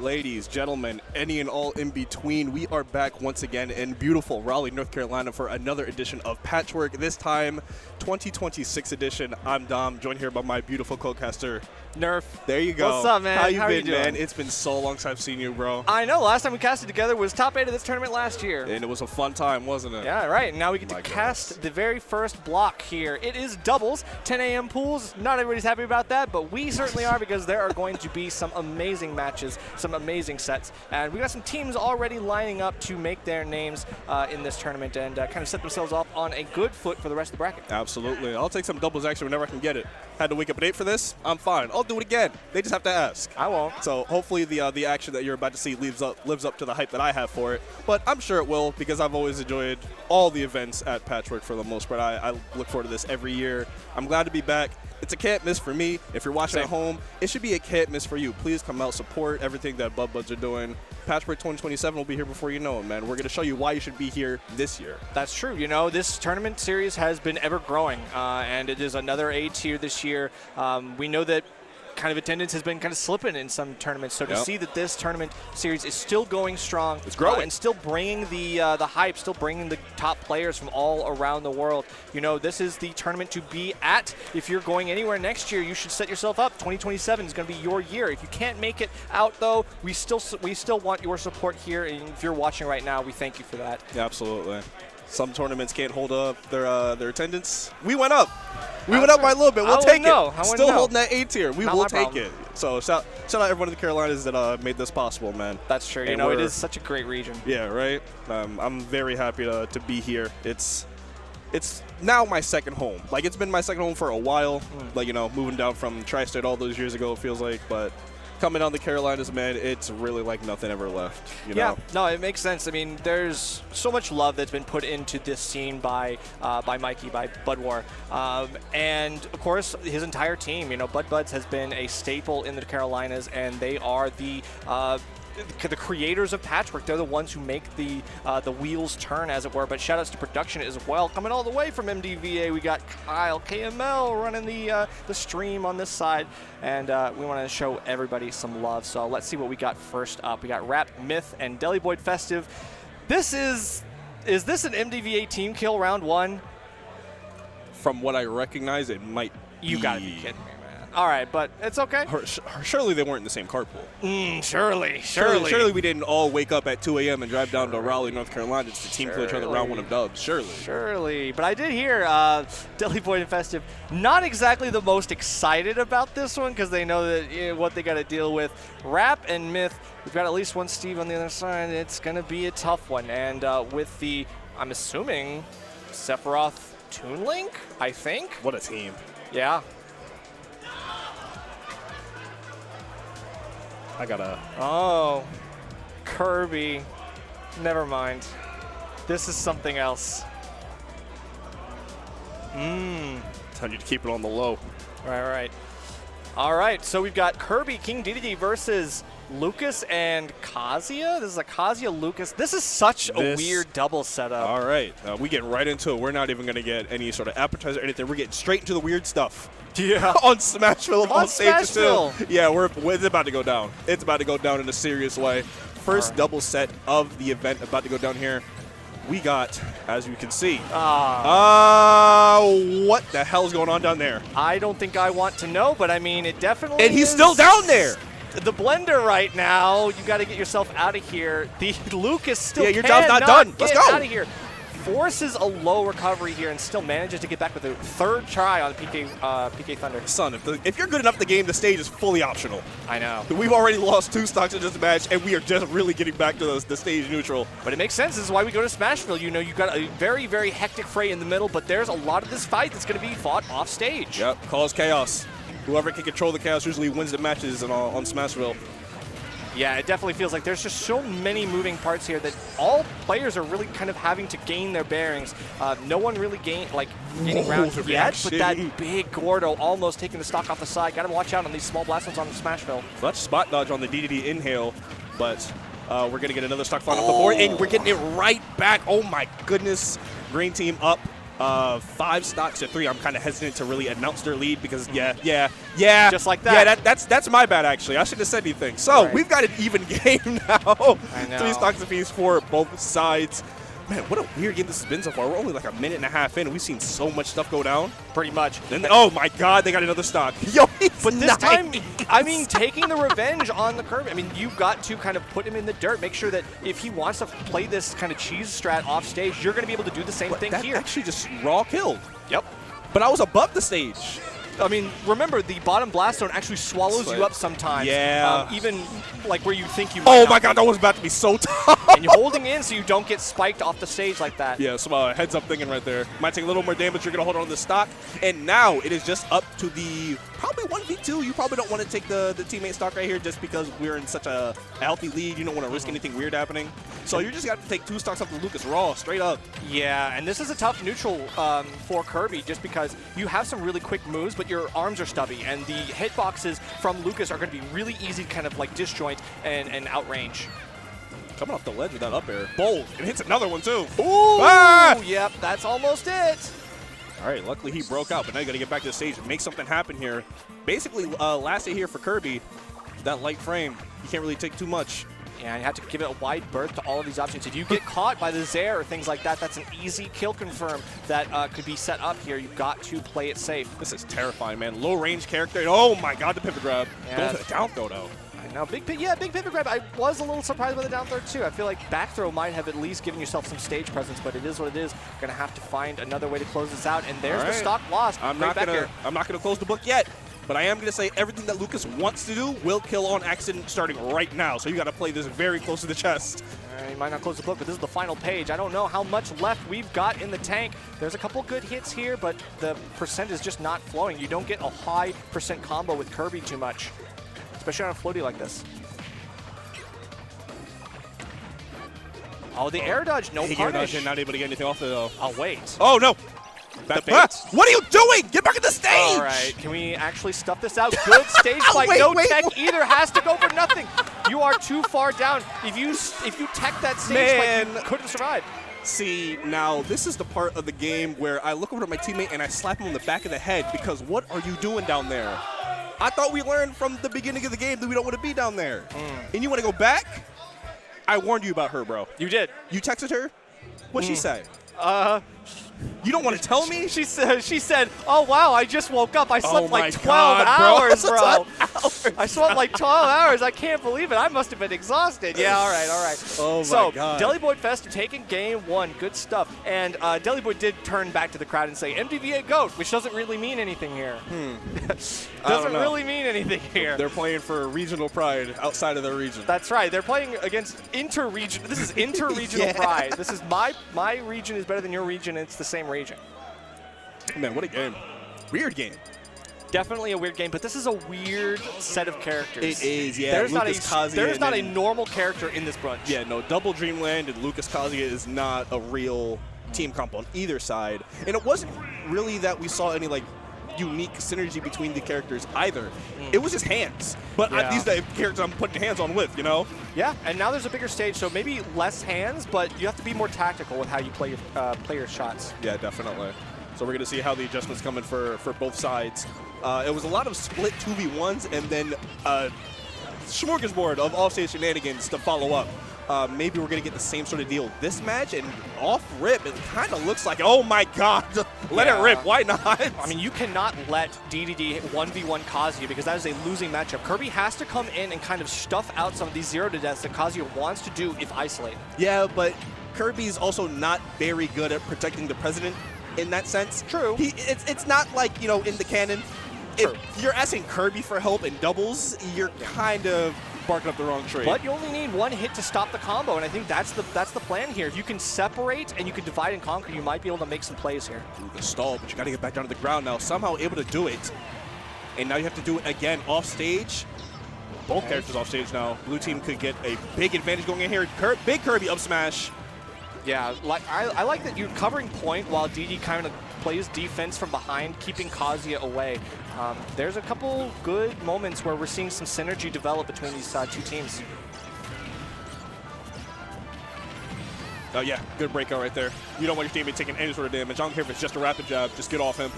ladies, gentlemen, any and all in between, we are back once again in beautiful Raleigh, North Carolina for another edition of Patchwork. This time, 2026 edition. I'm Dom, joined here by my beautiful co-caster, Nerf. There you go. What's up, man? How you How been, you doing? man? It's been so long since I've seen you, bro. I know. Last time we casted together was top 8 of this tournament last year. And it was a fun time, wasn't it? Yeah, right. Now we get to My cast goodness. the very first block here. It is doubles, 10 a.m. pools. Not everybody's happy about that, but we certainly are because there are going to be some amazing matches, some amazing sets. And we got some teams already lining up to make their names in this tournament and kind of set themselves off on a good foot for the rest of the bracket. Absolutely. I'll take some doubles action whenever I can get it. Had to wake up at 8 for this. I'm fine. I'll do it again. They just have to ask. I won't. So hopefully the action that you're about to see lives up to the hype that I have for it. But I'm sure it will because I've always enjoyed all the events at Patchwork for the most part. I look forward to this every year. I'm glad to be back. It's a can't miss for me. If you're watching Same. at home, it should be a can't miss for you. Please come out, support everything that BuddBuds are doing. Patchwork 2027 will be here before you know it, man. We're going to show you why you should be here this year. That's true. You know, this tournament series has been ever growing, and it is another A tier this year. We know that kind of attendance has been kind of slipping in some tournaments, so to see that this tournament series is still going strong, it's growing, and still bringing the hype, still bringing the top players from all around the world. You know, this is the tournament to be at. If you're going anywhere next year, you should set yourself up. 2027 is going to be your year. If you can't make it out, though, we still want your support here, and if you're watching right now, we thank you for that. Yeah, absolutely. Some tournaments can't hold up their attendance. We went up. We went up by a little bit. We'll take it. Still holding that A tier. We will take it. So shout out everyone in the Carolinas that made this possible, man. That's true. You know, it is such a great region. Yeah, right? I'm very happy to be here. It's now my second home. Like, it's been my second home for a while. Like, you know, moving down from Tri-State all those years ago, it feels like. But coming down the Carolinas, man, it's really like nothing ever left. You know? Yeah, no, it makes sense. I mean, there's so much love that's been put into this scene by Mikey, by BuddWar, and of course his entire team. You know, BuddBuds has been a staple in the Carolinas, and they are the creators of Patchwork. They're the ones who make the wheels turn, as it were. But shout outs to production as well. Coming all the way from MDVA, we got Kyle KML running the stream on this side, and we want to show everybody some love. So let's see what we got first up. We got Rap, Myth, and Deli Boyd Festive. This is this an MDVA team kill round one? From what I recognize, it might be. You gotta be kidding me. All right, but it's okay. Surely they weren't in the same carpool. Surely we didn't all wake up at 2 a.m. and drive down to Raleigh, North Carolina just to team kill each other round one of dubs. Surely. But I did hear Deli Boyd and Festive not exactly the most excited about this one because they know that what they got to deal with. Rap and Myth, we've got at least one Steve on the other side. It's going to be a tough one. And with the, I'm assuming, Sephiroth Toon Link, I think. What a team. Yeah. I gotta. Oh, Kirby. Never mind. This is something else. Telling you to keep it on the low. Right. All right, so we've got Kirby, King DDD versus Lucas and Kazuya. This is a Kazuya Lucas. This is such a weird double setup. All right, we get right into it. We're not even going to get any sort of appetizer or anything. We're getting straight into the weird stuff. Yeah. On Smashville of all stages, too. Smashville. Yeah, it's about to go down. It's about to go down in a serious way. First double set of the event about to go down here. We got, as you can see, what the hell's going on down there? I don't think I want to know, but I mean, it definitely And he's still down there. The blender right now, you got to get yourself out of here. The Lucas still your job's not done. Let's go. Out of here. Forces a low recovery here and still manages to get back with a third try on PK Thunder. Son, if you're good enough, the game, the stage is fully optional. I know. We've already lost 2 stocks in this match, and we are just really getting back to the stage neutral. But it makes sense. This is why we go to Smashville. You know, you've got a very, very hectic fray in the middle, but there's a lot of this fight that's going to be fought off stage. Yep, cause chaos. Whoever can control the chaos usually wins the matches on Smashville. Yeah, it definitely feels like there's just so many moving parts here that all players are really kind of having to gain their bearings. No one really gaining ground yet, but that big Gordo almost taking the stock off the side. Got to watch out on these small blast ones on Smashville. So that's spot dodge on the DDD inhale, but we're going to get another stock fight off the board, and we're getting it right back. Oh my goodness. Green team up. 5 stocks to 3. I'm kind of hesitant to really announce their lead because, yeah. Just like that. Yeah, that's my bad, actually. I shouldn't have said anything. So we've got an even game now. I know. 3 stocks apiece for both sides. Man, what a weird game this has been so far. We're only like a minute and a half in, and we've seen so much stuff go down. Pretty much. Then, oh, my God, they got another stock. Yo, but this time, I mean, taking the revenge on the Kirby. I mean, you've got to kind of put him in the dirt. Make sure that if he wants to play this kind of cheese strat off stage, you're going to be able to do the same thing here. Actually just raw killed. Yep. But I was above the stage. I mean, remember, the bottom blast zone actually swallows you up sometimes. Yeah. Even like where you think you might Oh not my God, that was about to be so tough. And you're holding in so you don't get spiked off the stage like that. Yeah, some heads up thinking right there. Might take a little more damage. You're going to hold on to the stock. And now it is just up to the probably 1v2. You probably don't want to take the teammate stock right here just because we're in such a healthy lead. You don't want to risk anything weird happening. So you just got to take 2 stocks off of Lucas raw, straight up. Yeah, and this is a tough neutral for Kirby just because you have some really quick moves, but your arms are stubby, and the hitboxes from Lucas are going to be really easy to kind of like disjoint and outrange. Coming off the ledge with that up air. Bold. And hits another one, too. Ooh! Ah! Yep, that's almost it. All right, luckily he broke out, but now you got to get back to the stage and make something happen here. Basically, last hit here for Kirby, that light frame, you can't really take too much. Yeah, you have to give it a wide berth to all of these options. If you get caught by the Zair or things like that, that's an easy kill confirm that could be set up here. You've got to play it safe. This is terrifying, man. Low range character. And oh my God, the pivot grab. Yeah. Going to the down throw, though. I know. Big pivot grab. I was a little surprised by the down throw, too. I feel like back throw might have at least given yourself some stage presence, but it is what it is. Going to have to find another way to close this out, and there's the stock lost. I'm not gonna close the book yet, but I am gonna say everything that Lucas wants to do will kill on accident starting right now. So you got to play this very close to the chest. You might not close the book, but this is the final page. I don't know how much left we've got in the tank. There's a couple good hits here, but the percent is just not flowing. You don't get a high percent combo with Kirby too much, especially on a floaty like this. Oh, the air dodge, no punish. Not able to get anything off it, though. I'll wait. Oh, no. What are you doing? Get back in the stage! All right, can we actually stuff this out? Good stage fight. No tech either. Has to go for nothing. You are too far down. If you tech that stage fight, you couldn't survive. See, now this is the part of the game where I look over to my teammate and I slap him on the back of the head because what are you doing down there? I thought we learned from the beginning of the game that we don't want to be down there. And you want to go back? I warned you about her, bro. You did. You texted her? What'd she say? You don't want to tell me? She said, oh, wow, I just woke up. I slept like 12 God, hours, bro. I slept like 12 hours. I can't believe it. I must have been exhausted. Yeah, all right. Oh, my so, God. Deliboid Fest taking game 1. Good stuff. And Deliboid did turn back to the crowd and say, MDVA GOAT, which doesn't really mean anything here. Doesn't really mean anything here. They're playing for regional pride outside of their region. That's right. They're playing against inter-region. This is inter-regional pride. This is my region is better than your region. It's the same region. Man, what a game. Weird game. Definitely a weird game, but this is a weird set of characters. It is, yeah. There's not a normal character in this bunch. Yeah, no, Double Dreamland and Lucas Kazuya is not a real team comp on either side. And it wasn't really that we saw any, like, unique synergy between the characters either. It was just hands. But these are the characters I'm putting hands on with, you know? Yeah, and now there's a bigger stage, so maybe less hands, but you have to be more tactical with how you play your shots. Yeah, definitely. So we're going to see how the adjustments come in for both sides. It was a lot of split 2v1s and then smorgasbord of offstage shenanigans to follow up. Maybe we're going to get the same sort of deal this match, and off rip, it kind of looks like, oh my God, let it rip. Why not? I mean, you cannot let DDD 1v1 Kazuya because that is a losing matchup. Kirby has to come in and kind of stuff out some of these 0-to-deaths that Kazuya wants to do if isolated. Yeah, but Kirby's also not very good at protecting the president in that sense. True. It's not like, you know, in the canon. True. If you're asking Kirby for help in doubles, you're kind of barking up the wrong tree. But you only need one hit to stop the combo, and I think that's the plan here. If you can separate and you can divide and conquer, you might be able to make some plays here. Ooh, the stall, but you got to get back down to the ground now. Somehow able to do it. And now you have to do it again off stage. Both characters off stage now. Blue team could get a big advantage going in here. Big Kirby up smash. Yeah, like I like that you're covering point while DD kind of plays defense from behind, keeping Kazuya away. There's a couple good moments where we're seeing some synergy develop between these two teams. Oh, yeah. Good breakout right there. You don't want your teammate taking any sort of damage. I don't care if it's just a rapid jab. Just get off him.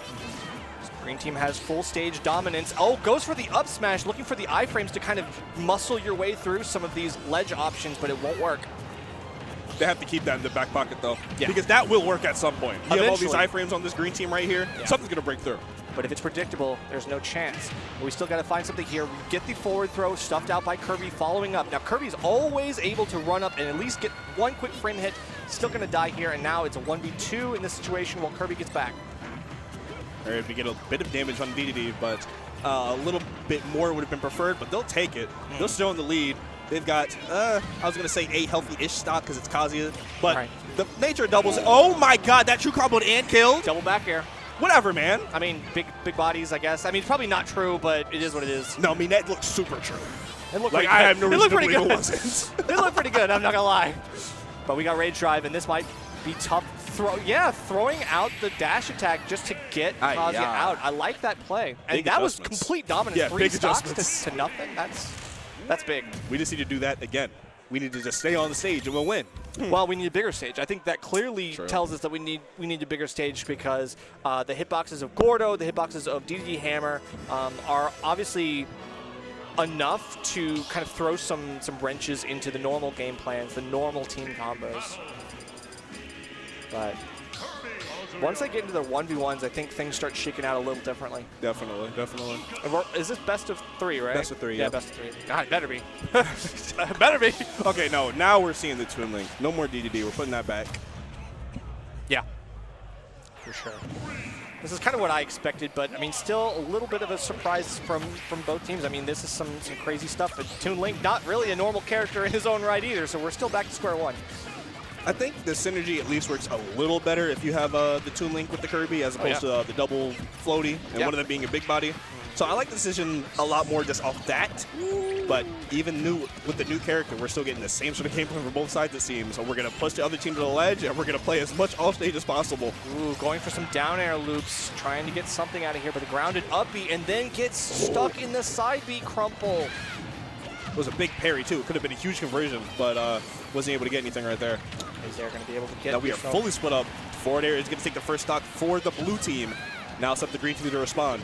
Green team has full stage dominance. Oh, goes for the up smash, looking for the iframes to kind of muscle your way through some of these ledge options, but it won't work. They have to keep that in the back pocket, though. Yeah. Because that will work at some point. You have all these Eventually. iframes on this green team right here. Yeah. Something's going to break through. But if it's predictable, there's no chance. But we still got to find something here. We get the forward throw stuffed out by Kirby following up. Now, Kirby's always able to run up and at least get one quick frame hit. Still going to die here, and now it's a 1v2 in this situation while Kirby gets back. All right, we get a bit of damage on DDD, but a little bit more would have been preferred, but they'll take it. They're still in the lead. They've got, I was going to say a healthy-ish stock because it's Kazuya, but Right. the nature doubles. Oh, my God, that true comboed and killed. Double back air. Whatever, man. I mean, big bodies, I guess. I mean, it's probably not true, but it is what it is. No, I mean, that looks super true. It looked Like, pretty I good. have no It reason looked to pretty believe it good. wasn't. It looked pretty good, I'm not gonna lie. But we got Rage Drive, and this might be tough. Throwing out the dash attack just to get Kazuya out. I like that play. And Big that was adjustments. complete dominance. Yeah, 3 big stocks adjustments. to nothing. That's big. We just need to do that again. We need to just stay on the stage and we'll win. Well, we need a bigger stage. I think that clearly True. tells us that we need a bigger stage because the hitboxes of Gordo, the hitboxes of DDD Hammer are obviously enough to kind of throw some wrenches into the normal game plans, the normal team combos. But once they get into the 1v1s, I think things start shaking out a little differently. Definitely, definitely. Is this best of 3, right? Best of 3, yeah. yeah. Best of 3. God, it better be. It better be. Okay, no, now we're seeing the Twin Link. No more DDD. We're putting that back. Yeah, for sure. This is kind of what I expected, but I mean, still a little bit of a surprise from both teams. I mean, this is some crazy stuff. But Toon Link, not really a normal character in his own right either, so we're still back to square one. I think the synergy at least works a little better if you have the Toon Link with the Kirby as opposed to the double floaty and one of them being a big body. So I like the decision a lot more just off that. But even with the new character, we're still getting the same sort of gameplay from both sides, it seems. So we're going to push the other team to the ledge, and we're going to play as much offstage as possible. Ooh, going for some down air loops, trying to get something out of here, but the grounded up B, and then gets stuck in the side B crumple. It was a big parry, too. It could have been a huge conversion, but wasn't able to get anything right there. Is there going to be able to get Now we are yourself- fully split up. Forward air is going to take the first stock for the blue team. Now it's up to green team to respond.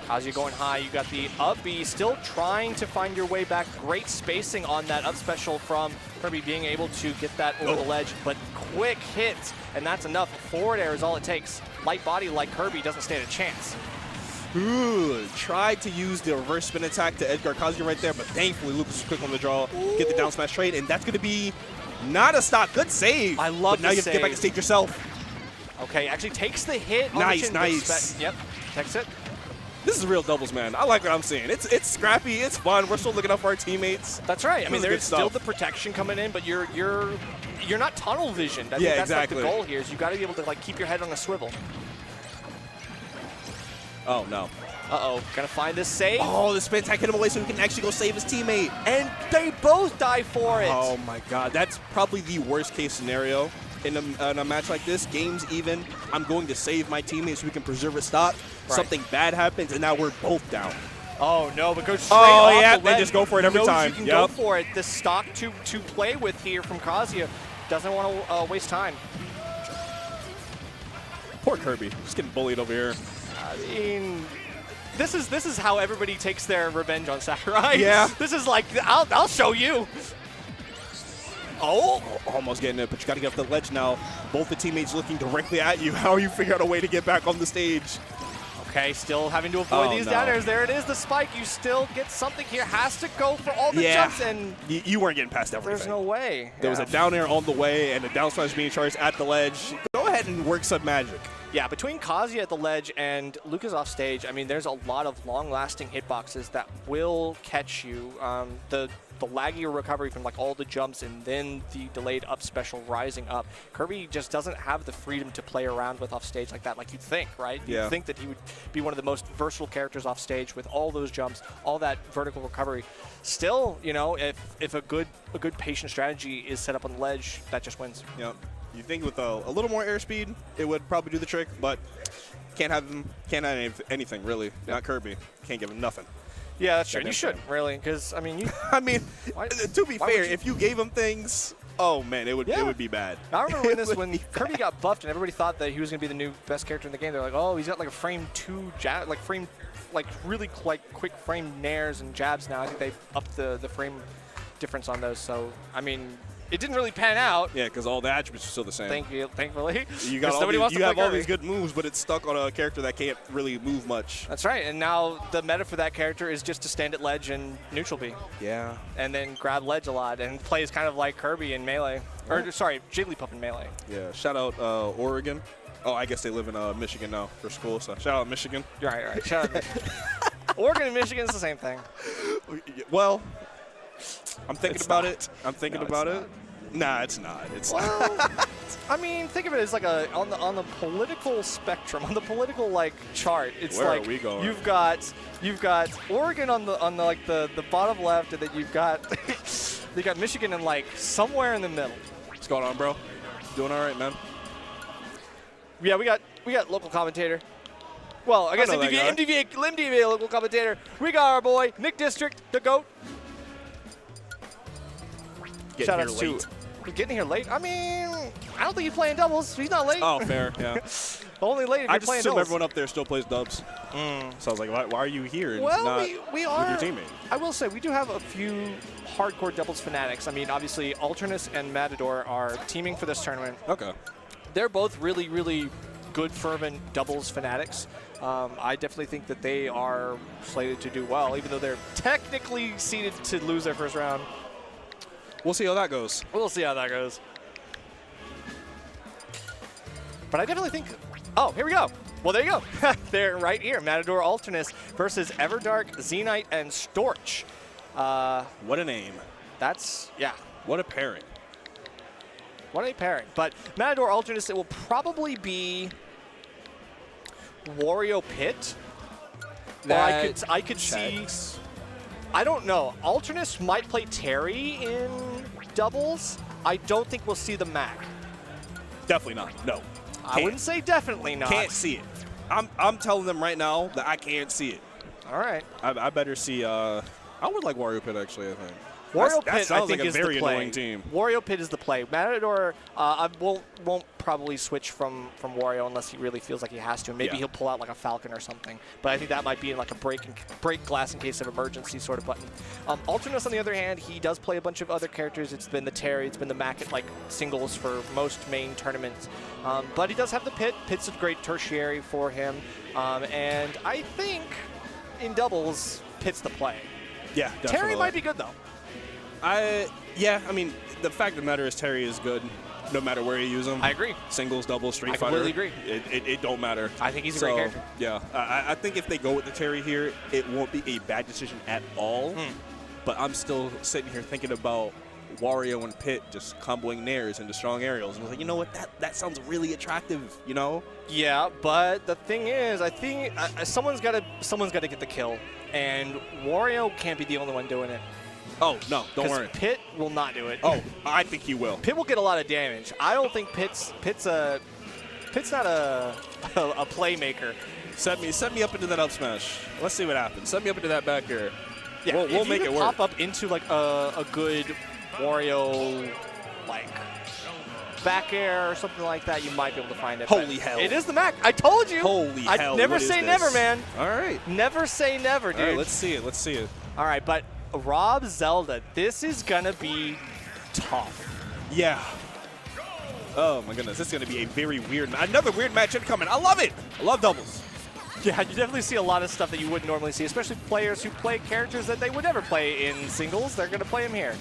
Kazuya going high, you got the up B, still trying to find your way back. Great spacing on that up special from Kirby, being able to get that over the ledge, but quick hits, and that's enough. Forward air is all it takes. Light body like Kirby doesn't stand a chance. Ooh, tried to use the reverse spin attack to Edgar Kazuya right there, but thankfully Lucas was quick on the draw, get the down smash trade, and that's going to be not a stock. Good save. I love But now the you have to get back to save. stage yourself. Okay, actually takes the hit on the Nice, chin. nice. Yep, takes it. This is real doubles, man. I like what I'm seeing. It's scrappy. It's fun. We're still looking up for our teammates. That's right. I This mean, is good there's still stuff. the protection coming in, but you're not tunnel visioned. I Yeah, think that's like exactly. the goal here. Is you got to be able to like keep your head on a swivel. Oh, no. Uh-oh, gonna find this save. Oh, the spin attack hit him away so he can actually go save his teammate. And they both die for it. Oh, my God. That's probably the worst case scenario in a match like this. Game's even. I'm going to save my teammate so we can preserve a stock. Right. Something bad happens, and now we're both down. Oh no, but goes straight Oh, off yeah, the they ledge. just go for it every Knows time. You can Yep. go for it. The stock to play with here from Kazuya. Doesn't want to waste time. Poor Kirby. Just getting bullied over here. I mean, this is how everybody takes their revenge on Sakurai. Yeah. This is like, I'll show you. Oh. Almost getting it, but you got to get off the ledge now. Both the teammates looking directly at you. How are you figuring out a way to get back on the stage? Okay, still having to avoid Oh, these no. down airs. There it is, the spike. You still get something here. Has to go for all the Yeah. jumps, and You weren't getting past everything. there's no way. There was a down air on the way and a down smash being charged at the ledge. Go ahead and work some magic. Yeah, between Kazuya at the ledge and Lucas off stage, I mean, there's a lot of long-lasting hitboxes that will catch you. The laggier recovery from like all the jumps and then the delayed up special rising up. Kirby just doesn't have the freedom to play around with off stage like that, like you'd think, right? Yeah. You'd think that he would be one of the most versatile characters off stage with all those jumps, all that vertical recovery. Still, you know, if a good patient strategy is set up on the ledge, that just wins. Yep. You think with a little more airspeed, it would probably do the trick, but can't have anything really. Yep. Not Kirby. Can't give him nothing. Yeah, that's true. That You makes shouldn't, really, because, I mean, you... I mean, Why- to be why fair, would you- if you gave him things, Oh man, it would be bad. I remember when Kirby got buffed and everybody thought that he was going to be the new best character in the game. They're like, oh, he's got like a frame 2 jab, like really quick frame nairs and jabs now. I think they upped the frame difference on those. So I mean, it didn't really pan out. Yeah, because all the attributes are still the same. Thankfully. You got all these good moves, but it's stuck on a character that can't really move much. That's right. And now the meta for that character is just to stand at ledge and neutral B. Yeah. And then grab ledge a lot and plays kind of like Kirby in Melee. Or sorry, Jigglypuff in Melee. Yeah. Shout out Oregon. Oh, I guess they live in Michigan now for school. So shout out Michigan. You're right. Shout out Michigan. Oregon and Michigan is the same thing. Well, I'm thinking about it. I'm thinking about it. Nah, it's not. It's not. I mean, think of it as like on the political spectrum, on the political like chart. It's Where like are we going? You've got Oregon on the bottom left, and then you've got you got Michigan in like somewhere in the middle. What's going on, bro? Doing all right, man. Yeah, we got local commentator. Well, I guess MDVA local commentator. We got our boy Nick District, the GOAT. Shout out to getting here late. I mean, I don't think he's playing doubles. He's not late. Oh, fair, yeah. Only late if I you're just playing assume doubles. everyone up there still plays dubs. So I was like, why are you here and Well, not we are. with your teammate? I will say, we do have a few hardcore doubles fanatics. I mean, obviously, Alternus and Matador are teaming for this tournament. Okay. They're both really, really good, fervent doubles fanatics. I definitely think that they are slated to do well, even though they're technically seeded to lose their first round. We'll see how that goes. We'll see how that goes. But I definitely think... Oh, here we go. Well, there you go. They're right here. Matador Alternus versus Everdark, Zenite, and Storch. What a name. That's... Yeah. What a pairing. What a pairing. But Matador Alternus, it will probably be Wario Pit. Or I could see... I don't know. Alternus might play Terry in doubles. I don't think we'll see the Mac. Definitely not. No. I wouldn't say definitely not. Can't see it. I'm telling them right now that I can't see it. All right. I better see. I would like Wario Pit actually. I think. Wario Pit, that sounds I think, like a is very the play. annoying team. Wario Pit is the play. Matador, I won't probably switch from Wario unless he really feels like he has to. Maybe he'll pull out like a Falcon or something. But I think that might be in like a break glass in case of emergency sort of button. Alternus, on the other hand, he does play a bunch of other characters. It's been the Terry, it's been the Mac at like singles for most main tournaments. But he does have the Pit. Pit's a great tertiary for him. And I think in doubles, Pit's the play. Yeah, definitely. Terry might be good though. Yeah, I mean, the fact of the matter is Terry is good no matter where you use him. I agree. Singles, doubles, Street Fighter. I completely agree. It don't matter. I think he's a great character. Yeah, I think if they go with the Terry here, it won't be a bad decision at all. But I'm still sitting here thinking about Wario and Pit just comboing nairs into strong aerials. And I was like, you know what? That sounds really attractive, you know? Yeah, but the thing is, I think someone's got to get the kill. And Wario can't be the only one doing it. Oh, no, don't worry. Pit will not do it. Oh, I think he will. Pit will get a lot of damage. I don't think Pit's not a playmaker. Set me up into that up smash. Let's see what happens. Set me up into that back air. Yeah, we'll make it work. Pop up into like a good Wario like back air or something like that, you might be able to find it. Holy hell. It is the Mac. I told you. Holy hell. Never say never, man. All right. Never say never, dude. All right, let's see it. Let's see it. All right, but Rob Zelda, this is going to be tough. Yeah. Oh, my goodness. This is going to be a very another weird matchup coming. I love it. I love doubles. Yeah, you definitely see a lot of stuff that you wouldn't normally see, especially players who play characters that they would never play in singles. They're going to play them here.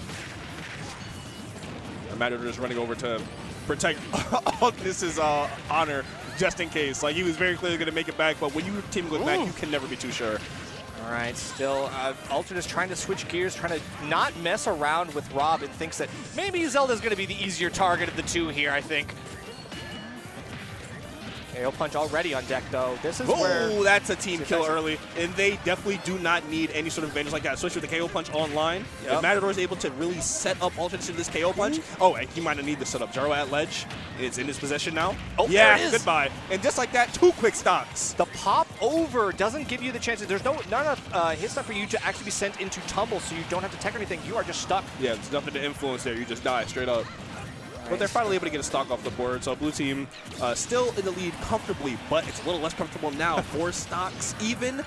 Matador is running over to protect Alternus's honor just in case. Like, he was very clearly going to make it back, but when you team with Mac, you can never be too sure. All right, still, Alternus trying to switch gears, trying to not mess around with Rob, and thinks that maybe Zelda's going to be the easier target of the two here, I think. KO punch already on deck, though. This is where... that's a team kill early, and they definitely do not need any sort of advantage like that, especially with the KO punch online. Yep. If Matador is able to really set up Alternus into this KO punch, and he might not need the setup. Jaro at ledge. It's in his possession now. Oh, yeah, there it is. Goodbye. And just like that, 2 quick stocks. The pop over doesn't give you the chances. There's not enough hit stuff for you to actually be sent into tumble, so you don't have to tech or anything. You are just stuck. Yeah, there's nothing to influence there. You just die straight up. But they're finally able to get a stock off the board. So blue team still in the lead comfortably, but it's a little less comfortable now. 4 stocks even.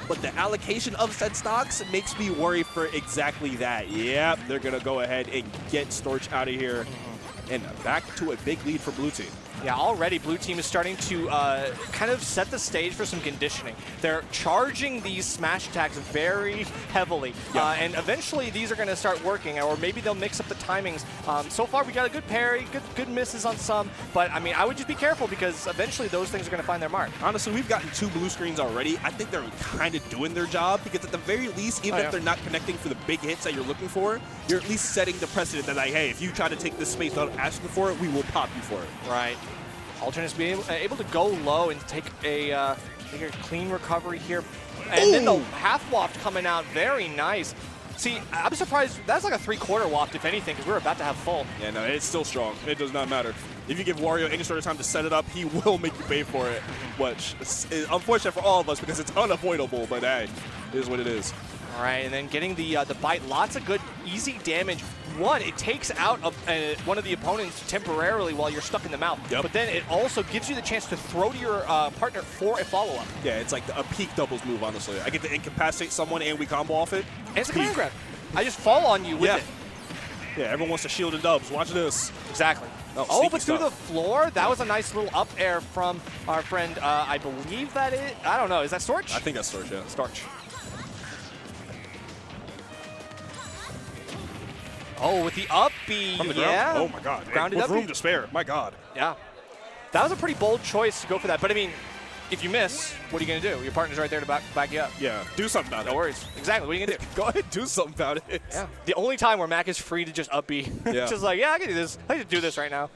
But the allocation of said stocks makes me worry for exactly that. Yep, they're going to go ahead and get Storch out of here. And back to a big lead for blue team. Yeah, already blue team is starting to kind of set the stage for some conditioning. They're charging these smash attacks very heavily, and eventually these are going to start working, or maybe they'll mix up the timings. So far, we got a good parry, good misses on some, but I mean, I would just be careful because eventually those things are going to find their mark. Honestly, we've gotten 2 blue screens already. I think they're kind of doing their job because at the very least, even if they're not connecting for the big hits that you're looking for, you're at least setting the precedent that, like, hey, if you try to take this space without asking for it, we will pop you for it. Right. Alternates being able to go low and take a clean recovery here. And then the half waft coming out, very nice. See, I'm surprised, that's like a 3/4 waft if anything, because we're about to have full. Yeah, no, it's still strong. It does not matter. If you give Wario any sort of time to set it up, he will make you pay for it, which is unfortunate for all of us because it's unavoidable, but hey, it is what it is. All right, and then getting the bite, lots of good, easy damage. One, it takes out one of the opponents temporarily while you're stuck in the mouth, but then it also gives you the chance to throw to your partner for a follow-up. Yeah, it's like a peak doubles move, honestly. I get to incapacitate someone and we combo off it. And it's a command grab. I just fall on you with it. Yeah, everyone wants to shield and dubs. Watch this. Exactly. Oh, but through the floor, that was a nice little up air from our friend, I believe that is, I don't know, is that Storch? I think that's Storch, yeah. Storch. Oh, with the up B, from the ground? Oh my God. Grounded with up room to spare, my God. Yeah. That was a pretty bold choice to go for that, but I mean, if you miss, what are you going to do? Your partner's right there to back you up. Yeah, do something about it. No worries. Exactly, what are you going to do? Go ahead, do something about it. Yeah. The only time where Mac is free to just up B. Just like, yeah, I can do this. I can do this right now.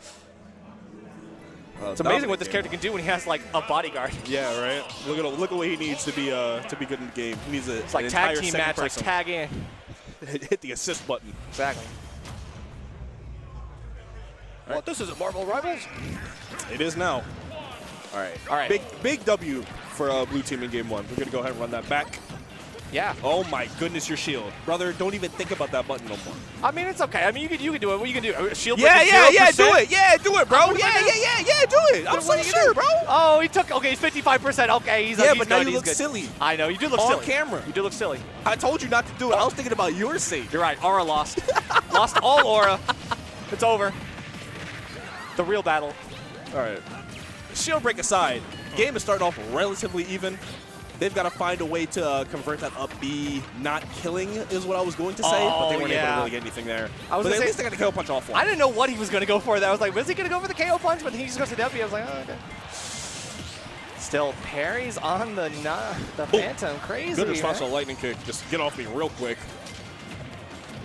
It's amazing what this character can do when he has like a bodyguard. Yeah, right. Look at what he needs to be good in the game. He needs it's like tag team match, like tag in. Hit the assist button. Exactly. Well, this isn't Marvel Rivals. It is now. All right. Big W for blue team in game 1. We're gonna go ahead and run that back. Yeah. Oh my goodness, your shield, brother. Don't even think about that button no more. I mean, it's okay. I mean, you can do it. What you can do? Shield. Yeah. Do it. Yeah, do it, bro. Yeah. Do it. I'm so sure, bro. Oh, he took. Okay, he's 55%. Okay, he's but now you look silly. I know you do look silly on camera. You do look silly. I told you not to do it. I was thinking about your sake. You're right. Aura lost. Lost all aura. It's over. The real battle. All right. Shield break aside. Game is starting off relatively even. They've got to find a way to convert that up B. Not killing is what I was going to say, but they weren't able to really get anything there. But at least they got a KO punch off one. I didn't know what he was going to go for. That I was like, was he going to go for the KO punch? But he just goes to the up B. I was like, oh, okay. Still parries on the Phantom. Crazy. Good response to a lightning kick. Just get off me real quick.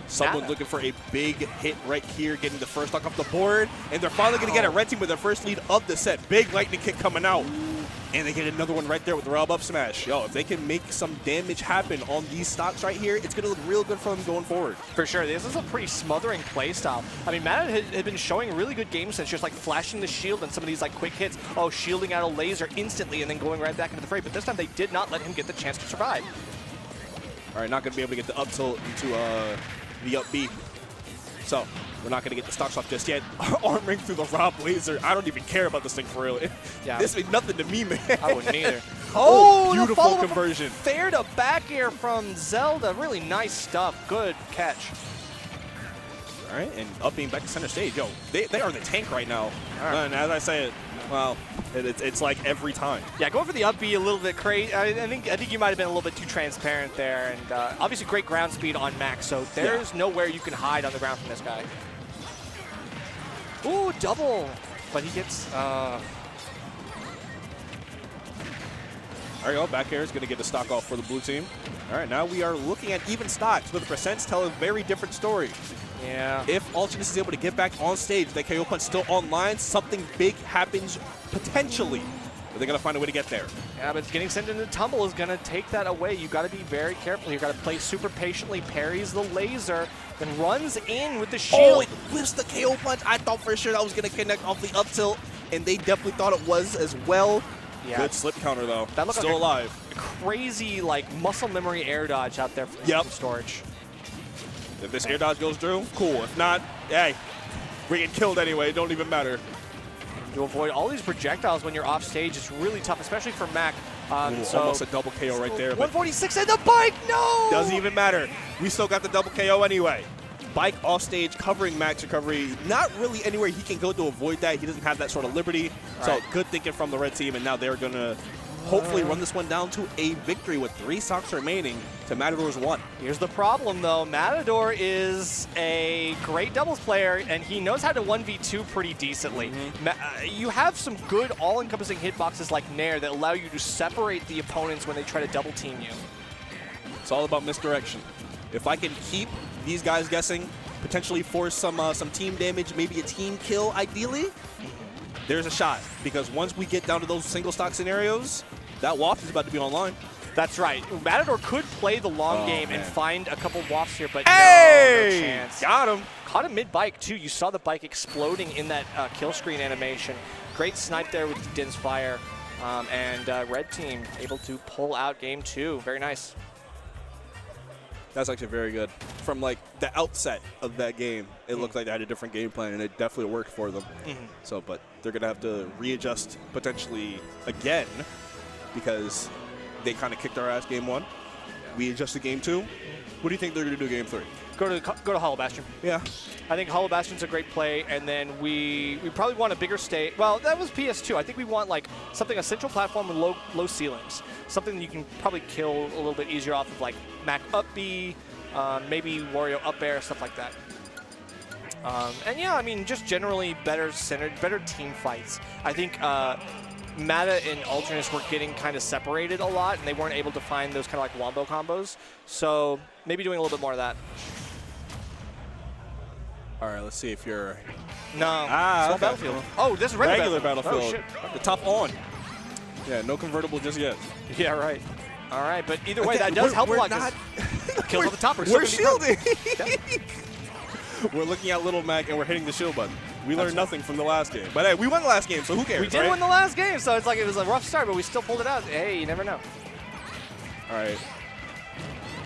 Someone looking for a big hit right here, getting the first stock off the board. And they're finally going to get a red team with their first lead of the set. Big lightning kick coming out. And they get another one right there with the Rob Up Smash. Yo, if they can make some damage happen on these stocks right here, it's going to look real good for them going forward. For sure. This is a pretty smothering play style. I mean, Matt had been showing really good game sense, just like flashing the shield and some of these like quick hits. Oh, shielding out a laser instantly and then going right back into the fray. But this time they did not let him get the chance to survive. All right, not going to be able to get the up tilt into the up B. So we're not going to get the stocks off just yet. Armoring through the Rob laser. I don't even care about this thing for real. Yeah. This means nothing to me, man. I wouldn't either. Oh, beautiful conversion. Fair to back air from Zelda. Really nice stuff. Good catch. All right, and up being back to center stage. Yo, they are the tank right now. And as I say it, well, it's like every time. Yeah, going for the up B a little bit crazy. I think you might have been a little bit too transparent there. And obviously great ground speed on Max, so there's nowhere you can hide on the ground from this guy. Ooh, double. But he gets... There you go, back air is going to get the stock off for the blue team. All right, now we are looking at even stocks, but the percents tell a very different story. Yeah. If Alternus is able to get back on stage, that KO punch still online, something big happens potentially. But they're going to find a way to get there. Yeah, but getting sent into tumble is going to take that away. You got to be very careful. You got to play super patiently, parries the laser, then runs in with the shield. Oh, it whiffs the KO punch. I thought for sure that was going to connect off the up tilt, and they definitely thought it was as well. Yeah. Good slip counter, though. That looked still like alive. A crazy, like, muscle memory air dodge out there from storage. If this air dodge goes through, cool. If not, hey, We're getting killed anyway. It don't even matter. To avoid all these projectiles when you're off stage, it's really tough, especially for Mac. So almost a double KO right there. 146 and the bike, no! Doesn't even matter. We still got the double KO anyway. Bike off stage, covering Mac's recovery. Not really anywhere he can go to avoid that. He doesn't have that sort of liberty. So good thinking from the red team, and now they're going to hopefully run this one down to a victory with 3 stocks remaining to Matador's 1. Here's the problem, though. Matador is a great doubles player, and he knows how to 1v2 pretty decently. You have some good all-encompassing hitboxes like Nair that allow you to separate the opponents when they try to double team you. It's all about misdirection. If I can keep these guys guessing, potentially force some team damage, maybe a team kill ideally, there's a shot. Because once we get down to those single stock scenarios, that waft is about to be online. That's right. Matador could play the long game and find a couple wafts here, but no chance. Got him. Caught him mid-bike, too. You saw the bike exploding in that kill screen animation. Great snipe there with Din's Fire. And red team able to pull out game 2. Very nice. That's actually very good. From like the outset of that game, it looked like they had a different game plan, and it definitely worked for them. So, but they're gonna have to readjust potentially again because they kind of kicked our ass game 1. We adjusted game 2. What do you think they're gonna do game 3? Go to Hollow Bastion. Yeah. I think Hollow Bastion's a great play, and then we probably want a bigger stage. Well, that was PS2. I think we want like a central platform with low ceilings. Something that you can probably kill a little bit easier off of like Mac up B, maybe Wario up air, stuff like that. And yeah, I mean, just generally better centered, better team fights. I think Mata and Alternus were getting kind of separated a lot, and they weren't able to find those kind of like wombo combos. So maybe doing a little bit more of that. All right, let's see if you're... No. Okay. Battlefield. Oh, this is regular Battlefield. Oh, shit. The top on. Yeah, no convertible just yet. Yeah, right. All right, but either way, that does help a lot. Kills on the top. We're shielding. We're looking at Little Mac, and we're hitting the shield button. We learned nothing from the last game. But hey, we won the last game, so who cares, We did win the last game, so it's like it was a rough start, but we still pulled it out. Hey, you never know. All right.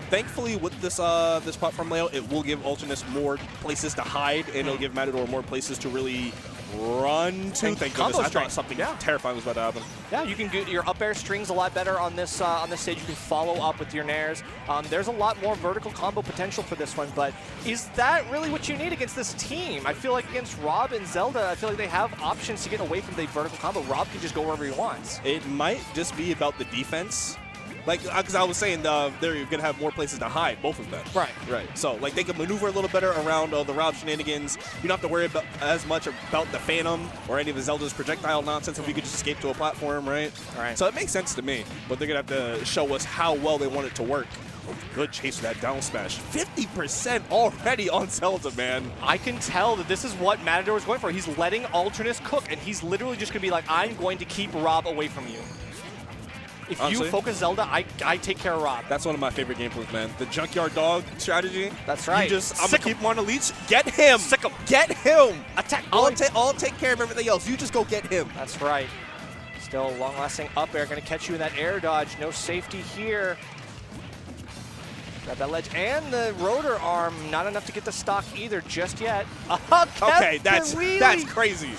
Thankfully, with this this platform layout, it will give Alternus more places to hide, and it'll give Matador more places to really run to. Thank goodness. I thought something terrifying was about to happen. Yeah, you can get your up air strings a lot better on this stage. You can follow up with your nairs. There's a lot more vertical combo potential for this one, but is that really what you need against this team? I feel like against Rob and Zelda, I feel like they have options to get away from the vertical combo. Rob can just go wherever he wants. It might just be about the defense. Like, because I was saying, they're going to have more places to hide, both of them. Right. Right. So, like, they can maneuver a little better around the Rob shenanigans. You don't have to worry about as much about the Phantom or any of the Zelda's projectile nonsense if we could just escape to a platform, right? All right. So it makes sense to me, but they're going to have to show us how well they want it to work. Oh, good chase for that down smash. 50% already on Zelda, man. I can tell that this is what Matador is going for. He's letting Alternus cook, and he's literally just going to be like, I'm going to keep Rob away from you. If honestly, you focus Zelda, I take care of Rob. That's one of my favorite gameplays, man. The Junkyard Dog strategy. That's right. I'm going to keep him on a leash. Get him. Sick him. Get him. Attack. I'll take care of everything else. You just go get him. That's right. Still long-lasting up air. Going to catch you in that air dodge. No safety here. Grab that ledge. And the rotor arm. Not enough to get the stock either just yet. Okay, that's crazy.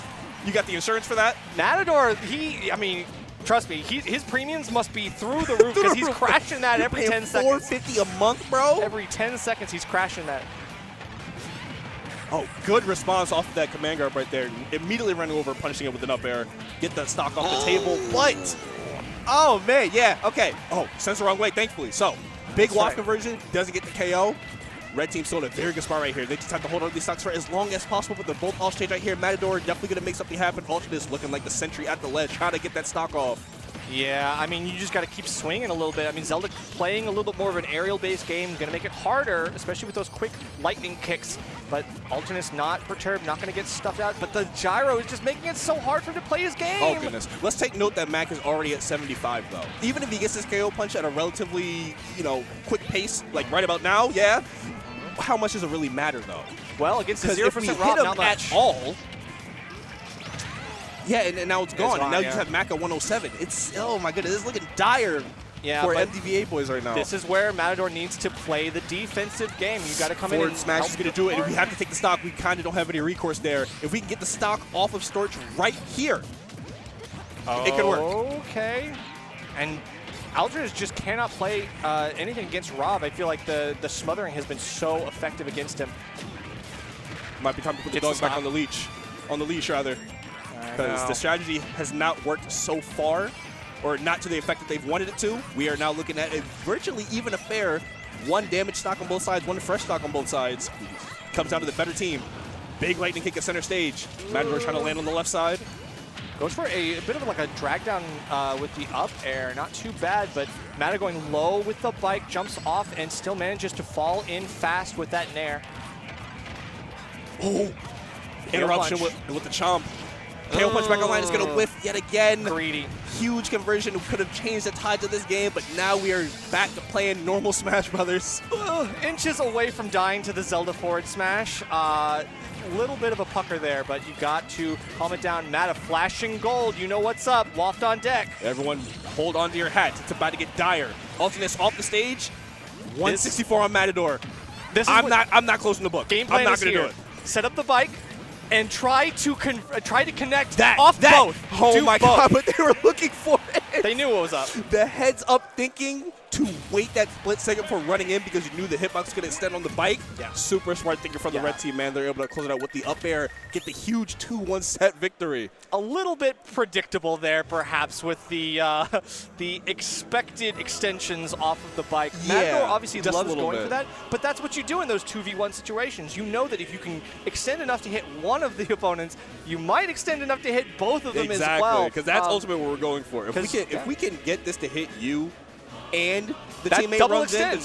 You got the insurance for that? Matador, I mean... Trust me, his premiums must be through the roof because he's crashing that every 10 seconds. $450 a month, bro? Every 10 seconds, he's crashing that. Oh, good response off of that command guard right there. Immediately running over, punishing it with an up air. Get that stock off the table. What? Oh, man, yeah, okay. Oh, sends the wrong way, thankfully. So, big waft conversion, doesn't get the KO. Red team still in a very good spot right here. They just have to hold on to these stocks for as long as possible, but they're both off stage right here. Matador definitely going to make something happen. Alternus looking like the sentry at the ledge, trying to get that stock off. Yeah, I mean, you just got to keep swinging a little bit. I mean, Zelda playing a little bit more of an aerial-based game, going to make it harder, especially with those quick lightning kicks. But Alternus not perturbed, not going to get stuffed out. But the gyro is just making it so hard for him to play his game. Oh, goodness. Let's take note that Mac is already at 75, though. Even if he gets his KO punch at a relatively, quick pace, like right about now, yeah, how much does it really matter, though? Well, against the 0% if we Rob, hit him not much. at all, yeah, and now it's gone. And now gone, you just have Mac at 107. It's, oh my goodness, it's looking dire for MDVA boys right now. This is where Matador needs to play the defensive game. You got to come in and Smash is going to do it, and if we have to take the stock, we kind of don't have any recourse there. If we can get the stock off of Storch right here, it could work. Okay. And Aldridge just cannot play anything against Rob. I feel like the smothering has been so effective against him. Might be time to put the dogs back on the leash. On the leash, rather. Because the strategy has not worked so far, or not to the effect that they've wanted it to. We are now looking at a virtually even affair. One damage stock on both sides, one fresh stock on both sides. Comes down to the better team. Big lightning kick at center stage. Matador trying to land on the left side. Goes for a bit of like a drag down with the up air. Not too bad, but Mata going low with the bike, jumps off and still manages to fall in fast with that nair. Oh, interruption with the chomp. KO punch back online is going to whiff yet again. Greedy. Huge conversion. We could have changed the tide to this game, but now we are back to playing normal Smash Brothers. Inches away from dying to the Zelda forward smash. Little bit of a pucker there, but you got to calm it down. Mata flashing gold. You know what's up. Waft on deck. Everyone hold on to your hats. It's about to get dire. Ultimate's off the stage. 164 on Matador. I'm not closing the book. Game plan I'm not is going to do here. it. Set up the bike and try to connect both. Oh my God, but they were looking for it. They knew what was up. The heads up thinking to wait that split second for running in because you knew the hitbox was going to extend on the bike. Yeah. Super smart thinking from the red team, man. They're able to close it out with the up air, get the huge 2-1 set victory. A little bit predictable there, perhaps, with the expected extensions off of the bike. Yeah, Matador obviously loves going bit for that, but that's what you do in those 2v1 situations. You know that if you can extend enough to hit one of the opponents, you might extend enough to hit both of them as well. Exactly, because that's ultimately what we're going for. If we can get this to hit you, and the teammate runs in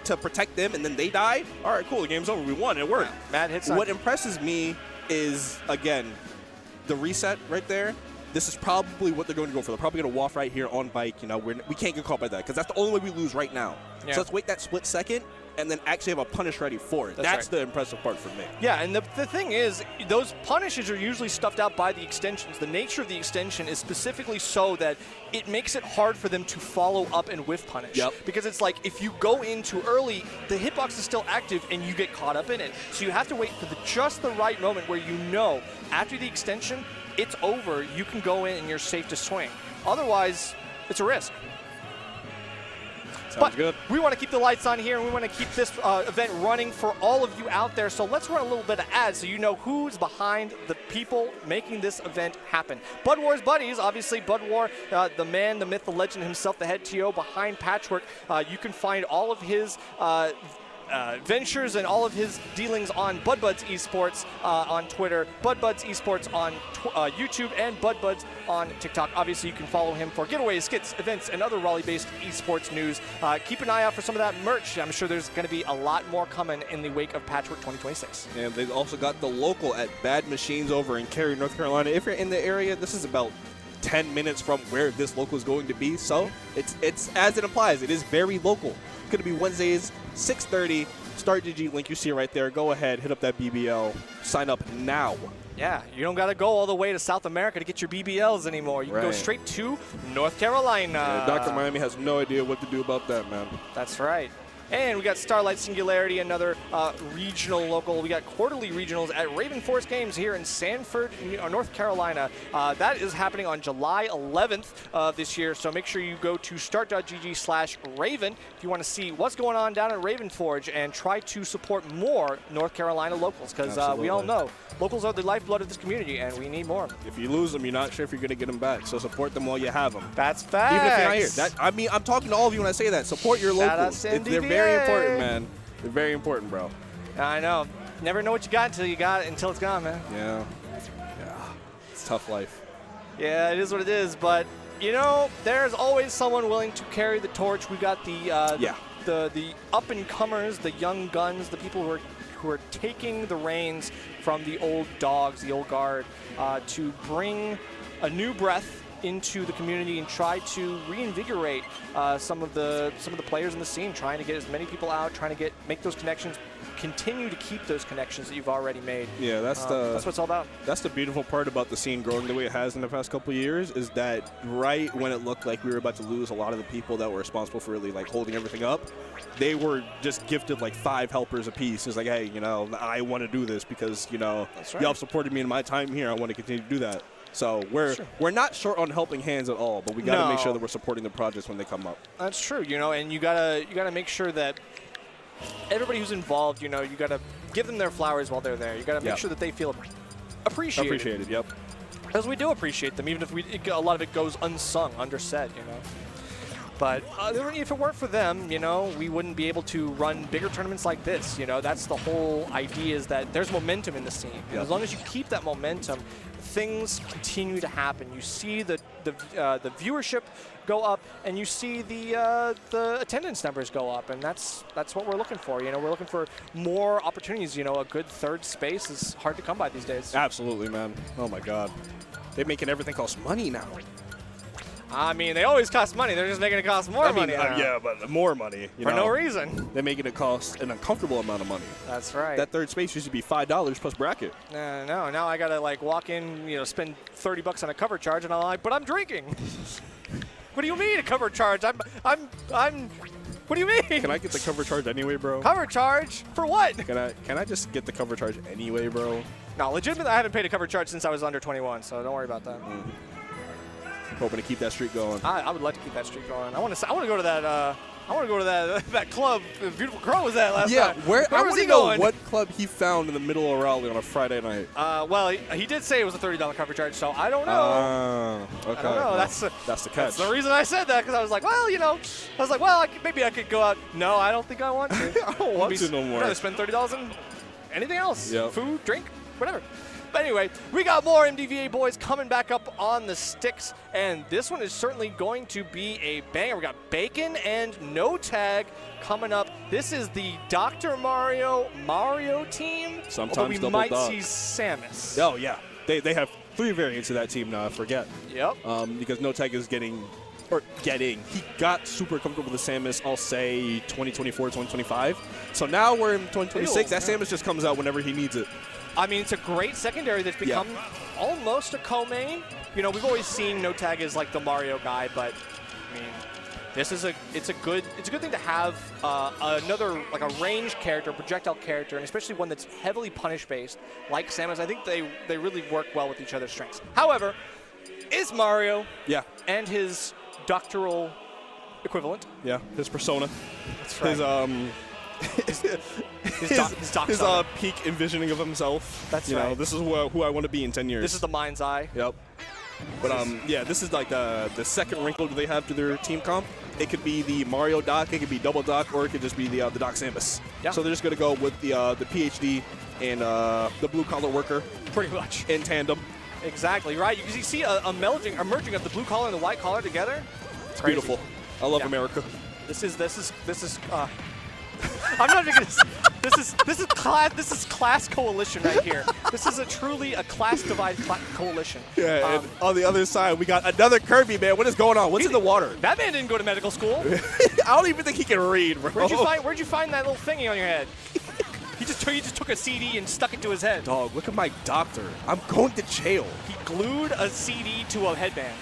to protect them, and then they die, all right, cool, the game's over. We won. It worked. Matt hits what impresses me is, again, the reset right there. This is probably what they're going to go for. They're probably going to waft right here on bike. You know, we can't get caught by that because that's the only way we lose right now. Yeah. So let's wait that split second and then actually have a punish ready for it. That's the impressive part for me. Yeah, and the thing is, those punishes are usually stuffed out by the extensions. The nature of the extension is specifically so that it makes it hard for them to follow up and whiff punish. Yep. Because it's like, if you go in too early, the hitbox is still active and you get caught up in it. So you have to wait for just the right moment where you know, after the extension, it's over, you can go in and you're safe to swing. Otherwise, it's a risk. Sounds good. We want to keep the lights on here, and we want to keep this event running for all of you out there. So let's run a little bit of ads so you know who's behind the people making this event happen. Bud War's buddies, obviously Bud War, the man, the myth, the legend himself, the head TO behind Patchwork. You can find all of his ventures and all of his dealings on BuddBuds Esports on Twitter, BuddBuds Esports on YouTube, and BuddBuds on TikTok. Obviously, you can follow him for giveaways, skits, events, and other Raleigh-based esports news. Keep an eye out for some of that merch. I'm sure there's going to be a lot more coming in the wake of Patchwork 2026. And they've also got the local at Bad Machines over in Cary, North Carolina. If you're in the area, this is about 10 minutes from where this local is going to be. So it's as it implies, it is very local. It's going to be Wednesdays, 6:30. Start GG link you see right there. Go ahead, hit up that BBL. Sign up now. Yeah, you don't got to go all the way to South America to get your BBLs anymore. You can go straight to North Carolina. Yeah, Dr. Miami has no idea what to do about that, man. That's right. And we got Starlight Singularity, another regional local. We got quarterly regionals at Raven Force Games here in Sanford, North Carolina. That is happening on July 11th of this year. So make sure you go to start.gg/Raven if you want to see what's going on down at Raven Forge and try to support more North Carolina locals, because we all know locals are the lifeblood of this community, and we need more. If you lose them, you're not sure if you're going to get them back. So support them while you have them. That's facts. Even if you're not here. I'm talking to all of you when I say that. Support your locals. They're very important, man. They're very important, bro. I know. Never know what you got until you got it, until it's gone, man. Yeah. It's tough life. Yeah, it is what it is. But, you know, there's always someone willing to carry the torch. We got the up-and-comers, the young guns, the people who are taking the reins from the old dogs, the old guard, to bring a new breath into the community and try to reinvigorate some of the players in the scene, trying to get as many people out, trying to make those connections, continue to keep those connections that you've already made. Yeah, that's what it's all about. That's the beautiful part about the scene growing the way it has in the past couple of years, is that right when it looked like we were about to lose a lot of the people that were responsible for really like holding everything up, they were just gifted like 5 helpers apiece. It's like, hey, you know, I want to do this because, you know, That's right. y'all have supported me in my time here. I want to continue to do that. So we're not short on helping hands at all, but we got to make sure that we're supporting the projects when they come up. That's true, you know, and you gotta make sure that everybody who's involved, you know, you gotta give them their flowers while they're there. You gotta make sure that they feel appreciated. Appreciated, yep. Because we do appreciate them, even if a lot of it goes unsung, undersaid, you know. But if it weren't for them, you know, we wouldn't be able to run bigger tournaments like this. You know, that's the whole idea, is that there's momentum in the scene. And as long as you keep that momentum, things continue to happen. You see the viewership go up, and you see the attendance numbers go up, and that's what we're looking for. You know, we're looking for more opportunities. You know, a good third space is hard to come by these days. Absolutely, man. Oh my God, they're making everything cost money now. I mean, they always cost money. They're just making it cost more money now. Yeah, but more money. For no reason. They're making it cost an uncomfortable amount of money. That's right. That third space used to be $5 plus bracket. No, now I gotta like walk in, you know, spend $30 on a cover charge, and I'm like, but I'm drinking. What do you mean a cover charge? I'm. What do you mean? Can I get the cover charge anyway, bro? Cover charge for what? Can I just get the cover charge anyway, bro? No, legitimately, I haven't paid a cover charge since I was under 21, so don't worry about that. Hoping to keep that streak going. I would like to keep that streak going. I want to go to that. I want to go to that club. Beautiful Crow was at last night. Where was want he to know going? what club he found in the middle of Raleigh on a Friday night. Well, he did say it was a $30 cover charge, so I don't know. Okay. I don't know. Well, that's the catch. That's the reason I said that, because I was like, well, you know, maybe I could go out. No, I don't think I want to. I don't want to no more. I'd rather spend $30 on anything else. Yep. Food, drink, whatever. But anyway, we got more MDVA boys coming back up on the sticks, and this one is certainly going to be a banger. We got Bacon and No Tag coming up. This is the Dr. Mario team. Sometimes we might see Samus. Oh, yeah. They have 3 variants of that team now, I forget. Yep. Because No Tag is he got super comfortable with the Samus, I'll say 2024, 2025. So now we're in 2026. That Samus just comes out whenever he needs it. I mean, it's a great secondary that's become almost a co-main. You know, we've always seen No Tag as like the Mario guy, but I mean, it's a good thing to have another like a range character, projectile character, and especially one that's heavily punish based like Samus. I think they really work well with each other's strengths. However, is Mario and his doctoral equivalent? Yeah, his persona. That's right. His peak envisioning of himself. That's you right. know, this is who I want to be in 10 years. This is the mind's eye. Yep. But this is like the second wrinkle that they have to their team comp. It could be the Mario Doc, it could be Double Doc, or it could just be the Doc Samus. Yep. So they're just gonna go with the PhD and the blue collar worker, pretty much in tandem. Exactly right. You see a merging of the blue collar and the white collar together. It's beautiful. I love America. This is. I'm not even gonna. This is class coalition right here. This is truly a class divide coalition. Yeah, and on the other side we got another Kirby, man. What is going on? What's in the water? That man didn't go to medical school. I don't even think he can read, bro. Where'd you find that little thingy on your head? He just took a CD and stuck it to his head. Dog, look at my doctor. I'm going to jail. He glued a CD to a headband.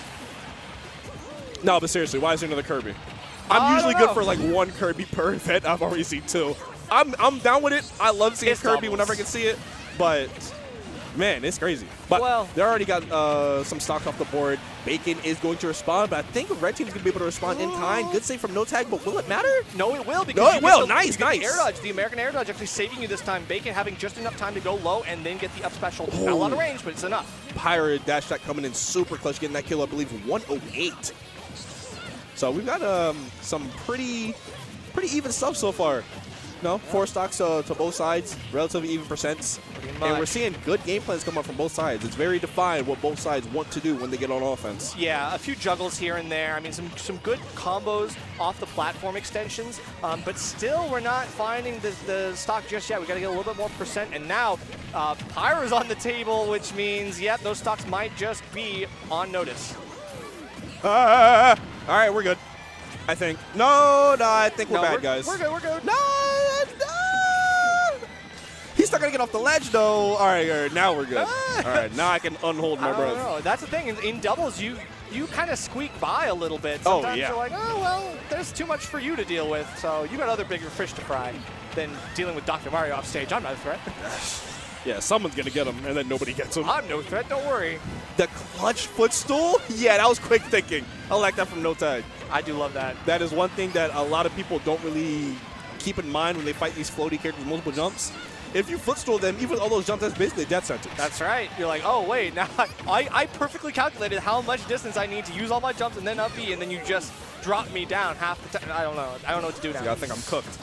No, but seriously, why is there another Kirby? I'm usually good for like 1 Kirby per event. I've already seen 2. I'm down with it. I love seeing Kirby whenever I can see it, but man, it's crazy. But they already got some stock off the board. Bacon is going to respond, but I think Red Team is going to be able to respond in time. Good save from No Tag, but will it matter? No, it will. Because Nice. Air dodge, the American air dodge actually saving you this time. Bacon having just enough time to go low and then get the up special. Not a lot of range, but it's enough. Pirate dash attack coming in super clutch, getting that kill, I believe, 108. So we've got some pretty even stuff so far. No, 4 stocks to both sides, relatively even percents. And we're seeing good game plans come up from both sides. It's very defined what both sides want to do when they get on offense. Yeah, a few juggles here and there. I mean, some good combos off the platform extensions, but still we're not finding the stock just yet. We got to get a little bit more percent. And now Pyro's on the table, which means, those stocks might just be on notice. All right, we're good. I think. No, I think we're bad, guys. We're good. No. He's not going to get off the ledge, though. All right, now we're good. All right, now I can unhold my breath. Know. That's the thing. In doubles, you kind of squeak by a little bit. Sometimes you're like, oh, well, there's too much for you to deal with, so you got other bigger fish to fry than dealing with Dr. Mario off stage. I'm not a threat. Yeah, someone's going to get him, and then nobody gets him. I'm no threat, don't worry. The clutch footstool? Yeah, that was quick thinking. I like that from No Tag. I do love that. That is one thing that a lot of people don't really keep in mind when they fight these floaty characters with multiple jumps. If you footstool them, even with all those jumps, that's basically a death sentence. That's right. You're like, oh, wait, now I perfectly calculated how much distance I need to use all my jumps and then up B, and then you just drop me down half the time. I don't know. I don't know what to do now. See, I think I'm cooked.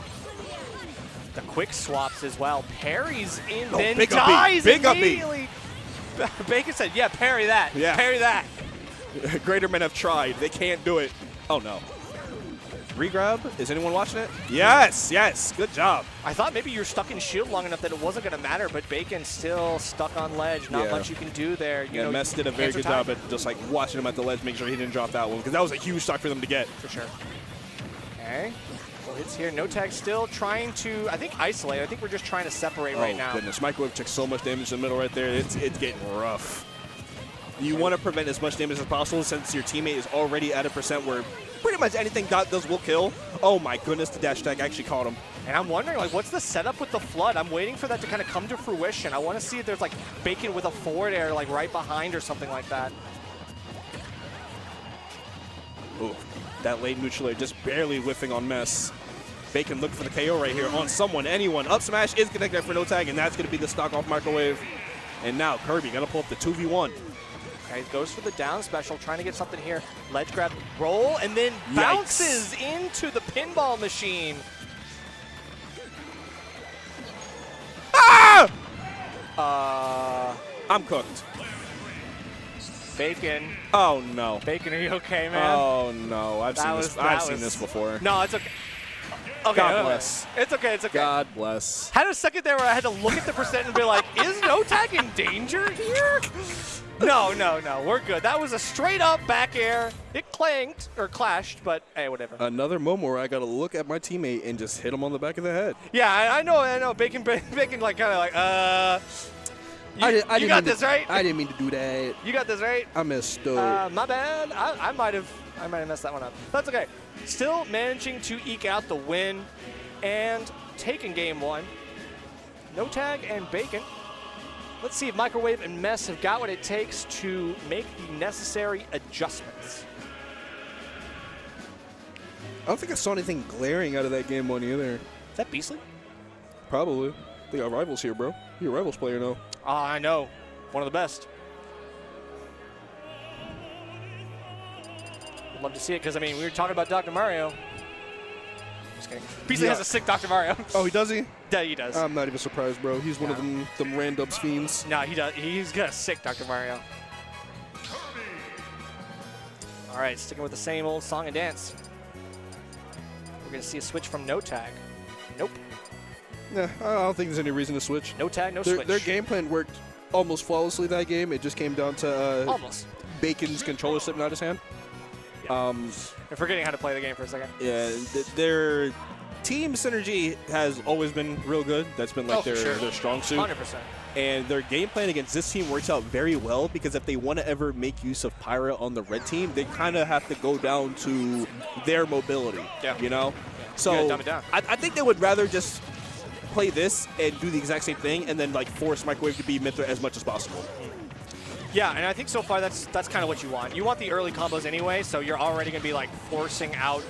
The quick swaps as well. Parries in, Oh, then big dies big immediately. Bacon said, yeah, parry that. Yeah. Parry that. Greater men have tried. They can't do it. Oh, no. Regrab? Is anyone watching it? Yes, yes. Good job. I thought maybe you were stuck in shield long enough that it wasn't going to matter, but Bacon still stuck on ledge. Not much you can do there. You know, Mess did a very good job at just like watching him at the ledge, making sure he didn't drop that one, because that was a huge stock for them to get. For sure. Okay. Well, hits here. No Tag still trying to, I think, isolate. I think we're just trying to separate right now. Oh, goodness. Microwave took so much damage in the middle right there. It's getting rough. You want to prevent as much damage as possible since your teammate is already at a percent where pretty much anything Dot does will kill. Oh my goodness, the dash tag actually caught him. And I'm wondering, like, what's the setup with the flood? I'm waiting for that to kind of come to fruition. I want to see if there's, like, Bacon with a forward air, like, right behind or something like that. Ooh, that late neutral air just barely whiffing on Mess. Bacon looking for the KO right here on someone, anyone. Up smash is connected for No Tag, and that's going to be the stock off Microwave. And now Kirby going to pull up the 2v1. Okay, goes for the down special, trying to get something here. Ledge grab, roll, and then bounces into the pinball machine. Ah! I'm cooked. Bacon. Oh, no. Bacon, are you okay, man? Oh, no. I've seen this before. No, it's okay. Okay, God bless. It's okay, it's okay. God bless. Had a second there where I had to look at the percent and be like, is No Tag in danger here? No, we're good. That was a straight up back air. It clanked, or clashed, but hey, whatever. Another moment where I got to look at my teammate and just hit him on the back of the head. Yeah, I know. Bacon like kind of like, you got this, right? I didn't mean to do that. You got this, right? I missed up. My bad. I might have messed that one up. That's okay. Still managing to eke out the win and taking game one. No Tag and Bacon. Let's see if Microwave and Mess have got what it takes to make the necessary adjustments. I don't think I saw anything glaring out of that game one either. Is that Beastly? Probably. They got rivals here, bro. You're a rivals player now. Oh, I know. One of the best. I'd love to see it because, I mean, we were talking about Dr. Mario. Just kidding. Beastly has a sick Dr. Mario. Oh, he does he? Yeah, he does. I'm not even surprised, bro. He's one of them randoms fiends. No, he does. He's got a sick Dr. Mario. All right, sticking with the same old song and dance. We're going to see a switch from No Tag. Nope. Nah, I don't think there's any reason to switch. No Tag, no switch. Their game plan worked almost flawlessly that game. It just came down to almost. Bacon's controller slipping out his hand. Yeah. I'm forgetting how to play the game for a second. Yeah, their team synergy has always been real good. That's been like their strong suit. 100%. And their game plan against this team works out very well because if they want to ever make use of Pyra on the red team, they kind of have to go down to their mobility. Yeah. You know? Yeah. So dumb it down. I think they would rather just play this and do the exact same thing and then like force Microwave to be Mithra as much as possible. Yeah, and I think so far that's kind of what you want. You want the early combos anyway, so you're already going to be like forcing out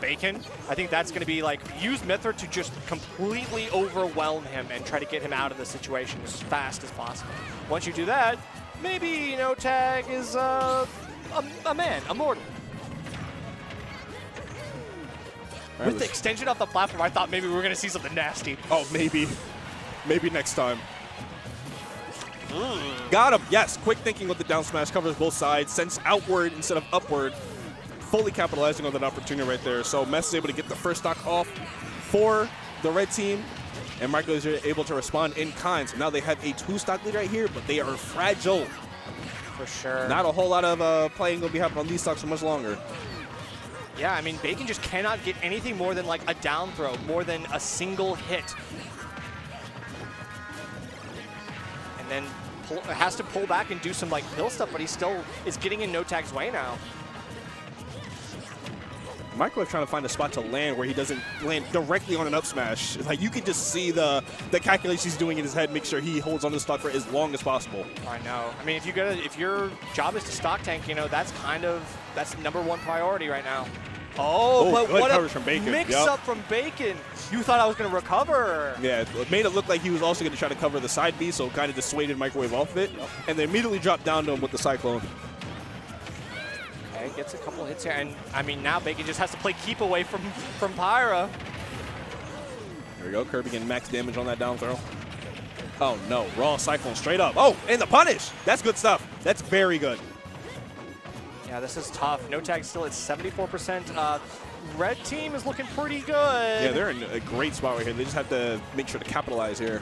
Bacon. I think that's going to be like use Mithra to just completely overwhelm him and try to get him out of the situation as fast as possible. Once you do that, maybe No Tag is a man, a mortal. With the extension off the platform, I thought maybe we were going to see something nasty. Oh, maybe. Maybe next time. Got him. Yes, quick thinking with the down smash, covers both sides, sends outward instead of upward, fully capitalizing on that opportunity right there. So Mess is able to get the first stock off for the red team, and Michael is able to respond in kind. So now they have a 2-stock lead right here, but they are fragile. For sure. Not a whole lot of playing going to be happening on these stocks for much longer. Yeah, I mean, Bacon just cannot get anything more than like a down throw, more than a single hit. And then has to pull back and do some like hill stuff, but he still is getting in No Tag's way now. Microwave trying to find a spot to land where he doesn't land directly on an up smash. Like, you can just see the calculations he's doing in his head, make sure he holds on to the stock for as long as possible. I know. I mean, if your job is to stock tank, you know, that's #1 priority right now. Oh, but what a mix-up from Bacon. You thought I was going to recover. Yeah, it made it look like he was also going to try to cover the side B, so kind of dissuaded Microwave off of it, and then immediately dropped down to him with the Cyclone. Okay, gets a couple hits here, and I mean, now Bacon just has to play keep away from Pyra. There we go, Kirby getting max damage on that down throw. Oh no, raw Cyclone straight up. Oh, and the punish. That's good stuff. That's very good. Yeah, this is tough. No Tag still at 74%. Red team is looking pretty good. Yeah, they're in a great spot right here. They just have to make sure to capitalize here.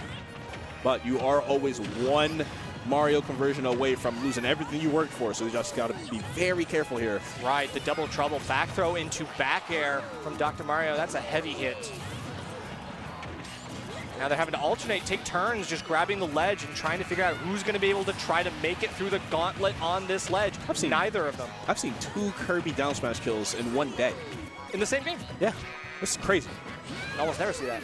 But you are always one Mario conversion away from losing everything you worked for, so you just got to be very careful here. Right, the double trouble back throw into back air from Dr. Mario. That's a heavy hit. Now they're having to alternate, take turns just grabbing the ledge and trying to figure out who's going to be able to try to make it through the gauntlet on this ledge. I've seen neither of them. I've seen 2 Kirby down smash kills in one day. In the same game? Yeah, this is crazy. I almost never see that.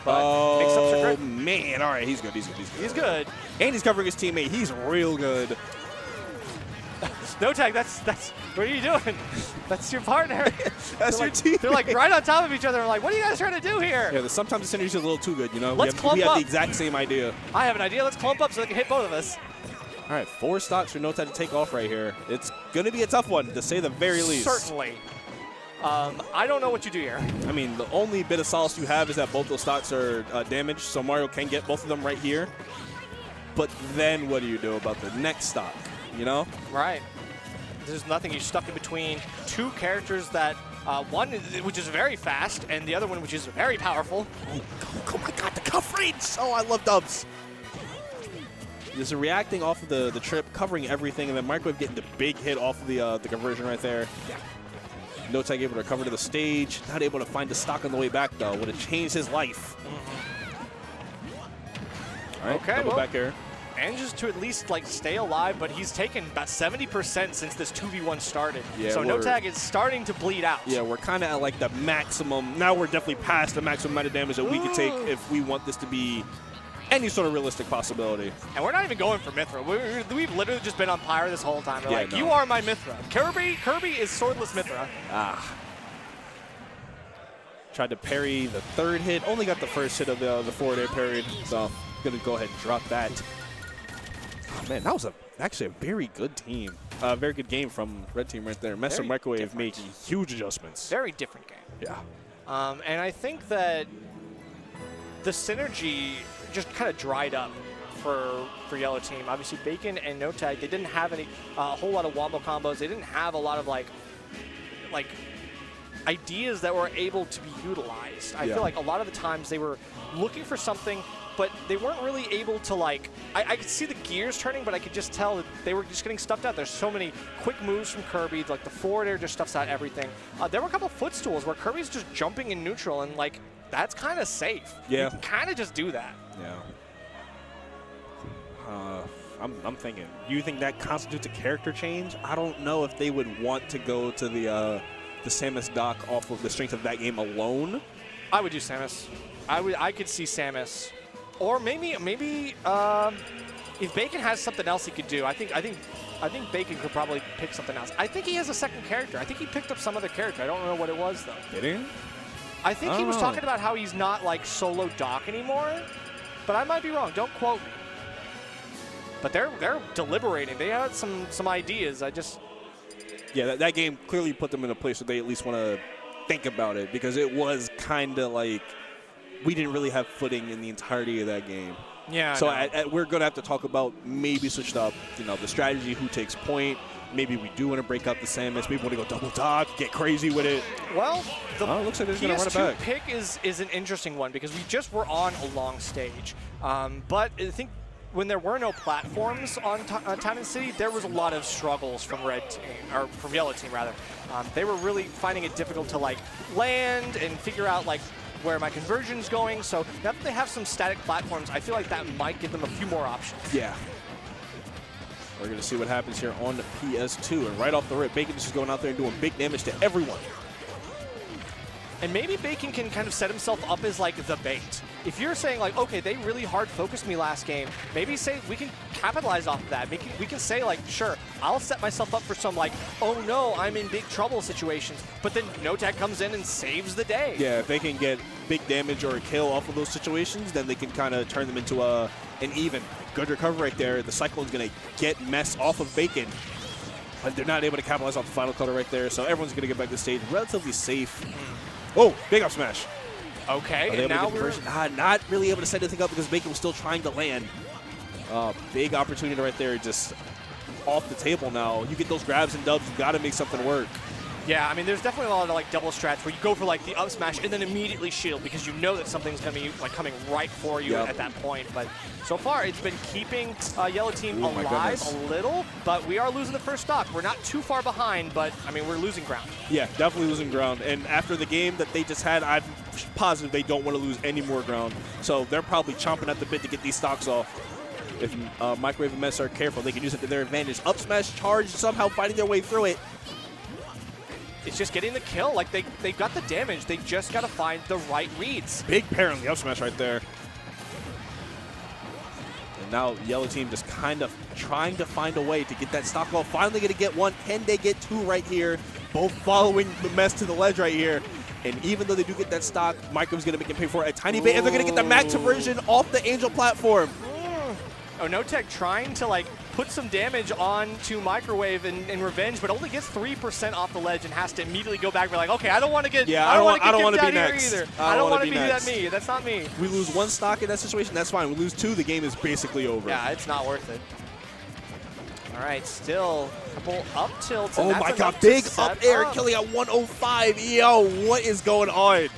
But mix-ups are good. Man, all right, he's good. He's good. And he's covering his teammate. He's real good. No Tag, that's what are you doing? That's your partner. That's your team. They're like right on top of each other. I'm like, what are you guys trying to do here? Yeah, sometimes the synergy is a little too good, you know? Let's clump up. We have the exact same idea. I have an idea. Let's clump up so they can hit both of us. All right, 4 stocks for No Tag to take off right here. It's going to be a tough one, to say the very least. Certainly. I don't know what you do here. I mean, the only bit of solace you have is that both those stocks are damaged, so Mario can get both of them right here. But then what do you do about the next stock, you know? Right. There's nothing. You're stuck in between 2 characters that one which is very fast and the other one which is very powerful. Oh my God, the cuff reads! Oh, I love dubs. Just reacting off of the trip, covering everything, and then Microwave getting the big hit off of the conversion right there. Yeah. No Tag able to recover to the stage. Not able to find the stock on the way back, though. Would have changed his life. All right, okay, double back air. Manages to at least like stay alive, but he's taken about 70% since this 2v1 started. Yeah, so No Tag is starting to bleed out. Yeah, we're kind of at like the maximum. Now we're definitely past the maximum amount of damage that we could take if we want this to be any sort of realistic possibility. And we're not even going for Mithra. We've literally just been on Pyre this whole time. We're like, no. you are my Mithra. Kirby is swordless Mithra. Ah. Tried to parry the 3rd hit. Only got the 1st hit of the forward air parried. So going to go ahead and drop that. Oh, man, that was actually a very good team. Very good game from Red Team right there. Messer Microwave making huge adjustments. Very different game. Yeah. And I think that the synergy just kind of dried up for Yellow Team. Obviously, Bacon and No Tag, they didn't have any a whole lot of wombo combos. They didn't have a lot of like ideas that were able to be utilized. I feel like a lot of the times they were looking for something, but they weren't really able to like. I could see the gears turning, but I could just tell that they were just getting stuffed out. There's so many quick moves from Kirby, like the forward air just stuffs out everything. There were a couple of footstools where Kirby's just jumping in neutral, and like that's kind of safe. Yeah. You can kind of just do that. Yeah. I'm thinking, do you think that constitutes a character change? I don't know if they would want to go to the Samus dock off of the strength of that game alone. I would do Samus. I could see Samus, or maybe if Bacon has something else he could do. I think Bacon could probably pick something else. I think he has a second character. I think he picked up some other character. I don't know what it was though. Did he? I think he was talking about how he's not like solo dock anymore, but I might be wrong. Don't quote me. But they're deliberating. They had some ideas. Yeah, that game clearly put them in a place where they at least want to think about it, because it was kind of like we didn't really have footing in the entirety of that game. Yeah. So we're going to have to talk about maybe switched up, the strategy, who takes point. Maybe we do want to break up the Samus. Maybe we want to go double dock, get crazy with it. Well, the looks like they're going to run it back. pick is an interesting one because we just were on a long stage. But I think when there were no platforms on Town and City, there was a lot of struggles from red team, or from yellow team rather. They were really finding it difficult to like land and figure out like where my conversion's going. So now that they have some static platforms, I feel like that might give them a few more options. Yeah. We're going to see what happens here on the PS2. And right off the rip, Bacon just going out there and doing big damage to everyone. And maybe Bacon can kind of set himself up as like the bait. If you're saying like, okay, they really hard focused me last game, maybe say we can capitalize off of that. We can say like, sure, I'll set myself up for some like, oh no, I'm in big trouble situations. But then NoTag comes in and saves the day. Yeah, if they can get big damage or a kill off of those situations, then they can kind of turn them into an even. Good recovery right there. The Cyclone's going to get mess off of Bacon. But they're not able to capitalize off the final color right there. So everyone's going to get back to the stage relatively safe. Oh, big up smash. Okay, and now we're not really able to set anything up because Bacon was still trying to land. Big opportunity right there, just off the table now. You get those grabs and dubs, you got to make something work. Yeah, I mean, there's definitely a lot of like double strats where you go for like the up smash and then immediately shield because you know that something's going to be like coming right for you at that point. But so far, it's been keeping yellow team alive a little, but we are losing the first stock. We're not too far behind, but I mean, we're losing ground. Yeah, definitely losing ground. And after the game that they just had, I'm positive they don't want to lose any more ground. So they're probably chomping at the bit to get these stocks off. If Microwave and Mess are careful, they can use it to their advantage. Up smash, charge, somehow fighting their way through it. It's just getting the kill. Like, they got the damage. They just got to find the right reads. Big pair on the up smash right there. And now yellow team just kind of trying to find a way to get that stock off. Finally going to get one. Can they get two right here? Both following the Mess to the ledge right here. And even though they do get that stock, Microwave's going to make him pay for it a tiny bit. And they're going to get the max conversion off the Angel platform. Oh, NoTag trying to like put some damage onto Microwave in revenge, but only gets 3% off the ledge and has to immediately go back and be like, okay, I don't want to get I don't want to be here next either. I don't want to be that me. That's not me. We lose one stock in that situation, that's fine. We lose two, the game is basically over. Yeah, it's not worth it. All right, still a couple up tilts. Oh my god, big up air killing at 105. Yo, what is going on?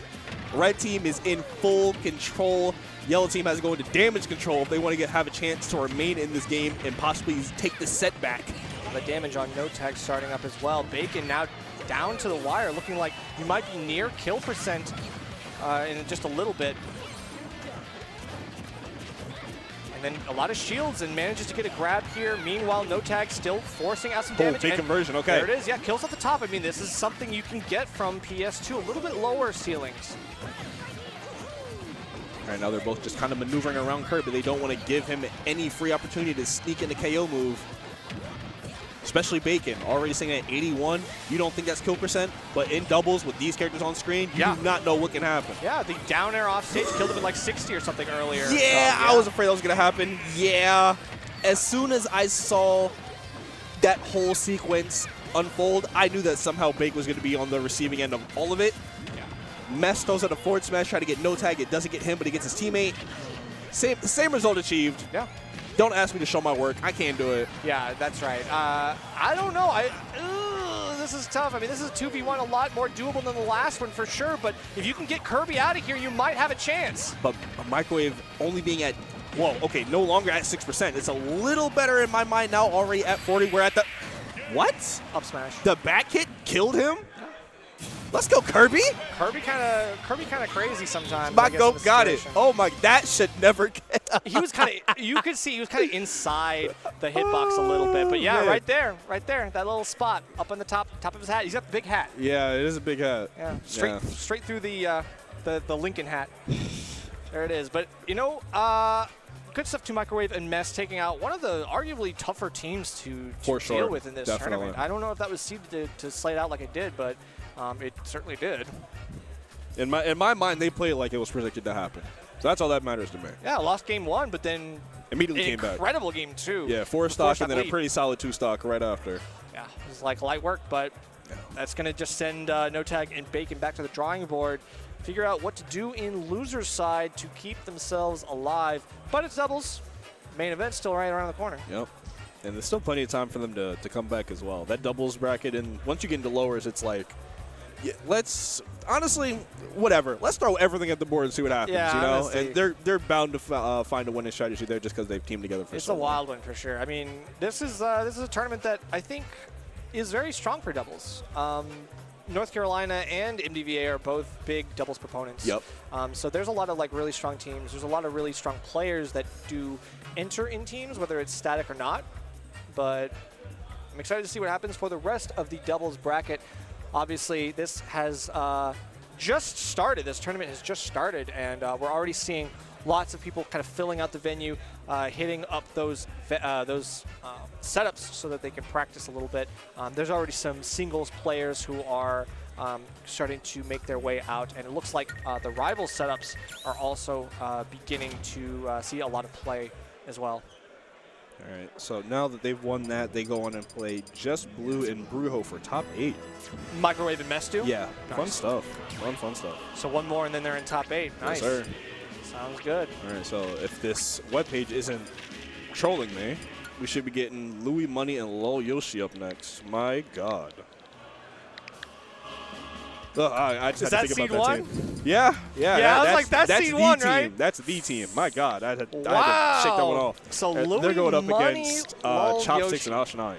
Red team is in full control. Yellow team has to go into damage control if they want to have a chance to remain in this game and possibly take the set back. The damage on NoTag starting up as well. Bacon now down to the wire, looking like you might be near kill percent in just a little bit. And then a lot of shields and manages to get a grab here. Meanwhile, NoTag still forcing out some damage. Big conversion, okay. There it is, yeah, kills at the top. I mean, this is something you can get from PS2, a little bit lower ceilings. Right now they're both just kind of maneuvering around Kirby. They don't want to give him any free opportunity to sneak in the KO move. Especially Bacon, already sitting at 81. You don't think that's kill percent, but in doubles with these characters on screen, you do not know what can happen. Yeah, the down air off stage killed him at like 60 or something earlier. Yeah, I was afraid that was going to happen. Yeah. As soon as I saw that whole sequence unfold, I knew that somehow Bacon was going to be on the receiving end of all of it. Mess throws out a forward smash, try to get NoTag. It doesn't get him, but he gets his teammate. Same result achieved. Yeah. Don't ask me to show my work. I can't do it. Yeah, that's right. I don't know. This is tough. I mean, this is 2v1 a lot more doable than the last one for sure, but if you can get Kirby out of here, you might have a chance. But Microwave only being at, whoa, okay, no longer at 6%. It's a little better in my mind now, already at 40. We're at the, what? Up smash. The back hit killed him? Let's go, Kirby. Kirby kind of crazy sometimes. My goat got it. Oh my, that should never get up. He was kind of, you could see he was kind of inside the hitbox a little bit, but yeah, man. right there, that little spot up on the top of his hat. He's got the big hat. Yeah, it is a big hat. Yeah, straight through the Lincoln hat. There it is. But you know, good stuff to Microwave and Mess taking out one of the arguably tougher teams to deal with in this tournament. I don't know if that was seeded to slate out like it did, but it certainly did. In my mind, they played like it was predicted to happen. So that's all that matters to me. Yeah, lost game one, but then immediately came back. Incredible game two. Yeah, 4 stock and then a pretty solid 2 stock right after. Yeah, it was like light work, but that's going to just send NoTag and Bacon back to the drawing board, figure out what to do in loser's side to keep themselves alive. But it's doubles. Main event still right around the corner. Yep. And there's still plenty of time for them to come back as well. That doubles bracket, and once you get into lowers, it's like Yeah, let's honestly, whatever. Let's throw everything at the board and see what happens. Yeah, you know, honestly. and they're bound to find a winning strategy there just because they've teamed together for It's so a long. wild one for sure. I mean, this is a tournament that I think is very strong for doubles. North Carolina and MDVA are both big doubles proponents. Yep. So there's a lot of like really strong teams. There's a lot of really strong players that do enter in teams, whether it's static or not. But I'm excited to see what happens for the rest of the doubles bracket. Obviously, this has just started. This tournament has just started, and we're already seeing lots of people kind of filling out the venue, hitting up those setups so that they can practice a little bit. There's already some singles players who are starting to make their way out, and it looks like the rival setups are also beginning to see a lot of play as well. All right, so now that they've won that, they go on and play Just Blue and Brujo for top 8. Microwave and Mestu? Yeah, Nice. fun stuff. Fun stuff. So one more, and then they're in top 8. Nice. Yes, sir. Sounds good. All right, so if this webpage isn't trolling me, we should be getting Louis Money and Lol Yoshi up next. My God. I just Is had to that think about seed that team. Yeah. Yeah, I was like, that's seed the 1, team. right? That's the team. My God, I had to shake that one Wow. off. So They're Louis going up Money, against Lol Chopsticks Yoshi. and Osh 9.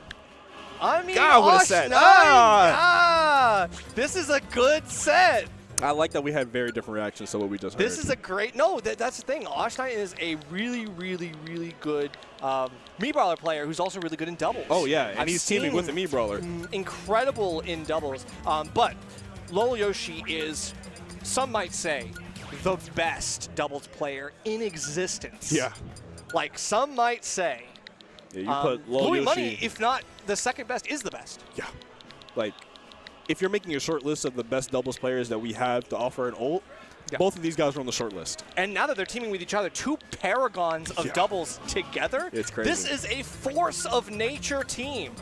I mean, God, I would've Osh said, 9, this is a good set. I like that we had very different reactions to what we just heard. This is a great, that's the thing. Osh 9 is a really, really, really good Mii Brawler player who's also really good in doubles. Oh, yeah, and I've he's teaming with the seen Mii Brawler. Incredible in doubles. But Lol Yoshi is, some might say, the best doubles player in existence. Yeah. Like, some might say. Yeah, you put Lol Louis Yoshi. Money, if not the second best, is the best. Yeah. Like, if you're making a short list of the best doubles players that we have to offer an ult, both of these guys are on the short list. And now that they're teaming with each other, two paragons of doubles together, It's crazy. this is a force of nature team.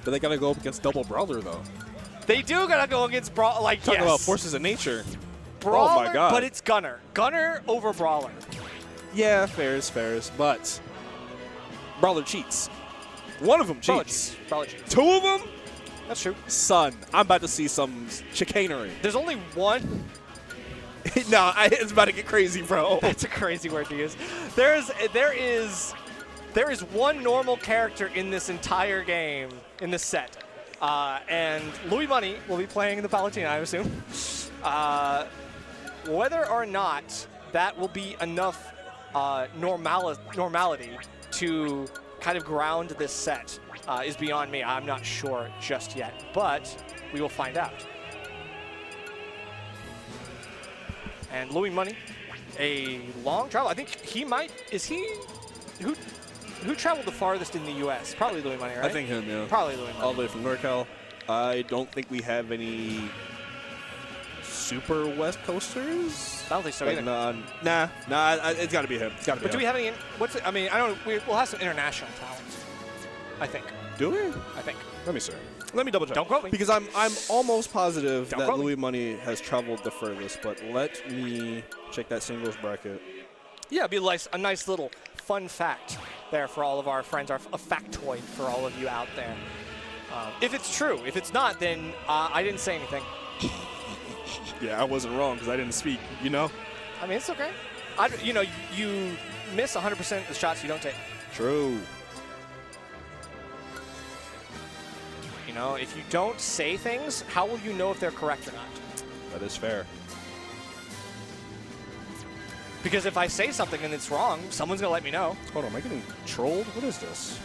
But they got to go up against Double Brawler, though. They do gotta go against Brawler. Like, Talking yes. about forces of nature. Brawler, oh, my God. but it's Gunner. Gunner over Brawler. Yeah, fairs. But Brawler cheats. One of them cheats. Brawler cheats. Two of them? That's true. Son, I'm about to see some chicanery. There's only one. No, it's about to get crazy, bro. That's a crazy word to use. There is one normal character in this entire game, in this set. And Louis Money will be playing the Palutena, I assume. Whether or not that will be enough normality to kind of ground this set is beyond me. I'm not sure just yet, but we will find out. And Louis Money, a long travel. I think he might. Is he? Who traveled the farthest in the U.S.? Probably Louis Money, right? I think him, yeah. Probably Louis Money. All the way from NorCal. I don't think we have any super West Coasters. I don't think so Like, either. Nah, it's got to be him. It's got to be But do him. we have any? I mean, I don't. We'll have some international talent. I think. Do we? I think. Let me see. Let me double check. Don't quote me. Because I'm almost positive Don't that quote me. Louis Money has traveled the furthest, but let me check that singles bracket. Yeah, it'd be like a nice little fun fact there for all of our friends, a factoid for all of you out there. If it's true. If it's not, then I didn't say anything. Yeah, I wasn't wrong because I didn't speak, you know? I mean, it's okay. You miss 100% of the shots you don't take. True. You know, if you don't say things, how will you know if they're correct or not? That is fair. Because if I say something and it's wrong, someone's going to let me know. Hold on, am I getting trolled? What is this?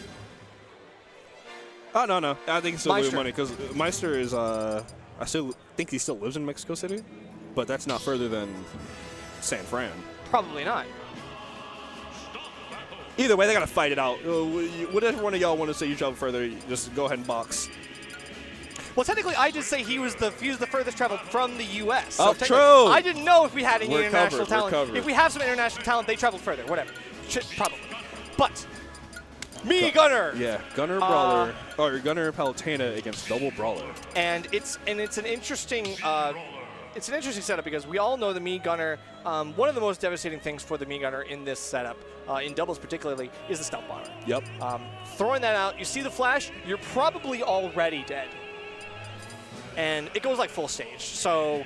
Oh, no. I think it's still Louis Meister. Money because Meister is, I still think he still lives in Mexico City, but that's not further than San Fran. Probably not. Either way, they got to fight it out. Whatever one of y'all want to say you travel further, just go ahead and box. Well, technically, I did say he was the furthest traveled from the U.S. Oh, technically, true. I didn't know if we had any We're international covered, we're talent. covered. If we have some international talent, they traveled further. Whatever. Probably. But me, Gunner. Yeah, Gunner Brawler, or Gunner Palutena against Double Brawler. And it's an interesting setup because we all know the Mii Gunner. One of the most devastating things for the Mii Gunner in this setup, in doubles particularly, is the stealth bomber. Yep. Throwing that out, you see the flash, you're probably already dead. and it goes like full stage. So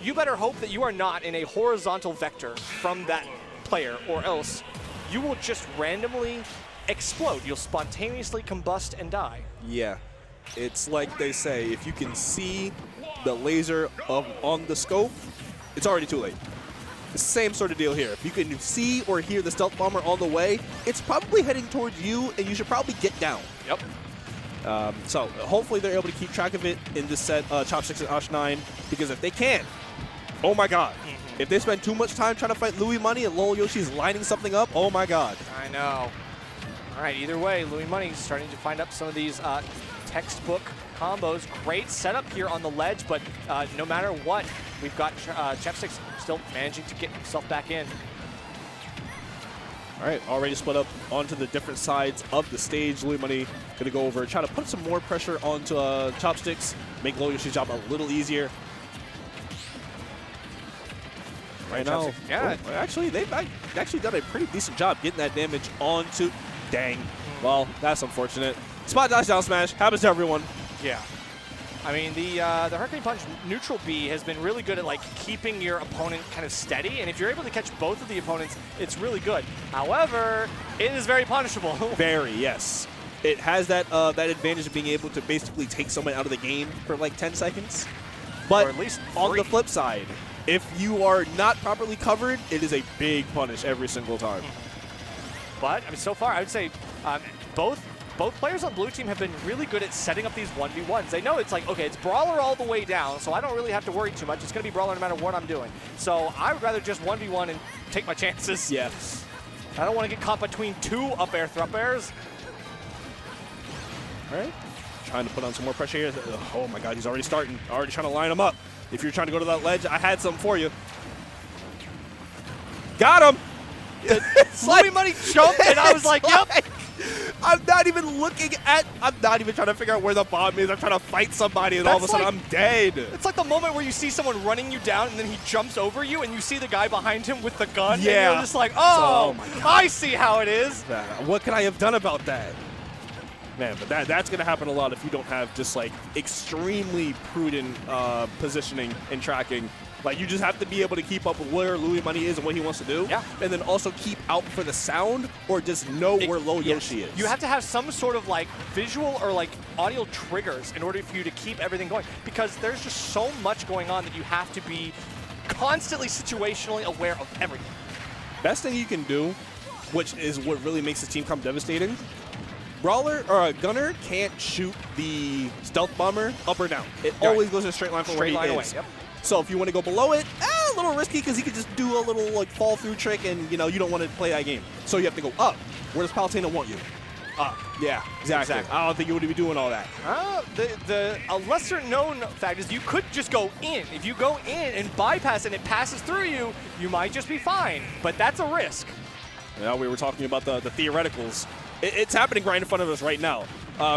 you better hope that you are not in a horizontal vector from that player, or else you will just randomly explode. You'll spontaneously combust and die. Yeah. It's like they say, if you can see the laser on the scope, it's already too late. The same sort of deal here. If you can see or hear the stealth bomber on the way, it's probably heading towards you, and you should probably get down. Yep. So hopefully they're able to keep track of it in this set, Chopsticks and Osh 9, because if they can, oh my god. If they spend too much time trying to fight Louis Money and Lol Yoshi's lining something up, oh my god. I know. All right, either way, Louis Money's starting to find up some of these textbook combos. Great setup here on the ledge, but no matter what, we've got Chopsticks still managing to get himself back in. All right, already split up onto the different sides of the stage. Louis Money going to go over, try to put some more pressure onto Chopsticks, make Lol Yoshi's job a little easier. Right now, yeah. Actually, they've actually done a pretty decent job getting that damage onto. Dang. Well, that's unfortunate. Spot dash down smash happens to everyone. Yeah. I mean, the Hurricane Punch neutral B has been really good at like keeping your opponent kind of steady, and if you're able to catch both of the opponents, it's really good. However, it is very punishable. Very, yes. It has that that advantage of being able to basically take someone out of the game for like 10 seconds. But or at least on 3. the flip side, if you are not properly covered, it is a big punish every single time. But I mean, so far, I would say both players on blue team have been really good at setting up these 1v1s. They know it's like, okay, it's Brawler all the way down, so I don't really have to worry too much. It's going to be Brawler no matter what I'm doing. So I would rather just 1v1 and take my chances. Yes. I don't want to get caught between 2 up air thrust airs. All right. Trying to put on some more pressure here. Oh my god, he's already starting. Already trying to line him up. If you're trying to go to that ledge, I had something for you. Got him! Louis Money jumped, and I was like, yep. I'm not even trying to figure out where the bomb is. I'm trying to fight somebody, and all of a sudden I'm dead. It's like the moment where you see someone running you down, and then he jumps over you, and you see the guy behind him with the gun, Yeah. and you're just like, oh my God. I see how it is. What could I have done about that? Man, but that's going to happen a lot if you don't have just like extremely prudent positioning and tracking. Like, you just have to be able to keep up with where Louis Money is and what he wants to do. Yeah. And then also keep out for the sound or just know where Lol Yoshi is. You have to have some sort of like visual or like audio triggers in order for you to keep everything going, because there's just so much going on that you have to be constantly situationally aware of everything. Best thing you can do, which is what really makes this team come devastating, Brawler or a Gunner can't shoot the Stealth Bomber up or down. It always goes in a straight line from where he is. Yep. So if you want to go below it, a little risky because he could just do a little like fall through trick, and you don't want to play that game. So you have to go up. Where does Palutena want you? Up. Yeah, exactly. I don't think you would be doing all that. A lesser known fact is you could just go in. If you go in and bypass and it passes through you, you might just be fine. But that's a risk. Yeah, we were talking about the theoreticals. It's happening right in front of us right now.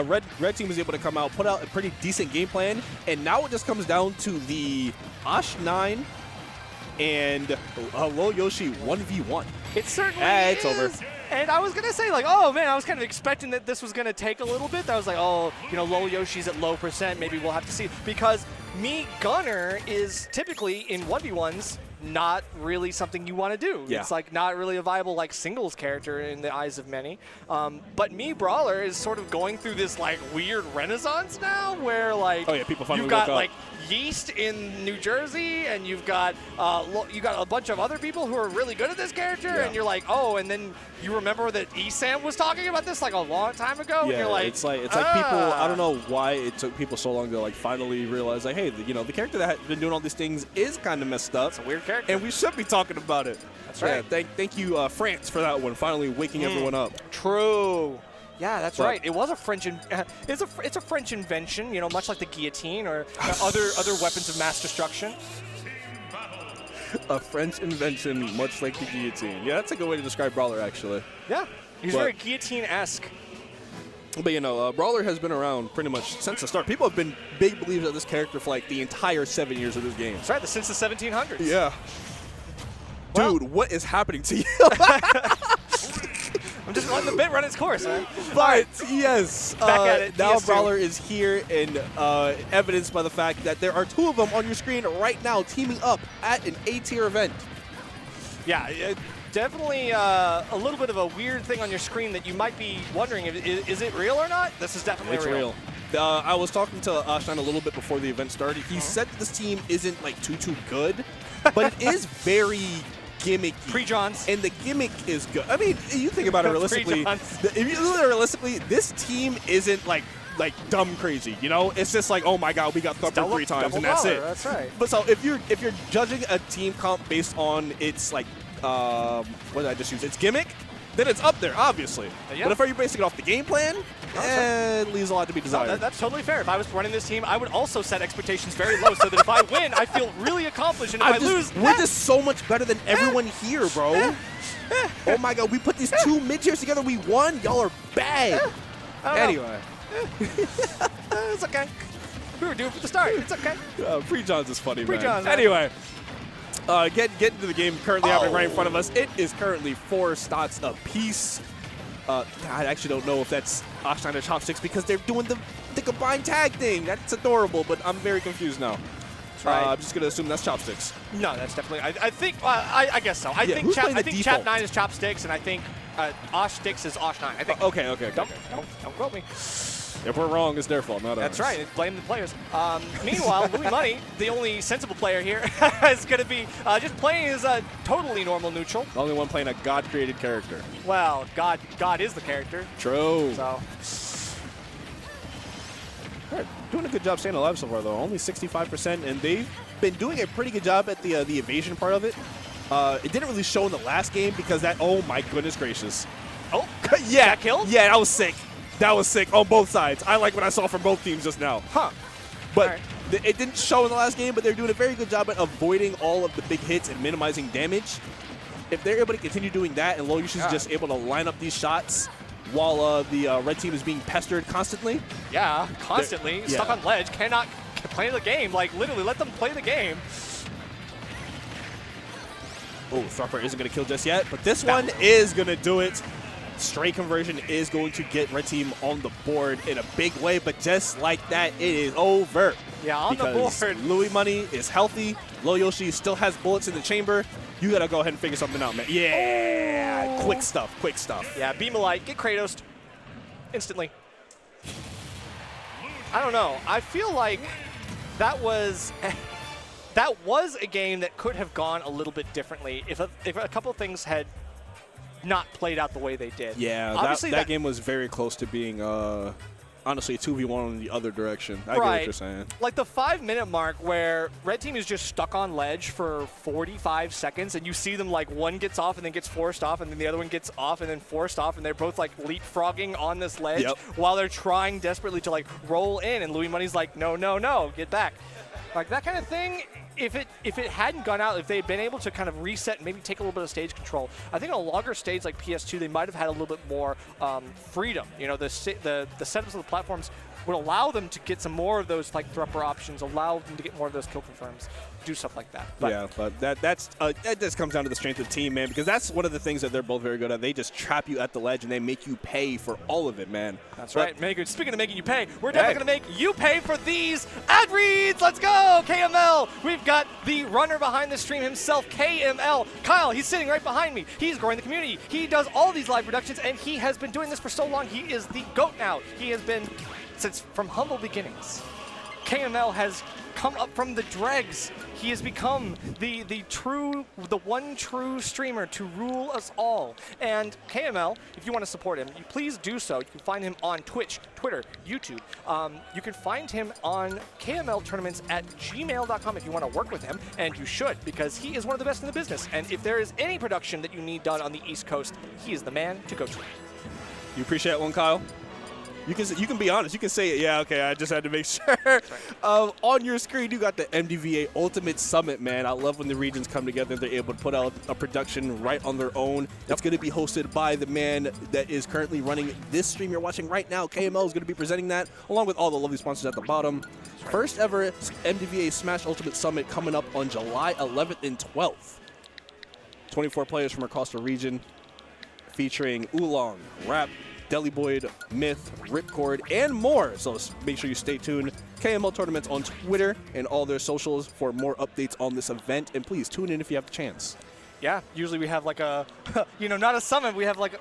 Red team was able to come out, put out a pretty decent game plan, and now it just comes down to the Osh 9 and Lol Yoshi 1v1. It certainly it's is. over. And I was going to say, like, oh, man, I was kind of expecting that this was going to take a little bit. I was like, oh, Lol Yoshi's at low %. Maybe we'll have to see. Because me, Gunner, is typically in 1v1s not really something you want to do. Yeah. It's like not really a viable like singles character in the eyes of many. But me, Brawler, is sort of going through this like weird renaissance now where like people finally you've got woke up. like Yeast in New Jersey, and you've got a bunch of other people who are really good at this character, and you're like, oh, and then you remember that ESAM was talking about this like a long time ago, and you're like, it's like people. I don't know why it took people so long to like finally realize like, hey, the character that has been doing all these things is kind of messed up. It's a weird character, and we should be talking about it. That's right. Yeah, thank you, France, for that one. Finally waking everyone up. True. Yeah, that's right. It was a French. It's a French invention, much like the guillotine or other weapons of mass destruction. A French invention, much like the guillotine. Yeah, that's a good way to describe Brawler, actually. Yeah, he's very guillotine-esque. But Brawler has been around pretty much since the start. People have been big believers of this character for like the entire 7 years of this game. That's right, since the 1700s. Yeah. Dude, what is happening to you? I I'm just letting the bit run its course. Huh? But yes, Back at it, now PS2. Brawler is here, and evidenced by the fact that there are 2 of them on your screen right now teaming up at an A-tier event. Yeah, definitely a little bit of a weird thing on your screen that you might be wondering, is it real or not? This is definitely It's real. I was talking to Ashton a little bit before the event started. He said that this team isn't like too good, but it is very gimmicky. Pre-Johns. And the gimmick is good. I mean, you think about it realistically. If you look at it realistically, this team isn't like dumb crazy, you know? It's just like, oh my god, we got Thumper 3 times and that's it. That's right. But so if you're judging a team comp based on its like what did I just use? Its gimmick, then it's up there, obviously. Yeah. But if you're basing it off the game plan, it leaves a lot to be desired. No, that's totally fair. If I was running this team, I would also set expectations very low so that if I win, I feel really accomplished. And if I lose, we're just so much better than everyone here, bro. Oh my god, we put these 2 mid-tiers together, we won. Y'all are bad. Anyway. It's okay. We were due for the start. It's okay. Pre-Johns is funny, Pre-Johns, man. Anyway. Get into the game currently happening right in front of us. It is currently 4 stats apiece. I actually don't know if that's Ashton or Chopsticks because they're doing the combined tag thing. That's adorable, but I'm very confused now. Right. I'm just going to assume that's Chopsticks. No, that's definitely. I think. I guess so. I think Chap 9 is Chopsticks, and I think Osh Sticks is Osh 9. I think. Okay. Don't quote me. If we're wrong, it's their fault, not ours. That's right. Blame the players. Meanwhile, Louis Money, the only sensible player here, is going to be just playing as a totally normal neutral. The only one playing a God-created character. Well, God is the character. True. So. Right. Doing a good job staying alive so far, though. Only 65%, and they've been doing a pretty good job at the evasion part of it. It didn't really show in the last game because that. Oh my goodness gracious! Oh, yeah, that killed? Yeah, that was sick. That was sick on both sides. I like what I saw from both teams just now. Huh. But it didn't show in the last game, but they're doing a very good job at avoiding all of the big hits and minimizing damage. If they're able to continue doing that and Loyush is just able to line up these shots while the red team is being pestered constantly. Yeah, constantly. Stuck on ledge. Cannot play the game. Like, literally, let them play the game. Oh, Thumper isn't going to kill just yet, but this one is going to do it. Stray conversion is going to get red team on the board in a big way, but just like that, it is over. Yeah, on the board. Louis Money is healthy. Low Yoshi still has bullets in the chamber. You got to go ahead and figure something out, man. Yeah, quick stuff, quick stuff. Yeah, beam a light, get Kratos instantly. I don't know. I feel like that was a game that could have gone a little bit differently if a couple things had not played out the way they did. Yeah, obviously that game was very close to being, honestly, a 2v1 in the other direction. I get what you're saying. Like the 5-minute mark where red team is just stuck on ledge for 45 seconds, and you see them like one gets off and then gets forced off, and then the other one gets off and then forced off, and they're both like leapfrogging on this ledge while they're trying desperately to like roll in, and Louis Money's like, no, no, no, get back. Like that kind of thing. If it hadn't gone out, if they had been able to kind of reset and maybe take a little bit of stage control, I think on a longer stage like PS2, they might have had a little bit more freedom. You know, the setups of the platforms would allow them to get some more of those like thropper options, allow them to get more of those kill confirms, do stuff like that. But yeah, but that just comes down to the strength of the team, man, because that's one of the things that they're both very good at. They just trap you at the ledge and they make you pay for all of it, man. That's right. Speaking of making you pay, we're definitely going to make you pay for these ad reads. Let's go, KML. We've got the runner behind the stream himself, KML. Kyle, he's sitting right behind me. He's growing the community. He does all these live productions, and he has been doing this for so long. He is the GOAT now. He has been since from humble beginnings. KML has come up from the dregs. He has become the one true streamer to rule us all. And KML, if you want to support him, you please do so. You can find him on Twitch, Twitter, YouTube. You can find him on KML tournaments at gmail.com if you want to work with him, and you should, because he is one of the best in the business. And if there is any production that you need done on the East Coast, he is the man to go to. You appreciate one, Kyle? You can be honest. You can say it. Yeah, okay. I just had to make sure. On your screen, you got the MDVA Ultimate Summit, man. I love when the regions come together. They're able to put out a production right on their own. It's going to be hosted by the man that is currently running this stream you're watching right now. KML is going to be presenting that, along with all the lovely sponsors at the bottom. First ever MDVA Smash Ultimate Summit coming up on July 11th and 12th. 24 players from across the region. featuring Oolong, Rap, Deliboid, Myth, Ripcord, and more. So make sure you stay tuned. KML Tournaments on Twitter and all their socials for more updates on this event. And please tune in if you have the chance. Yeah, usually we have like a, not a summit. We have like,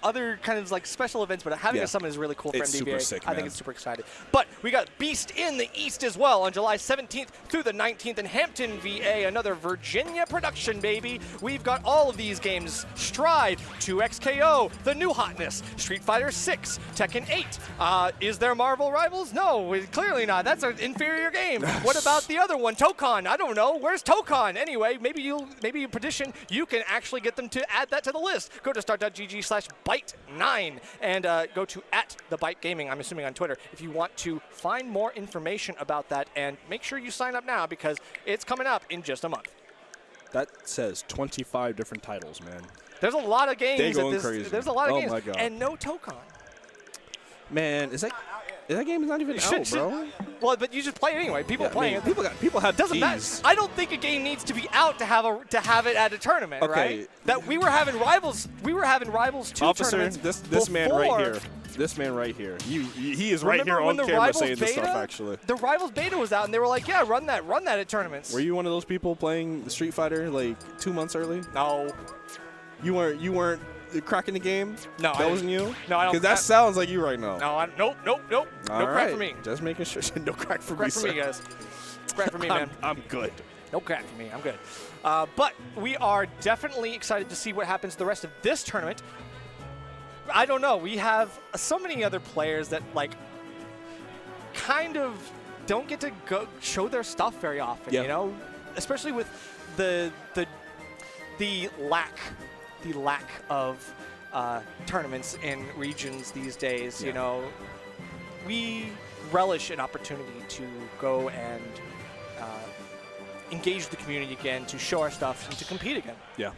other kind of like special events, but having a summit is really cool for It's MDBA. super sick, I man. think it's super exciting. But we got Beast in the East as well on July 17th through the 19th in Hampton, VA. Another Virginia production, baby. We've got all of these games: Stride, 2XKO, The New Hotness, Street Fighter 6, Tekken 8. Is there Marvel Rivals? No, clearly not. That's an inferior game. What about the other one, Tokon? I don't know. Where's Tokon? Anyway, maybe you petition, you can actually get them to add that to the list. Go to start.gg/byte9 and go to @thebytegaming, I'm assuming on Twitter, if you want to find more information about that. And make sure you sign up now because it's coming up in just a month. That says 25 different titles, man. There's a lot of games. They're going crazy. There's a lot of games. My God. And no Tokon. Man, that game is not even out, bro. Well, but you just play it anyway. People playing it. People have Doesn't matter. I don't think a game needs to be out to have it at a tournament, right? That we were having rivals. We were having rivals 2 tournaments. This man right here. This man right here. He is right here on camera saying this stuff. Actually, the Rivals beta was out, and they were like, "Yeah, run that at tournaments." Were you one of those people playing the Street Fighter like 2 months early? No. You weren't cracking the game? No, that wasn't you. No, I don't. Because that sounds like you right now. No, nope. No crack for me. Just making sure. No crack for me. Crack for me, guys. Crack for me, man. I'm good. No crack for me. I'm good. But we are definitely excited to see what happens the rest of this tournament. I don't know. We have so many other players that like kind of don't get to go show their stuff very often. Yeah. You know, especially with the lack of tournaments in regions these days. Yeah. You know, we relish an opportunity to go and engage the community again, to show our stuff, and to compete again. Yeah,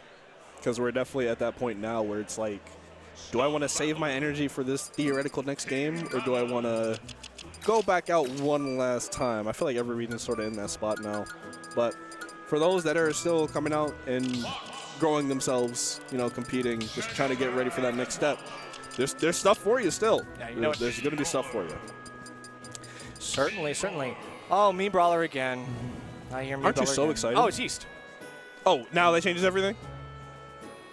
because we're definitely at that point now where it's like, do I want to save my energy for this theoretical next game, or do I want to go back out one last time? I feel like every region's sort of in that spot now. But for those that are still coming out and growing themselves, competing, just trying to get ready for that next step, there's stuff for you still. Yeah, there's going to be stuff for you. Certainly. Oh, Me Brawler again. I hear Me Aren't you Brawler so again. excited? Oh, it's Yeast. Oh, now that changes everything?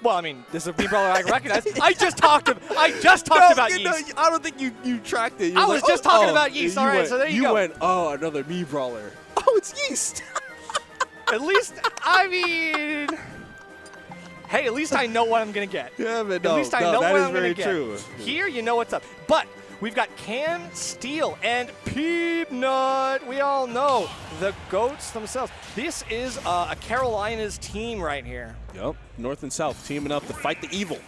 Well, I mean, this is a Me Brawler I recognize. I just talked about Yeast. I don't think you tracked it. I was just talking about Yeast. All right, so there you go. You went, oh, another Me Brawler. Oh, it's Yeast. At least, I mean, hey, at least I know what I'm going to get. Yeah, but at least I know what I'm going to get. That is very true. Here, you know what's up. But we've got Cam Steele and Peabnut. We all know the GOATs themselves. This is a Carolina's team right here. Yep, North and South teaming up to fight the evil.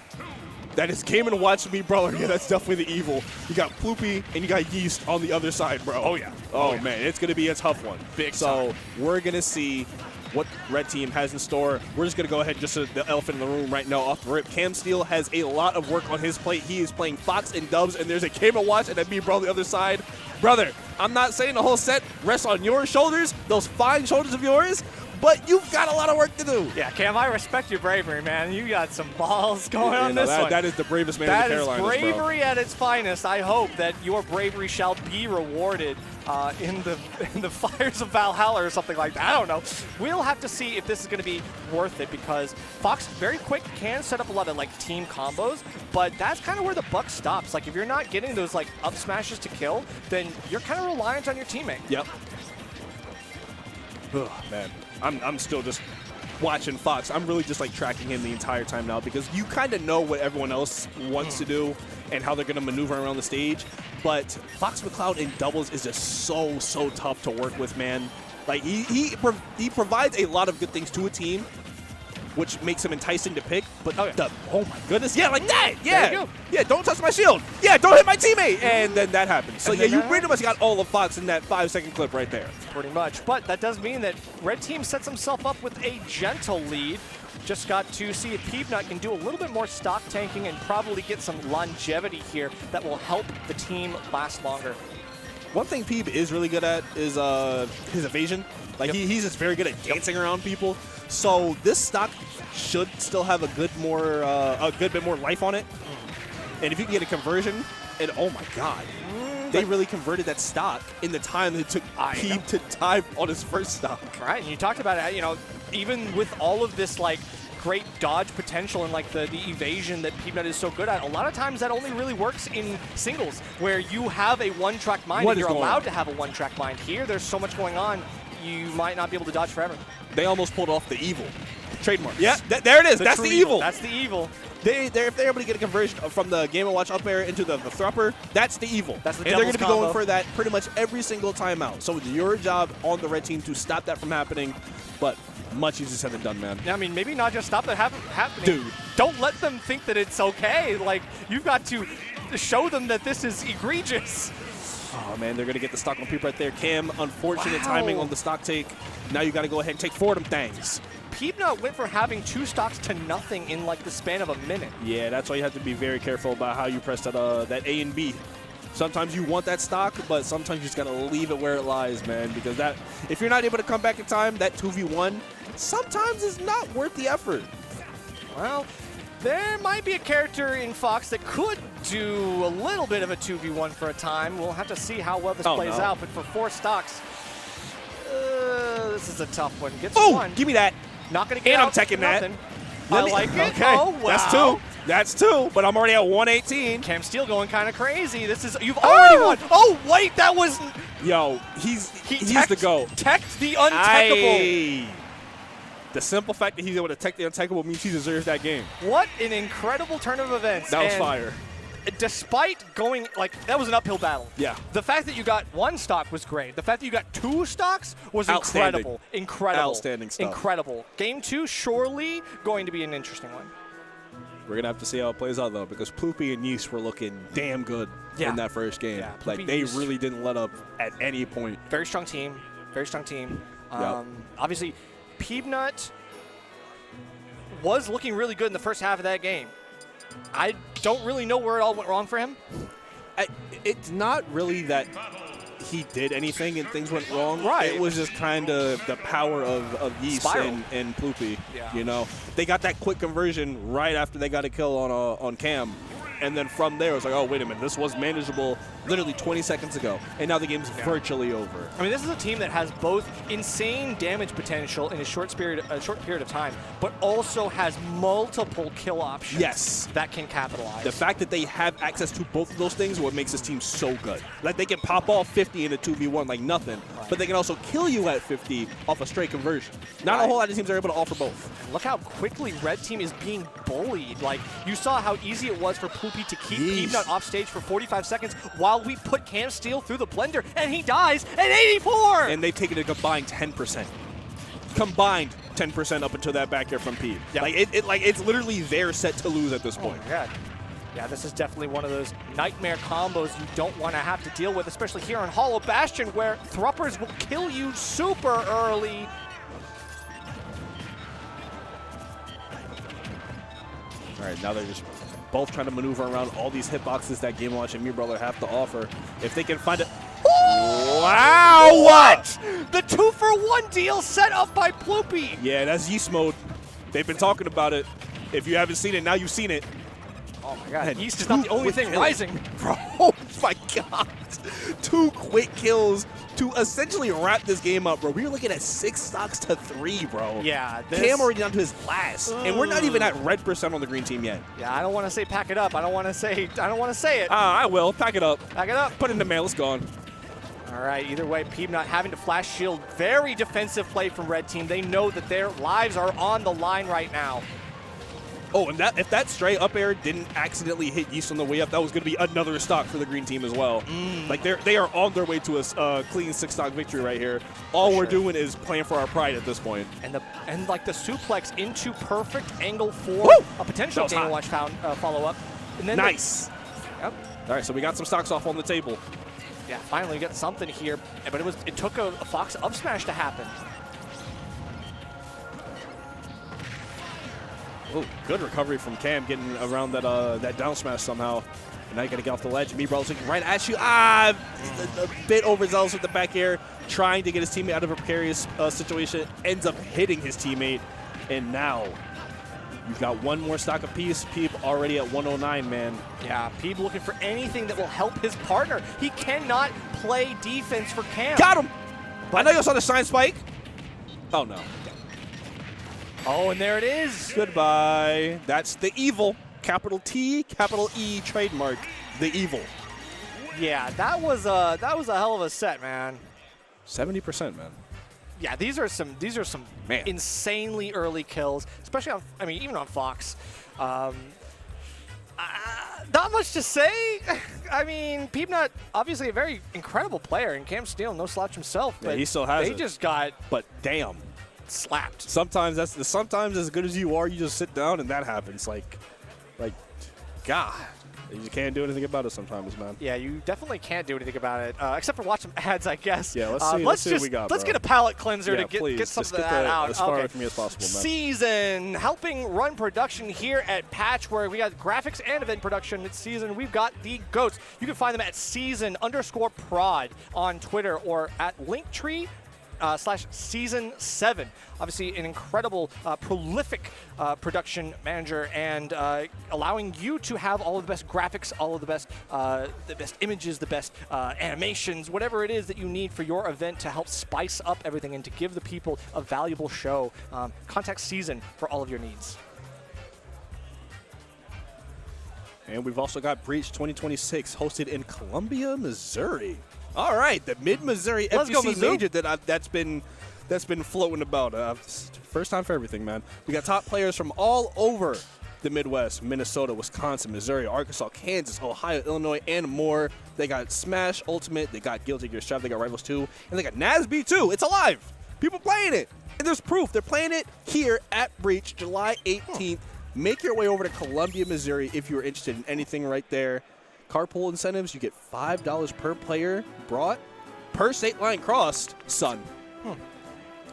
That is came and watched Me Brawler. Yeah, that's definitely the evil. You got Ploopy and you got Yeast on the other side, bro. Oh, yeah. Oh, man, it's going to be a tough one. Big So we're going to see what Red Team has in store. We're just going to go ahead, just the elephant in the room right now off the rip. Cam Steele has a lot of work on his plate. He is playing Fox and Dubs, and there's a game to watch, and then Me Brawler on the other side. Brother, I'm not saying the whole set rests on your shoulders, those fine shoulders of yours, but you've got a lot of work to do. Yeah, Cam, I respect your bravery, man. You got some balls going on this one. That is the bravest man in the Carolinas, That is bravery at its finest. I hope that your bravery shall be rewarded in the fires of Valhalla or something like that. I don't know. We'll have to see if this is going to be worth it, because Fox very quick can set up a lot of like team combos, but that's kind of where the buck stops. Like if you're not getting those like up smashes to kill, then you're kind of reliant on your teammate. Yep. Oh, man. I'm still just watching Fox. I'm really just like tracking him the entire time now, because you kind of know what everyone else wants to do and how they're going to maneuver around the stage. But Fox McCloud in doubles is just so tough to work with, man. Like he provides a lot of good things to a team, which makes him enticing to pick. But oh my goodness, yeah, like that, yeah, don't touch my shield, yeah, don't hit my teammate, and then that happens. So yeah, you pretty much got all of Fox in that 5-second clip right there. Pretty much, but that does mean that Red Team sets himself up with a gentle lead. Just got to see if Peabnut can do a little bit more stock tanking and probably get some longevity here that will help the team last longer. One thing Peab is really good at is his evasion. Like he's just very good at dancing around people. So this stock should still have a good bit more life on it. And if you can get a conversion, and oh my God, they really converted that stock in the time that it took Peeb to dive on his first stock. Right, and you talked about it, you know, even with all of this, like, great dodge potential and like the evasion that Peabnut is so good at, a lot of times that only really works in singles where you have a one-track mind and you're allowed to have a one-track mind. Here, there's so much going on, you might not be able to dodge forever. They almost pulled off the evil. Trademark. Yeah, there it is. That's the evil. That's the evil. If they're able to get a conversion from the Game & Watch up air into the Thrupper, that's the evil. That's the and they're going to be combo. going for that pretty much every single timeout. So it's your job on the red team to stop that from happening, but much easier said than done, man. Yeah, I mean, maybe not just stop that happening. Dude. Don't let them think that it's okay. Like, you've got to show them that this is egregious. Oh, man, they're going to get the stock on Peep right there. Cam, unfortunate timing on the stock take. Now you got to go ahead and take 4 of them things. Peabnut went from having 2 stocks to nothing in like the span of a minute. Yeah, that's why you have to be very careful about how you press that that A and B. Sometimes you want that stock, but sometimes you just got to leave it where it lies, man, because that if you're not able to come back in time, that 2v1 sometimes is not worth the effort. Well, there might be a character in Fox that could do a little bit of a 2v1 for a time. We'll have to see how well this plays out, but for 4 stocks, this is a tough one. Gets one. Give me that. Not going to get and out. I'm taking that. I like it. Okay. Oh, wow. That's 2. That's 2, but I'm already at 118. Cam Steele going kind of crazy. This is you've already won. Oh wait, that was. Yo, he's the GOAT. Teched the untechable. The simple fact that he's able to tech the untechable means he deserves that game. What an incredible turn of events. That was fire. Despite going, like, that was an uphill battle. Yeah. The fact that you got 1 stock was great. The fact that you got 2 stocks was incredible. Incredible. Outstanding stuff. Incredible. Game 2, surely going to be an interesting one. We're going to have to see how it plays out, though, because Poopy and Yeast were looking damn good in that first game. Yeah, like, they really didn't let up at any point. Very strong team. Very strong team. Yep. Obviously, Peabnut was looking really good in the first half of that game. I don't really know where it all went wrong for him. It's not really that he did anything and things went wrong. Right. It was just kind of the power of Yeast and Poopy. Yeah. You know, they got that quick conversion right after they got a kill on Cam. And then from there, it was like, oh, wait a minute, this was manageable literally 20 seconds ago. And now the game's virtually over. I mean, this is a team that has both insane damage potential in a short period of time, but also has multiple kill options that can capitalize. The fact that they have access to both of those things is what makes this team so good. Like, they can pop off 50 in a 2v1 like nothing, but they can also kill you at 50 off a straight conversion. Not a whole lot of teams are able to offer both. Look how quickly Red Team is being bullied. Like, you saw how easy it was for Poopy to keep Peabnut off stage for 45 seconds while we put Cam Steele through the blender, and he dies at 84! And they've taken a combined 10%. Combined 10% up until that back air from Peeb. Yep. Like, it's literally their set to lose at this point. Oh my God. Yeah, this is definitely one of those nightmare combos you don't want to have to deal with, especially here on Hollow Bastion, where Thruppers will kill you super early. All right, now they're just both trying to maneuver around all these hitboxes that Game Watch and MeBrother have to offer. If they can find it. Wow! What? The 2-for-1 deal set up by Ploopy. Yeah, that's Yeast mode. They've been talking about it. If you haven't seen it, now you've seen it. Oh my God, Yeast is not the only thing rising. Bro, oh my God. 2 quick kills to essentially wrap this game up, bro. We're looking at 6 stocks to 3, bro. Yeah. Cam already down to his last. And we're not even at red % on the green team yet. Yeah, I don't want to say pack it up. I don't want to say it. I will. Pack it up. Pack it up. Put it in the mail. It's gone. All right, either way, Peabnut having to flash shield. Very defensive play from Red Team. They know that their lives are on the line right now. Oh, and if that straight up air didn't accidentally hit Yeast on the way up, that was going to be another stock for the green team as well. Like, they are on their way to a clean 6-stock victory right here. All we're doing is playing for our pride at this point. And like the suplex into perfect angle for a potential Game Watch follow-up. Nice. Yep. All right, so we got some stocks off on the table. Yeah, finally we got something here, but it took a Fox up smash to happen. Oh, good recovery from Cam, getting around that down smash somehow. And now you got to get off the ledge. MeBrother's looking right at you. A bit overzealous with the back air, trying to get his teammate out of a precarious situation. Ends up hitting his teammate. And now You've got one more stock apiece. Peeb already at 109, man. Yeah, Peeb looking for anything that will help his partner. He cannot play defense for Cam. Got him! I know you saw the shine spike. Oh, no. Oh, and there it is. Goodbye. That's the evil. Capital T, capital E, trademark. The evil. Yeah, that was a hell of a set, man. 70%, man. Yeah, these are some Man. insanely early kills, especially on, I mean, even on Fox. Not much to say. I mean, Peabnut, obviously a very incredible player, and Cam Steele, no slouch himself. Yeah, but he still has they it. just got But damn. slapped. Sometimes as good as you are, you just sit down and that happens. Like, God. You just can't do anything about it sometimes, man. Yeah, you definitely can't do anything about it, except for watch some ads, I guess. Yeah, let's see what we got, Let's bro. get a palate cleanser Yeah, to get please. some Just of get that that out. as far from me as possible, man. Season, helping run production here at Patchwork. We got graphics and event production this season. We've got the GOATs. You can find them at season_prod on Twitter or at Linktree. /season7. Obviously, an incredible, prolific production manager, and allowing you to have all of the best graphics, all of the best images, the best animations, whatever it is that you need for your event to help spice up everything and to give the people a valuable show. Contact Season for all of your needs. And we've also got Breach 2026 hosted in Columbia, Missouri. All right, the Mid-Missouri Let's go, FGC Mizzou. major that's been floating about. First time for everything, man. We got top players from all over the Midwest: Minnesota, Wisconsin, Missouri, Arkansas, Kansas, Ohio, Illinois, and more. They got Smash Ultimate, they got Guilty Gear Strive, they got Rivals 2, and they got NASB 2. It's alive. People playing it. And there's proof. They're playing it here at Breach, July 18th. Make your way over to Columbia, Missouri if you're interested in anything right there. Carpool incentives, you get $5 per player brought per state line crossed. Son,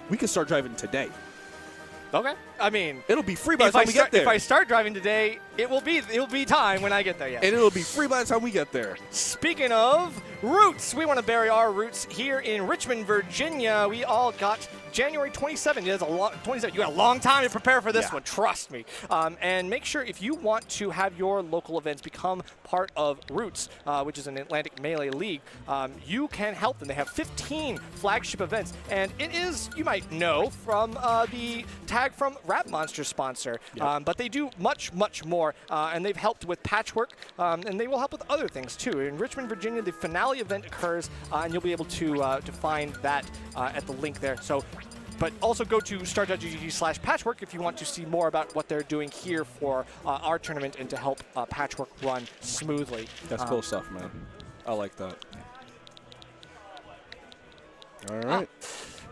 we can start driving today. Okay. I mean, It'll be free by the time we get there. If I start driving today, it will be time when I get there. Yes. And it'll be free by the time we get there. Speaking of roots, we want to bury our roots here in Richmond, Virginia. We all got January 27th. You got a long time to prepare for this one. Trust me. And make sure if you want to have your local events become part of Roots, which is an Atlantic Melee League, you can help them. They have 15 flagship events, and it is, you might know, from the tag from Rap Monster sponsor. Yep. But they do much, much more, and they've helped with Patchwork, and they will help with other things too. In Richmond, Virginia, the finale event occurs, and you'll be able to find that at the link there. So, but also go to star.gg/patchwork if you want to see more about what they're doing here for our tournament and to help Patchwork run smoothly. That's cool stuff, man. I like that. All right.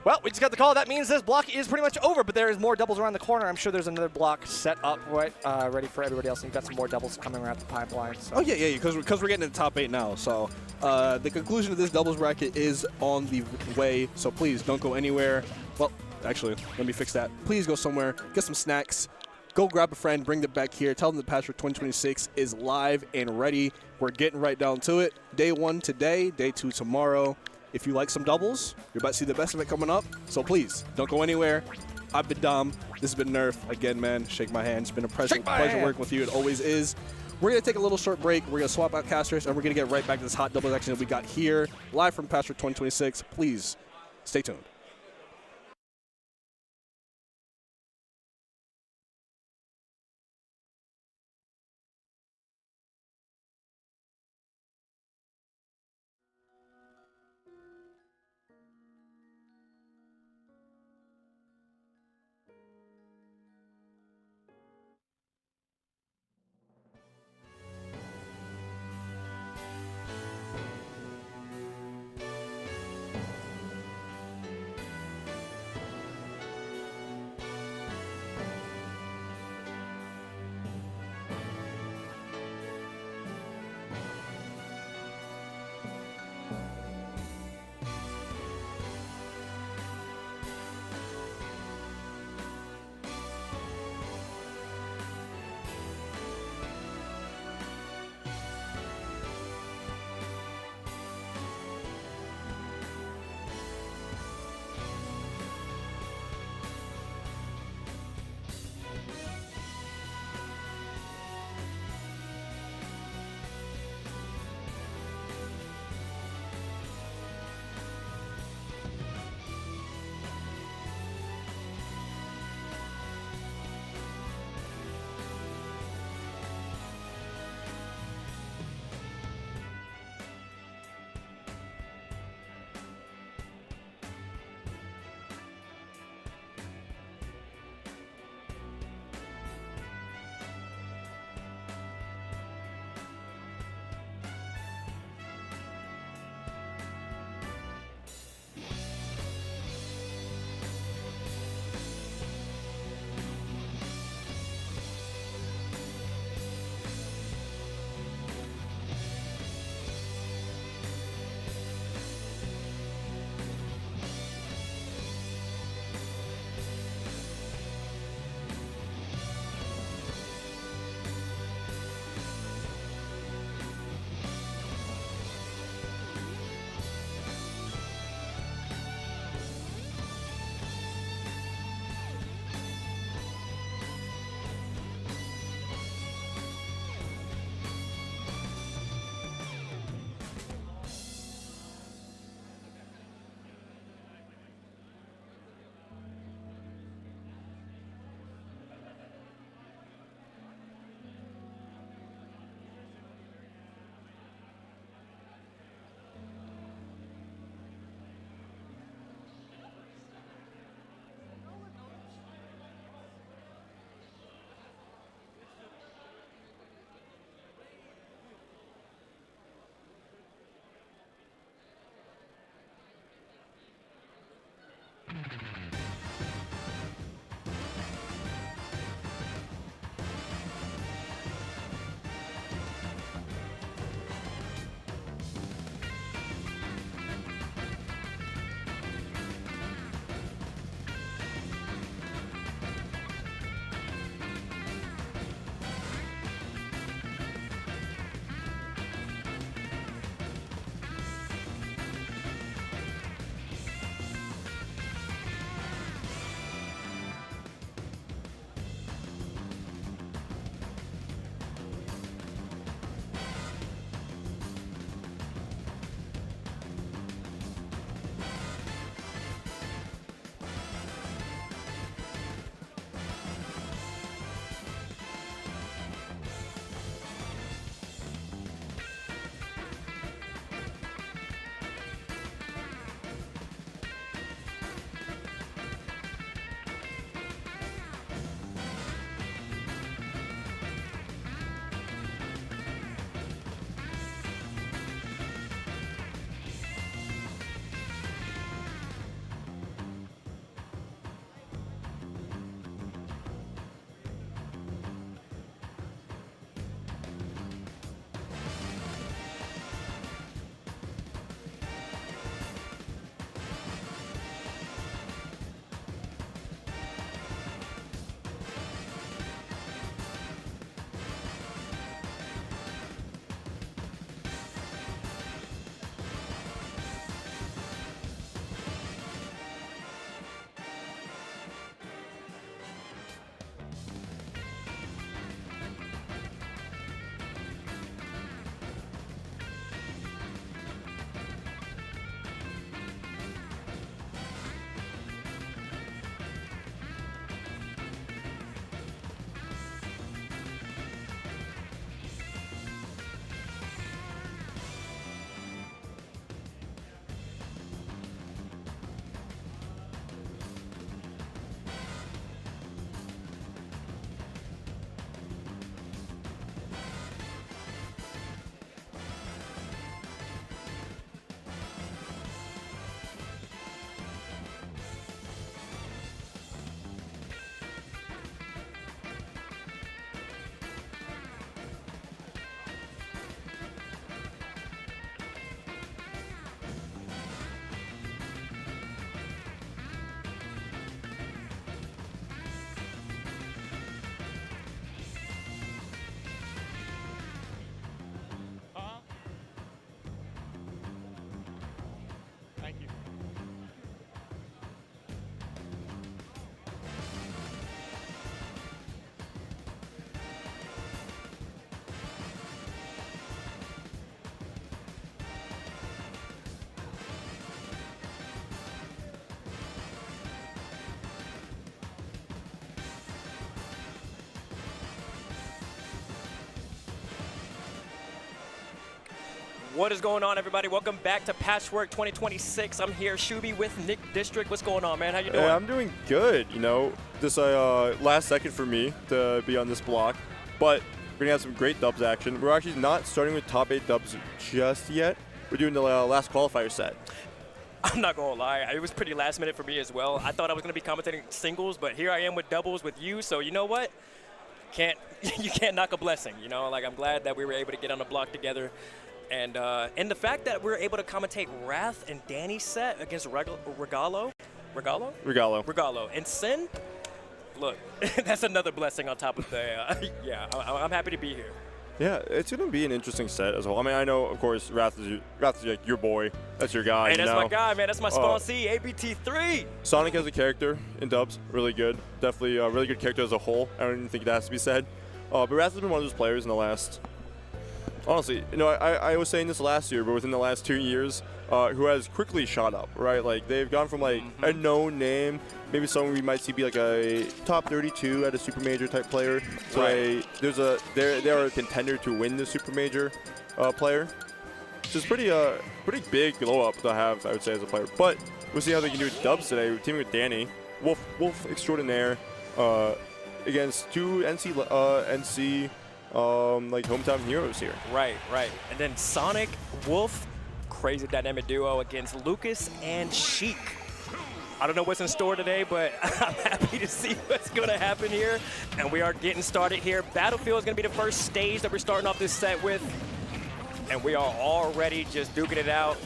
Well, we just got the call. That means this block is pretty much over, but there is more doubles around the corner. I'm sure there's another block set up ready for everybody else, and you've got some more doubles coming around the pipeline. So. Oh, yeah, because we're getting in the top 8 now. So the conclusion of this doubles bracket is on the way, so please don't go anywhere. Well, actually, let me fix that. Please go somewhere, get some snacks, go grab a friend, bring them back here, tell them the Patchwork 2026 is live and ready. We're getting right down to it. Day 1 today, day 2 tomorrow. If you like some doubles, you're about to see the best of it coming up. So please, don't go anywhere. I've been Dom. This has been Nerf. Again, man, shake my hand. It's been a pleasure working with you. It always is. We're going to take a little short break. We're going to swap out casters, and we're going to get right back to this hot doubles action that we got here, live from Patchwork 2026. Please stay tuned. What is going on, everybody? Welcome back to Patchwork 2026. I'm here, Shuby, with Nick District. What's going on, man? How you doing? Hey, I'm doing good. You know, this last second for me to be on this block, but we're gonna have some great dubs action. We're actually not starting with top 8 dubs just yet. We're doing the last qualifier set. I'm not gonna lie, it was pretty last minute for me as well. I thought I was gonna be commentating singles, but here I am with doubles with you. So you know what? You can't knock a blessing. You know, like I'm glad that we were able to get on the block together. And the fact that we're able to commentate Wrath and Danny's set against Regalo. And Sin, look, that's another blessing on top of the, yeah, I'm happy to be here. Yeah, it's gonna be an interesting set as well. I mean, I know, of course, Wrath is like your boy. That's your guy. Hey, that's my guy, man. That's my sponsee, ABT3. Sonic as a character in dubs, really good. Definitely a really good character as a whole. I don't even think that has to be said. But Wrath has been one of those players in the last. Honestly, you know, I was saying this last year, but within the last 2 years, who has quickly shot up, right? Like, they've gone from, like, a known name, maybe someone we might see be, like, a top 32 at a Super Major type player. So they are a contender to win the Super Major player. Which is pretty big glow up to have, I would say, as a player. But we'll see how they can do with dubs today. We're teaming with Danny, Wolf extraordinaire, against two NC like hometown heroes here. Right. And then Sonic, Wolf, crazy dynamic duo against Lucas and Sheik. I don't know what's in store today, but I'm happy to see what's going to happen here. And we are getting started here. Battlefield is going to be the first stage that we're starting off this set with. And we are already just duking it out.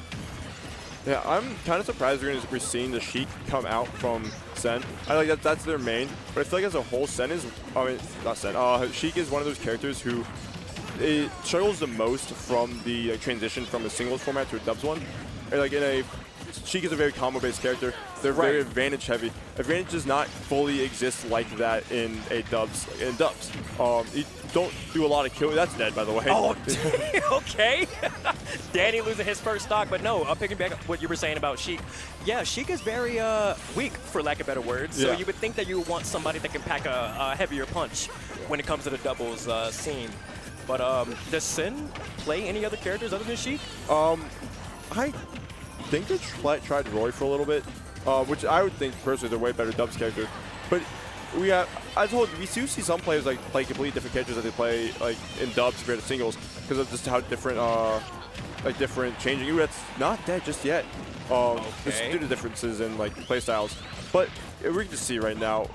Yeah, I'm kind of surprised we're seeing the Sheik come out from Sen. I like that's their main, but I feel like as a whole, Sen is, I mean, not Sen, Sheik is one of those characters who it struggles the most from the transition from a singles format to a dubs one. And like Sheik is a very combo-based character. They're very advantage heavy. Advantage does not fully exist like that in dubs. You don't do a lot of killing. That's dead, by the way. Oh, okay. Danny losing his first stock, but no, picking back up what you were saying about Sheik. Yeah, Sheik is very weak, for lack of better words. So you would think that you would want somebody that can pack a heavier punch when it comes to the doubles scene. But does Sin play any other characters other than Sheik? I think they tried Roy for a little bit, which I would think personally is a way better dubs character. But we have, I told you, we do see some players like play completely different characters that they play like in dubs compared to singles because of just how different, different changing. Ooh, that's not dead just yet. Just due to differences in like play styles. But we can just see right now,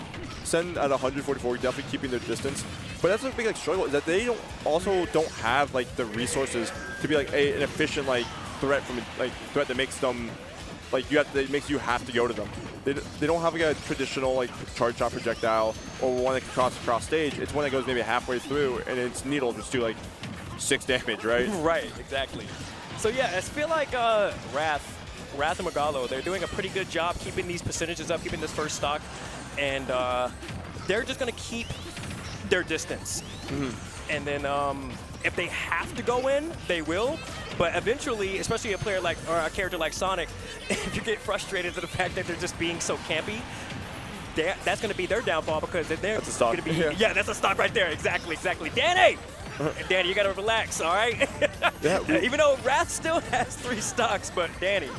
Sen at 144, definitely keeping their distance. But that's a big like struggle is that they don't have like the resources to be like an efficient like threat that makes them like that makes you have to go to them. They don't have like a traditional like charge shot projectile or one that can cross across stage. It's one that goes maybe halfway through and its needle just do like 6 damage, right? Right, exactly. So yeah, I feel like Wrath and Regalo, they're doing a pretty good job keeping these percentages up, keeping this first stock, and they're just gonna keep their distance. And then if they have to go in, they will. But eventually, especially a character like Sonic, if you get frustrated at the fact that they're just being so campy, that's going to be their downfall because they're that's a stock. Gonna be, yeah, that's a stock right there. Exactly. Danny! Danny, you got to relax, all right? Even though Wrath still has 3 stocks, but Danny.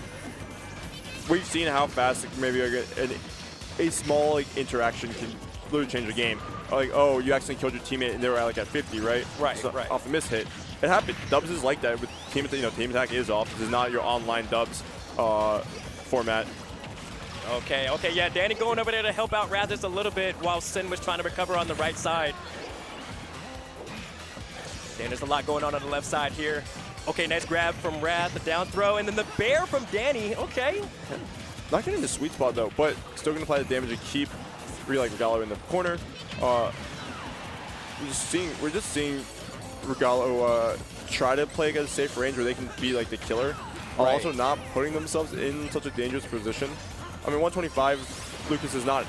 We've seen how fast maybe a small interaction can literally change the game. Like, oh, you accidentally killed your teammate and they were at 50, right? Right. Off a miss hit. It happened. Dubs is like that with team attack is off. This is not your online dubs format. Okay, yeah, Danny going over there to help out Wrath just a little bit while Sin was trying to recover on the right side. Dan, there's a lot going on the left side here. Okay, nice grab from Wrath, the down throw, and then the bear from Danny. Okay. Not getting the sweet spot though, but still gonna apply the damage and keep Regalo in the corner. We're just seeing Regalo try to play against safe range where they can be like the killer, also not putting themselves in such a dangerous position. I mean, 125, Lucas is not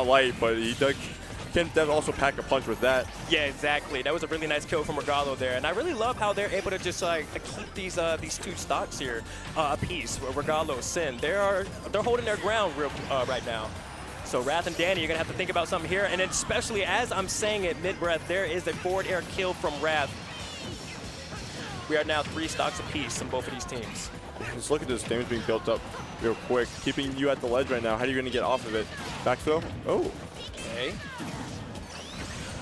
light, but he can also pack a punch with that. Yeah, exactly. That was a really nice kill from Regalo there, and I really love how they're able to just keep these 2 stocks here apiece. Regalo, Sin, they're holding their ground right now. So Wrath and Danny, you're going to have to think about something here. And especially as I'm saying it mid-breath, there is a forward air kill from Wrath. We are now 3 stocks apiece on both of these teams. Just look at this damage being built up real quick. Keeping you at the ledge right now. How are you going to get off of it? Back throw? Oh. Okay.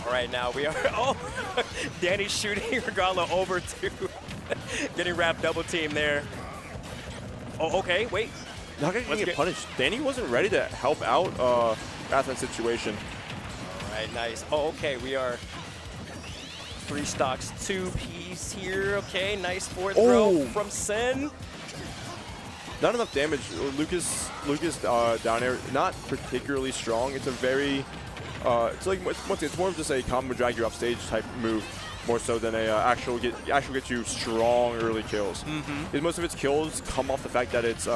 All right, now we are. Oh, Danny's shooting Regalo over to getting Raph double team there. Oh, okay, wait. How can he get punished? Danny wasn't ready to help out Rathman's situation. All right, nice. Oh, okay, we are 3 stocks, 2 piece here. Okay, nice forward throw from Sen. Not enough damage. Lucas down air, not particularly strong. It's a very, it's like it's more of just a combo drag you off stage type move, more so than a actual get you strong early kills. Because most of its kills come off the fact that it's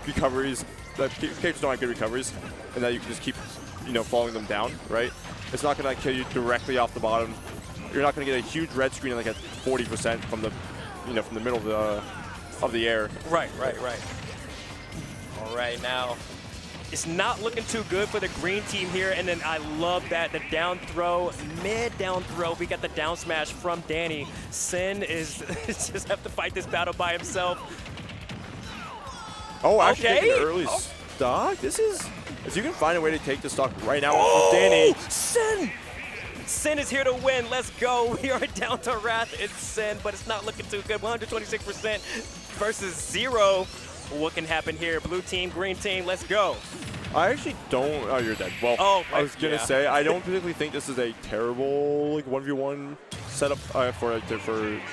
recoveries. That characters don't have good recoveries, and that you can just keep, following them down. Right? It's not gonna kill you directly off the bottom. You're not gonna get a huge red screen like at 40% from the, from the middle of the air. Right. All right, now it's not looking too good for the green team here, and then I love that the down throw, mid down throw. We got the down smash from Danny. Sin is just have to fight this battle by himself. Oh, actually taking an early stock. This is, if you can find a way to take the stock right now from Danny. Sin is here to win. Let's go. We are down to Wrath. It's Sin, but it's not looking too good. 126% versus 0. What can happen here? Blue team, green team, let's go. I actually don't. Oh, you're dead. Well, I was going to say, I don't particularly think this is a terrible 1v1 setup for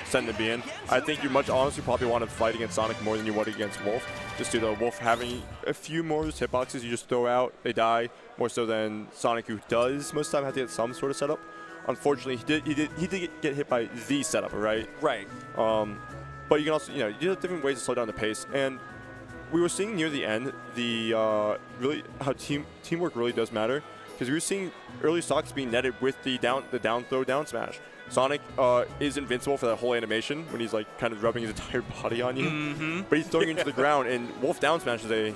Sen to be in. I think you honestly probably want to fight against Sonic more than you would against Wolf. Just due to Wolf having a few more of those hitboxes you just throw out, they die, more so than Sonic, who does most of the time have to get some sort of setup. Unfortunately, he did get hit by the setup, right? Right. But you can also, you have different ways to slow down the pace. And we were seeing near the end really how teamwork really does matter, because we were seeing early stocks being netted with the down throw down smash. Sonic is invincible for that whole animation when he's like kind of rubbing his entire body on you, but he's throwing you into the ground. And Wolf down smash is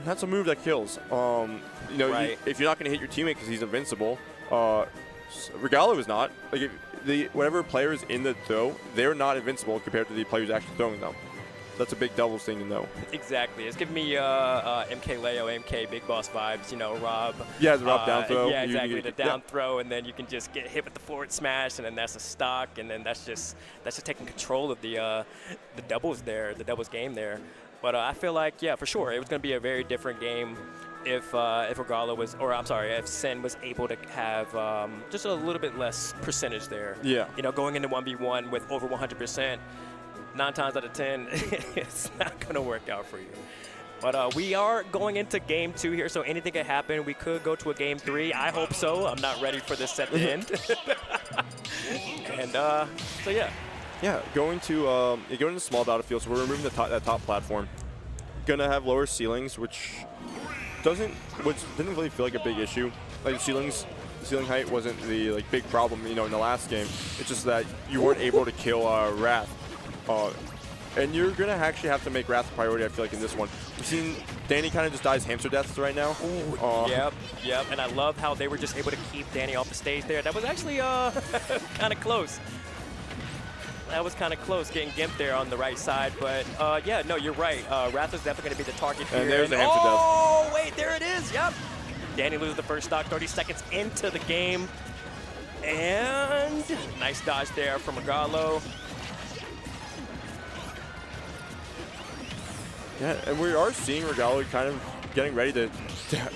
that's a move that kills. Right. If you're not going to hit your teammate because he's invincible, Regalo is not. Like whatever player is in the throw, they're not invincible compared to the players actually throwing them. That's a big doubles thing to know. Exactly. It's giving me MK Leo, MK Big Boss vibes, Rob. Yeah, the Rob down throw. Yeah, exactly. The down throw, and then you can just get hit with the forward smash, and then that's a stock, and then that's just taking control of the doubles there, the doubles game there. But I feel like, yeah, for sure, it was going to be a very different game if Regalo was, or I'm sorry, if Sen was able to have just a little bit less percentage there. Yeah. Going into 1v1 with over 100%. 9 times out of 10, it's not going to work out for you. But we are going into game 2 here, so anything can happen. We could go to a game 3. I hope so. I'm not ready for this set to end. And so yeah. Yeah, going to small battlefield, so we're removing that top platform. Gonna have lower ceilings, which didn't really feel like a big issue. Like the ceiling height wasn't the big problem, in the last game. It's just that you weren't able to kill Wrath. And you're going to actually have to make Wrath a priority, I feel like, in this one. We've seen Danny kind of just dies hamster deaths right now. Yep. And I love how they were just able to keep Danny off the stage there. That was actually kind of close. That was kind of close, getting gimped there on the right side. But, yeah, no, you're right. Wrath is definitely going to be the target here. And there's the hamster death. Oh, wait, there it is. Yep. Danny loses the first stock 30 seconds into the game. And nice dodge there from Regalo. Yeah, and we are seeing Regalo kind of getting ready to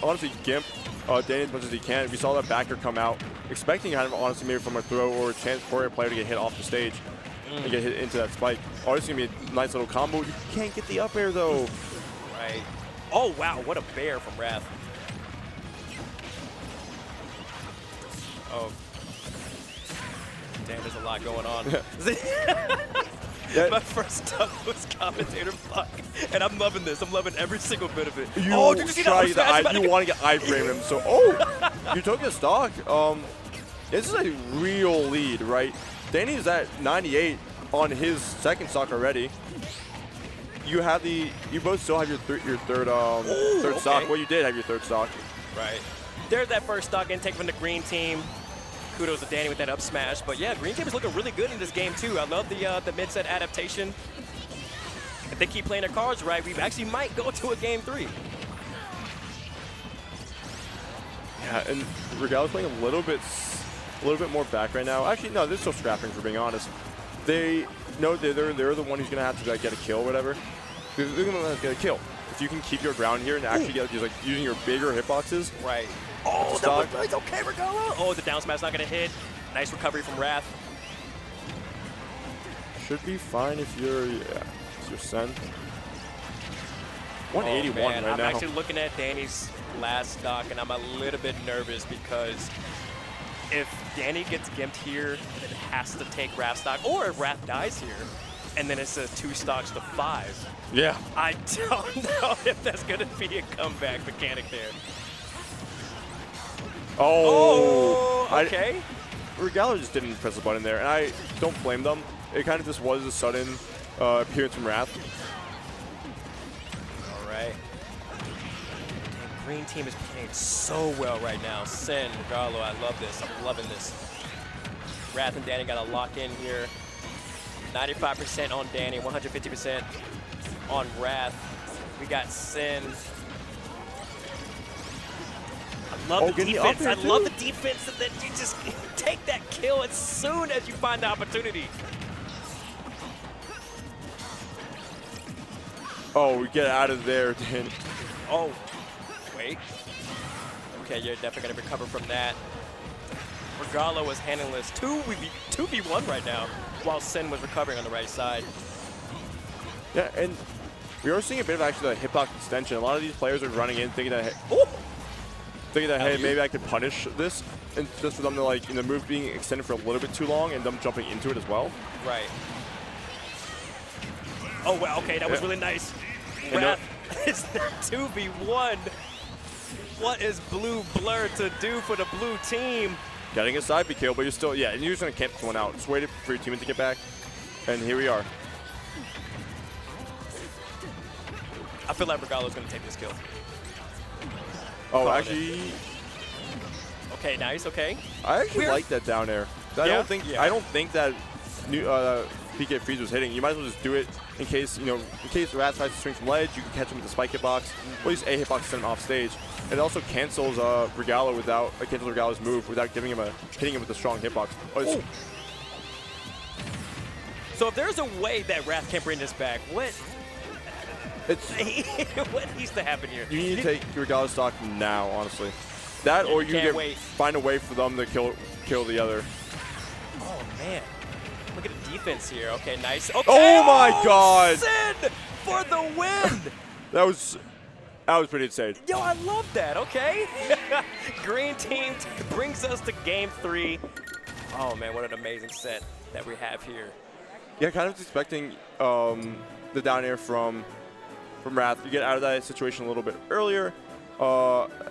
honestly gimp Danny as much as he can. We saw that backer come out, expecting kind of honestly maybe from a throw or a chance for a player to get hit off the stage and get hit into that spike. Oh, this is going to be a nice little combo. You can't get the up air, though. Right. Oh, wow, what a bear from Wrath. Oh. Damn, there's a lot going on. My first stuff was commentator block, and I'm loving this. I'm loving every single bit of it. Did you see that? You want to get iframe him, so you took a stock. This is a real lead, right? Danny's at 98 on his second stock already. You both still have your third stock. Well, you did have your third stock. Right. There's that first stock intake from the green team. Kudos to Danny with that up smash. But yeah, Green Team is looking really good in this game too. I love the mid-set adaptation. If they keep playing their cards right, we actually might go to a game 3. Yeah, and Regala's playing a little bit more back right now. Actually, no, they're still scrapping, for being honest. They know they're the one who's gonna have to like, get a kill or whatever. They're gonna have to get a kill. If you can keep your ground here and actually get just like using your bigger hitboxes. Right. Oh, that was nice. Okay, Regala. Oh, the down smash not gonna hit. Nice recovery from Wrath. Should be fine if you're Sen. 181 right now. I'm actually looking at Danny's last stock, and I'm a little bit nervous because if Danny gets gimped here, it has to take Wrath stock, or if Wrath dies here, and then it's a 2 stocks to 5. Yeah. I don't know if that's going to be a comeback mechanic there. Oh, okay. Regala just didn't press the button there, and I don't blame them. It kind of just was a sudden appearance from Wrath. All right. Green Team is playing so well right now. Sen, Regalo, I love this. I'm loving this. Wrath and Danny got to lock in here. 95% on Danny, 150% on Wrath. We got Sen. I love the defense. I love the defense that you just take that kill as soon as you find the opportunity. Oh, we get out of there, Danny. Oh, wait. Okay, you're definitely going to recover from that. Regalo was handling this 2v1 right now while Sen was recovering on the right side. Yeah, and we are seeing a bit of actually a hitbox extension. A lot of these players are running in thinking that, hey, maybe I could punish this, and just for them to like, move being extended for a little bit too long and them jumping into it as well. Right. Oh, wow, okay, that was really nice. And Wrath is the 2v1. What is Blue Blur to do for the blue team? Getting a side B kill, but you're still, and you're just going to camp this one out. Just waited for your teammate to get back, and here we are. I feel like Regalo's going to take this kill. Oh, actually... Okay, nice, okay. I actually like that down air. I don't think that PK Freeze was hitting. You might as well just do it in case, in case Wrath tries to swing from ledge, you can catch him with the spike hitbox, or at least a hitbox to send him off stage. It also cancels Regalo cancels Regalo's move without hitting him with a strong hitbox. Oh, so if there's a way that Wrath can bring this back, what needs to happen here? You need to take Regalo's stock now, honestly. That, or you find a way for them to kill the other. Oh man, look at the defense here. Okay, nice. Okay. Oh my God! Sen for the win. That was pretty insane. Yo, I love that. Okay. Green Team brings us to game 3. Oh man, what an amazing set that we have here. Yeah, kind of expecting the down air from Wrath. You get out of that situation a little bit earlier.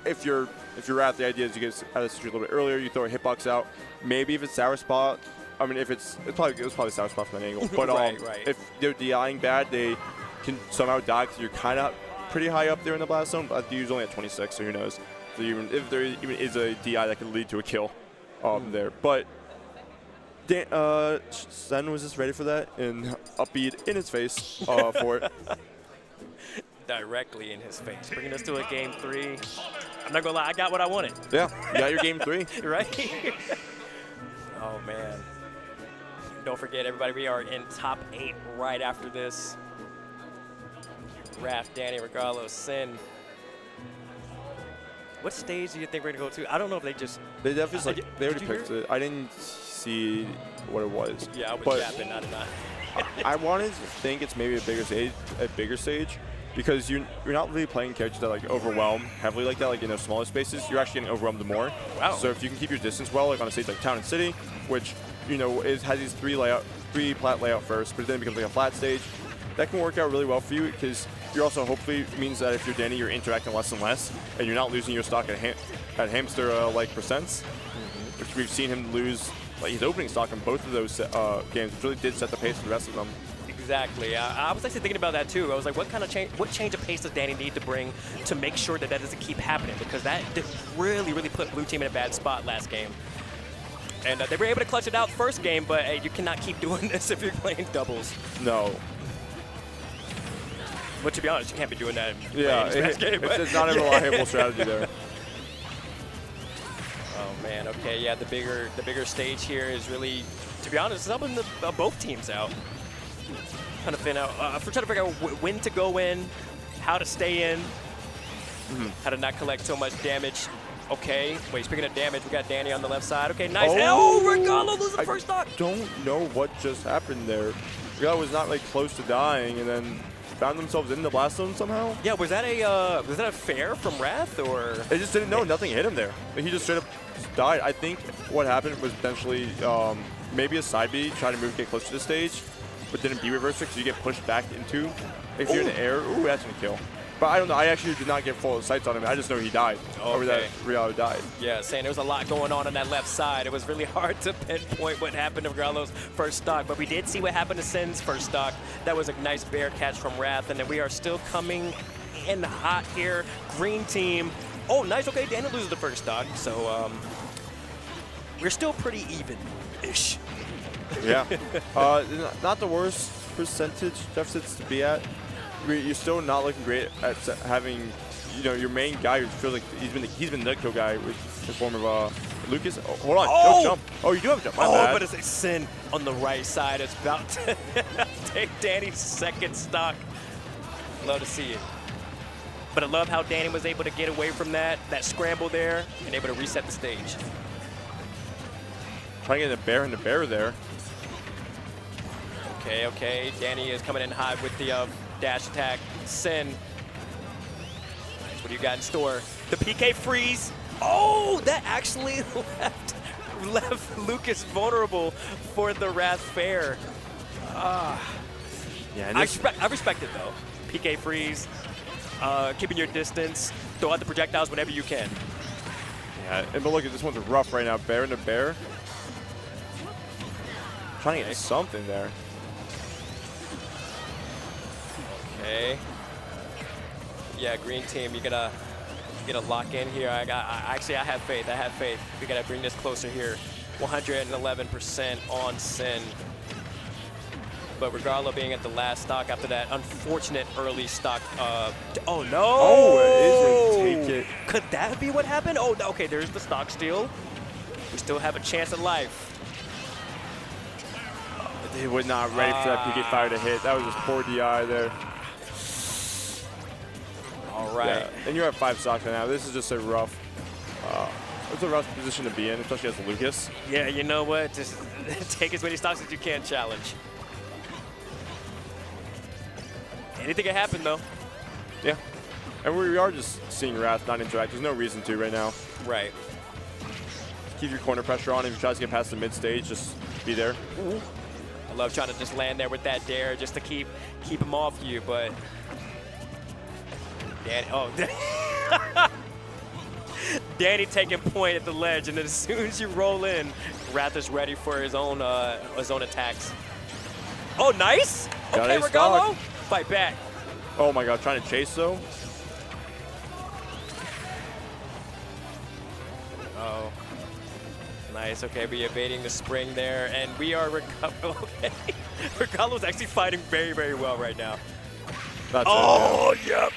If you're Wrath, the idea is you get out of the situation a little bit earlier. You throw a hitbox out. Maybe if it's sour spot. I mean, if it was probably sour spot from that angle. But right. If they're DIing bad, they can somehow die because you're kind of pretty high up there in the blast zone. But the only at 26, so who knows? So if there even is a DI that can lead to a kill there. But Sen was just ready for that and upbeat in his face for it. Directly in his face, bringing us to a game 3. I'm not gonna lie, I got what I wanted. Yeah, you got your game 3. Right? Oh man. Don't forget, everybody, we are in top 8 right after this. Wrath, Danny, Regalo, Sen. What stage do you think we're gonna go to? I don't know if they definitely they already picked it. I didn't see what it was. Yeah, I was yapping, I did not. I wanted to think it's maybe a bigger stage. Because you're not really playing characters that like overwhelm heavily like that, like in smaller spaces. You're actually getting overwhelmed more. Wow. So if you can keep your distance well, like on a stage like Town and City, which has these three plat layout first, but then it becomes like a flat stage, that can work out really well for you because you're also hopefully means that if you're Danny, you're interacting less and less, and you're not losing your stock at hamster like percents, which we've seen him lose like his opening stock in both of those games, which really did set the pace for the rest of them. Exactly. I was actually thinking about that too. I was like, what change of pace does Danny need to bring to make sure that doesn't keep happening? Because that did really put blue team in a bad spot last game. And they were able to clutch it out first game, but hey, you cannot keep doing this if you're playing doubles. No. But to be honest, you can't be doing that. Yeah, it's not a reliable strategy there. Oh man, okay, yeah, the bigger stage here is really, to be honest, helping both teams out. Trying to figure out, trying to figure out when to go in, how to stay in, how to not collect so much damage. Okay, wait, speaking of damage, we got Danny on the left side. Okay, nice. Oh, Regalo loses the first stock. Don't know what just happened there. Regalo was not like close to dying, and then found themselves in the blast zone somehow. Yeah, was that a fair from Wrath, or? They just didn't know. Nothing hit him there. He just straight up died. I think what happened was potentially maybe a side B, trying to move, get close to the stage, but didn't B reverse it, so you get pushed back into. If you're in the air, ooh, that's gonna kill. But I don't know. I actually did not get full sights on him. I just know he died. Over that, Regalo died. Yeah, saying there was a lot going on that left side. It was really hard to pinpoint what happened to Regalo's first stock, but we did see what happened to Sin's first stock. That was a nice bear catch from Wrath, and then we are still coming in hot here. Green team. Oh, nice. Okay, Daniel loses the first stock, so we're still pretty even-ish. Yeah. Not the worst percentage deficits to be at. You're still not looking great at having, your main guy who feels like he's been the kill guy with the form of Lucas. Oh, hold on, no jump. Oh, you do have a jump. My bad. But it's a Sin on the right side. It's about to take Danny's second stock. Love to see it. But I love how Danny was able to get away from that scramble there and able to reset the stage. Trying to get in the bear there. Okay. Danny is coming in high with the dash attack. Sin. What do you got in store? The PK freeze. Oh, that actually left Lucas vulnerable for the Wrath Fair. Yeah, I respect it though. PK freeze, keeping your distance, throw out the projectiles whenever you can. Yeah, but look at this one's rough right now. Bear into bear. Trying to get something there. Okay. Yeah, green team, you're gonna lock in here. I have faith. We gotta bring this closer here. 111% on Sin. But Regalo being at the last stock after that unfortunate early stock. Oh no! Oh, it isn't. Take it. Could that be what happened? Oh, okay. There's the stock steal. We still have a chance at life. They were not ready for that PK fire to hit. That was just poor DI there. All right. Yeah. And you're at 5 stocks right now. This is just a rough. It's a rough position to be in, especially as Lucas. Yeah, you know what? Just take as many stocks as you can. Challenge. Anything can happen though. Yeah. And we are just seeing Wrath not interact. There's no reason to right now. Right. Keep your corner pressure on. If you try to get past the mid stage, just be there. I love trying to just land there with that dare just to keep him off you, but Danny taking point at the ledge, and then as soon as you roll in, Wrath is ready for his own attacks. Oh, nice! Okay, Regalo, fight back. Oh my God, trying to chase though. Oh, nice. Okay, we evading the spring there, and we are okay. Regalo's actually fighting very, very well right now. That's yep.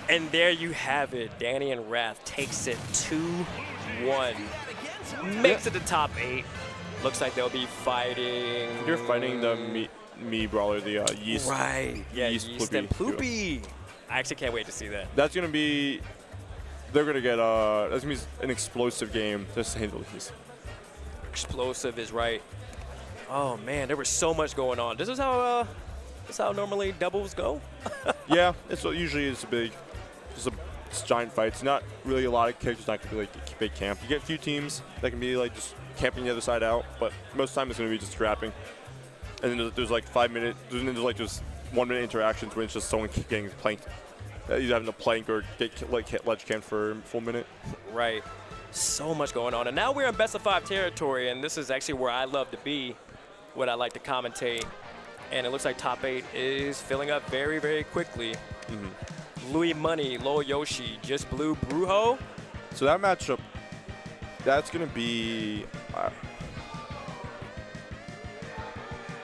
And there you have it. Danny and Wrath takes it 2-1. Makes it to top 8. Looks like they'll be fighting. You're fighting the me brawler, the yeast. Right. Yeah, yeast and Poopy. Duo. I actually can't wait to see that. That's gonna be. They're gonna get. That's gonna be an explosive game to say the least. Explosive is right. Oh man, there was so much going on. This is how normally doubles go. Yeah, usually it's just a giant fights. Not really a lot of characters. Not gonna be like big camp. You get a few teams that can be like just camping the other side out, but most of the time it's gonna be just scrapping. And then there's like 5 minute. There's like just 1 minute interactions where it's just someone getting planked. Either having to plank or get ledge camped for a full minute. Right. So much going on, and now we're in best of 5 territory, and this is actually where I love to be. What I like to commentate. And it looks like top 8 is filling up very, very quickly. Louis Money, Low Yoshi, Just Blue, Brujo. So that matchup that's going to be...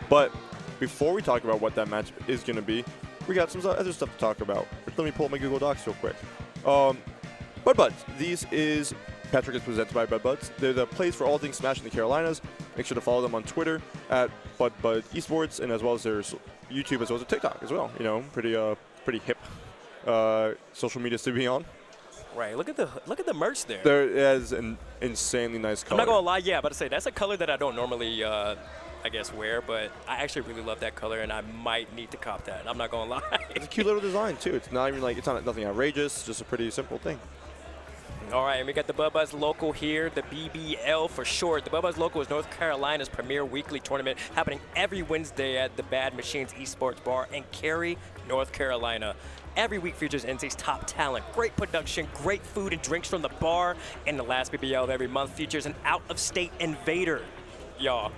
but before we talk about what that match is going to be, we got some other stuff to talk about. Let me pull up my Google Docs real quick. BuddBuds. These is... Patchwork is presented by BuddBuds. They're the place for all things Smash in the Carolinas. Make sure to follow them on Twitter at BuddBud Esports, and as well as their YouTube, as well as their TikTok as well. You know, pretty hip social media to be on. Right. Look at the merch there. There is an insanely nice color. I'm not gonna lie. Yeah, about to say that's a color that I don't normally, I guess, wear, but I actually really love that color, and I might need to cop that. I'm not gonna lie. It's a cute little design too. It's not even like nothing outrageous. Just a pretty simple thing. All right, and we got the BuddBuds Local here, the BBL for short. The BuddBuds Local is North Carolina's premier weekly tournament happening every Wednesday at the Bad Machines Esports Bar in Cary, North Carolina. Every week features NC's top talent, great production, great food and drinks from the bar, and the last BBL of every month features an out-of-state invader. Y'all,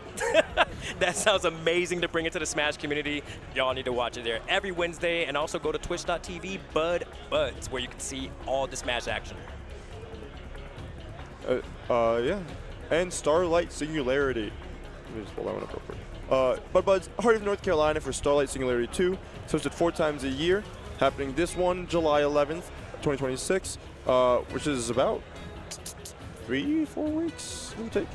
that sounds amazing to bring into the Smash community. Y'all need to watch it there every Wednesday, and also go to twitch.tv BuddBuds, where you can see all the Smash action. Yeah. And Starlight Singularity. Let me just pull that one up real quick. BuddBuds, Heart of North Carolina for Starlight Singularity 2. It's hosted 4 times a year. Happening this one, July 11th, 2026, which is about 3-4 weeks, give or take.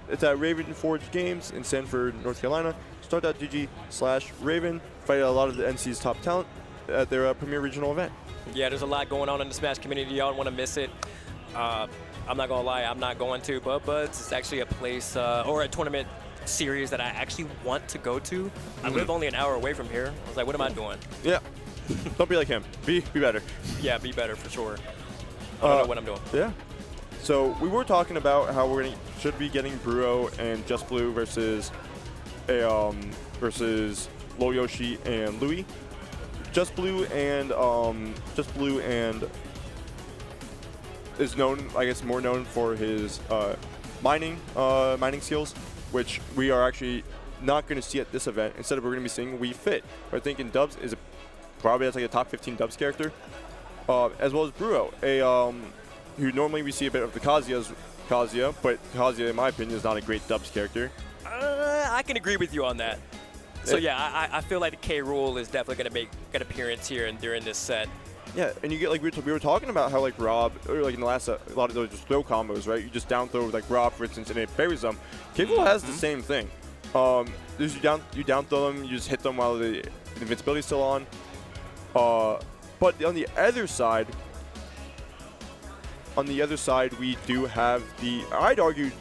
It's at Raven Forge Games in Sanford, North Carolina. Start.gg/Raven. Fight a lot of the NC's top talent at their premier regional event. Yeah, there's a lot going on in the Smash community. Y'all don't want to miss it. I'm not gonna lie, I'm not going to. BuddBuds is actually a place or a tournament series that I actually want to go to. I live only an hour away from here. I was like, what am I doing? Yeah. Don't be like him. Be better. Yeah, be better for sure. I don't know what I'm doing. Yeah. So we were talking about how should be getting Bruo and Just Blue versus Low Yoshi and Louie. Just Blue and is known, I guess, more known for his mining skills, which we are actually not going to see at this event. Instead, we're going to be seeing Wii Fit. I think in Dubs is probably has like a top 15 Dubs character, as well as Bruo, who normally we see a bit of the Kazuya, but Kazuya, in my opinion, is not a great Dubs character. I can agree with you on that. So yeah, I feel like the K. Rool is definitely going to make an appearance here and during this set. Yeah, and you get like we were talking about how like Rob, or like in the last a lot of those just throw combos, right? You just down throw with like Rob, for instance, and it parries them. K. Rool has the same thing. You down throw them, you just hit them while the invincibility is still on. But on the other side, we do have I'd argue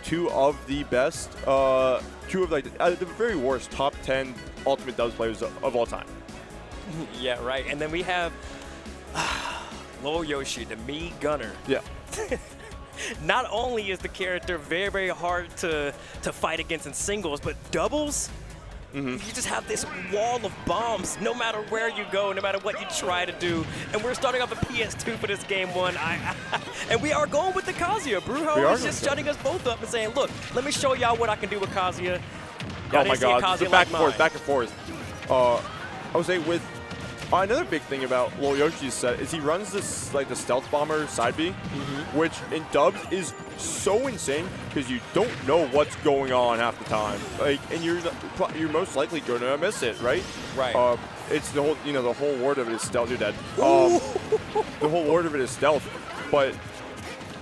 two of the best, two of like the very worst top 10 Ultimate Dubs players of all time. Yeah, right. And then we have Low Yoshi, the Mii Gunner. Yeah. Not only is the character very, very hard to fight against in singles, but doubles, you just have this wall of bombs no matter where you go, no matter what you try to do. And we're starting off a PS2 for this game one. And we are going with the Kazuya. Brujo is just shutting us both up and saying, look, let me show y'all what I can do with Kazuya. Oh my god, back and forth. I would say with another big thing about Lil Yoshi's set is he runs this like the stealth bomber side B, which in Dubs is so insane because you don't know what's going on half the time. Like, and you're most likely gonna miss it, right? Right. It's the whole word of it is stealth. You're dead. The whole word of it is stealth, but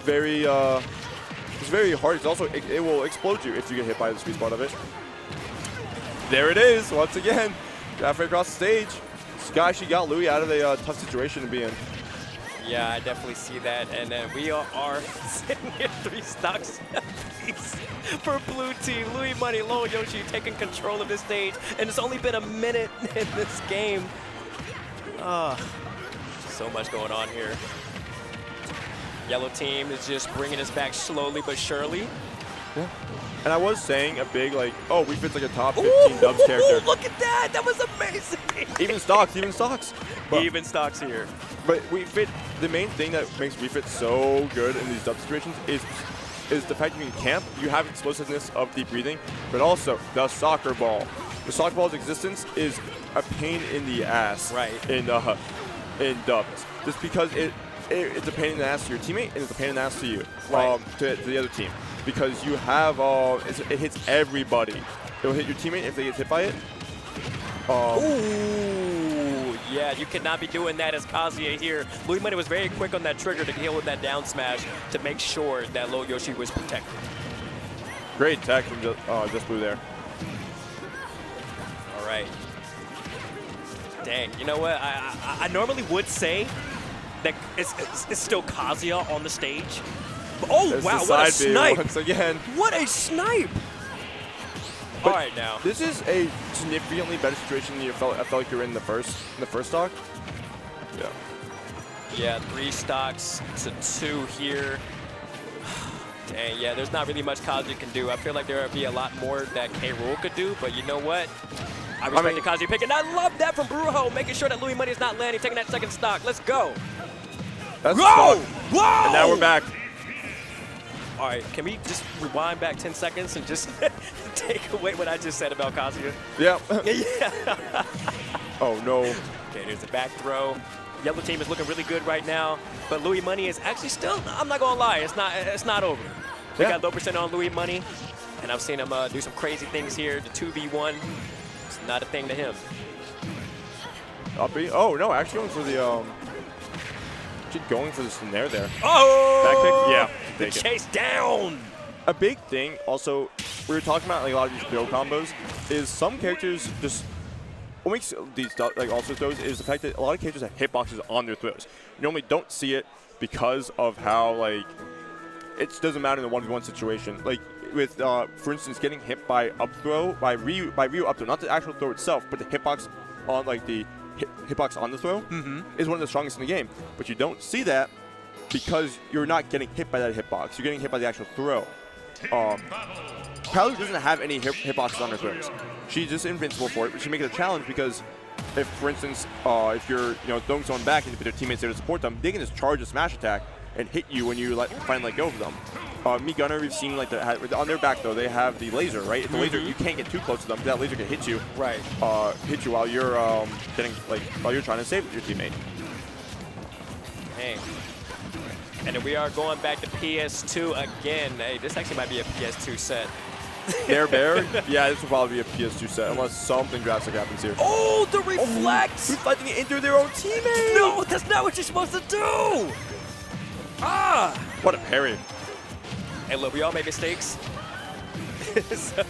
very it's very hard. It's also it will explode you if you get hit by the sweet spot of it. There it is once again. Halfway across the stage. This guy actually got Louie out of a tough situation to be in. Yeah, I definitely see that. And then we are sitting here 3 stocks apiece for blue team. Louie Money, Low Yoshi taking control of this stage. And it's only been a minute in this game. So much going on here. Yellow team is just bringing us back slowly but surely. Yeah. And I was saying a big, like, oh, Wii Fit's like a top 15 Dubs character. Look at that! That was amazing! Even stocks. But, even stocks here. But Wii Fit, the main thing that makes Wii Fit so good in these Dub situations is the fact that you can camp, you have explosiveness of deep breathing, but also the soccer ball. The soccer ball's existence is a pain in the ass in Dubs. Just because it's a pain in the ass to your teammate, and it's a pain in the ass to you, Right. to the other team, because you have it hits everybody. It'll hit your teammate if they get hit by it. Ooh, yeah, you cannot be doing that as Kazuya here. Louis Money was very quick on that trigger to deal with that down smash to make sure that Lil Yoshi was protected. Great tech from Just Blue there. All right. Dang, you know what? I normally would say that it's still Kazuya on the stage. But, oh, There's wow, the what a side B snipe. once again. What a snipe. But all right, now. This is a significantly better situation than I felt like you were in the first stock. Yeah. Yeah, 3 stocks to 2 here. Dang, yeah, there's not really much Kazuya can do. I feel like there would be a lot more that K. Rool could do, but you know what? I respect the Kazuya pick, and I love that from Brujo, making sure that Louis Money is not landing, taking that second stock. Let's go. That's Whoa! the stock. Whoa! And now we're back. All right, can we just rewind back 10 seconds and just take away what I just said about Kazuya? Yeah. Yeah. Oh, no. Okay, there's a back throw. Yellow team is looking really good right now, but Louis Money is actually still, I'm not gonna lie, it's not over. We Yeah. got low percent on Louis Money, and I've seen him do some crazy things here. The 2v1, it's not a thing to him. Up B. Oh, no, actually going for the, going for the snare there. Oh! Back kick? Yeah. The Take it. chase down! A big thing, also, we were talking about like a lot of these build combos, is some characters just, what makes these like also throws is the fact that a lot of characters have hitboxes on their throws. You normally don't see it because of how like, it doesn't matter in a 1v1 situation. Like with, for instance, getting hit by up throw, by Ryu up throw, not the actual throw itself, but the hitbox on like the hitbox on the throw is one of the strongest in the game. But you don't see that because you're not getting hit by that hitbox. You're getting hit by the actual throw. Palu doesn't have any hitboxes on her throws. She's just invincible for it, but she makes it a challenge because if, for instance, if you're throwing someone back and if their teammates there to support them, they can just charge a smash attack and hit you when you finally let go of them. Me Gunner, we've seen like on their back though, they have the laser, right? If the laser, you can't get too close to them. That laser can hit you. Right. Hit you while you're while you're trying to save your teammate. Dang. And then we are going back to PS2 again. Hey, this actually might be a PS2 set. Bear. Yeah, this will probably be a PS2 set unless something drastic happens here. Oh, the reflect! Reflecting it into their own teammate. No, that's not what you're supposed to do! Ah! What a parry. Hey, look, we all make mistakes. So,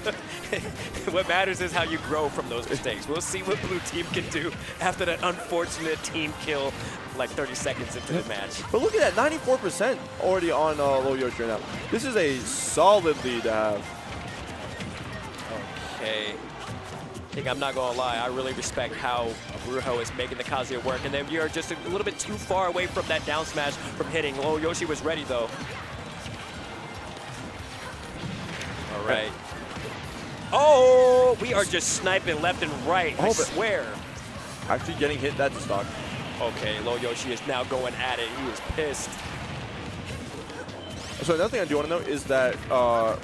what matters is how you grow from those mistakes. We'll see what blue team can do after that unfortunate team kill like 30 seconds into the match. But look at that, 94% already on Lil Yoshi right now. This is a solid lead to have. Okay. I think I'm not going to lie, I really respect how Brujo is making the Kazuya work. And then we are just a little bit too far away from that down smash from hitting. Lil Yoshi was ready though. All right. Oh, we are just sniping left and right, I swear. Actually getting hit, that's a stock. Okay, Lil Yoshi is now going at it. He is pissed. So another thing I do want to note is that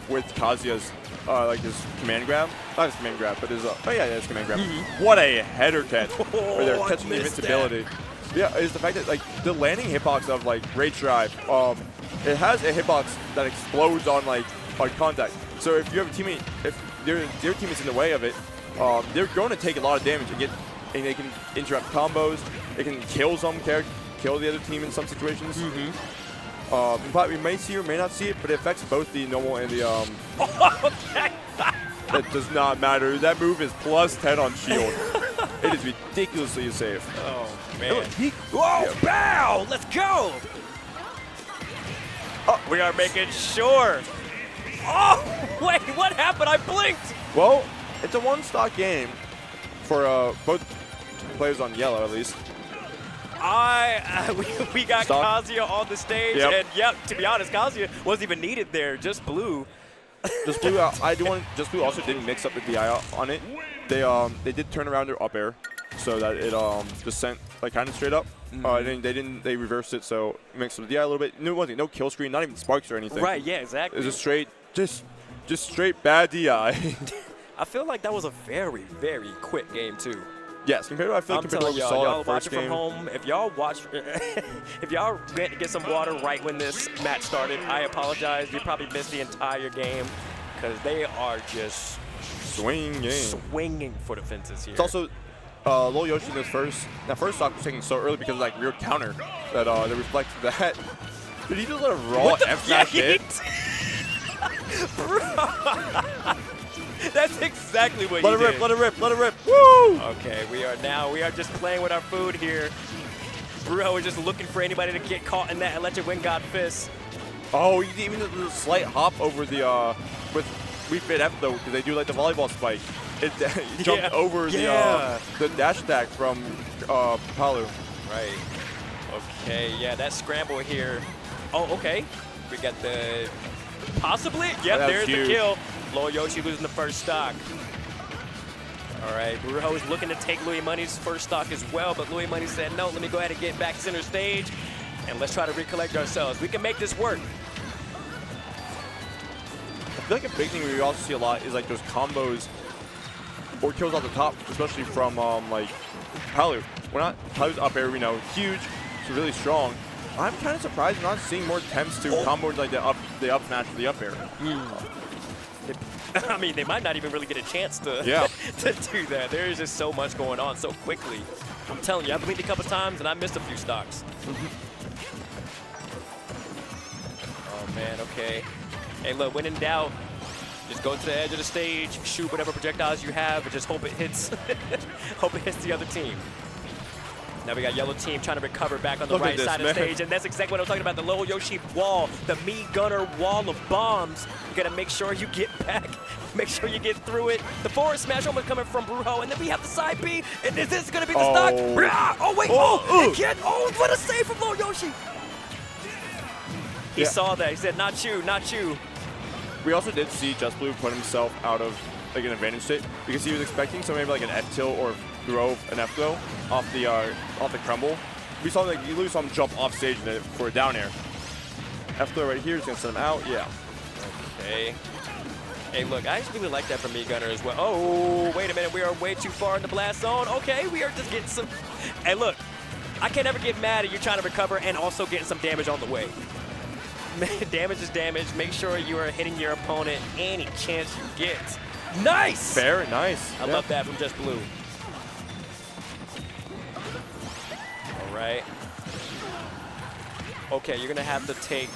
with Kazuya's like his command grab, not his command grab, but his his command grab. What a header catch! Where they're catching the invincibility. Yeah, is the fact that like the landing hitbox of like Rage Drive, it has a hitbox that explodes on like on contact. So if you have a teammate, if their teammate's in the way of it, they're going to take a lot of damage and they can interrupt combos. It can kill kill the other team in some situations. But we may see or may not see it, but it affects both the normal and the That does not matter. That move is plus 10 on shield. It is ridiculously safe. Oh man! Whoa! Bow! Let's go! Oh, we are making sure. Oh wait! What happened? I blinked. Well, it's a one-stock game for both players on yellow, at least. We got Stock. Kazuya on the stage, and to be honest, Kazuya wasn't even needed there. Just blue. Just blue. Just blue also didn't mix up the DI on it. They did turn around their up air, so that it just sent like kind of straight up. They reversed it, so it mixed up the DI a little bit. No kill screen, not even sparks or anything. Right? Yeah, exactly. It was a straight, just straight bad DI. I feel like that was a very, very quick game too. Yes, compared to I feel like I'm compared to what telling we y'all, saw in y'all the first watching game. from home. If y'all watch, if y'all went to get some water right when this match started, I apologize. You probably missed the entire game because they are just swinging for the fences here. It's also Lil Yoshi in this that first stock was taken so early because of like weird counter that reflected that. Did he just let a raw F smash hit? Bro. That's exactly what Let he it rip, did. let it rip, let it rip. Woo! Okay, we are just playing with our food here. Brujo is just looking for anybody to get caught in that electric wind god fist. Oh, he even did a slight hop over the with Wii Fit F though, because they do like the volleyball spike. It jumped over the dash attack from Palu. Right. Okay, yeah, that scramble here. Oh, okay. We got the possibly. Yep, That was there's huge. the kill. Lil Yoshi losing the first stock. All right, Brujo is looking to take Louis Money's first stock as well, but Louis Money said, no, let me go ahead and get back center stage, and let's try to recollect ourselves. We can make this work. I feel like a big thing we also see a lot is like those combos or kills off the top, especially from like Palu. Palu's up air, we know, huge, so really strong. I'm kind of surprised we're not seeing more attempts to combo like the up smash or the up air. I mean, they might not even really get a chance to, to do that. There is just so much going on so quickly. I'm telling you, I blinked a couple times and I missed a few stocks. Oh man, okay. Hey, look, when in doubt, just go to the edge of the stage, shoot whatever projectiles you have, and just hope it hits, hope it hits the other team. Now we got yellow team trying to recover back on the right side of the stage, and that's exactly what I'm talking about, the Lil Yoshi wall, the Me Gunner wall of bombs. You gotta make sure you get back, make sure you get through it. The forward smash almost coming from Brujo, and then we have the side B, and is this gonna be the stock? Oh wait, again, what a save from Lil Yoshi. He saw that, he said, not you, not you. We also did see Just Blue put himself out of like an advantage state because he was expecting so maybe like an F tilt or throw an F throw off the crumble. We saw like you saw him jump off stage for a down air. F throw right here is gonna send him out. Yeah. Okay. Hey, look, I actually really like that from Me Gunner as well. Oh, wait a minute, we are way too far in the blast zone. Okay, we are just getting some. Hey, look, I can't ever get mad at you trying to recover and also getting some damage on the way. Damage is damage. Make sure you are hitting your opponent any chance you get. Nice! Fair, nice. I love that from Just Blue. All right. Okay, you're going to have to take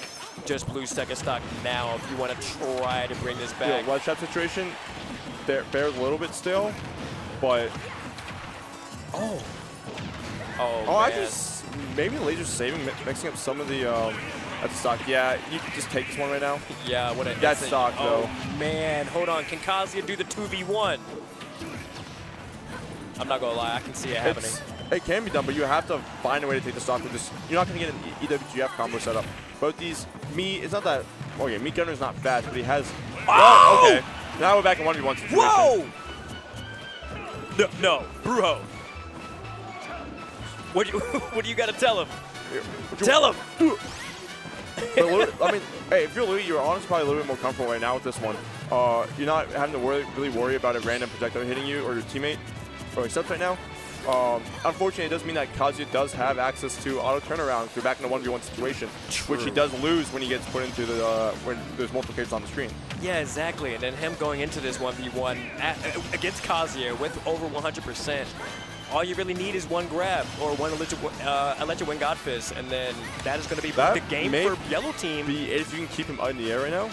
Just Blue's second stock now if you want to try to bring this back. Yeah, one shot situation, Fair's a little bit still, but... Oh, I man. just maybe Laser's saving, mixing up some of the that's stock. Yeah, you can just take this one right now. Yeah, what a That's stock though. Oh man, hold on. Can Kazuya do the 2v1? I'm not gonna lie, I can see it happening. It can be done, but you have to find a way to take the stock with this. You're not gonna get an EWGF combo set up. Both these it's not that. Oh yeah, Me Gunner's not fast, but he has. Oh! Okay. Now we're back in 1v1 situation. Whoa! No, Brujo. What do you gotta tell him? Tell him. But I mean, hey, if you're Louis, you're honestly probably a little bit more comfortable right now with this one. You're not having to really worry about a random projectile hitting you or your teammate or yourself right now. Unfortunately, it does mean that Kazuya does have access to auto turnaround if you're back in a 1v1 situation, which he does lose when he gets put into the when there's multiple cases on the screen. Yeah, exactly. And then him going into this 1v1 against Kazuya with over 100%. All you really need is one grab or one electric wind god fist, and then that is going to be the game for yellow team. If you can keep him in the air right now.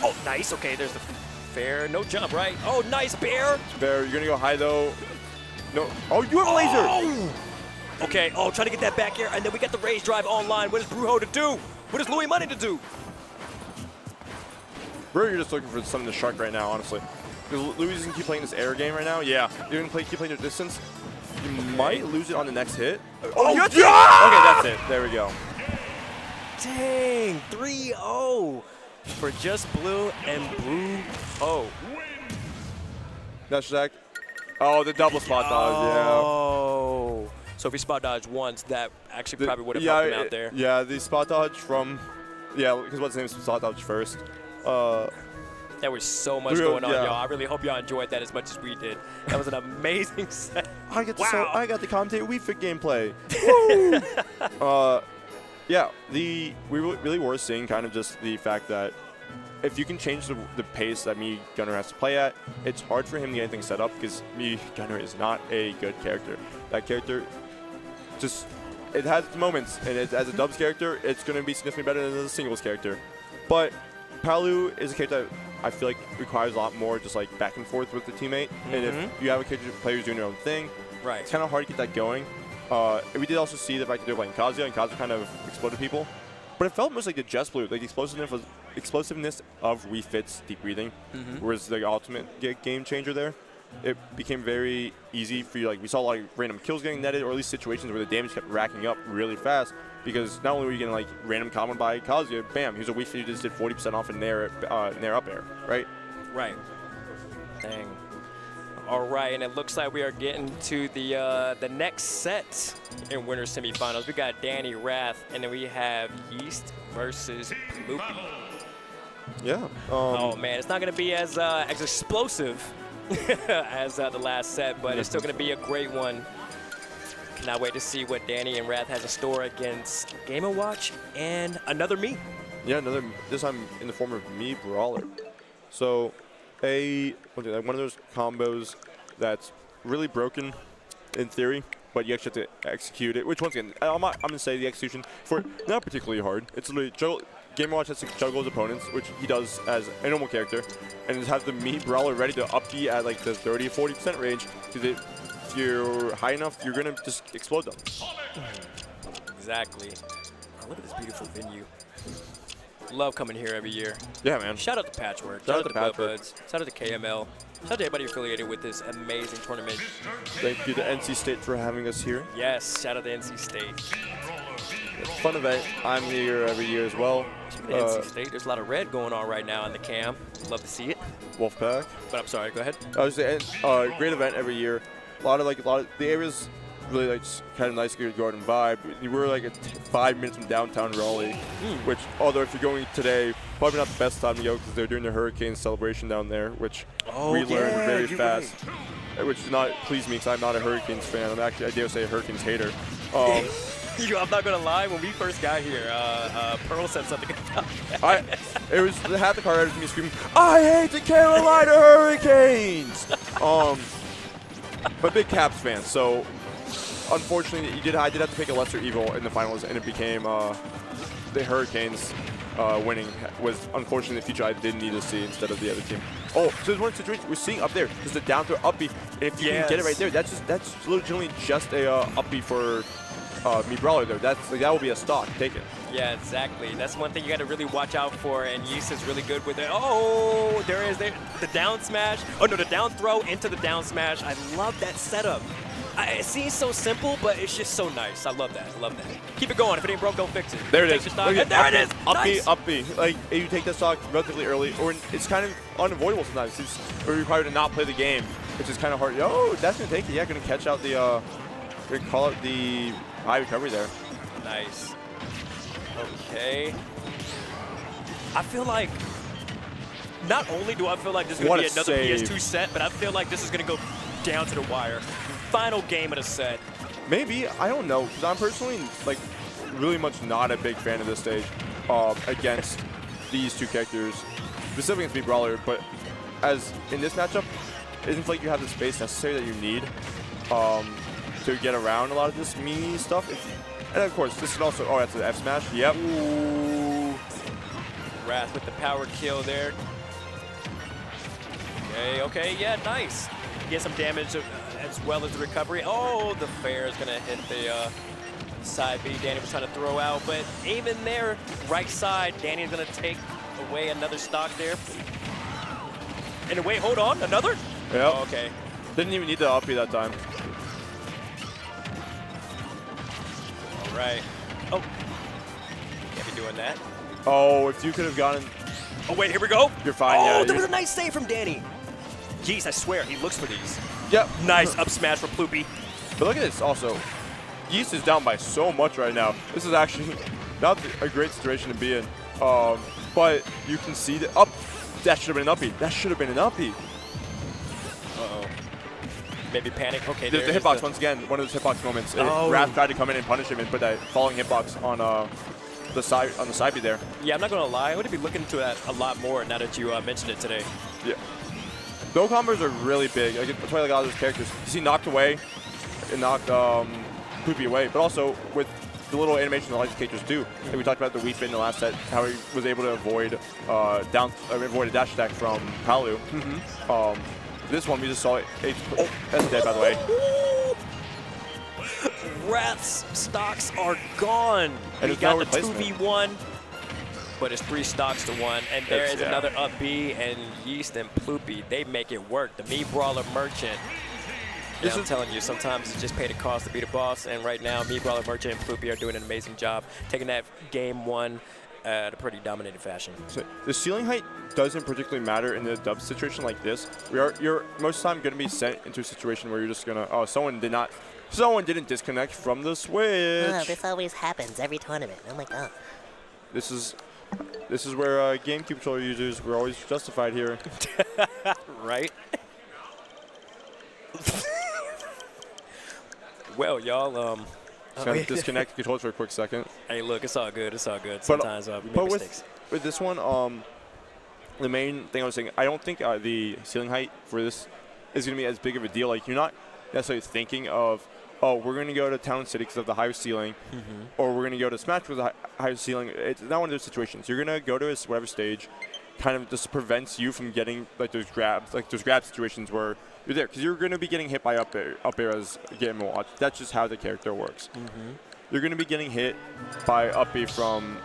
Oh, nice. Okay, there's the fair. No jump, right? Oh, nice, Bear. Bear, you're going to go high, though. No. Oh, you have a laser. Oh. Okay, try to get that back here, and then we got the raise drive online. What is Brujo to do? What is Louis Money to do? Bro, you're just looking for something to shark right now, honestly. Because Louis is going to keep playing this air game right now. Yeah. You're going to keep playing your distance. You might lose it on the next hit. Oh, yeah! Okay, that's it. There we go. Dang, 3-0 for Just Blue and Brujo. That's Zach. Oh, the double spot dodge, yeah. Oh. So if he spot dodged once, that actually probably would have helped him out there. Yeah, the spot dodge from, because what's his name spot dodge first. There was so much going on, y'all. I really hope y'all enjoyed that as much as we did. That was an amazing set. I got the commentator Wii Fit gameplay. Yeah, we really were seeing kind of just the fact that if you can change the pace that Mii Gunner has to play at, it's hard for him to get anything set up because Mii Gunner is not a good character. That character just, it has its moments, and as a dubs character, it's going to be significantly better than a singles character. But Palu is a character that I feel like requires a lot more just like back and forth with the teammate. And if you have a character player who's doing their own thing, it's kind of hard to get that going. We did also see the fact that they're playing Kazuya, and Kazuya kind of exploded people. But it felt most like the Just Blue, like the explosiveness of Wii Fit's deep breathing, was the ultimate game changer there. It became very easy for you. Like, we saw a lot of random kills getting netted, or at least situations where the damage kept racking up really fast. Because not only were you getting like random combo by Kazuya, bam, here's a Wii Fit who just did 40% off in nair up air, right? Right. Dang. All right, and it looks like we are getting to the next set in winter semifinals. We got Danny Wrath, and then we have Yeast versus Loopy. Yeah. Oh man, it's not going to be as explosive as the last set, but it's still going to be a great one. Cannot wait to see what Danny and Wrath has in store against Game & Watch and another Mii. Yeah, this time in the form of Mii Brawler. So, one of those combos that's really broken in theory, but you actually have to execute it. Which, once again, I'm going to say the execution for it, not particularly hard. It's literally Game & Watch has to juggle his opponents, which he does as a normal character, and just have the Mii Brawler ready to up B at like the 30-40% range. Because if you're high enough, you're going to just explode them. Exactly. Oh, look at this beautiful venue. Love coming here every year. Yeah, man. Shout out to Patchwork. Shout out to BuddBuds. Shout out to KML. Shout out to everybody affiliated with this amazing tournament. Thank you to NC State for having us here. Yes, shout out to NC State. It's a fun event. I'm here every year as well. NC State, there's a lot of red going on right now in the cam. Love to see it. Wolfpack. But I'm sorry, go ahead. I was saying, great event every year. A lot of the areas really like kind of nice garden vibe. You were like 5 minutes from downtown Raleigh, which, although if you're going today, probably not the best time to go because they're doing the hurricane celebration down there, which we learned very fast. Which does not please me because I'm not a Hurricanes fan. I'm actually, I dare say, a Hurricanes hater. I'm not gonna lie. When we first got here, Pearl said something about that. It was half the car ride was me screaming, "I hate the Carolina Hurricanes!" But big Caps fan, so unfortunately, I did have to pick a lesser evil in the finals, and it became the Hurricanes winning. Was unfortunately the future I did need to see instead of the other team. Oh, so there's one situation we're seeing up there. There's the down throw up B, and if you can get it right there, that's legitimately just a up B for Mii Brawler there. That will be a stock. Take it. Yeah, exactly. That's one thing you got to really watch out for, and Yeast is really good with it. Oh, there is the down smash. Oh no, the down throw into the down smash. I love that setup. It seems so simple, but it's just so nice. I love that. I love that. Keep it going. If it ain't broke, don't fix it. There it is. There it is. Up B. Like, if you take that stock relatively early, or it's kind of unavoidable sometimes. We're required to not play the game, which is kind of hard. Oh, that's going to take it. Yeah, going to catch out the, going to call out the high recovery there. Nice. Okay. I feel like, not only do I feel like this is going to be another PS2 set, but I feel like this is going to go down to the wire. Final game of the set. Maybe, I don't know, because I'm personally like really much not a big fan of this stage against these two characters, specifically against Mii Brawler. But as in this matchup, it doesn't feel like you have the space necessary that you need to get around a lot of this Mii stuff. And of course, this is also that's the F smash. Yep. Ooh. Wrath with the power kill there. Okay, yeah, nice. Get some damage as well as the recovery. Oh, the fair is gonna hit the side B. Danny was trying to throw out, but even there, right side, Danny's gonna take away another stock there. And wait, hold on, another? Yep. Oh, okay. Didn't even need the up B that time. All right. Oh, can't be doing that. Oh, if you could have gotten. Oh wait, here we go. You're fine. Oh, yeah, there was a nice save from Danny. Jeez, I swear, he looks for these. Yep. Nice up smash from Ploopy. But look at this also. Yeast is down by so much right now. This is actually not a great situation to be in. But you can see that up. That should have been an uppy. That should have been an uppy. Uh-oh. Maybe panic. Okay, There's the hitbox once again. One of those hitbox moments. Wrath tried to come in and punish him and put that falling hitbox on the side B there. Yeah, I'm not gonna lie. I would be looking into that a lot more now that you mentioned it today. Yeah. Low combos are really big. Like, that's why like a lot of those characters. You see knocked away and knocked Poopy away, but also with the little animation the license characters do. Like we talked about the Wii Fit in the last set, how he was able to avoid avoid a dash attack from Palu. This one we just saw it. That's dead, by the way. Wrath's stocks are gone. And We there's got no the replacement. 2v1, but it's 3 stocks to 1. And there is Yeah. another up B, and Yeast and Ploopy, they make it work. The Me Brawler Merchant. Yeah, I'm telling you, sometimes it's just pay the cost to be the boss. And right now, Me Brawler Merchant and Ploopy are doing an amazing job, taking that game 1 at a pretty dominated fashion. So the ceiling height doesn't particularly matter in the dub situation like this. You're most of the time going to be sent into a situation where you're just gonna someone didn't disconnect from the switch. Oh, this always happens every tournament. Oh my god. This is where GameCube controller users were always justified here. Right? Well, y'all, Just gonna disconnect the controllers for a quick second. hey, look, it's all good. It's all good. Sometimes we make mistakes. With this one, the main thing I was saying, I don't think the ceiling height for this is going to be as big of a deal. Like, you're not necessarily thinking of, oh, we're going to go to Town City because of the higher ceiling, or we're going to go to Smash because of the higher ceiling. It's not one of those situations. You're going to go to a whatever stage, kind of just prevents you from getting like those grab situations where you're there, because you're going to be getting hit by up air as Game & Watch. That's just how the character works. You're going to be getting hit by up B from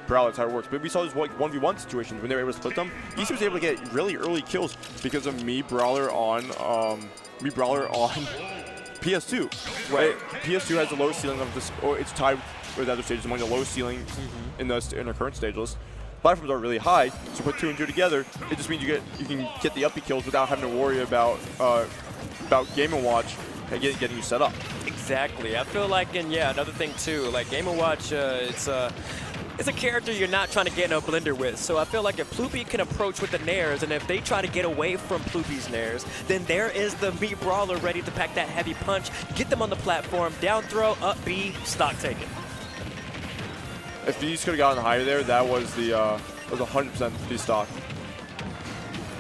Brawler. That's how it works. But we saw those 1v1 situations when they were able to split them. Yeast was able to get really early kills because of Me Brawler on PS2. Right. PS2 has the lowest ceiling of this, or it's tied with other stages among the lowest ceilings in the current stage list. Platforms are really high, so put 2 and 2 together, it just means you can get the uppy kills without having to worry about Game & Watch and getting you set up. Exactly. I feel like, and yeah, another thing too, like Game & Watch, it's a character you're not trying to get in a blender with. So I feel like if Ploopy can approach with the nairs, and if they try to get away from Ploopy's nairs, then there is the Me Brawler ready to pack that heavy punch, get them on the platform, down throw, up B, stock taken. If these could have gotten higher there, that was 100% the stock.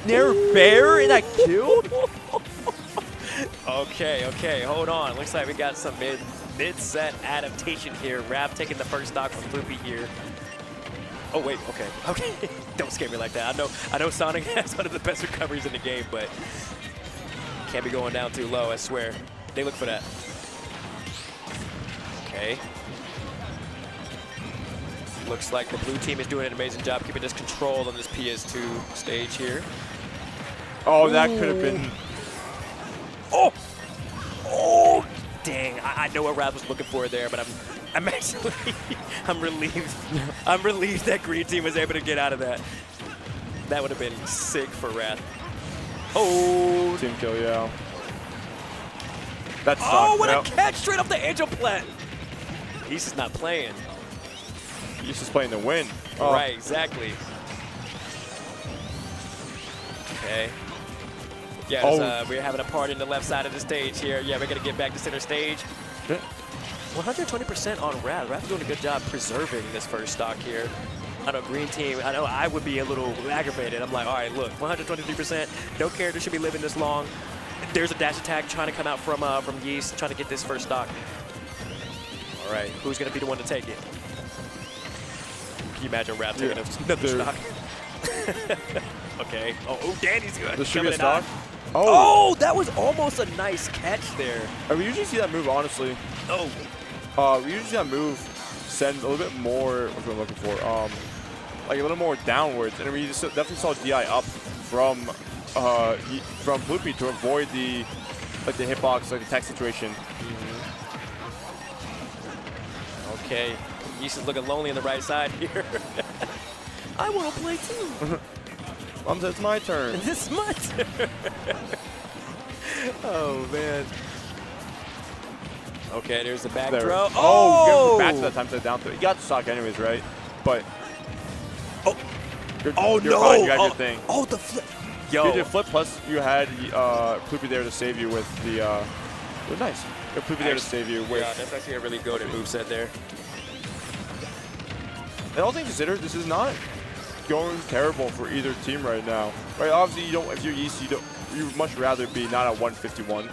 Nair bear and I killed? Okay, hold on. Looks like we got some mid-set adaptation here. Rap taking the first stock from Ploopy here. Oh wait, okay. Don't scare me like that. I know Sonic has one of the best recoveries in the game, but can't be going down too low, I swear. They look for that. Okay. Looks like the blue team is doing an amazing job keeping this control on this PS2 stage here. Oh, that could have been... Oh, dang. I know what Rap was looking for there, but I'm actually, I'm relieved. I'm relieved that green team was able to get out of that. That would have been sick for Wrath. Oh. Team kill, yeah. That's Oh, what a catch straight off the angel plat. He's just not playing. He's just playing to win. Oh. Right, exactly. Okay. Yeah, we're having a party on the left side of the stage here. Yeah, we're going to get back to center stage. 120% on Wrath. Wrath is doing a good job preserving this first stock here. I know green team, I know I would be a little aggravated. I'm like, all right, look, 123%. No character should be living this long. There's a dash attack trying to come out from Yeast, trying to get this first stock. All right, who's going to be the one to take it? Can you imagine Wrath taking another stock? Okay. Oh, Danny's good. This should be a stock. Oh, that was almost a nice catch there. We usually see that move, honestly. Oh. We usually see that move send a little bit more, what am I looking for? Like a little more downwards. And we just definitely saw DI up from Bloopy to avoid the hitbox, like the tech situation. Okay. Yeast is looking lonely on the right side here. I want to play too. It's my turn. This is my turn. Oh, man. Okay, there's the back throw. Oh! Back to that time, to down throw. He got the stock anyways, right? But... Oh, you're no. fine, you got your thing. Oh, the flip. You Yo. did flip, plus you had Poopy there to save you with the. Nice. You had Poopy there to save you with. Yeah, that's actually a really good moveset there. And all things considered, this is not going terrible for either team right now. Right? Obviously, you don't. If you're Yeast, you'd much rather be not at 151.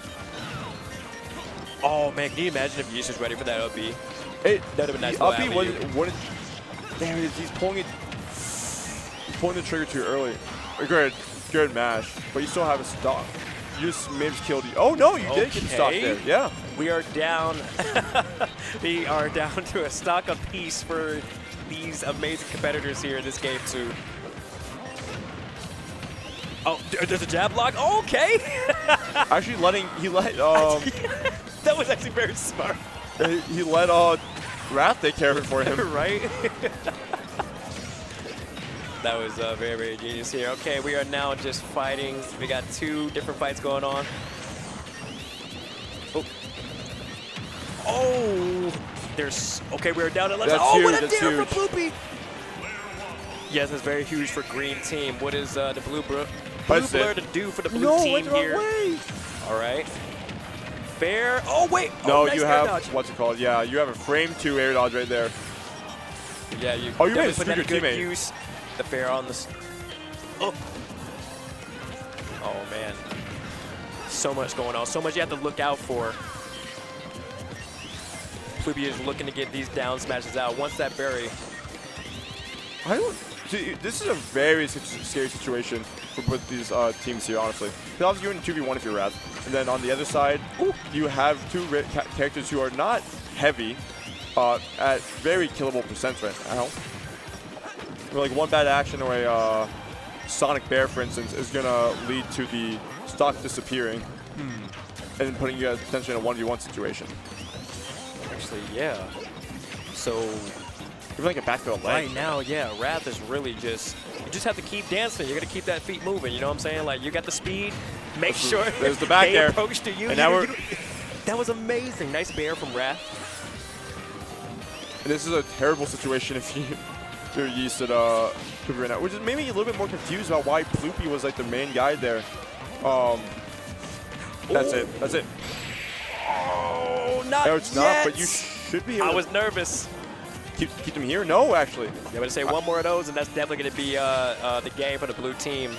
Oh man, can you imagine if Yeast was ready for that up B? That'd have been nice. The up B wouldn't. There it is. He's pulling it. He's pulling the trigger too early. Good mash, but you still have a stock. You just maybe killed you. Oh no, you did get the stock there. Yeah. We are down. We are down to a stock apiece for these amazing competitors here in this game too. Oh, there's a jab block. Oh, okay. Actually, he let. That was actually very smart. He let Wrath take care of it for him. Right. That was very, very genius here. Okay, we are now just fighting. We got 2 different fights going on. Oh, there's, okay, we're down to 11. That's Oh, huge, what a that's dare huge. for Poopy. Yes, that's very huge for green team. What is the blue blur to do for the blue team here? Way. All right. Fair. Oh, wait. No, nice you air have, dodge. what's it called? Yeah, you have a frame 2 air dodge right there. Yeah, you Oh, you made a definitely put that super to good teammate. use. The fair on the. Oh. Oh man. So much going on. So much you have to look out for. Pluby is looking to get these down smashes out. Once that berry. I don't. See, this is a very scary situation for both these teams here, honestly. Because obviously you're in 2v1 if you're Wrath. And then on the other side, you have 2 characters who are not heavy at very killable percents right now. Where like one bad action or a Sonic Bear, for instance, is going to lead to the stock disappearing and then putting you guys potentially in a 1v1 situation. Actually, yeah. So Even like a backfield leg. right now, yeah, Wrath is really just, you just have to keep dancing. You're going to keep that feet moving, you know what I'm saying? Like, you got the speed, make sure there's the back they air. approach to you. And now we're, that was amazing. Nice bear from Wrath. and this is a terrible situation if you're Yeast at Ploopy right now, which is made me a little bit more confused about why Ploopy was like the main guy there. That's it. That's it. Oh, not No, it's yet. not, but you should be able I to was nervous. keep them here. No, actually. Yeah, but to say one more of those, and that's definitely going to be the game for the blue team.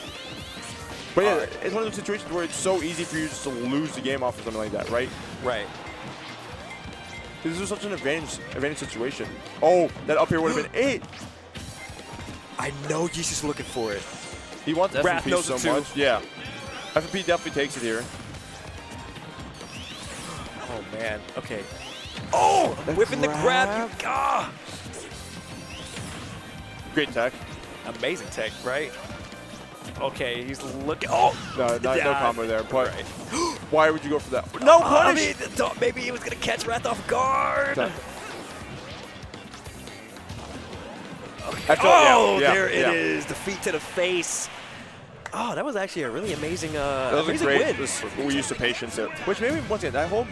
But yeah, it's one of those situations where it's so easy for you just to lose the game off of something like that, right? Right. This is such an advantage situation. Oh, that up here would have been 8. I know Yeast is looking for it. He wants Wrath FMP knows so it too. much. Yeah. FMP definitely takes it here. Oh, man. Okay. Oh, whipping the grab. Great tech. Amazing tech, right? Okay, he's looking. Oh! No Yeah. combo there. But Right. why would you go for that? No I punish! mean, thought maybe he was going to catch Wrath off guard. Oh, there it is. The feet to the face. Oh, that was actually a really amazing, That was a amazing great win. use of patience there. Which maybe, once again, that whole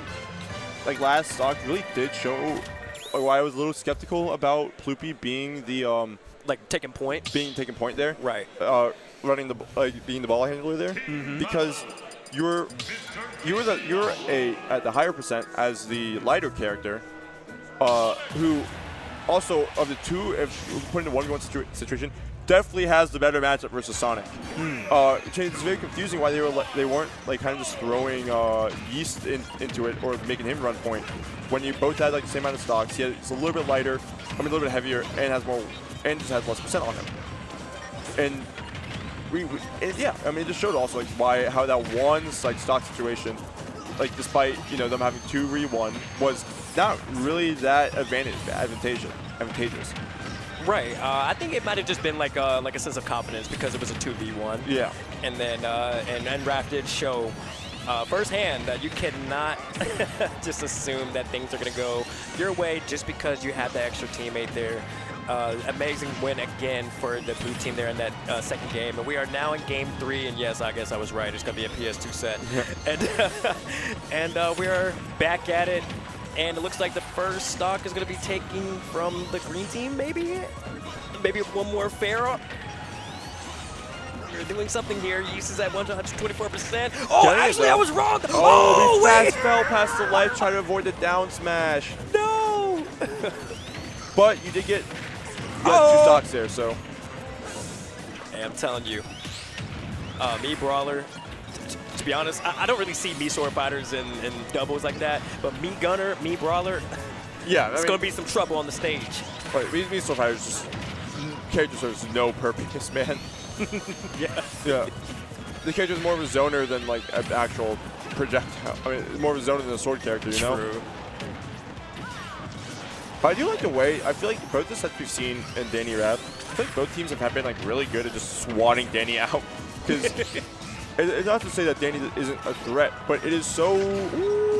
last stock really did show why I was a little skeptical about Ploopy being the Like taking point. being taken point there. Right. Running the being the ball handler there, because you're at the higher percent as the lighter character, who also of the two, if we put in a 1v1 situation, definitely has the better matchup versus Sonic. It's very confusing why they weren't like kind of just throwing Yeast into it or making him run point when you both had like the same amount of stocks. It's a little bit lighter, a little bit heavier, and has more, and just has less percent on him. And and yeah, I mean, it just showed also like how that one like stock situation, like despite them having 2v1, was not really that advantageous. Right. I think it might have just been like a sense of confidence because it was a 2v1. Yeah. And then and Raph did show firsthand that you cannot just assume that things are going to go your way just because you have the extra teammate there. Amazing win again for the blue team there in that second game. And we are now in game 3. And yes, I guess I was right. It's going to be a PS2 set. And we are back at it. And it looks like the first stock is going to be taken from the green team, maybe? Maybe one more fair up. We're doing something here. Yeast is at 124%. Oh, Getting it, actually, though. I was wrong. Oh, he wait. fast fell past the ledge, trying to avoid the down smash. No. But you did get two stocks there, so. Hey, I'm telling you, me Brawler, to be honest, I don't really see me Sword Fighters in doubles like that, but me Gunner, me Brawler, Yeah, it's going to be some trouble on the stage. But me Sword Fighters just character serves no purpose, man. Yeah. Yeah. The character is more of a zoner than like an actual projectile. I mean, more of a zoner than a sword character, you know? True. But I do like the way, I feel like both the sets we've seen in Danny Rav, I feel like both teams have been like really good at just swatting Danny out. Because it's not to say that Danny isn't a threat, but it is so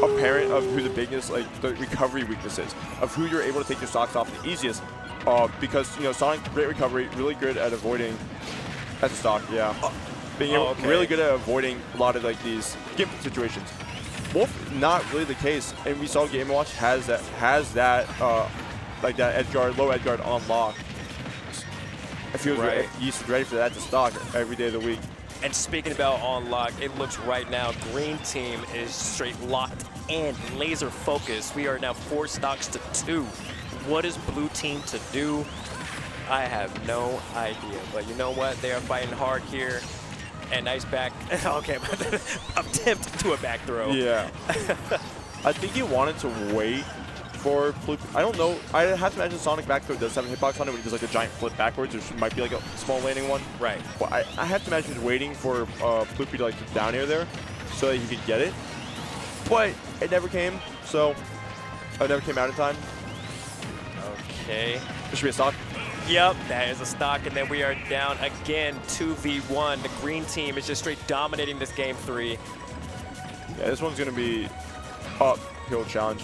apparent of who the biggest, like the recovery weakness is, of who you're able to take your stocks off the easiest. Because, you know, Sonic, great recovery, really good at avoiding, that's a stock, yeah. Being able, really good at avoiding a lot of like these gimp situations. Wolf, not really the case, and we saw Game & Watch has that like that edge guard, low edge guard on lock. If he was Right. Yeast is ready for that to stock every day of the week. And speaking about on lock, it looks right now green team is straight locked in, laser focused. We are now 4 stocks to 2. What is blue team to do? I have no idea, but you know what? They are fighting hard here. And nice back. Okay, attempt to a back throw. Yeah. I think he wanted to wait for flip. I don't know. I have to imagine Sonic back throw does have a hitbox on it when he does like a giant flip backwards, which might be like a small landing one. Right. But I have to imagine he's waiting for Floopy to like down air there so that he could get it. But it never came, so it never came out in time. Okay. This should be a stock. Yep, that is a stock, and then we are down again 2v1. The green team is just straight dominating this game 3. Yeah, this one's gonna be uphill challenge.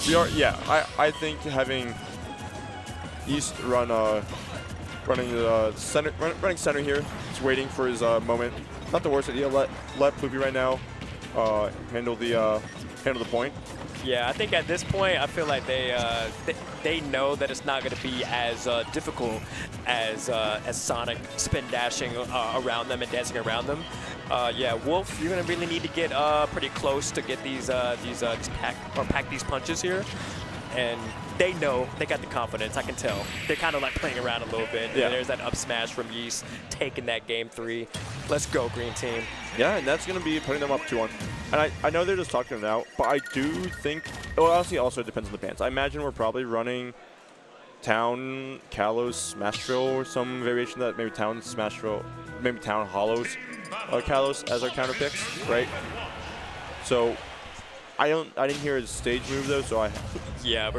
We are, yeah. I think having East running center here, just waiting for his moment. Not the worst idea. Let Floopy right now handle the point. Yeah, I think at this point, I feel like they know that it's not going to be as difficult as Sonic spin dashing around them and dancing around them. Yeah, Wolf, you're going to really need to get pretty close to get these pack these punches here, and they know they got the confidence. I can tell they're kind of like playing around a little bit. Yeah. And there's that up smash from Yeast taking that game 3. Let's go, green team. Yeah, and that's going to be putting them up 2-1. And I know they're just talking it out, but I do think, well, honestly, also it depends on the bans. I imagine we're probably running Town, Kalos, Smashville, or some variation of that, maybe Town, Smashville, maybe Town, Hollows, Kalos as our counter picks, right? So I didn't hear his stage move though, so Yeah,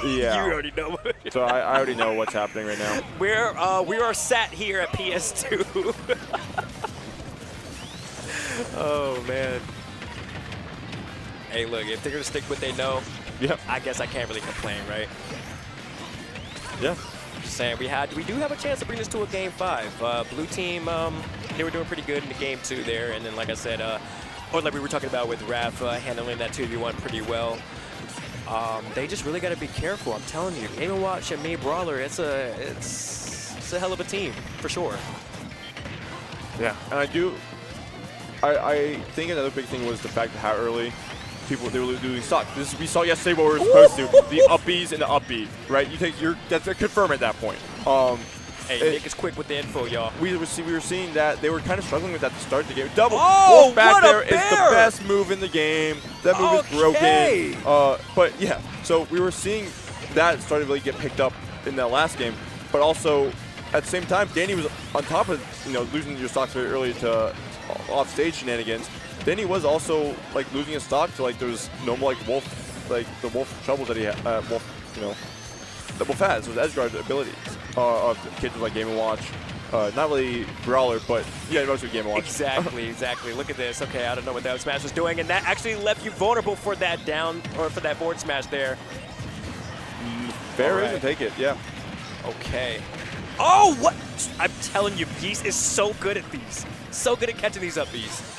yeah. You already know. So I already know what's happening right now. We are sat here at PS2. Oh man. Hey, look, if they're gonna stick what they know, Yep. I guess I can't really complain, right? Yeah. Just saying, we do have a chance to bring this to a game 5. Blue team, they were doing pretty good in the game 2 there, and then like I said, or like we were talking about with Raph handling that 2v1 pretty well. They just really got to be careful. I'm telling you, Game & Watch and me Brawler, it's a hell of a team for sure. Yeah. And I think another big thing was the fact that how early they were doing stock. We saw yesterday what we were supposed to, the upbees and the upbeat, right? You take that's a confirm at that point. Hey, Nick is quick with the info, y'all. We were seeing that they were kind of struggling with that to start the game. Double Oh, Wolf back what a there is the bear! best move in the game. That move is Okay. broken. But yeah, so we were seeing that start to really get picked up in that last game. But also at the same time, Danny was on top of losing your stocks very early to off-stage shenanigans. Danny was also like losing his stock to like those normal like the Wolf troubles that he had. That Wolf has those edge guard abilities of kids like Game & Watch. Not really Brawler, but yeah, mostly Game & Watch. Exactly. Look at this. Okay, I don't know what that smash was doing, and that actually left you vulnerable for that down or for that forward smash there. Fair All is right. and take it, yeah. Okay. Oh, what? I'm telling you, Yeast is so good at these. So good at catching these up Bs.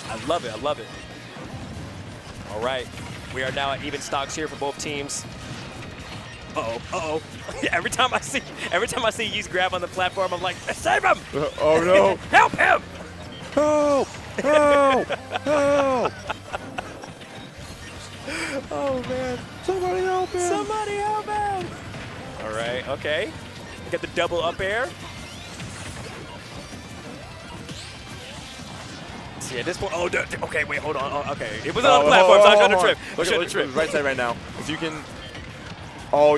I love it. All right. We are now at even stocks here for both teams. Uh-oh. every time I see Yeast grab on the platform, I'm like, save him! Oh no! Help him! Help! Help! Help! Oh man! Somebody help him! Somebody help him! All right, okay. Get the double up air. See, at this point, okay, wait, hold on. Oh, okay, it was on the platform, so I shouldn't have tripped. I shouldn't have tripped. Right side right now. If you can,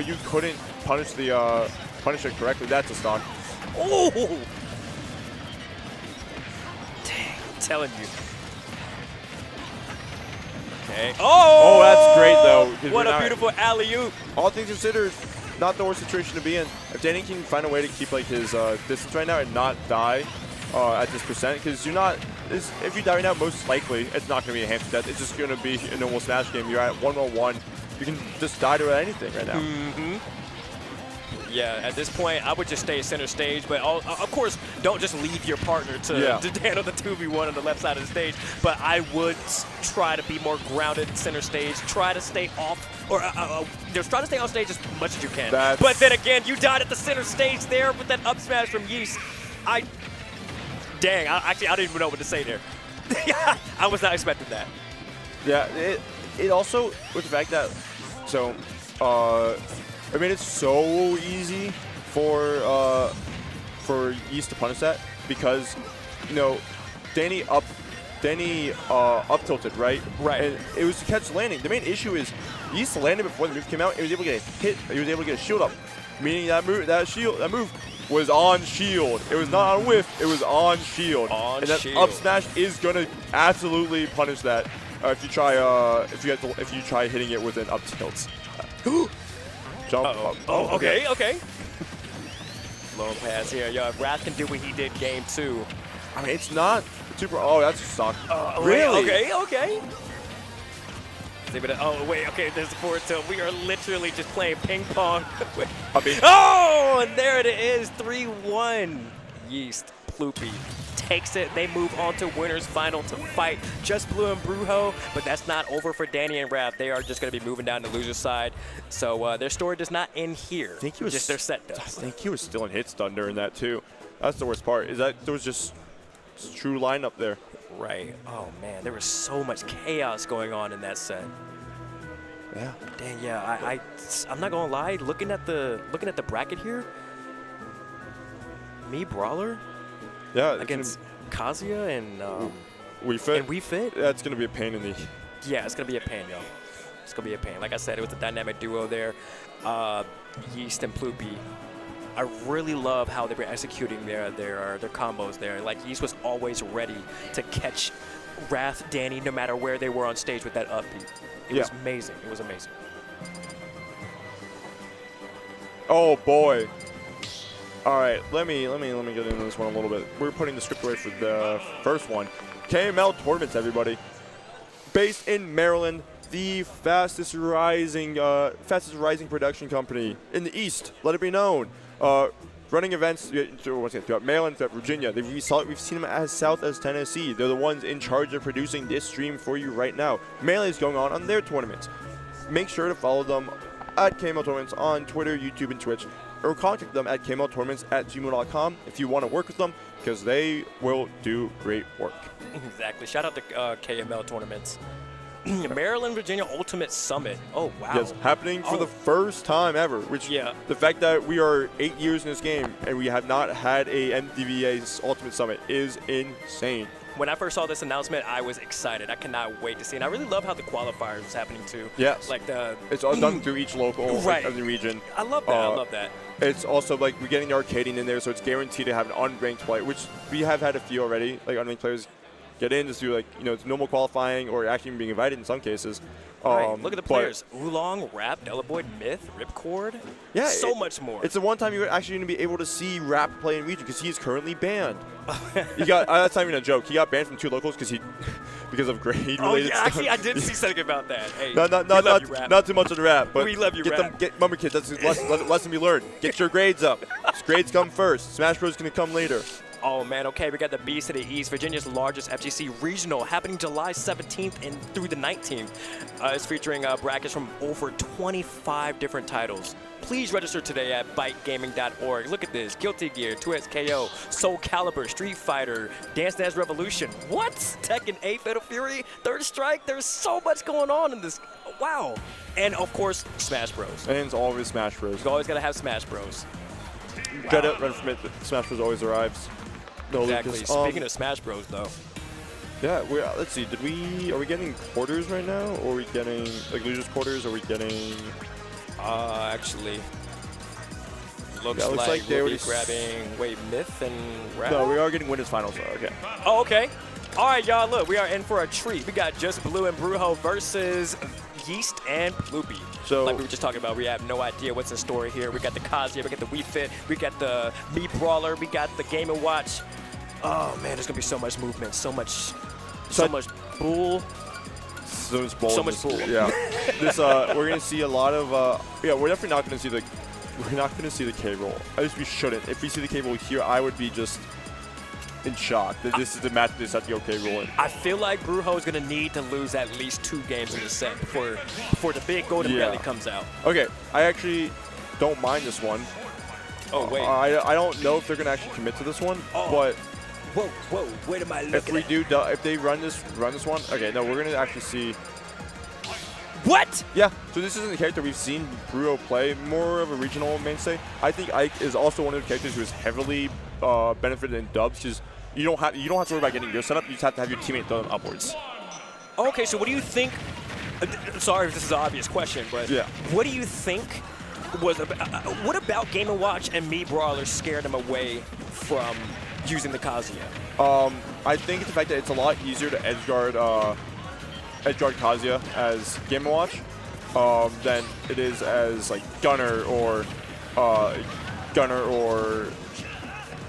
you couldn't punish the punish it correctly. That's a stock. Oh! Dang, I'm telling you. Okay. Oh, that's great though. 'Cause What we're a not- beautiful alley-oop. All things considered, not the worst situation to be in. If Danny can find a way to keep like his distance right now and not die at this percent, because you're not. If you die right now, most likely it's not going to be a hamster death. It's just going to be a normal Smash game. You're at 1-1. You can just die to anything right now. Mm-hmm. Yeah, at this point, I would just stay center stage, but of course, don't just leave your partner to handle the 2v1 on the left side of the stage. But I would try to be more grounded center stage, try to stay off, or just try to stay on stage as much as you can. But then again, you died at the center stage there with that up smash from Yeast. Dang, I don't even know what to say there. I was not expecting that. Yeah, it also, with the fact that, I mean, it's so easy for Yeast to punish that because, you know, Danny up tilted, right? Right. And it was to catch landing. The main issue is Yeast landed before the move came out. He was able to get a hit. He was able to get a shield up, meaning that move was on shield. It was not on whiff. It was on shield. And that up smash is gonna absolutely punish that if you try hitting it with an up tilt. Jump up. Oh, okay. Low pass here. Yo, if Wrath can do what he did game 2. I mean, it's not super. Oh, that's a stock. Really? Okay. Oh, wait, okay, there's the forward tilt. We are literally just playing ping pong. Oh, and there it is, 3-1. Yeast, Ploopy takes it. They move on to winner's final to fight Just Blue and Brujo, but that's not over for Danny and Raph. They are just going to be moving down the loser's side. So their story does not end here. I think he was just their set does. I think he was still in hit stun during that too. That's the worst part. Is that there was just true lineup there. Right. Oh man, there was so much chaos going on in that set. Yeah. Dang. Yeah. I'm not gonna lie. Looking at the bracket here, me Brawler. Yeah. Against Kazuya and We Fit. And We Fit. That's gonna be a pain in the. Yeah, it's gonna be a pain, y'all. It's gonna be a pain. Like I said, it was a dynamic duo there. Yeast and Ploopy. I really love how they were executing their combos there. Like Yeast was always ready to catch Wrath, Danny, no matter where they were on stage with that upbeat. It was amazing. It was amazing. Oh boy. All right, let me get into this one a little bit. We're putting the script away for the first one. KML Tournaments, everybody. Based in Maryland, the fastest rising production company in the East. Let it be known. Running events throughout Maryland, throughout Virginia. We've seen them as south as Tennessee. They're the ones in charge of producing this stream for you right now. Melee is going on their tournaments. Make sure to follow them at KML Tournaments on Twitter, YouTube, and Twitch, or contact them at kmltournaments@gmail.com if you want to work with them, because they will do great work. Exactly. Shout out to KML Tournaments. Maryland, Virginia Ultimate Summit. Oh, wow. Yes, happening for the first time ever, which the fact that we are 8 years in this game and we have not had a MDVA's Ultimate Summit is insane. When I first saw this announcement, I was excited. I cannot wait to see it. And I really love how the qualifiers is happening too. Yes. Like it's all done through each local right. of the region. I love that. I love that. It's also like we're getting the arcading in there, so it's guaranteed to have an unranked play, which we have had a few already. Like unranked players get in just do it's normal qualifying or actually being invited in some cases. Right. Look at the players: Oolong, Rap, Delaboy, Myth, Ripcord. Yeah, so much more. It's the one time you're actually going to be able to see Rap play in region because he is currently banned. That's not even a joke. He got banned from 2 locals because of grade related stuff. Actually, I did see something about that. Hey, not too much of the Rap, but we love you, Rap. Remember, kids, that's the lesson we learned. Get your grades up. Grades come first. Smash Bros is going to come later. Oh, man, okay, we got the Beast to the East, Virginia's largest FGC regional, happening July 17th and through the 19th. It's featuring brackets from over 25 different titles. Please register today at bytegaming.org. Look at this, Guilty Gear, 2XKO, Soul Calibur, Street Fighter, Dance Dance Revolution. What? Tekken 8, Fatal Fury, Third Strike. There's so much going on in this. Wow. And, of course, Smash Bros. And it's always Smash Bros. You always got to have Smash Bros. Get it, run from it. Smash Bros. Always arrives. No, Exactly. Lucas. Speaking of Smash Bros, though. Yeah, let's see. Are we getting quarters right now, or are we getting like losers quarters? Or are we getting? Actually, looks Yeah, looks like they we'll already be grabbing. Wait, Myth and Rap? No, we are getting winners finals. Though. Okay. Oh, okay. All right, y'all. Look, we are in for a treat. We got Just Blue and Brujo versus Yeast and Bloopy. So, like we were just talking about, we have no idea what's in store here. We got the Kazuya, we got the Wii Fit, we got the Mii Brawler, we got the Game & Watch. Oh man, there's gonna be so much movement, so much bull. So much bull. So much bull. Yeah. This we're gonna see a lot of we're definitely not gonna see the K roll. At least we shouldn't. If we see the K roll here, I would be just in shock that this is the match they set the OK roll in. I feel like Brujo is gonna need to lose at least 2 games in the set before the big golden belly comes out. Okay, I actually don't mind this one. Oh wait. I don't know if they're gonna actually commit to this one, but Whoa, wait am I looking if we at? if they run this one, okay, no, we're gonna actually see. What? Yeah, so this isn't a character we've seen Brujo play, more of a regional mainstay. I think Ike is also one of the characters who is heavily benefited in dubs, because you don't have to worry about getting your setup. You just have to have your teammate throw them upwards. Okay, so what do you think? Sorry if this is an obvious question, but yeah. What do you think was what about Game & Watch and Mii Brawler scared them away from using the Kazuya? I think it's the fact that it's a lot easier to edgeguard Kazuya as Game & Watch than it is as like Gunner or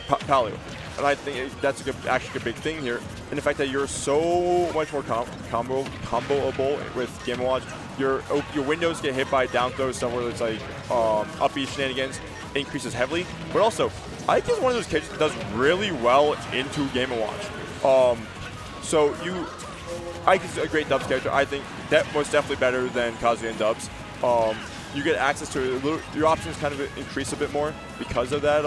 Palio. And I think that's actually a big thing here. And the fact that you're so much more comboable with Game & Watch, your windows get hit by down throws, stuff where it's like up B shenanigans increases heavily. But also, Ike is one of those characters that does really well into Game & Watch. Ike is a great dubs character. I think that most definitely better than Kazuya and dubs. You get access to your options kind of increase a bit more because of that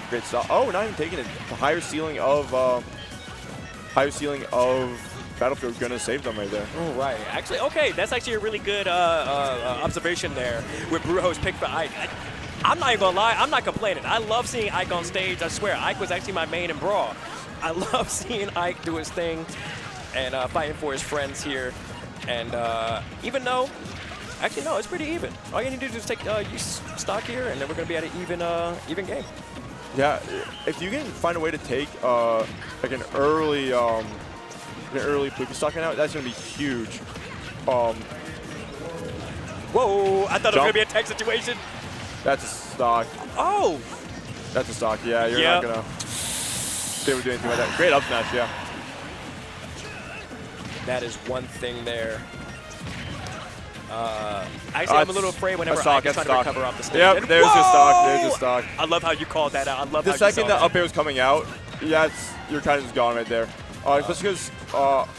great stuff. Oh, not even taking it. The higher ceiling of Battlefield gonna save them right there. Oh, right. Actually, okay, that's actually a really good observation there with Brujo's pick for Ike. I'm not even gonna lie, I'm not complaining. I love seeing Ike on stage. I swear, Ike was actually my main in Brawl. I love seeing Ike do his thing and fighting for his friends here. And even though, actually no, it's pretty even. All you need to do is take use stock here, and then we're gonna be at an even game. Yeah, if you can find a way to take like an early Pluki stock out, that's gonna be huge. Whoa! I thought it was gonna be a tech situation. That's a stock. Oh! That's a stock. Yeah, you're not gonna be able to do anything like that. Great up smash, yeah. That is one thing there. Actually, I'm a little afraid whenever I'm trying to recover off the stage. Yep, there's your stock. There's your stock. I love how you called that out. I love the how second you saw that up air was coming out, yeah, you're kind of just gone right there. Especially because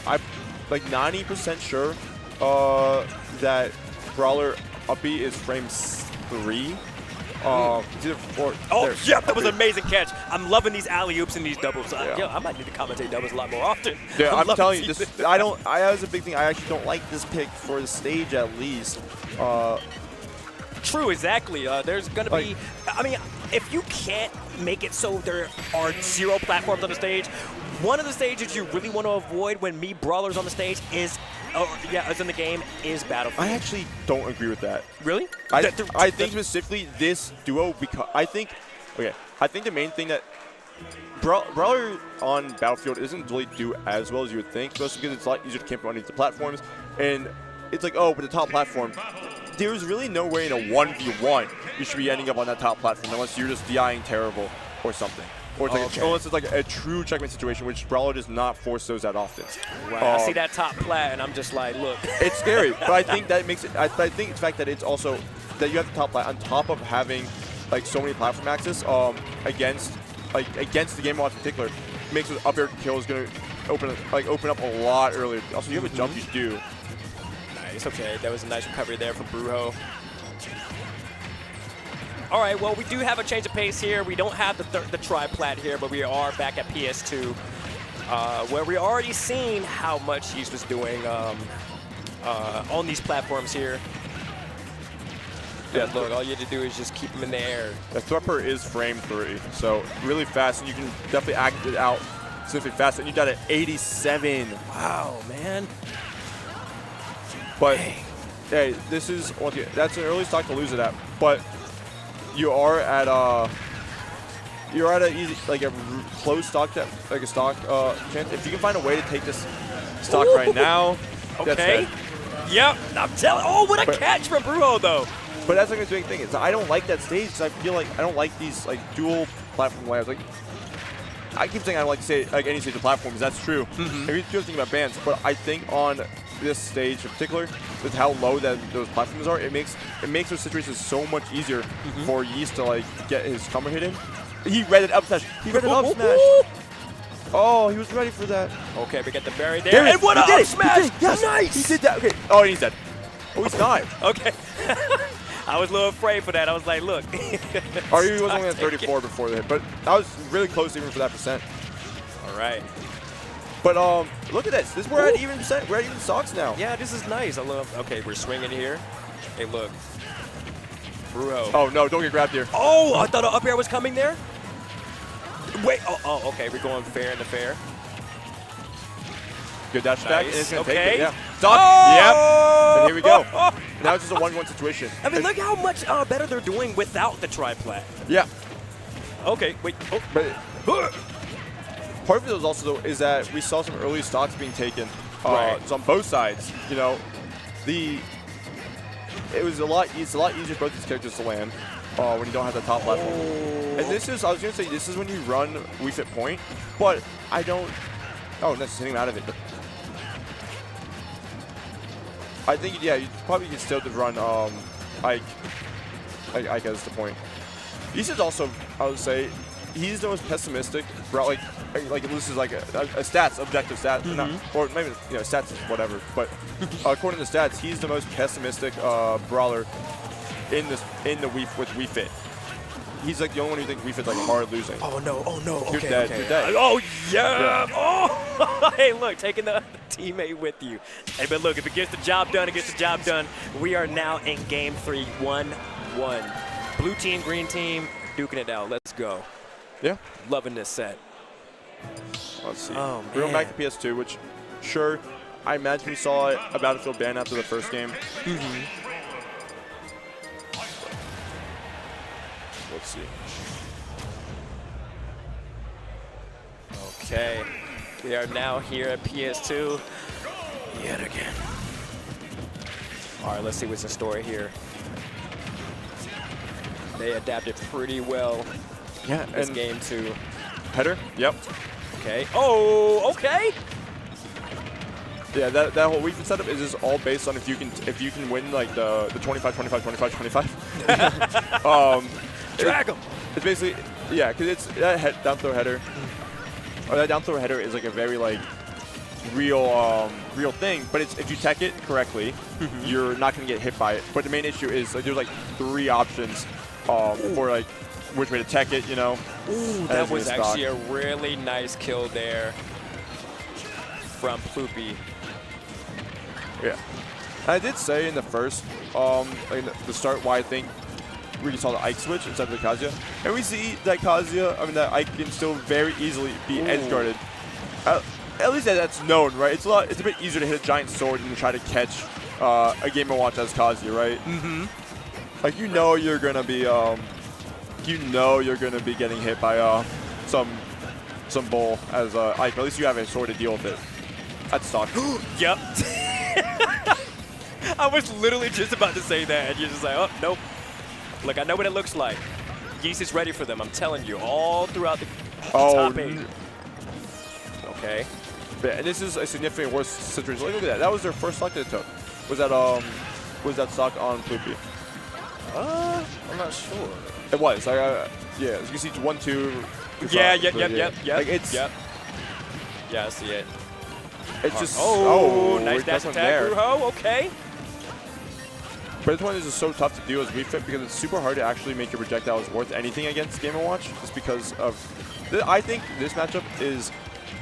I'm like 90% sure that Brawler up B is frame 3. It's either 4. Oh, yep, that was an amazing catch. I'm loving these alley-oops and these doubles. Yeah. I might need to commentate doubles a lot more often. Yeah, I'm telling you, this, that was a big thing. I actually don't like this pick for the stage, at least. True, exactly. There's going to be, I mean, if you can't make it so there are 0 platforms on the stage, one of the stages you really want to avoid when Mii Brawler's on the stage is, is in the game, is Battlefield. I actually don't agree with that. Really? I think specifically this duo, because I think the main thing that Brawler on Battlefield isn't really do as well as you would think, especially because it's a lot easier to camp underneath the platforms. And it's like, oh, but the top platform, there's really no way in a 1v1 you should be ending up on that top platform unless you're just DIing terrible or something. Or it's like unless it's like a true checkmate situation, which Brawler does not force those that often. Right. I see that top plat, and I'm just like, look. It's scary, but I think that makes it. I think it's the fact that it's also that you have the top plat on top of having like so many platform access against like against the Game & Watch in particular, makes those up air kills going to open up a lot earlier. Also, you have a jump, you do. Nice. Okay, that was a nice recovery there from Brujo. All right, well, we do have a change of pace here. We don't have the tri-plat here, but we are back at PS2, where we already seen how much he was doing on these platforms here. Yeah, look, all you have to do is just keep him in the air. The Thwepper is frame 3, so really fast, and you can definitely act it out specifically fast, and you got it 87. Wow, man. But, hey, this is, that's an early stock to lose it at, but you are at an easy, like a close stock, like a stock chance. If you can find a way to take this stock right now, that's Okay. it. Yep, I'm telling. Oh, what a catch from Brujo, though. But that's like the big thing. Is I don't like that stage because I feel like I don't like these like dual platform layouts. Like I keep saying I don't like to say like any stage of platforms. That's true. If you do think about bands, but I think on this stage in particular, with how low that those platforms are, it makes those situations so much easier for Yeast to like get his combo hit in. He read it up smash. He read it up smash. Oh, he was ready for that. Okay, we get the berry there. And what a up smash! Yes, Nice! He did that. Okay. Oh, and he's dead. Oh, he's not. Okay. I was a little afraid for that. I was like, look. Or he was only at 34 before the hit, but I was really close even for that percent. All right. But look at this. We're at even percent. We're at even stocks now. Yeah, this is nice. I love. Okay, we're swinging here. Hey, look. Brujo. Oh no! Don't get grabbed here. Oh, I thought an up air was coming there. Wait. Oh, okay. We're going fair into fair. Good dash attack. Nice. And it's gonna Okay. take it. Yeah. Stop. Oh! Yep. And here we go. Now it's just a 1-1 situation. I mean, look how much better they're doing without the tri-plat. Yeah. Okay. Wait. Oh. But part of it is also though is that we saw some early stocks being taken. Right. So on both sides, you know, it's a lot easier for both these characters to land when you don't have the top platform. And this is, I was gonna say, this is when you run Wii Fit point, but I don't. Oh, no, just hitting him out of it. But I think, yeah, you probably can still run Ike as the point. He's also, I would say, he's the most pessimistic brawler. Like this is like a stats, objective stats, not, or maybe stats is whatever. But according to stats, he's the most pessimistic brawler in the with Wii Fit. He's like the only one who thinks Wii Fit's like hard losing. Oh no! Oh no! You're dead. You're dead. Oh yeah! Oh! Hey, look, taking the teammate with you. Hey, but look, if it gets the job done, it gets the job done. We are now in Game 3, 1-1. Blue team, green team, duking it out. Let's go. Yeah. Loving this set. Let's see. Oh, We're going man. back to PS2, which, sure, I imagine we saw a Battlefield ban after the first game. Let's see. Okay. We are now here at PS2 yet again. All right, let's see what's in store here. They adapted pretty well Yeah, this and game to. header. Yep. Okay. Oh, okay. Yeah, that whole Wii Fit setup is just all based on if you can win like the 25, 25, 25, 25. Drag him. It's basically, yeah, because it's that down throw header. Or that down throw header is like a very like real thing, but it's if you tech it correctly, you're not going to get hit by it. But the main issue is like there's like 3 options for like which way to tech it, you know. Ooh, that was actually a really nice kill there from Ploopy. Yeah. And I did say in the first, like the start why I think we saw the Ike switch instead of the Kazuya. And we see that that Ike can still very easily be edge guarded. At least that's known, right? It's a bit easier to hit a giant sword than to try to catch a Game & Watch as Kazuya, right? Like you're gonna be getting hit by some bull as Ike. At least you have a sword to deal with it. That's stock. Yep. I was literally just about to say that, and you're just like, oh, nope. Look, I know what it looks like. Yeast is ready for them, I'm telling you, all throughout the top 8. Okay. Yeah, and this is a significantly worse situation. Look at that. That was their first stock they took. Was that stock on Ploopy? I'm not sure. It was. Yeah, as you can see, 1-2. Yeah, But yep. Like it's Yeah, I see it. it's just Nice dash from attack, there. Brujo. Okay. But this one is just so tough to deal as Wii Fit because it's super hard to actually make your projectiles worth anything against Game & Watch just because of... I think this matchup is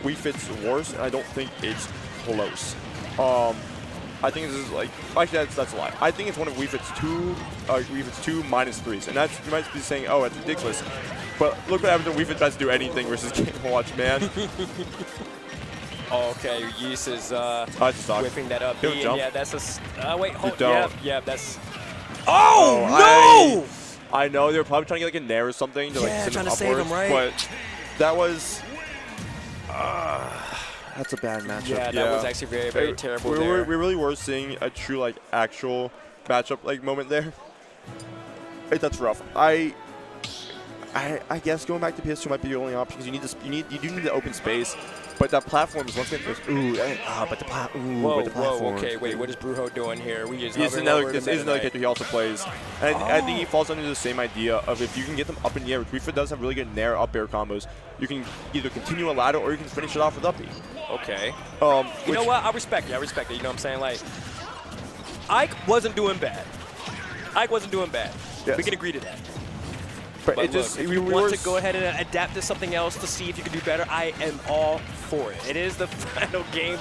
Wii Fit's worst, and I don't think it's close. I think this is like... Actually, that's a lie. I think it's one of Wii Fit's two -3s, and that's, you might be saying, oh, that's ridiculous. But look what happens when Wii Fit tries to do anything versus Game & Watch, man. Okay, Yeast is whipping that up. He'll jump. Yeah, that's a... wait, hold... don't. Yeah, that's... Oh, no! I know they were probably trying to get like a nair or something to like Yeah, send trying him to save upwards, him, right? but that was that's a bad matchup. Yeah, that was actually very, very terrible there. We really were seeing a true like actual matchup like moment there. That's rough. I guess going back to PS2 might be the only option because you do need the open space. But that platform is once again but the platform. Whoa, okay, wait, what is Brujo doing here? This is another character he also plays. And I think he falls under the same idea of if you can get them up in the air, which Wii Fit does have really good nair up air combos, you can either continue a ladder or you can finish it off with up B. Okay. You know what? I respect it. You know what I'm saying? Like, Ike wasn't doing bad. Yes. We can agree to that. But Look, it just if you want to go ahead and adapt to something else to see if you can do better, I am all for it. It is the final game.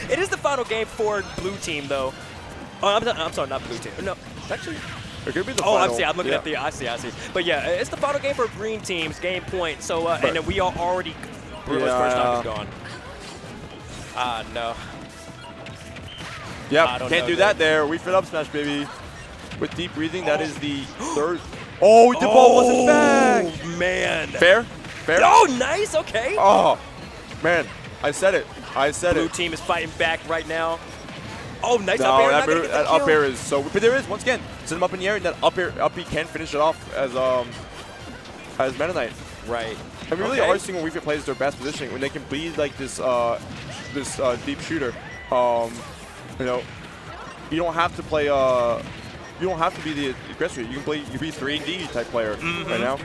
It is the final game for Blue Team, though. Oh, I'm sorry, not Blue Team. No, actually. It could be the Oh, final. I'm looking at the. I see. But yeah, it's the final game for Green Team's game point. So and then we are already. Brujo's first stock is gone. No. Yep, can't do that there. Wii Fit up smash, baby. With deep breathing, that is the third. Oh, the ball wasn't back. Oh, man. Fair? Oh, nice. Okay. Oh, man. I said it. Blue Team is fighting back right now. Oh, nice No, up air. that up air is so. But there is, once again, send him up in the air, and that up B can finish it off as Meta Knight. Right. And we really are seeing when Wii Fit plays their best positioning when they can bleed like this deep shooter. You know, you don't have to play. You don't have to be the aggressor. You can be 3D type player right now.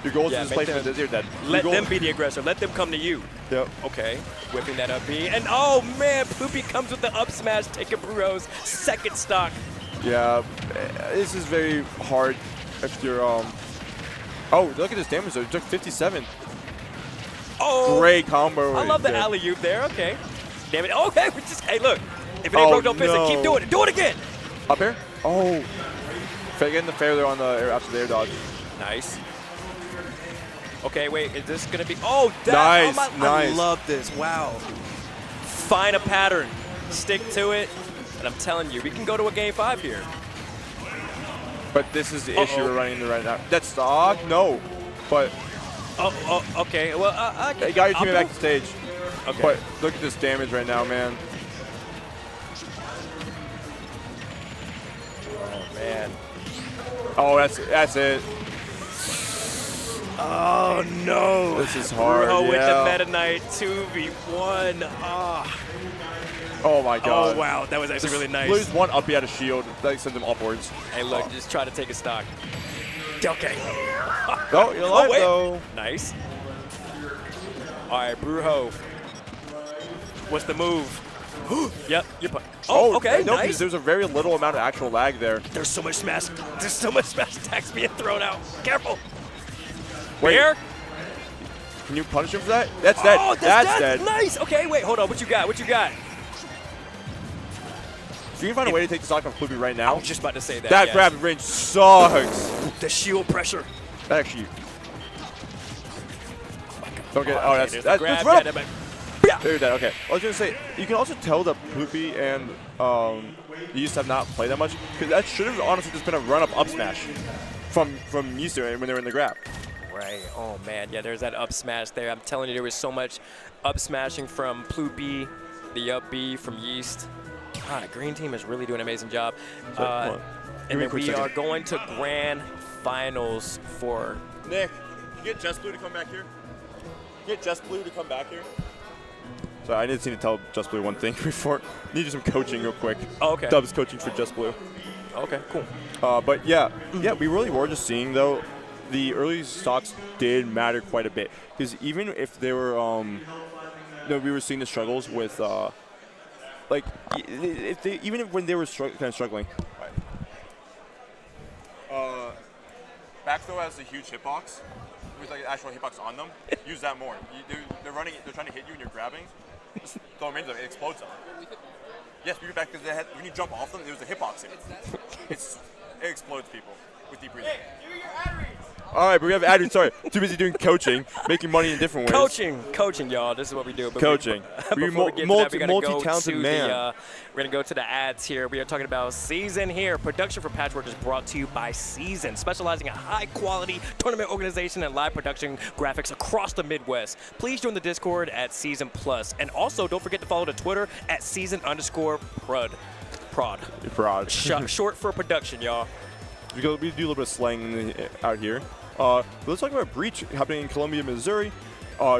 Your goal is to just play for the dead. Let them be the aggressor. Let them come to you. Yep. Okay. Whipping that up B. And oh man, Poopy comes with the up smash, taking Brujo's second stock. Yeah, this is very hard if you're Oh, look at this damage though. It took 57. Oh, great combo. I love the alley-oop there. Okay. Damn it. Okay, we just hey look. If it ain't broke, don't fix it. Keep doing it. Do it again. Up air? Oh. Getting the fair there on the air after the air dodge. Nice. Okay, wait, is this gonna be? Oh, that! Nice, oh nice. I love this. Wow. Find a pattern, stick to it, and I'm telling you, we can go to a game 5 here. But this is the issue we're running into right now. That's stock? No. But. Oh, okay. Well, You got your teammate back to stage. Okay. But look at this damage right now, man. Oh man. Oh, that's it. Oh no. This is hard. Brujo with the Meta Knight 2v1. Oh my god. Oh wow, that was actually really nice. Lose one uppy out of shield, that sends him upwards. Hey look, just try to take a stock. Okay. Oh, you're alive though. Nice. All right, Brujo. What's the move? Yep, you're put. Oh, okay, no, nice. because there's a very little amount of actual lag there. There's so much smash attacks being thrown out. Careful. Wait. Bear? Can you punish him for that? That's dead. Oh, that's dead. Nice. Okay, wait, hold on. What you got? If you can find a way to take the stock off Poopy right now. I was just about to say that. That grab in range sucks. The shield pressure. That actually. Don't get. Oh, Okay, that's grab. run up. Yeah, There, that. Okay. I was gonna say you can also tell that Poopy and Yeast have not played that much because that should have honestly just been a run up smash from Yeast when they were in the grab. Right. Oh man. Yeah. There's that up smash there. I'm telling you, there was so much up smashing from Ploopy, the up B from Yeast. God, Green Team is really doing an amazing job. And then we are going to grand finals for. Nick, can you get Just Blue to come back here? So I didn't seem to tell Just Blue one thing before. Needed some coaching real quick. Oh, okay. Dubs coaching for Just Blue. Okay. Cool. But yeah, we really were just seeing though the early stocks did matter quite a bit because even if they were, we were seeing the struggles with, like, when they were kind of struggling. Back throw has a huge hitbox with like an actual hitbox on them. Use that more. They're trying to hit you and you're grabbing. Just throw them into them. It explodes them. Yes, we back because when you jump off them, there's a hitbox in it. It explodes people with deep breathing. All right, but we have ad. Sorry, too busy doing coaching, making money in different ways. Coaching, y'all. This is what we do. But Coaching. Multi-talented man. We're going to go to the ads here. We are talking about Season here. Production for Patchwork is brought to you by Season, specializing in high-quality tournament organization and live production graphics across the Midwest. Please join the Discord at Season Plus. And also, don't forget to follow the Twitter at Season_prod. Prod. Short for production, y'all. We do a little bit of slang out here. Let's talk about Breach happening in Columbia, Missouri.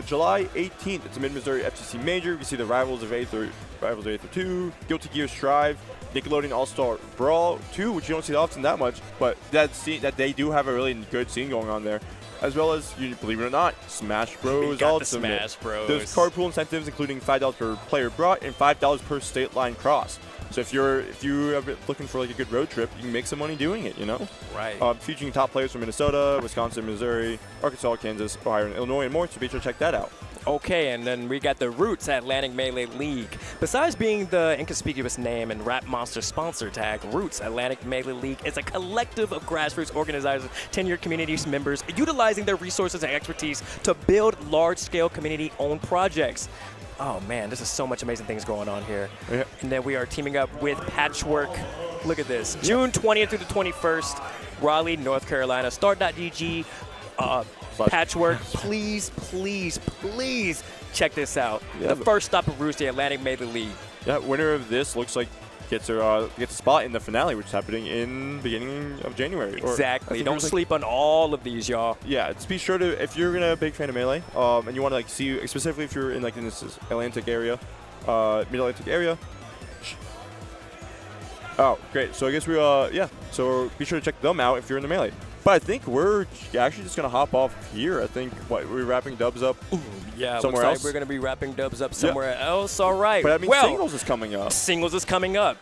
July 18th, it's a Mid-Missouri FTC Major. You see the Rivals of 8th or 2, Guilty Gear Strive, Nickelodeon All-Star Brawl 2, which you don't see often that much, but that they do have a really good scene going on there. As well as, believe it or not, Smash Bros. Ultimate. Smash Bros. There's card pool incentives, including $5 per player brought and $5 per state line cross. So if you are looking for like a good road trip, you can make some money doing it, Right. Featuring top players from Minnesota, Wisconsin, Missouri, Arkansas, Kansas, Ohio, and Illinois, and more. So be sure to check that out. Okay, and then we got the Roots Atlantic Melee League. Besides being the inconspicuous name and Rap Monster sponsor tag, Roots Atlantic Melee League is a collective of grassroots organizers, tenured community members, utilizing their resources and expertise to build large-scale community-owned projects. Oh man, this is so much amazing things going on here. Yeah. And then we are teaming up with Patchwork. Look at this. June 20th through the 21st, Raleigh, North Carolina. Start.gg, Patchwork. Please check this out. Yeah, the first stop of Roots, the Atlantic Melee League. Yeah, winner of this looks like gets a spot in the finale, which is happening in beginning of January. Exactly. Don't sleep on all of these, y'all. Yeah, just be sure to, if you're a big fan of Melee, and you want to see, specifically if you're in this Atlantic area, Mid-Atlantic area. Oh, great. So I guess so be sure to check them out if you're in the Melee. But I think we're actually just going to hop off here. I think we're wrapping Dubs up somewhere else. Like we're going to be wrapping Dubs up somewhere else. All right. But that means Singles is coming up. Singles is coming up.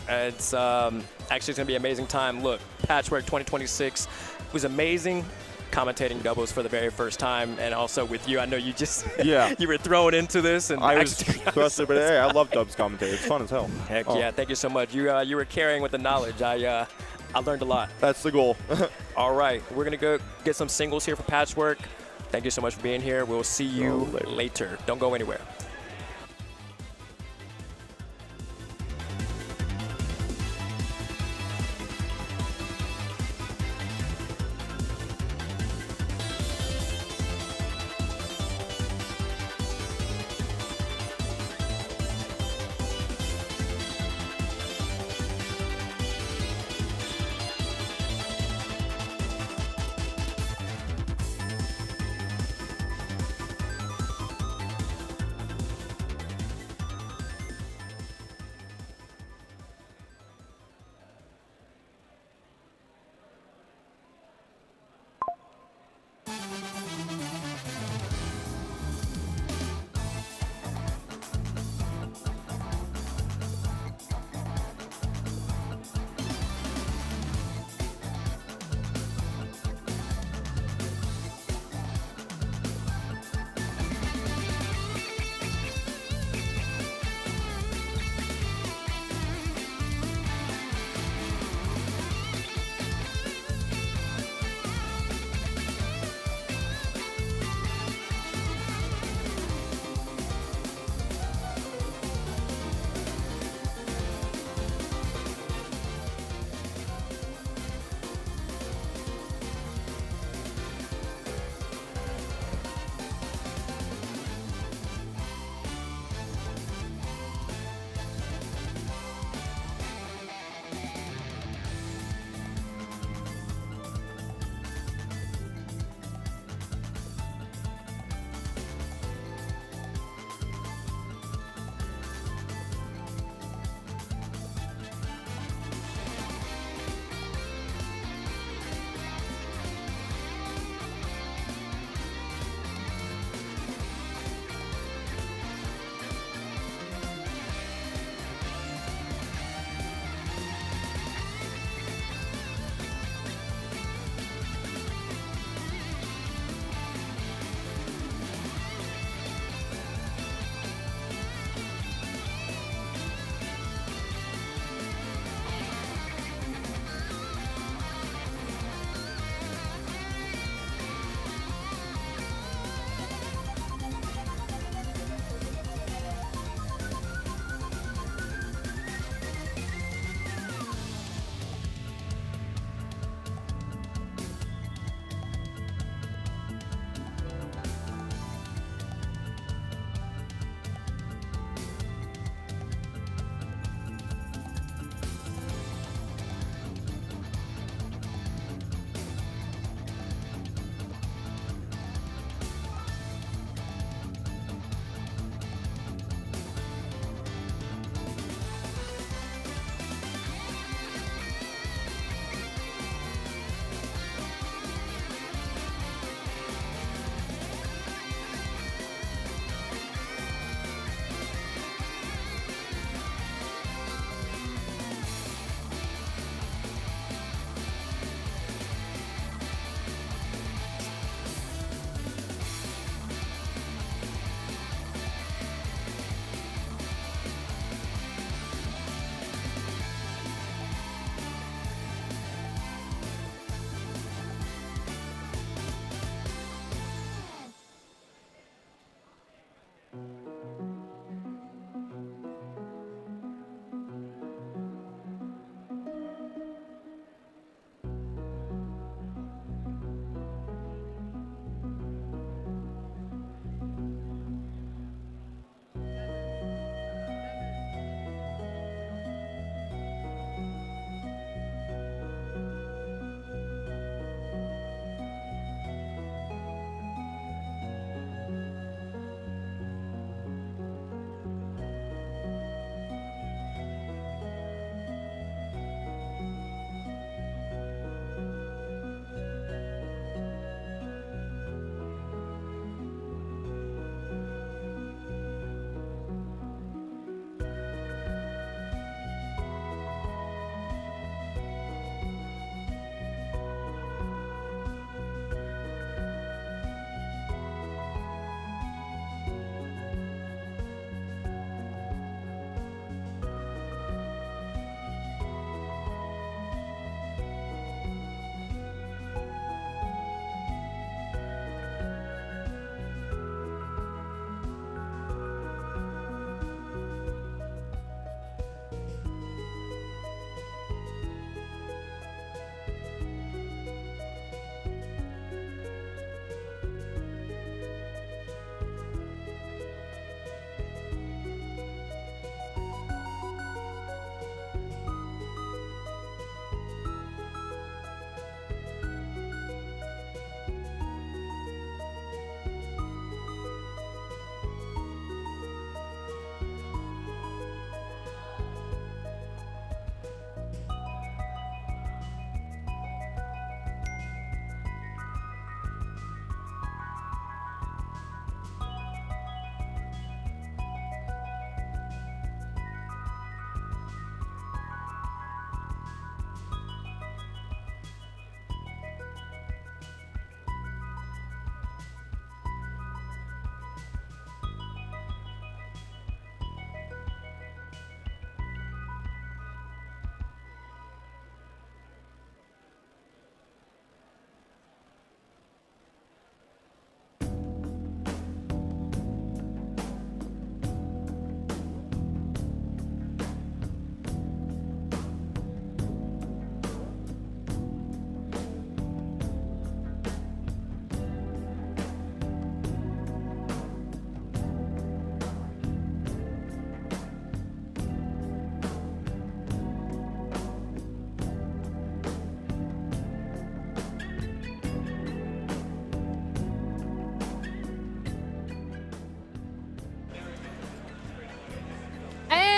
It's actually it's going to be an amazing time. Look, Patchwork 2026 was amazing. Commentating doubles for the very first time, and also with you. I know you just you were thrown into this, and I was thrusted, but hey, I love Dubs commentating. It's fun as hell. Heck yeah! Thank you so much. You were carrying with the knowledge. I learned a lot. That's the goal. All right, we're gonna go get some singles here for Patchwork. Thank you so much for being here. We'll see you later. Don't go anywhere.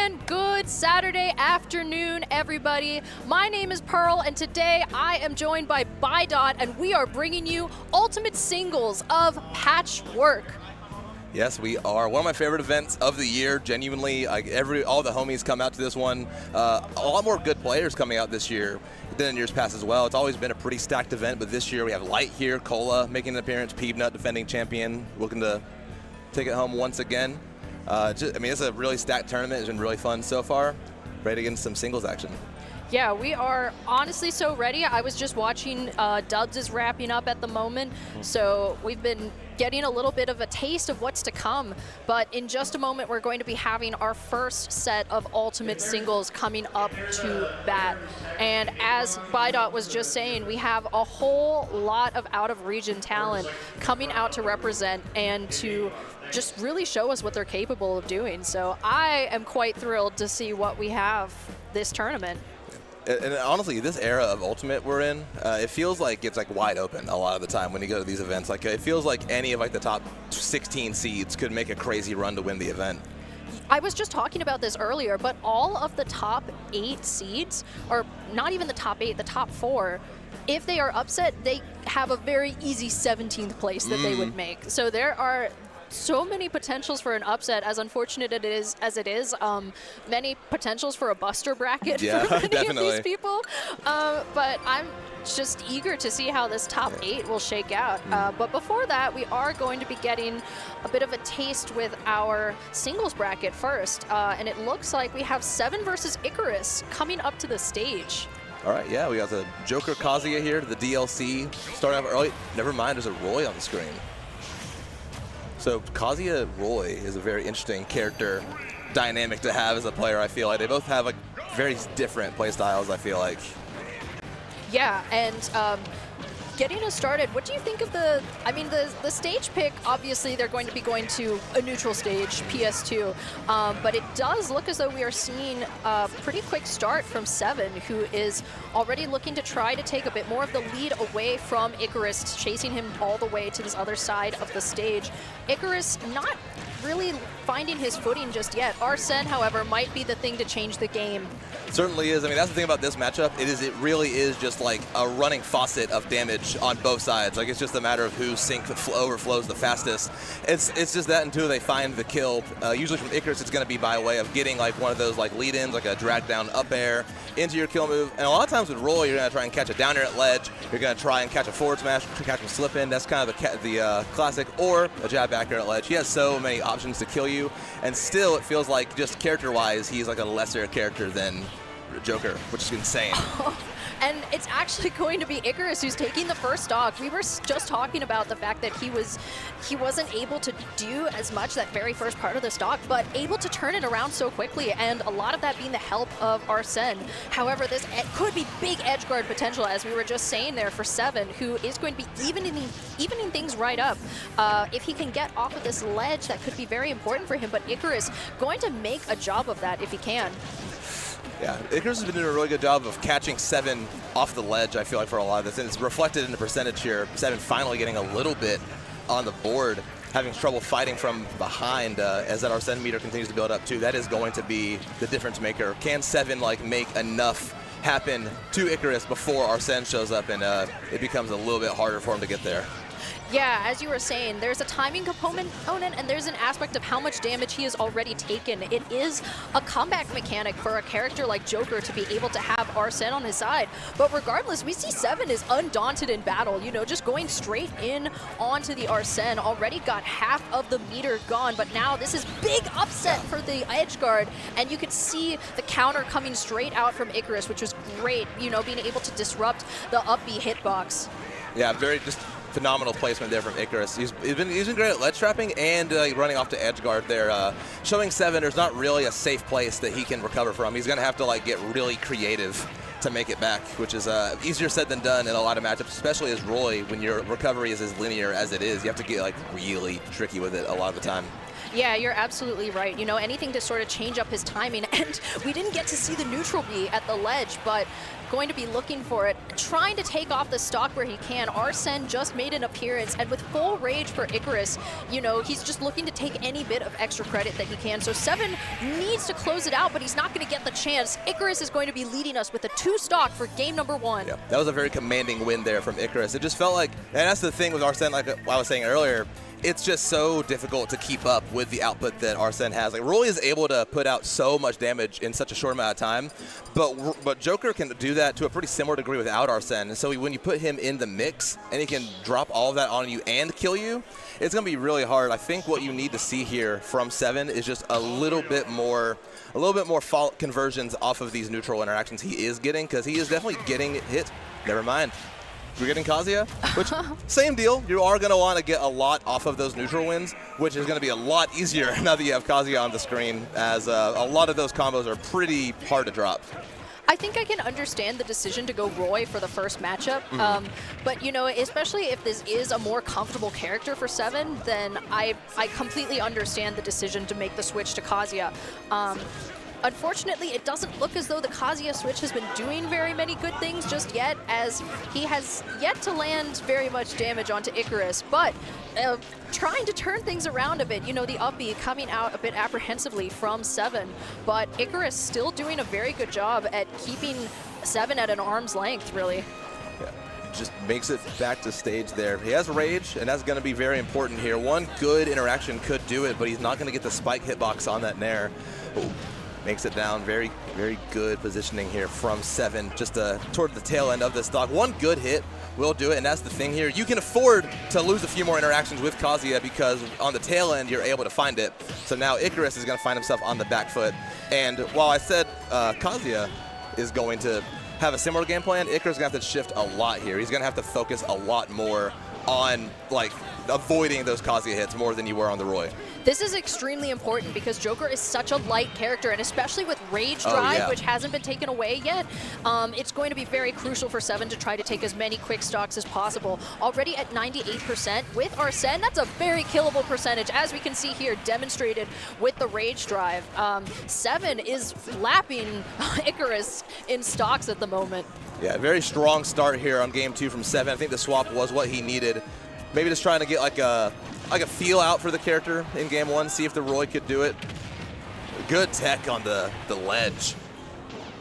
And good Saturday afternoon, everybody. My name is Pearl, and today I am joined by BuddBuds, and we are bringing you ultimate singles of Patchwork. Yes, we are. One of my favorite events of the year. Genuinely, all the homies come out to this one. A lot more good players coming out this year than in years past as well. It's always been a pretty stacked event, but this year we have Light here, Kola making an appearance, Peabnut defending champion, looking to take it home once again. It's a really stacked tournament. It's been really fun so far. Ready to get into some singles action. Yeah, we are honestly so ready. I was just watching Dubs is wrapping up at the moment, so we've been getting a little bit of a taste of what's to come. But in just a moment, we're going to be having our first set of ultimate singles coming up to bat. And as BuddBuds was just saying, we have a whole lot of out-of-region talent coming out to represent and to just really show us what they're capable of doing. So I am quite thrilled to see what we have this tournament. And honestly, this era of Ultimate we're in, it feels like it's like wide open a lot of the time when you go to these events. Like it feels like any of like the top 16 seeds could make a crazy run to win the event. I was just talking about this earlier, but all of the top 8 seeds, or not even the top 8, the top 4, if they are upset, they have a very easy 17th place that they would make. So there are so many potentials for an upset, as unfortunate as it is. Many potentials for a buster bracket for many definitely. of these people. But I'm just eager to see how this top 8 will shake out. But before that, we are going to be getting a bit of a taste with our singles bracket first. And it looks like we have 7 versus Icarus coming up to the stage. All right, yeah, we got the Joker Kazuya here, the DLC, starting off early. Never mind, there's a Roy on the screen. So Kazuya Roy is a very interesting character dynamic to have as a player, I feel like. They both have like very different play styles, I feel like. Yeah, and getting us started, what do you think of the stage pick? Obviously, they're going to be going to a neutral stage, PS2, but it does look as though we are seeing a pretty quick start from Seven, who is already looking to try to take a bit more of the lead away from Icarus, chasing him all the way to this other side of the stage. Icarus not really finding his footing just yet. Arsene, however, might be the thing to change the game. Certainly is. I mean, that's the thing about this matchup. It really is just like a running faucet of damage on both sides. Like, it's just a matter of who sync overflows the fastest. It's just that until they find the kill. Usually from Icarus, it's going to be by way of getting like one of those like lead-ins, like a drag down up air into your kill move. And a lot of times with Roy, you're going to try and catch a down air at ledge. You're going to try and catch a forward smash, catch him slip in. That's kind of the classic, or a jab back air at ledge. He has so many options to kill you, and still it feels like just character-wise, he's like a lesser character than Joker, which is insane. And it's actually going to be Icarus who's taking the first stock. We were just talking about the fact that he wasn't able to do as much that very first part of the stock, but able to turn it around so quickly, and a lot of that being the help of Arsene. However, this could be big edge guard potential, as we were just saying there, for Seven, who is going to be evening things right up. If he can get off of this ledge, that could be very important for him, but Icarus going to make a job of that if he can. Yeah, Icarus has been doing a really good job of catching Seven off the ledge, I feel like, for a lot of this. And it's reflected in the percentage here. Seven finally getting a little bit on the board, having trouble fighting from behind as that Arsene meter continues to build up, too. That is going to be the difference maker. Can Seven, like, make enough happen to Icarus before Arsene shows up, and it becomes a little bit harder for him to get there? Yeah, as you were saying, there's a timing component, and there's an aspect of how much damage he has already taken. It is a comeback mechanic for a character like Joker to be able to have Arsene on his side. But regardless, we see Seven is undaunted in battle, you know, just going straight in onto the Arsene. Already got half of the meter gone, but now this is big upset for the edge guard, and you could see the counter coming straight out from Icarus, which was great, you know, being able to disrupt the up B hitbox. Yeah, very just phenomenal placement there from Icarus. He's been great at ledge trapping and running off to edge guard there, showing Seven there's not really a safe place that he can recover from. He's going to have to like get really creative to make it back, which is easier said than done in a lot of matchups, especially as Roy, when your recovery is as linear as it is. You have to get like really tricky with it a lot of the time. Yeah, you're absolutely right. You know, anything to sort of change up his timing. And we didn't get to see the neutral B at the ledge, but going to be looking for it, trying to take off the stock where he can. Arsene just made an appearance, and with full rage for Icarus, you know, he's just looking to take any bit of extra credit that he can. So 7 needs to close it out, but he's not going to get the chance. Icarus is going to be leading us with a 2 stock for game number 1. Yeah, that was a very commanding win there from Icarus. It just felt like, and that's the thing with Arsene, like I was saying earlier, it's just so difficult to keep up with the output that Arsene has. Like, Roy is able to put out so much damage in such a short amount of time, but Joker can do that to a pretty similar degree without Arsene. And so when you put him in the mix and he can drop all of that on you and kill you, it's going to be really hard. I think what you need to see here from 7 is just a little bit more fault conversions off of these neutral interactions he is getting, because he is definitely getting hit. Never mind. We're getting Kazuya, which, same deal. You are going to want to get a lot off of those neutral wins, which is going to be a lot easier now that you have Kazuya on the screen, as a lot of those combos are pretty hard to drop. I think I can understand the decision to go Roy for the first matchup, but you know, especially if this is a more comfortable character for 7, then I completely understand the decision to make the switch to Kazuya. Unfortunately, it doesn't look as though the Kazuya switch has been doing very many good things just yet, as he has yet to land very much damage onto Icarus, but trying to turn things around a bit. You know, the up B coming out a bit apprehensively from 7, but Icarus still doing a very good job at keeping 7 at an arm's length, really. Yeah. Just makes it back to stage there. He has rage, and that's going to be very important here. One good interaction could do it, but he's not going to get the spike hitbox on that Nair. Ooh. Makes it down. Very, very good positioning here from 7, just toward the tail end of this stock. One good hit will do it, and that's the thing here. You can afford to lose a few more interactions with Kazuya, because on the tail end, you're able to find it. So now Icarus is going to find himself on the back foot. And while I said Kazuya is going to have a similar game plan, Icarus is going to have to shift a lot here. He's going to have to focus a lot more on, like, avoiding those Kazuya hits more than you were on the Roy. This is extremely important because Joker is such a light character, and especially with Rage Drive, which hasn't been taken away yet, it's going to be very crucial for 7 to try to take as many quick stocks as possible. Already at 98% with Arsene, that's a very killable percentage, as we can see here demonstrated with the Rage Drive. 7 is lapping Icarus in stocks at the moment. Yeah, very strong start here on game 2 from 7. I think the swap was what he needed. Maybe just trying to get like a feel out for the character in game 1, see if the Roy could do it. Good tech on the ledge.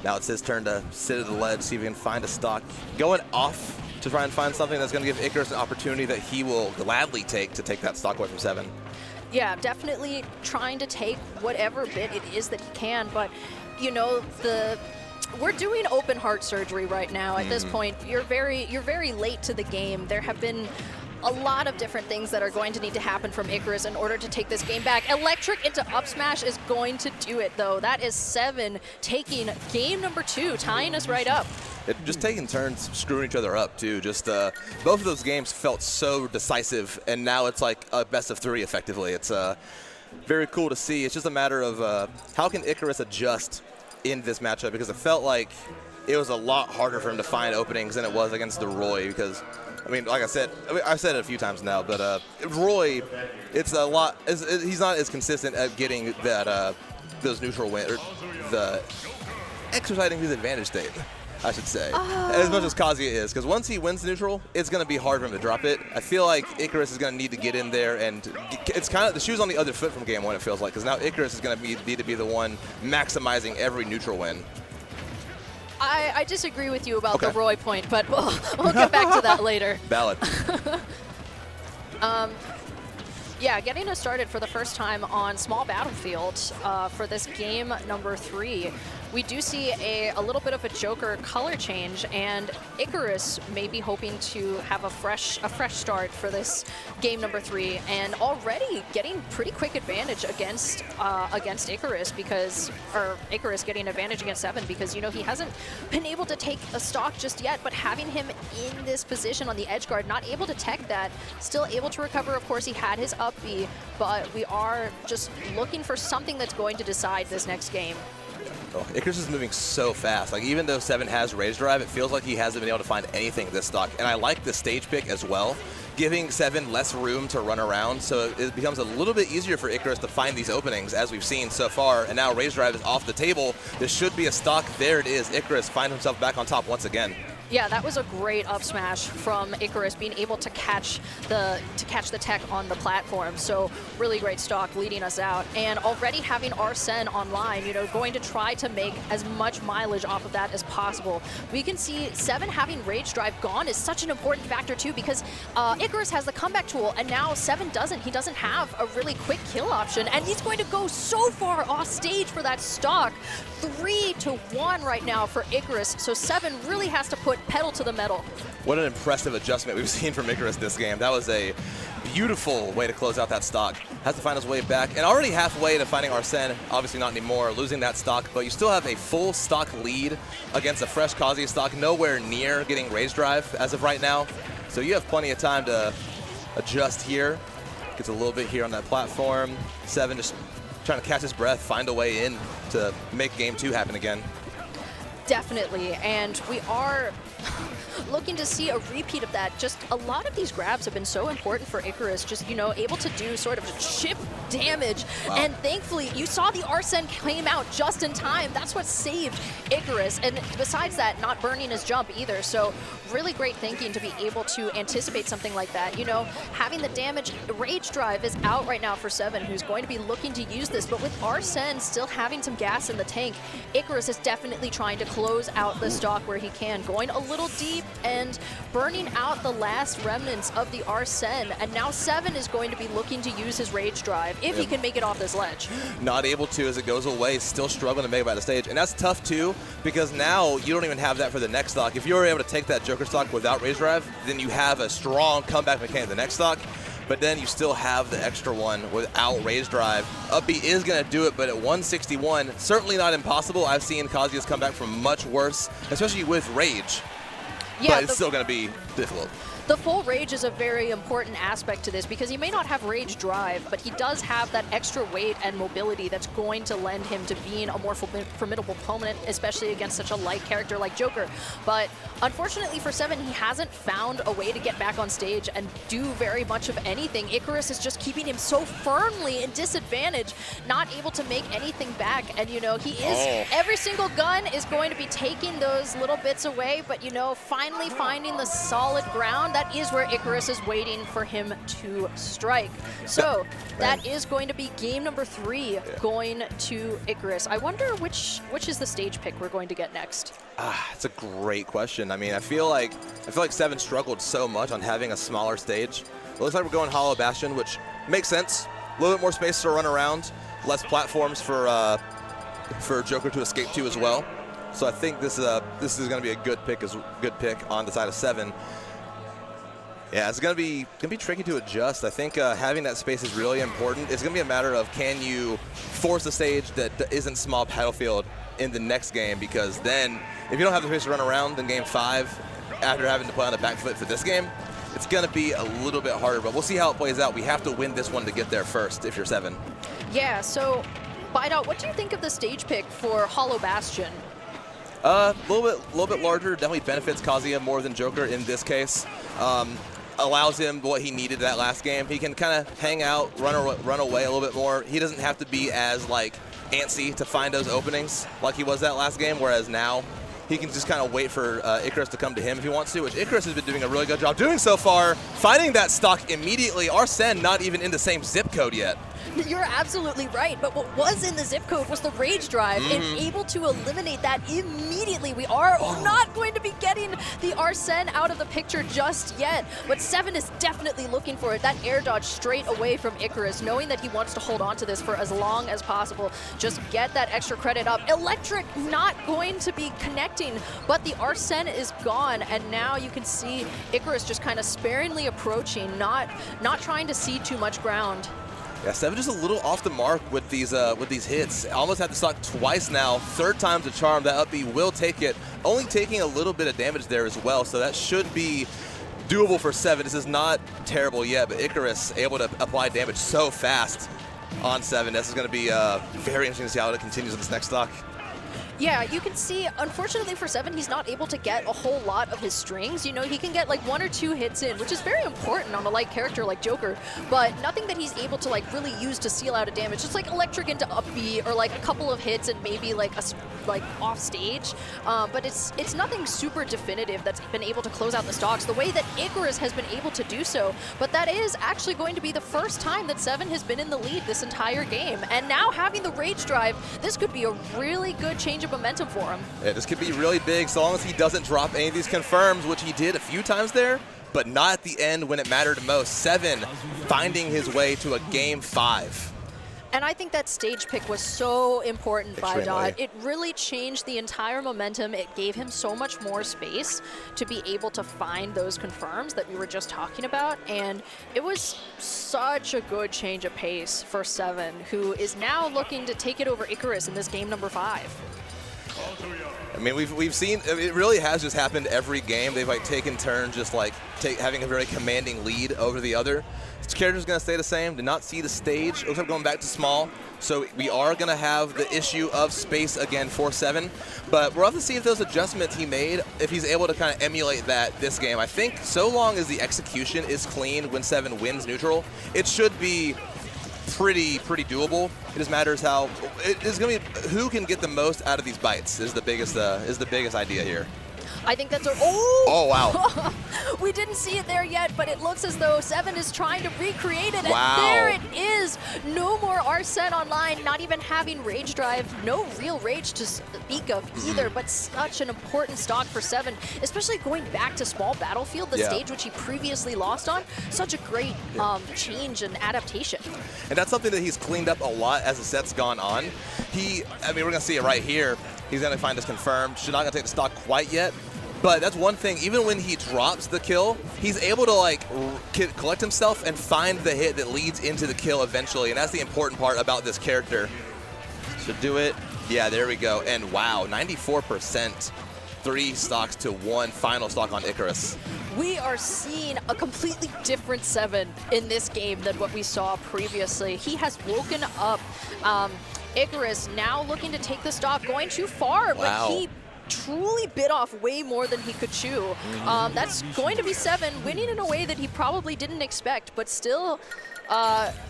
Now it's his turn to sit at the ledge, see if he can find a stock. Going off to try and find something that's going to give Icarus an opportunity that he will gladly take to take that stock away from 7. Yeah, definitely trying to take whatever bit it is that he can, but you know, we're doing open heart surgery right now. At this point, you're very late to the game. There have been a lot of different things that are going to need to happen from Icarus in order to take this game back. Electric into up smash is going to do it, though. That is 7 taking game number 2, tying us right up. Just taking turns screwing each other up, too. Just both of those games felt so decisive, and now it's like a best of 3, effectively. It's very cool to see. It's just a matter of how can Icarus adjust in this matchup, because it felt like it was a lot harder for him to find openings than it was against the Roy, because I mean, like I said, I've said it a few times now, but Roy, it's a lot. He's not as consistent at getting that those neutral win, or the exercising his advantage state, I should say, as much as Kazuya is, because once he wins neutral, it's going to be hard for him to drop it. I feel like Icarus is going to need to get in there, and it's kind of the shoes on the other foot from game 1. It feels like, because now Icarus is going to need to be the one maximizing every neutral win. I disagree with you about the Roy point, but we'll get back to that later. Valid. Yeah, getting us started for the first time on Small Battlefield for this game number 3. We do see a little bit of a Joker color change, and Icarus may be hoping to have a fresh start for this game number 3, and already getting pretty quick advantage against Icarus, or Icarus getting advantage against 7, because you know he hasn't been able to take a stock just yet, but having him in this position on the edge guard, not able to tech that, still able to recover. Of course, he had his up B, but we are just looking for something that's going to decide this next game. Oh, Icarus is moving so fast. Like, even though 7 has Rage Drive, it feels like he hasn't been able to find anything this stock. And I like the stage pick as well, giving 7 less room to run around, so it becomes a little bit easier for Icarus to find these openings, as we've seen so far. And now Rage Drive is off the table. This should be a stock. There it is. Icarus finds himself back on top once again. Yeah, that was a great up smash from Icarus, being able to catch the tech on the platform. So really great stock leading us out. And already having Arsene online, you know, going to try to make as much mileage off of that as possible. We can see 7 having Rage Drive gone is such an important factor too, because Icarus has the comeback tool, and now 7 doesn't. He doesn't have a really quick kill option, and he's going to go so far off stage for that stock. 3-1 right now for Icarus, so 7 really has to put pedal to the metal. What an impressive adjustment we've seen from Icarus this game. That was a beautiful way to close out that stock. Has to find his way back, and already halfway to finding Arsene. Obviously not anymore, losing that stock, but you still have a full stock lead against a fresh Kazuya stock, nowhere near getting Rage Drive as of right now. So you have plenty of time to adjust here. Gets a little bit here on that platform. 7 just trying to catch his breath, find a way in to make game 2 happen again. Definitely, and we are looking to see a repeat of that. Just a lot of these grabs have been so important for Icarus, just, you know, able to do sort of chip damage. Wow. And thankfully, you saw the Arsene came out just in time. That's what saved Icarus. And besides that, not burning his jump either. So really great thinking to be able to anticipate something like that. You know, having the damage, Rage Drive is out right now for 7, who's going to be looking to use this. But with Arsene still having some gas in the tank, Icarus is definitely trying to close out the stock where he can, going a little deep and burning out the last remnants of the Arsene. And now 7 is going to be looking to use his Rage Drive if he can make it off this ledge. Not able to as it goes away, still struggling to make it by the stage. And that's tough too, because now you don't even have that for the next stock. If you were able to take that Joker stock without Rage Drive, then you have a strong comeback mechanic the next stock. But then you still have the extra one without Rage Drive. Up B is going to do it, but at 161, certainly not impossible. I've seen Kazuya's come back from much worse, especially with Rage. Yeah, but it's still going to be difficult. The full Rage is a very important aspect to this, because he may not have Rage Drive, but he does have that extra weight and mobility that's going to lend him to being a more formidable opponent, especially against such a light character like Joker. But unfortunately for 7, he hasn't found a way to get back on stage and do very much of anything. Icarus is just keeping him so firmly in disadvantage, not able to make anything back. And, you know, he is, every single gun is going to be taking those little bits away, but, you know, finally finding the solid ground. That is where Icarus is waiting for him to strike. So that is going to be game number 3 going to Icarus. I wonder which is the stage pick we're going to get next. It's a great question. I mean, I feel like 7 struggled so much on having a smaller stage. It looks like we're going Hollow Bastion, which makes sense. A little bit more space to run around, less platforms for Joker to escape to as well. So I think this is going to be a good pick on the side of 7. Yeah, it's gonna be tricky to adjust. I think having that space is really important. It's gonna be a matter of, can you force a stage that isn't small battlefield in the next game, because then if you don't have the space to run around in game 5 after having to play on the back foot for this game, it's gonna be a little bit harder, but we'll see how it plays out. We have to win this one to get there first if you're 7. Yeah, so BuddBuds, what do you think of the stage pick for Hollow Bastion? A little bit larger, definitely benefits Kazuya more than Joker in this case. Allows him what he needed that last game. He can kind of hang out, run away a little bit more. He doesn't have to be as like antsy to find those openings like he was that last game, whereas now he can just kind of wait for Icarus to come to him if he wants to, which Icarus has been doing a really good job doing so far, finding that stock immediately. Arsene not even in the same zip code yet. You're absolutely right, but what was in the zip code was the Rage Drive, and able to eliminate that immediately. We are not going to be getting the Arsene out of the picture just yet, but 7 is definitely looking for it. That air dodge straight away from Icarus, knowing that he wants to hold on to this for as long as possible. Just get that extra credit up. Electric not going to be connecting, but the Arsene is gone, and now you can see Icarus just kind of sparingly approaching, not trying to cede too much ground. Yeah, 7 just a little off the mark with these hits. Almost had the stock twice now. 3rd time's a charm. That up B will take it. Only taking a little bit of damage there as well, so that should be doable for 7. This is not terrible yet, but Icarus able to apply damage so fast on 7. This is going to be very interesting to see how it continues in this next stock. Yeah, you can see, unfortunately for Seven, he's not able to get a whole lot of his strings. You know, he can get like 1 or 2 hits in, which is very important on a light character like Joker, but nothing that he's able to like really use to seal out a damage. Just like electric into up B or like a couple of hits and maybe like off stage. But it's nothing super definitive that's been able to close out the stocks the way that Icarus has been able to do so. But that is actually going to be the first time that Seven has been in the lead this entire game. And now having the Rage Drive, this could be a really good change of momentum for him. Yeah, this could be really big so long as he doesn't drop any of these confirms, which he did a few times there, but not at the end when it mattered most. Seven finding his way to a game 5. And I think that stage pick was so important by Extremely. Dot. It really changed the entire momentum. It gave him so much more space to be able to find those confirms that we were just talking about. And it was such a good change of pace for Seven, who is now looking to take it over Icarus in this game number 5. I mean, we've seen, it really has just happened every game. They've like taken turns just like having a very commanding lead over the other. This character's going to stay the same. Did not see the stage. Looks like going back to small. So we are going to have the issue of space again for Seven. But we'll have to see if those adjustments he made, if he's able to kind of emulate that this game. I think so long as the execution is clean when Seven wins neutral, it should be pretty doable. It just matters how it is going to be. Who can get the most out of these bites is the biggest idea here. I think that's a... Oh, wow. We didn't see it there yet, but it looks as though Seven is trying to recreate it. Wow. And there it is. No more Arsene online, not even having Rage Drive. No real Rage to speak of either, but such an important stock for Seven, especially going back to small battlefield, the stage which he previously lost on. Such a great change and adaptation. And that's something that he's cleaned up a lot as the set's gone on. I mean, we're going to see it right here. He's going to find us confirmed. She's not going to take the stock quite yet. But that's one thing, even when he drops the kill, he's able to like collect himself and find the hit that leads into the kill eventually. And that's the important part about this character. Should do it. Yeah, there we go. And wow, 94%. 3 stocks to 1 final stock on Icarus. We are seeing a completely different Seven in this game than what we saw previously. He has woken up. Icarus now looking to take the stock, going too far, but he truly bit off way more than he could chew. That's going to be Seven winning in a way that he probably didn't expect, but still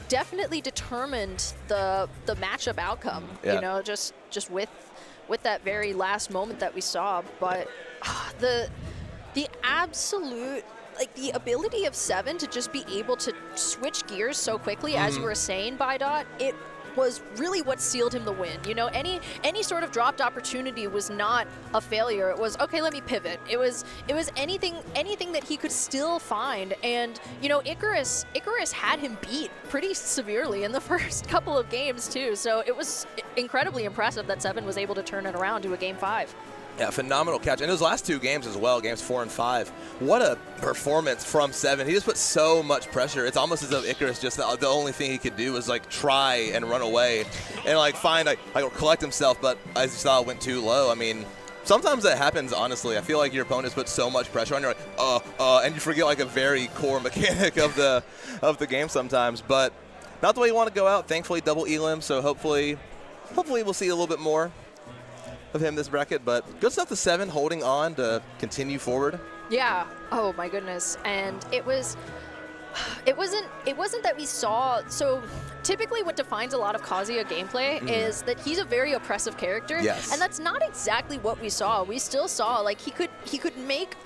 definitely determined the matchup outcome. You know, just with that very last moment that we saw. But the absolute, like the ability of Seven to just be able to switch gears so quickly, as you were saying, Dot, it was really what sealed him the win. You know, any sort of dropped opportunity was not a failure. It was, okay, let me pivot. It was anything that he could still find. And, you know, Icarus had him beat pretty severely in the first couple of games too. So it was incredibly impressive that Seven was able to turn it around to a game 5. Yeah, phenomenal catch. And those last 2 games as well, games 4 and 5. What a performance from Seven. He just put so much pressure. It's almost as though Icarus just the only thing he could do was like try and run away and like find like collect himself. But as you saw, it went too low. I mean, sometimes that happens, honestly. I feel like your opponents put so much pressure on you, like, and you forget like a very core mechanic of the game sometimes. But not the way you want to go out. Thankfully, double elim, so hopefully we'll see a little bit more of him this bracket. But good stuff to Seven, holding on to continue forward. Yeah. Oh my goodness. And it wasn't that we saw. So typically what defines a lot of Kazuya gameplay is that he's a very oppressive character. Yes. And that's not exactly what we saw. We still saw like he could make,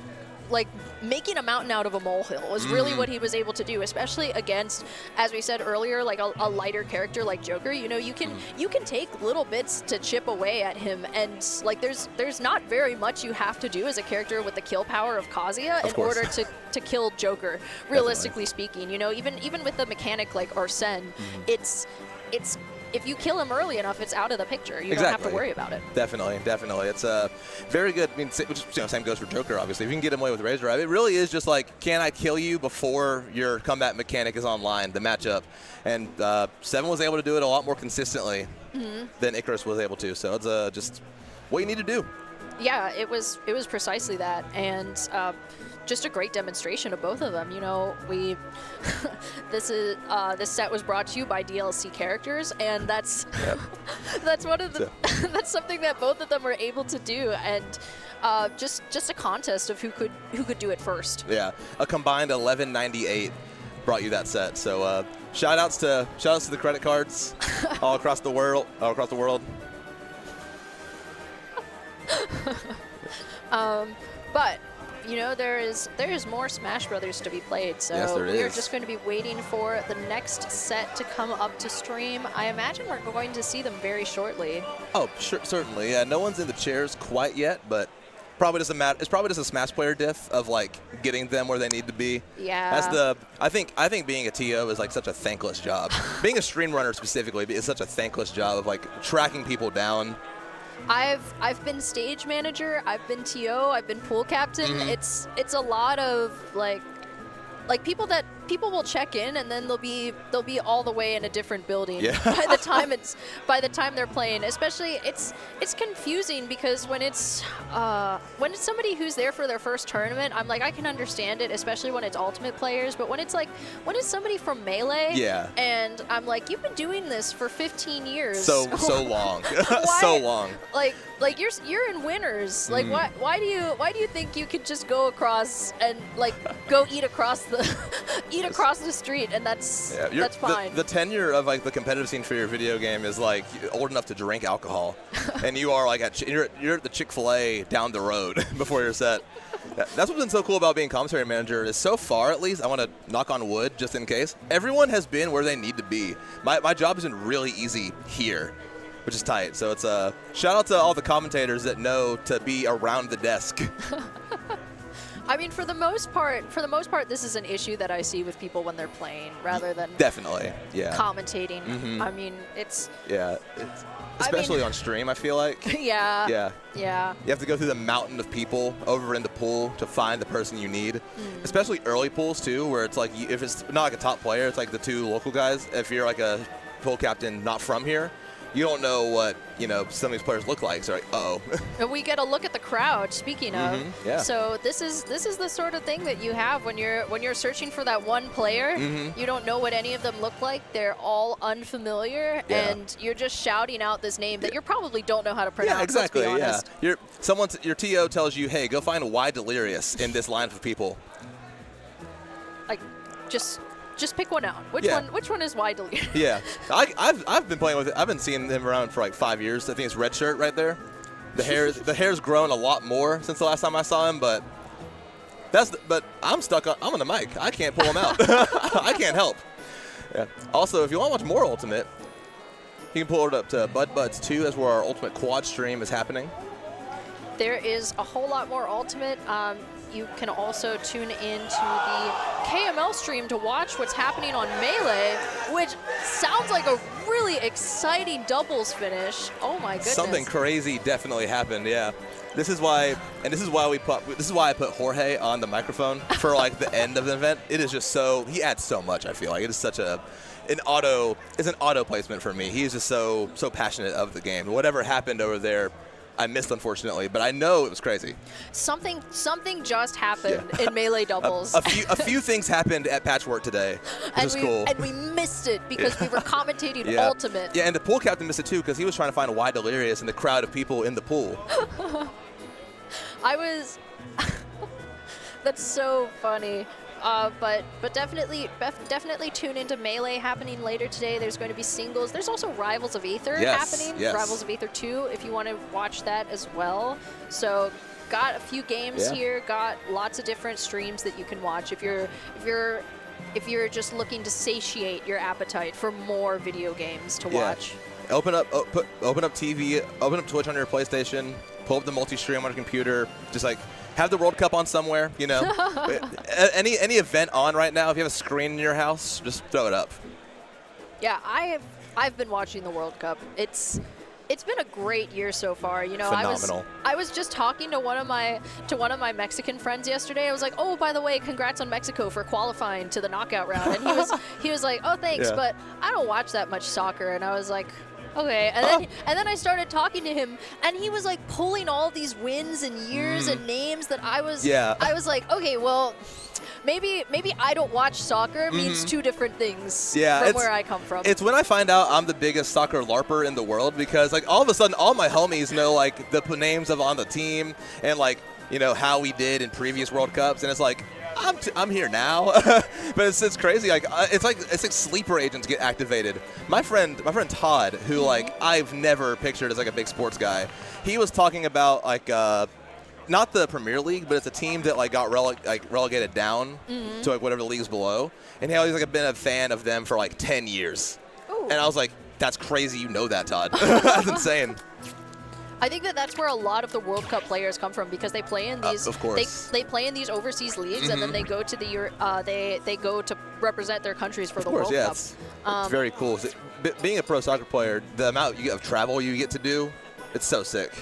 like, making a mountain out of a molehill was really what he was able to do, especially against, as we said earlier, like a lighter character like Joker. You know, you can take little bits to chip away at him, and like there's not very much you have to do as a character with the kill power of Kazuya in order to kill Joker. Realistically speaking, you know, even with the mechanic like Arsene, it's if you kill him early enough, it's out of the picture. You don't have to worry about it. Definitely. It's very good. I mean, which, you know, same goes for Joker, obviously. If you can get him away with Razor Drive, it really is just like, can I kill you before your combat mechanic is online, the matchup? And Seven was able to do it a lot more consistently than Icarus was able to. So it's just what you need to do. Yeah, it was precisely that. And just a great demonstration of both of them. You know, we this set was brought to you by DLC characters, and that's that's one of the that's something that both of them were able to do, and just a contest of who could do it first. Yeah, a combined 1198 brought you that set. So shout outs to the credit cards all across the world. But you know, there is more Smash Brothers to be played, so yes, we are just going to be waiting for the next set to come up to stream. I imagine we're going to see them very shortly. Oh, sure, certainly. Yeah, no one's in the chairs quite yet, but probably doesn't matter. It's probably just a Smash player diff of like getting them where they need to be. Yeah. That's I think being a TO is like such a thankless job. Being a stream runner specifically is such a thankless job of like tracking people down. I've been stage manager, I've been TO, I've been pool captain. Mm-hmm. It's a lot of like people will check in and then they'll be all the way in a different building by the time they're playing. Especially it's confusing because when it's somebody who's there for their first tournament, I'm like, I can understand it, especially when it's ultimate players. But when it's somebody from Melee, and I'm like, you've been doing this for 15 years, so long, so long. Like you're in winners. Like why do you think you could just go across and like go eat across the street and that's fine. The tenure of like the competitive scene for your video game is like old enough to drink alcohol, and you are like you're at the Chick-fil-A down the road before your set. That's what's been so cool about being commissary manager is so far, at least, I want to knock on wood just in case, everyone has been where they need to be. My job has been really easy here, which is tight. So it's a shout out to all the commentators that know to be around the desk. I mean, for the most part, this is an issue that I see with people when they're playing rather than definitely, commentating. I mean, it's especially on stream, I feel like. Yeah. You have to go through the mountain of people over in the pool to find the person you need. Especially early pools too, where it's like if it's not like a top player, it's like the two local guys. If you're like a pool captain not from here, you don't know what some of these players look like. So like, uh-oh. And we get a look at the crowd. Speaking of, so this is the sort of thing that you have when you're searching for that one player. You don't know what any of them look like. They're all unfamiliar, and you're just shouting out this name that you probably don't know how to pronounce. Yeah, exactly. Let's be honest. Your TO tells you, hey, go find Y Delirious in this line of people. Like, just pick one out. Which one is Y Delirious? Yeah, I've been playing with it. I've been seeing him around for like 5 years. I think it's red shirt right there. The hair's grown a lot more since the last time I saw him, but I'm stuck. I'm on the mic. I can't pull him out. I can't help. Yeah. Also, if you want to watch more Ultimate, you can pull it up to BuddBuds 2. That's where our Ultimate Quad stream is happening. There is a whole lot more Ultimate. You can also tune into the KML stream to watch what's happening on Melee, which sounds like a really exciting doubles finish. Oh my goodness. Something crazy definitely happened, yeah. This is why I put Jorge on the microphone for like the end of the event. It is just he adds so much, I feel like. It is such an auto placement for me. He is just so passionate of the game. Whatever happened over there, I missed, unfortunately, but I know it was crazy. Something just happened in Melee doubles. A few things happened at Patchwork today, which is cool. And we missed it because we were commentating Ultimate. Yeah, and the pool captain missed it too because he was trying to find a Y Delirious in the crowd of people in the pool. That's so funny. But definitely tune into Melee happening later today. There's going to be singles. There's also Rivals of Aether happening. Yes. Rivals of Aether 2 if you want to watch that as well. So got a few games here. Got lots of different streams that you can watch if you're just looking to satiate your appetite for more video games to watch. Open up TV. Open up Twitch on your PlayStation. Pull up the multi-stream on your computer. Just like have the World Cup on somewhere, any event on right now. If you have a screen in your house, just throw it up. Yeah, I've been watching the World Cup. It's been a great year so far. Phenomenal. I was just talking to one of my Mexican friends yesterday. I was like, "Oh, by the way, congrats on Mexico for qualifying to the knockout round." And he was like, "Oh, thanks, but I don't watch that much soccer." And I was like, Okay, and then I started talking to him, and he was like pulling all these wins and years and names that I was like, okay, well, maybe I don't watch soccer means two different things from where I come from. It's when I find out I'm the biggest soccer LARPer in the world, because like all of a sudden all my homies know like the names of on the team and like, you know, how we did in previous World Cups, and it's like I'm here now. But it's crazy. Like it's like sleeper agents get activated. My friend Todd, who like I've never pictured as like a big sports guy, he was talking about like not the Premier League, but it's a team that like got relegated down to like whatever the leagues below, and he's like been a fan of them for like 10 years. Ooh. And I was like, that's crazy. You know that, Todd? That's insane. I think that's where a lot of the World Cup players come from, because they play in these. Of course. They play in these overseas leagues, and then they go to they go to represent their countries for the World Cup. It's very cool. So, being a pro soccer player, the amount of travel you get to do, it's so sick.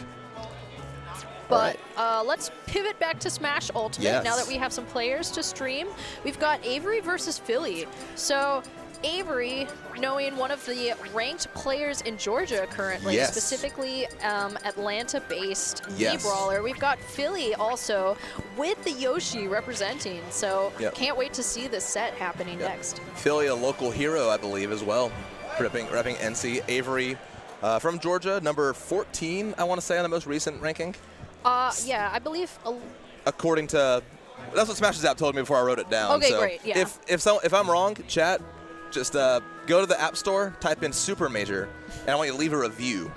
But let's pivot back to Smash Ultimate now that we have some players to stream. We've got Avery versus Philly. So Avery, knowing one of the ranked players in Georgia currently, specifically Atlanta-based Brawler. We've got Philly also with the Yoshi representing. So can't wait to see this set happening next. Philly, a local hero, I believe, as well, repping NC. Avery from Georgia, number 14, I want to say, on the most recent ranking. Yeah, I believe. According to, that's what Smash's app told me before I wrote it down. Okay, so great. Yeah. If I'm wrong, chat, just go to the App Store, type in Super Major, and I want you to leave a review.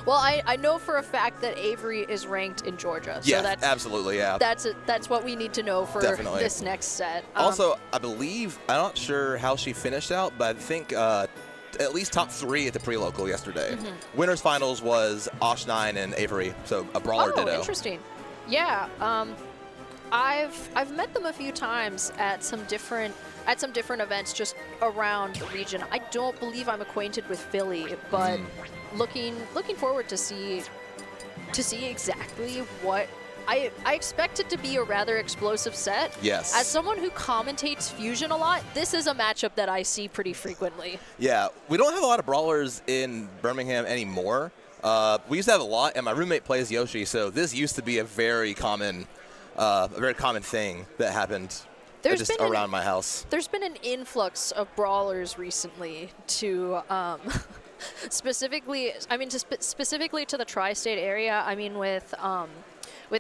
Well, I know for a fact that Avery is ranked in Georgia. So Yeah, absolutely, yeah. That's what we need to know for this next set. Also, I believe, I'm not sure how she finished out, but I think at least top 3 at the pre-local yesterday. Winners finals was Osh9 and Avery, so a brawler ditto. Oh, interesting. Yeah, I've met them a few times at some different events just around the region. I don't believe I'm acquainted with Philly, but looking forward to see exactly what I expect it to be. A rather explosive set. Yes. As someone who commentates Fusion a lot, this is a matchup that I see pretty frequently. Yeah, we don't have a lot of brawlers in Birmingham anymore. We used to have a lot, and my roommate plays Yoshi, so this used to be a very common thing that happened just around my house. There's been an influx of brawlers recently to specifically to the tri-state area. I mean, with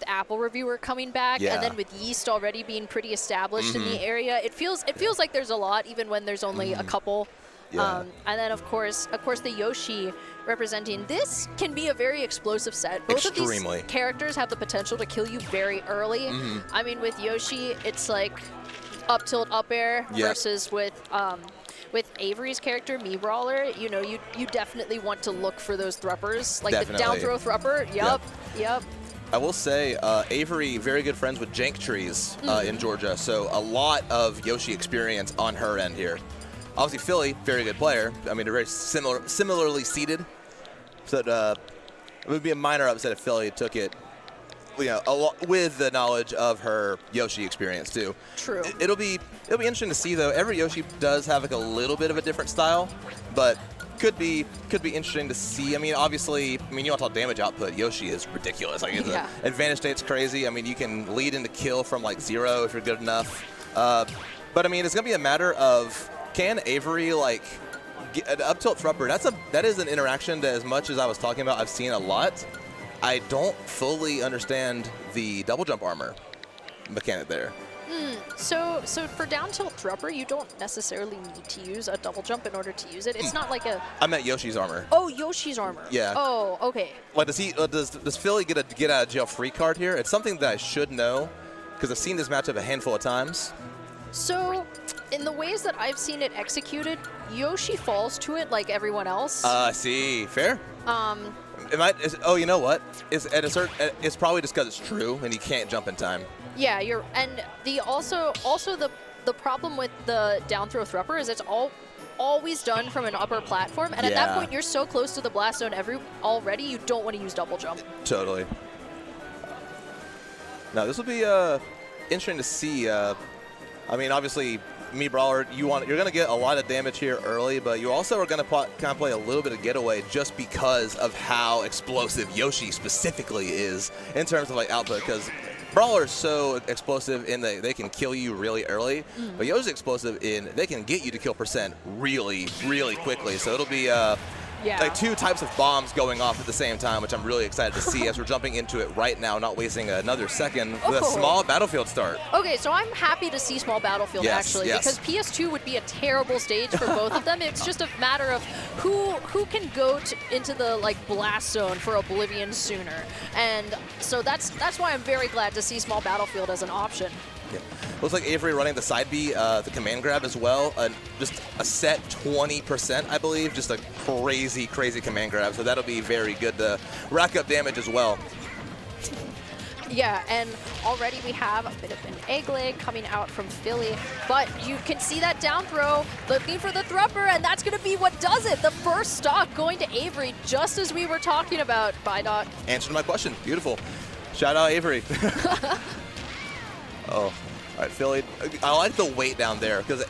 Apple Reviewer coming back, and then with Yeast already being pretty established in the area, it feels like there's a lot, even when there's only a couple. And then of course the Yoshi representing. This can be a very explosive set. Both of these characters have the potential to kill you very early. I mean, with Yoshi, it's like up tilt up air versus with Avery's character, Brawler, you know, you definitely want to look for those thruppers, like the down throw thrupper. Yep. I will say, Avery, very good friends with Jank Trees in Georgia, so a lot of Yoshi experience on her end here. Obviously, Philly, very good player. I mean, they're very similarly seated. So it would be a minor upset if Philly took it, you know, with the knowledge of her Yoshi experience too. True. It'll be interesting to see though. Every Yoshi does have like a little bit of a different style, but could be interesting to see. I mean, obviously, you want to talk damage output. Yoshi is ridiculous. Like, advantage state's crazy. I mean, you can lead into kill from like 0 if you're good enough. But I mean, it's gonna be a matter of, can Avery like get an up tilt thrupper? That is an interaction that, as much as I was talking about, I've seen a lot. I don't fully understand the double jump armor mechanic there. So for down tilt thrupper, you don't necessarily need to use a double jump in order to use it. It's not like a. I meant Yoshi's armor. Oh, Yoshi's armor. Yeah. Oh, okay. Like, does Philly get a get out of jail free card here? It's something that I should know because I've seen this matchup a handful of times. So, in the ways that I've seen it executed, Yoshi falls to it like everyone else. See, fair. You know what? It's probably just because it's true and you can't jump in time. Yeah, and also the problem with the down throw thrupper is it's always done from an upper platform, and at that point you're so close to the blast zone already you don't want to use double jump. Totally. Now this will be interesting to see. I mean, obviously Me Brawler, you're going to get a lot of damage here early, but you also are going to kind of play a little bit of getaway just because of how explosive Yoshi specifically is in terms of like output. Because Brawler is so explosive in that they can kill you really early, but Yoshi's explosive in they can get you to kill percent really, really quickly. So it'll be like 2 types of bombs going off at the same time, which I'm really excited to see as we're jumping into it right now, not wasting another second with a small battlefield start. Okay, so I'm happy to see small battlefield actually, because PS2 would be a terrible stage for both of them. It's just a matter of who can go into the like blast zone for Oblivion sooner, and so that's why I'm very glad to see small battlefield as an option. Yeah. Looks like Avery running the side B, the command grab as well. Just a set 20%, I believe. Just a crazy, crazy command grab. So that'll be very good to rack up damage as well. Yeah, and already we have a bit of an egg leg coming out from Philly, but you can see that down throw, looking for the Thrupper, and that's going to be what does it. The first stock going to Avery, just as we were talking about. BuddBuds. Answered my question. Beautiful. Shout out Avery. Oh, all right, Philly. I like the weight down there because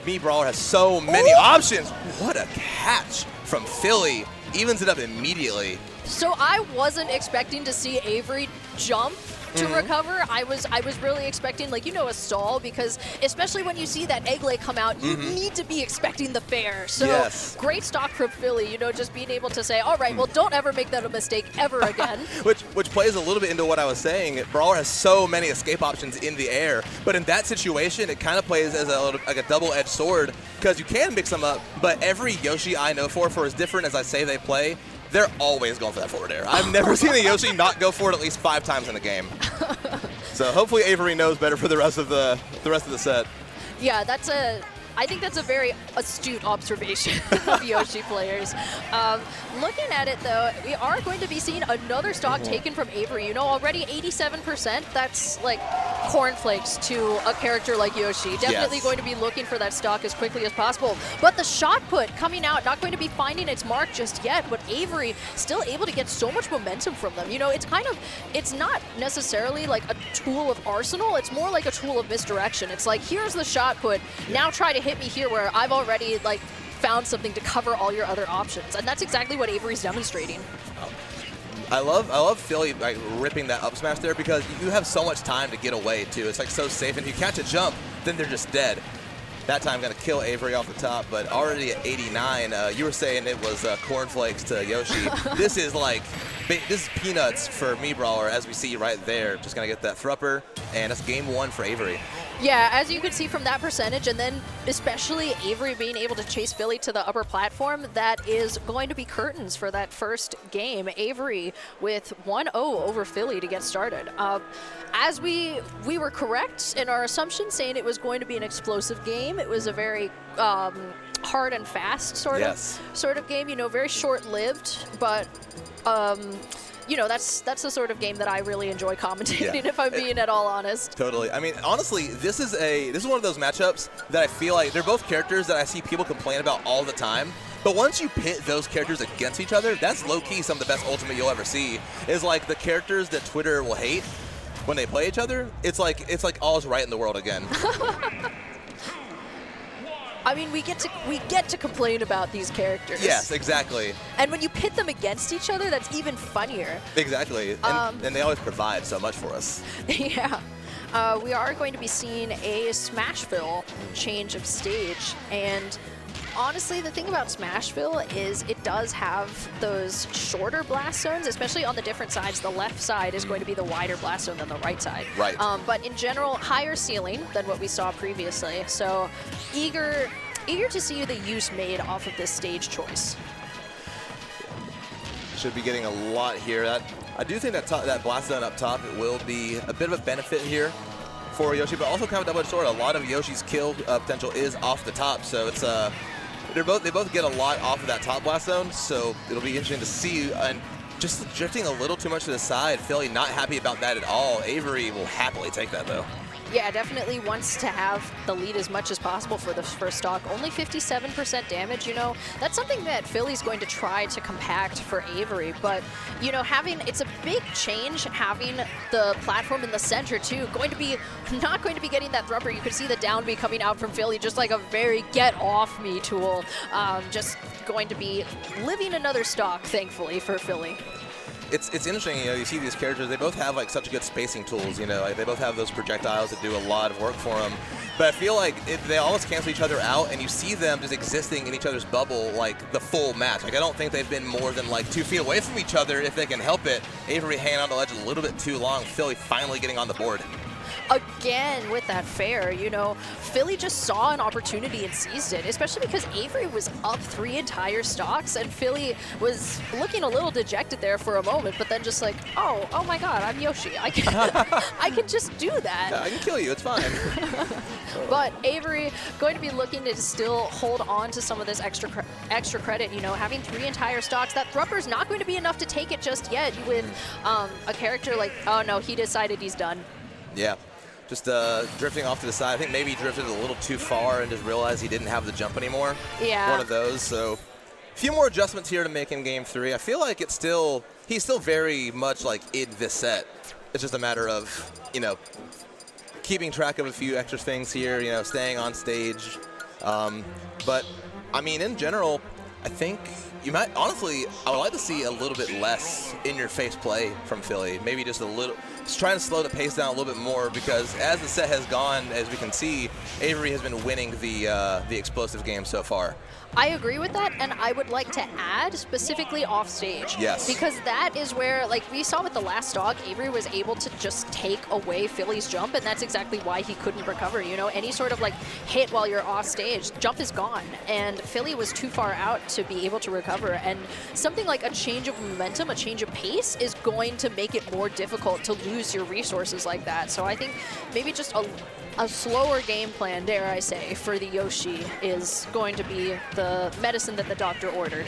Me Brawler has so many options. What a catch from Philly. Evens it up immediately. So I wasn't expecting to see Avery jump to recover. I was really expecting, like, a stall, because especially when you see that egg lay come out, you need to be expecting the fair. So great stock from Philly, just being able to say, all right, well, don't ever make that a mistake ever again. which plays a little bit into what I was saying. Brawler has so many escape options in the air, but in that situation, it kind of plays as like a double-edged sword, because you can mix them up, but every Yoshi I know for as different as I say they play, they're always going for that forward air. I've never seen a Yoshi not go for it at least 5 times in a game. So hopefully Avery knows better for the rest of the set. Yeah, I think that's a very astute observation of Yoshi players. Looking at it, though, we are going to be seeing another stock taken from Avery. Already 87%. That's like cornflakes to a character like Yoshi. Definitely going to be looking for that stock as quickly as possible. But the shot put coming out, not going to be finding its mark just yet, but Avery still able to get so much momentum from them. It's not necessarily like a tool of arsenal. It's more like a tool of misdirection. It's like, here's the shot put. Now try to hit me here where I've already found something to cover all your other options, and that's exactly what Avery's demonstrating. I love Philly ripping that up smash there, because you have so much time to get away too. It's so safe, and if you catch a jump, then they're just dead. That time going to kill Avery off the top, but already at 89, you were saying it was cornflakes to Yoshi. This is peanuts for Me Brawler, as we see right there. Just going to get that Thrupper, and that's game 1 for Avery. Yeah, as you can see from that percentage, and then especially Avery being able to chase Philly to the upper platform, that is going to be curtains for that first game. Avery with 1-0 over Philly to get started. As we were correct in our assumption, saying it was going to be an explosive game. It was a very hard and fast sort of game. Very short-lived, but. That's the sort of game that I really enjoy commentating, if I'm being at all honest. Totally. I mean, honestly, this is one of those matchups that I feel like they're both characters that I see people complain about all the time. But once you pit those characters against each other, that's low-key some of the best Ultimate you'll ever see. Is like the characters that Twitter will hate when they play each other. It's like all's right in the world again. I mean, we get to complain about these characters. Yes, exactly. And when you pit them against each other, that's even funnier. Exactly. And they always provide so much for us. Yeah. We are going to be seeing a Smashville change of stage. And honestly, the thing about Smashville is it does have those shorter blast zones, especially on the different sides. The left side is going to be the wider blast zone than the right side. Right. But in general, higher ceiling than what we saw previously. So eager to see the use made off of this stage choice. Should be getting a lot here. I do think that blast zone up top, it will be a bit of a benefit here for Yoshi, but also kind of double-edged sword. A lot of Yoshi's kill potential is off the top, so it's they both get a lot off of that top blast zone, so it'll be interesting to see. And just drifting a little too much to the side, Philly not happy about that at all. Avery will happily take that, though. Yeah, definitely wants to have the lead as much as possible for the first stock. Only 57% damage, you know, that's something that Philly's going to try to compact for Avery. But, you know, it's a big change having the platform in the center too. Not going to be getting that Thrumper. You could see the down B coming out from Philly, just like a very get off me tool. Just going to be living another stock, thankfully, for Philly. It's interesting, you know, you see these characters, they both have like such good spacing tools, you know, like they both have those projectiles that do a lot of work for them. But I feel like they almost cancel each other out, and you see them just existing in each other's bubble like the full match. Like I don't think they've been more than like 2 feet away from each other if they can help it. Avery hanging on the ledge a little bit too long, Philly finally getting on the board. Again with that fair, you know, Philly just saw an opportunity and seized it, especially because Avery was up 3 entire stocks and Philly was looking a little dejected there for a moment, but then just like, oh my god, I'm Yoshi. I can just do that. Yeah, I can kill you, it's fine. But Avery going to be looking to still hold on to some of this extra credit, you know, having 3 entire stocks. That Thrumper's not going to be enough to take it just yet with a character like, oh no, he decided he's done. Yeah. Just drifting off to the side. I think maybe he drifted a little too far and just realized he didn't have the jump anymore. Yeah. One of those. So a few more adjustments here to make in game 3. I feel like he's still very much like in this set. It's just a matter of, you know, keeping track of a few extra things here, you know, staying on stage. But, I mean, in general, I think you might, honestly, I would like to see a little bit less in-your-face play from Philly. Maybe just a little, just trying to slow the pace down a little bit more, because as the set has gone, as we can see, Avery has been winning the explosive game so far. I agree with that, and I would like to add specifically off stage. Yes. Because that is where, like we saw with the last stock, Avery was able to just take away Philly's jump, and that's exactly why he couldn't recover. You know, any sort of like hit while you're off stage, jump is gone, and Philly was too far out to be able to recover. And something like a change of momentum, a change of pace is going to make it more difficult to lose your resources like that. So I think maybe just a slower game plan, dare I say, for the Yoshi is going to be the medicine that the doctor ordered.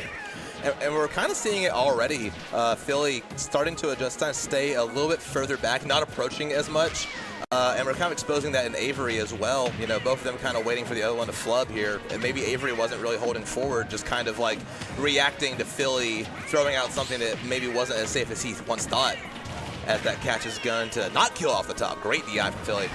And we're kind of seeing it already. Philly starting to adjust, trying to stay a little bit further back, not approaching as much. And we're kind of exposing that in Avery as well. You know, both of them kind of waiting for the other one to flub here. And maybe Avery wasn't really holding forward, just kind of like reacting to Philly, throwing out something that maybe wasn't as safe as he once thought. As that catches gun to not kill off the top. Great DI from Philly.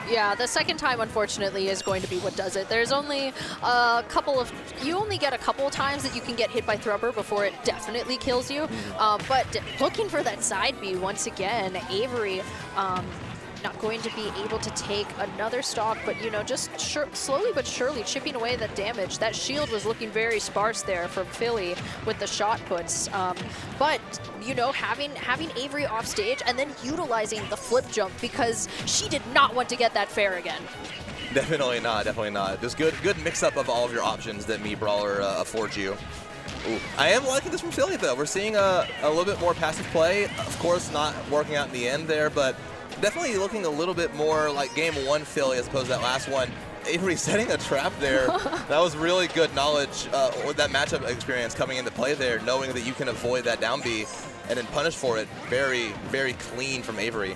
Yeah, the second time, unfortunately, is going to be what does it. There's only a couple of, you only get a couple of times that you can get hit by Thrumper before it definitely kills you. But looking for that side B once again, Avery not going to be able to take another stock, but you know, just slowly but surely chipping away that damage. That shield was looking very sparse there from Philly with the shot puts. But you know, having Avery off stage and then utilizing the flip jump because she did not want to get that fair again. Definitely not, definitely not. Just good mix-up of all of your options that Mii Brawler affords you. Ooh. I am liking this from Philly, though. We're seeing a little bit more passive play. Of course, not working out in the end there, but definitely looking a little bit more like game 1 Philly as opposed to that last one. Avery setting a trap there. That was really good knowledge, or that matchup experience coming into play there, knowing that you can avoid that down B and then punish for it. Very, very clean from Avery.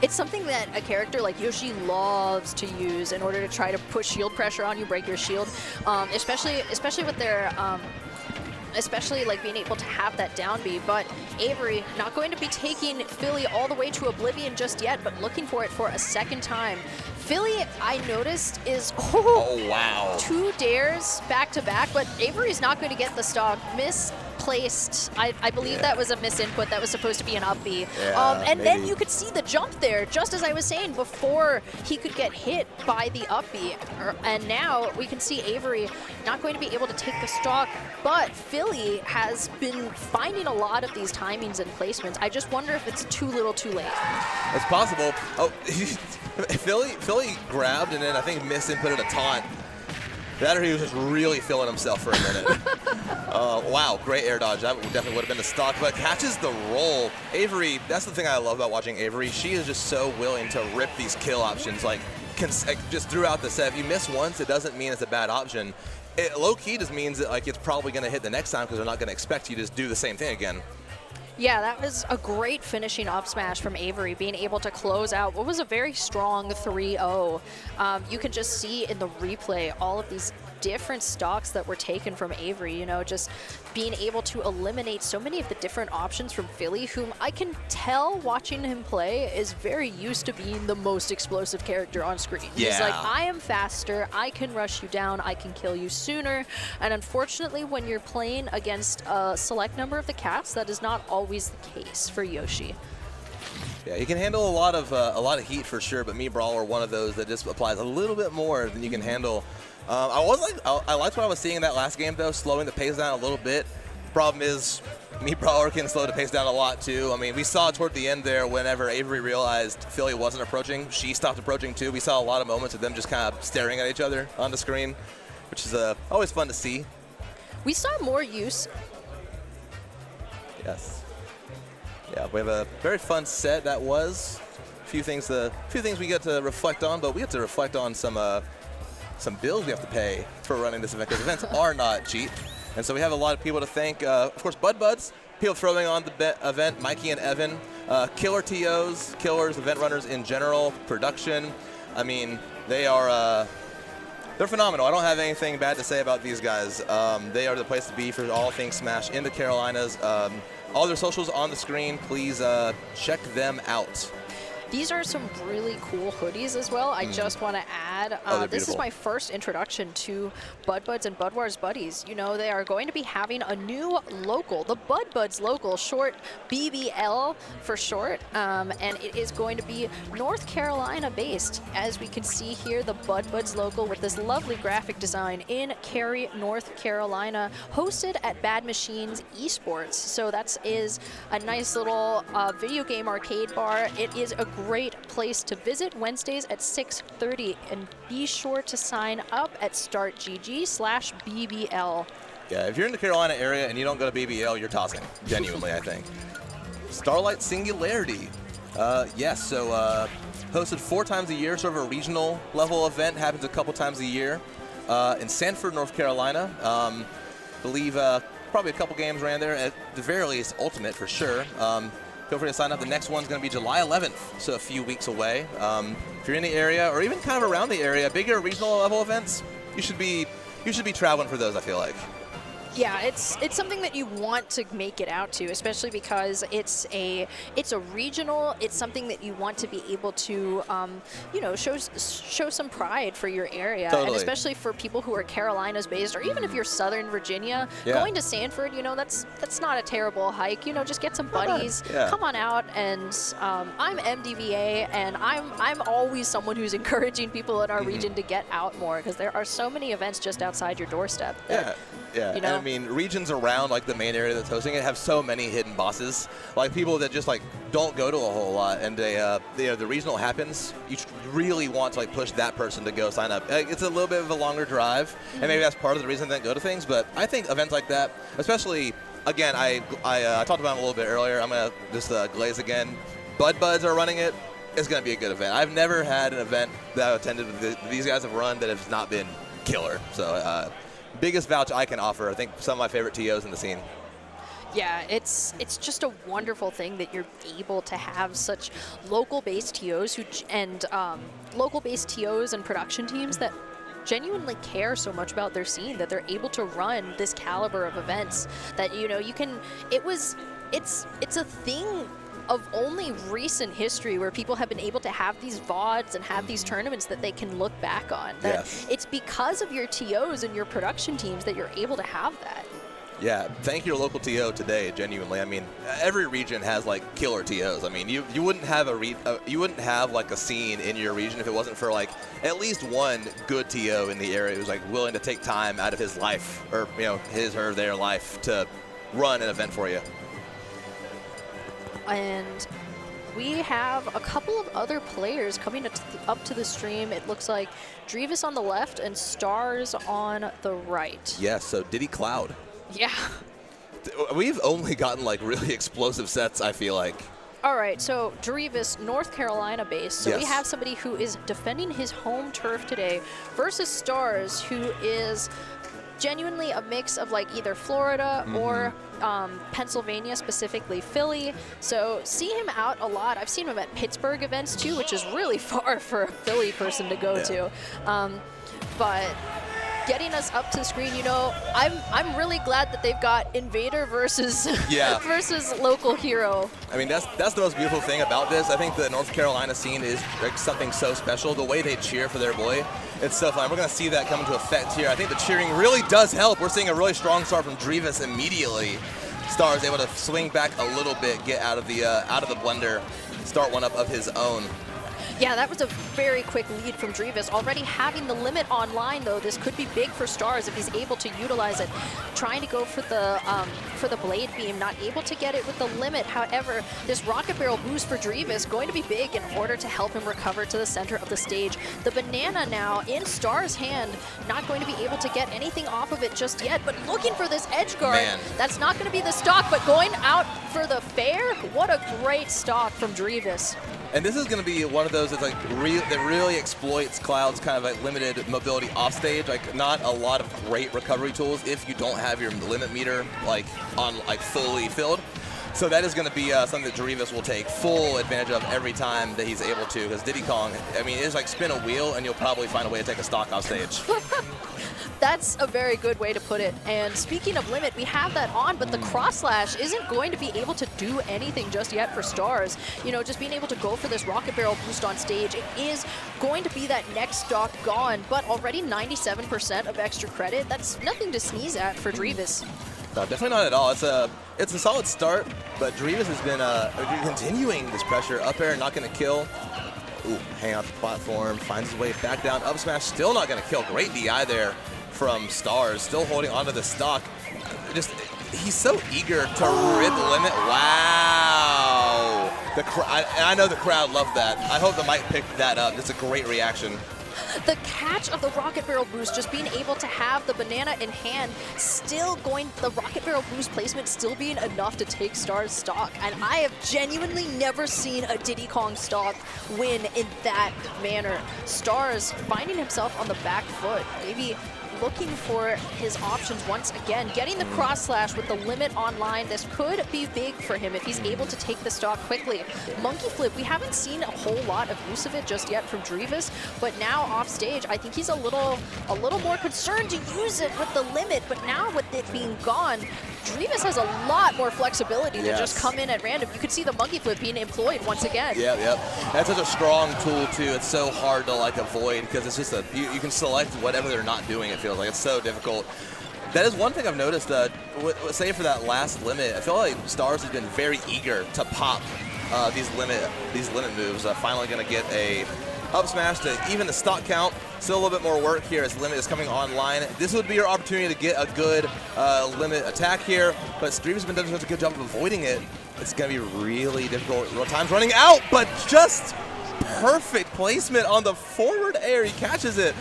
It's something that a character like Yoshi loves to use in order to try to put shield pressure on you, break your shield, especially with their especially like being able to have that down B. But Avery not going to be taking Philly all the way to oblivion just yet, but looking for it for a second time. Philly, I noticed, is oh wow, 2 dares back to back, but Avery's not going to get the stock. Misplaced. I believe that was a misinput. That was supposed to be an up B. And then you could see the jump there, just as I was saying, before he could get hit by the up B. And now we can see Avery not going to be able to take the stock, but Philly has been finding a lot of these timings and placements. I just wonder if it's too little too late. It's possible. Oh, Philly grabbed and then I think misinputted a taunt. That or he was just really feeling himself for a minute. Wow, great air dodge. That definitely would have been the stock, but catches the roll. Avery, that's the thing I love about watching Avery. She is just so willing to rip these kill options like just throughout the set. If you miss once, it doesn't mean it's a bad option. It low-key just means that like it's probably going to hit the next time because they're not going to expect you to just do the same thing again. Yeah, that was a great finishing up smash from Avery, being able to close out what was a very strong 3-0. You can just see in the replay all of these different stocks that were taken from Avery, you know, just being able to eliminate so many of the different options from Philly, whom I can tell watching him play is very used to being the most explosive character on screen. Yeah. He's like, I am faster, I can rush you down, I can kill you sooner. And unfortunately, when you're playing against a select number of the cats, that is not always the case for Yoshi. Yeah, he can handle a lot of heat for sure, but me Brawl are one of those that just applies a little bit more than you can handle. I liked what I was seeing in that last game though, slowing the pace down a little bit. Problem is, me Brawler can slow the pace down a lot too. I mean, we saw toward the end there, whenever Avery realized Philly wasn't approaching, she stopped approaching too. We saw a lot of moments of them just kind of staring at each other on the screen, which is always fun to see. We saw more use. Yes. Yeah, we have a very fun set. That was a few things we get to reflect on, but we have to reflect on some bills we have to pay for running this event, because events are not cheap. And so we have a lot of people to thank. Of course, BuddBuds, people throwing on the event, Mikey and Evan, killer TOs, killers, event runners in general, production. I mean, they're phenomenal. I don't have anything bad to say about these guys. They are the place to be for all things Smash in the Carolinas. All their socials on the screen. Please check them out. These are some really cool hoodies as well. I just want to add, this is my first introduction to BuddBuds and Budwar's Buddies. You know, they are going to be having a new local, the BuddBuds local, short BBL for short, and it is going to be North Carolina based. As we can see here, the BuddBuds local with this lovely graphic design in Cary, North Carolina, hosted at Bad Machines Esports. So that is a nice little video game arcade bar. It is a great place to visit Wednesdays at 6:30, and be sure to sign up at startgg/BBL. Yeah, if you're in the Carolina area and you don't go to BBL, you're tossing. Genuinely, I think. Starlight Singularity. Yes, so hosted 4 times a year, sort of a regional level event, happens a couple times a year in Sanford, North Carolina. Believe probably a couple games ran there, at the very least, Ultimate for sure. Feel free to sign up. The next one's going to be July 11th, so a few weeks away. If you're in the area, or even kind of around the area, bigger regional level events, you should be traveling for those, I feel like. Yeah, it's something that you want to make it out to, especially because it's a regional. It's something that you want to be able to, you know, show some pride for your area, Totally. and especially for people who are Carolinas based, or even if you're Southern Virginia, going to Sanford, you know, that's not a terrible hike. You know, just get some buddies, come on out, and I'm MDVA, and I'm always someone who's encouraging people in our region to get out more, because there are so many events just outside your doorstep. That, Yeah, you know? and I mean, regions around like the main area that's hosting it have so many hidden bosses, like people that just like don't go to a whole lot, and the regional happens. You really want to like push that person to go sign up. It's a little bit of a longer drive, and maybe that's part of the reason they don't go to things. But I think events like that, especially again, I talked about it a little bit earlier. I'm gonna just glaze again. BuddBuds are running it. It's gonna be a good event. I've never had an event that I've attended these guys have run that has not been killer. So. Biggest vouch I can offer. I think some of my favorite TOs in the scene. Yeah, it's just a wonderful thing that you're able to have such local-based TOs and production teams that genuinely care so much about their scene, that they're able to run this caliber of events. That, you know, you can. It's a thing of only recent history where people have been able to have these VODs and have these tournaments that they can look back on. That it's because of your TOs and your production teams that you're able to have that. Yeah, thank your local TO today, genuinely. I mean, every region has like killer TOs. I mean, you wouldn't have like a scene in your region if it wasn't for like at least one good TO in the area who's like willing to take time out of his life, or you know, his or their life, to run an event for you. And we have a couple of other players coming up to the stream. It looks like Drevis on the left and Stars on the right. Yeah, so Diddy Cloud. Yeah. We've only gotten like really explosive sets, I feel like. All right, so Drevis, North Carolina based. So we Yes. have somebody who is defending his home turf today versus Stars, who is genuinely a mix of like either Florida or Pennsylvania, specifically Philly. So see him out a lot. I've seen him at Pittsburgh events too, which is really far for a Philly person to go to. But getting us up to the screen, you know, I'm really glad that they've got Invader versus versus local hero. I mean, that's the most beautiful thing about this. I think the North Carolina scene is like something so special. The way they cheer for their boy, it's so fun. We're going to see that come into effect here. I think the cheering really does help. We're seeing a really strong start from Drevis immediately. Star is able to swing back a little bit, get out of the blender, start one up of his own. Yeah, that was a very quick lead from Drevis. Already having the limit online, though, this could be big for Stars if he's able to utilize it. Trying to go for the Blade Beam, not able to get it with the limit. However, this Rocket Barrel boost for Drevis going to be big in order to help him recover to the center of the stage. The banana now in Star's hand, not going to be able to get anything off of it just yet, but looking for this edge guard. Man. That's not going to be the stock, but going out for the fair. What a great stock from Drevis. And this is going to be one of those that's like that really exploits Cloud's kind of like limited mobility off stage. Like not a lot of great recovery tools if you don't have your limit meter like fully filled. So that is going to be something that Drevis will take full advantage of every time that he's able to. Because Diddy Kong, I mean, it's like spin a wheel and you'll probably find a way to take a stock off stage. That's a very good way to put it. And speaking of limit, we have that on, but the cross slash isn't going to be able to do anything just yet for Stars. You know, just being able to go for this Rocket Barrel boost on stage, it is going to be that next stock gone, but already 97% of extra credit. That's nothing to sneeze at for Drevis. No, definitely not at all. It's a solid start, but Drevis has been continuing this pressure. Up air, not going to kill. Ooh, hang out the platform, finds his way back down. Up smash, still not going to kill. Great DI there from Stars, still holding onto the stock. He's so eager to rip limit. Wow. I know the crowd loved that. I hope the mic picked that up. It's a great reaction. The catch of the Rocket Barrel boost, just being able to have the banana in hand, still going, the Rocket Barrel boost placement still being enough to take Star's stock. And I have genuinely never seen a Diddy Kong stock win in that manner. Stars finding himself on the back foot, maybe looking for his options once again. Getting the cross slash with the limit online, this could be big for him if he's able to take the stock quickly. Monkey flip, we haven't seen a whole lot of use of it just yet from Drevis, but now off stage, I think he's a little more concerned to use it with the limit, but now with it being gone, Drevis has a lot more flexibility to just come in at random. You could see the monkey flip being employed once again. Yep. That's such a strong tool too. It's so hard to like avoid because it's just you can select whatever they're not doing. It feels like it's so difficult. That is one thing I've noticed. Say for that last limit, I feel like Stars has been very eager to pop these limit moves. Finally going to get a up smash to even the stock count. Still a little bit more work here as limit is coming online. This would be your opportunity to get a good limit attack here, but Drevis has been doing such a good job of avoiding it. It's going to be really difficult. Time's running out, but just perfect placement on the forward air. He catches it.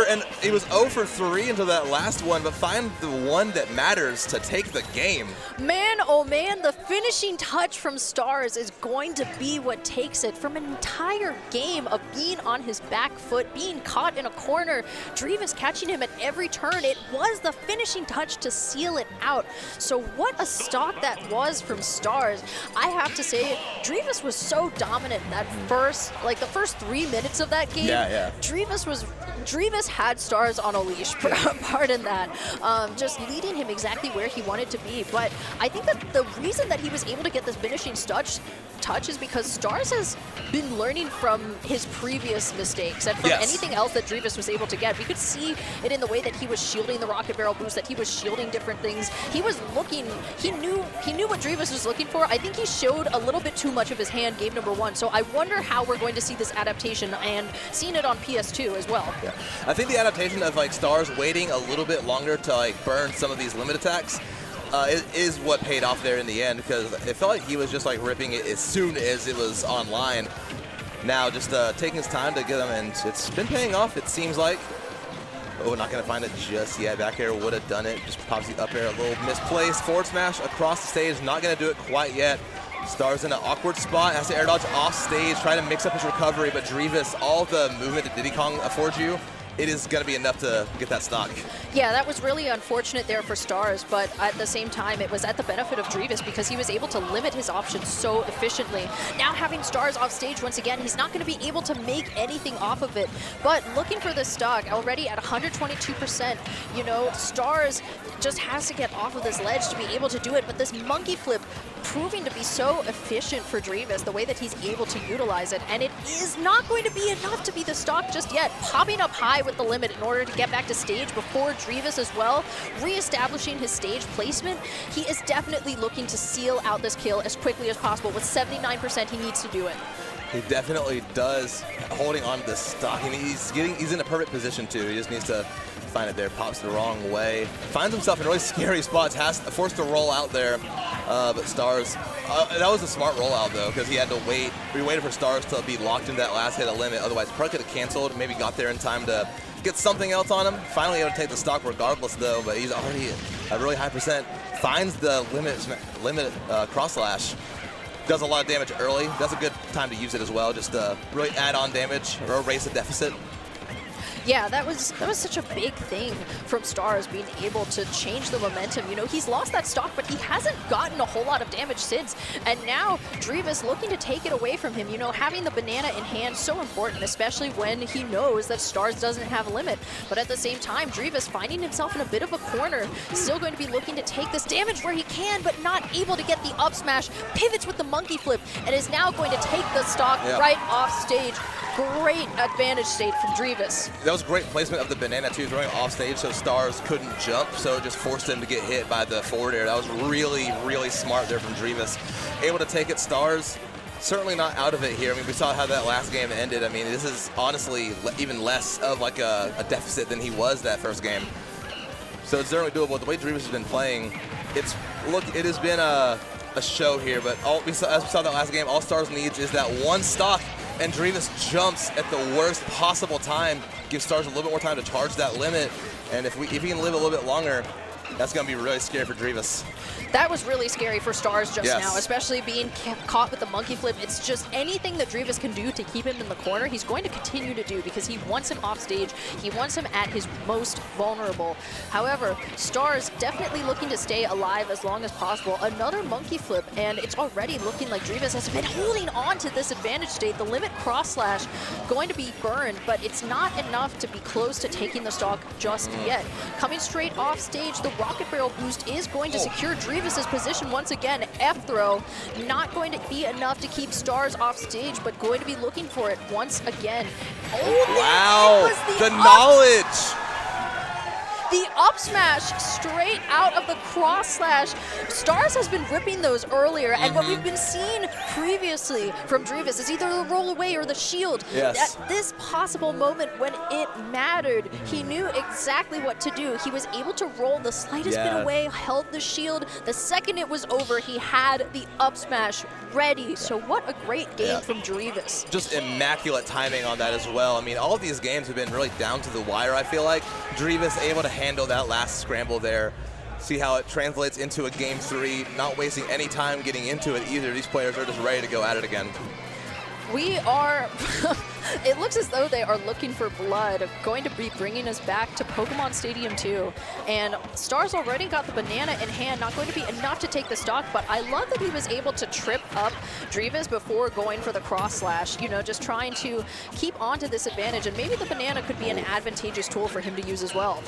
And it was 0 for 3 into that last one, but find the one that matters to take the game. Man, oh man, the finishing touch from Stars is going to be what takes it from an entire game of being on his back foot, being caught in a corner. Drevis catching him at every turn. It was the finishing touch to seal it out. So what a stock that was from Stars. I have to say, Drevis was so dominant that the first 3 minutes of that game. Yeah. Drevis had Stars on a leash, pardon that, just leading him exactly where he wanted to be. But I think that the reason that he was able to get this finishing touch is because Stars has been learning from his previous mistakes and from anything else that Drevis was able to get. We could see it in the way that he was shielding the Rocket Barrel boost, that he was shielding different things. He was looking, he knew what Drevis was looking for. I think he showed a little bit too much of his hand game number 1. So I wonder how we're going to see this adaptation and seeing it on PS2 as well. Yeah. I think the adaptation of Stars waiting a little bit longer to burn some of these limit attacks is what paid off there in the end, because it felt like he was just ripping it as soon as it was online. Now just taking his time to get them, and it's been paying off, it seems like. Oh, not going to find it just yet. Back air would have done it. Just pops the up air a little misplaced. Forward smash across the stage, not going to do it quite yet. Stars in an awkward spot, has to air dodge off stage, trying to mix up his recovery, but Drevis, all the movement that Diddy Kong affords you, it is going to be enough to get that stock. Yeah, that was really unfortunate there for Stars, but at the same time, it was at the benefit of Drevis because he was able to limit his options so efficiently. Now having Stars off stage once again, he's not going to be able to make anything off of it. But looking for this stock, already at 122%, you know, Stars just has to get off of this ledge to be able to do it, but this monkey flip proving to be so efficient for Drevis, the way that he's able to utilize it, and it is not going to be enough to be the stock just yet. Popping up high with the limit in order to get back to stage before Drevis as well, reestablishing his stage placement. He is definitely looking to seal out this kill as quickly as possible. With 79%, he needs to do it. He definitely does, holding on to this stock, and he's in a perfect position too. He just needs to find it there, pops the wrong way, finds himself in really scary spots, forced to roll out there, but Stars, that was a smart rollout though, because he had to wait. We waited for Stars to be locked in that last hit of limit, otherwise probably could have canceled, maybe got there in time to get something else on him. Finally able to take the stock regardless though, but he's already a really high percent, finds the limit cross slash. Does a lot of damage early. That's a good time to use it as well, just to really add on damage or erase a deficit. Yeah, that was such a big thing from Stars, being able to change the momentum. You know, he's lost that stock, but he hasn't gotten a whole lot of damage since. And now Drevis looking to take it away from him. You know, having the banana in hand, so important, especially when he knows that Stars doesn't have a limit. But at the same time, Drevis finding himself in a bit of a corner, still going to be looking to take this damage where he can, but not able to get the up smash, pivots with the monkey flip, and is now going to take the stock right off stage. Great advantage state from Drevis. That was great placement of the banana too, throwing off stage so Stars couldn't jump, so it just forced him to get hit by the forward air. That was really, really smart there from Drevis. Able to take it, Stars certainly not out of it here. I mean, we saw how that last game ended. I mean, this is honestly even less of like a deficit than he was that first game. So it's certainly doable. The way Drevis has been playing, it has been a show here, but as we saw that last game, all Stars needs is that one stock, and Drevis jumps at the worst possible time, gives Stars a little bit more time to charge that limit, and if he can live a little bit longer, that's going to be really scary for Drevis. That was really scary for Stars just now, especially being caught with the monkey flip. It's just anything that Drevis can do to keep him in the corner, he's going to continue to do because he wants him off stage. He wants him at his most vulnerable. However, Stars definitely looking to stay alive as long as possible. Another monkey flip, and it's already looking like Drevis has been holding on to this advantage state. The limit cross slash going to be burned, but it's not enough to be close to taking the stock just yet. Coming straight off stage, the rocket barrel boost is going to secure Drevis's position once again. F throw, not going to be enough to keep Stars off stage, but going to be looking for it once again. Oh, wow, the knowledge! The up smash straight out of the cross slash. Stars has been ripping those earlier, and what we've been seeing previously from Drevis is either the roll away or the shield. Yes. At this possible moment when it mattered, he knew exactly what to do. He was able to roll the slightest bit away, held the shield. The second it was over, he had the up smash ready. So what a great game from Drevis. Just immaculate timing on that as well. I mean, all of these games have been really down to the wire, I feel like. Drevis able to handle that last scramble there. See how it translates into a game 3, not wasting any time getting into it either. These players are just ready to go at it again. We are, it looks as though they are looking for blood, going to be bringing us back to Pokemon Stadium 2. And Stars already got the banana in hand, not going to be enough to take the stock, but I love that he was able to trip up Drevis before going for the cross slash, you know, just trying to keep on to this advantage, and maybe the banana could be an advantageous tool for him to use as well.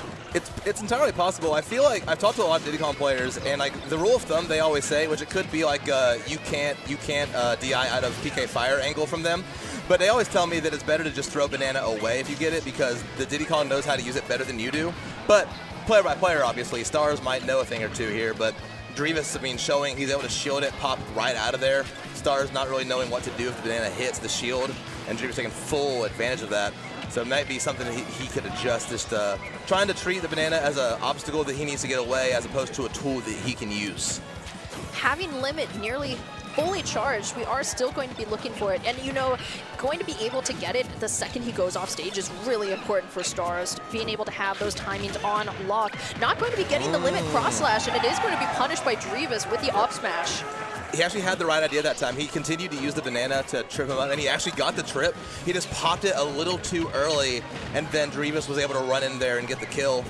It's entirely possible. I feel like I've talked to a lot of Diddy Kong players, and like the rule of thumb they always say, which it could be like you can't DI out of PK Fire angle from them, but they always tell me that it's better to just throw banana away if you get it, because the Diddy Kong knows how to use it better than you do. But player by player, obviously, Stars might know a thing or two here, but Drevis, I mean, showing he's able to shield it, pop right out of there. Stars not really knowing what to do if the banana hits the shield, and Drevis taking full advantage of that. So it might be something that he could adjust, just trying to treat the banana as an obstacle that he needs to get away as opposed to a tool that he can use. Having limit nearly fully charged, we are still going to be looking for it. And, you know, going to be able to get it the second he goes off stage is really important for Stars, being able to have those timings on lock. Not going to be getting the limit cross slash, and it is going to be punished by Drevis with the up smash. he actually had the right idea that time. He continued to use the banana to trip him up, and he actually got the trip. He just popped it a little too early, and then Drevis was able to run in there and get the kill.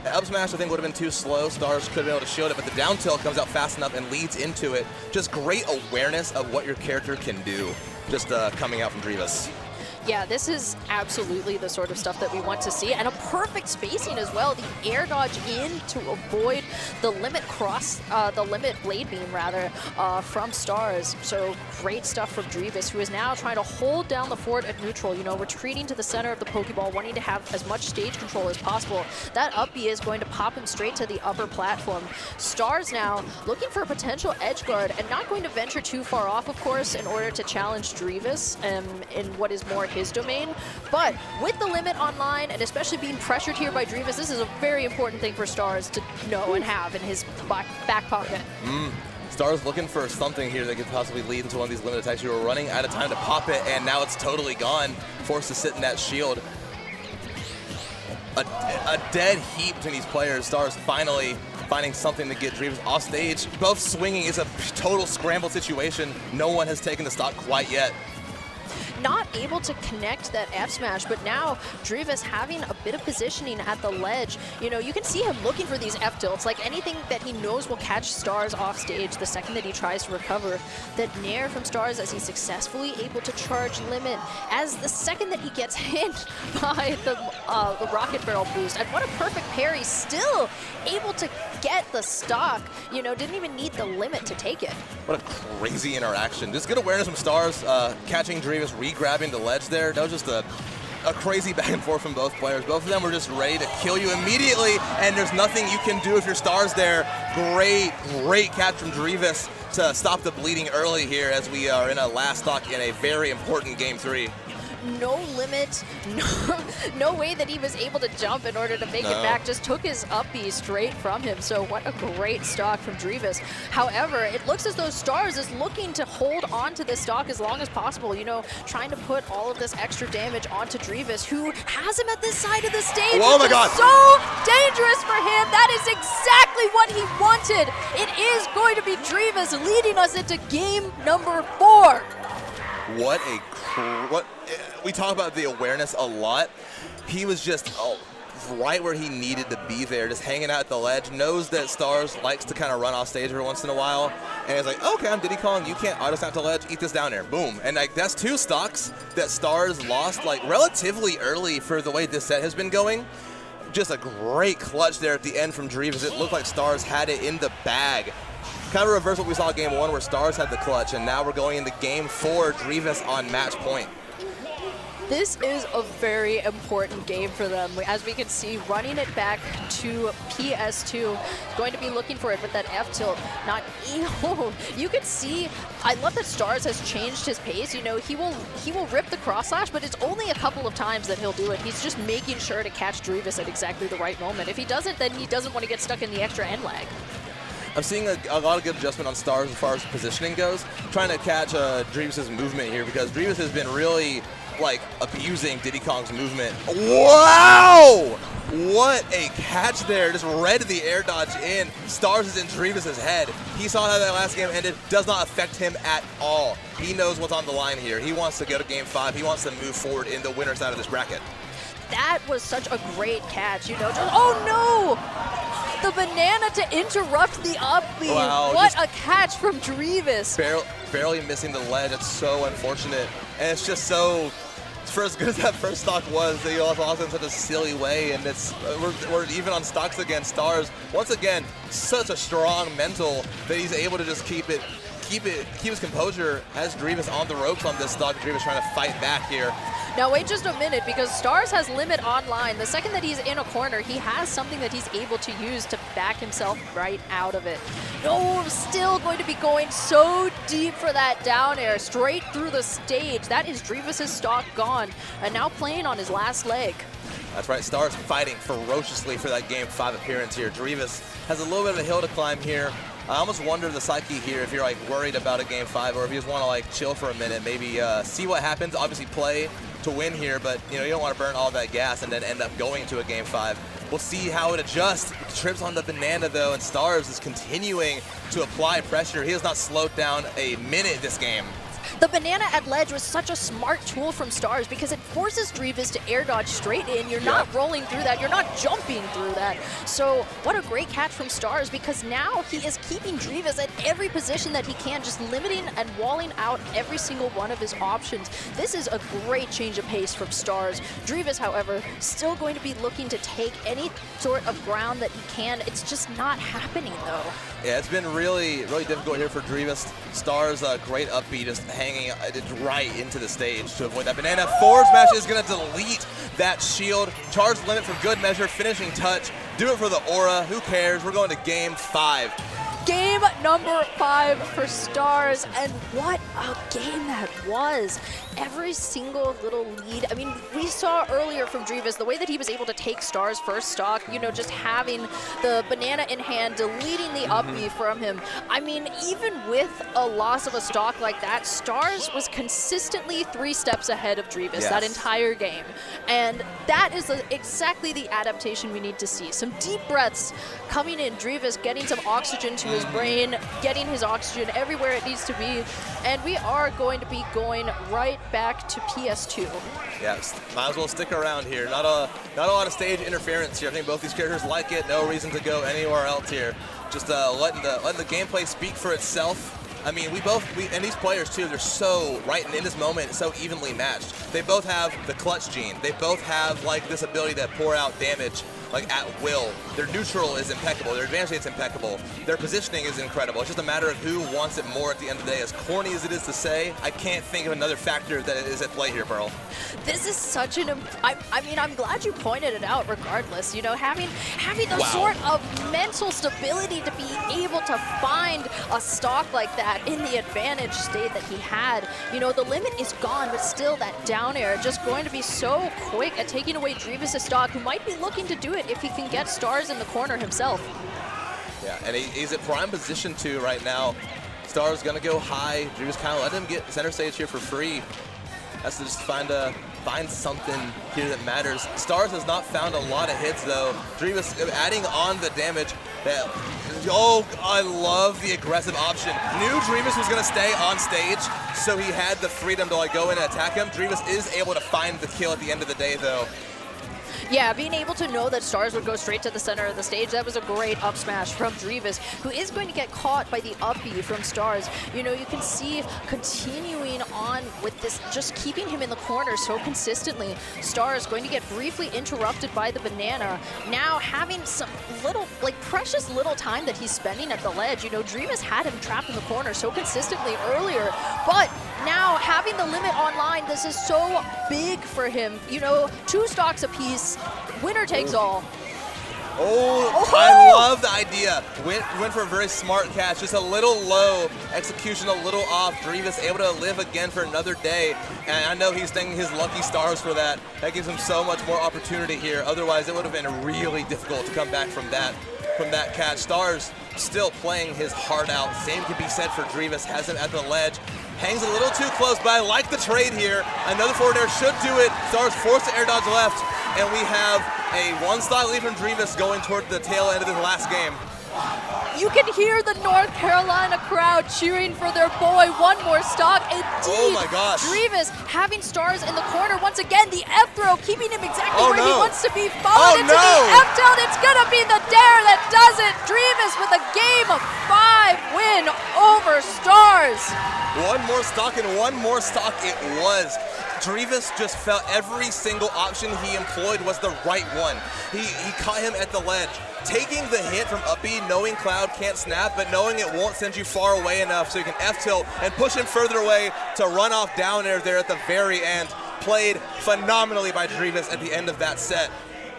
The up smash, I think, would have been too slow. Stars could have been able to shield it, but the down tilt comes out fast enough and leads into it. Just great awareness of what your character can do, just coming out from Drevis. Yeah, this is absolutely the sort of stuff that we want to see, and a perfect spacing as well. The air dodge in to avoid the limit blade beam rather, from Stars. So great stuff from Drevis, who is now trying to hold down the fort at neutral. You know, retreating to the center of the Pokeball, wanting to have as much stage control as possible. That up B is going to pop him straight to the upper platform. Stars now looking for a potential edge guard and not going to venture too far off, of course, in order to challenge Drevis in what is more his domain. But with the limit online, and especially being pressured here by Drevis, this is a very important thing for Stars to know and have in his back pocket. Stars looking for something here that could possibly lead into one of these limited attacks. You were running out of time to pop it, and now it's totally gone. Forced to sit in that shield. A dead heap between these players. Stars finally finding something to get Drevis off stage. Both swinging is a total scramble situation. No one has taken the stock quite yet. Not able to connect that F smash, but now Drevis having a bit of positioning at the ledge. You know, you can see him looking for these F tilts, like anything that he knows will catch Stars off stage the second that he tries to recover. That Nair from Stars as he's successfully able to charge limit, as the second that he gets hit by the rocket barrel boost. And what a perfect parry, still able to get the stock. You know, didn't even need the limit to take it. What a crazy interaction. Just good awareness from Stars, catching Drevis, re-grabbing the ledge there. That was just a crazy back and forth from both players. Both of them were just ready to kill you immediately, and there's nothing you can do if your Stars there. Great catch from Drevis to stop the bleeding early here as we are in a last stock in a very important Game 3. No limit, no way that he was able to jump in order to make it back. Just took his up B straight from him. So what a great stock from Drevis. However, it looks as though Stars is looking to hold on to this stock as long as possible. You know, trying to put all of this extra damage onto Drevis, who has him at this side of the stage. Oh my God! So dangerous for him. That is exactly what he wanted. It is going to be Drevis leading us into game number 4. We talk about the awareness a lot. He was just right where he needed to be there, just hanging out at the ledge. Knows that Stars likes to kind of run off stage every once in a while, and he's like, okay, I'm Diddy Kong, you can't auto snap to ledge, eat this down there, boom. And like that's 2 stocks that Stars lost like relatively early for the way this set has been going. Just a great clutch there at the end from Drevis. It looked like Stars had it in the bag. Kind of reverse what we saw in Game 1 where Stars had the clutch, and now we're going into Game 4, Drevis on match point. This is a very important game for them. As we can see, running it back to PS2, going to be looking for it with that F tilt. Not you can see, I love that Stars has changed his pace. You know, he will rip the cross slash, but it's only a couple of times that he'll do it. He's just making sure to catch Drevis at exactly the right moment. If he doesn't, then he doesn't want to get stuck in the extra end lag. I'm seeing a lot of good adjustment on Stars as far as positioning goes. Trying to catch Drevis' movement here because Drevis has been really like abusing Diddy Kong's movement. Wow! What a catch there. Just read the air dodge in. Stars is in Drevis' head. He saw how that last game ended. Does not affect him at all. He knows what's on the line here. He wants to go to Game 5. He wants to move forward in the winner's side of this bracket. That was such a great catch, you know. Oh no! The banana to interrupt the up B. Wow, what a catch from Drevis. Barely missing the ledge. It's so unfortunate. And it's just so, for as good as that first stock was, they lost in such a silly way. And it's we're even on stocks against Stars. Once again, such a strong mental that he's able to just keep his composure. Has Drevis on the ropes on this stock. Drevis trying to fight back here. Now wait just a minute, because Stars has limit online. The second that he's in a corner, he has something that he's able to use to back himself right out of it. No, still going to be going so deep for that down air, straight through the stage. That is Drevis' stock gone, and now playing on his last leg. That's right, Stars fighting ferociously for that Game 5 appearance here. Drevis has a little bit of a hill to climb here. I almost wonder the psyche here if you're like worried about a Game 5 or if you just want to like chill for a minute, maybe see what happens, obviously play to win here, but you know, you don't want to burn all that gas and then end up going to a Game 5. We'll see how it adjusts. Trips on the banana, though, and Stars is continuing to apply pressure. He has not slowed down a minute this game. The banana at ledge was such a smart tool from Stars because it forces Drevis to air dodge straight in. You're not rolling through that. You're not jumping through that. So what a great catch from Stars because now he is keeping Drevis at every position that he can, just limiting and walling out every single one of his options. This is a great change of pace from Stars. Drevis, however, still going to be looking to take any sort of ground that he can. It's just not happening, though. Yeah, it's been really difficult here for Drevis. Stars, great up B, just hanging right into the stage to avoid that banana. Forward smash is going to delete that shield. Charge limit for good measure, finishing touch. Do it for the aura. Who cares? We're going to game 5. Game number 5 for Stars, and what a game that was. Every single little lead. I mean, we saw earlier from Drevis the way that he was able to take Stars first stock, you know, just having the banana in hand, deleting the up B from him. I mean, even with a loss of a stock like that, Stars was consistently 3 steps ahead of Drevis that entire game. And that is exactly the adaptation we need to see. Some deep breaths coming in, Drevis getting some oxygen to his brain, getting his oxygen everywhere it needs to be, and we are going to be going right back to PS2. Yes, might as well stick around here. Not a lot of stage interference here. I think both these characters like it. No reason to go anywhere else here. Just letting the gameplay speak for itself. I mean, and these players too, they're so, right in this moment, so evenly matched. They both have the clutch gene. They both have like this ability to pour out damage like at will. Their neutral is impeccable. Their advantage rate's impeccable. Their positioning is incredible. It's just a matter of who wants it more at the end of the day. As corny as it is to say, I can't think of another factor that is at play here, Pearl. This is such an, I mean, I'm glad you pointed it out regardless. You know, having the sort of mental stability to be able to find a stock like that in the advantage state that he had. You know, the limit is gone, but still that down air just going to be so quick at taking away Drevis' stock, who might be looking to do it if he can get Stars in the corner himself. Yeah, and he's at prime position too right now. Stars gonna go high. Drevis kind of let him get center stage here for free. Has to just find something here that matters. Stars has not found a lot of hits though. Drevis adding on the damage. Oh, I love the aggressive option. Knew Drevis was gonna stay on stage, so he had the freedom to like go in and attack him. Drevis is able to find the kill at the end of the day though. Yeah, being able to know that Stars would go straight to the center of the stage, that was a great up smash from Drevis, who is going to get caught by the up B from Stars. You know, you can see continuing on with this, just keeping him in the corner so consistently. Stars going to get briefly interrupted by the banana. Now having some little, like precious little time that he's spending at the ledge. You know, Drevis had him trapped in the corner so consistently earlier, but now having the limit online, this is so big for him. You know, 2 stocks apiece. Winner takes all. Oh, I love the idea. Went for a very smart catch. Just a little low. Execution a little off. Drevis able to live again for another day. And I know he's thanking his lucky stars for that. That gives him so much more opportunity here. Otherwise, it would have been really difficult to come back from that catch. Stars still playing his heart out. Same can be said for Drevis. Has him at the ledge. Hangs a little too close, but I like the trade here. Another forward air should do it. Stars forced to air dodge left, and we have a 1-stock lead from Drevis going toward the tail end of this last game. You can hear the North Carolina crowd cheering for their boy. 1 more stock. Indeed. Oh my gosh. Drevis having Stars in the corner once again. The F throw keeping him exactly where he wants to be. Oh, Followed into the F tilt. It's going to be the dare that does it. Drevis with a game 5 win over Stars. 1 more stock and 1 more stock it was. Drevis just felt every single option he employed was the right one. He caught him at the ledge. Taking the hit from up B, knowing Cloud can't snap, but knowing it won't send you far away enough so you can F-tilt and push him further away to run off down air there at the very end. Played phenomenally by Drevis at the end of that set.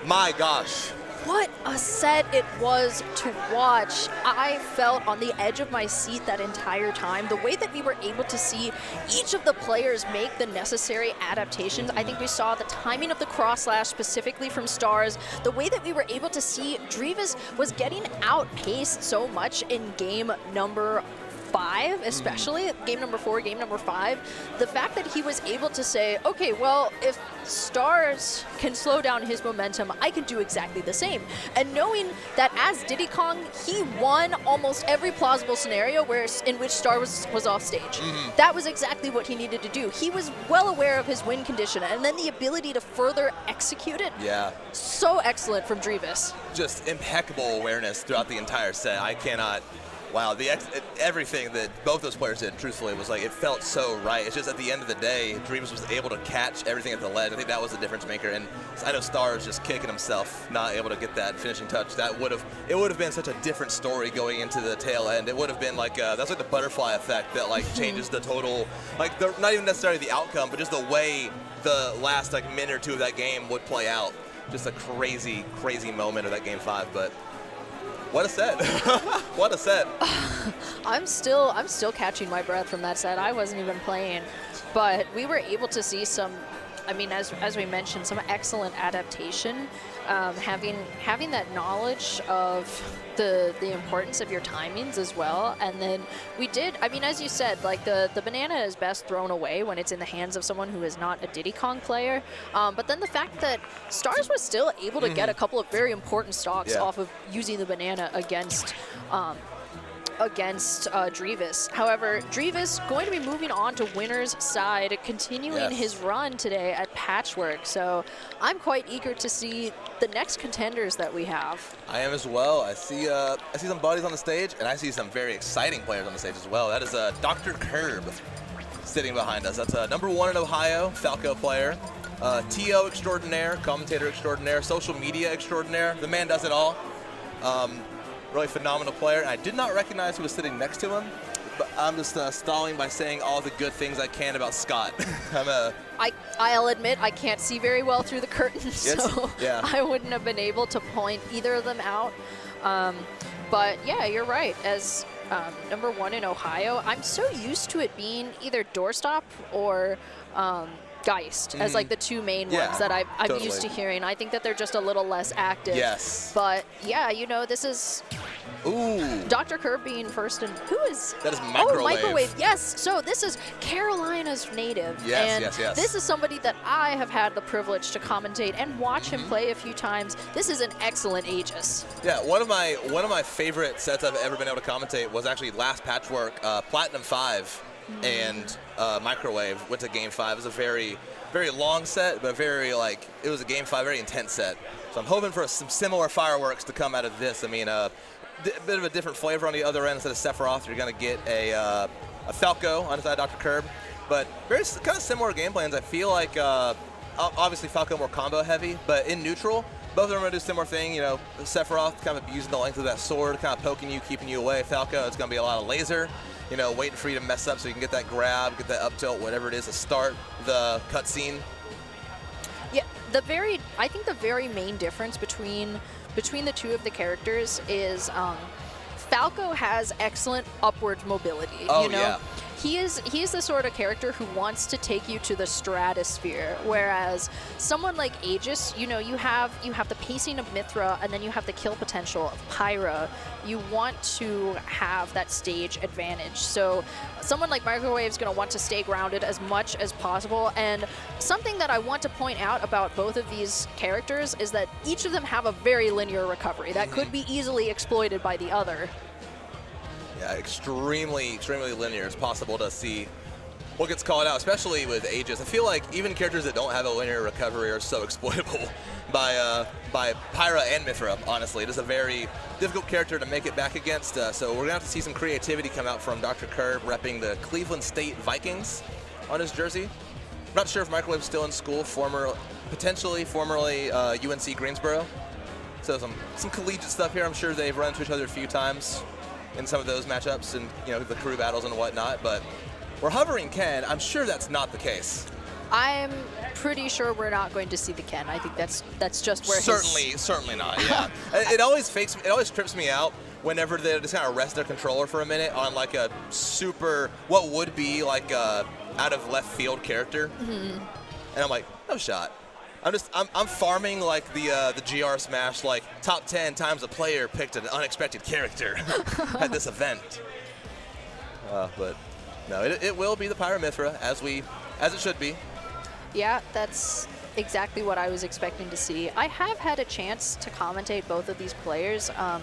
My gosh. What a set it was to watch. I felt on the edge of my seat that entire time. The way that we were able to see each of the players make the necessary adaptations. I think we saw the timing of the cross slash specifically from Stars. The way that we were able to see Drevis was getting outpaced so much in game number 5, especially game number 4, game number 5, the fact that he was able to say, okay, well, if Stars can slow down his momentum, I can do exactly the same. And knowing that as Diddy Kong, he won almost every plausible scenario in which Star was off stage. That was exactly what he needed to do. He was well aware of his win condition, and then the ability to further execute it. Yeah. So excellent from Drevis. Just impeccable awareness throughout the entire set. I cannot. Wow, everything that both those players did, truthfully, was like, it felt so right. It's just at the end of the day, Dreams was able to catch everything at the ledge. I think that was the difference maker. And I know Star is just kicking himself, not able to get that finishing touch. It would have been such a different story going into the tail end. It would have been like that's like the butterfly effect that like changes the total, like not even necessarily the outcome, but just the way the last like minute or two of that game would play out. Just a crazy, crazy moment of that game 5, but. What a set. What a set. I'm still catching my breath from that set. I wasn't even playing, but we were able to see some, I mean, as we mentioned, some excellent adaptation. Having that knowledge of the importance of your timings as well. And then we did, I mean, as you said, like the banana is best thrown away when it's in the hands of someone who is not a Diddy Kong player. But then the fact that Stars was still able to get a couple of very important stocks off of using the banana against Drevis. However, Drevis going to be moving on to winner's side, continuing his run today at Patchwork. So I'm quite eager to see the next contenders that we have. I am as well. I see some bodies on the stage, and I see some very exciting players on the stage as well. That is Dr. Curb sitting behind us. That's number 1 in Ohio, Falco player. TO extraordinaire, commentator extraordinaire, social media extraordinaire. The man does it all. Really phenomenal player. And I did not recognize who was sitting next to him, but I'm just stalling by saying all the good things I can about Scott. I'll admit I can't see very well through the curtains, so I wouldn't have been able to point either of them out. But yeah, you're right. As number 1 in Ohio, I'm so used to it being either Doorstop or Geist as like the 2 main ones that I'm used to hearing. I think that they're just a little less active. Yes. But yeah, you know, this is Dr. Curb being first, and who is that? Is Microwave. Oh, Microwave. Yes. So this is Carolina's native. Yes, and this is somebody that I have had the privilege to commentate and watch him play a few times. This is an excellent Aegis. Yeah, one of my favorite sets I've ever been able to commentate was actually last Patchwork, Platinum 5. And Microwave went to Game 5. It was a very, very long set, but it was a Game 5, very intense set. So I'm hoping for some similar fireworks to come out of this. I mean, a bit of a different flavor on the other end. Instead of Sephiroth, you're going to get a Falco on the side of Dr. Curb. But very kind of similar game plans. I feel like, obviously, Falco more combo heavy, but in neutral, both of them are going to do a similar thing. You know, Sephiroth kind of abusing the length of that sword, kind of poking you, keeping you away. Falco, it's going to be a lot of laser. You know, waiting for you to mess up so you can get that grab, get that up tilt, whatever it is to start the cutscene. Yeah, I think the very main difference between the 2 of the characters is Falco has excellent upward mobility. Oh, you know? yeah. He is the sort of character who wants to take you to the stratosphere, whereas someone like Aegis, you know, you have the pacing of Mithra, and then you have the kill potential of Pyra. You want to have that stage advantage. So someone like Microwave is going to want to stay grounded as much as possible. And something that I want to point out about both of these characters is that each of them have a very linear recovery that could be easily exploited by the other. Yeah, extremely, extremely linear. It's possible to see what gets called out, especially with Aegis. I feel like even characters that don't have a linear recovery are so exploitable by Pyra and Mithra, honestly. It is a very difficult character to make it back against, so we're going to have to see some creativity come out from Dr. Curb, repping the Cleveland State Vikings on his jersey. I'm not sure if Microwave's still in school, potentially formerly UNC Greensboro. So some collegiate stuff here. I'm sure they've run into each other a few times in some of those matchups and, you know, the crew battles and whatnot, but we're hovering Ken. I'm sure that's not the case. I'm pretty sure we're not going to see the Ken. I think that's just where certainly not. Yeah, it always trips me out whenever they just kind of rest their controller for a minute on like a super what would be like a out of left field character, and I'm like, no shot. I'm farming like the GR Smash, like top 10 times a player picked an unexpected character at this event. But no, it will be the Pyra Mythra as it should be. Yeah, that's exactly what I was expecting to see. I have had a chance to commentate both of these players. I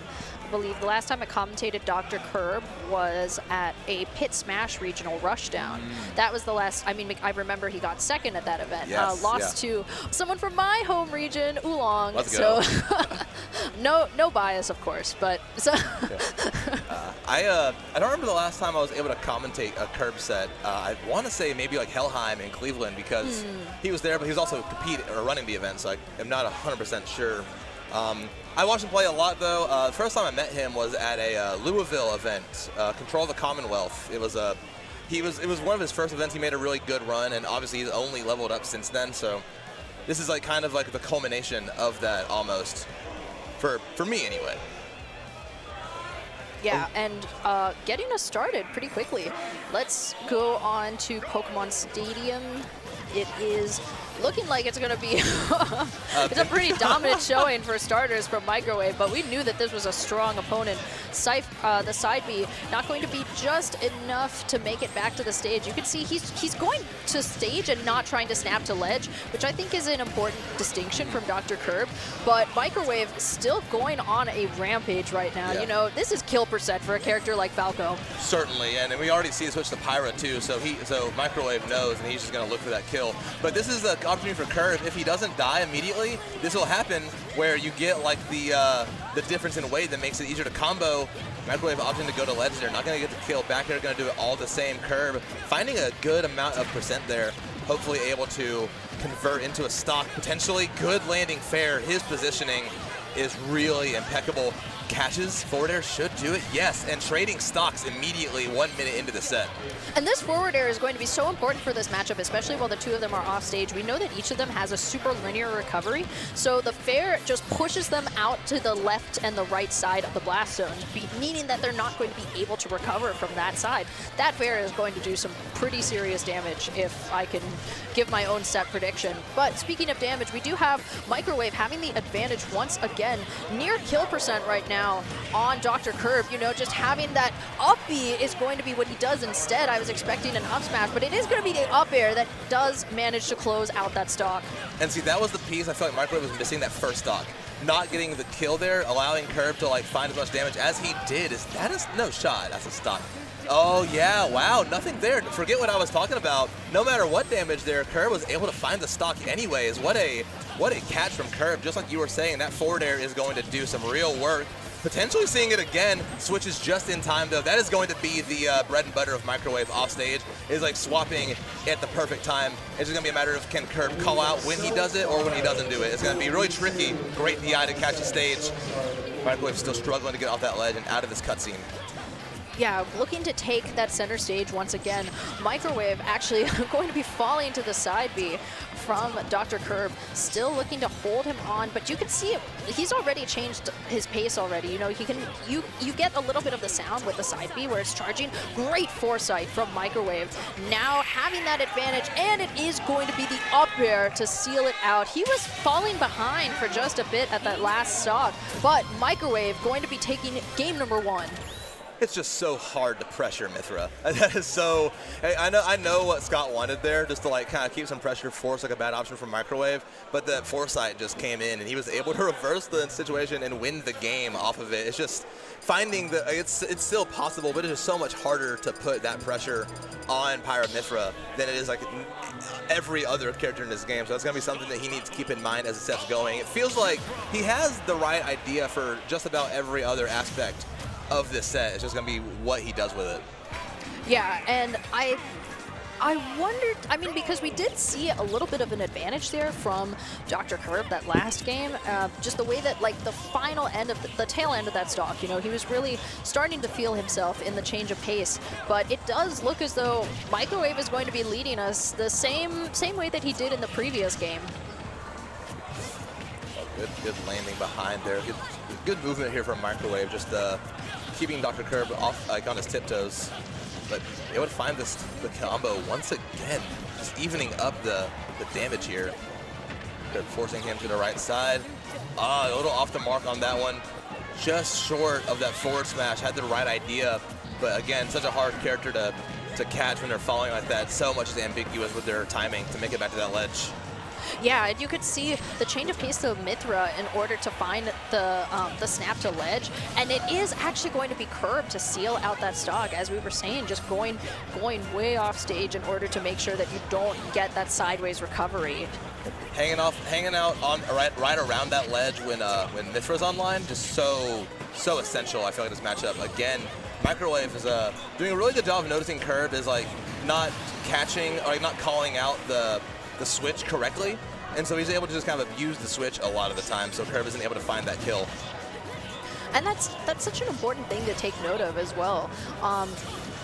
believe the last time I commentated Dr. Curb was at a Pit Smash regional rushdown. That was the last, I mean, I remember he got second at that event. Yes, lost to someone from my home region, Oolong. Let's go. So no bias, of course, but so I don't remember the last time I was able to commentate a Curb set. I want to say maybe like Helheim in Cleveland because he was there, but he was also competing or running the event, so I am not 100% sure. I watched him play a lot, though. The first time I met him was at a Louisville event, Control the Commonwealth. It was one of his first events. He made a really good run, and obviously he's only leveled up since then. So this is like kind of like the culmination of that almost, for me anyway. yeah, and getting us started pretty quickly. Let's go on to Pokemon Stadium. It is looking like it's going to be it's a pretty dominant showing for starters from Microwave, but we knew that this was a strong opponent. The side B not going to be just enough to make it back to the stage. You can see he's going to stage and not trying to snap to ledge, which I think is an important distinction from Dr. Curb, but Microwave still going on a rampage right now. Yeah. You know, this is kill percent for a character like Falco. Certainly, and we already see it switch to Pyra too, so Microwave knows, and he's just going to look for that kill. But this is the opportunity for Curb. If he doesn't die immediately, this will happen where you get like the difference in weight that makes it easier to combo. Microwave option to go to ledge. They're not going to get the kill. Back here going to do it all the same. Curb finding a good amount of percent there, hopefully able to convert into a stock. Potentially good landing fair. His positioning is really impeccable. Catches, forward air should do it, yes, and trading stocks immediately 1 minute into the set. And this forward air is going to be so important for this matchup, especially while the two of them are off stage. We know that each of them has a super linear recovery, so the fair just pushes them out to the left and the right side of the blast zone, meaning that they're not going to be able to recover from that side. That fair is going to do some pretty serious damage if I can give my own set prediction. But speaking of damage, we do have Microwave having the advantage once again, near kill percent right now on Dr. Curb. You know, just having that up B is going to be what he does instead. I was expecting an up smash, but it is going to be the up air that does manage to close out that stock. And see, that was the piece I felt like Microwave was missing, that first stock. Not getting the kill there, allowing Curb to like find as much damage as he did. That is no shot. That's a stock. Oh yeah, wow, nothing there. Forget what I was talking about. No matter what damage there, Curb was able to find the stock anyways. What a catch from Curb. Just like you were saying, that forward air is going to do some real work. Potentially seeing it again, switches just in time though. That is going to be the bread and butter of Microwave off stage, is like swapping at the perfect time. It's just gonna be a matter of can Curb call out when he does it or when he doesn't do it. It's gonna be really tricky. Great DI to catch the stage. Microwave still struggling to get off that ledge and out of this cutscene. Yeah, looking to take that center stage once again. Microwave actually going to be falling to the side B from Dr. Curb, still looking to hold him on, but you can see he's already changed his pace already. You know, you get a little bit of the sound with the side B where it's charging. Great foresight from Microwave. Now having that advantage, and it is going to be the up air to seal it out. He was falling behind for just a bit at that last stock, but Microwave going to be taking game number 1. It's just so hard to pressure Mythra. That is so. I know what Scott wanted there, just to like kind of keep some pressure, force like a bad option from Microwave. But the foresight just came in, and he was able to reverse the situation and win the game off of it. It's just finding the. It's still possible, but it's just so much harder to put that pressure on Pyra Mythra than it is like every other character in this game. So that's gonna be something that he needs to keep in mind as the set's going. It feels like he has the right idea for just about every other aspect of this set. It's just going to be what he does with it. Yeah, and I wondered, I mean, because we did see a little bit of an advantage there from Dr. Curb that last game, just the way that like the final end of the tail end of that stock, you know, he was really starting to feel himself in the change of pace, but it does look as though Microwave is going to be leading us the same way that he did in the previous game. Oh, good landing behind there. Good movement here from Microwave, just keeping Dr. Curb off, like on his tiptoes, but able to find the combo once again, just evening up the damage here. They're forcing him to the right side. A little off the mark on that one, just short of that forward smash. Had the right idea, But again, such a hard character to catch when they're falling like that. So much is ambiguous with their timing to make it back to that ledge. Yeah, and you could see the change of pace of Mithra in order to find the snap to ledge, and it is actually going to be Curb to seal out that stock, as we were saying, just going way off stage in order to make sure that you don't get that sideways recovery. Hanging out on right around that ledge when Mithra's online, just so essential. I feel like this matchup again. Microwave is doing a really good job of noticing Curb is like not catching or like not calling out the switch correctly, and so he's able to just kind of abuse the switch a lot of the time, so Curb isn't able to find that kill. And that's such an important thing to take note of as well.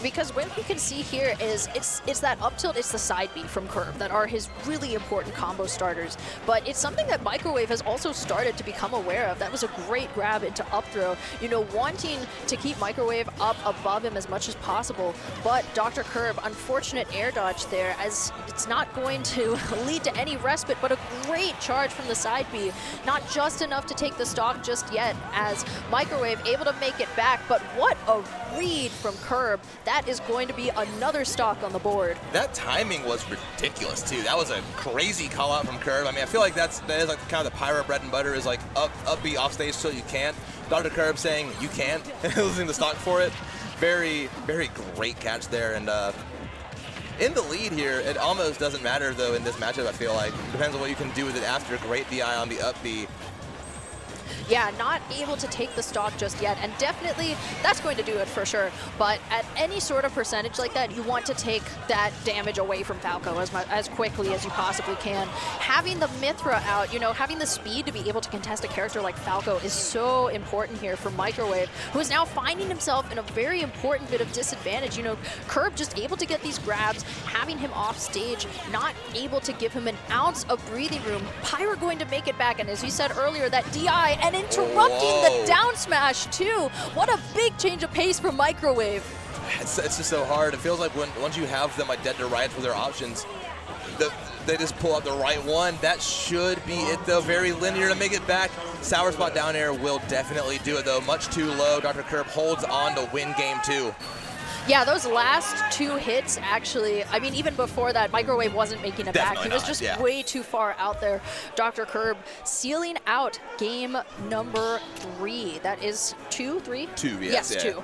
Because what we can see here is it's that up tilt, it's the side B from Curb that are his really important combo starters. But it's something that Microwave has also started to become aware of. That was a great grab into up throw, you know, wanting to keep Microwave up above him as much as possible. But Dr. Curb, unfortunate air dodge there, as it's not going to lead to any respite, but a great charge from the side B. Not just enough to take the stock just yet, as Microwave able to make it back, but what a read from Curb. That is going to be another stock on the board. That timing was ridiculous too. That was a crazy call out from Curb. I mean, I feel like that is like kind of the Pyro bread and butter, is like up B off stage so you can't. Dr. Curb saying you can't and losing the stock for it. Very, very great catch there. And in the lead here, it almost doesn't matter though in this matchup, I feel like. Depends on what you can do with it after. Great DI on the up B. Yeah, not able to take the stock just yet, and definitely that's going to do it for sure. But at any sort of percentage like that, you want to take that damage away from Falco as quickly as you possibly can. Having the Mithra out, you know, having the speed to be able to contest a character like Falco is so important here for Microwave, who is now finding himself in a very important bit of disadvantage. You know, Curb just able to get these grabs, having him off stage, not able to give him an ounce of breathing room. Pyro going to make it back, and as you said earlier, that DI and interrupting the down smash too. What a big change of pace from Microwave. It's just so hard. It feels like once you have them like dead to rights with their options, they just pull out the right one. That should be it though. Very linear to make it back. Sour spot down air will definitely do it though. Much too low. Dr. Curb holds on to win game 2. Yeah, those last 2 hits, actually, I mean, even before that, Microwave wasn't making it back. He was just way too far out there. Dr. Curb sealing out game number 3. That is 2, 3? 2, yes. Yes, 2.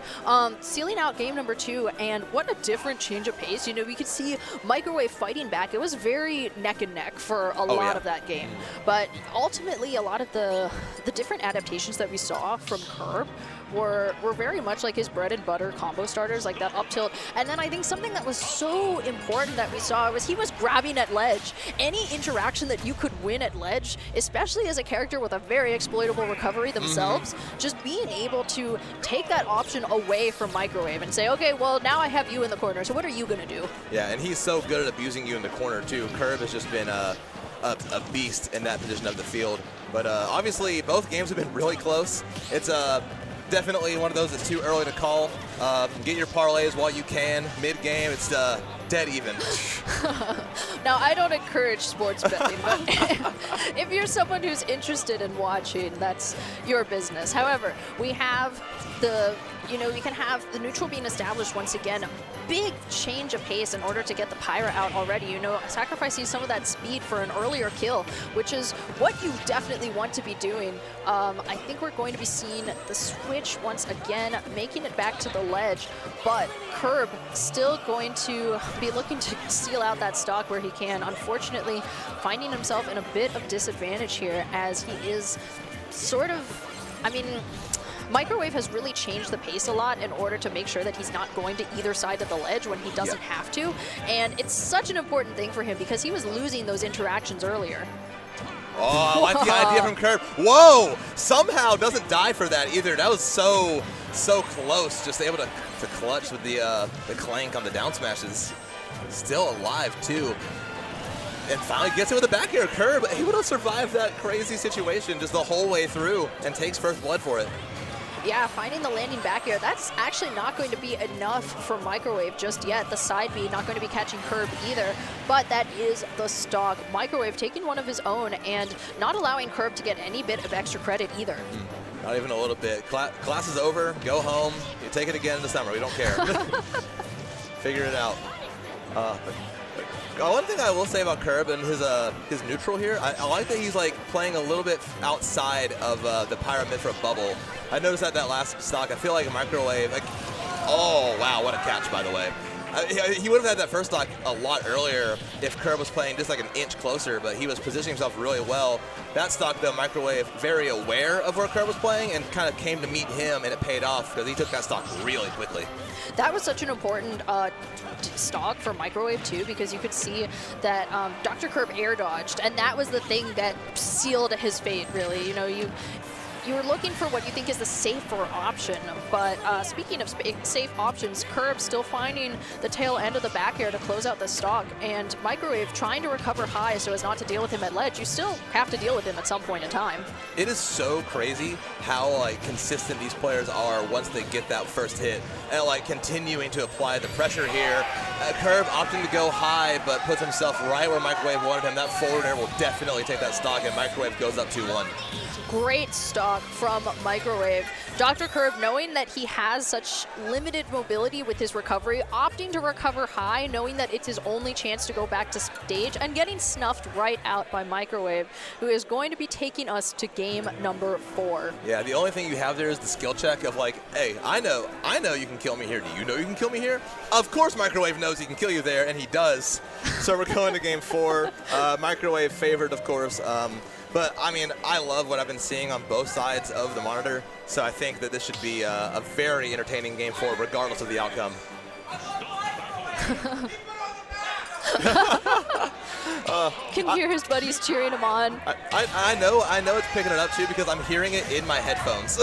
Sealing out game number 2, and what a different change of pace. You know, we could see Microwave fighting back. It was very neck and neck for a lot of that game. But ultimately, a lot of the different adaptations that we saw from Curb were very much like his bread and butter combo starters, like that up tilt. And then I think something that was so important that we saw was he was grabbing at ledge. Any interaction that you could win at ledge, especially as a character with a very exploitable recovery themselves, just being able to take that option away from Microwave and say, okay, well, now I have you in the corner, so what are you going to do? Yeah, and he's so good at abusing you in the corner too. Curb has just been a beast in that position of the field. But obviously, both games have been really close. It's definitely one of those that's too early to call. Get your parlays while you can. Mid-game, it's dead even. Now, I don't encourage sports betting, but if you're someone who's interested in watching, that's your business. However, we have we can have the neutral being established once again. A big change of pace in order to get the Pyra out already. You know, sacrificing some of that speed for an earlier kill, which is what you definitely want to be doing. I think we're going to be seeing the switch once again, making it back to the ledge, but Curb still going to be looking to seal out that stock where he can. Unfortunately, finding himself in a bit of disadvantage here, as he is sort of, I mean, Microwave has really changed the pace a lot in order to make sure that he's not going to either side of the ledge when he doesn't have to. And it's such an important thing for him because he was losing those interactions earlier. Oh, I like the idea from Curb. Whoa! Somehow doesn't die for that either. That was so close. Just able to clutch with the clank on the down smashes. Still alive too. And finally gets it with a back air. Curb able to survive that crazy situation just the whole way through and takes first blood for it. Yeah, finding the landing back air, that's actually not going to be enough for Microwave just yet. The side B not going to be catching Curb either, but that is the stock. Microwave taking one of his own and not allowing Curb to get any bit of extra credit either. Not even a little bit. Class is over. Go home. You take it again in the summer. We don't care. Figure it out. One thing I will say about Curb and his neutral here, I like that he's like playing a little bit outside of the Pyra mid for a bubble. I noticed that last stock. I feel like a Microwave. Like, oh wow, what a catch by the way. He would have had that first stock a lot earlier if Curb was playing just like an inch closer, but he was positioning himself really well. That stock, though, Microwave very aware of where Curb was playing and kind of came to meet him, and it paid off because he took that stock really quickly. That was such an important stock for Microwave, too, because you could see that Dr. Curb air dodged, and that was the thing that sealed his fate, really. You know, you were looking for what you think is the safer option, but speaking of safe options, Curb still finding the tail end of the back air to close out the stock, and Microwave trying to recover high so as not to deal with him at ledge. You still have to deal with him at some point in time. It is so crazy how like consistent these players are once they get that first hit, and like continuing to apply the pressure here. Curb opting to go high, but puts himself right where Microwave wanted him. That forward air will definitely take that stock, and Microwave goes up 2-1. Great stock from Microwave. Dr. Curb, knowing that he has such limited mobility with his recovery, opting to recover high, knowing that it's his only chance to go back to stage, and getting snuffed right out by Microwave, who is going to be taking us to game number 4. Yeah, the only thing you have there is the skill check of like, hey, I know you can kill me here. Do you know you can kill me here? Of course Microwave knows he can kill you there, and he does. So we're going to game 4. Microwave favored, of course. But, I mean, I love what I've been seeing on both sides of the monitor, so I think that this should be a very entertaining game 4, regardless of the outcome. Can hear his buddies cheering him on. I know it's picking it up, too, because I'm hearing it in my headphones.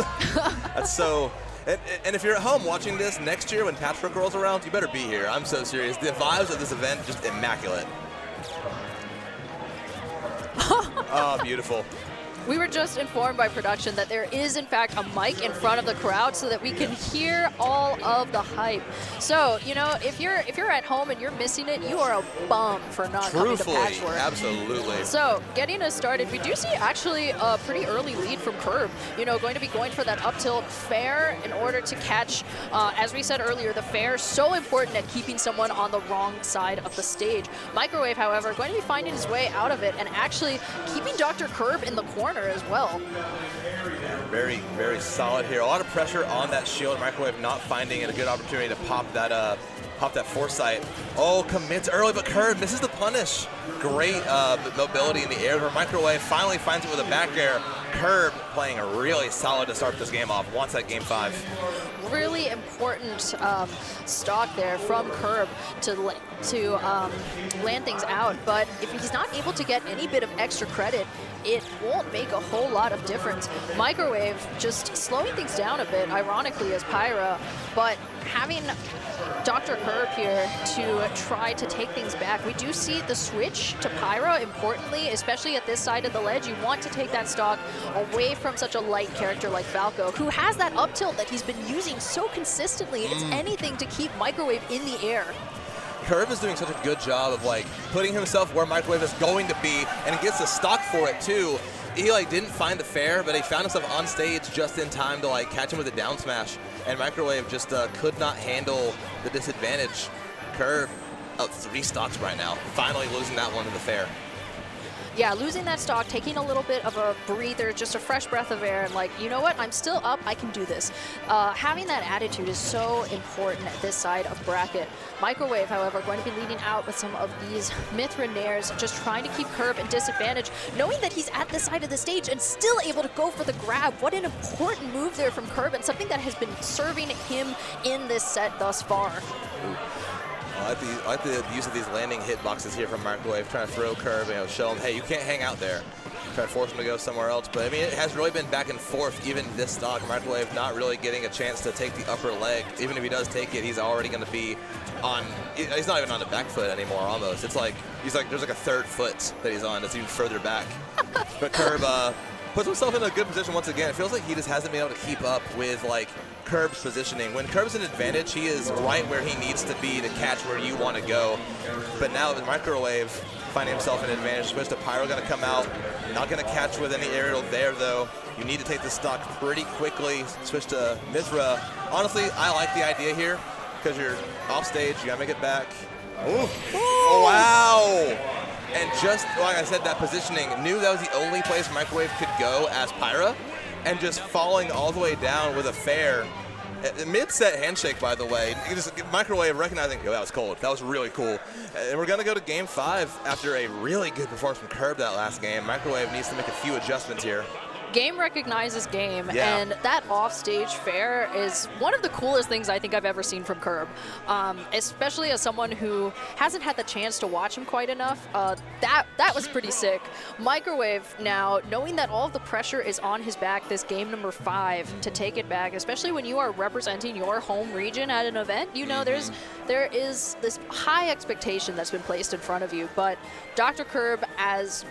That's so... And if you're at home watching this next year when Patchwork rolls around, you better be here. I'm so serious. The vibes of this event, just immaculate. Oh, beautiful. We were just informed by production that there is, in fact, a mic in front of the crowd so that we can hear all of the hype. So, you know, if you're at home and you're missing it, you are a bum for not coming to Patchwork. Absolutely. So, getting us started, we do see actually a pretty early lead from Curb. You know, going to be going for that up tilt fair in order to catch, as we said earlier, the fair so important at keeping someone on the wrong side of the stage. Microwave, however, going to be finding his way out of it and actually keeping Dr. Curb in the corner as well. Very, very solid here. A lot of pressure on that shield. Microwave not finding it a good opportunity to pop that foresight. Oh, commits early, but Curb misses the punish. Great mobility in the air where Microwave finally finds it with a back air. Curb playing really solid to start this game off. Wants that game 5. Really important stock there from Curb to land things out, but if he's not able to get any bit of extra credit, it won't make a whole lot of difference. Microwave just slowing things down a bit, ironically, as Pyra, but having Dr. Curb here to try to take things back. We do see the switch to Pyra, importantly, especially at this side of the ledge. You want to take that stock away from such a light character like Falco, who has that up tilt that he's been using so consistently. It's anything to keep Microwave in the air. Curb is doing such a good job of like putting himself where Microwave is going to be, and gets a stock for it too. He like didn't find the fair, but he found himself on stage just in time to like catch him with a down smash, and Microwave just could not handle the disadvantage. Curb up 3 stocks right now, finally losing that one in the fair. Yeah, losing that stock, taking a little bit of a breather, just a fresh breath of air, and like, you know what, I'm still up, I can do this. Having that attitude is so important at this side of bracket. Microwave, however, going to be leading out with some of these Mithra Nairs, just trying to keep Curb in disadvantage, knowing that he's at the side of the stage and still able to go for the grab. What an important move there from Curb, and something that has been serving him in this set thus far. I like the use of these landing hitboxes here from Microwave, trying to throw Curb, you know, show him, hey, you can't hang out there. Try to force him to go somewhere else. But I mean, it has really been back and forth, even this stock. Microwave not really getting a chance to take the upper leg. Even if he does take it, he's already going to be on, he's not even on the back foot anymore, almost. It's like, there's like a third foot that he's on that's even further back. But Curb puts himself in a good position once again. It feels like he just hasn't been able to keep up with like Curb's positioning. When Curb's an advantage, he is right where he needs to be to catch where you want to go. But now with Microwave finding himself in an advantage, switch to Pyro going to come out. Not going to catch with any aerial there though. You need to take the stock pretty quickly. Switch to Mithra. Honestly, I like the idea here because you're off stage. You got to make it back. Ooh. Oh, wow. And just like I said, that positioning, knew that was the only place Microwave could go as Pyra, and just falling all the way down with a fair. Mid-set handshake, by the way. Just Microwave recognizing, yo, that was cold. That was really cool. And we're going to go to Game 5 after a really good performance from Curb that last game. Microwave needs to make a few adjustments here. Game recognizes game, Yeah. and that offstage fair is one of the coolest things I think I've ever seen from Curb, especially as someone who hasn't had the chance to watch him quite enough. That was pretty sick. Microwave now, knowing that all of the pressure is on his back this game number 5 to take it back, especially when you are representing your home region at an event, you know, there is this high expectation that's been placed in front of you, but Dr. Curb as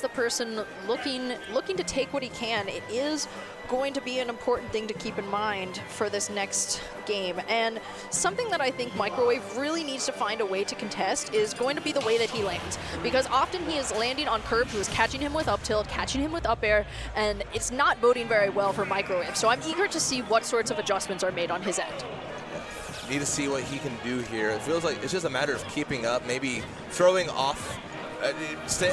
the person looking to take what he can, it is going to be an important thing to keep in mind for this next game. And something that I think Microwave really needs to find a way to contest is going to be the way that he lands. Because often he is landing on Curb, who is catching him with up tilt, catching him with up air, and it's not boding very well for Microwave. So I'm eager to see what sorts of adjustments are made on his end. Need to see what he can do here. It feels like it's just a matter of keeping up, maybe throwing off.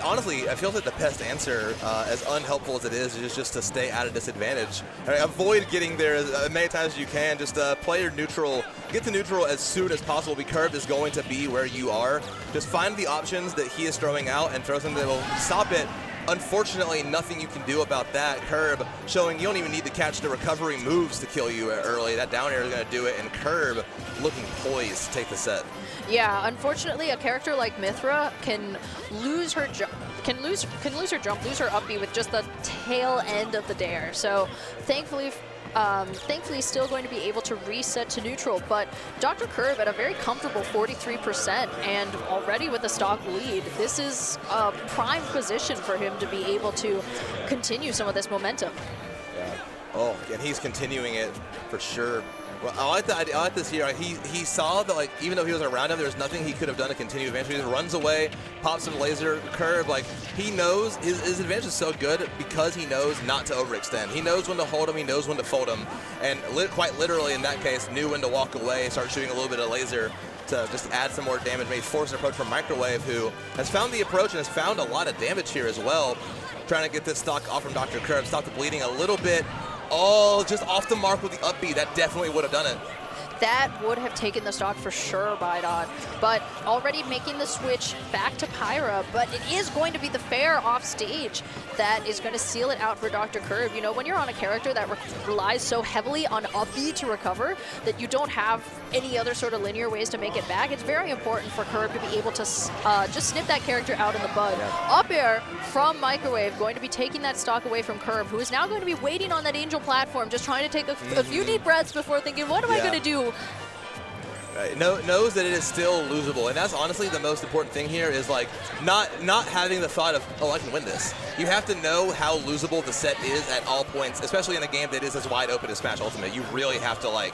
Honestly, I feel like the best answer, as unhelpful as it is just to stay at a disadvantage. Avoid getting there as many times as you can. Just play your neutral, get to neutral as soon as possible. Curb is going to be where you are. Just find the options that he is throwing out and throw something that will stop it. Unfortunately, nothing you can do about that. Curb showing you don't even need to catch the recovery moves to kill you early. That down air is going to do it, and Curb looking poised to take the set. Yeah, unfortunately, a character like Mithra can lose her jump, lose her up B with just the tail end of the dare. So, thankfully, still going to be able to reset to neutral. But Dr. Curb at a very comfortable 43%, and already with a stock lead, this is a prime position for him to be able to continue some of this momentum. Yeah. Oh, and he's continuing it for sure. Well, I like this here. He saw that, like, even though he was around him, there was nothing he could have done to continue advantage. He just runs away, pops some laser Curb. Like, he knows his advantage is so good because he knows not to overextend. He knows when to hold him. He knows when to fold him. And quite literally, in that case, knew when to walk away, start shooting a little bit of laser to just add some more damage. Maybe force an approach from Microwave, who has found the approach and has found a lot of damage here as well. Trying to get this stock off from Dr. Curb, stop the bleeding a little bit. Oh, just off the mark with the up B. That definitely would have done it. That would have taken the stock for sure, BuddBuds. But already making the switch back to Pyra, but it is going to be the fair off stage that is going to seal it out for Dr. Curb. You know, when you're on a character that relies so heavily on up B to recover that you don't have any other sort of linear ways to make it back, it's very important for Curb to be able to just snip that character out in the bud. Yeah. Up air from Microwave, going to be taking that stock away from Curb, who is now going to be waiting on that Angel platform, just trying to take a few deep breaths before thinking, what am I going to do? Right. Knows that it is still losable, and that's honestly the most important thing here is like not having the thought of, oh, I can win this. You have to know how losable the set is at all points, especially in a game that is as wide open as Smash Ultimate. You really have to like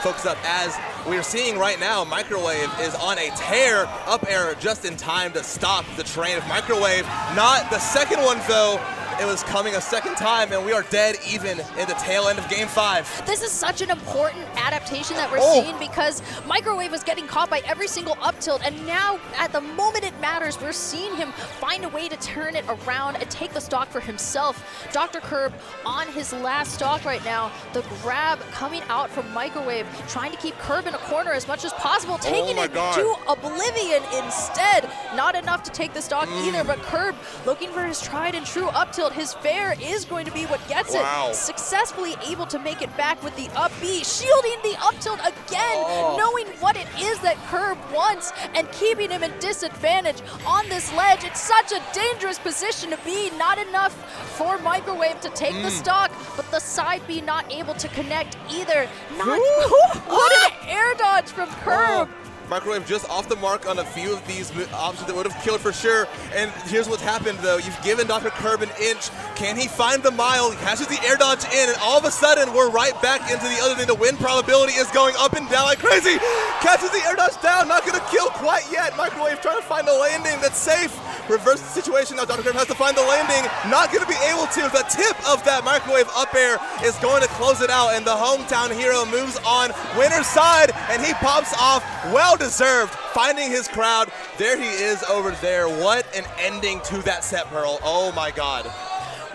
focus up. As we're seeing right now, Microwave is on a tear, up air just in time to stop the train of Microwave. Not the second one though. It was coming a second time, and we are dead even in the tail end of Game 5. This is such an important adaptation that we're seeing because Microwave was getting caught by every single up tilt, and now at the moment it matters, we're seeing him find a way to turn it around and take the stock for himself. Dr. Curb on his last stock right now. The grab coming out from Microwave, trying to keep Curb in a corner as much as possible, taking it to oblivion instead. Not enough to take the stock either, but Curb looking for his tried and true up tilt. His fair is going to be what gets it. Successfully able to make it back with the up B, shielding the up tilt again, knowing what it is that Curb wants and keeping him in disadvantage on this ledge. It's such a dangerous position to be. Not enough for Microwave to take the stock, but the side B not able to connect either. What an air dodge from Curb. Microwave just off the mark on a few of these options that would have killed for sure. And here's what's happened, though. You've given Dr. Curb an inch. Can he find the mile? He catches the air dodge in, and all of a sudden, we're right back into the other thing. The win probability is going up and down like crazy. Catches the air dodge down. Not going to kill quite yet. Microwave trying to find the landing that's safe. Reverse the situation. Now Dr. Curb has to find the landing. Not going to be able to. The tip of that Microwave up air is going to close it out, and the hometown hero moves on winner's side, and he pops off. Well deserved, finding his crowd. There he is over there. What an ending to that set, Pearl. Oh my God.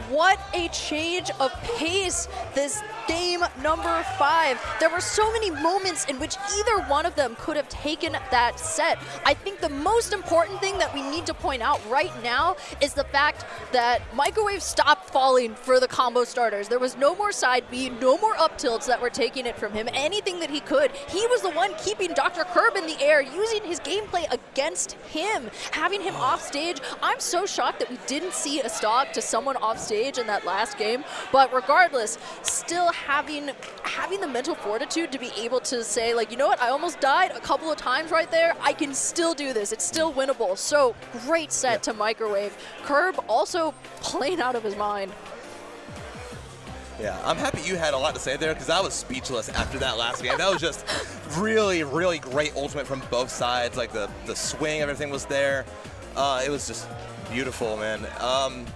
What a change of pace this game number 5. There were so many moments in which either one of them could have taken that set. I think the most important thing that we need to point out right now is the fact that Microwave stopped falling for the combo starters. There was no more side B, no more up tilts that were taking it from him. Anything that he could, he was the one keeping Dr. Curb in the air, using his gameplay against him, having him off stage. I'm so shocked that we didn't see a stock to someone off stage in that last game, but regardless, still having the mental fortitude to be able to say, like, you know what, I almost died a couple of times right there, I can still do this, it's still winnable. So great set to Microwave. Curb also playing out of his mind. Yeah, I'm happy you had a lot to say there, because I was speechless after that last game. That was just really, really great ultimate from both sides. Like the swing, everything was there. It was just beautiful, man.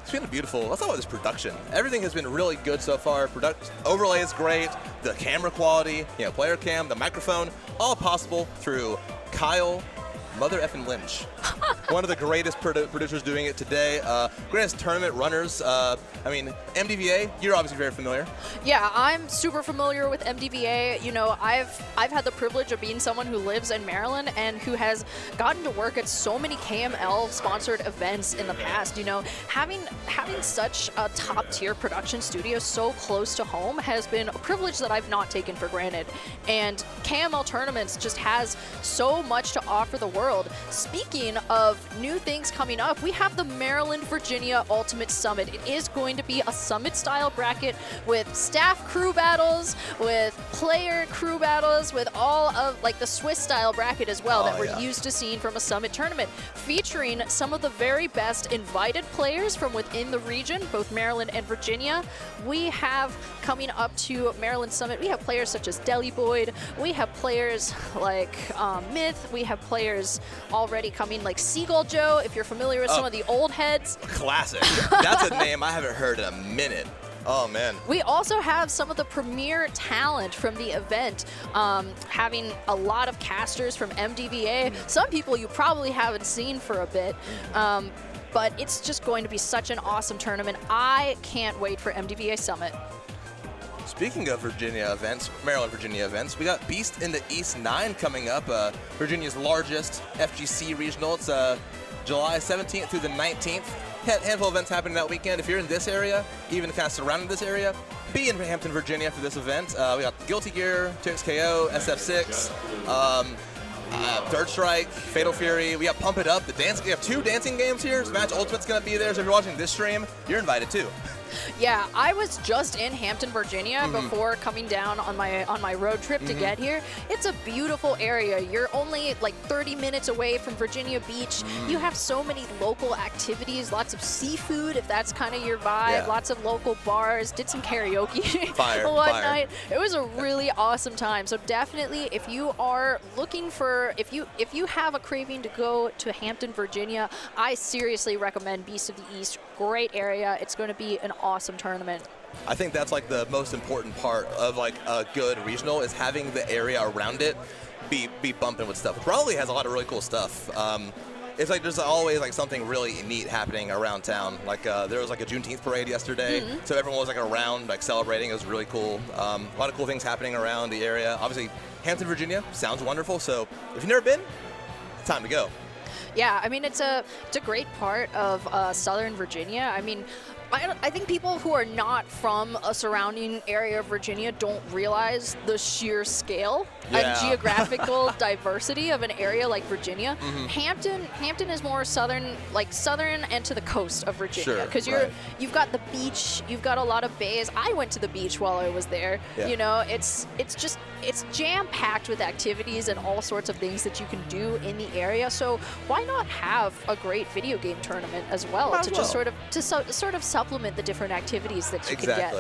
Speaking of beautiful, let's talk about this production. Everything has been really good so far. Overlay is great. The camera quality, player cam, the microphone, all possible through Kyle Mother effing Lynch. One of the greatest producers doing it today. Greatest tournament runners. I mean, MDVA, you're obviously very familiar. Yeah, I'm super familiar with MDVA. You know, I've had the privilege of being someone who lives in Maryland and who has gotten to work at so many KML sponsored events in the past. You know, having such a top tier production studio so close to home has been a privilege that I've not taken for granted. And KML tournaments just has so much to offer the world. Speaking of new things coming up, we have the Maryland-Virginia Ultimate Summit. It is going to be a summit-style bracket with staff crew battles, with player crew battles, with all of like the Swiss-style bracket as well that we're used to seeing from a summit tournament, featuring some of the very best invited players from within the region, both Maryland and Virginia. We have coming up to Maryland Summit, we have players such as Deli Boyd, we have players like Myth, we have players already coming like Seagull Joe, if you're familiar with some of the old heads. Classic. That's a name I haven't heard in a minute. Oh, man. We also have some of the premier talent from the event, having a lot of casters from MDVA. Some people you probably haven't seen for a bit. But it's just going to be such an awesome tournament. I can't wait for MDVA Summit. Speaking of Virginia events, Maryland, Virginia events, we got Beast in the East 9 coming up, Virginia's largest FGC regional. It's July 17th through the 19th. Handful of events happening that weekend. If you're in this area, even kind of surrounding this area, be in Hampton, Virginia for this event. We got Guilty Gear, 2XKO, SF6, Third Strike, Fatal Fury. We got Pump It Up. We have 2 dancing games here. Smash Ultimate's going to be there, so if you're watching this stream, you're invited too. Yeah, I was just in Hampton, Virginia before coming down on my road trip to get here. It's a beautiful area. You're only like 30 minutes away from Virginia Beach. You have so many local activities, lots of seafood if that's kind of your vibe, lots of local bars, did some karaoke one night. It was a really awesome time. So definitely if you are looking for, if you have a craving to go to Hampton, Virginia, I seriously recommend Beast of the East. Great area. It's going to be an awesome tournament. I think that's like the most important part of like a good regional is having the area around it be bumping with stuff. Raleigh has a lot of really cool stuff. It's like there's always like something really neat happening around town. Like there was like a Juneteenth parade yesterday, so everyone was like around like celebrating. It was really cool. A lot of cool things happening around the area. Obviously, Hampton, Virginia sounds wonderful. So if you've never been, it's time to go. Yeah, I mean, it's a great part of Southern Virginia. I mean, I think people who are not from a surrounding area of Virginia don't realize the sheer scale and geographical diversity of an area like Virginia. Hampton is more southern and to the coast of Virginia, because you've got the beach, you've got a lot of bays. I went to the beach while I was there. You know, it's jam packed with activities and all sorts of things that you can do in the area. So why not have a great video game tournament as well just sort of supplement the different activities that you can get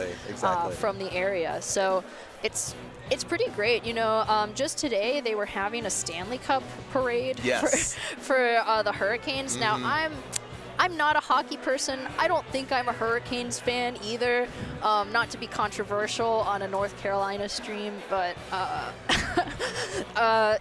from the area. So it's pretty great. You know, just today they were having a Stanley Cup parade for the Hurricanes. Now I'm not a hockey person. I don't think I'm a Hurricanes fan either. Not to be controversial on a North Carolina stream, but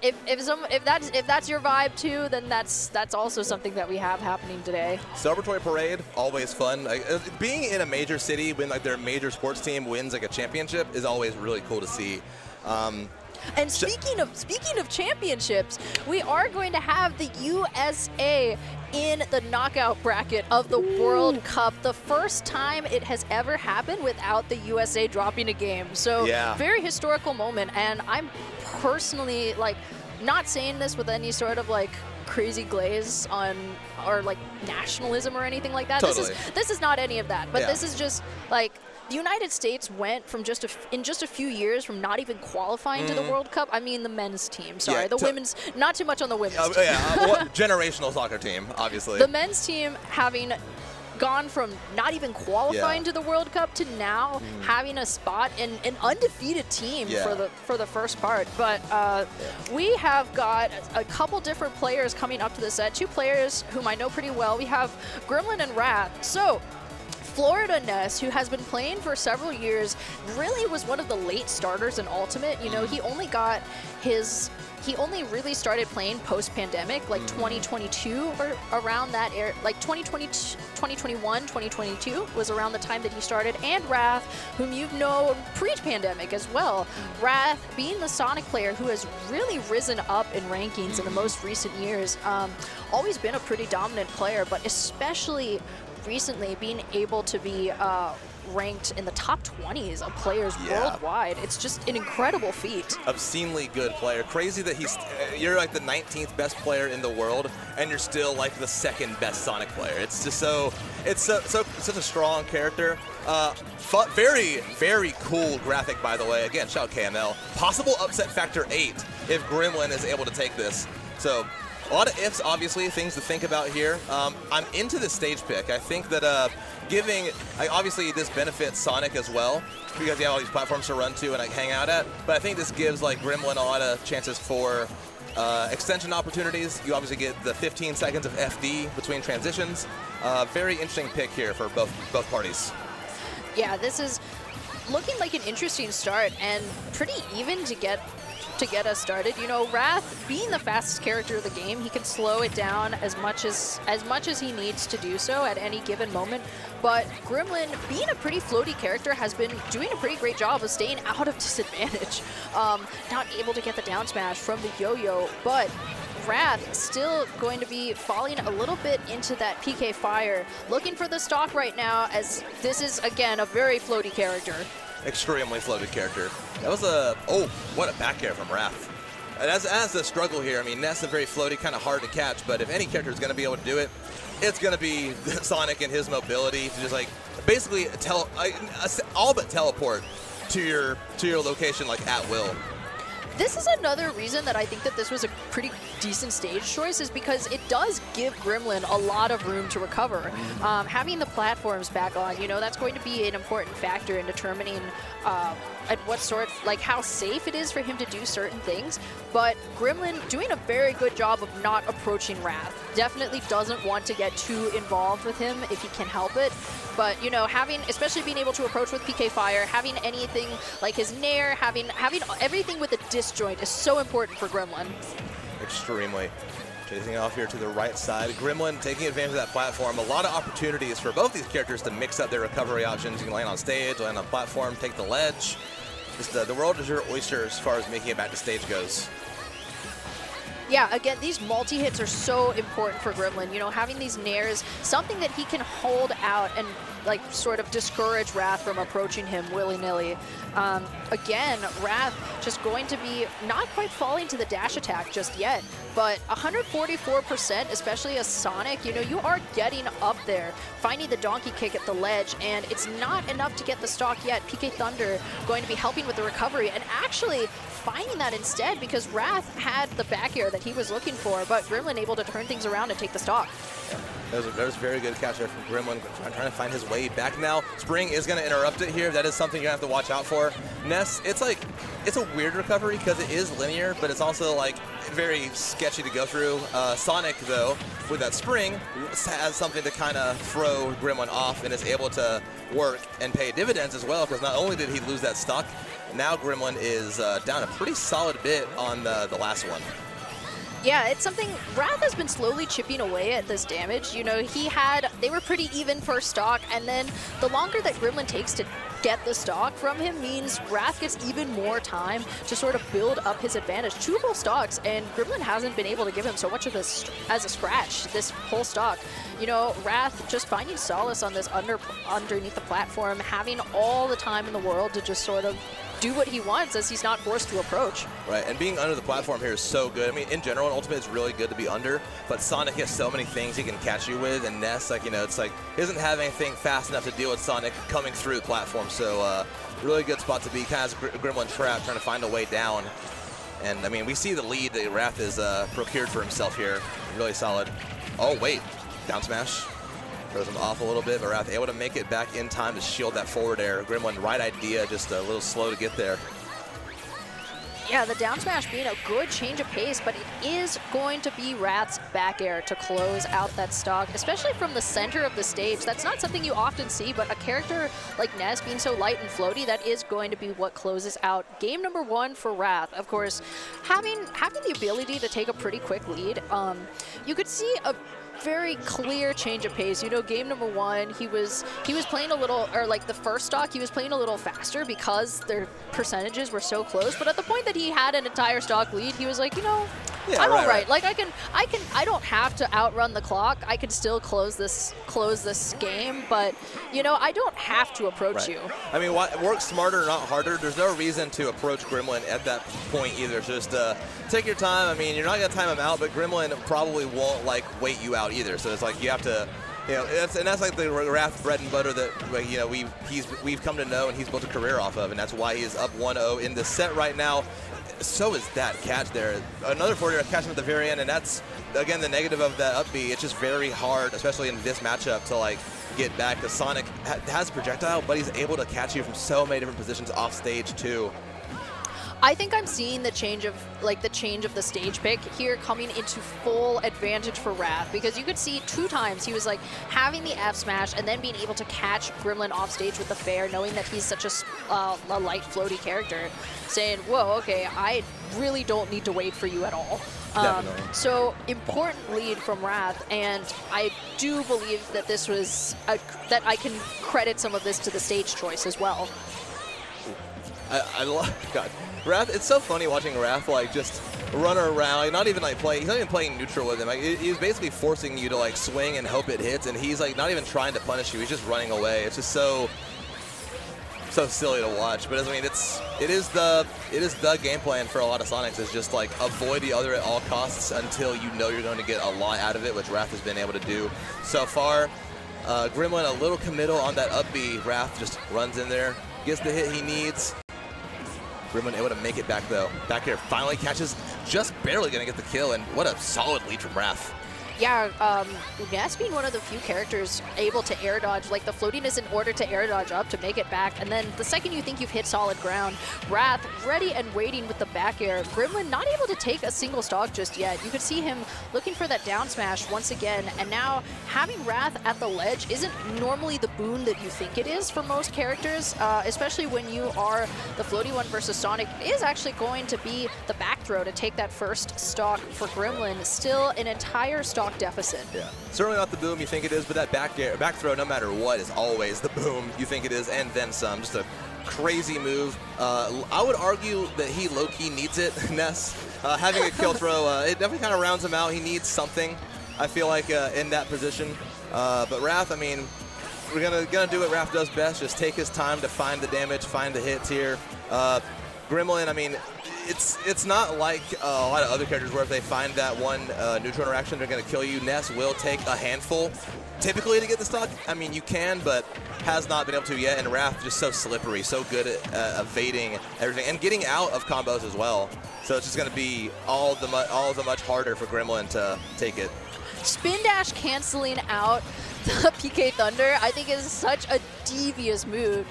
if that's your vibe too, then that's also something that we have happening today. Celebratory parade, always fun. Like, being in a major city when like their major sports team wins like a championship is always really cool to see. And speaking of championships, we are going to have the USA in the knockout bracket of the World Cup. The first time it has ever happened without the USA dropping a game. So very historical moment. And I'm personally like not saying this with any sort of like crazy glaze on or like nationalism or anything like that. Totally. This is not any of that. But this is just like the United States went from in just a few years from not even qualifying to the World Cup. I mean the men's team. Sorry, the women's. Not too much on the women's team. Generational soccer team, obviously. The men's team having gone from not even qualifying to the World Cup to now having a spot in an undefeated team for the first part. But we have got a couple different players coming up to the set. Two players whom I know pretty well. We have Gremlin and Wrath. So Florida Ness, who has been playing for several years, really was one of the late starters in Ultimate. You know, he only really started playing post-pandemic, like 2022 or around that era, like 2021, 2022 was around the time that he started. And Wrath, whom you've known pre-pandemic as well. Wrath being the Sonic player who has really risen up in rankings in the most recent years. Always been a pretty dominant player, but especially recently being able to be ranked in the top 20s of players worldwide. It's just an incredible feat. Obscenely good player. Crazy that you're like the 19th best player in the world and you're still like the second best Sonic player. It's just such a strong character. Very, very cool graphic, by the way. Again, shout out KML. Possible upset factor 8 if Gremlin is able to take this. So a lot of ifs, obviously, things to think about here. I'm into the stage pick. I think that obviously this benefits Sonic as well because you have all these platforms to run to and like hang out at. But I think this gives like Gremlin a lot of chances for extension opportunities. You obviously get the 15 seconds of FD between transitions. Very interesting pick here for both parties. Yeah, this is looking like an interesting start and pretty even to get us started. You know, Wrath being the fastest character of the game, he can slow it down as much as he needs to do so at any given moment. But Gremlin, being a pretty floaty character, has been doing a pretty great job of staying out of disadvantage. Not able to get the down smash from the yo-yo, but Wrath still going to be falling a little bit into that PK fire. Looking for the stock right now, as this is, again, a very floaty character. Extremely floated character. That was what a back air from Wrath. And as the struggle here, I mean, Ness is very floaty, kind of hard to catch, but if any character is going to be able to do it, it's going to be Sonic and his mobility to just like basically all but teleport to your location like at will. This is another reason that I think that this was a pretty decent stage choice, is because it does give Gremlin a lot of room to recover. Having the platforms back on, you know, that's going to be an important factor in determining at what sort, like how safe it is for him to do certain things. But Gremlin doing a very good job of not approaching Wrath. Definitely doesn't want to get too involved with him if he can help it. But, you know, especially being able to approach with PK Fire, having anything like his Nair, having everything with a disjoint is so important for Gremlin. Extremely. Chasing off here to the right side. Gremlin taking advantage of that platform. A lot of opportunities for both these characters to mix up their recovery options. You can land on stage, land on platform, take the ledge. Just the world is your oyster as far as making it back to stage goes. Yeah, again, these multi-hits are so important for Gremlin. You know, having these nairs, something that he can hold out and like sort of discourage Wrath from approaching him willy-nilly. Again, Wrath just going to be not quite falling to the dash attack just yet, but 144%, especially as Sonic, you know, you are getting up there, finding the donkey kick at the ledge, and it's not enough to get the stock yet. PK Thunder going to be helping with the recovery, and actually finding that instead because Wrath had the back air that he was looking for, but Gremlin able to turn things around and take the stock. Yeah. That was a very good catch there from Gremlin, trying to find his way back now. Spring is going to interrupt it here. That is something you're going to have to watch out for. Ness, it's a weird recovery because it is linear, but it's also like very sketchy to go through. Sonic, though, with that spring, has something to kind of throw Gremlin off and is able to work and pay dividends as well, because not only did he lose that stock, now Gremlin is down a pretty solid bit on the last one. Yeah, it's something Wrath has been slowly chipping away at this damage. You know, they were pretty even first stock, and then the longer that Gremlin takes to get the stock from him means Wrath gets even more time to sort of build up his advantage. 2 full stocks, and Gremlin hasn't been able to give him so much of this as a scratch, this whole stock. You know, Wrath just finding solace on this underneath the platform, having all the time in the world to just sort of do what he wants as he's not forced to approach. Right, and being under the platform here is so good. I mean, in general, in Ultimate, it's really good to be under, but Sonic has so many things he can catch you with, and Ness, like, you know, it's like, he doesn't have anything fast enough to deal with Sonic coming through the platform, so really good spot to be, kind of as a Gremlin trap, trying to find a way down. And, I mean, we see the lead that Wrath has procured for himself here. Really solid. Oh, wait. Down smash. Throws him off a little bit, but Wrath able to make it back in time to shield that forward air. Gremlin, right idea, just a little slow to get there. Yeah, the down smash being a good change of pace, but it is going to be Wrath's back air to close out that stock, especially from the center of the stage. That's not something you often see, but a character like Ness being so light and floaty, that is going to be what closes out game number 1 for Wrath. Of course, having the ability to take a pretty quick lead, you could see a very clear change of pace. You know, game number 1, he was playing a little, or like the first stock, he was playing a little faster because their percentages were so close. But at the point that he had an entire stock lead, he was like, you know, yeah, I'm all right. Like I don't have to outrun the clock. I can still close this game, but you know, I don't have to approach you. I mean, work smarter, not harder. There's no reason to approach Gremlin at that point either. Just take your time. I mean, you're not gonna time him out, but Gremlin probably won't like wait you out either. So it's like you have to, you know, that's like the Wrath bread and butter that, like, you know, we've come to know and he's built a career off of, and that's why he is up 1-0 in the set right now. So is that catch there. Another forward air catch him at the very end, and that's, again, the negative of that up B. It's just very hard, especially in this matchup, to like get back. The Sonic has projectile, but he's able to catch you from so many different positions off stage too. I think I'm seeing the change of the stage pick here coming into full advantage for Wrath, because you could see 2 times he was like having the F smash and then being able to catch Gremlin off stage with the fair, knowing that he's such a light floaty character, saying, whoa, okay, I really don't need to wait for you at all. So important lead from Wrath, and I do believe that this was that I can credit some of this to the stage choice as well. I love, God, Wrath, it's so funny watching Wrath like just run around, like not even like play, he's not even playing neutral with him. Like, he's basically forcing you to like swing and hope it hits, and he's like not even trying to punish you, he's just running away. It's just so silly to watch. But I mean, it is the game plan for a lot of Sonics, is just like avoid the other at all costs until you know you're going to get a lot out of it, which Wrath has been able to do so far. Gremlin a little committal on that up B. Wrath just runs in there, gets the hit he needs. Gremlin able to make it back though. Back here, finally catches, just barely gonna get the kill, and what a solid lead from Wrath. Yeah, Ness being one of the few characters able to air dodge, like the floatiness in order to air dodge up to make it back, and then the second you think you've hit solid ground, Wrath ready and waiting with the back air. Gremlin not able to take a single stock just yet. You could see him looking for that down smash once again, and now having Wrath at the ledge isn't normally the boon that you think it is for most characters, especially when you are the floaty one versus Sonic. It is actually going to be the back throw to take that first stock for Gremlin. Still an entire stock deficit. Yeah, certainly not the boom you think it is, but that back throw, no matter what, is always the boom you think it is, and then some. Just a crazy move. I would argue that he low-key needs it, Ness. Having a kill throw, it definitely kind of rounds him out. He needs something, I feel like, in that position. But Wrath, I mean, we're gonna do what Wrath does best, just take his time to find the damage, find the hits here. Gremlin, I mean, it's not like a lot of other characters where if they find that one neutral interaction, they're going to kill you. Ness will take a handful typically to get the stock. I mean, you can, but has not been able to yet. And Wrath just so slippery, so good at evading everything and getting out of combos as well. So it's just going to be all the much harder for Gremlin to take it. Spin dash canceling out the PK Thunder, I think, is such a devious move.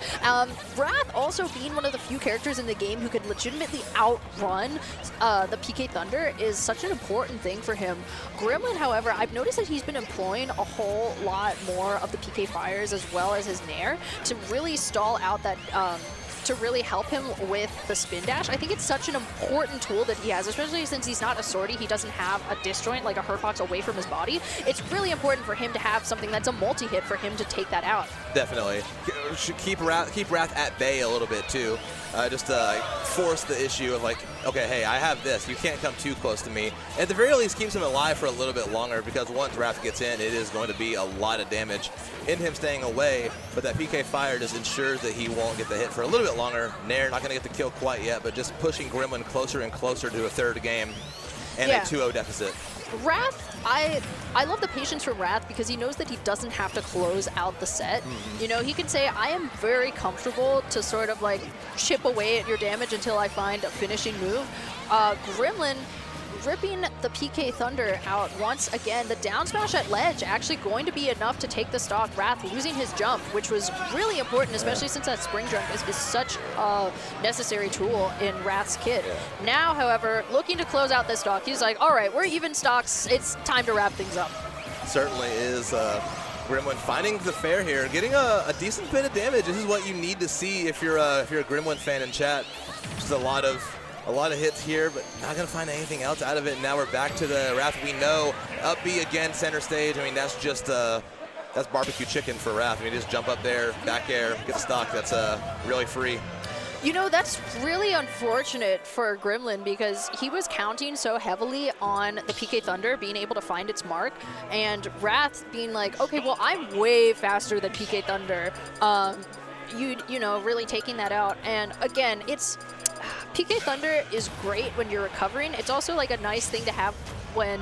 Wrath also being one of the few characters in the game who could legitimately outrun the PK Thunder is such an important thing for him. Gremlin, however, I've noticed that he's been employing a whole lot more of the PK Fires as well as his Nair to really stall out that to really help him with the spin dash. I think it's such an important tool that he has, especially since he's not a swordy. He doesn't have a disjoint like a hurt box away from his body. It's really important for him to have something that's a multi-hit for him to take that out. Definitely. Should keep Wrath at bay a little bit too. Just force the issue of like, okay, hey, I have this. You can't come too close to me. At the very least, keeps him alive for a little bit longer because once Wrath gets in, it is going to be a lot of damage in him staying away. But that PK Fire just ensures that he won't get the hit for a little bit longer. Nair not going to get the kill quite yet, but just pushing Gremlin closer and closer to a third game and a 2-0 deficit. Wrath, I love the patience from Wrath because he knows that he doesn't have to close out the set. You know, he can say, I am very comfortable to sort of like chip away at your damage until I find a finishing move. Gremlin ripping the PK Thunder out once again. The down smash at ledge actually going to be enough to take the stock. Wrath losing his jump, which was really important, especially since that spring jump is such a necessary tool in Wrath's kit. Now, however, looking to close out this stock, he's like, all right, we're even stocks. It's time to wrap things up. Certainly is. Gremlin finding the fair here, getting a decent bit of damage. This is what you need to see if you're a Gremlin fan in chat. Just a lot of hits here, but not going to find anything else out of it. And now we're back to the Wrath we know. Up B again, center stage. I mean, that's just that's barbecue chicken for Wrath. I mean, just jump up there, back air, get the stock. That's really free. You know, that's really unfortunate for Gremlin because he was counting so heavily on the PK Thunder being able to find its mark, and Wrath being like, okay, well, I'm way faster than PK Thunder. You know, really taking that out. And again, it's PK Thunder is great when you're recovering. It's also like a nice thing to have when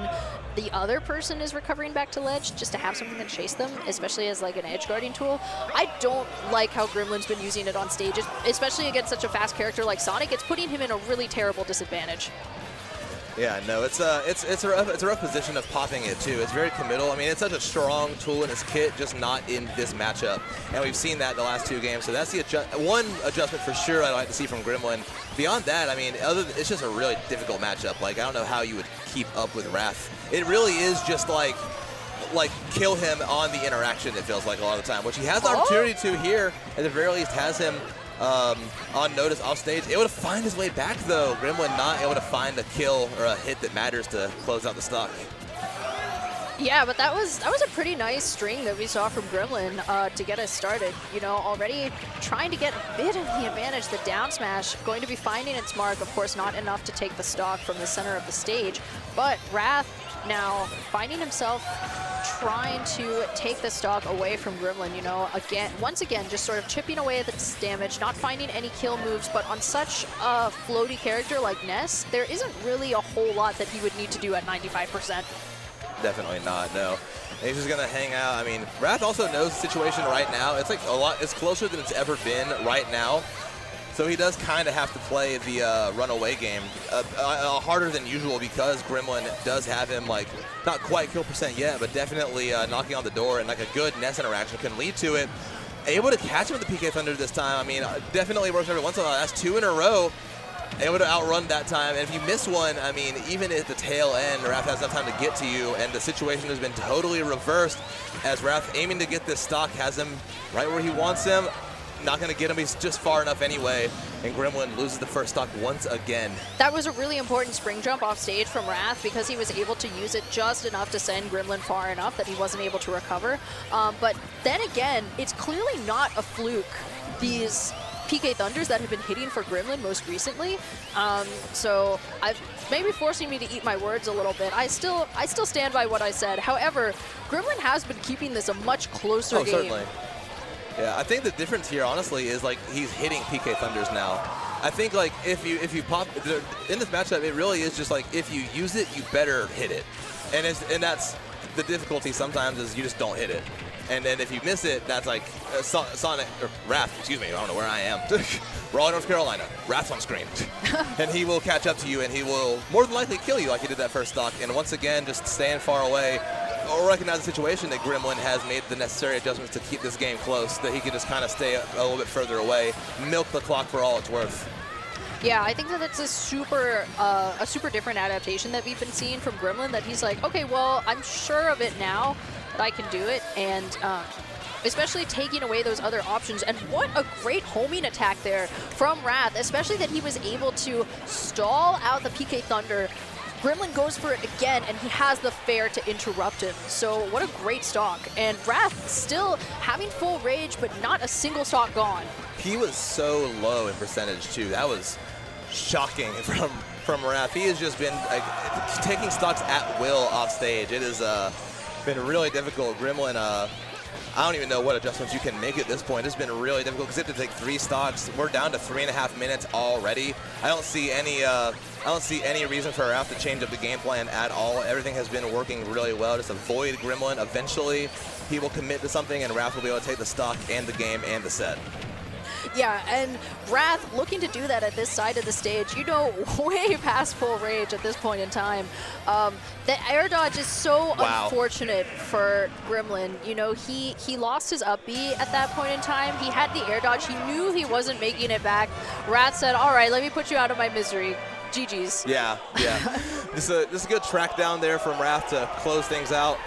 the other person is recovering back to ledge, just to have something to chase them, especially as like an edge guarding tool. I don't like how Gremlin's been using it on stage, especially against such a fast character like Sonic. It's putting him in a really terrible disadvantage. Yeah, no, it's a rough position of popping it too. It's very committal. I mean, it's such a strong tool in his kit, just not in this matchup. And we've seen that the last two games. So that's the one adjustment for sure I'd like to see from Gremlin. Beyond that, I mean, it's just a really difficult matchup. Like, I don't know how you would keep up with Wrath. It really is just like kill him on the interaction, it feels like a lot of the time, which he has the opportunity to here. At the very least, has him on notice off stage. Able to find his way back though. Gremlin not able to find a kill or a hit that matters to close out the stock. Yeah, but that was a pretty nice string that we saw from Gremlin to get us started. You know, already trying to get a bit of the advantage. The down smash going to be finding its mark. Of course, not enough to take the stock from the center of the stage, but Wrath now finding himself trying to take the stock away from Gremlin, you know, once again, just sort of chipping away at its damage, not finding any kill moves, but on such a floaty character like Ness, there isn't really a whole lot that he would need to do at 95%. Definitely not, no. And he's just gonna hang out. I mean, Wrath also knows the situation right now. It's like it's closer than it's ever been right now. So he does kind of have to play the runaway game harder than usual because Gremlin does have him, like, not quite kill percent yet, but definitely knocking on the door, and like a good Ness interaction can lead to it. Able to catch him with the PK Thunder this time. I mean, definitely works every once in a while. That's 2 in a row. Able to outrun that time. And if you miss one, I mean, even at the tail end, Wrath has enough time to get to you, and the situation has been totally reversed as Wrath aiming to get this stock has him right where he wants him. Not going to get him. He's just far enough anyway. And Gremlin loses the first stock once again. That was a really important spring jump off stage from Wrath because he was able to use it just enough to send Gremlin far enough that he wasn't able to recover. But then again, it's clearly not a fluke, these PK Thunders that have been hitting for Gremlin most recently. So I've maybe forcing me to eat my words a little bit. I still stand by what I said. However, Gremlin has been keeping this a much closer game. Certainly. Yeah, I think the difference here, honestly, is like he's hitting PK Thunders now. I think like if you pop in this matchup, it really is just like if you use it, you better hit it, and that's the difficulty sometimes is you just don't hit it. And then if you miss it, that's like Sonic, or Wrath, excuse me, I don't know where I am. Raleigh, North Carolina, Wrath's on screen. And he will catch up to you, and he will more than likely kill you like he did that first stock. And once again, just stand far away or recognize the situation that Gremlin has made the necessary adjustments to keep this game close, that he can just kind of stay a little bit further away, milk the clock for all it's worth. Yeah, I think that it's a super different adaptation that we've been seeing from Gremlin, that he's like, okay, well, I'm sure of it now that I can do it, and especially taking away those other options. And what a great homing attack there from Wrath, especially that he was able to stall out the PK Thunder. Gremlin goes for it again, and he has the fair to interrupt him. So what a great stock. And Wrath still having full rage, but not a single stock gone. He was so low in percentage, too. That was shocking from Wrath. He has just been taking stocks at will off stage. It has been really difficult. Gremlin, I don't even know what adjustments you can make at this point. It's been really difficult because they have to take 3 stocks. We're down to 3.5 minutes already. I don't see any reason for Wrath to change up the game plan at all. Everything has been working really well. Just avoid Gremlin. Eventually, he will commit to something, and Wrath will be able to take the stock and the game and the set. Yeah, and Wrath looking to do that at this side of the stage, you know, way past full rage at this point in time. The air dodge is so unfortunate for Gremlin. You know, he lost his up B at that point in time. He had the air dodge. He knew he wasn't making it back. Wrath said, all right, let me put you out of my misery. GG's. Yeah. This is a good track down there from Wrath to close things out.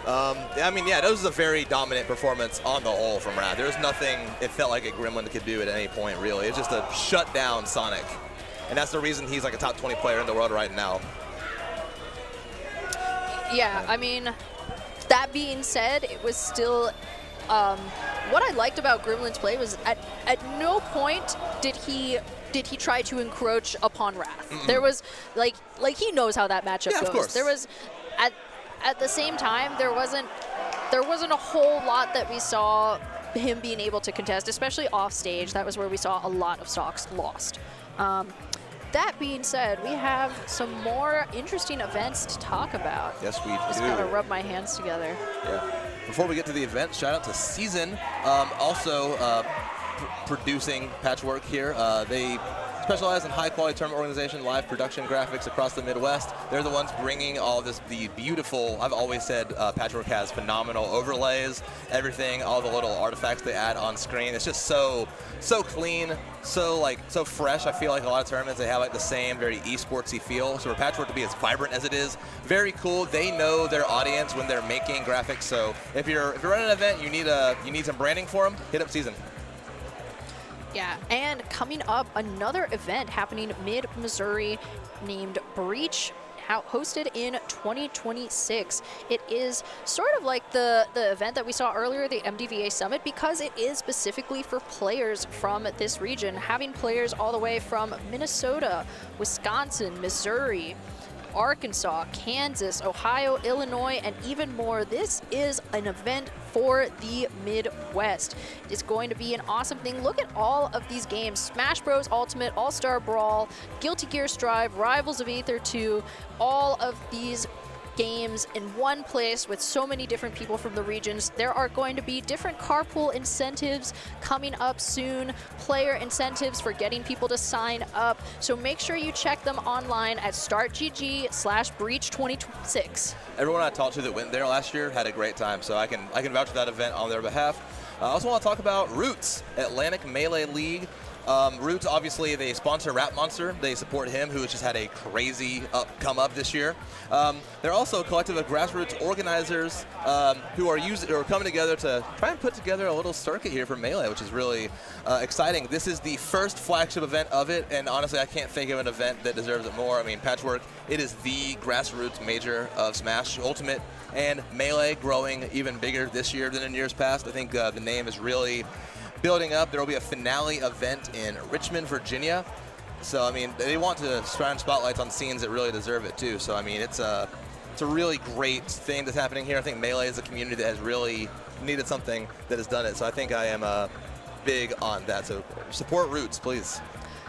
I mean, yeah, that was a very dominant performance on the whole from Wrath. There was nothing it felt like a Gremlin could do at any point, really. It's just a shut down Sonic. And that's the reason he's like a top 20 player in the world right now. Yeah, I mean, that being said, it was still, what I liked about Gremlin's play was at no point did he try to encroach upon Wrath. There was, like he knows how that matchup goes. Of course. There was, at the same time, there wasn't a whole lot that we saw him being able to contest, especially off stage. That was where we saw a lot of stocks lost. That being said, we have some more interesting events to talk about. Yes, we do. Just gotta rub my hands together. Yeah. Before we get to the event, shout out to Season, also producing Patchwork here. They specialize in high-quality tournament organization, live production graphics across the Midwest. They're the ones bringing all this, the beautiful, I've always said Patchwork has phenomenal overlays, everything, all the little artifacts they add on screen. It's just so clean, so fresh. I feel like a lot of tournaments, they have like the same very esportsy feel. So for Patchwork to be as vibrant as it is, very cool. They know their audience when they're making graphics. So if you're running an event, you need some branding for them, hit up Season. Yeah, and coming up, another event happening mid-Missouri named Breach, hosted in 2026. It is sort of like the event that we saw earlier, the MDVA Summit, because it is specifically for players from this region, having players all the way from Minnesota, Wisconsin, Missouri, Arkansas, Kansas, Ohio, Illinois, and even more. This is an event for the Midwest. It's going to be an awesome thing. Look at all of these games: Smash Bros. Ultimate, All-Star Brawl, Guilty Gear Strive, Rivals of Aether 2, all of these games in one place with so many different people from the regions. There are going to be different carpool incentives coming up soon, player incentives for getting people to sign up. So make sure you check them online at startgg/breach2026. Everyone I talked to that went there last year had a great time, so I can vouch for that event on their behalf. I also want to talk about Roots, Atlantic Melee League. Roots, obviously, they sponsor Rap Monster. They support him, who has just had a crazy come up this year. They're also a collective of grassroots organizers who are coming together to try and put together a little circuit here for Melee, which is really exciting. This is the first flagship event of it, and honestly, I can't think of an event that deserves it more. I mean, Patchwork, it is the grassroots major of Smash Ultimate, and Melee growing even bigger this year than in years past. I think the name is really building up. There will be a finale event in Richmond, Virginia. So, I mean, they want to shine spotlights on scenes that really deserve it, too. So, I mean, it's a really great thing that's happening here. I think Melee is a community that has really needed something that has done it. So I think I am big on that. So support Roots, please.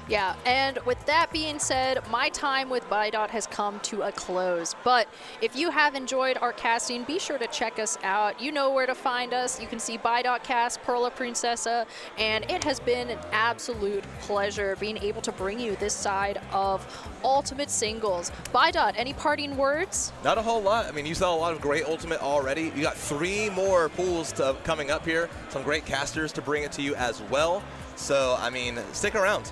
Yeah, and with that being said, my time with BuddBuds has come to a close. But if you have enjoyed our casting, be sure to check us out. You know where to find us. You can see BuddBuds Cast, Perla Princessa, and it has been an absolute pleasure being able to bring you this side of Ultimate Singles. BuddBuds, any parting words? Not a whole lot. I mean, you saw a lot of great Ultimate already. You got 3 more pools coming up here. Some great casters to bring it to you as well. So, I mean, stick around.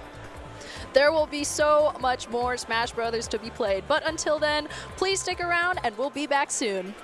There will be so much more Smash Brothers to be played. But until then, please stick around and we'll be back soon.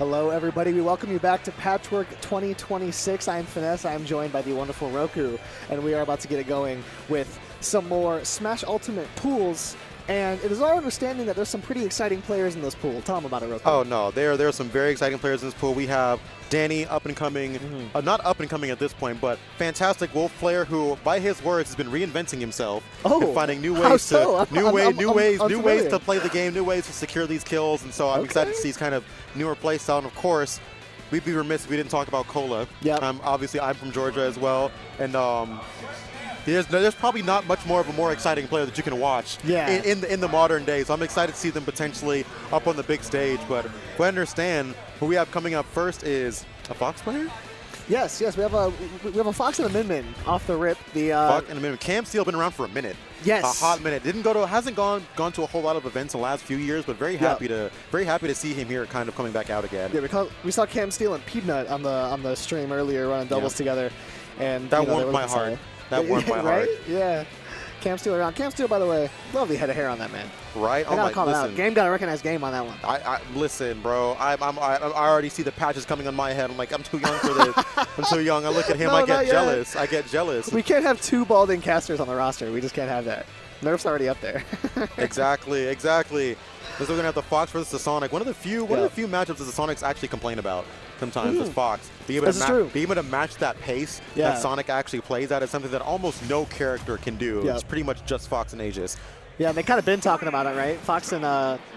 Hello, everybody. We welcome you back to Patchwork 2026. I am Finesse. I am joined by the wonderful Roku, and we are about to get it going with some more Smash Ultimate pools. And it is our understanding that there's some pretty exciting players in this pool. Tell them about it, Roku. Oh, no. There are some very exciting players in this pool. We have Danny, up and coming, not up and coming at this point, but fantastic Wolf player who, by his words, has been reinventing himself and finding new ways new ways to play the game, new ways to secure these kills. And so I'm excited to see his kind of newer play style. And of course, we'd be remiss if we didn't talk about Kola. Yeah. Obviously, I'm from Georgia as well, and there's probably not much more of a more exciting player that you can watch in the modern day. So I'm excited to see them potentially up on the big stage. But we understand who we have coming up first is a Fox player. Yes, we have a Fox and a Min off the rip. The Fox and a Min. Cam Steele been around for a minute. Yes, a hot minute. Hasn't gone to a whole lot of events in the last few years, but very happy to see him here, kind of coming back out again. Yeah, we saw Cam Steele and Peabnut on the stream earlier running doubles together, and that warmed my heart. That warmed my heart. Yeah. Cam Steele around. Cam Steele, by the way, lovely head of hair on that man. Right? I gotta call it out. Game gotta recognize game on that one. Listen, bro. I already see the patches coming on my head. I'm like, I'm too young for this. I'm too young. I look at him. I get jealous. I get jealous. We can't have two balding casters on the roster. We just can't have that. Nerf's already up there. Exactly. Because we're gonna have the Fox versus the Sonic. One of the few matchups that the Sonics actually complain about sometimes is Fox. Being able to match that pace that Sonic actually plays at is something that almost no character can do. It's pretty much just Fox and Aegis. Yeah, and they kind of been talking about it, right? Fox and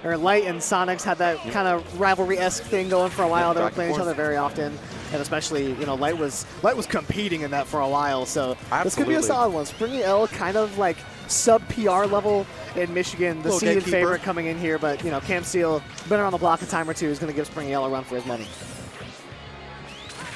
or Light and Sonics had that kind of rivalry-esque thing going for a while. They were playing each other very often, and especially Light was competing in that for a while. So this could be a solid one. Springy L kind of like sub-PR level in Michigan, the seeded favorite coming in here, but Cam Steele been around the block a time or two, is going to give Springy L a run for his money.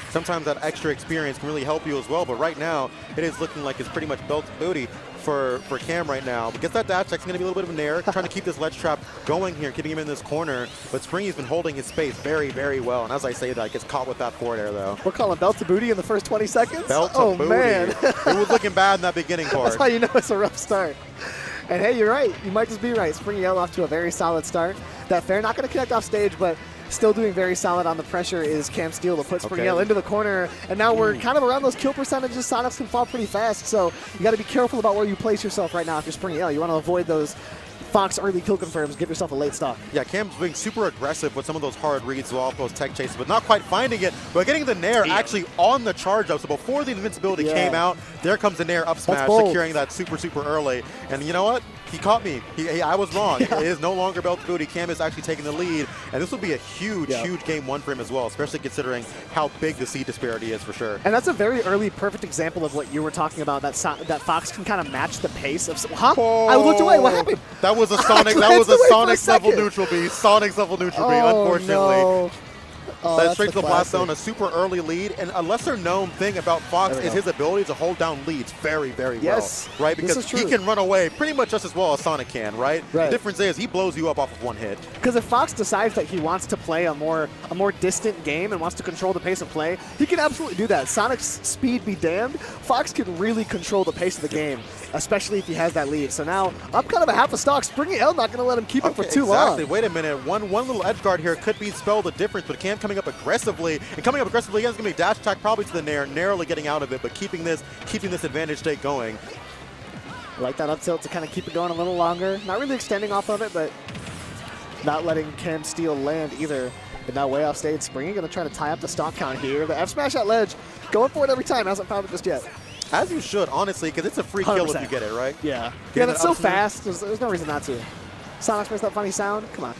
Sometimes that extra experience can really help you as well, but right now it is looking like it's pretty much belt to booty for Cam right now. Because that dash check's going to be a little bit of an error, trying to keep this ledge trap going here, keeping him in this corner. But Springy's been holding his space very, very well. And as I say that, gets caught with that forward air, though. We're calling belt to booty in the first 20 seconds? Belt to booty. Man. It was looking bad in that beginning part. That's how you know it's a rough start. And hey, you're right. You might just be right. Springy L off to a very solid start. That fair, not going to connect off stage, but still doing very solid on the pressure is Cam Steele to put Springy L into the corner. And now we're kind of around those kill percentages. Sonics can fall pretty fast, so you got to be careful about where you place yourself right now if you're Springy L. You want to avoid those Fox early kill confirms, give yourself a late stock. Yeah, Cam's being super aggressive with some of those hard reads off those tech chases, but not quite finding it, but getting the Nair actually on the charge up. So before the invincibility came out, there comes the Nair up smash, securing that super early. And you know what? He caught me. I was wrong. It is no longer belt to booty. Cam is actually taking the lead, and this will be a huge game one for him as well, especially considering how big the seed disparity is for sure. And that's a very early, perfect example of what you were talking about. That Fox can kind of match the pace of. I looked away. What happened? That was a Sonic. That was a Sonic level neutral B. Sonic level neutral B. Unfortunately. No. That's straight to the blast zone, a super early lead, and a lesser known thing about Fox is his ability to hold down leads very, very well. Right? Because he can run away pretty much just as well as Sonic can, right? The difference is he blows you up off of one hit. Because if Fox decides that he wants to play a more distant game and wants to control the pace of play, he can absolutely do that. Sonic's speed be damned. Fox can really control the pace of the game, especially if he has that lead. So now up kind of a half a stock. Springy L not going to let him keep it for too long. Wait a minute. One little edge guard here could spell the difference, but Cam coming up aggressively, and coming up aggressively again is going to be dash attack probably to the Nair, narrowly getting out of it, but keeping this advantage state going. I like that up tilt to kind of keep it going a little longer. Not really extending off of it, but not letting Cam Steele land either. But now way off stage, Springy going to try to tie up the stock count here. The F smash at ledge, going for it every time, hasn't found it just yet. As you should, honestly, because it's a free kill if you get it, right? Yeah. That's so fast, there's no reason not to. Sonic's makes that funny sound, come on.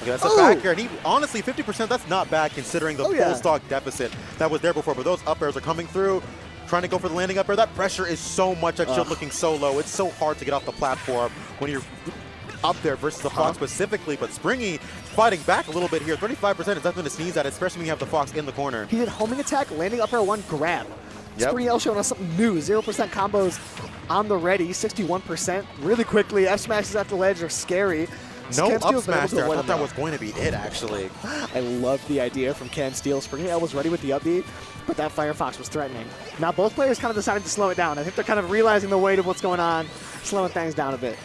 Okay, that's a back air, and honestly, 50%, that's not bad considering the full stock deficit that was there before, but those up airs are coming through, trying to go for the landing up air. That pressure is so much, that shield looking so low. It's so hard to get off the platform when you're up there versus the Fox specifically, but Springy fighting back a little bit here. 35% is nothing to sneeze at, especially when you have the Fox in the corner. He did homing attack, landing up air one grab. Springy L showing us something new. 0% combos on the ready, 61%. Really quickly, F smashes at the ledge are scary. No up smash there. I thought that was going to be it, actually. I love the idea from Cam Steele. Springy L was ready with the up B, but that Firefox was threatening. Now both players kind of decided to slow it down. I think they're kind of realizing the weight of what's going on, slowing things down a bit.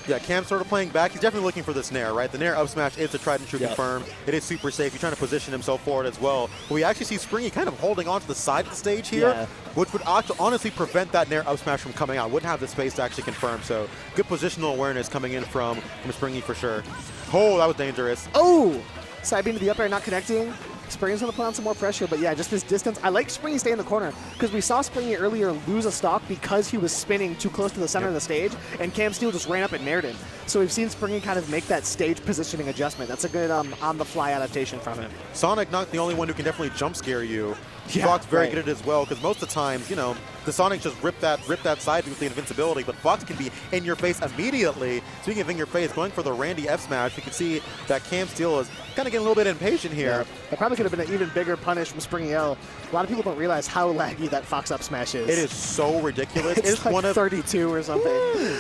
Yeah, Cam's sort of playing back. He's definitely looking for the snare, right? The nair up smash is a tried and true confirm. It is super safe. He's trying to position himself forward as well. But we actually see Springy kind of holding on to the side of the stage here, which would honestly prevent that nair up smash from coming out. Wouldn't have the space to actually confirm. So good positional awareness coming in from Springy for sure. Oh, that was dangerous. Oh! Side beam to the up air not connecting. Springy's going to put on some more pressure, but yeah, just this distance. I like Springy stay in the corner because we saw Springy earlier lose a stock because he was spinning too close to the center of the stage, and Cam Steele just ran up and nared him. So we've seen Springy kind of make that stage positioning adjustment. That's a good on-the-fly adaptation from him. Sonic not the only one who can definitely jump scare you. Yeah, Fox very good at it as well, because most of the times, you know, the Sonic just rip that side with the invincibility, but Fox can be in your face immediately. Speaking of in your face, going for the Randy F smash, you can see that Cam Steele is kind of getting a little bit impatient here. Yeah. That probably could have been an even bigger punish from Springy L. A lot of people don't realize how laggy that Fox up smash is. It is so ridiculous. It's like one of 32 or something.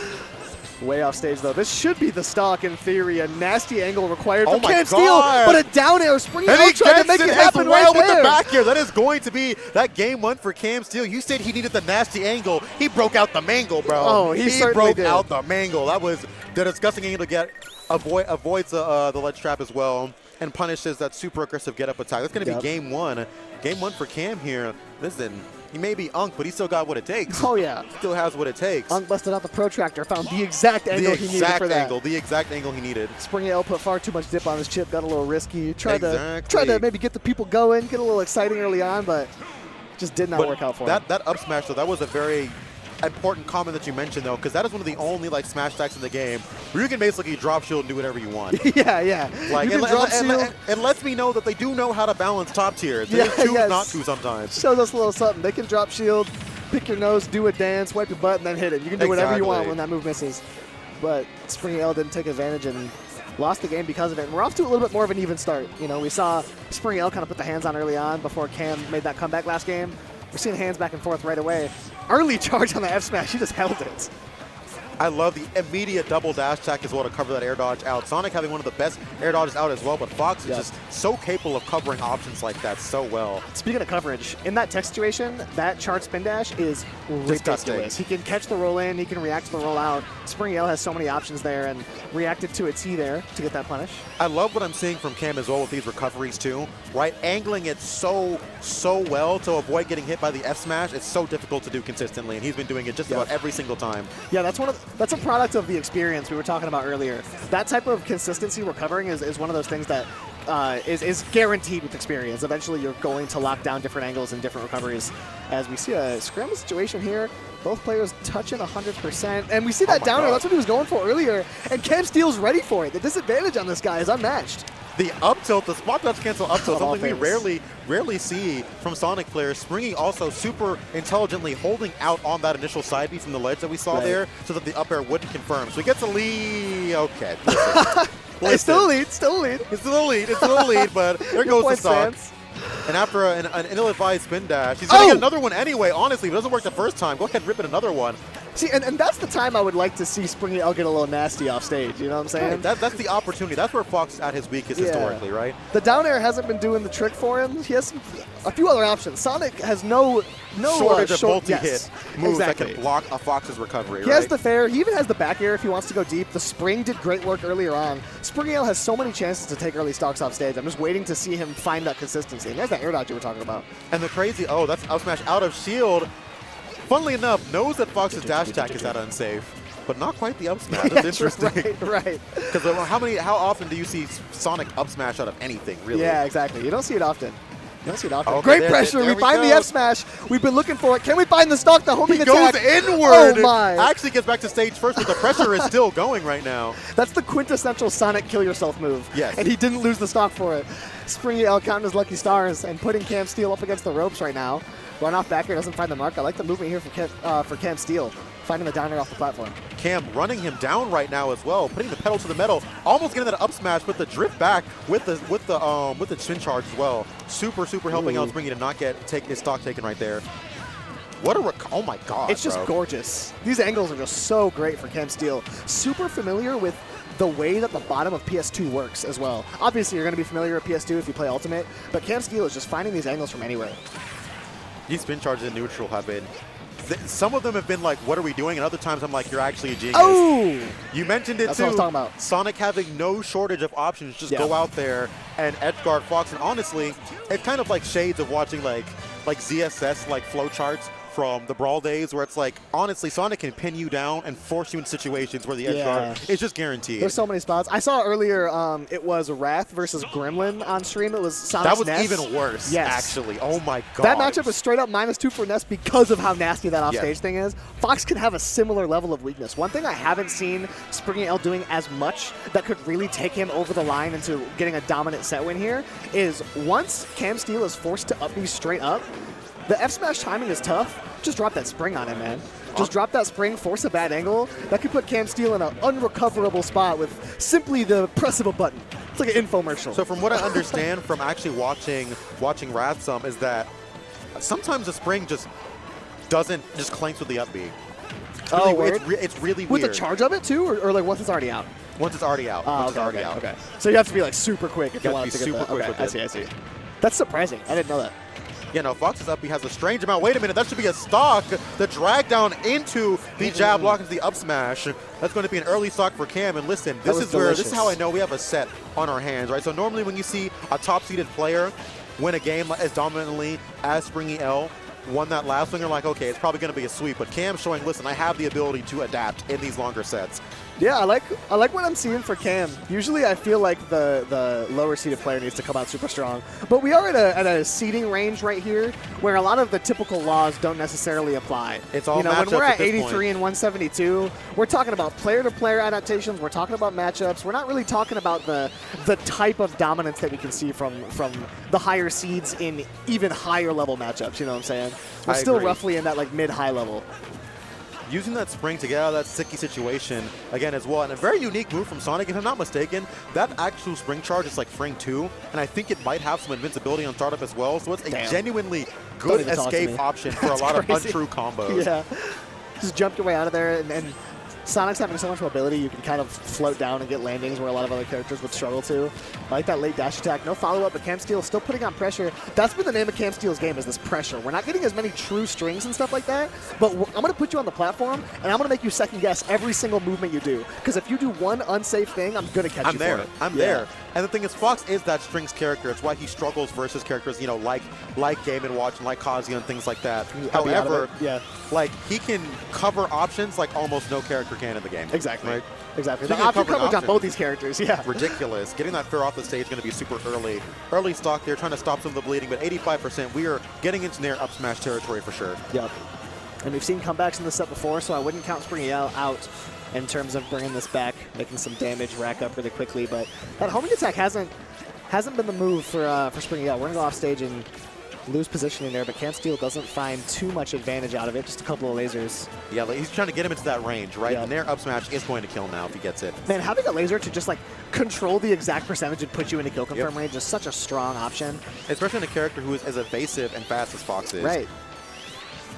Way off stage, though. This should be the stock in theory. A nasty angle required from Cam Steele, but a down air. Springy L trying to make it happen right there. With the back air. That is going to be that game one for Cam Steele. You said he needed the nasty angle. He broke out the mangle, bro. Oh, he certainly broke out the mangle. That was the disgusting angle to get. Avoids the ledge trap as well and punishes that super aggressive get up attack. That's going to be game one. Game one for Cam here. Listen, he may be Unk, but he still got what it takes. Oh, yeah. Still has what it takes. Unk busted out the protractor, found the exact angle he needed for that. The exact angle he needed. Springy L put far too much dip on his chip, got a little risky. Tried to maybe get the people going, get a little exciting early on, but just did not work out for him. That up smash, though, that was a very important comment that you mentioned, though, because that is one of the only smash attacks in the game where you can basically drop shield and do whatever you want. yeah. Like, and lets me know that they do know how to balance top tiers. They choose not to sometimes. Shows us a little something. They can drop shield, pick your nose, do a dance, wipe your butt, and then hit it. You can do whatever you want when that move misses. But Springy L didn't take advantage and lost the game because of it. And we're off to a little bit more of an even start. You know, we saw Springy L kind of put the hands on early on before Cam made that comeback last game. We're seeing hands back and forth right away. Early charge on the F smash, he just held it. I love the immediate double dash attack as well to cover that air dodge out. Sonic having one of the best air dodges out as well, but Fox is just so capable of covering options like that so well. Speaking of coverage, in that tech situation, that chart spin dash is ridiculous. He can catch the roll in, he can react to the roll out. Springy L has so many options there and reacted to a T there to get that punish. I love what I'm seeing from Cam as well with these recoveries too, right? Angling it so well to avoid getting hit by the F smash. It's so difficult to do consistently, and he's been doing it just about every single time. Yeah, that's a product of the experience we were talking about earlier. That type of consistency recovering is one of those things that is guaranteed with experience. Eventually, you're going to lock down different angles and different recoveries. As we see a scramble situation here, both players touching 100%. And we see that downer. That's what he was going for earlier. And Cam Steele's ready for it. The disadvantage on this guy is unmatched. The up tilt, the spot dodge cancel up tilt, something we rarely see from Sonic players. Springy also super intelligently holding out on that initial side B from the ledge that we saw there so that the up air wouldn't confirm. So he gets a lead. Okay. It's still a lead. It's still a lead, but there goes the stock. And after an ill-advised spin dash, he's going to get another one anyway, honestly. If it doesn't work the first time, go ahead and rip it another one. See, and that's the time I would like to see Springy L get a little nasty off stage, you know what I'm saying? Right. That's the opportunity. That's where Fox is at his weakest historically, right? The down air hasn't been doing the trick for him. He has a few other options. Sonic has no shortage of multi-hit moves that can block a Fox's recovery, He has the fair. He even has the back air if he wants to go deep. The spring did great work earlier on. Springy L has so many chances to take early stocks off stage. I'm just waiting to see him find that consistency. And there's that air dodge you were talking about. And the crazy, that's up smash out of shield. Funnily enough, knows that Fox's dash attack is that unsafe, but not quite the up smash. That's interesting. Right. Because how often do you see Sonic up smash out of anything, really? Yeah, exactly. You don't see it often. Okay, great pressure. We find the F smash. We've been looking for it. Can we find the stock? The homing attack. Goes inward. Oh my! Actually gets back to stage first, but the pressure is still going right now. That's the quintessential Sonic kill yourself move. Yes. And he didn't lose the stock for it. Springy L counting his lucky stars and putting Cam Steele up against the ropes right now. Run off back here, doesn't find the mark. I like the movement here for Cam Steele, finding the downer off the platform. Cam running him down right now as well, putting the pedal to the metal, almost getting that up smash with the drift back with the chin charge as well. Super helping out Springy to not take his stock taken right there. What a oh my god! It's just gorgeous. These angles are just so great for Cam Steele. Super familiar with the way that the bottom of PS2 works as well. Obviously, you're going to be familiar with PS2 if you play Ultimate, but Cam Steele is just finding these angles from anywhere. These spin charges in neutral have been some of them have been like, what are we doing? And other times I'm like, you're actually a genius. Oh! You mentioned it That's too. what I was talking about. Sonic having no shortage of options. Just go out there and edgeguard Fox. And honestly, it's kind of like shades of watching like ZSS like flowcharts from the Brawl days, where it's like, honestly, Sonic can pin you down and force you in situations where the edge guard is just guaranteed. There's so many spots. I saw earlier it was Wrath versus Gremlin on stream. It was Sonic's That was Ness. even worse, actually. Oh my god. That matchup was straight up -2 for Ness because of how nasty that offstage thing is. Fox can have a similar level of weakness. One thing I haven't seen Springy L doing as much that could really take him over the line into getting a dominant set win here is once Cam Steele is forced to up B straight up, the F smash timing is tough. Just drop that spring on him, man. Just drop that spring, force a bad angle. That could put Cam Steele in an unrecoverable spot with simply the press of a button. It's like an infomercial. So from what I understand from actually watching Wrath some is that sometimes the spring just clanks with the up B. It's really with weird. the charge of it too, or like once it's already out? Once it's already out. Okay. So you have to be like super quick if you want to get super quick with it. I see. That's surprising. I didn't know that. You know, Fox's up B has a strange amount. Wait a minute, that should be a stock. The drag down into the jab block into the up smash. That's going to be an early stock for Cam. And listen, this is how I know we have a set on our hands, right? So normally when you see a top-seeded player win a game as dominantly as Springy L won that last one, you're like, okay, it's probably going to be a sweep. But Cam's showing, listen, I have the ability to adapt in these longer sets. Yeah, I like what I'm seeing for Cam. Usually I feel like the lower seeded player needs to come out super strong. But we are at a seeding range right here where a lot of the typical laws don't necessarily apply. It's all when we're at 83 point. and 172, we're talking about player-to-player adaptations, we're talking about matchups, we're not really talking about the type of dominance that we can see from the higher seeds in even higher level matchups, you know what I'm saying? We're still agree. roughly in that like mid-high level. Using that spring to get out of that sticky situation again as well. And a very unique move from Sonic, if I'm not mistaken. That actual spring charge is like frame 2, and I think it might have some invincibility on startup as well. So it's a genuinely good escape option for a lot of untrue combos. Yeah. Just jump your way out of there, and Sonic's having so much mobility, you can kind of float down and get landings where a lot of other characters would struggle to. I like that late dash attack. No follow-up, but Cam Steele still putting on pressure. That's been the name of Cam Steele's game, is this pressure. We're not getting as many true strings and stuff like that, but I'm going to put you on the platform, and I'm going to make you second-guess every single movement you do. Because if you do one unsafe thing, I'm going to catch you for it. I'm there. And the thing is, Fox is that strings character. It's why he struggles versus characters, you know, like Game & Watch and like Kazuya and things like that. However, like, he can cover options like almost no character can in the game. Exactly. Right? Exactly. The option coverage on both these characters, Ridiculous. Getting that fair off the stage is going to be super early. Early stock there, trying to stop some of the bleeding, but 85%, we are getting into near up smash territory for sure. Yep. And we've seen comebacks in this set before, so I wouldn't count Springy out in terms of bringing this back, making some damage, rack up really quickly. But that homing attack hasn't been the move for Springy out. We're going to go off stage and lose positioning there, but Cam Steele doesn't find too much advantage out of it, just a couple of lasers. Yeah, he's trying to get him into that range, right? The Nair up smash is going to kill him now if he gets it. Man, having a laser to just like control the exact percentage and put you into kill confirm range is such a strong option. Especially in a character who is as evasive and fast as Fox is. Right.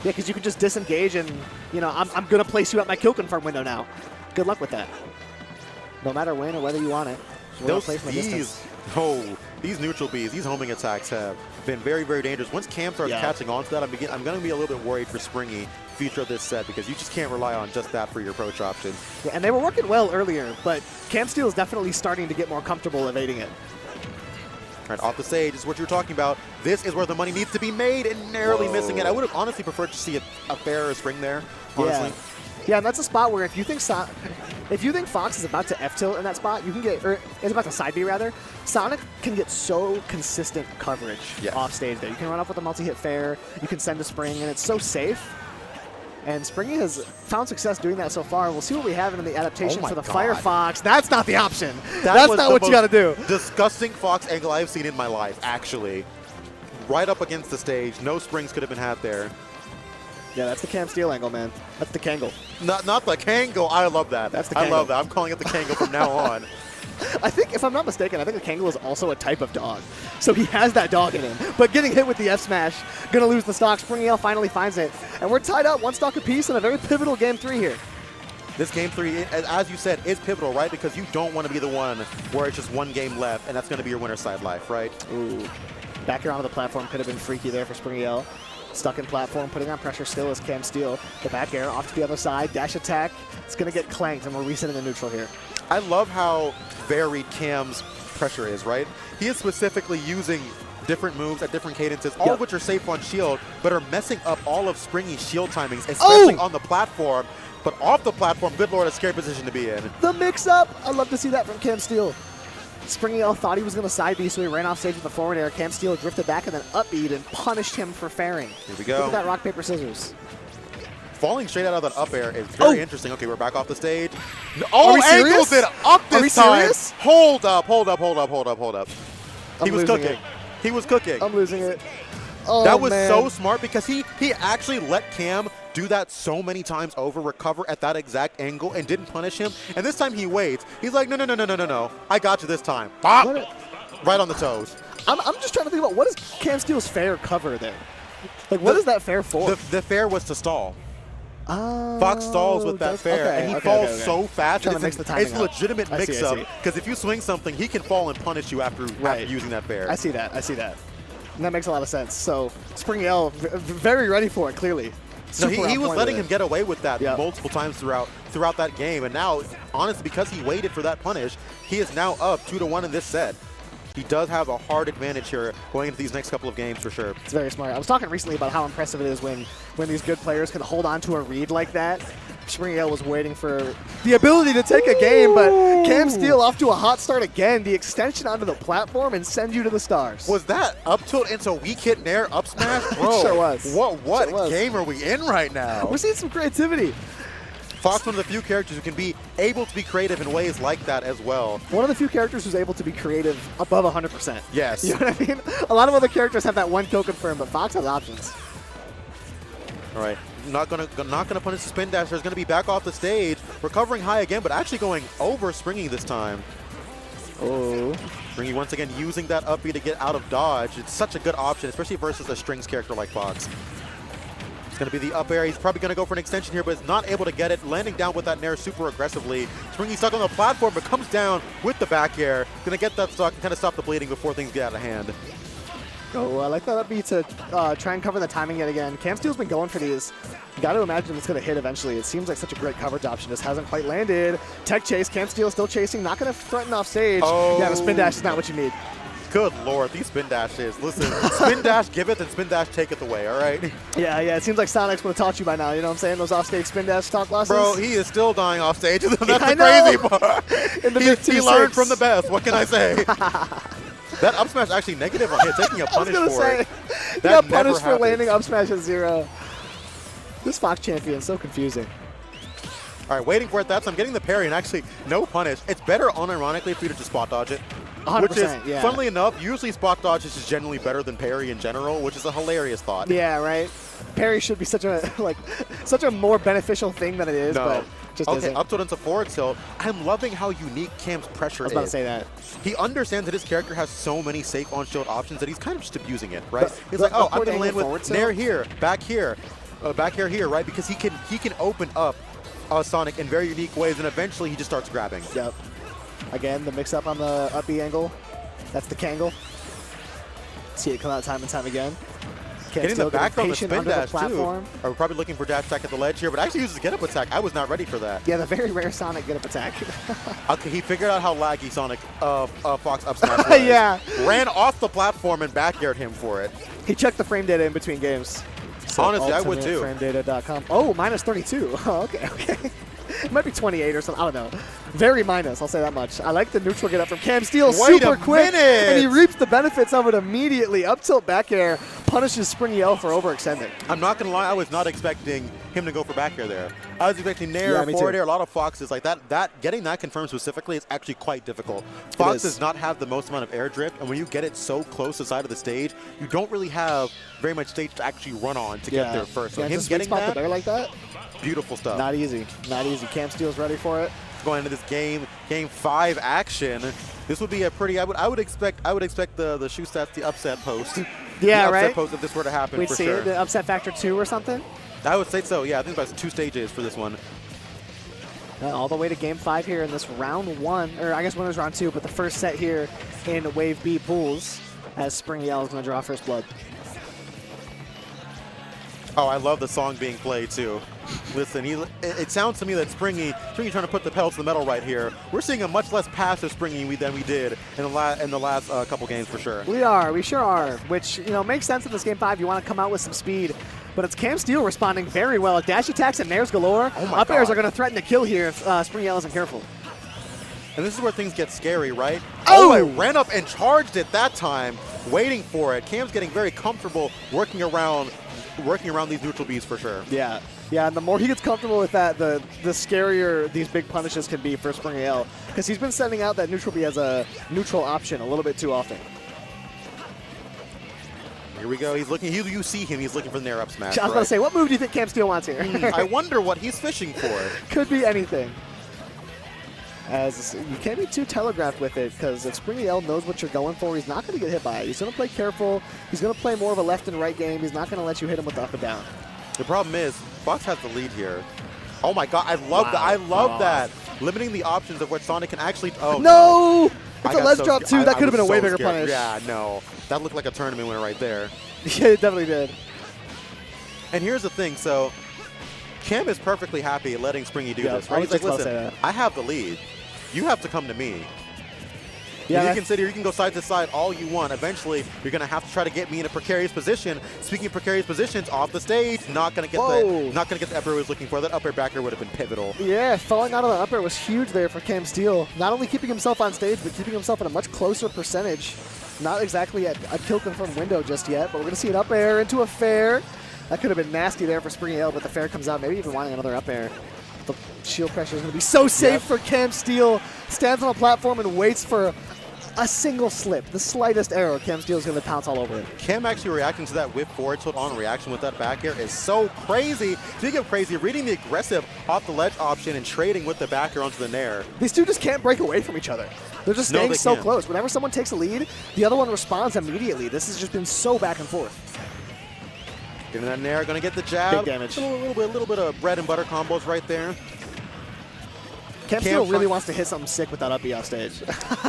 Yeah, because you can just disengage and, you know, I'm going to place you at my kill confirm window now. Good luck with that. No matter when or whether you want it. These neutral Bs, these homing attacks have been very, very dangerous. Once Cam starts catching on to that, I'm going to be a little bit worried for Springy future of this set because you just can't rely on just that for your approach option. Yeah, and they were working well earlier, but Cam Steele is definitely starting to get more comfortable evading it. Right, off the stage is what you're talking about. This is where the money needs to be made and narrowly missing it. I would have honestly preferred to see a fairer spring there, honestly. Yeah, and that's a spot where if you think Fox is about to F-tilt in that spot, you can get, or is about to side B rather, Sonic can get so consistent coverage off stage there. You can run off with a multi-hit fair, you can send a spring, and it's so safe. And Springy has found success doing that so far. We'll see what we have in the adaptation for the Firefox. That's not the option. That's not what you got to do. Disgusting Fox angle I've seen in my life, actually. Right up against the stage. No springs could have been had there. Yeah, that's the Cam Steele angle, man. That's the Kangle. Not the Kangle. I love that. That's the Kangle. I love that. I'm calling it the Kangle from now on. I think, if I'm not mistaken, I think the Kangle is also a type of dog. So he has that dog in him. But getting hit with the F smash, going to lose the stock. Springy L finally finds it. And we're tied up one stock apiece in a very pivotal Game 3 here. This Game 3, as you said, is pivotal, right? Because you don't want to be the one where it's just one game left, and that's going to be your winner's side life, right? Ooh. Back around to the platform could have been freaky there for Springy L. Stuck in platform, putting on pressure still is Cam Steele. The back air off to the other side, dash attack. It's going to get clanked, and we're resetting the neutral here. I love how varied Cam's pressure is, right? He is specifically using different moves at different cadences, all of which are safe on shield, but are messing up all of Springy's shield timings, especially on the platform. But off the platform, good lord, a scary position to be in. The mix-up! I love to see that from Cam Steele. Springy L thought he was going to side B, so he ran off stage with the forward air. Cam Steele drifted back and then up B'd and punished him for fairing. Here we go. Look at that rock, paper, scissors. Falling straight out of that up air is very interesting. Okay, we're back off the stage. Angled it up this time. Serious? Hold up. He was cooking. He was cooking. I'm losing it. Oh, that was man. so smart because he actually let Cam do that so many times over, recover at that exact angle, and didn't punish him. And this time he waits. He's like, no. I got you this time. Bop! Right on the toes. I'm just trying to think about what is Cam Steele's fair cover there? Like, what is that fair for? The fair was to stall. Fox stalls with that fair, and he falls so fast. It's a legitimate mix-up, because if you swing something, he can fall and punish you after using that fair. I see that. And that makes a lot of sense. So Springy L, very ready for it, clearly. No, he was letting him get away with that multiple times throughout that game, and now, honestly, because he waited for that punish, he is now up 2-1 in this set. He does have a hard advantage here going into these next couple of games for sure. It's very smart. I was talking recently about how impressive it is when these good players can hold on to a read like that. Springy L was waiting for the ability to take a game, but Cam Steele off to a hot start again. The extension onto the platform and send you to the stars. Was that up tilt into weak hit nair up smash? Bro, it sure was. What game are we in right now? We're seeing some creativity. Fox, one of the few characters who can be able to be creative in ways like that as well. One of the few characters who's able to be creative above 100%. Yes. You know what I mean? A lot of other characters have that one kill confirmed, but Fox has options. All right. Not gonna punish the spin dash. There's gonna be back off the stage, recovering high again, but actually going over Springy this time. Oh. Springy once again using that up B to get out of dodge. It's such a good option, especially versus a strings character like Fox. Going to be the up air. He's probably going to go for an extension here, but is not able to get it. Landing down with that nair super aggressively. Springy stuck on the platform, but comes down with the back air. Going to get that stuck and kind of stop the bleeding before things get out of hand. Oh, I like that up B to try and cover the timing yet again. Cam Steele's been going for these. You got to imagine it's going to hit eventually. It seems like such a great coverage option. Just hasn't quite landed. Tech chase. Cam Steele still chasing. Not going to threaten off stage. Oh. Yeah, the spin dash is not what you need. Good lord, these spin dashes. Listen, spin dash giveth and spin dash taketh away, all right? Yeah, it seems like Sonic's would have taught you by now, you know what I'm saying? Those offstage spin dash stock losses. Bro, he is still dying off stage. That's the crazy part. He learned from the best. What can I say? That up smash actually negative on hit, taking a punish for it. He got punished for landing up smash at 0. This Fox champion is so confusing. All right, waiting for it. I'm getting the parry and actually no punish. It's better, unironically, for you to just spot dodge it. 100%, which is, funnily enough, usually spot dodge is just generally better than parry in general, which is a hilarious thought. Yeah, right? Parry should be such a more beneficial thing than it is, but just isn't. Up tilt into forward tilt. I'm loving how unique Cam's pressure is. I was about to say that. He understands that his character has so many safe on-shield options that he's kind of just abusing it, right? He's like, I'm going to land with nair here, back here, back here, right? Because he can open up Sonic in very unique ways, and eventually he just starts grabbing. Yep. Again, the mix-up on the up B angle. That's the Kangle. See it come out time and time again. Getting the back on the spin dash, too. Are we probably looking for dash attack at the ledge here, but actually uses a get-up attack. I was not ready for that. Yeah, the very rare Sonic get-up attack. Okay, he figured out how laggy Sonic Fox up smash was. Yeah. Ran off the platform and back-aired him for it. He checked the frame data in between games. So honestly, I would too. FrameData.com. Oh, minus 32. Oh, okay. It might be 28 or something. I don't know. Very minus, I'll say that much. I like the neutral get up from Cam Steele. Super quick. And he reaps the benefits of it immediately. Up tilt back air punishes Springy L for overextending. I'm not going to lie, I was not expecting him to go for back air there. I was expecting nair, forward air, a lot of Foxes. Like that getting that confirmed specifically is actually quite difficult. Fox does not have the most amount of air drift, and when you get it so close to the side of the stage, you don't really have very much stage to actually run on to get there first. So him getting that, the bear like that, beautiful stuff. Not easy. Cam Steele's ready for it. Going into this game 5 action. This would be a pretty. I would expect the shoe stats, the upset post. Yeah, the right. Upset post if this were to happen. We'd for see sure. it, the upset factor 2 or something. I would say so. Yeah, I think about 2 stages for this one. All the way to game 5 here in this round 1, or I guess winners round 2, but the first set here in Wave B Bulls as Springy L is going to draw first blood. Oh, I love the song being played too. Listen, it sounds to me that Springy trying to put the pedal to the metal right here. We're seeing a much less passive Springy than we did in the last couple games for sure. We sure are, which makes sense in this game 5. You want to come out with some speed, but it's Cam Steele responding very well. Dash attacks and nairs galore. Oh my Up airs God. are going to threaten to kill here if Springy L isn't careful. And this is where things get scary, right? Oh! I ran up and charged it that time, waiting for it. Cam's getting very comfortable working around these neutral Bs for sure. Yeah, and the more he gets comfortable with that, the scarier these big punishes can be for Springy L, because he's been sending out that neutral B as a neutral option a little bit too often. Here we go. He's looking. You see him. He's looking for the nair up smash. I was going to say, what move do you think Cam Steele wants here? I wonder what he's fishing for. Could be anything. As you can't be too telegraphed with it, because if Springy L knows what you're going for, he's not going to get hit by it. He's going to play careful. He's going to play more of a left and right game. He's not going to let you hit him with the up and down. The problem is, Fox has the lead here. Oh my God, I love that. I love that. Limiting the options of what Sonic can actually. Oh no! It's I a got ledge so drop scared. too. That I could have been a was way so bigger scared. punish. Yeah, no. That looked like a tournament winner right there. Yeah, it definitely did. And here's the thing. So, Cam is perfectly happy letting Springy do this. I Right? was He's like, just about to say listen, that. I have the lead. You have to come to me. Yeah, you can sit here, you can go side to side all you want. Eventually, you're going to have to try to get me in a precarious position. Speaking of precarious positions, off the stage, not going to get the up air he was looking for. That up air back air would have been pivotal. Yeah, falling out of the up air was huge there for Cam Steele. Not only keeping himself on stage, but keeping himself in a much closer percentage. Not exactly at a kill confirmed window just yet, but we're going to see an up air into a fair. That could have been nasty there for Springy L, but the fair comes out, maybe even wanting another up air. The shield pressure is going to be so safe for Cam Steele. Stands on a platform and waits for a single slip, the slightest error. Cam Steele is going to pounce all over it. Cam actually reacting to that whip forward tilt on reaction with that back air is so crazy. Speaking of crazy, reading the aggressive off the ledge option and trading with the back air onto the nair. These two just can't break away from each other. They're just staying so close. Whenever someone takes a lead, the other one responds immediately. This has just been so back and forth. Getting that nair, going to get the jab. Big damage. A little bit of bread and butter combos right there. Cam Steele really wants to hit something sick with that up B off stage.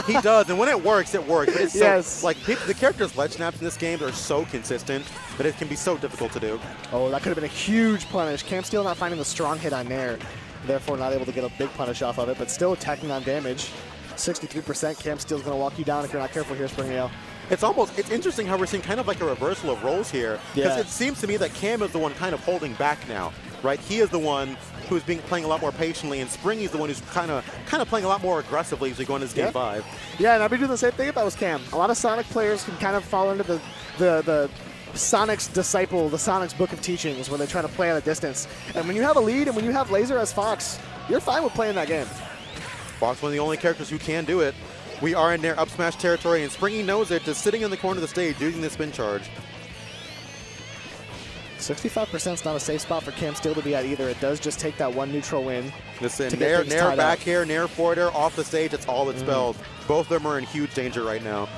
He does, and when it works, it works. But it's yes. So, like, the characters' ledge snaps in this game are so consistent that it can be so difficult to do. Oh, that could have been a huge punish. Cam Steele not finding the strong hit on nair, therefore not able to get a big punish off of it, but still attacking on damage. 63%. Cam Steele's going to walk you down if you're not careful here, Springy L. It's interesting how we're seeing kind of like a reversal of roles here. Because it seems to me that Cam is the one kind of holding back now, right? He is the one who's playing a lot more patiently, and Springy's the one who's kind of playing a lot more aggressively as we go into this game 5. Yeah, and I'd be doing the same thing if I was Cam. A lot of Sonic players can kind of fall into the Sonic's disciple, the Sonic's book of teachings, where they try to play at a distance. And when you have a lead and when you have Laser as Fox, you're fine with playing that game. Fox, one of the only characters who can do it. We are in their up smash territory, and Springy knows it, just sitting in the corner of the stage using the spin charge. 65% is not a safe spot for Cam Steele to be at either. It does just take that one neutral win. Listen, nair back air, nair forward air off the stage, that's all it spells. Both of them are in huge danger right now.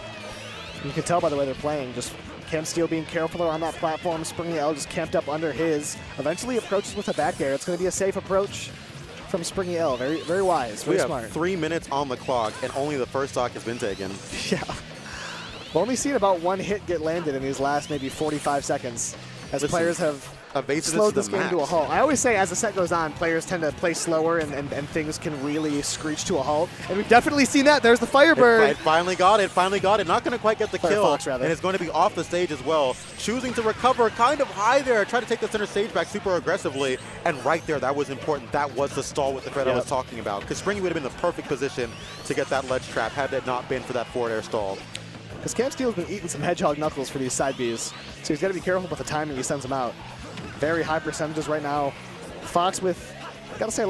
You can tell by the way they're playing. Just Cam Steele being careful on that platform. Springy L just camped up under his. Eventually approaches with a back air. It's going to be a safe approach from Springy L. Very, very wise, very smart. We have 3 minutes on the clock, and only the first stock has been taken. Yeah. We've only seen about one hit get landed in these last maybe 45 seconds as players have slowed this game to a halt. I always say as the set goes on, players tend to play slower and things can really screech to a halt. And we've definitely seen that. There's the Firebird. It finally got it, Not going to quite get the kill. Firefox, rather. And it's going to be off the stage as well. Choosing to recover kind of high there. Try to take the center stage back super aggressively. And right there, that was important. That was the stall with the threat I was talking about. Because Springy would have been the perfect position to get that ledge trap had it not been for that forward air stall. Because Cam Steele's been eating some hedgehog knuckles for these side Bs. So he's got to be careful with the timing he sends them out. Very high percentages right now. Fox with, gotta say,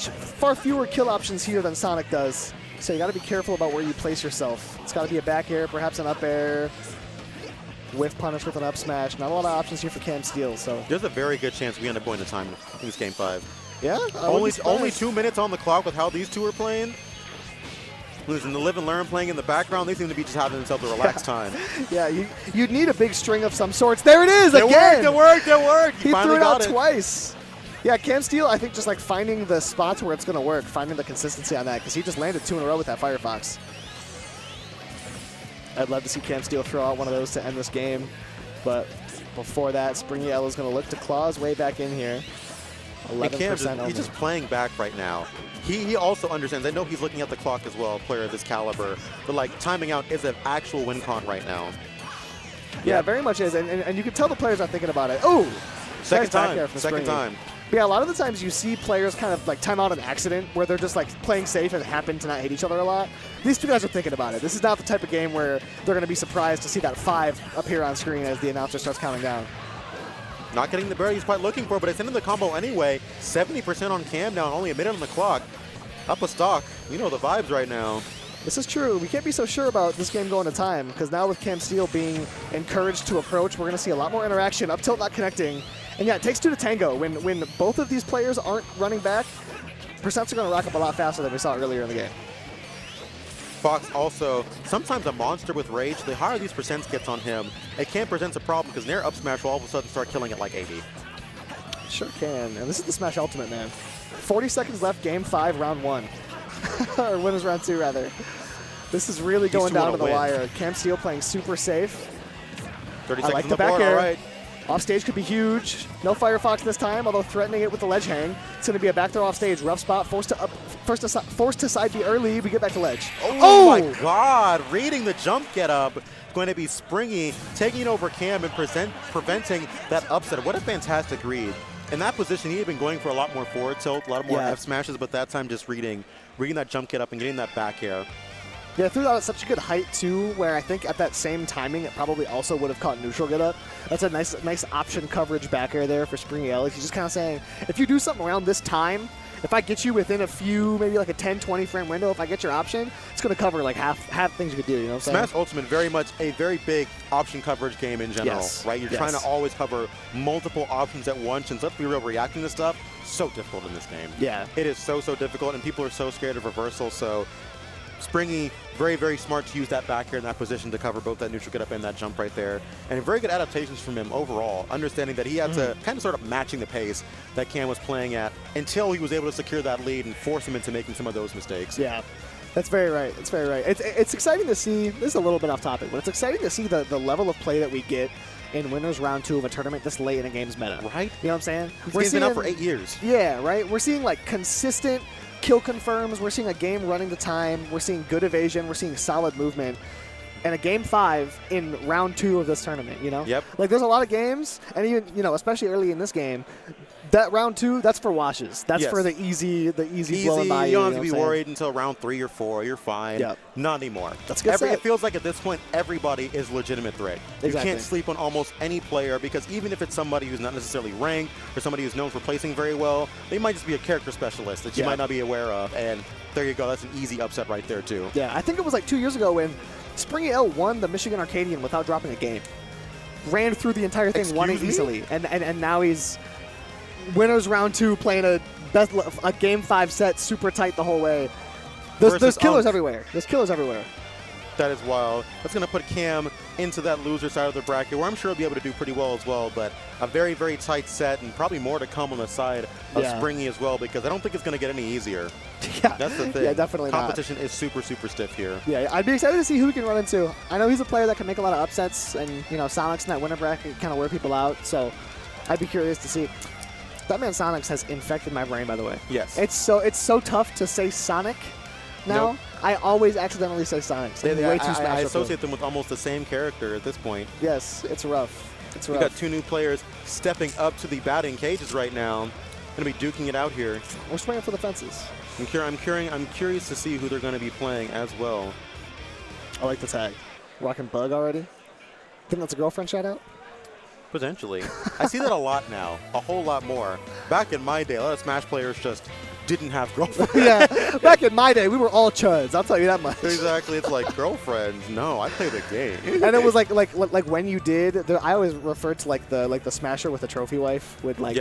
far fewer kill options here than Sonic does. So you gotta be careful about where you place yourself. It's gotta be a back air, perhaps an up air, whiff punish with an up smash. Not a lot of options here for Cam Steele. So there's a very good chance we end up going to time in this game 5. Yeah, only 2 minutes on the clock with how these two are playing. Losing the Live and Learn playing in the background, they seem to be just having themselves a relaxed time. Yeah, you'd need a big string of some sorts. There it is again. It worked. He threw it out twice. Yeah, Cam Steele, I think just like finding the spots where it's going to work, finding the consistency on that, because he just landed 2 in a row with that Firefox. I'd love to see Cam Steele throw out one of those to end this game, but before that, Springy L is going to look to claw his way back in here. 11% only. He's just playing back right now. He also understands. I know he's looking at the clock as well, a player of this caliber. But like timing out is an actual win con right now. Yeah, very much is. And you can tell the players are thinking about it. Oh, second time. Second time. Yeah, a lot of the times you see players kind of like time out an accident where they're just like playing safe and happen to not hit each other a lot. These two guys are thinking about it. This is not the type of game where they're going to be surprised to see that 5 appear on screen as the announcer starts counting down. Not getting the barrel he's quite looking for, but it's into the combo anyway. 70% on Cam now, only a minute on the clock. Up a stock. You know the vibes right now. This is true. We can't be so sure about this game going to time because now with Cam Steele being encouraged to approach, we're going to see a lot more interaction. Up tilt not connecting. And yeah, it takes 2 to tango. When both of these players aren't running back, percents are going to rack up a lot faster than we saw earlier in the game. Fox also sometimes a monster with rage. The higher these percents gets on him, it can present a problem because Nair up smash will all of a sudden start killing at like 80. Sure can. And this is the Smash Ultimate, man. 40 seconds left, game 5, round 1. Or winners round 2, rather. This is really going down to the wire. Cam Steele playing super safe. 30 I seconds like on the the board, back air. all right. Off stage could be huge. No Firefox this time, although threatening it with the ledge hang. It's going to be a back throw off stage. Rough spot, forced to side B early. We get back to ledge. Oh my God! Reading the jump get up. Going to be Springy, taking over Cam and preventing that upset. What a fantastic read. In that position, he had been going for a lot more forward tilt, a lot more F smashes, but that time just reading that jump get up and getting that back air. Yeah, threw that at such a good height, too, where I think at that same timing, it probably also would have caught neutral get up. That's a nice option coverage back air there for Springy L. He's just kind of saying, if you do something around this time, if I get you within a few, maybe like a 10, 20 frame window, if I get your option, it's going to cover like half things you could do, you know what I'm saying? Smash Ultimate, very much a very big option coverage game in general, right? You're trying to always cover multiple options at once, and let's be real, reacting to stuff, so difficult in this game. Yeah. It is so difficult, and people are so scared of reversal, so Springy, very, very smart to use that back air in that position to cover both that neutral get up and that jump right there. And very good adaptations from him overall, understanding that he had to kind of sort of matching the pace that Cam was playing at until he was able to secure that lead and force him into making some of those mistakes. Yeah. That's very right. That's very right. It's exciting to see. This is a little bit off topic, but it's exciting to see the level of play that we get in winners round 2 of a tournament this late in a game's meta. Right. You know what I'm saying? He's been up for 8 years. Yeah, right? We're seeing like consistent kill confirms. We're seeing a game running the time. We're seeing good evasion. We're seeing solid movement. And a game 5 in round 2 of this tournament, you know? Yep. Like there's a lot of games, and even, you know, especially early in this game, that round 2, that's for washes. That's for the easy blowing by you don't have to be worried until round 3 or 4. You're fine. Yep. Not anymore. That's good. It feels like at this point, everybody is legitimate threat. Exactly. You can't sleep on almost any player because even if it's somebody who's not necessarily ranked or somebody who's known for placing very well, they might just be a character specialist that you might not be aware of. And there you go. That's an easy upset right there, too. Yeah, I think it was like 2 years ago when Springy L won the Michigan Arcadian without dropping a game. Ran through the entire thing, won it easily. And now he's winners round 2 playing a game 5 set super tight the whole way. There's killers everywhere. There's killers everywhere. That is wild. That's going to put Cam into that loser side of the bracket, where I'm sure he'll be able to do pretty well as well, but a very, very tight set, and probably more to come on the side of Springy as well, because I don't think it's going to get any easier. Yeah. That's the thing. Yeah, definitely Competition is super, super stiff here. Yeah, I'd be excited to see who he can run into. I know he's a player that can make a lot of upsets, and, you know, Sonic's in that winner bracket kind of wear people out, so I'd be curious to see. That man Sonics has infected my brain, by the way. Yes. It's so tough to say Sonic now. Nope. I always accidentally say Sonics. I associate them with almost the same character at this point. Yes, it's rough. It's rough. We got 2 new players stepping up to the batting cages right now. Going to be duking it out here. We're swinging for the fences. I'm curious to see who they're going to be playing as well. I like the tag. Rocking Bug already. Think that's a girlfriend shout out? Potentially. I see that a lot now. A whole lot more. Back in my day, a lot of Smash players just didn't have girlfriends. Yeah, back in my day, we were all chuds. I'll tell you that much. Exactly. It's like, girlfriends. No, I play the game. And it was like when you did. I always referred to like the Smasher with a trophy wife would like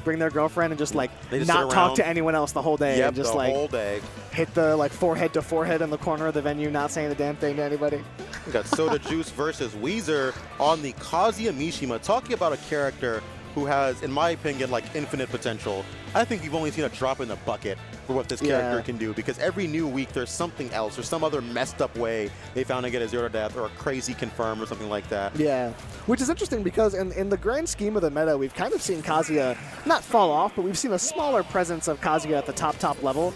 bring their girlfriend and just like not talk to anyone else the whole day. Yep, and just the like whole day. Hit the like forehead to forehead in the corner of the venue, not saying the damn thing to anybody. We got Soda Juice versus Weezer on the Kazuya Mishima. Talking about a character who has, in my opinion, like infinite potential. I think you've only seen a drop in the bucket for what this character can do, because every new week there's something else or some other messed up way they found to get a 0 to death or a crazy confirm or something like that. Yeah, which is interesting because in the grand scheme of the meta, we've kind of seen Kazuya not fall off, but we've seen a smaller presence of Kazuya at the top level.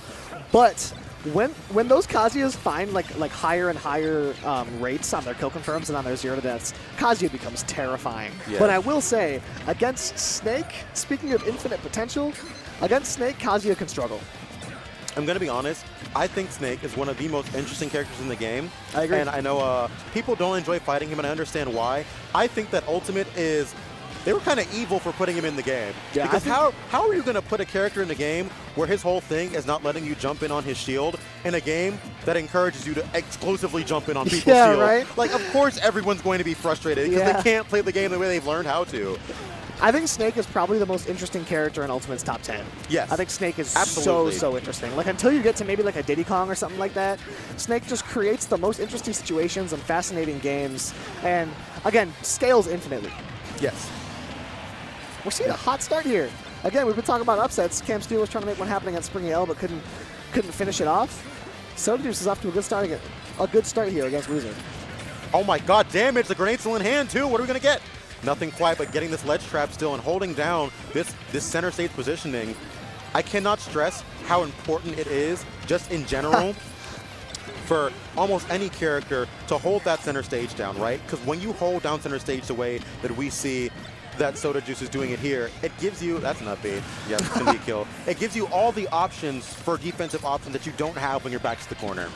But when those Kazuyas find like higher and higher rates on their kill confirms and on their 0 to deaths, Kazuya becomes terrifying. Yeah. But I will say, against Snake, speaking of infinite potential, against Snake, Kazuya can struggle. I'm going to be honest, I think Snake is one of the most interesting characters in the game. I agree. And I know people don't enjoy fighting him, and I understand why. I think that Ultimate is... They were kind of evil for putting him in the game. Yeah, because how are you going to put a character in the game where his whole thing is not letting you jump in on his shield in a game that encourages you to exclusively jump in on people's shield? Right? Like, of course everyone's going to be frustrated because they can't play the game the way they've learned how to. I think Snake is probably the most interesting character in Ultimate's top 10. Yes. I think Snake is Absolutely. so interesting. Like, until you get to maybe like a Diddy Kong or something like that, Snake just creates the most interesting situations and fascinating games, and again, scales infinitely. Yes. We're seeing a hot start here. Again, we've been talking about upsets. Cam Steele was trying to make one happen against Springy L, but couldn't finish it off. Soda Juice is off to a good start again. A good start here against Wizard. Oh my god, damage! The grenade's still in hand too. What are we gonna get? Nothing quite, but getting this ledge trap still and holding down this center stage positioning. I cannot stress how important it is, just in general, for almost any character to hold that center stage down, right? Because when you hold down center stage the way that we see that Soda Juice is doing it here, it gives you, that's an upbeat, yeah, it's gonna be a kill. It gives you all the options for defensive options that you don't have when your back's to the corner.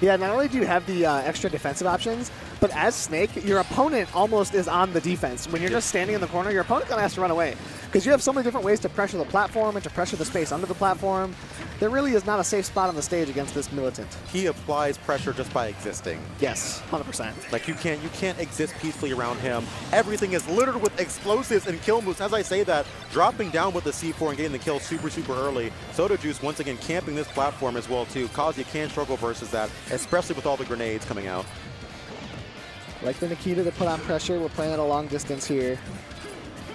Yeah, not only do you have the extra defensive options, but as Snake, your opponent almost is on the defense. When you're just standing in the corner, your opponent kind of has to run away. Because you have so many different ways to pressure the platform and to pressure the space under the platform. There really is not a safe spot on the stage against this militant. He applies pressure just by existing. Yes, 100%. Like you can't exist peacefully around him. Everything is littered with explosives and kill moves. As I say that, dropping down with the C4 and getting the kill super early. Soda Juice once again camping this platform as well too. Kazuya can struggle versus that, especially with all the grenades coming out. Like the Nikita to put on pressure, we're playing at a long distance here.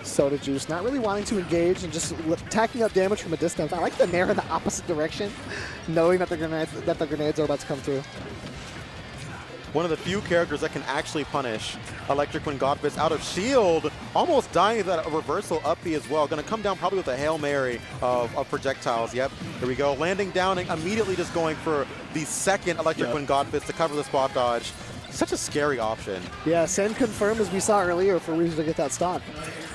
Soda Juice not really wanting to engage and just tacking up damage from a distance. I like the nair in the opposite direction, knowing that the grenades are about to come through. One of the few characters that can actually punish Electric when Godfist out of shield, almost dying to that reversal up B as well. Going to come down probably with a Hail Mary of projectiles. Yep, here we go. Landing down and immediately just going for the second Electric when Godfist to cover the spot dodge. Such a scary option. Yeah, send confirm as we saw earlier for Weezer to get that stock.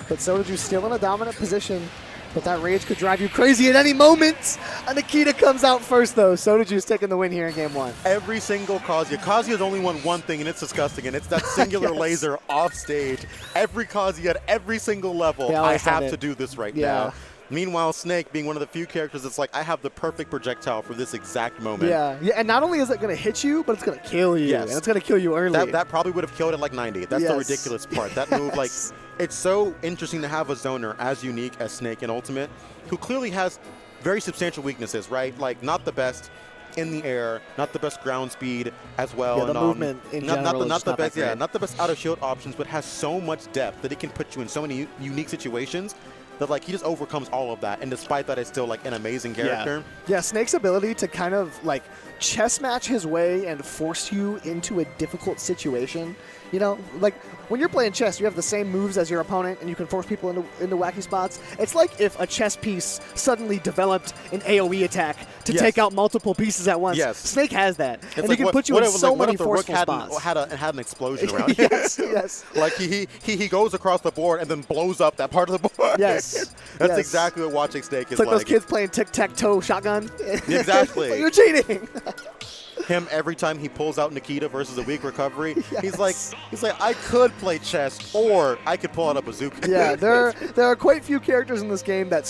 But Soda Juice still in a dominant position. But that rage could drive you crazy at any moment. And Nikita comes out first, though. Soda Juice taking the win here in game one. Every single Kazuya. Kazuya's only won one thing, and it's disgusting, and it's that singular laser off stage. Every Kazuya at every single level, I have to do this right now. Meanwhile, Snake being one of the few characters that's like, I have the perfect projectile for this exact moment. Yeah, and not only is it going to hit you, but it's going to kill you. Yes. And it's going to kill you early. That probably would have killed at like 90. That's the ridiculous part. That move, like, it's so interesting to have a zoner as unique as Snake in Ultimate, who clearly has very substantial weaknesses, right? Like, not the best in the air, not the best ground speed as well. Yeah, the movement in general not the best, not the best out of shield options, but has so much depth that it can put you in so many unique situations that like he just overcomes all of that, and despite that, it's still like an amazing character. Yeah, Snake's ability to kind of like chess match his way and force you into a difficult situation. You know, like when you're playing chess, you have the same moves as your opponent, and you can force people into wacky spots. It's like if a chess piece suddenly developed an AoE attack to take out multiple pieces at once. Snake has that, and like he can put you in so many forceful spots. Had an explosion around him. Yes. Like he goes across the board and then blows up that part of the board. Yes. That's exactly what watching Snake is like. It's like those kids playing tic-tac-toe shotgun. Exactly. You're cheating. Him every time he pulls out Nikita versus a weak recovery, he's like I could play chess or I could pull out a bazooka. Yeah, there are quite few characters in this game that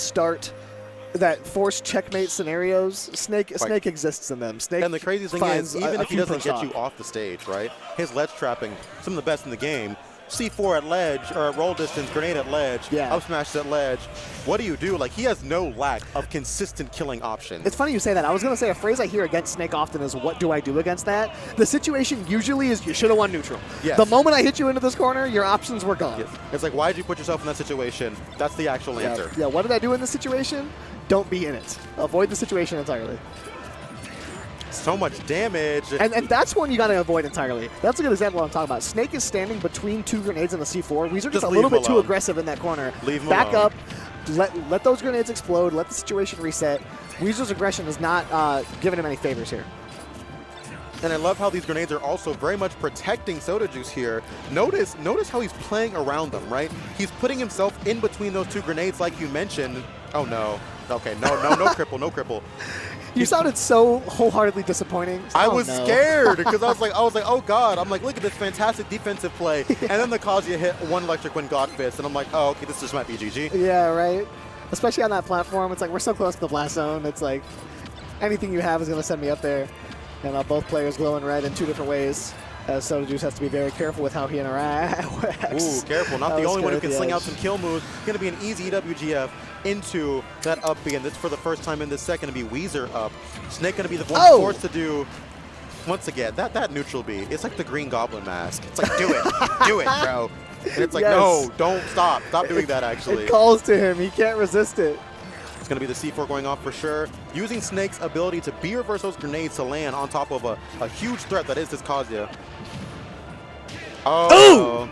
force checkmate scenarios. Snake exists in them. Snake, and the crazy thing is, even if he doesn't get you off the stage, right? His ledge trapping, some of the best in the game, C4 at ledge, or roll distance, grenade at ledge, up smash at ledge. What do you do? Like, he has no lack of consistent killing options. It's funny you say that. I was going to say a phrase I hear against Snake often is, what do I do against that? The situation usually is, you should have won neutral. Yes. The moment I hit you into this corner, your options were gone. Yes. It's like, why did you put yourself in that situation? That's the actual answer. Yeah, what did I do in this situation? Don't be in it. Avoid the situation entirely. So much damage. And that's one you got to avoid entirely. That's a good example of what I'm talking about. Snake is standing between 2 grenades and the C4. Weezer just a little bit too aggressive in that corner. Leave him Back alone. up. Let those grenades explode. Let the situation reset. Weezer's aggression is not giving him any favors here. And I love how these grenades are also very much protecting Soda Juice here. Notice how he's playing around them, right? He's putting himself in between those 2 grenades like you mentioned. Oh, no. Okay, no cripple, no cripple. You sounded so wholeheartedly disappointing. I was scared because I was like, oh God. I'm like, look at this fantastic defensive play. And then the Kazuya hit 1 electric wind God Fist. And I'm like, oh, okay, this just might be GG. Yeah, right. Especially on that platform. It's like, we're so close to the blast zone. It's like, anything you have is going to send me up there. And both players glowing red in 2 different ways. As Soda Juice has to be very careful with how he interacts. Ooh, careful. Not the only one who can sling out some kill moves. Going to be an easy WGF into that up B. And this for the first time in this set going to be Weezer up. Snake going to be the one forced to do, once again, that neutral B. It's like the Green Goblin mask. It's like, do it. Do it, bro. And it's like, no, don't stop. Stop doing that, actually. It calls to him. He can't resist it. It's going to be the C4 going off for sure. Using Snake's ability to B-reverse those grenades to land on top of a huge threat that is this Kazuya. Oh!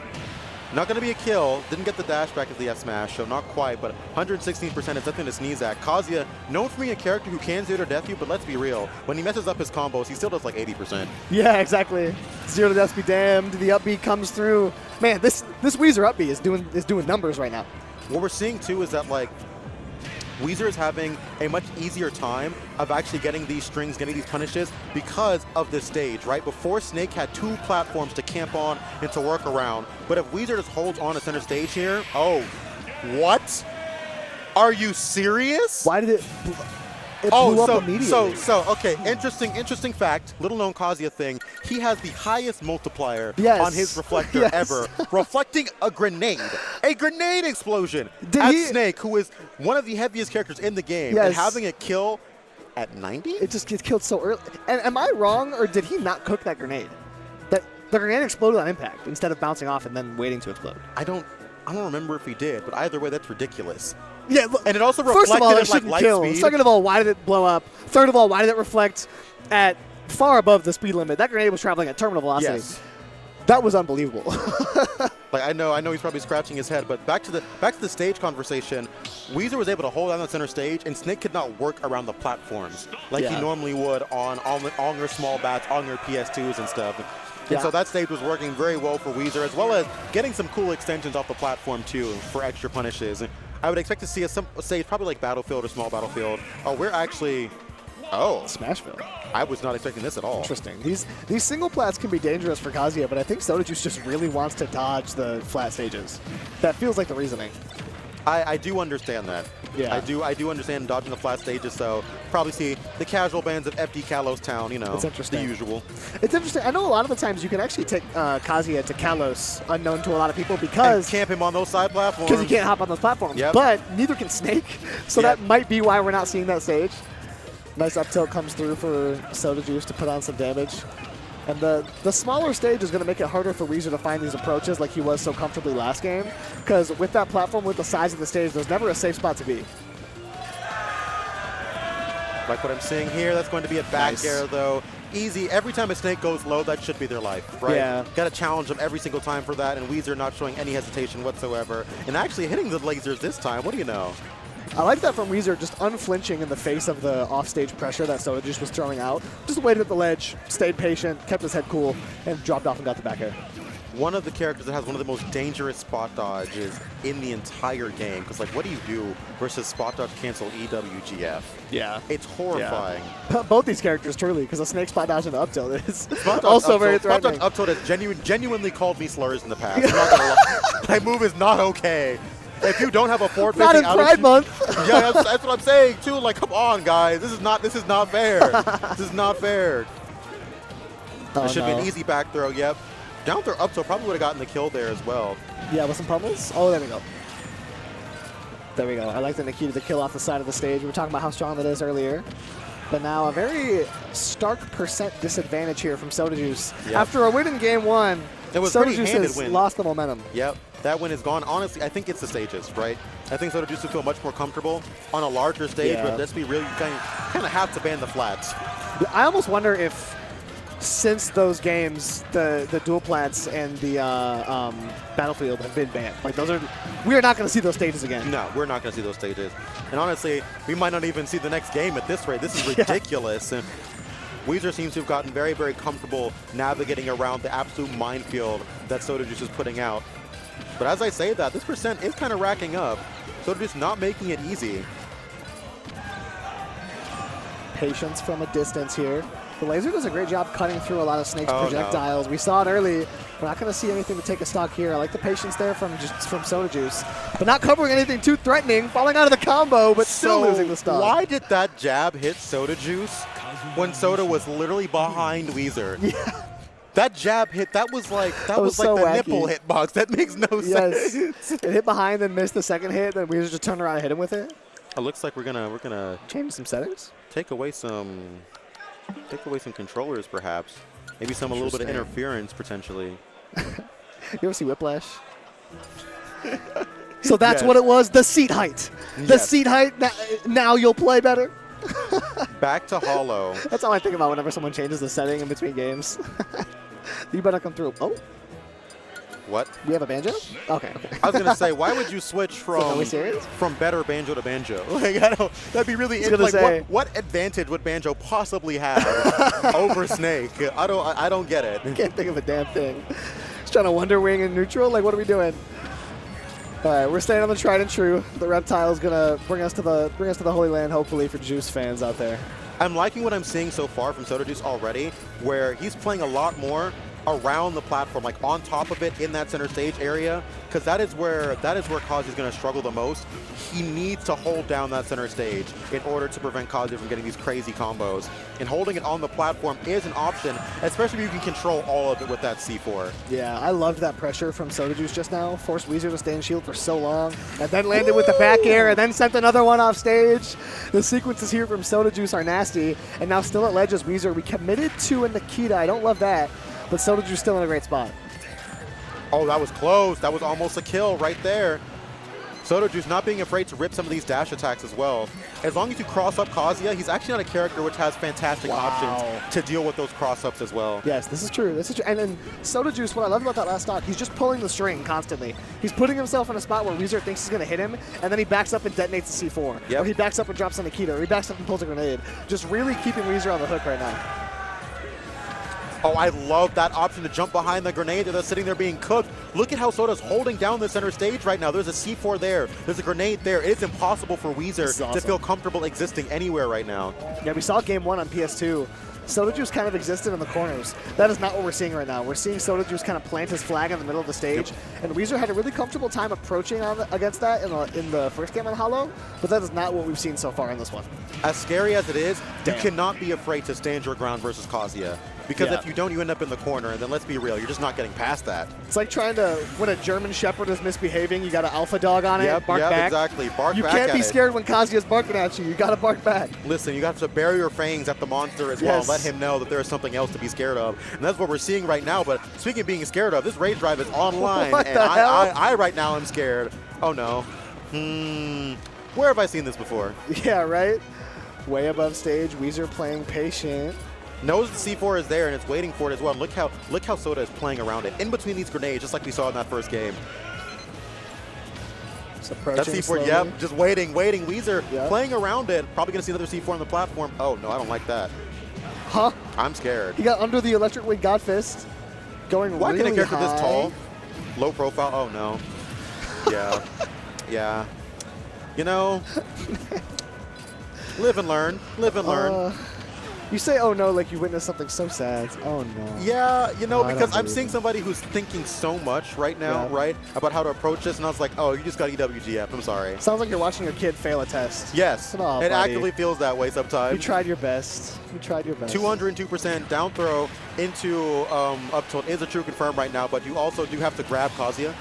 Not going to be a kill. Didn't get the dash back as the F smash, so not quite, but 116% is nothing to sneeze at. Kazuya, known for being a character who can 0 to death you, but let's be real. When he messes up his combos, he still does like 80%. Yeah, exactly. 0 to death be damned. The up B comes through. Man, this Weezer up B is doing numbers right now. What we're seeing too is that, like, Weezer is having a much easier time of actually getting these strings, getting these punishes because of this stage, right? Before, Snake had 2 platforms to camp on and to work around. But if Weezer just holds on to center stage here, oh, what? Are you serious? Why did it blew up immediately? Okay, interesting fact, little known Kazuya thing. He has the highest multiplier on his reflector ever, reflecting a grenade explosion at Snake, who is one of the heaviest characters in the game, and having it kill at 90? It just gets killed so early. And am I wrong, or did he not cook that grenade? That the grenade exploded on impact instead of bouncing off and then waiting to explode. I don't remember if he did, but either way, that's ridiculous. Yeah, look, and it also first of all, it like shouldn't light kill. speed. Second of all, why did it blow up? Third of all, why did it reflect at far above the speed limit? That grenade was traveling at terminal velocity. Yes. That was unbelievable. Like, I know he's probably scratching his head, but back to the stage conversation. Weezer was able to hold down the center stage, and Snake could not work around the platforms like he normally would on your small bats, on your PS2s and stuff. And so that stage was working very well for Weezer, as well as getting some cool extensions off the platform too for extra punishes. And I would expect to see a stage probably like Battlefield or Small Battlefield. Oh, we're actually Smashville. I was not expecting this at all. Interesting. These single plats can be dangerous for Kazuya, but I think Soda Juice just really wants to dodge the flat stages. That feels like the reasoning. I do understand that. Yeah. I do understand dodging the flat stages, so probably see the casual bands of FD Kalos Town, it's interesting. The usual. It's interesting. I know a lot of the times you can actually take Kazuya to Kalos, unknown to a lot of people, because and camp him on those side platforms. Because he can't hop on those platforms. Yep. But neither can Snake, so that might be why we're not seeing that stage. Nice up tilt comes through for Soda Juice to put on some damage. And the smaller stage is going to make it harder for Weezer to find these approaches like he was so comfortably last game. Because with that platform, with the size of the stage, there's never a safe spot to be. Like what I'm seeing here, that's going to be a back air, though. Easy. Every time a Snake goes low, that should be their life, right? Yeah. Got to challenge them every single time for that, and Weezer not showing any hesitation whatsoever. And actually hitting the lasers this time, what do you know? I like that from Weezer, just unflinching in the face of the offstage pressure that Soda Juice was throwing out. Just waited at the ledge, stayed patient, kept his head cool, and dropped off and got the back air. One of the characters that has one of the most dangerous spot dodges in the entire game. Because, like, what do you do versus spot dodge cancel EWGF? Yeah. It's horrifying. Yeah. Both these characters, truly, because a Snake spot dodge and the up tilt is also very threatening. Spot dodge up tilt has genuinely called me slurs in the past. I'm not gonna lie. My move is not okay. If you don't have a forward not in Pride Month. Yeah, that's what I'm saying too. Like, come on, guys, this is not fair. This is not fair. This should be an easy back throw. Yep. Down throw up, so probably would have gotten the kill there as well. Yeah, with some pummels. Oh, there we go. There we go. I like the Nikita to kill off the side of the stage. We were talking about how strong that is earlier. But now a very stark percent disadvantage here from Soda Juice. Yep. After a win in game one, It was Soda pretty Juice handed has win. lost the momentum. Yep, that win is gone. Honestly, I think it's the stages, right? I think Soda Juice would feel much more comfortable on a larger stage, Yeah. but let's be real, you kind of have to ban the flats. I almost wonder if, since those games, the dual plats and the Battlefield have been banned. Like those are, we are not going to see those stages again. No, we're not going to see those stages. And honestly, we might not even see the next game at this rate. This is ridiculous. And Weezer seems to have gotten very, very comfortable navigating around the absolute minefield that Soda Juice is putting out. But as I say that, this percent is kind of racking up. Soda Juice not making it easy. Patience from a distance here. The laser does a great job cutting through a lot of Snake's Oh, projectiles. no. We saw it early. We're not going to see anything to take a stock here. I like the patience there from Soda Juice, but not covering anything too threatening. Falling out of the combo, but still losing the stock. Why did that jab hit Soda Juice when Soda was literally behind Weezer? Yeah. That jab hit, that was like was so the wacky. nipple hitbox. That makes no Yes. sense. It hit behind, then missed the second hit. Then Weezer just turned around and hit him with it. It looks like we're gonna Change some settings. take away some controllers, perhaps. Maybe a little bit of Interesting. interference potentially. You ever see Whiplash? So that's Yes. what it was. The seat height. The Yes. seat height. Now you'll play better. Back to Hollow. That's all I think about whenever someone changes the setting in between games. You better come through. Oh, What? we have a banjo? Okay. I was gonna say, why would you switch Are we serious? from better banjo to banjo? Like, I don't. That'd be really. I was gonna Like, say. what advantage would banjo possibly have over Snake? I don't get it. Can't think of a damn thing. Just trying to Wonder Wing in neutral. Like, what are we doing? All right, we're staying on the tried and true. The reptile's gonna bring us to the Holy Land, hopefully, for Juice fans out there. I'm liking what I'm seeing so far from Soda Juice already, where he's playing a lot more around the platform, like on top of it in that center stage area, because that is where Kazi's going to struggle the most. He needs to hold down that center stage in order to prevent Kazi from getting these crazy combos. And holding it on the platform is an option, especially if you can control all of it with that C4. Yeah, I loved that pressure from Soda Juice just now. Forced Weezer to stay in shield for so long, and then landed with the back air, and then sent another one off stage. The sequences here from Soda Juice are nasty, and now still at ledge is Weezer. We committed to a Nikita. I don't love that, but Soda Juice still in a great spot. Oh, that was close. That was almost a kill right there. Soda Juice not being afraid to rip some of these dash attacks as well. As long as you cross up Kazuya, he's actually not a character which has fantastic options to deal with those cross-ups as well. Yes, this is true. This is true. And then Soda Juice, what I love about that last stock, he's just pulling the string constantly. He's putting himself in a spot where Weezer thinks he's going to hit him, and then he backs up and detonates the C4. Yep. Or he backs up and drops a Nikita, or he backs up and pulls a grenade. Just really keeping Weezer on the hook right now. Oh, I love that option to jump behind the grenade that's sitting there being cooked. Look at how Soda's holding down the center stage right now. There's a C4 there. There's a grenade there. It's impossible for Weezer to feel comfortable existing anywhere right now. Yeah, we saw game one on PS2. Soda Juice kind of existed in the corners. That is not what we're seeing right now. We're seeing Soda Juice kind of plant his flag in the middle of the stage, and Weezer had a really comfortable time approaching against that in the first game on Hollow, but that is not what we've seen so far in this one. As scary as it is, Damn. you cannot be afraid to stand your ground versus Kazuya. Because Yeah. if you don't, you end up in the corner, and then let's be real, you're just not getting past that. It's like trying to, when a German Shepherd is misbehaving, you got an alpha dog on it, bark yep, back. exactly. Bark You back can't at be it. scared when Kazuya's barking at you. You got to bark back. Listen, you have to bury your fangs at the monster as well. Yes. Let him know that there is something else to be scared of. And that's what we're seeing right now. But speaking of being scared of, this rage drive is online. What and the hell? I right now am scared. Oh, no. Where have I seen this before? Yeah, right? Way above stage, Weezer playing patient. Knows the C4 is there and it's waiting for it as well. And look how Soda is playing around it. In between these grenades, just like we saw in that first game. Just approaching That C4, slowly. yep, just waiting. Weezer Yep. playing around it. Probably going to see another C4 on the platform. Oh, no, I don't like that. Huh? I'm scared. He got under the electric wing God Fist. Going Why really can a character high. this tall? Low profile? Oh, no. Yeah. Yeah. You know, live and learn. Live and learn. You say, oh no, like you witnessed something so sad. Oh no. Yeah, you know, I because don't I'm believe seeing it. somebody who's thinking so much right now, Yeah. right, about how to approach this, and I was like, oh, you just got EWGF. I'm sorry. Sounds like you're watching your kid fail a test. Yes, Come on, it buddy. actively feels that way You sometimes. tried your best. You tried your best. 202% down throw into up tilt is a true confirm right now, but you also do have to grab Kazuya.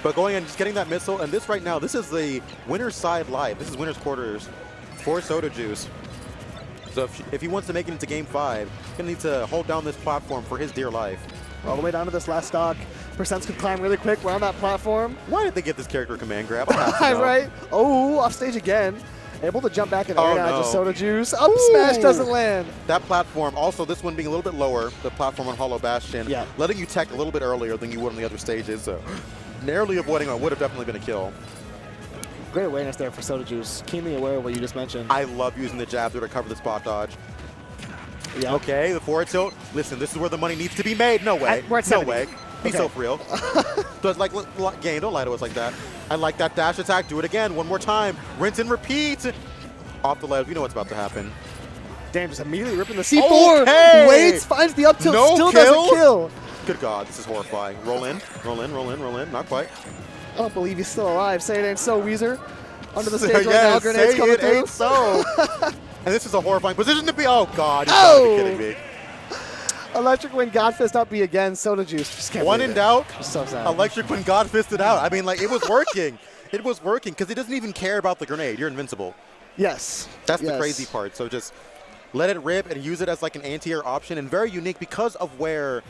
But going and just getting that missile, and this right now, this is the winner's side live. This is winner's quarters for Soda Juice. So if he wants to make it into Game 5, he's going to need to hold down this platform for his dear life. All the way down to this last stock. Percents could climb really quick. We're on that platform. Why did they give this character a command grab? I have to know. Right? Oh, off stage again. Able to jump back in the Oh, air now, no. just Soda Juice. Up smash doesn't land. That platform, also this one being a little bit lower, the platform on Hollow Bastion, Yeah. letting you tech a little bit earlier than you would on the other stages. So narrowly avoiding it would have definitely been a kill. Great awareness there for Soda Juice. Keenly aware of what you just mentioned. I love using the jab there to cover the spot dodge. Yeah. Okay, the forward tilt. Listen, this is where the money needs to be made. No way. We're at No 70. way. Be Okay. so for real. So it's like, game, don't lie to us like that. I like that dash attack. Do it again. One more time. Rinse and repeat. Off the ledge. We know what's about to happen. Damn, just immediately ripping the C4. Okay. Waits, finds the up tilt, No still kill? doesn't kill. Good God, this is horrifying. Roll in, roll in, roll in, roll in. Not quite. I don't believe he's still alive. Say it ain't so, Weezer. Under the stage right now, Yes, grenades say coming it through. ain't so. And this is a horrifying position to be. Oh God, you Oh. gotta be kidding me. Electric Wind Godfist up B again. Soda Juice. Just can't One believe in it. doubt. So sad. Electric when God fisted out. I mean, like, it was working. It was working because he doesn't even care about the grenade. You're invincible. Yes. That's the Yes. crazy part. So just let it rip and use it as like an anti-air option, and very unique because of where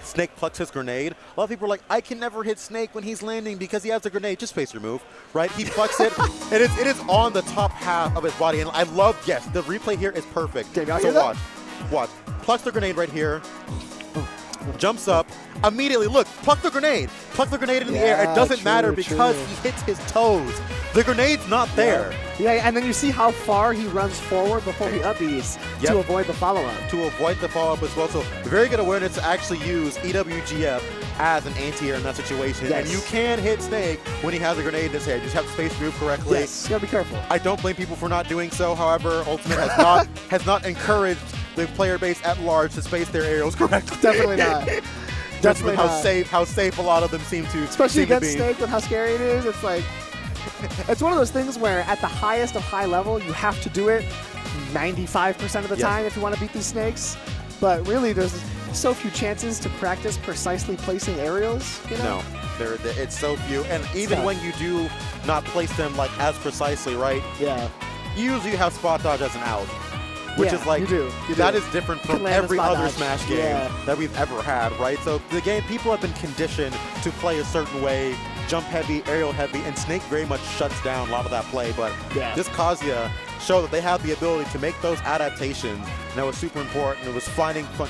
Snake plucks his grenade. A lot of people are like, I can never hit Snake when he's landing because he has a grenade. Just face your move, right? He plucks it, and it is on the top half of his body. And I love, yes, the replay here is perfect. Okay, y'all So hear that? watch. Plucks the grenade right here. Jumps up. Immediately, look, pluck the grenade. Pluck the grenade in the air. It Yeah, doesn't true, matter because true. he hits his toes. The grenade's not there. Yeah, and then you see how far he runs forward before he up-Bs Yep. to avoid the follow-up. To avoid the follow-up as well. So very good awareness to actually use EWGF as an anti-air in that situation. Yes. And you can hit Snake when he has a grenade in his head. You just have to space move correctly. Yes, you gotta be careful. I don't blame people for not doing so. However, Ultimate has not encouraged the player base at large to space their aerials correctly. Definitely not. Just Definitely with not. how safe a lot of them seem to Especially seem to against be. Snake with how scary it is. It's like, it's one of those things where at the highest of high level, you have to do it 95% of the Yes. time if you want to beat these snakes. But really, there's so few chances to practice precisely placing aerials, you know? No, it's so few. And even tough. when you do not place them like as precisely, right? Yeah. Usually you have spot dodge as an out. Which Yeah, is like, you do. You that do. is different You can from land a every spot other dodge. Smash game Yeah. that we've ever had, right? So the game, people have been conditioned to play a certain way, jump heavy, aerial heavy, and Snake very much shuts down a lot of that play. But Yeah. this Kazuya showed that they have the ability to make those adaptations, and that was super important. It was finding fun.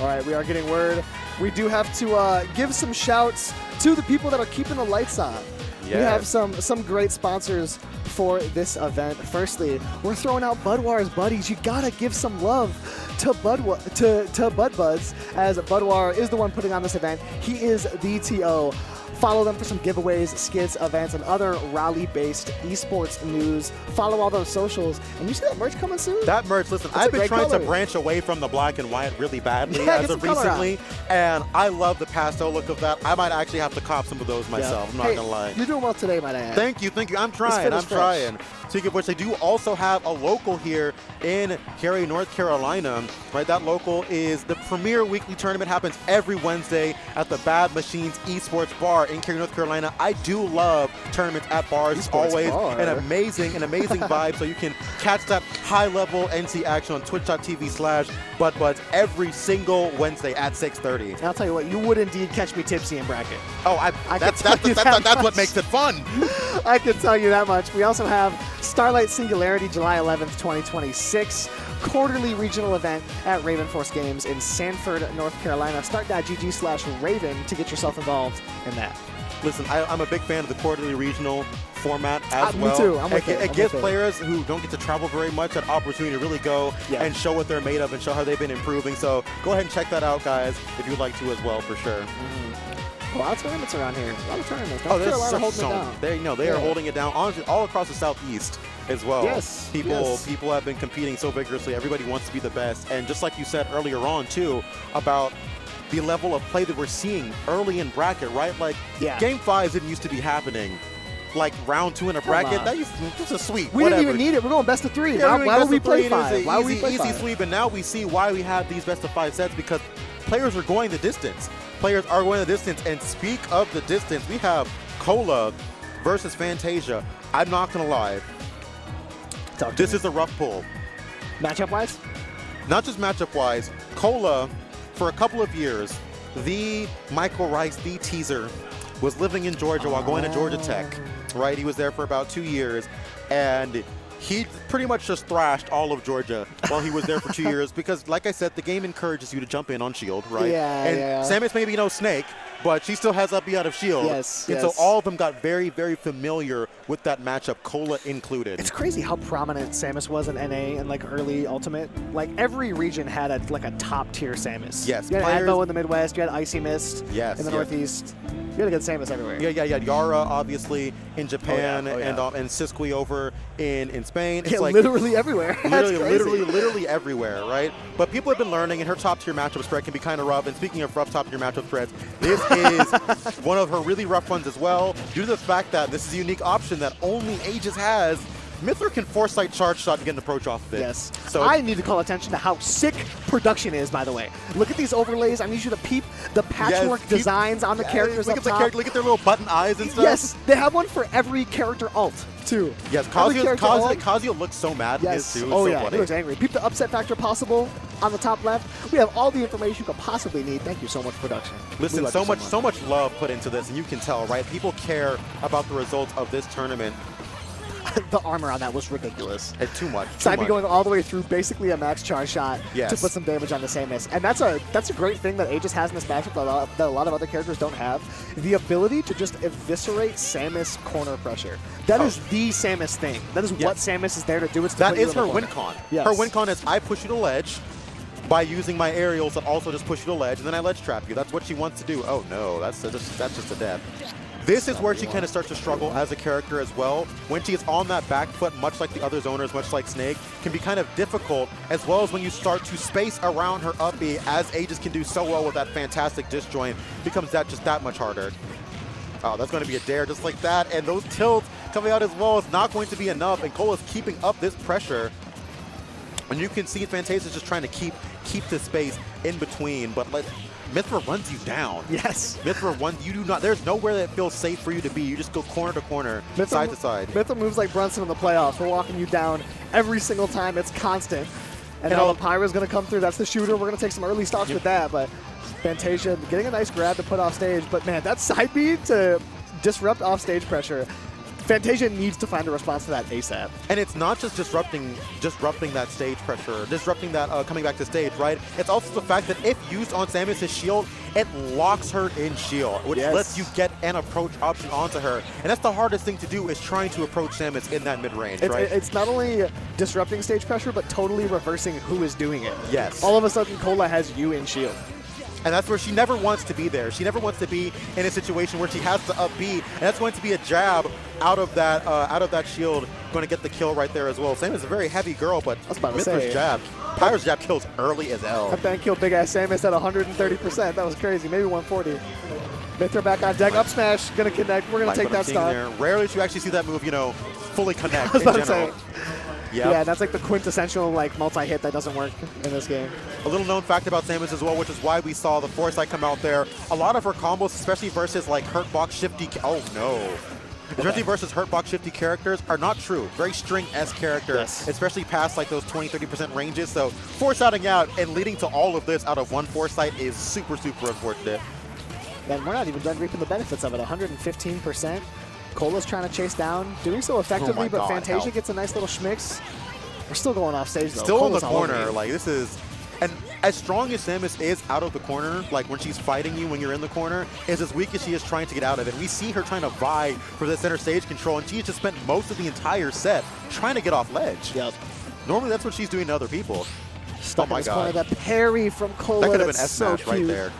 All right, we are getting word. We do have to give some shouts to the people that are keeping the lights on. We have Yes. some great sponsors for this event. Firstly, we're throwing out Budwar's buddies. You gotta give some love to BuddBuds, as Budwar is the one putting on this event. He is the TO. Follow them for some giveaways, skits, events, and other Raleigh-based esports news. Follow all those socials. And you see that merch coming soon? That merch, listen, That's a I've been great trying color. to branch away from the black and white really badly Yeah, as get of some color recently, and I love the pastel look of that. I might actually have to cop some of those myself, I'm not Hey, gonna lie. You're doing well today, might I add. Thank you. I'm trying, fit I'm is fresh. trying. Speaking of which, they do also have a local here in Cary, North Carolina, right? That local is the premier weekly tournament, happens every Wednesday at the Bad Machines Esports Bar in Cary, North Carolina. I do love tournaments at bars. It's Esports always bar. an amazing vibe, so you can catch that high-level NC action on twitch.tv/BuddBuds every single Wednesday at 6:30. And I'll tell you what, you would indeed catch me tipsy in bracket. Oh, that's what much. makes it fun. I can tell you that much. We also have Starlight Singularity, July 11th, 2026. Quarterly regional event at Raven Force Games in Sanford, North Carolina. Start.gg/Raven to get yourself involved in that. Listen, I'm a big fan of the quarterly regional format as Me well. too. I'm with it. It I'm gives with it. players who don't get to travel very much an opportunity to really go Yeah. and show what they're made of and show how they've been improving. So go ahead and check that out, guys, if you'd like to as well, for sure. A lot of tournaments around here. A lot of tournaments. Oh, North there's Carolina so, holding it down. they are Yeah. holding it down, honestly, all across the southeast. as well. Yes. People have been competing so vigorously. Everybody wants to be the best. And just like you said earlier on, too, about the level of play that we're seeing early in bracket, right? Like, Game 5 didn't used to be happening. Like round 2 in a bracket, that used just a sweep. We whatever. didn't even need it. We're going best of 3. Yeah, why would we play 5? Why would we play easy sweep? And now we see why we have these best of 5 sets, because players are going the distance. Players are going the distance. And speak of the distance, we have Kola versus Fantasia. I'm not gonna lie. This is a rough pull. Matchup wise? Not just matchup wise. Kola, for a couple of years, the Michael Rice, the teaser, was living in Georgia while going to Georgia Tech. Right, he was there for about 2 years, and he pretty much just thrashed all of Georgia while he was there for 2 years because, like I said, the game encourages you to jump in on shield, right? And Samus may be no Snake, but she still has up B out of shield. Yes, and so all of them got very, very familiar with that matchup, Kola included. It's crazy how prominent Samus was in NA and like early Ultimate. Like every region had a top tier Samus. Yes, you had Advo in the Midwest, you had Icy Mist in the Northeast. You had a good Samus everywhere. Yeah. Yara, obviously, in Japan, and Siskui over in Spain. It's yeah, like literally everywhere. literally everywhere, right? But people have been learning, and her top-tier matchup spread can be kind of rough. And speaking of rough top-tier matchup spreads, this is one of her really rough ones as well, due to the fact that this is a unique option that only Aegis has. Mythra can foresight charge shot and get an approach off of it. Yes. So I need to call attention to how sick production is, by the way. Look at these overlays. I need you to peep the patchwork designs on the characters up top. Look at their little button eyes and stuff. Yes, they have one for every character alt, too. Yes, Kazuya looks so mad in his too. Oh, so yeah, funny. he looks angry. Peep the upset factor possible on the top left. We have all the information you could possibly need. Thank you so much, production. Listen, so much love put into this, and you can tell, right? People care about the results of this tournament. The armor on that was ridiculous. It's too much. Saibie going all the way through basically a max charge shot to put some damage on the Samus. And that's a great thing that Aegis has in this matchup that a lot of other characters don't have. The ability to just eviscerate Samus corner pressure. That is the Samus thing. That is what Samus is there to do. It's that is her win con. Yes. Her win con is I push you to ledge by using my aerials that also just push you to ledge, and then I ledge trap you. That's what she wants to do. Oh no, that's just a death. This is where she kind of starts to struggle as a character as well. When she is on that back foot, much like the other zoners, much like Snake, can be kind of difficult, as well as when you start to space around her up B, as Aegis can do so well with that fantastic disjoint, becomes that just that much harder. Oh, that's going to be a dare just like that, and those tilts coming out as well is not going to be enough, and Cole is keeping up this pressure. And you can see Fantasia just trying to keep the space in between, but Mythra runs you down. Yes. Mythra runs, you do not, there's nowhere that feels safe for you to be. You just go corner to corner, side to side. Mythra moves like Brunson in the playoffs. We're walking you down every single time. It's constant. And now the Pyro's going to come through. That's the shooter. We're going to take some early stocks with that, but Fantasia getting a nice grab to put off stage. But man, that side B to disrupt off stage pressure. Fantasia needs to find a response to that ASAP. And it's not just disrupting that stage pressure, disrupting that coming back to stage, right? It's also the fact that if used on Samus' shield, it locks her in shield, which lets you get an approach option onto her. And that's the hardest thing to do, is trying to approach Samus in that mid-range, right? It's not only disrupting stage pressure, but totally reversing who is doing it. Yes. All of a sudden, Kola has you in shield. And that's where she never wants to be there. She never wants to be in a situation where she has to up B, and that's going to be a jab out of that shield, going to get the kill right there as well. Samus is a very heavy girl, but Mythra's jab, Pyro's jab kills early as hell. That thing killed big ass Samus at 130%. That was crazy, maybe 140. Mythra back on deck, up smash, gonna connect. We're gonna take that stock. Rarely do you actually see that move, fully connect in general. Yep. Yeah, that's like the quintessential multi-hit that doesn't work in this game. A little known fact about Samus as well, which is why we saw the foresight come out there. A lot of her combos, especially versus Hurtbox shifty, especially versus Hurtbox shifty characters, are not true. Very string-esque characters, especially past those 20-30% ranges. So foresighting out and leading to all of this out of one foresight is super, super unfortunate. And we're not even done reaping the benefits of it. 115%. Kola's trying to chase down, doing so effectively, but Fantasia gets a nice little schmicks. We're still going off stage, though. Still Kola's in the corner. This is... And as strong as Samus is out of the corner, when she's fighting you when you're in the corner, is as weak as she is trying to get out of it. We see her trying to vie for the center stage control, and she's just spent most of the entire set trying to get off ledge. Yep. Normally, that's what she's doing to other people. Stuck in this corner, that parry from Kola. That could have been S-Smash right there.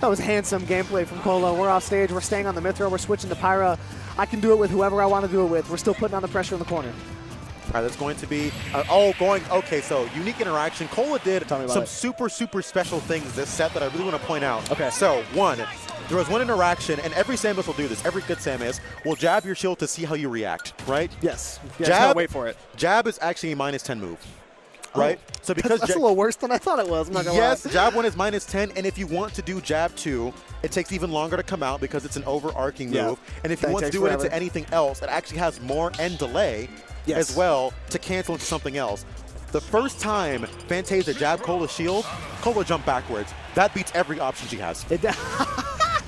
That was handsome gameplay from Kola. We're off stage. We're staying on the Mythra. We're switching to Pyra. I can do it with whoever I want to do it with. We're still putting on the pressure in the corner. All right, that's going to be, okay, so unique interaction. Kola did some super special things this set that I really want to point out. Okay. So, one, there was one interaction, and every Samus will do this. Every good Samus will jab your shield to see how you react, right? Yes. Jab, wait for it. Jab is actually a -10 move, right? So because that's a little worse than I thought it was. I'm not gonna yes, lie. jab 1 is -10, and if you want to do jab 2, it takes even longer to come out because it's an overarching move. And if you want to do it into anything else, it actually has more end delay as well to cancel into something else. The first time Fantasia jabbed Kola's shield, Kola jumped backwards. That beats every option she has.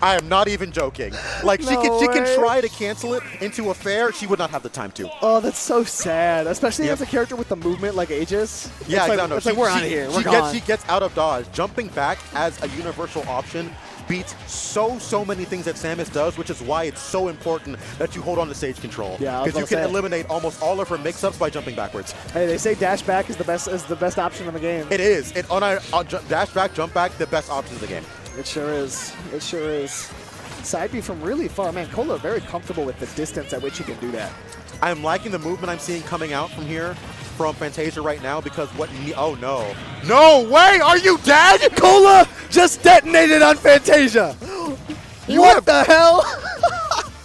I am not even joking. Like, she can try to cancel it into a fair. She would not have the time to. Oh, that's so sad. Especially as a character with the movement like Aegis. Yeah, it's like we're out of here. We're gone. She gets out of dodge. Jumping back as a universal option beats so many things that Samus does, which is why it's so important that you hold on to stage control. Yeah, because you can eliminate almost all of her mix-ups by jumping backwards. Hey, they say dash back is the best option in the game. It is. Dash back, jump back, the best option in the game. It sure is. It sure is. Side B from really far. Man, Kola very comfortable with the distance at which he can do that. I'm liking the movement I'm seeing coming out from here from Fantasia right now because oh no. No way! Are you dead? Kola just detonated on Fantasia. What the hell?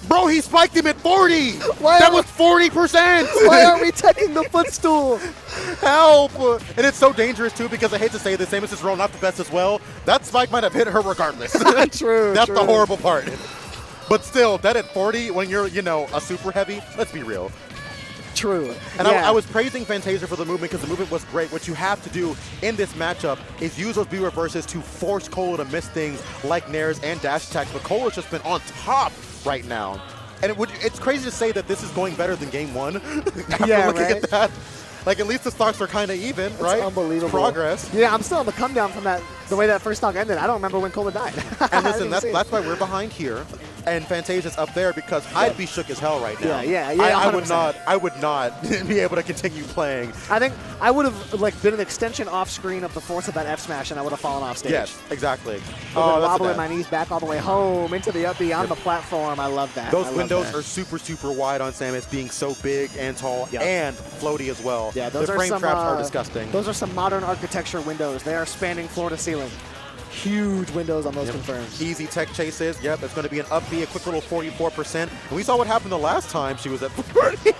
Bro, he spiked him at 40. That was 40%. Why aren't we taking the footstool? Help! And it's so dangerous too because I hate to say this, Samus' roll not the best as well. That spike might have hit her regardless. True. That's the horrible part. But still, that at 40 when you're, a super heavy, let's be real. True. And I was praising Fantasia for the movement because the movement was great. What you have to do in this matchup is use those B reverses to force Kola to miss things like nairs and dash attacks. But Kola's just been on top right now. And it's crazy to say that this is going better than game 1 after looking at that. Like, at least the stocks are kind of even, right? Unbelievable. Progress. Yeah, I'm still on the come down from the way that first stock ended. I don't remember when Kola died. And listen, that's why we're behind here. And Fantasia's up there because I'd be shook as hell right now. Yeah. I would not be able to continue playing. I think I would have been an extension off screen of the force of that F smash, and I would have fallen off stage. Yes, exactly. Wobbling my knees back all the way home into the up B on the platform. I love that. Those windows are super wide on Samus, being so big and tall and floaty as well. Yeah, the frame traps are disgusting. Those are some modern architecture windows. They are spanning floor to ceiling. Huge windows on those confirms. Easy tech chases. Yep, it's going to be an up B, a quick little 44%. And we saw what happened the last time she was at 40.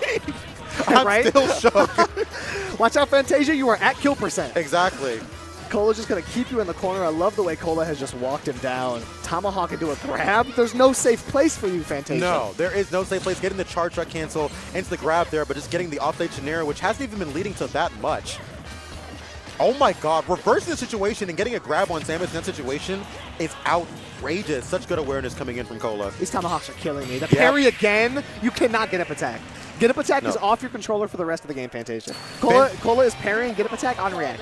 I'm still shook. Watch out, Fantasia. You are at kill percent. Exactly. Kola's just going to keep you in the corner. I love the way Kola has just walked him down. Tomahawk into a grab. There's no safe place for you, Fantasia. No, there is no safe place. Getting the charge shot cancel into the grab there, but just getting the offstage scenario, which hasn't even been leading to that much. Oh my god, reversing the situation and getting a grab on Samus in that situation is outrageous. Such good awareness coming in from Kola. These Tomahawks are killing me. The parry again, you cannot get up attack. Get up attack is off your controller for the rest of the game, Fantasia. Kola is parrying get up attack on react.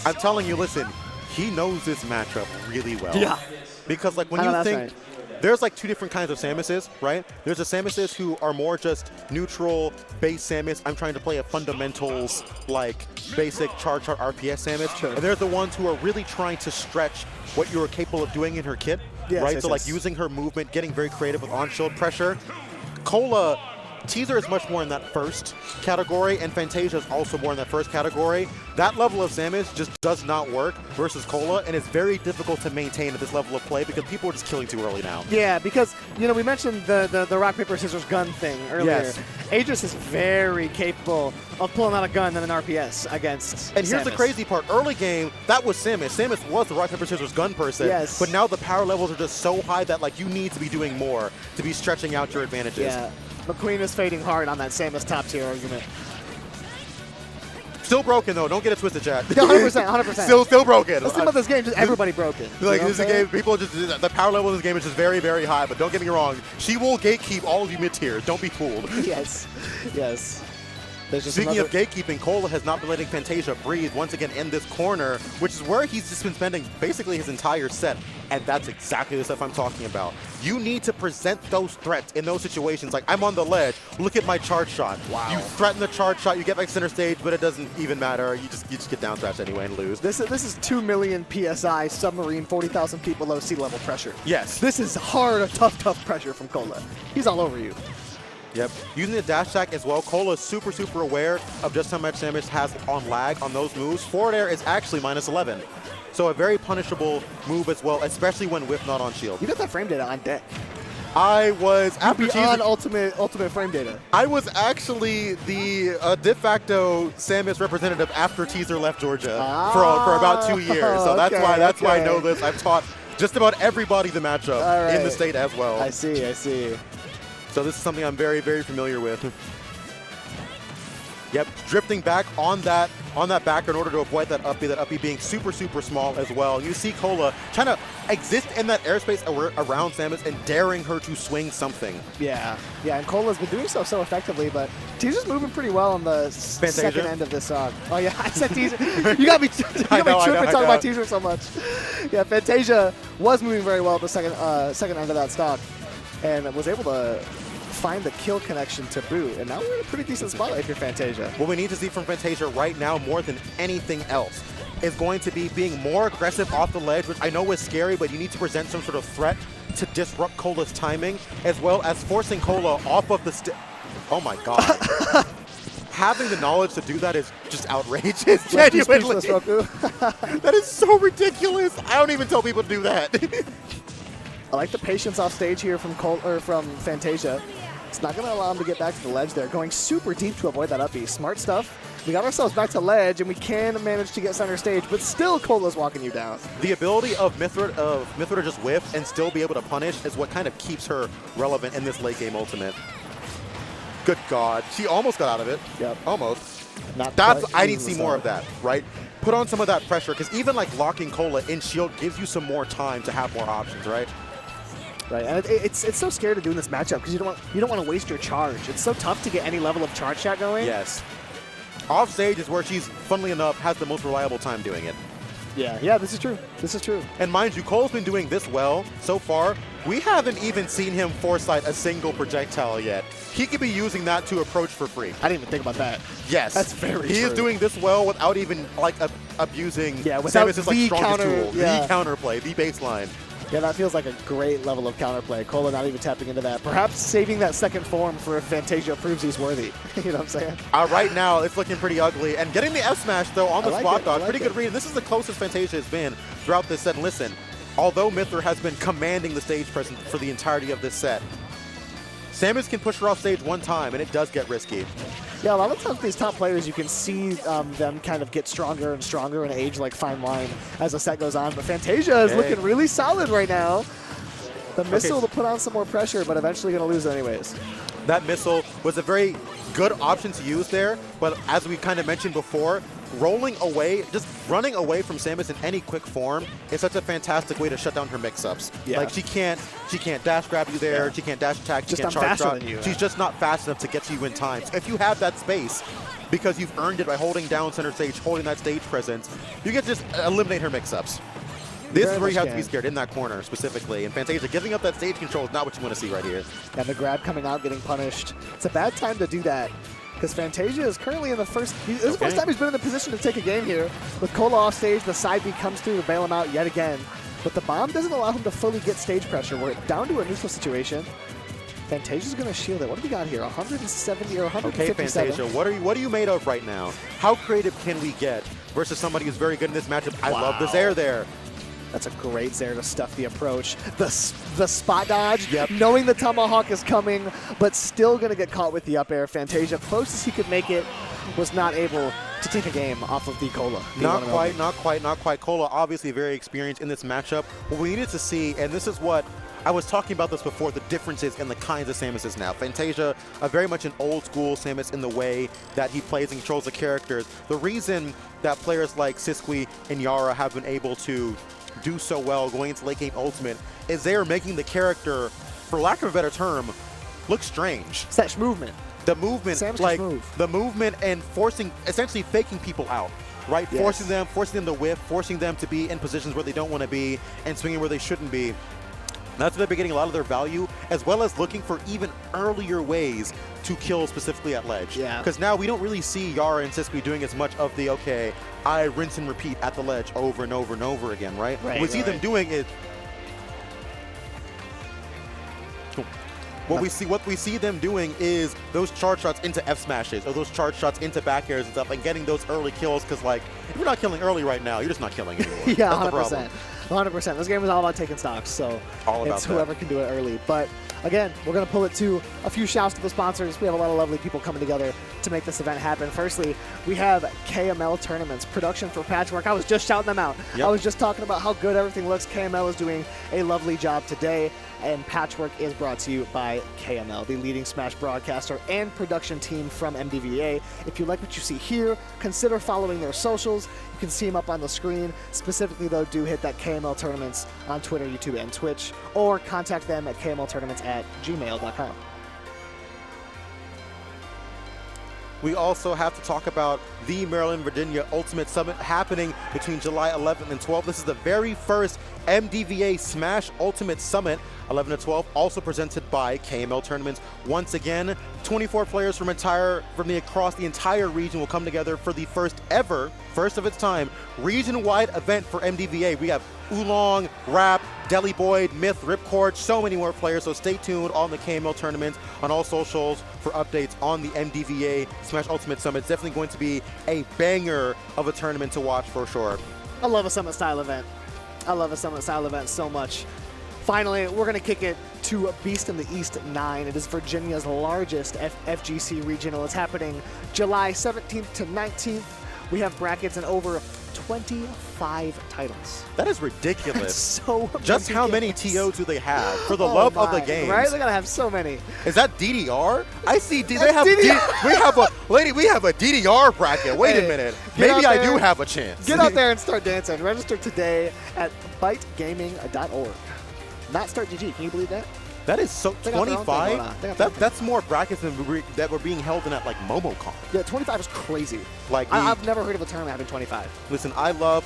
I'm telling you, listen, he knows this matchup really well. Yeah. Because like when you think, there's like 2 different kinds of Samuses, right? There's the Samuses who are more just neutral, base Samus. I'm trying to play a fundamentals, like basic charge chart RPS Samus. Sure. And they're the ones who are really trying to stretch what you're capable of doing in her kit, right? So like using her movement, getting very creative with on-shield pressure. Kola, Teaser is much more in that first category, and Fantasia is also more in that first category. That level of Samus just does not work versus Kola, and it's very difficult to maintain at this level of play because people are just killing too early now. Yeah, because, we mentioned the rock, paper, scissors gun thing earlier. Yes. Aegis is very capable of pulling out a gun and an RPS against And here's Samus. the crazy part. Early game, that was Samus. Samus was the rock, paper, scissors gun person. Yes. But now the power levels are just so high that like you need to be doing more to be stretching out your advantages. Yeah. McQueen is fading hard on that Samus top tier argument. Still broken though. Don't get it twisted, chat. 100%, 100%. Still broken. Let's think about this game. Just everybody broken. Like this is a game. People just the power level of this game is just very, very high. But don't get me wrong. She will gatekeep all of you mid tiers. Don't be fooled. Yes. Yes. Speaking of gatekeeping, Kola has not been letting Fantasia breathe once again in this corner, which is where he's just been spending basically his entire set. And that's exactly the stuff I'm talking about. You need to present those threats in those situations. Like, I'm on the ledge. Look at my charge shot. Wow. You threaten the charge shot. You get back center stage, but it doesn't even matter. You just get down thrashed anyway and lose. This is 2 million PSI submarine, 40,000 feet below sea level pressure. Yes. This is hard, tough pressure from Kola. He's all over you. Yep. Using the dash attack as well, Kola is super, super aware of just how much Samus has on lag on those moves. Forward air is actually -11. So a very punishable move as well, especially when whip not on shield. You got that frame data on deck. I was after beyond ultimate frame data. I was actually the de facto Samus representative after Teaser left Georgia for about 2 years. So that's why I know this. I've taught just about everybody the matchup in the state as well. I see. So this is something I'm very, very familiar with. Yep, drifting back on that back in order to avoid that up B being super, super small as well. You see Kola trying to exist in that airspace around Samus and daring her to swing something. Yeah, and Kola's been doing so effectively, but Teaser's moving pretty well on the second end of this song. Oh yeah, I said Teaser. You got me tripping talking about Teaser so much. Yeah, Fantasia was moving very well at the second end of that stock, and was able to find the kill connection to boot, and now we're in a pretty decent spot if you're Fantasia. What we need to see from Fantasia right now more than anything else is going to be being more aggressive off the ledge, which I know is scary, but you need to present some sort of threat to disrupt Kola's timing, as well as forcing Kola off of the Oh my god. Having the knowledge to do that is just outrageous. Genuinely. That is so ridiculous. I don't even tell people to do that. I like the patience off stage here from Fantasia. It's not going to allow him to get back to the ledge there. Going super deep to avoid that up B. Smart stuff. We got ourselves back to ledge, and we can manage to get center stage, but still Kola's walking you down. The ability of Mithra to just whiff and still be able to punish is what kind of keeps her relevant in this late game ultimate. Good God. She almost got out of it. Yep. Almost. Not I need to see more of that, right? Put on some of that pressure, because even like locking Kola in shield gives you some more time to have more options, right? Right, and it's so scary to do in this matchup because you don't want to waste your charge. It's so tough to get any level of charge shot going. Yes. Off stage is where she's, funnily enough, has the most reliable time doing it. Yeah, this is true. This is true. And mind you, Cole's been doing this well so far. We haven't even seen him foresight a single projectile yet. He could be using that to approach for free. I didn't even think about that. Yes. That's very He is doing this well without even like abusing without Samus' like strongest tool. Yeah. The counterplay, the baseline. Yeah, that feels like a great level of counterplay. Kola not even tapping into that. Perhaps saving that second form for if Fantasia proves he's worthy. You know what I'm saying? Right now, it's looking pretty ugly. And getting the F smash, though, on the spot dodge, pretty good read. And this is the closest Fantasia has been throughout this set. And listen, although Mithra has been commanding the stage presence for the entirety of this set, Samus can push her off stage one time, and it does get risky. Yeah, a lot of times these top players, you can see them kind of get stronger and stronger and age like fine wine as the set goes on. But Fantasia is looking really solid right now. The missile to put on some more pressure, but eventually going to lose anyways. That missile was a very good option to use there, but as we kind of mentioned before, rolling away, just running away from Samus in any quick form is such a fantastic way to shut down her mix-ups. Yeah. Like she can't dash grab you there, she can't dash attack, she can't charge drop. She's just not fast enough to get to you in time. So if you have that space, because you've earned it by holding down center stage, holding that stage presence, you can just eliminate her mix-ups. This is where you have to be scared, in that corner specifically. And Fantasia giving up that stage control is not what you want to see right here. And the grab coming out, getting punished. It's a bad time to do that, because Fantasia is currently in the first... This is the first time he's been in the position to take a game here. With Kola off stage, the side B comes through to bail him out yet again. But the bomb doesn't allow him to fully get stage pressure. We're down to a neutral situation. Fantasia's going to shield it. What do we got here? 170 or 157? Okay, Fantasia, what are you made of right now? How creative can we get versus somebody who's very good in this matchup? I love the Zair there. That's a great Zair to stuff the approach. The spot dodge, knowing the Tomahawk is coming, but still going to get caught with the up air. Fantasia, close as he could make it, was not able to take a game off of the Kola. Not quite. Kola obviously very experienced in this matchup. What we needed to see, and this is what I was talking about this before, the differences in the kinds of Samuses now. Fantasia, very much an old school Samus in the way that he plays and controls the characters. The reason that players like Siskwi and Yara have been able to do so well going into late game ultimate is they are making the character, for lack of a better term, look strange. Such movement. The movement, Samus like move. the movement and forcing, essentially faking people out, right? Yes. Forcing them to whiff, forcing them to be in positions where they don't want to be and swinging where they shouldn't be. That's where they're getting a lot of their value, as well as looking for even earlier ways to kill specifically at ledge. Yeah. Because now we don't really see Yara and Siskwi doing as much of the, okay, I rinse and repeat at the ledge over and over and over again, right? What we see them doing is... What we see them doing is those charge shots into F smashes or those charge shots into back airs and stuff, and getting those early kills. Because like, if you're not killing early right now, you're just not killing anymore. Yeah, That's 100%. 100%. This game is all about taking stocks, so All about it's whoever can do it early. But again, we're going to pull it to a few shouts to the sponsors. We have a lot of lovely people coming together to make this event happen. Firstly, we have KML Tournaments, production for Patchwork. I was just shouting them out. Yep. I was just talking about how good everything looks. KML is doing a lovely job today, and Patchwork is brought to you by KML, the leading Smash broadcaster and production team from MDVA. If you like what you see here, consider following their socials. You can see them up on the screen. Specifically, though, do hit that KML Tournaments on Twitter, YouTube, and Twitch, or contact them at kmltournaments@gmail.com. We also have to talk about the Maryland, Virginia Ultimate Summit happening between July 11th and 12th. This is the very first MDVA Smash Ultimate Summit, 11 to 12, also presented by KML Tournaments. Once again, 24 players from across the entire region will come together for the first of its time, region-wide event for MDVA. We have Oolong, Rap, Deli Boyd, Myth, Ripcord, so many more players, so stay tuned on the KML Tournaments on all socials for updates on the MDVA Smash Ultimate Summit. It's definitely going to be a banger of a tournament to watch for sure. I love a Summit-style event. I love a Summit-style event so much. Finally, we're going to kick it to Beast in the East 9. It is Virginia's largest FGC regional. It's happening July 17th to 19th. We have brackets in over 25 titles. That is ridiculous. So just ridiculous. How many TOs do they have? For the love of the game. Right? They gotta have so many. Is that DDR? I see. They have. We have a DDR bracket. Wait a minute. Maybe I do have a chance. Get out there and start dancing. Register today at bytegaming.org. Not Start GG. Can you believe that? That is so 25. That's more brackets that were being held in at like MomoCon. Yeah, 25 is crazy. Like I've never heard of a tournament having 25. Listen, I love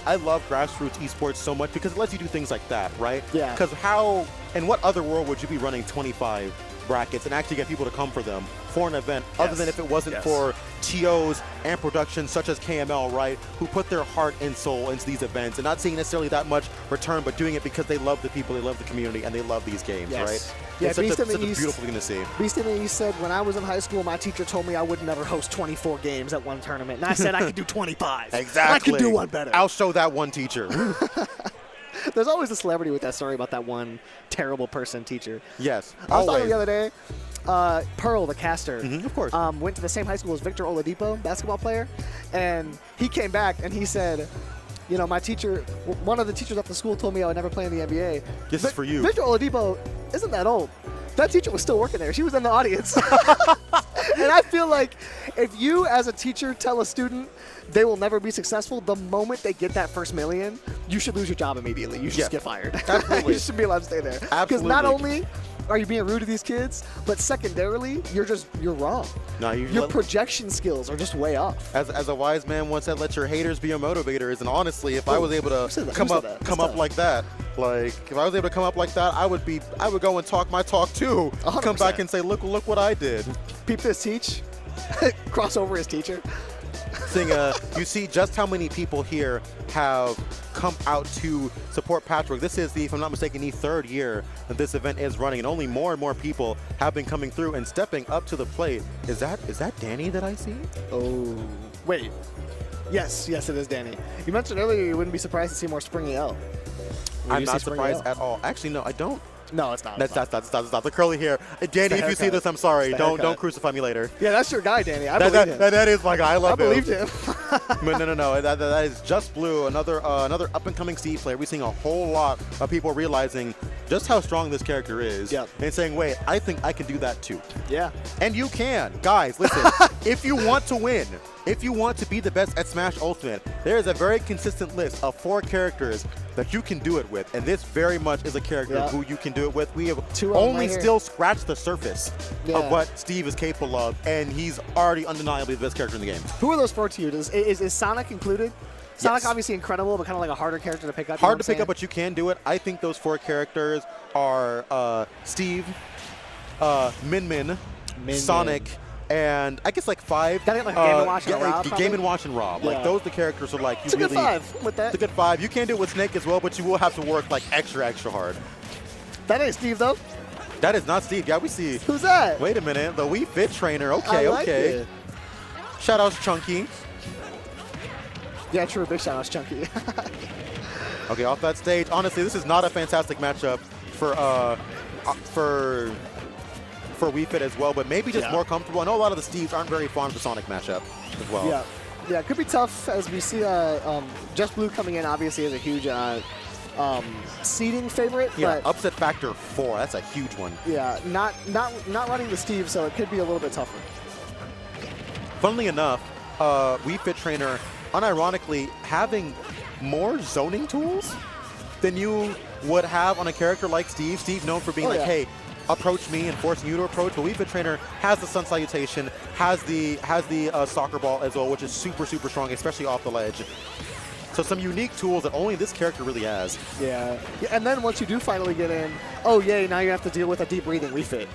grassroots esports so much because it lets you do things like that, right? Yeah. Because how, in what other world would you be running 25 brackets and actually get people to come for them for an event, other than if it wasn't for TOs and productions such as KML, right, who put their heart and soul into these events and not seeing necessarily that much return, but doing it because they love the people, they love the community, and they love these games, right? Yeah, it's such a beautiful thing to see. Beast in the East said, when I was in high school, my teacher told me I would never host 24 games at one tournament. And I said I could do 25. Exactly. I could do one better. I'll show that one teacher. There's always a celebrity with that story about that one terrible person teacher. Yes, I was talking the other day, Pearl, the caster, of course, went to the same high school as Victor Oladipo, basketball player, and he came back and he said, you know, my teacher, one of the teachers at the school told me I would never play in the NBA. This is for you. Victor Oladipo isn't that old. That teacher was still working there. She was in the audience. And I feel like if you as a teacher tell a student they will never be successful, the moment they get that first million, you should lose your job immediately. You should just get fired. Absolutely. You should be allowed to stay there. Absolutely. Because not only are you being rude to these kids, but secondarily, you're wrong. No, your projection skills are just way off. As a wise man once said, let your haters be your motivators. And honestly, if I was able to come up like that, I would go and talk my talk too. 100%. Come back and say, look what I did. Peep this teach. Cross over his teacher. You see just how many people here have come out to support Patchwork. This is if I'm not mistaken, the third year that this event is running, and only more and more people have been coming through and stepping up to the plate. Is that Danny that I see? Oh, wait. Yes, it is Danny. You mentioned earlier you wouldn't be surprised to see more Springy L. I'm not surprised at all. Actually, no, I don't. No, it's not. That's the curly hair. Danny, if you see this, I'm sorry. Don't crucify me later. Yeah, that's your guy, Danny. I believe him. That is my guy. I love him. I believed him. No. That is Just Blue, another up-and-coming Steve player. We're seeing a whole lot of people realizing just how strong this character is. Yep. And saying, wait, I think I can do that too. Yeah. And you can. Guys, listen. If you want to win, if you want to be the best at Smash Ultimate, there is a very consistent list of 4 characters that you can do it with, and this very much is a character who you can do it with. We have only still scratched the surface of what Steve is capable of, and he's already undeniably the best character in the game. Who are those 4 to you? Is Sonic included? Sonic obviously incredible, but kind of like a harder character to pick up. Hard to pick up, but you can do it. I think those 4 characters are Steve, Min, Sonic, and I guess like 5. Gotta get like Game & Watch and Rob. Game & Watch and Rob. Like those are the characters are like you it's really. It's a good 5 with that. It's a good 5. You can do it with Snake as well, but you will have to work like extra hard. That ain't Steve though. That is not Steve. Yeah, we see. Who's that? Wait a minute. The Wii Fit trainer. Okay, I like okay. it. Shout outs Chunky. Yeah, true. Big shout outs, Chunky. Okay, off that stage. Honestly, this is not a fantastic matchup for Wii Fit as well, but maybe just more comfortable. I know a lot of the Steves aren't very fond of the Sonic matchup as well. Yeah. Yeah, it could be tough as we see Just Blue coming in obviously is a huge seeding favorite. Yeah, but upset factor 4. That's a huge one. yeah, not running the Steve, so it could be a little bit tougher. Funnily enough, Wii Fit Trainer, unironically, having more zoning tools than you would have on a character like Steve. Steve known for being hey, approach me and forcing you to approach. But Wii Fit Trainer has the Sun Salutation, has the soccer ball as well, which is super, super strong, especially off the ledge. So some unique tools that only this character really has. Yeah. And then once you do finally get in, oh yay, now you have to deal with a deep breathing Wii Fit,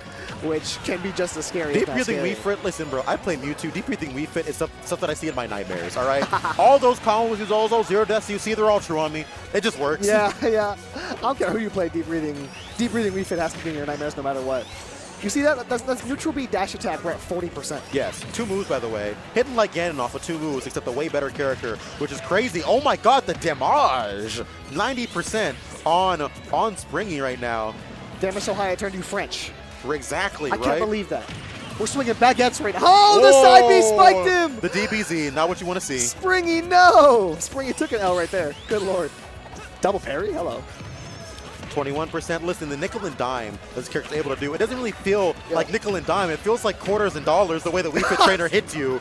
which can be just as scary. Deep breathing Wii Fit, listen bro, I play Mewtwo. Deep breathing Wii Fit is stuff that I see in my nightmares, all right? All those combos, those 0 deaths you see, they're all true on me. It just works. Yeah, yeah. I don't care who you play, deep breathing Wii Fit has to be in your nightmares no matter what. You see that? That's neutral B dash attack. We're at 40%. Yes, 2 moves, by the way. Hidden like Ganondorf with 2 moves, except a way better character, which is crazy. Oh my god, the damage! 90% on Springy right now. Damage so high, I turned you French. Exactly, I right? can't believe that. We're swinging baguettes right now. Oh, the side B spiked him! The DBZ, not what you want to see. Springy, no! Springy took an L right there. Good lord. Double parry? Hello. 21%. Listen, the nickel and dime this character's able to do, it doesn't really feel like nickel and dime. It feels like quarters and dollars the way the Wii Fit Trainer hits you.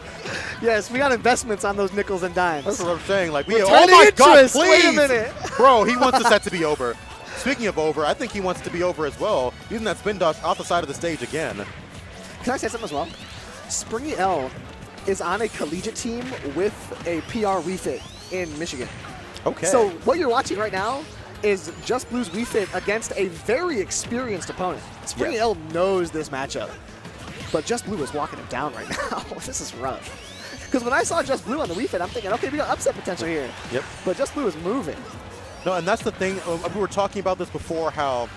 Yes, we got investments on those nickels and dimes. That's what I'm saying. Like, oh my god, please! Wait a minute. Bro, he wants the set to be over. Speaking of over, I think he wants it to be over as well. Using that spin dodge off the side of the stage again. Can I say something as well? Springy L is on a collegiate team with a PR Wii Fit in Michigan. Okay. So what you're watching right now is Just Blue's Wii Fit against a very experienced opponent. Springy L knows this matchup, but Just Blue is walking him down right now. This is rough. Because when I saw Just Blue on the Wii Fit, I'm thinking, okay, we got upset potential here. Yep. But Just Blue is moving. No, and that's the thing. We were talking about this before, how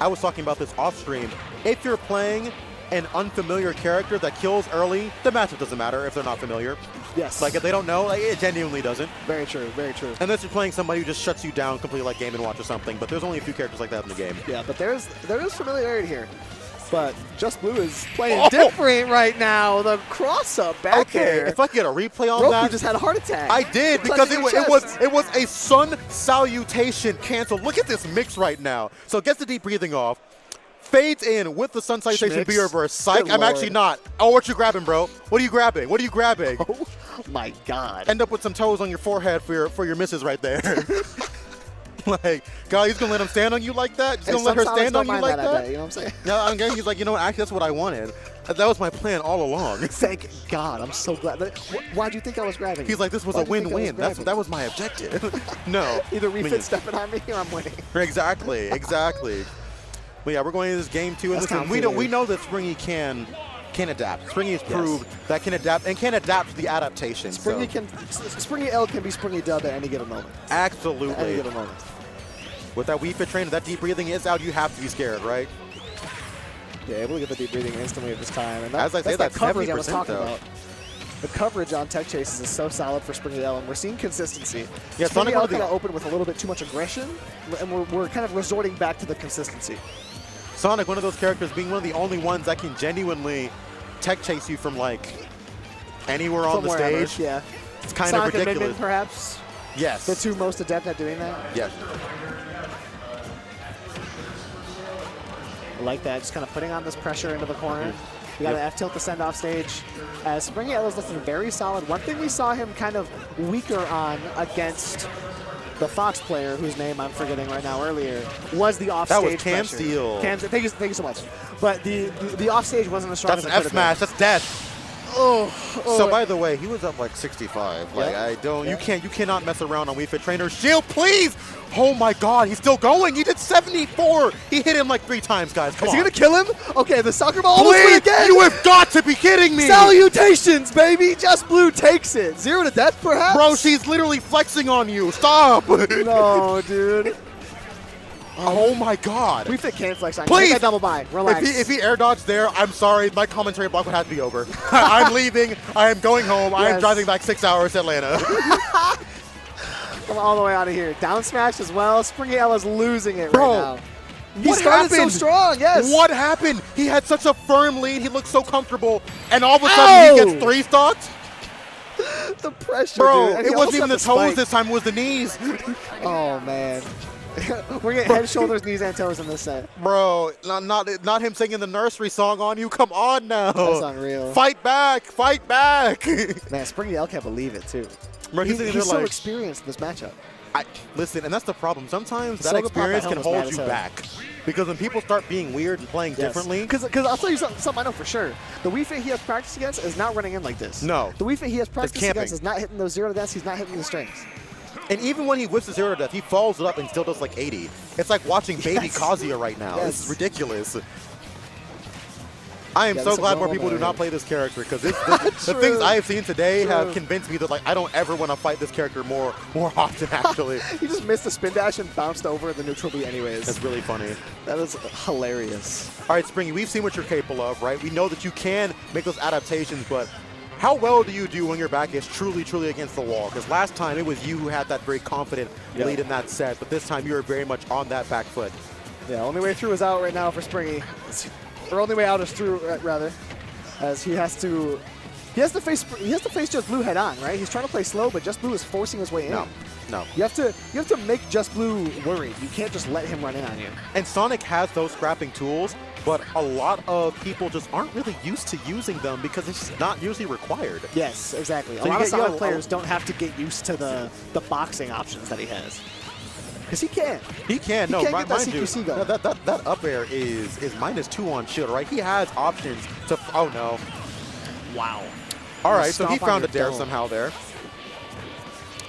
I was talking about this off stream. If you're playing an unfamiliar character that kills early, the matchup doesn't matter if they're not familiar. Yes. Like, if they don't know, like, it genuinely doesn't. Very true, very true. Unless you're playing somebody who just shuts you down completely like Game & Watch or something, but there's only a few characters like that in the game. Yeah, but there is familiarity here. But Just Blue is playing different right now. The cross-up back there. If I could get a replay on Roku that. just had a heart attack. I did, because it was a Sun Salutation cancel. Look at this mix right now. So it gets the deep breathing off. Fades in with the Sun Salutation B reverse. Psych, I'm actually not. Oh, what you grabbing, bro? What are you grabbing? What are you grabbing? Oh my god. End up with some toes on your forehead for your misses right there. Like, God, he's gonna let him stand on you like that? He's gonna let her stand on you like that? You know what I'm saying? Yeah, I'm guessing he's like, you know what, actually that's what I wanted. That was my plan all along. Thank God, I'm so glad. Why'd you think I was grabbing? He's like, this was a win-win. That was my objective. No. Either Wii Fit stepping on me or I'm winning. Exactly, exactly. But yeah, we're going into this game 2, and listen, we know that Springy can adapt. Springy has proved that can adapt and can adapt to the adaptation. Springy L can be Springy Dub at any given moment. Absolutely. At any given moment. With that Wii Fit trainer, that deep breathing is out, you have to be scared, right? Yeah, able to get the deep breathing instantly at this time. And as I say, that's coverage I was 70% talking though. about. The coverage on tech chases is so solid for Springy L, and we're seeing consistency. Yeah, Springy L kind of opened with a little bit too much aggression, and we're kind of resorting back to the consistency. Sonic, one of those characters, being one of the only ones that can genuinely tech chase you from like anywhere on the stage. Yeah, it's kind Sonic of ridiculous. And Min-Min, perhaps. Yes. The 2 most adept at doing that. Yes. I like that, just kind of putting on this pressure into the corner. We got an F-tilt to send off stage. As Springy L is looking very solid. One thing we saw him kind of weaker on against the Fox player, whose name I'm forgetting right now earlier, was the offstage pressure. That was Cam Steele. Thank you so much. But the offstage wasn't as strong as it could have been. That's an F smash. That's death. Oh. So by the way, he was up like 65. Like I don't, you cannot mess around on Wii Fit Trainer. Shield, please! Oh my God, he's still going. He did 74. He hit him like 3 times, guys. Come on. Is he gonna kill him? Okay, the soccer ball almost went again. You have got to be kidding me! Salutations, baby! Just Blue takes it. 0 to death, perhaps. Bro, she's literally flexing on you. Stop! No, dude. Oh my God. We fit can flex on. Please. Hit that double buy. Relax. If he air dodged there, I'm sorry. My commentary block would have to be over. I'm leaving. I am going home. I am driving back 6 hours to Atlanta. Come all the way out of here. Down smash as well. Springy L is losing it Bro, right now. He what started so happened? strong, yes. What happened? He had such a firm lead. He looked so comfortable. And all of a sudden, he gets 3-stocked? The pressure, Bro, dude. And he it also wasn't even the had toes spike. this time. It was the knees. Oh, man. We're getting head, shoulders, knees, and toes in this set. Bro, not him singing the nursery song on you. Come on now. That's unreal. Fight back. Fight back. Man, Springy L can't believe it, too. Bro, He's sitting there so like, experienced in this matchup. listen, and that's the problem. Sometimes that So good pop experience at can helmet hold was you mad as back. Because when people start being weird and playing differently. Because I'll tell you something I know for sure. The Wii Fit he has practice against is not running in like this. No. The Wii Fit he has practice camping. against is not hitting those 0 to deaths. He's not hitting the strings. And even when he whips the 0 to death, he follows it up and still does like 80. It's like watching baby Kazuya right now. Yes. This is ridiculous. I am Yeah, so this is glad a more normal people do area. not play this character because the things I have seen today have convinced me that like I don't ever want to fight this character more often. Actually, He just missed the spin dash and bounced over the neutral B anyways. that's really funny. That is hilarious. All right, Springy, we've seen what you're capable of, right? We know that you can make those adaptations, but how well do you do when your back is truly against the wall? Because last time it was you who had that very confident lead in that set, but this time you were very much on that back foot. Yeah, only way through is out right now for Springy. Or only way out is through, rather, as he has to face Just Blue head on, right? He's trying to play slow, but Just Blue is forcing his way in. No. You have to make Just Blue worried. You can't just let him run in on you. And Sonic has those scrapping tools, but a lot of people just aren't really used to using them because it's just not usually required. Yes, exactly. So A you lot of get- you Sonic have- players don't have to get used to the boxing options that he has. Because he can. He can. He No, can't get that mind you, CQC going. that up air is -2 on shield, right? He has options to. Oh no. Wow. All right, so he Stomp on found a your dare dome. somehow there.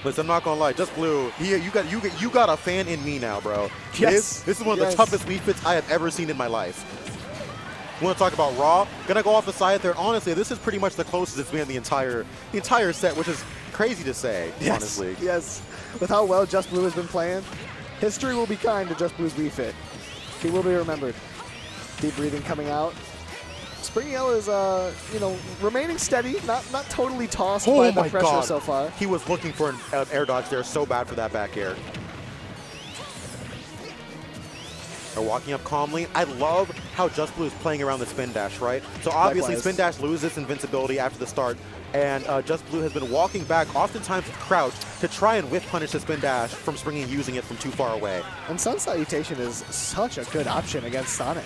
Listen, I'm not gonna lie, Just Blue. You got a fan in me now, bro. Yes. This is one of the Yes. toughest Wii Fits I have ever seen in my life. We want to talk about Raw. Gonna go off the side there. Honestly, this is pretty much the closest it's been the entire set, which is crazy to say. Yes. Honestly. Yes. With how well Just Blue has been playing, history will be kind to Just Blue's Wii Fit. He will be remembered. Deep breathing coming out. Springy L is, remaining steady, not totally tossed by Oh the my pressure God. so far. He was looking for an air dodge there so bad for that back air. They're walking up calmly. I love how Just Blue is playing around the spin dash, right? So obviously Likewise. spin dash loses invincibility after the start, and Just Blue has been walking back, oftentimes with crouch, to try and whiff punish the spin dash from Springy using it from too far away. And Sun Salutation is such a good option against Sonic.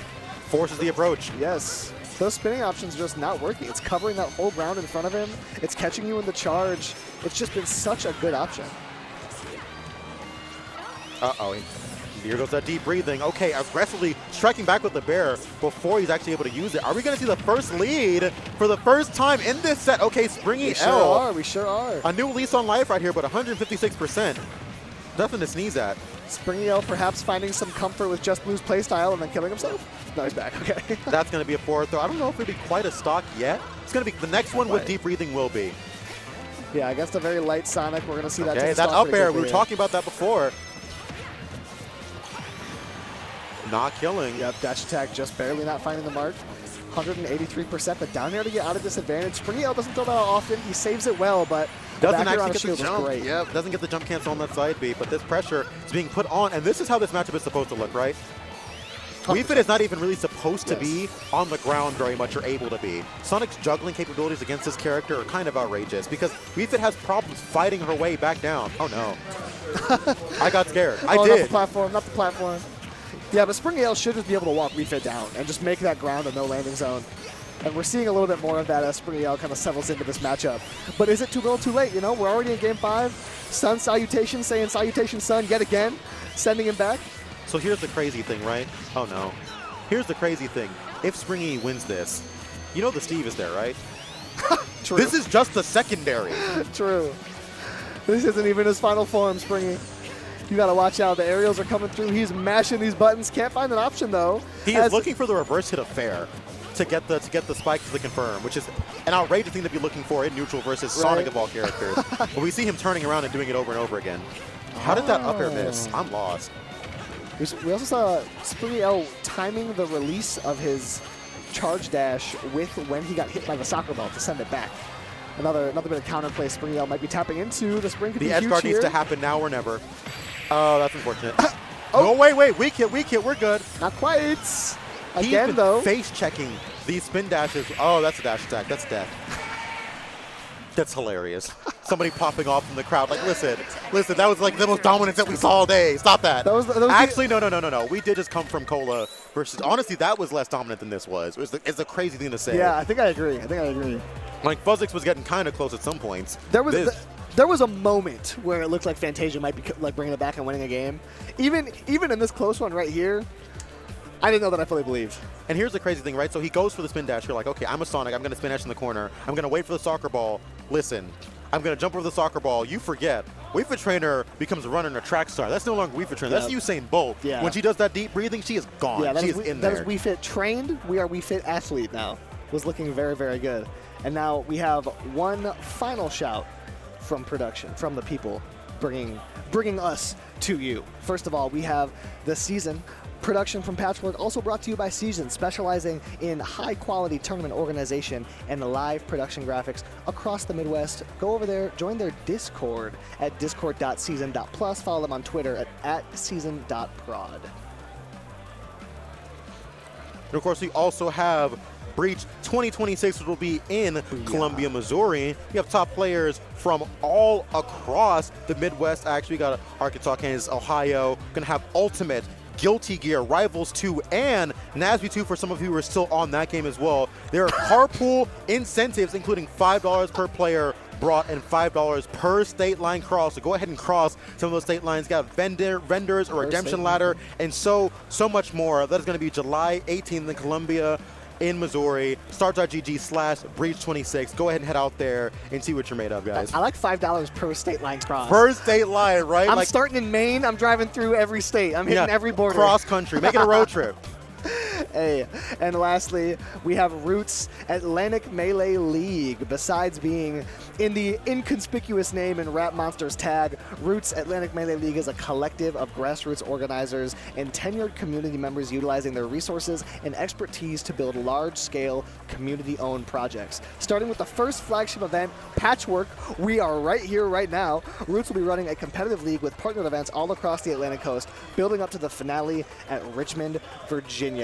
Forces the approach. Yes. Those spinning options are just not working. It's covering that whole ground in front of him. It's catching you in the charge. It's just been such a good option. Uh-oh. Here goes that deep breathing. Okay, aggressively striking back with the bear before he's actually able to use it. Are we going to see the first lead for the first time in this set? Okay, Springy L. We sure are. A new lease on life right here, but 156%. Nothing to sneeze at. Springy L perhaps finding some comfort with Just Blue's playstyle and then killing himself? No, he's back. Okay. That's going to be a forward throw. I don't know if it'll be quite a stock yet. It's going to be the next one with deep breathing will be. Yeah, against a very light Sonic, we're going to see that. Okay, take that stock up pretty air, quickly we were here. talking about that before. Not killing. Yep, dash attack just barely not finding the mark. 183%, but down here to get out of disadvantage. Springy L doesn't throw that often. He saves it well, but Doesn't back air on actually a get the shield was jump. great. Yep, doesn't get the jump cancel on that side B, but this pressure is being put on, and this is how this matchup is supposed to look, right? Wii Fit is not even really supposed to be on the ground very much or able to be. Sonic's juggling capabilities against this character are kind of outrageous because Wii Fit has problems fighting her way back down. Oh no. I got scared. I Not did. the platform, not the platform. Yeah, but Springy L should just be able to walk Wii Fit down and just make that ground a no landing zone. And we're seeing a little bit more of that as Springy L kind of settles into this matchup. But is it too little too late? You know, we're already in game 5. Sun Salutation saying Salutation Sun yet again, sending him back. So here's the crazy thing, right? Oh no. Here's the crazy thing. If Springy wins this, you know the Steve is there, right? True. This is just the secondary. True. This isn't even his final form, Springy. You gotta watch out. The aerials are coming through. He's mashing these buttons. Can't find an option though. He is looking for the reverse hit of fair to get the spike to the confirm, which is an outrageous thing to be looking for in neutral versus Sonic of all characters. But we see him turning around and doing it over and over again. How did that up air miss? I'm lost. We also saw Spuriel timing the release of his charge dash with when he got hit by the soccer ball to send it back. Another bit of counterplay Spuriel might be tapping into. The spring could be huge edge guard here. needs to happen now or never. Oh, that's unfortunate. Oh, wait, weak hit, we're good. Not quite. He's Again, been though. face checking these spin dashes. Oh, that's a dash attack. That's death. That's hilarious. Somebody popping off from the crowd. Like, listen, that was like the most dominance that we saw all day. Stop that. Actually, no. We did just come from Kola versus, honestly, that was less dominant than this was. It's a crazy thing to say. Yeah, I think I agree. Like, Fuzzix was getting kind of close at some points. There was a moment where it looked like Fantasia might be like bringing it back and winning a game. Even in this close one right here, I didn't know that I fully believed. And here's the crazy thing, right? So he goes for the spin dash. You're like, okay, I'm a Sonic. I'm going to spin dash in the corner. I'm going to wait for the soccer ball. Listen, I'm going to jump over the soccer ball. You forget. Wii Fit Trainer becomes a runner and a track star. That's no longer Wii Fit Trainer. That's Usain Bolt. Yeah. When she does that deep breathing, she is gone. Yeah, she is in there. That is Wii Fit trained. We are Wii Fit athlete now. Was looking very, very good. And now we have one final shout from production, from the people, bringing us to you. First of all, we have the season. Production from Patchwork, also brought to you by Season, specializing in high-quality tournament organization and live production graphics across the Midwest. Go over there, join their Discord at discord.season.plus. Follow them on Twitter at season.prod. And of course, we also have Breach 2026, which will be in Columbia, Missouri. We have top players from all across the Midwest. Actually, we got Arkansas, Kansas, Ohio. Gonna have Ultimate, Guilty Gear, Rivals 2, and NASB 2 for some of you who are still on that game as well. There are carpool incentives, including $5 per player brought and $5 per state line cross. So go ahead and cross some of those state lines. Got vendors, a redemption ladder, and so much more. That is going to be July 18th in Columbia, in Missouri. Start.gg/Breach26. Go ahead and head out there and see what you're made of, guys. I like $5 per state line cross. Per state line, right? I'm starting in Maine. I'm driving through every state. I'm hitting every border. Cross country. Make it a road trip. Hey, and lastly, we have Roots Atlantic Melee League. Besides being in the inconspicuous name in Rap Monster's tag, Roots Atlantic Melee League is a collective of grassroots organizers and tenured community members utilizing their resources and expertise to build large-scale community-owned projects. Starting with the first flagship event, Patchwork, we are right here, right now. Roots will be running a competitive league with partnered events all across the Atlantic coast, building up to the finale at Richmond, Virginia.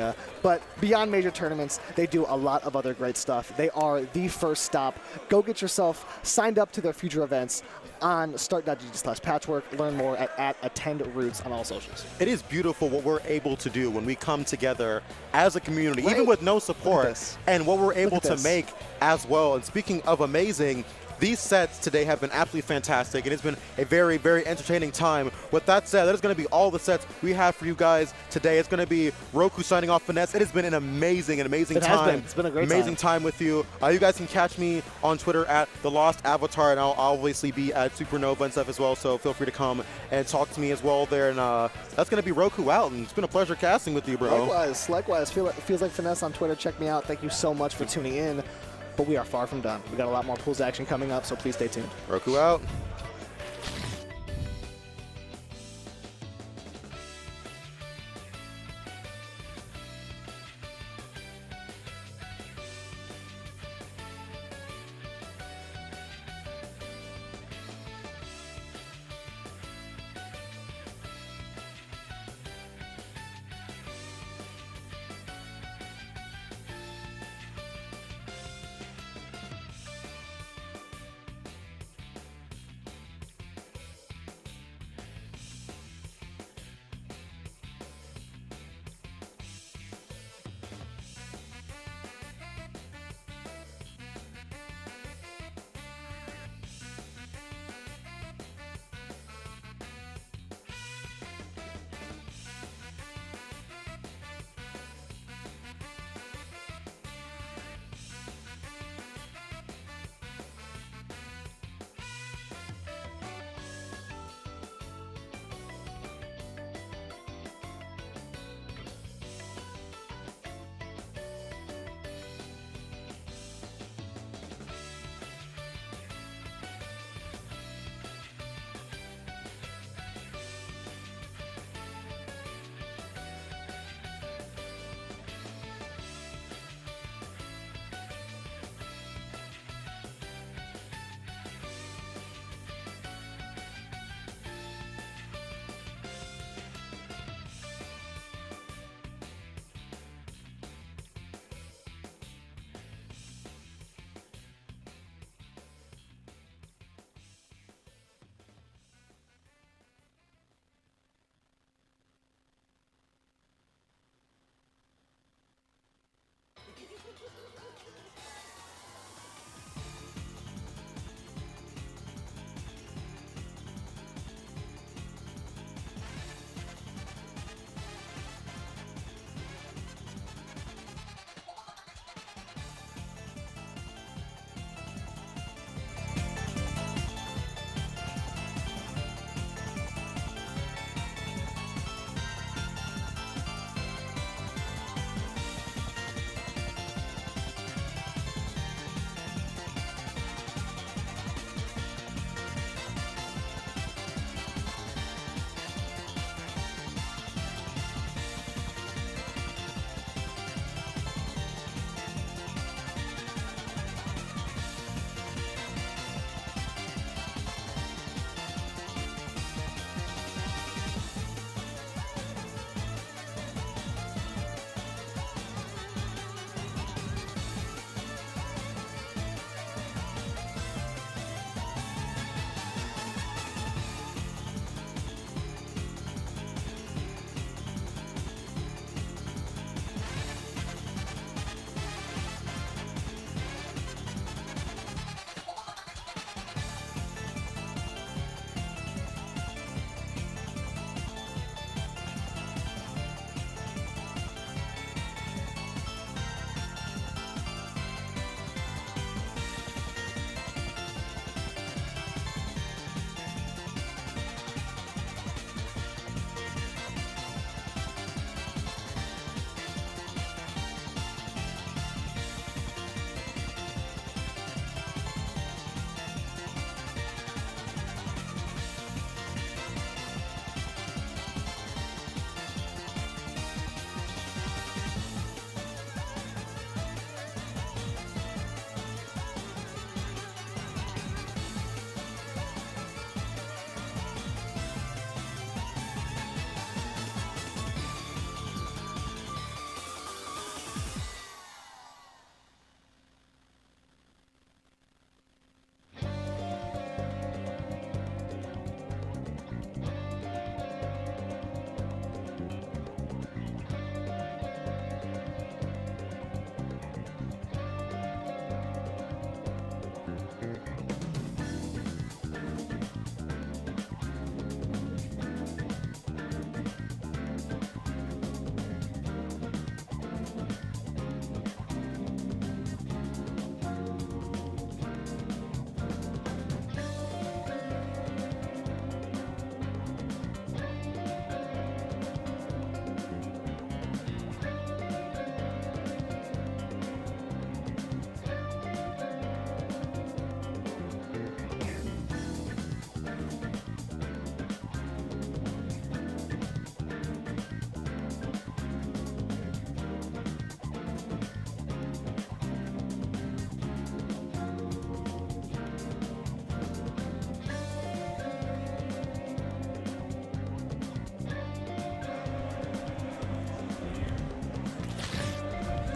But beyond major tournaments, they do a lot of other great stuff. They are the first stop. Go get yourself signed up to their future events on start.gg/patchwork. Learn more at attendroots on all socials. It is beautiful what we're able to do when we come together as a community, even with no support, and what we're able to make as well. And speaking of amazing, these sets today have been absolutely fantastic, and it's been a very, very entertaining time. With that said, that is going to be all the sets we have for you guys today. It's going to be Roku signing off Finesse. It has been an amazing time. It's been a great amazing time with you. You guys can catch me on Twitter at The Lost Avatar, and I'll obviously be at Supernova and stuff as well, so feel free to come and talk to me as well there. And that's going to be Roku out, and it's been a pleasure casting with you, bro. Likewise. Feels like Finesse on Twitter. Check me out. Thank you so much for tuning in. But we are far from done. We got a lot more pools action coming up, so please stay tuned. Roku out.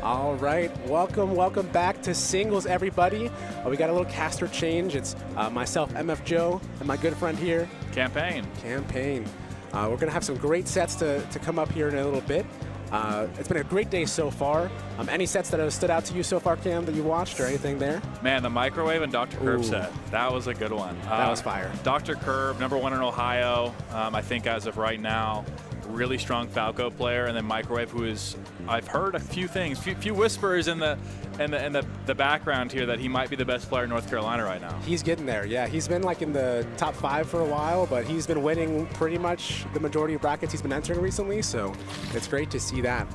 All right, welcome back to singles, everybody. We got a little caster change. It's myself, MF Joe, and my good friend here, Campaign. We're gonna have some great sets to come up here in a little bit. It's been a great day so far. Any sets that have stood out to you so far, Cam, that you watched or anything there? Man, the Microwave and Dr. Curve set, that was a good one. That was fire. Dr. Curve, #1 in Ohio, I think as of right now. Really strong Falco player, and then Microwave, who is, I've heard a few things, few whispers in the background here that he might be the best player in North Carolina right now. He's getting there, yeah. He's been like in the top 5 for a while, but he's been winning pretty much the majority of brackets he's been entering recently, so it's great to see that.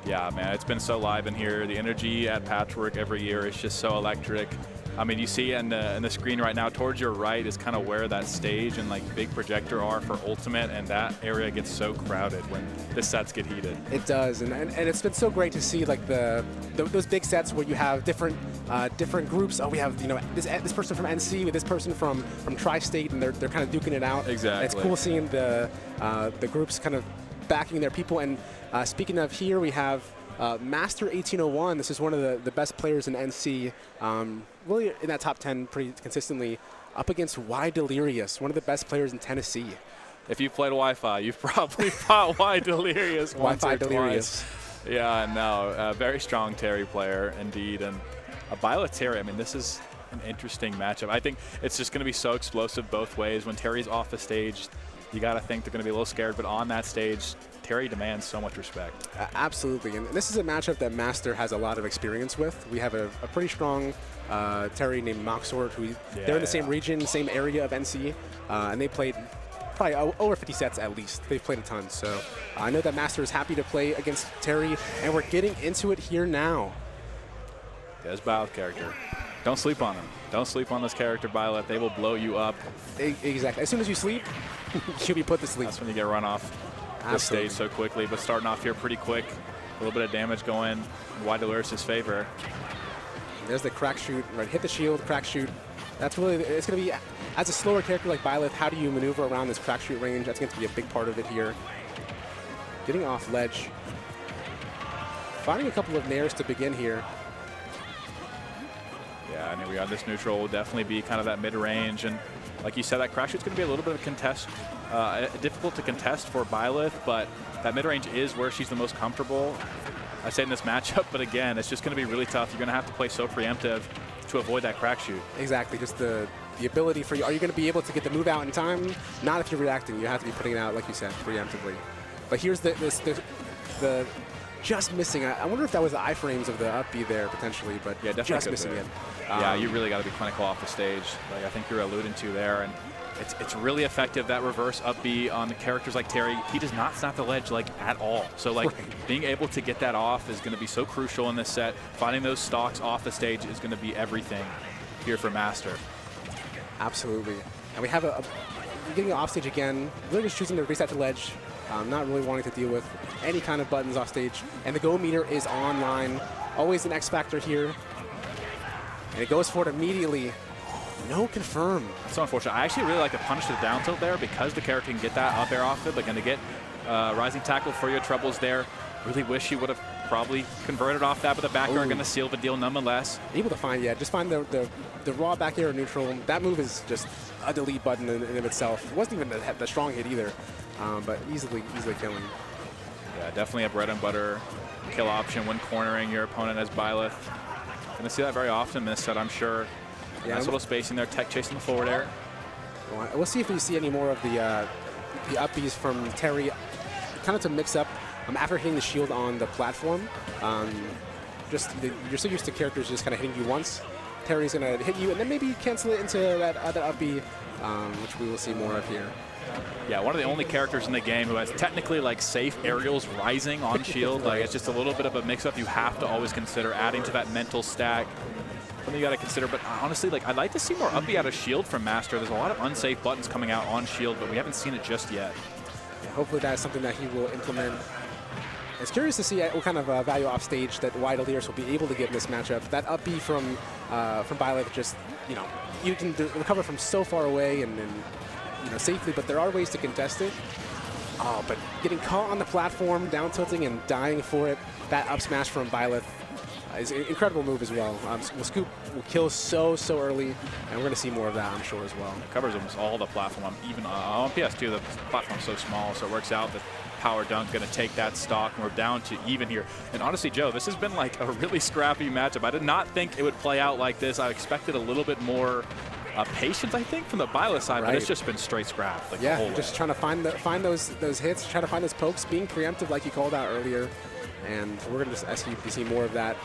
Yeah, man, it's been so live in here. The energy at Patchwork every year is just so electric. I mean, you see in the screen right now, towards your right is kind of where that stage and like big projector are for Ultimate, and that area gets so crowded when the sets get heated. It does, and it's been so great to see like those big sets where you have different groups. Oh, we have this person from NC with this person from Tri-State, and they're kind of duking it out. Exactly. And it's cool seeing the groups kind of backing their people. And speaking of here, we have Master 1801. This is one of the best players in NC, really in that top 10 pretty consistently, up against Y Delirious, one of the best players in Tennessee. If you've played Wi-Fi, you've probably fought Y Delirious once or Delirious. Twice. Yeah, no, very strong Terry player indeed, and Bila Terry. I mean, this is an interesting matchup. I think it's just going to be so explosive both ways. When Terry's off the stage, you got to think they're going to be a little scared, but on that stage, Terry demands so much respect. Absolutely, and this is a matchup that Master has a lot of experience with. We have a pretty strong Terry named Moxort, who they're in the same region, same area of NC, and they played probably over 50 sets at least. They've played a ton, so I know that Master is happy to play against Terry, and we're getting into it here now. There's Bile's character. Don't sleep on him. Don't sleep on this character, Violet. They will blow you up. Exactly. As soon as you sleep, you'll be put to sleep. That's when you get run off the stage so quickly. But starting off here pretty quick, a little bit of damage going in Y Delirious' favor. There's the crack shoot. Right, hit the shield, crack shoot. That's really, it's going to be, as a slower character like Byleth, how do you maneuver around this crack shoot range? That's going to be a big part of it here. Getting off ledge. Finding a couple of nairs to begin here. Yeah, and here we are. This neutral will definitely be kind of that mid-range. And like you said, that crash shoot's going to be a little bit of a contest, difficult to contest for Byleth, but that mid-range is where she's the most comfortable, I say, in this matchup. But again, it's just going to be really tough. You're going to have to play so preemptive to avoid that crack shoot. Exactly. Just the ability for you. Are you going to be able to get the move out in time? Not if you're reacting. You have to be putting it out, like you said, preemptively. But here's the just missing. I wonder if that was the iframes of the up B there potentially, but yeah, definitely just missing it. Yeah, you really got to be clinical off the stage, like I think you're alluding to there. And it's really effective, that reverse up B on characters like Terry. He does not snap the ledge like at all. So like being able to get that off is going to be so crucial in this set. Finding those stocks off the stage is going to be everything here for Master. Absolutely. And we have getting off stage again, really just choosing to reset the ledge. Not really wanting to deal with any kind of buttons off stage. And the go meter is online. Always an X factor here. And it goes for it immediately. No confirm. That's so unfortunate. I actually really like to punish the down tilt there because the character can get that up air off it, but going to get rising tackle for your troubles there. Really wish he would have probably converted off that, but the back air going to seal the deal nonetheless. Able to find, just find the raw back air neutral. That move is just a delete button in of itself. It wasn't even the strong hit either, but easily killing. Yeah, definitely a bread and butter kill option when cornering your opponent as Byleth. Going to see that very often in this set, I'm sure. Yeah, nice little spacing there, tech chasing the forward air. We'll see if we see any more of the up Bs from Terry, kind of to mix up after hitting the shield on the platform. You're so used to characters just kind of hitting you once. Terry's going to hit you and then maybe cancel it into that up B, which we will see more of here. Yeah, one of the only characters in the game who has technically like safe aerials rising on shield. Like it's just a little bit of a mix-up. You have to always consider adding to that mental stack. Something you got to consider. But honestly, like I'd like to see more up B out of shield from Master. There's a lot of unsafe buttons coming out on shield, but we haven't seen it just yet. Yeah, hopefully that's something that he will implement. It's curious to see what kind of value off stage that Y Delirious will be able to get in this matchup. That up B from Byleth, just you can recover from so far away and safely, but there are ways to contest it. Oh, but getting caught on the platform, down tilting and dying for it, that up smash from Byleth is an incredible move as well. Scoop will kill so early, and we're going to see more of that, I'm sure, as well. It covers almost all the platform. Even on PS2, the platform's so small, so it works out that Power Dunk going to take that stock, and we're down to even here. And honestly, Joe, this has been like a really scrappy matchup. I did not think it would play out like this. I expected a little bit more patience, I think, from the Byleth side, but it's just been straight scrap. Like Yeah, the whole just way. trying to find those hits, trying to find those pokes, being preemptive like you called out earlier, and we're going to see more of that.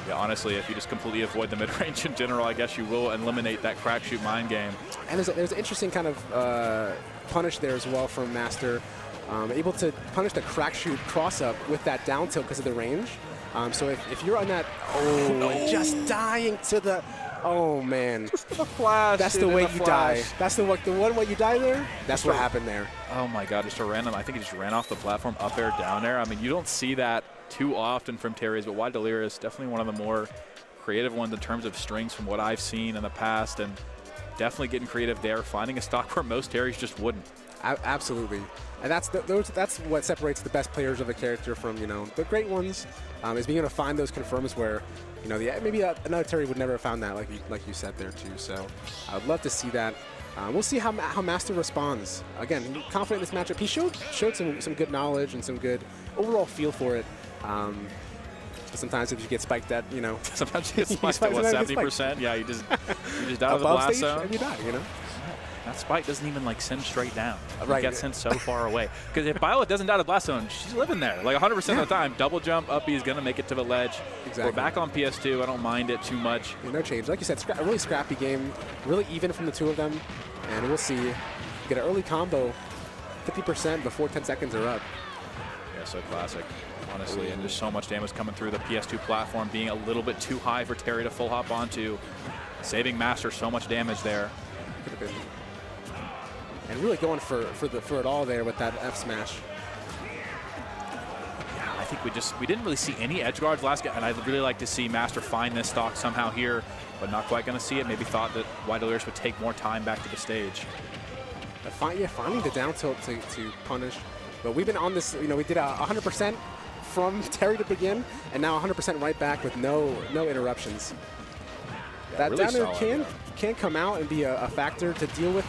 Yeah, honestly, if you just completely avoid the mid-range in general, I guess you will eliminate that crack shoot mind game. And there's an interesting kind of punish there as well from Master, able to punish the crack shoot cross up with that down tilt because of the range. So if you're on that, and just dying to the, oh man, flash. That's the way you die. That's the one way you die there. That's what happened there. Oh my God, just a random. I think he just ran off the platform, up air, down air. I mean, you don't see that too often from Terry's, but Wide Delirious definitely one of the more creative ones in terms of strings from what I've seen in the past, and definitely getting creative there, finding a stock where most Terry's just wouldn't. Absolutely, and that's what separates the best players of a character from the great ones, is being able to find those confirms where maybe another Terry would never have found that, like you said there too. So I would love to see that. We'll see how Master responds. Again, confident in this matchup. He showed some good knowledge and some good overall feel for it. But sometimes if you get spiked at, sometimes you get spiked at what, 70%? Yeah, you just die of the blast zone. And you die, That spike doesn't even like send straight down. Right. It gets sent so far away. Because if Byleth doesn't die of the blast zone, she's living there. Like 100% of the time, double jump, up B is going to make it to the ledge. Exactly. We're back on PS2. I don't mind it too much. Yeah, no change. Like you said, a really scrappy game, really even from the two of them. And we'll see. Get an early combo, 50% before 10 seconds are up. Yeah, so classic, honestly. And just so much damage coming through the PS2 platform, being a little bit too high for Terry to full hop onto. Saving Master so much damage there. Could have been. And really going for it all there with that F smash. Yeah, I think we didn't really see any edge guards last game, and I'd really like to see Master find this stock somehow here, but not quite going to see it. Maybe thought that Wide Delirious would take more time back to the stage. Finding the down tilt to punish. But we've been on this, we did 100% from Terry to begin, and now 100% right back with no interruptions. Yeah, that really down air solid, can come out and be a factor to deal with.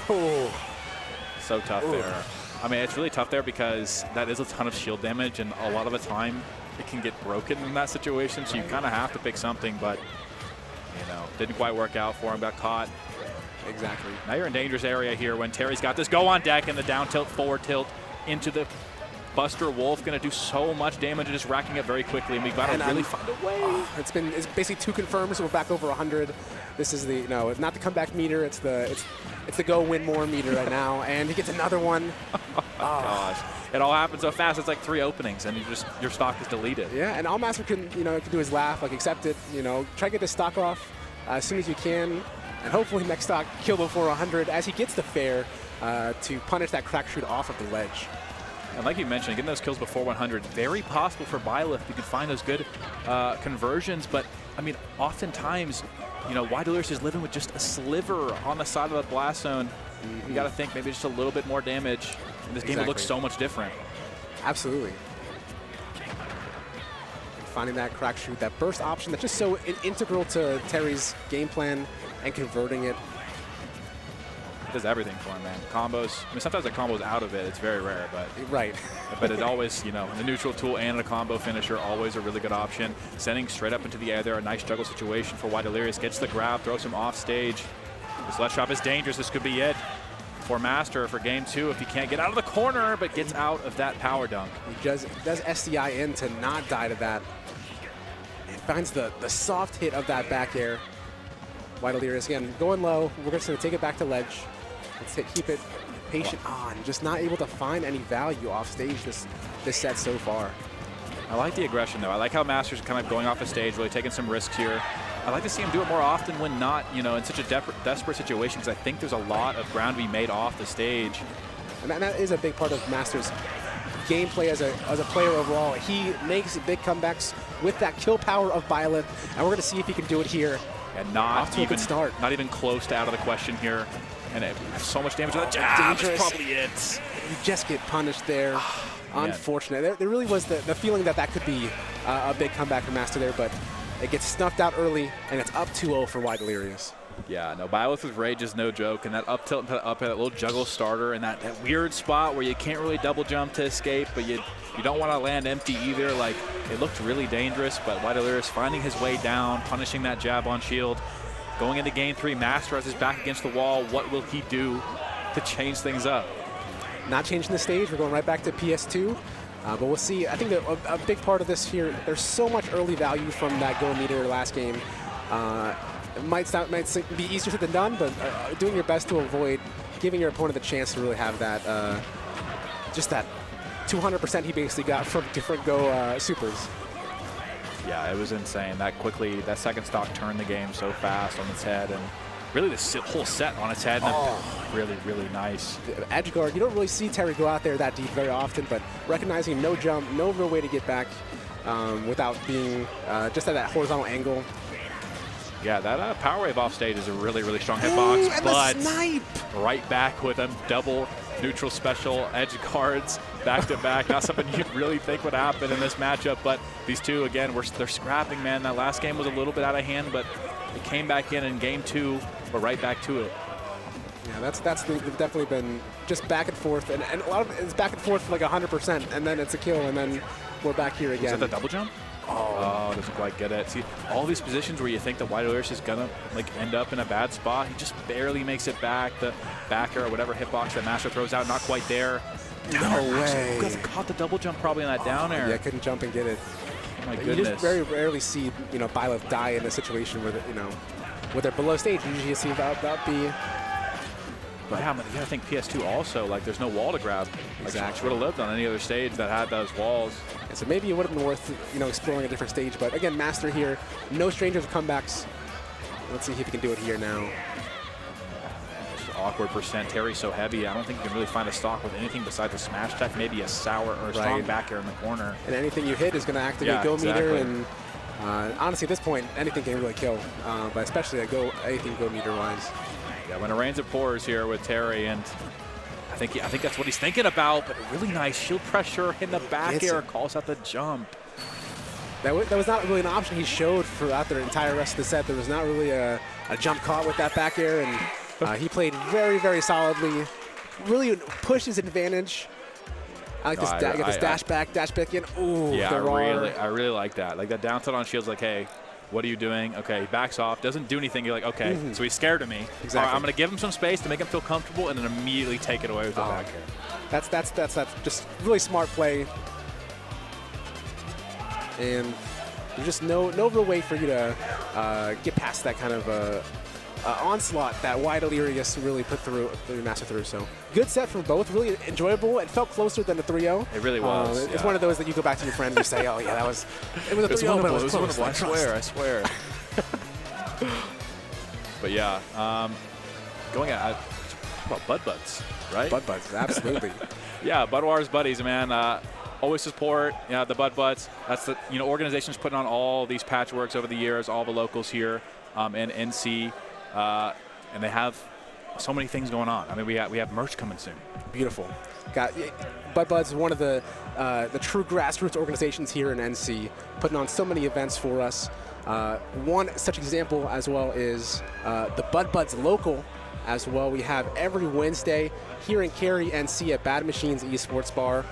Oh, so tough there. I mean, it's really tough there because that is a ton of shield damage, and a lot of the time it can get broken in that situation, so you kind of have to pick something, but, didn't quite work out for him, got caught. Exactly. Now you're in dangerous area here when Terry's got this go on deck and the down tilt, forward tilt into the Buster Wolf. Going to do so much damage and just racking it very quickly, and we've got to really find a way. It's basically 2 confirms, so we're back over 100. This is the not the comeback meter. It's the go win more meter right now, and he gets another one. Oh gosh, it all happens so fast. It's like 3 openings, and your stock is deleted. Yeah, and all Master can can do is laugh, like accept it. Try to get this stock off as soon as you can. And hopefully next stock kill before 100 as he gets the fair to punish that crack shoot off of the ledge. And like you mentioned, getting those kills before 100, very possible for Byleth. You can find those good conversions, but I mean, oftentimes, Wide Delirious is living with just a sliver on the side of the blast zone. You got to think maybe just a little bit more damage, and this game would look so much different. Absolutely. Finding that crack shoot, that burst option that's just so integral to Terry's game plan and converting it. It does everything for him, man. Combos. I mean, sometimes the combo's out of it. It's very rare, but but it always, the neutral tool and a combo finisher always a really good option. Sending straight up into the air there, a nice juggle situation for Wide Delirious. Gets the grab, throws him off stage. This left shot is dangerous. This could be it for Master for game 2 if he can't get out of the corner, but gets out of that power dunk. He does SDI in to not die to that. And finds the soft hit of that back air. Wide Delirious again going low. We're just going to take it back to ledge. Let's keep it patient on. Just not able to find any value off stage this set so far. I like the aggression though. I like how Master's kind of going off the stage, really taking some risks here. I like to see him do it more often when not, in such a desperate situation, because I think there's a lot of ground to be made off the stage. And that is a big part of Master's gameplay as a player overall. He makes big comebacks with that kill power of Byleth, and we're going to see if he can do it here. And Off to a good start. not even close to out of the question here. and it has so much damage. The jab is probably it. You just get punished there. Unfortunate. There really was the feeling that could be a big comeback for Master there, but it gets snuffed out early, and it's up 2-0 for Wide Delirious. Yeah, no, Byleth's Rage is no joke, and that up tilt and up, that little juggle starter, and that weird spot where you can't really double jump to escape, but you don't want to land empty either. Like, it looked really dangerous, but Wide Delirious finding his way down, punishing that jab on shield. Going into game 3, Master has his back against the wall. What will he do to change things up? Not changing the stage. We're going right back to PS2. But we'll see. I think that a big part of this here, there's so much early value from that go meter last game. It might be easier said than done, but doing your best to avoid giving your opponent the chance to really have that, just that 200% he basically got from different go supers. Yeah, it was insane. That second stock turned the game so fast on its head, and really the whole set on its head. And really, really nice. Edge guard, you don't really see Terry go out there that deep very often, but recognizing no jump, no real way to get back without being just at that horizontal angle. Yeah, that power wave off stage is a really, really strong hitbox, and but the snipe! Right back with them, double neutral special edge guards back to back. Not something you'd really think would happen in this matchup, but these two, again, they're scrapping, man. That last game was a little bit out of hand, but it came back in game 2, we're right back to it. Yeah, that's definitely been just back and forth, and a lot of it's back and forth for like 100%, and then it's a kill, and then we're back here again. Is that the double jump? Oh, doesn't quite get it. See, all these positions where you think the Wide Delirious is gonna end up in a bad spot, he just barely makes it back. The back air or whatever hitbox that Master throws out, not quite there. No way. He caught the double jump probably in that down air. Yeah, couldn't jump and get it. Oh my goodness. You just very rarely see Byleth die in a situation where where they're below stage. Usually you see that be. But yeah, but I think PS2 also, there's no wall to grab. Exactly. She would have lived on any other stage that had those walls. And so maybe it would have been worth, exploring a different stage. But again, Master here, no stranger to comebacks. Let's see if he can do it here now. Just awkward percent. Terry's so heavy. I don't think you can really find a stock with anything besides a smash attack, maybe a sour or a strong back air in the corner. And anything you hit is going to activate go meter. And honestly, at this point, anything can really kill. But especially anything go meter wise. Yeah, when it rains, it pours here with Terry, and I think that's what he's thinking about. But really nice shield pressure in the back air, calls out the jump. That was not really an option he showed throughout the entire rest of the set. There was not really a jump caught with that back air, and he played very, very solidly. Really pushed his advantage. I like this dash back in. Ooh, yeah, I really like that. Like that down tilt on shield's like, hey, what are you doing? Okay, he backs off, doesn't do anything. You're like, okay, so he's scared of me. Exactly. All right, I'm going to give him some space to make him feel comfortable and then immediately take it away with the back air. That's just really smart play. And there's just no real way for you to get past that kind of onslaught that Wide Delirious really put through Master through. So good set from both, really enjoyable. It felt closer than a 3-0. It really was. It's one of those that you go back to your friend and you say, oh yeah, it was a 3-0, but it was close. I swear. But yeah, going at about BuddBuds, right? BuddBuds, absolutely. Yeah, Budwar's buddies, man. Always support the BuddBuds. That's the organization's putting on all these patchworks over the years, all the locals here in NC. And they have so many things going on. I mean, we have merch coming soon. Beautiful. Got BuddBuds, one of the true grassroots organizations here in NC, putting on so many events for us. One such example as well is the BuddBuds local as well. We have every Wednesday here in Cary, NC at Bad Machines Esports Bar.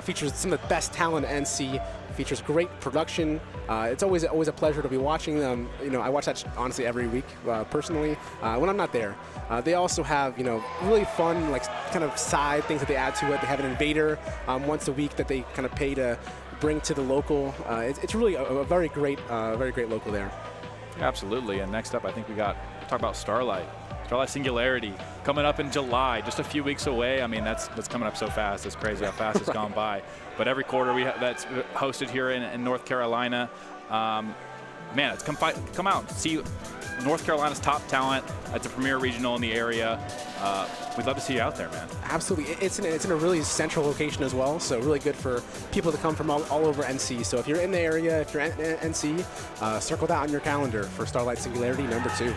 Features some of the best talent in NC. Features great production. It's always a pleasure to be watching them. I watch that honestly every week personally when I'm not there. They also have really fun kind of side things that they add to it. They have an invader once a week that they kind of pay to bring to the local. It's really a very great local there. Yeah, absolutely. And next up, I think we talk about Starlight. Starlight Singularity coming up in July, just a few weeks away. I mean, that's coming up so fast. It's crazy how fast it's gone by. But every quarter that's hosted here in North Carolina. Man, it's come out and see North Carolina's top talent. It's a premier regional in the area. We'd love to see you out there, man. Absolutely. It's in a really central location as well, so really good for people to come from all over NC. So if you're in the area, if you're in NC, circle that on your calendar for Starlight Singularity #2.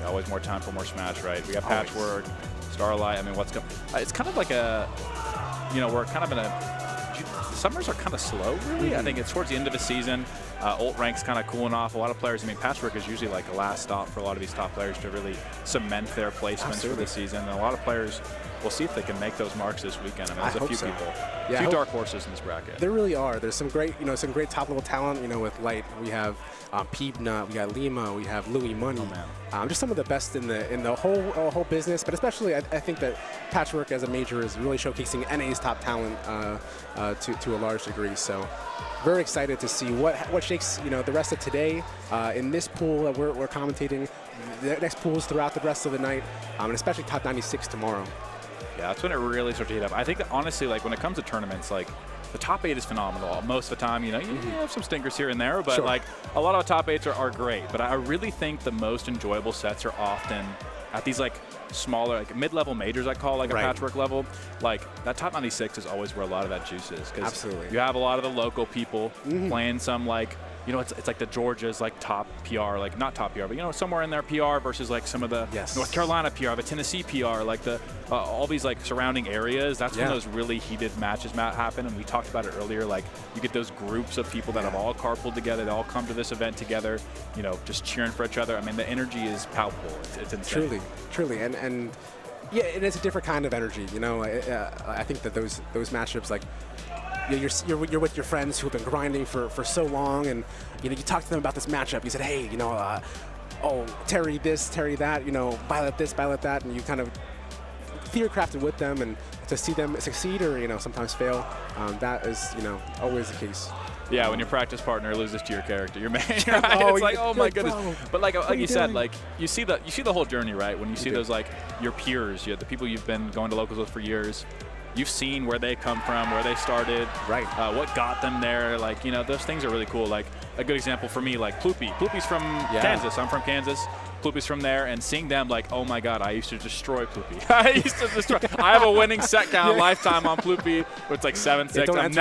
always more time for more Smash, right? We got Patchwork, Starlight. I mean, what's going? It's kind of like a, we're kind of in a. Summers are kind of slow, really. I think it's towards the end of the season. Ult rank's kind of cooling off. A lot of players, I mean, Patchwork is usually like a last stop for a lot of these top players to really cement their placements for the season. And a lot of players, we'll see if they can make those marks this weekend. I mean, there's a few people, a few dark horses in this bracket. There really are. There's some great, some great top-level talent. With Light, we have Peabnut, we got Lima, we have Louis Money. Just some of the best in the whole business. But especially, I think that Patchwork as a major is really showcasing NA's top talent to a large degree. So very excited to see what shakes the rest of today in this pool that we're commentating. The next pools throughout the rest of the night, and especially top 96 tomorrow. Yeah, that's when it really starts to heat up. I think that honestly, like when it comes to tournaments, like the top 8 is phenomenal. Most of the time, you have some stinkers here and there, but like a lot of the top 8s are great. But I really think the most enjoyable sets are often at these like smaller, like mid-level majors, I call like a Patchwork level. Like that top 96 is always where a lot of that juice is. Absolutely. You have a lot of the local people playing some like, it's like the Georgia's like top PR, like not top PR, but somewhere in their PR versus like some of the North Carolina PR, the Tennessee PR, like the all these like surrounding areas. That's when those really heated matches happen. And we talked about it earlier. Like you get those groups of people that have all carpooled together. They all come to this event together. Just cheering for each other. I mean, the energy is palpable. It's insane. Truly, and yeah, and it's a different kind of energy. I think that those matchups like. You're with your friends who've been grinding for so long, and you talk to them about this matchup. You said, hey, Terry this, Terry that, Violet this, Violet that, and you kind of theory-crafted with them, and to see them succeed or sometimes fail, that is always the case. Yeah, when your practice partner loses to your character, your main, right? It's like, oh my goodness. But like you said, like you see the whole journey, right? When you see those like your peers, the people you've been going to locals with for years. You've seen where they come from, where they started, what got them there. Like, those things are really cool. Like, a good example for me, like Ploopy. Ploopy's from Kansas. I'm from Kansas. Ploopy's from there. And seeing them, like, oh my God, I used to destroy Ploopy. I have a winning set count lifetime on Ploopy. It's like 7-6. I'm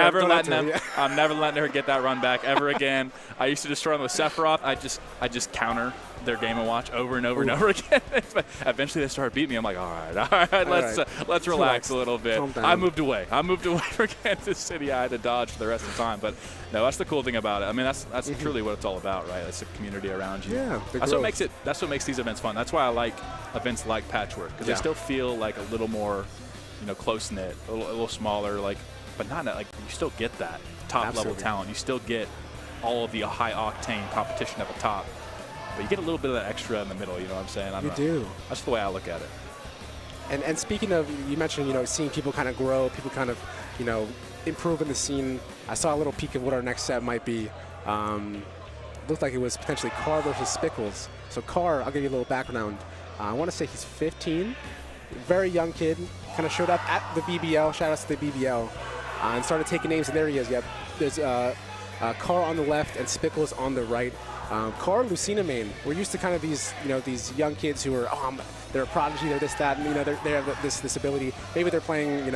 never letting her get that run back ever again. I used to destroy them with Sephiroth. I just counter their Game & Watch over and over and over again. But eventually they started beating me. I'm like, all right, let's relax a little bit. I moved away from Kansas City. I had to dodge for the rest of the time. But no, that's the cool thing about it. I mean, that's truly what it's all about, right? That's the community around you. Yeah, that's what makes these events fun. That's why I like events like Patchwork, because they still feel like a little more, close knit, a little smaller, like, but not like you still get that top level talent. You still get all of the high octane competition at the top. But you get a little bit of that extra in the middle, you know what I'm saying? You do. That's the way I look at it. And speaking of, you mentioned, seeing people kind of grow, people kind of, improve in the scene. I saw a little peek of what our next set might be. Looked like it was potentially Carr versus Spickles. So Carr, I'll give you a little background. I want to say he's 15, very young kid, kind of showed up at the BBL, shout out to the BBL, and started taking names, and there he is. Yep. There's Carr on the left and Spickles on the right. Carr, Lucina main. We're used to kind of these, these young kids who are, they're a prodigy, they're this, that, and they have this ability. Maybe they're playing,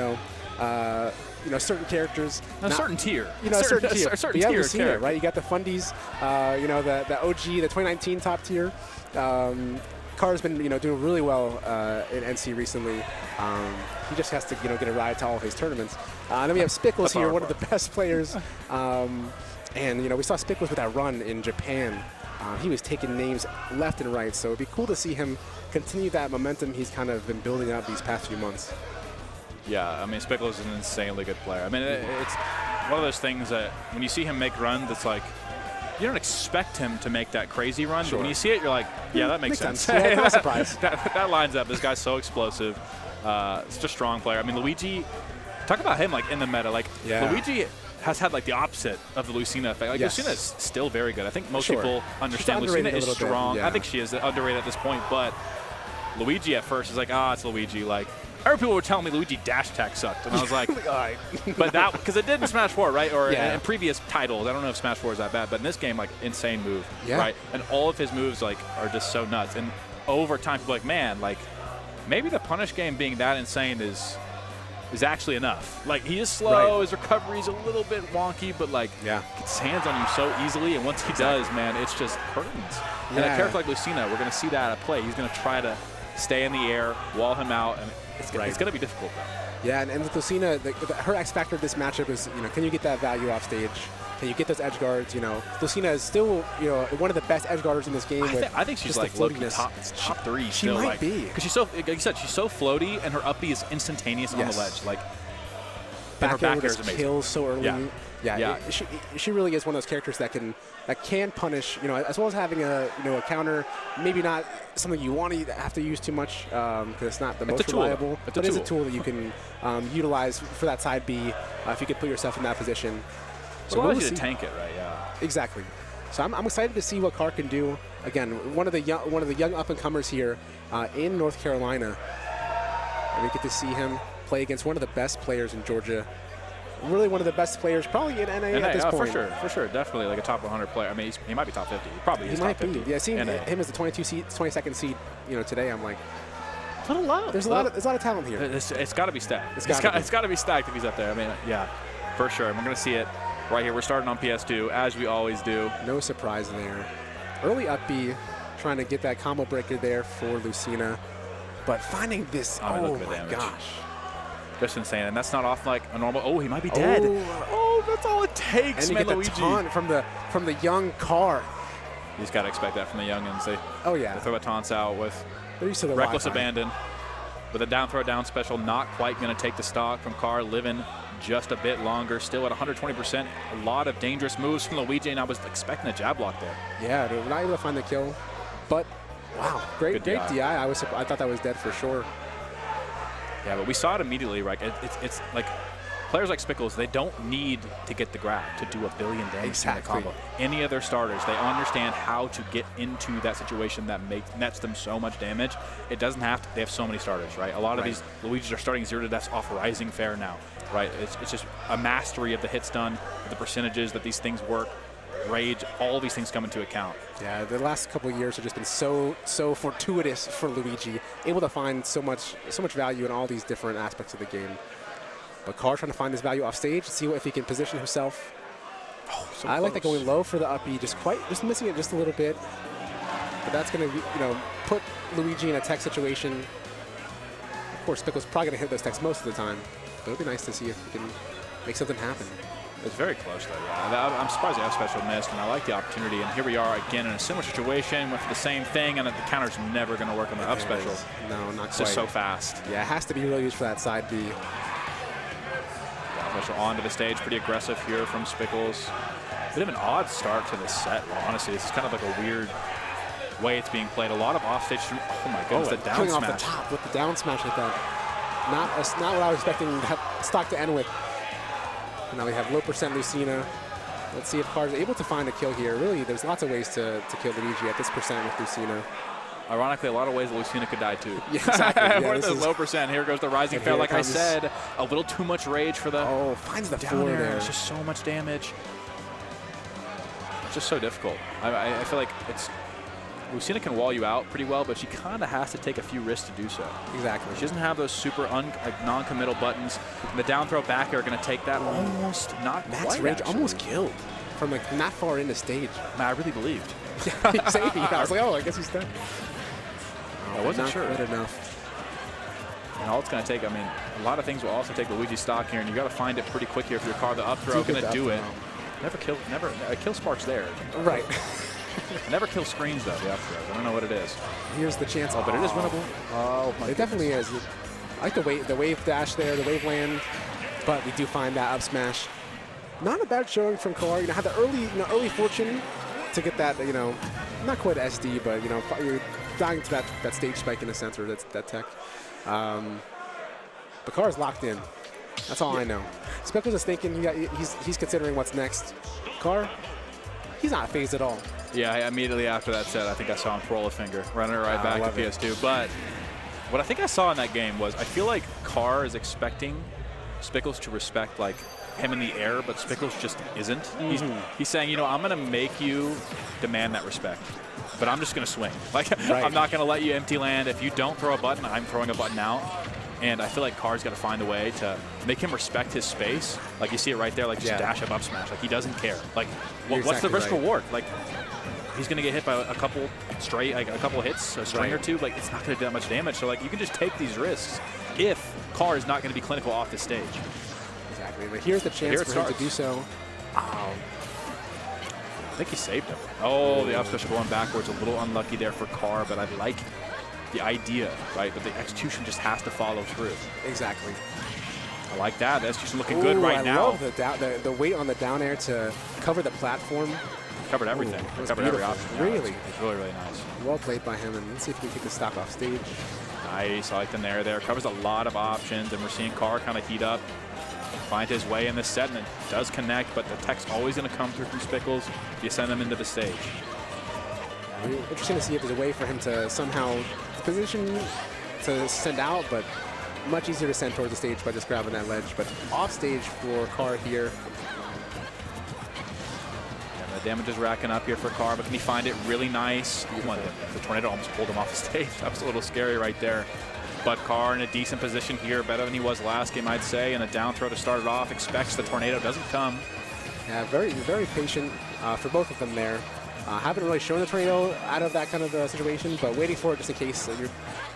certain characters. A certain tier. A certain tier. A certain tier Lucina, right? You got the Fundies, the OG, the 2019 top tier. Carr's been, doing really well in NC recently. He just has to, get a ride to all of his tournaments. And then we have Spickles here, one of the best players. And, we saw Spickles with that run in Japan. He was taking names left and right, so it'd be cool to see him continue that momentum he's kind of been building up these past few months. Yeah, I mean, Spickles is an insanely good player. I mean, it's one of those things that when you see him make runs, it's like, you don't expect him to make that crazy run, but when you see it, you're like, yeah, that makes sense. Yeah, no surprise. that lines up. This guy's so explosive. Such a strong player. I mean, Luigi, talk about him, like, in the meta. Like, Luigi has had like the opposite of the Lucina effect. Like Lucina is still very good. I think most people understand Lucina is strong. I think she is underrated at this point, but Luigi at first is like, it's Luigi. Like, I heard people were telling me Luigi dash attack sucked, and I was like, all right. But that, because it did in Smash 4, right? Or in previous titles. I don't know if Smash 4 is that bad, but in this game, like, insane move, right? And all of his moves, like, are just so nuts. And over time, people are like, man, like, maybe the punish game being that insane is is actually enough. Like, he is slow, his recovery is a little bit wonky, but like, gets his hands on you so easily, and once he does, man, it's just curtains. And a character like Lucina, we're going to see that at play. He's going to try to stay in the air, wall him out, and it's going to be difficult, though. Yeah, and with Lucina, her X factor of this matchup is, can you get that value off stage? Can you get those edge guards? Lucina is still, one of the best edge guarders in this game. I think she's like low-key top 3. She might be. Because she's so, like you said, she's so floaty, and her up B is instantaneous on the ledge. Like, back air is amazing. Kills so early. Yeah. She really is one of those characters that can punish, as well as having a counter. Maybe not something you want to have to use too much because it's not the most reliable. But it is a tool that you can utilize for that side B if you could put yourself in that position. So it allows you to tank it, right? Yeah. Exactly. So I'm excited to see what Carr can do. Again, one of the young up and comers here in North Carolina. And we get to see him play against one of the best players in Georgia. Really one of the best players probably in NA at this point. For sure. Definitely like a top 100 player. I mean, he might be top 50. He might top be. 50. Yeah, seeing him as the 22nd seed, today, I'm like, a little low. There's a lot of talent here. It's got to be stacked. It's got to be stacked if he's up there. I mean, yeah, for sure. And we're going to see it right here. We're starting on PS2, as we always do. No surprise there. Early up B, trying to get that combo breaker there for Lucina. But finding this, oh my gosh. Just insane, and that's not off like a normal. Oh, he might be dead. Oh, that's all it takes, and man, you get Luigi. the taunt from the young Carr. You just got to expect that from the youngins. They throw the taunts out with reckless abandon. With a down throw down special, not quite going to take the stock from Carr, living just a bit longer, still at 120%. A lot of dangerous moves from Luigi, and I was expecting a jab block there. Yeah, they were not able to find the kill, but wow, great DI. I thought that was dead for sure. Yeah, but we saw it immediately, right? It's like players like Spickles, they don't need to get the grab to do a billion damage in the combo. Any of their starters, they understand how to get into that situation that nets them so much damage. It doesn't have to. They have so many starters, right? A lot of these Luigis are starting 0 to deaths off Rising Fair now, right? It's just a mastery of the hit stun, the percentages that these things work. Rage, all these things come into account. Yeah, the last couple of years have just been so fortuitous for Luigi, able to find so much value in all these different aspects of the game. But Carr trying to find this value off stage, see if he can position himself. I like that going low for the up B, just missing it just a little bit. But that's going to put Luigi in a tech situation. Of course, Spickle's probably going to hit those techs most of the time. But it would be nice to see if he can make something happen. It's very close, though. Yeah. I'm surprised the up special missed, and I like the opportunity. And here we are again in a similar situation, went for the same thing, and the counter's never going to work on the up special. No, not quite. It's just so fast. Yeah, it has to be really used for that side B. Special onto the stage, pretty aggressive here from Spickles. Bit of an odd start to this set, honestly. It's kind of like a weird way it's being played. A lot of offstage. Oh my goodness, the down smash. Off the top with the down smash like that. Not what I was expecting that stock to end with. And now we have low percent Lucina. Let's see if Carr's able to find a kill here. Really, there's lots of ways to kill Luigi at this percent with Lucina. Ironically, a lot of ways that Lucina could die too. Yeah, exactly. Yeah, we're at the low percent. Here goes the Rising Fair. Like I said, a little too much rage for the. Oh, finds the down floor there. It's just so much damage. It's just so difficult. I feel like Lucina can wall you out pretty well, but she kind of has to take a few risks to do so. Exactly. She doesn't have those super non-committal buttons. And the down throw back air are going to take that almost not Matt's quite, rage actually. Almost killed from like not far into stage. Man, I really believed. I was like, oh, I guess he's dead. I wasn't sure. Not good enough. And all it's going to take, I mean, a lot of things will also take Luigi stock here, and you got to find it pretty quick here if your car. The up throw going to do it. Never kill sparks there. Right. Never kill screens though. The up throws. I don't know what it is. Here's the chance. Oh, but it is winnable. Oh, my it definitely is. I like the wave dash there, the wave land, but we do find that up smash. Not a bad showing from Kola. Had the early fortune to get that. Not quite SD, but you're dying to that stage spike in a sense, or that tech. But Carr's locked in. That's all I know. Speckles is thinking he's considering what's next. Carr, he's not phased at all. Yeah, immediately after that set, I think I saw him twirl a finger, running it right back to PS2. But what I think I saw in that game was I feel like Carr is expecting Spickles to respect like him in the air, but Spickles just isn't. He's saying, I'm going to make you demand that respect, but I'm just going to swing. Like, I'm not going to let you empty land. If you don't throw a button, I'm throwing a button out. And I feel like Carr's got to find a way to make him respect his space. Like you see it right there, like just dash up smash. Like he doesn't care. Like what's the risk reward? Like he's going to get hit by a couple hits, a string or two. Like it's not going to do that much damage. So like you can just take these risks if Carr is not going to be clinical off the stage. Exactly. But here's the chance for him to do so. I think he saved him. Oh, the up special going backwards. A little unlucky there for Carr, but I like the idea, right? But the execution just has to follow through. Exactly. I like that. The execution looking good right now. I love the weight on the down air to cover the platform. Covered everything. Covered every option. Really? It's really, really nice. Well played by him. And let's see if we can take the stock off stage. Nice. I like the nair there. Covers a lot of options, and we're seeing Carr kind of heat up, find his way in this set, and it does connect, but the tech's always going to come through from Spickles if you send them into the stage. Interesting to see if there's a way for him to somehow position to send out, but much easier to send towards the stage by just grabbing that ledge. But off stage for Carr here. And the damage is racking up here for Carr, but can he find it really nice? The tornado almost pulled him off the stage. That was a little scary right there. But Carr in a decent position here, better than he was last game, I'd say. And a down throw to start it off. Expects the tornado, doesn't come. Yeah, very, very patient for both of them there. Haven't really shown the tornado out of that kind of situation, but waiting for it just in case. You're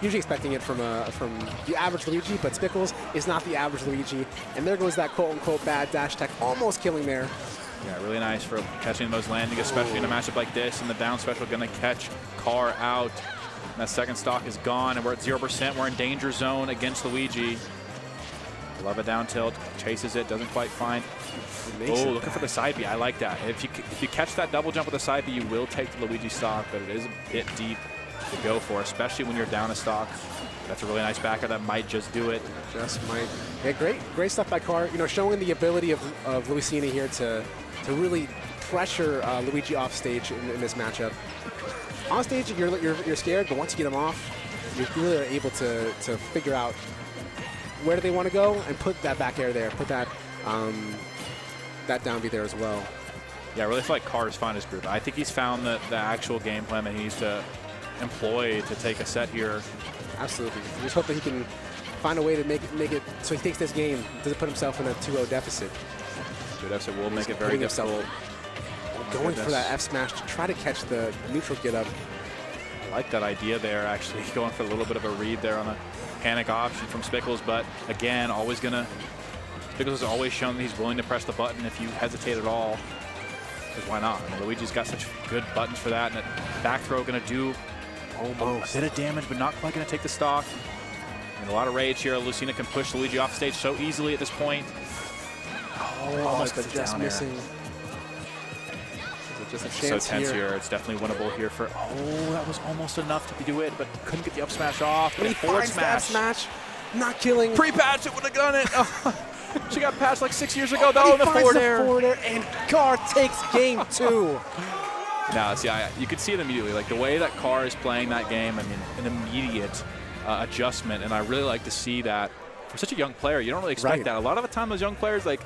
usually expecting it from the average Luigi, but Spickles is not the average Luigi. And there goes that quote-unquote bad dash tech, almost killing there. Yeah, really nice for catching those landing, especially in a matchup like this. And the down special going to catch Carr out. And that second stock is gone, and we're at 0%. We're in danger zone against Luigi. Love a down tilt, chases it, doesn't quite find. Oh, looking for the side B. I like that. If you catch that double jump with the side B, you will take the Luigi stock, but it is a bit deep to go for, especially when you're down a stock. That's a really nice backer that might just do it. Just might. Yeah, great stuff by Carr. You know, showing the ability of Luisini here to really pressure Luigi off stage in this matchup. On stage, you're scared, but once you get him off, you really are able to figure out where do they want to go and put that back air there, put that that down B there as well. Yeah, I really feel like Carr's found his groove. I think he's found the actual game plan that he needs to employ to take a set here. Absolutely. I just hope that he can find a way to make it so he takes this game, doesn't put himself in a 2-0 deficit. Good deficit will make it very difficult. Going for that F smash to try to catch the neutral get up. I like that idea there, actually, going for a little bit of a read there on a panic option from Spickles, but again, Spickles has always shown that he's willing to press the button if you hesitate at all, because why not? I mean, Luigi's got such good buttons for that, and a back throw going to do almost a bit of damage, but not quite going to take the stock. And a lot of rage here. Lucina can push Luigi off stage so easily at this point. Oh, almost just missing. Just a chance so tense here. It's definitely winnable here for. Oh, that was almost enough to do it, but couldn't get the up smash off. But he forward smash. Not killing. Pre-patch, it would have done it. Oh. She got patched like 6 years ago, though, in the forward air. And Carr takes game 2. Now, see, you could see it immediately. Like, the way that Carr is playing that game, I mean, an immediate adjustment, and I really like to see that. For such a young player, you don't really expect that. A lot of the time, those young players, like,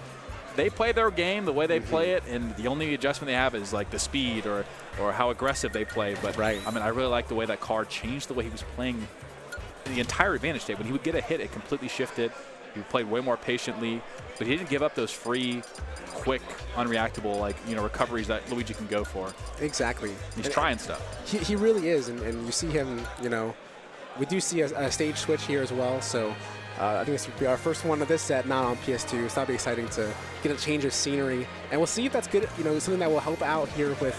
they play their game the way they play it, and the only adjustment they have is, like, the speed or how aggressive they play. But, I mean, I really like the way that Carr changed the way he was playing the entire advantage state. When he would get a hit, it completely shifted. He played way more patiently, but he didn't give up those free, quick, unreactable, like, recoveries that Luigi can go for. Exactly. He's trying stuff. He really is, and you see him, we do see a stage switch here as well, so I think this will be our first one of this set, not on PS2. So that'll be exciting to get a change of scenery, and we'll see if that's good, something that will help out here with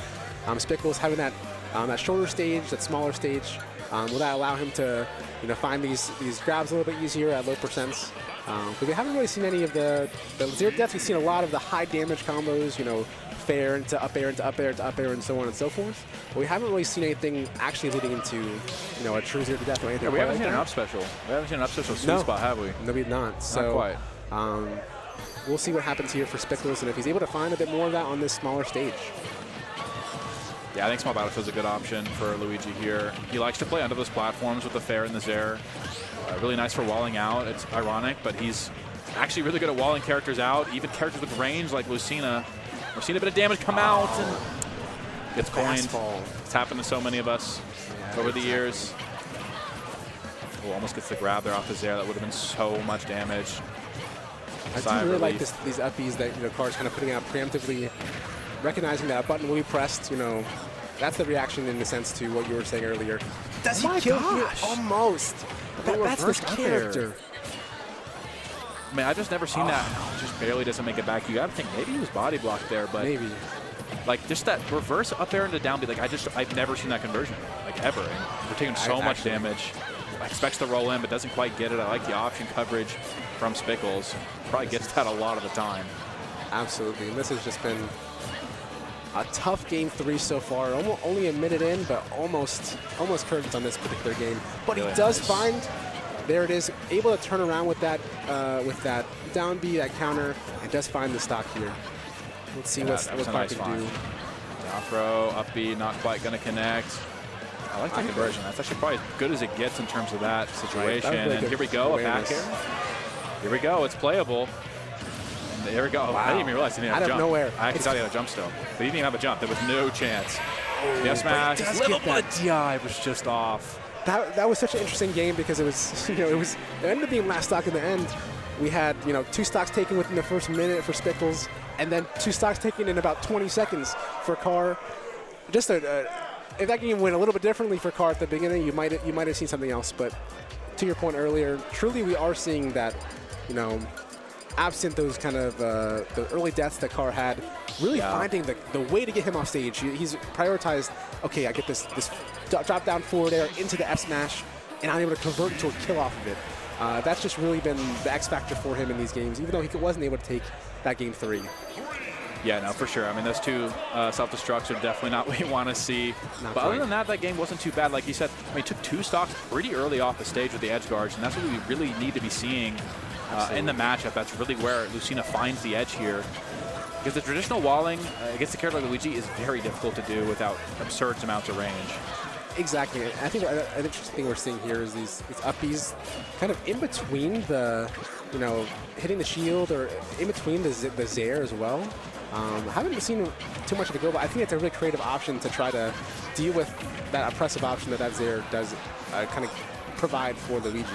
Spickles having that shorter stage, that smaller stage. Will that allow him to, find these grabs a little bit easier at low percents? But we haven't really seen any of the zero deaths. We've seen a lot of the high damage combos, fair into up air into up air into up air and so on and so forth. But we haven't really seen anything actually leading into, a true zero to death or anything. Yeah, we haven't seen an up special. We haven't seen an up special sweet spot, have we? No, we've not. So, not quite. We'll see what happens here for Spickles and if he's able to find a bit more of that on this smaller stage. Yeah, I think small battlefield's a good option for Luigi here. He likes to play under those platforms with the fair and the zair. Really nice for walling out. It's ironic, but he's actually really good at walling characters out, even characters with range like Lucina. We're seeing a bit of damage come out and gets coined. It's happened to so many of us over the years. Oh, almost gets the grab there off his air. That would have been so much damage. I do really like these uppies that Car's kind of putting out preemptively, recognizing that a button will be pressed. That's the reaction in the sense to what you were saying earlier. Does he kill here? Almost. That's this character. I mean, I've just never seen that. Just barely doesn't make it back. You got to think maybe he was body blocked there, but maybe. Like just that reverse up there into down B. Like I've never seen that conversion, like ever. And we're taking so much damage. Expects to roll in, but doesn't quite get it. I like the option coverage from Spickles. Probably gets that a lot of the time. Absolutely, and this has just been a tough game 3 so far. Only a minute in, but almost curtains on this particular game. But he does find, there it is, able to turn around with that down B, that counter, and does find the stock here. Let's see what Clark can do. Down throw, up B, not quite going to connect. I like the conversion. That's actually probably as good as it gets in terms of that situation. Right, and here we go, a back air. Here we go, it's playable. And there we go. Wow. I didn't even realize he didn't have a jump. Out of nowhere. I actually thought he had a jump still. But he didn't even have a jump. There was no chance. Yes, smash. Little bit of DI was just off. That was such an interesting game because it was, it ended up being last stock in the end. We had, 2 stocks taken within the first minute for Spickles, and then 2 stocks taken in about 20 seconds for Carr. Just if that game went a little bit differently for Carr at the beginning, you might have seen something else. But to your point earlier, truly we are seeing that, absent those kind of the early deaths that Carr had, really finding the way to get him off stage. He's prioritized, okay, I get this drop down forward air into the F smash, and I'm able to convert into a kill off of it. That's just really been the X factor for him in these games, even though he wasn't able to take that game 3. Yeah, no, for sure. I mean, those 2 self-destructs are definitely not what you want to see. But other than that game wasn't too bad. Like you said, I mean, he took 2 stocks pretty early off the stage with the edge guards, and that's what we really need to be seeing in the matchup. That's really where Lucina finds the edge here. Because the traditional walling against a character like Luigi is very difficult to do without absurd amounts of range. Exactly. I think an interesting thing we're seeing here is these uppies kind of in between the, hitting the shield or in between the Zaire as well. I haven't seen too much of it go, but I think it's a really creative option to try to deal with that oppressive option that Zaire does kind of provide for Luigi.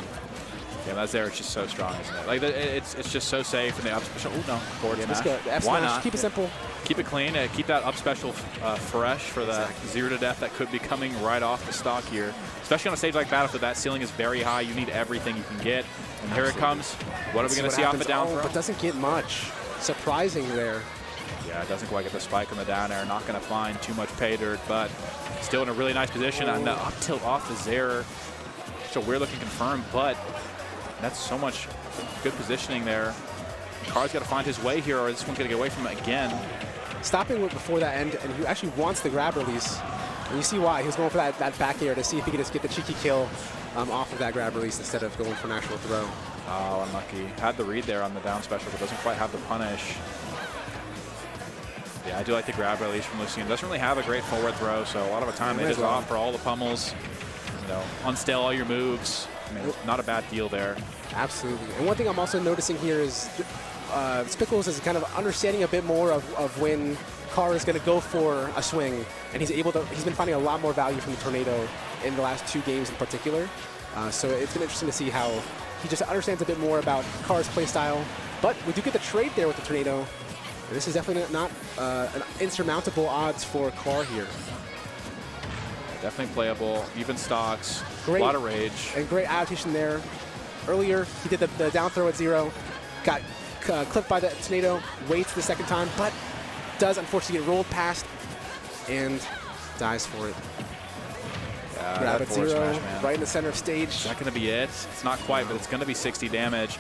Yeah, that Zaire is just so strong, isn't it? Like, it's just so safe, and the up special. Oh, no. Forward smash. Let's go. Why not? Keep it simple. Keep it clean. Keep that up special fresh for the 0 to death that could be coming right off the stock here. Especially on a stage like Battlefield, that ceiling is very high. You need everything you can get. And here it comes. What are we going to see off the down throw? But doesn't get much. Surprising there. Yeah, it doesn't quite get the spike on the down air. Not going to find too much pay dirt, but still in a really nice position. And the up tilt off the Zaire. It's a weird looking confirm, but that's so much good positioning there. Carr's got to find his way here, or this one's going to get away from him again. Stopping before that end, and he actually wants the grab release. And you see why. He was going for that back air to see if he could just get the cheeky kill off of that grab release instead of going for an actual throw. Oh, unlucky. Had the read there on the down special, but doesn't quite have the punish. Yeah, I do like the grab release from Lucina. Doesn't really have a great forward throw, so a lot of the time they just opt for all the pummels. Unstale all your moves. I mean, not a bad deal there. Absolutely. And one thing I'm also noticing here is Spickles is kind of understanding a bit more of when Carr is going to go for a swing, and he's been finding a lot more value from the Tornado in the last 2 games in particular. So it's been interesting to see how he just understands a bit more about Carr's play style. But we do get the trade there with the Tornado. And this is definitely not an insurmountable odds for Carr here. Definitely playable, even stocks, a lot of rage. And great adaptation there. Earlier, he did the down throw at 0, got clipped by the Tornado, waits the second time, but does unfortunately get rolled past and dies for it. Grab at 0, smash, right in the center of stage. Is that going to be it? It's not quite, but it's going to be 60 damage.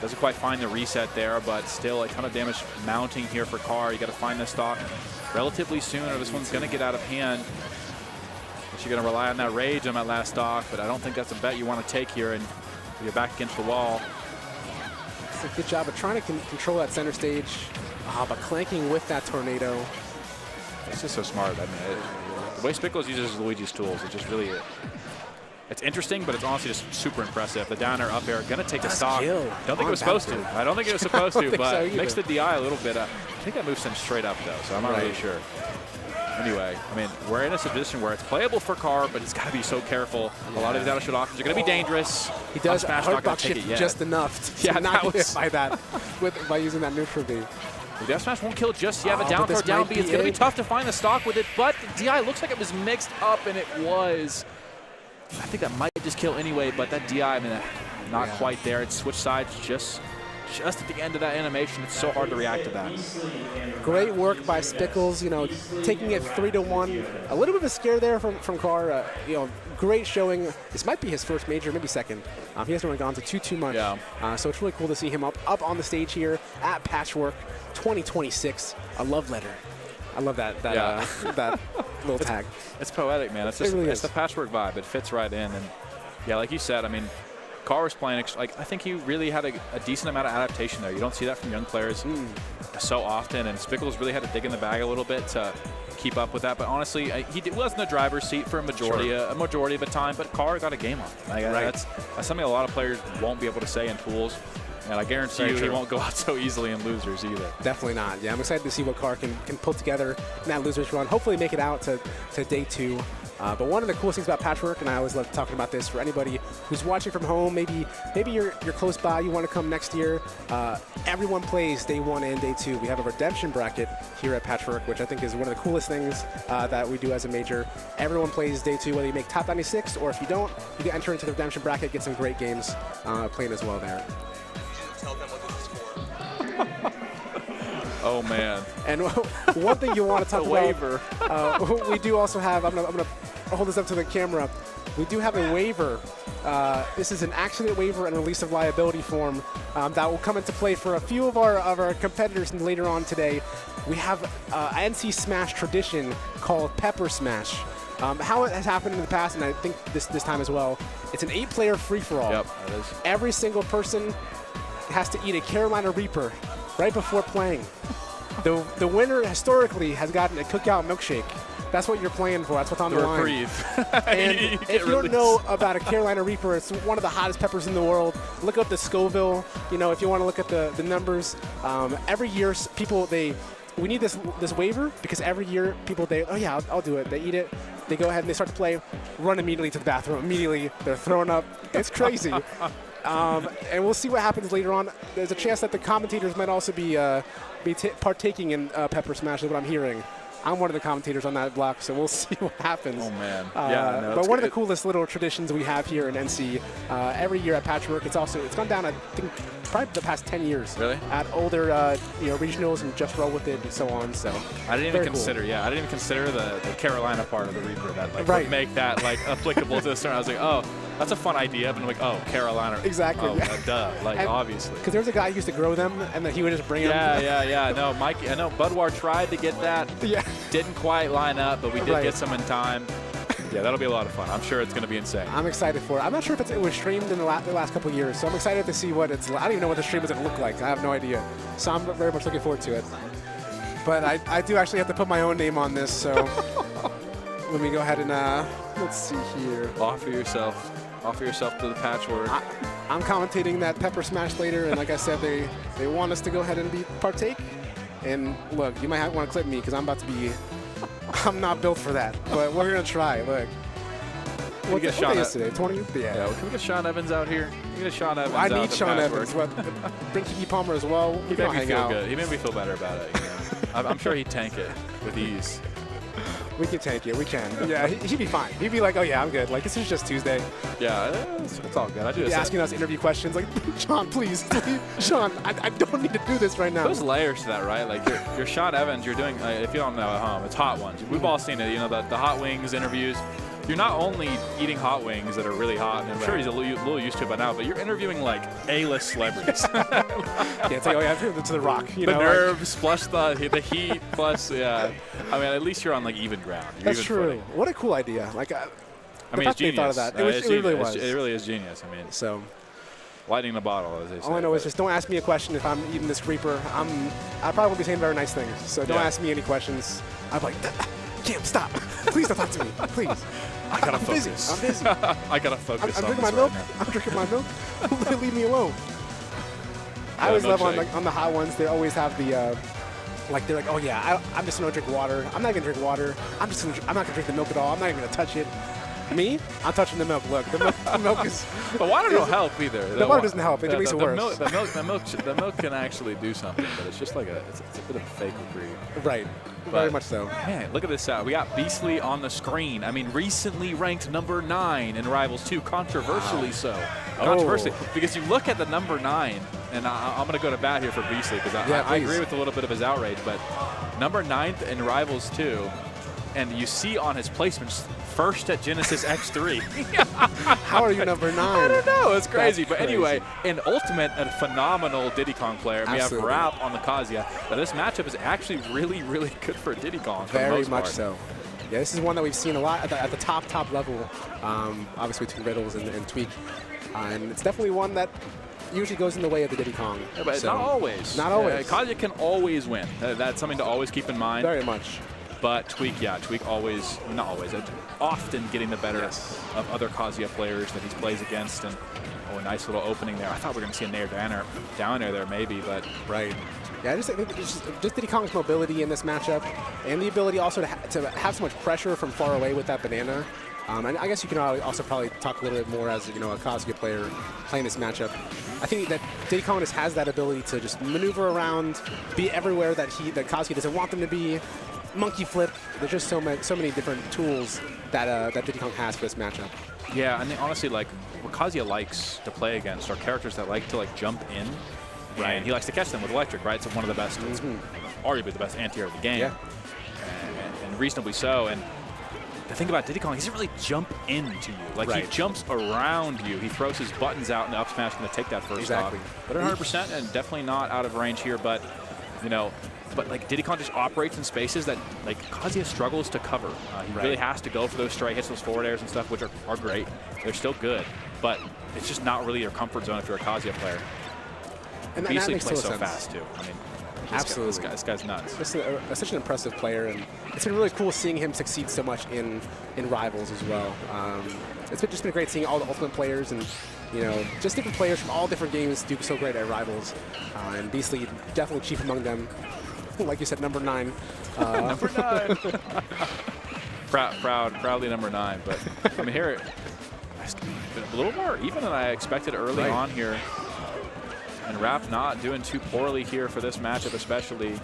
Doesn't quite find the reset there, but still a ton of damage mounting here for Carr. You got to find this stock relatively soon, or this one's going to get out of hand. You're going to rely on that rage on that last stock, but I don't think that's a bet you want to take here, and you're back against the wall. It's a good job of trying to control that center stage, but clanking with that Tornado. It's just so smart. I mean, the way Spickles uses Luigi's tools, it just really, it's interesting, but it's honestly just super impressive. The down air, up air, going to take the stock. Don't think it was supposed to. I don't think it was supposed to, but makes the DI a little bit. I think that move sent straight up, though, so I'm not really sure. And Anyway, I mean, we're in a position where it's playable for Carr, but it's got to be so careful. A lot of his out-of-shot options are going to be dangerous. He does Smash not going hardbox to take shift it yet. just enough to not get hit by that by using that neutral B. The down smash won't kill just yet. Oh, The down but throw, this down might B. be It's going to be it. tough to find the stock with it, but the DI looks like it was mixed up, and it was. I think that might just kill anyway, but that DI, I mean, not quite there. It switched sides just at the end of that animation. It's so hard to react to that. Great work by Spickles, you know, taking it 3-1. A little bit of a scare there from Carr. You know, great showing. This might be his first major, maybe second. He hasn't really gone to too much. Yeah. So it's really cool to see him up on the stage here at Patchwork 2026. A love letter. I love that that little tag. It's poetic, man. It's just really it's is. the Patchwork vibe. It fits right in, and yeah, like you said, I mean, Carr was playing. Like I think he really had a decent amount of adaptation there. You don't see that from young players so often, and Spickles really had to dig in the bag a little bit to keep up with that. But honestly, he was in the driver's seat for a majority of the time. But Carr got a game on him. Like, that's something a lot of players won't be able to say in pools. And I guarantee you he won't go out so easily in losers either. Definitely not. Yeah, I'm excited to see what Carr can pull together in that losers run. Hopefully make it out to day 2. But one of the coolest things about Patchwork, and I always love talking about this for anybody who's watching from home, maybe you're close by, you want to come next year. Everyone plays day 1 and day 2. We have a redemption bracket here at Patchwork, which I think is one of the coolest things that we do as a major. Everyone plays day 2, whether you make top 96 or if you don't, you can enter into the redemption bracket, get some great games playing as well there. Tell them what this is for. Oh man! And one thing you want to talk waiver. about, we do also have. I'm gonna hold this up to the camera. We do have a waiver. This is an accident waiver and release of liability form that will come into play for a few of our competitors later on today. We have an NC Smash tradition called Pepper Smash. How it has happened in the past, and I think this time as well. It's an 8-player free-for-all. Yep, it is. Every single person has to eat a Carolina Reaper right before playing. The winner historically has gotten a cookout milkshake. That's what you're playing for. That's what's on the line. Reprieve. And if you don't know about a Carolina Reaper, it's one of the hottest peppers in the world. Look up the Scoville. You know, if you want to look at the numbers. Every year, we need this waiver because every year people oh yeah, I'll do it. They eat it. They go ahead and they start to play, run immediately to the bathroom. Immediately, they're throwing up. It's crazy. And we'll see what happens later on. There's a chance that the commentators might also be partaking in Pepper Smash, is what I'm hearing. I'm one of the commentators on that block, so we'll see what happens. Oh, man. But one of the coolest little traditions we have here in NC, every year at Patchwork, it's gone down, I think, probably the past 10 years. Really? At older regionals and just roll with it and so on. So I didn't even consider, cool. I didn't even consider the Carolina part of the Reaper that would make that applicable to this tournament. I was like, oh, that's a fun idea, but I'm like, oh, Carolina. Exactly. Oh, duh. Obviously. Because there was a guy who used to grow them, and then he would just bring them. Yeah. No, Mikey. I know Budwar tried to get that. Yeah. Didn't quite line up, but we did get some in time. Yeah, that'll be a lot of fun. I'm sure it's going to be insane. I'm excited for it. I'm not sure if it was streamed in the last couple of years, so I'm excited to see what it's like. I don't even know what the stream is going to look like. I have no idea. So I'm very much looking forward to it. But I do actually have to put my own name on this, so let me go ahead and let's see here. Offer yourself to the Patchwork. I'm commentating that Pepper Smash later, and like I said, they want us to go ahead and partake. And look, you might want to clip me because I'm I'm not built for that, but we're gonna try. Look, what day is today? 20? Yeah. Can we get Sean Evans out here? Can we get Sean Evans I out need Sean Evans. Bring Kiki Palmer as well. He made me feel good. He made me feel better about it. I'm sure he'd tank it with ease. We can tank it. We can. Yeah, he'd be fine. He'd be like, oh yeah, I'm good. Like, this is just Tuesday. Yeah, it's all good. I do this. Asking us interview questions like, Sean, please, Sean, I don't need to do this right now. There's layers to that, right? Like you're Sean Evans. You're doing, if you don't know at home, it's hot ones. We've all seen it. You know, the hot wings interviews. You're not only eating hot wings that are really hot, and I'm sure he's a little used to it by now, but you're interviewing like A-list celebrities. Yeah, it's like, oh yeah, I've heard to the Rock. The nerves, plus the heat, plus I mean, at least you're on like even ground. That's true. Footing. What a cool idea! Like, I mean, it's genius. Thought of that. It really was. It really is genius. I mean, so lightning in the bottle, as they say. All I know is just don't ask me a question if I'm eating this Reaper. I probably won't be saying very nice things. So don't ask me any questions. I'm like, Cam, stop! Please don't talk to me, please. I gotta focus. I'm busy. I gotta focus. I'm drinking my milk. I'm drinking my milk. Leave me alone. I always love on the hot ones. They always have the Like they're like, oh yeah, I'm just gonna drink water. I'm not gonna drink water. I'm not gonna drink the milk at all. I'm not even gonna touch it. Me? I'm touching the milk. Look, the milk is. The water don't help either. The water doesn't help. It makes it worse. The milk can actually do something, but it's just like it's a bit of a fake reprieve. Right. Very much so. Man, look at this. We got Beastly on the screen. I mean, recently ranked number 9 in Rivals 2, controversially so. Controversially, because you look at the number 9, and I'm going to go to bat here for Beastly because I agree with a little bit of his outrage, but number 9th in Rivals 2, and you see on his placements, first at Genesis X3. How are you number 9? I don't know. It's crazy. But anyway, in Ultimate, a phenomenal Diddy Kong player. And we have Rap on the Kazuya. Now, this matchup is actually really, really good for Diddy Kong. Very much so. Yeah, this is one that we've seen a lot at the top level, obviously between Riddles and Tweak. And it's definitely one that usually goes in the way of the Diddy Kong. Yeah, but not always. Not always. Kazuya can always win. That's something to always keep in mind. Very much. But Tweak always, not always, often getting the better of other Kazuya players that he plays against. And a nice little opening there. I thought we were going to see a Nair down air there maybe, but. Right. Yeah, just Diddy Kong's mobility in this matchup, and the ability also to have so much pressure from far away with that banana. And I guess you can also probably talk a little bit more as a Kazuya player playing this matchup. I think that Diddy Kong just has that ability to just maneuver around, be everywhere that Kazuya doesn't want them to be. Monkey flip. There's just so many different tools that Diddy Kong has for this matchup. Yeah, and honestly, like what Kazuya likes to play against are characters that like to jump in, right? And he likes to catch them with electric, right? So one of the best, arguably the best anti-air of the game, and reasonably so. And the thing about Diddy Kong, he doesn't really jump into you. Like he jumps around you. He throws his buttons out, and the up smash is going to take that first stock. But 100%, and definitely not out of range here. But But like Diddy Kong just operates in spaces that like Kazuya struggles to cover. He really has to go for those straight hits, those forward airs and stuff, which are great. They're still good, but it's just not really your comfort zone if you're a Kazuya player. And Beastly that plays makes so fast too. I mean, absolutely, this guy's nuts. Just such an impressive player, and it's been really cool seeing him succeed so much in Rivals as well. It's just been great seeing all the Ultimate players and just different players from all different games do so great at Rivals, and Beastly definitely chief among them. Like you said, number 9. Number 9. Proudly number 9. But I mean, here, a little more even than I expected early on here. And Rap not doing too poorly here for this matchup, especially.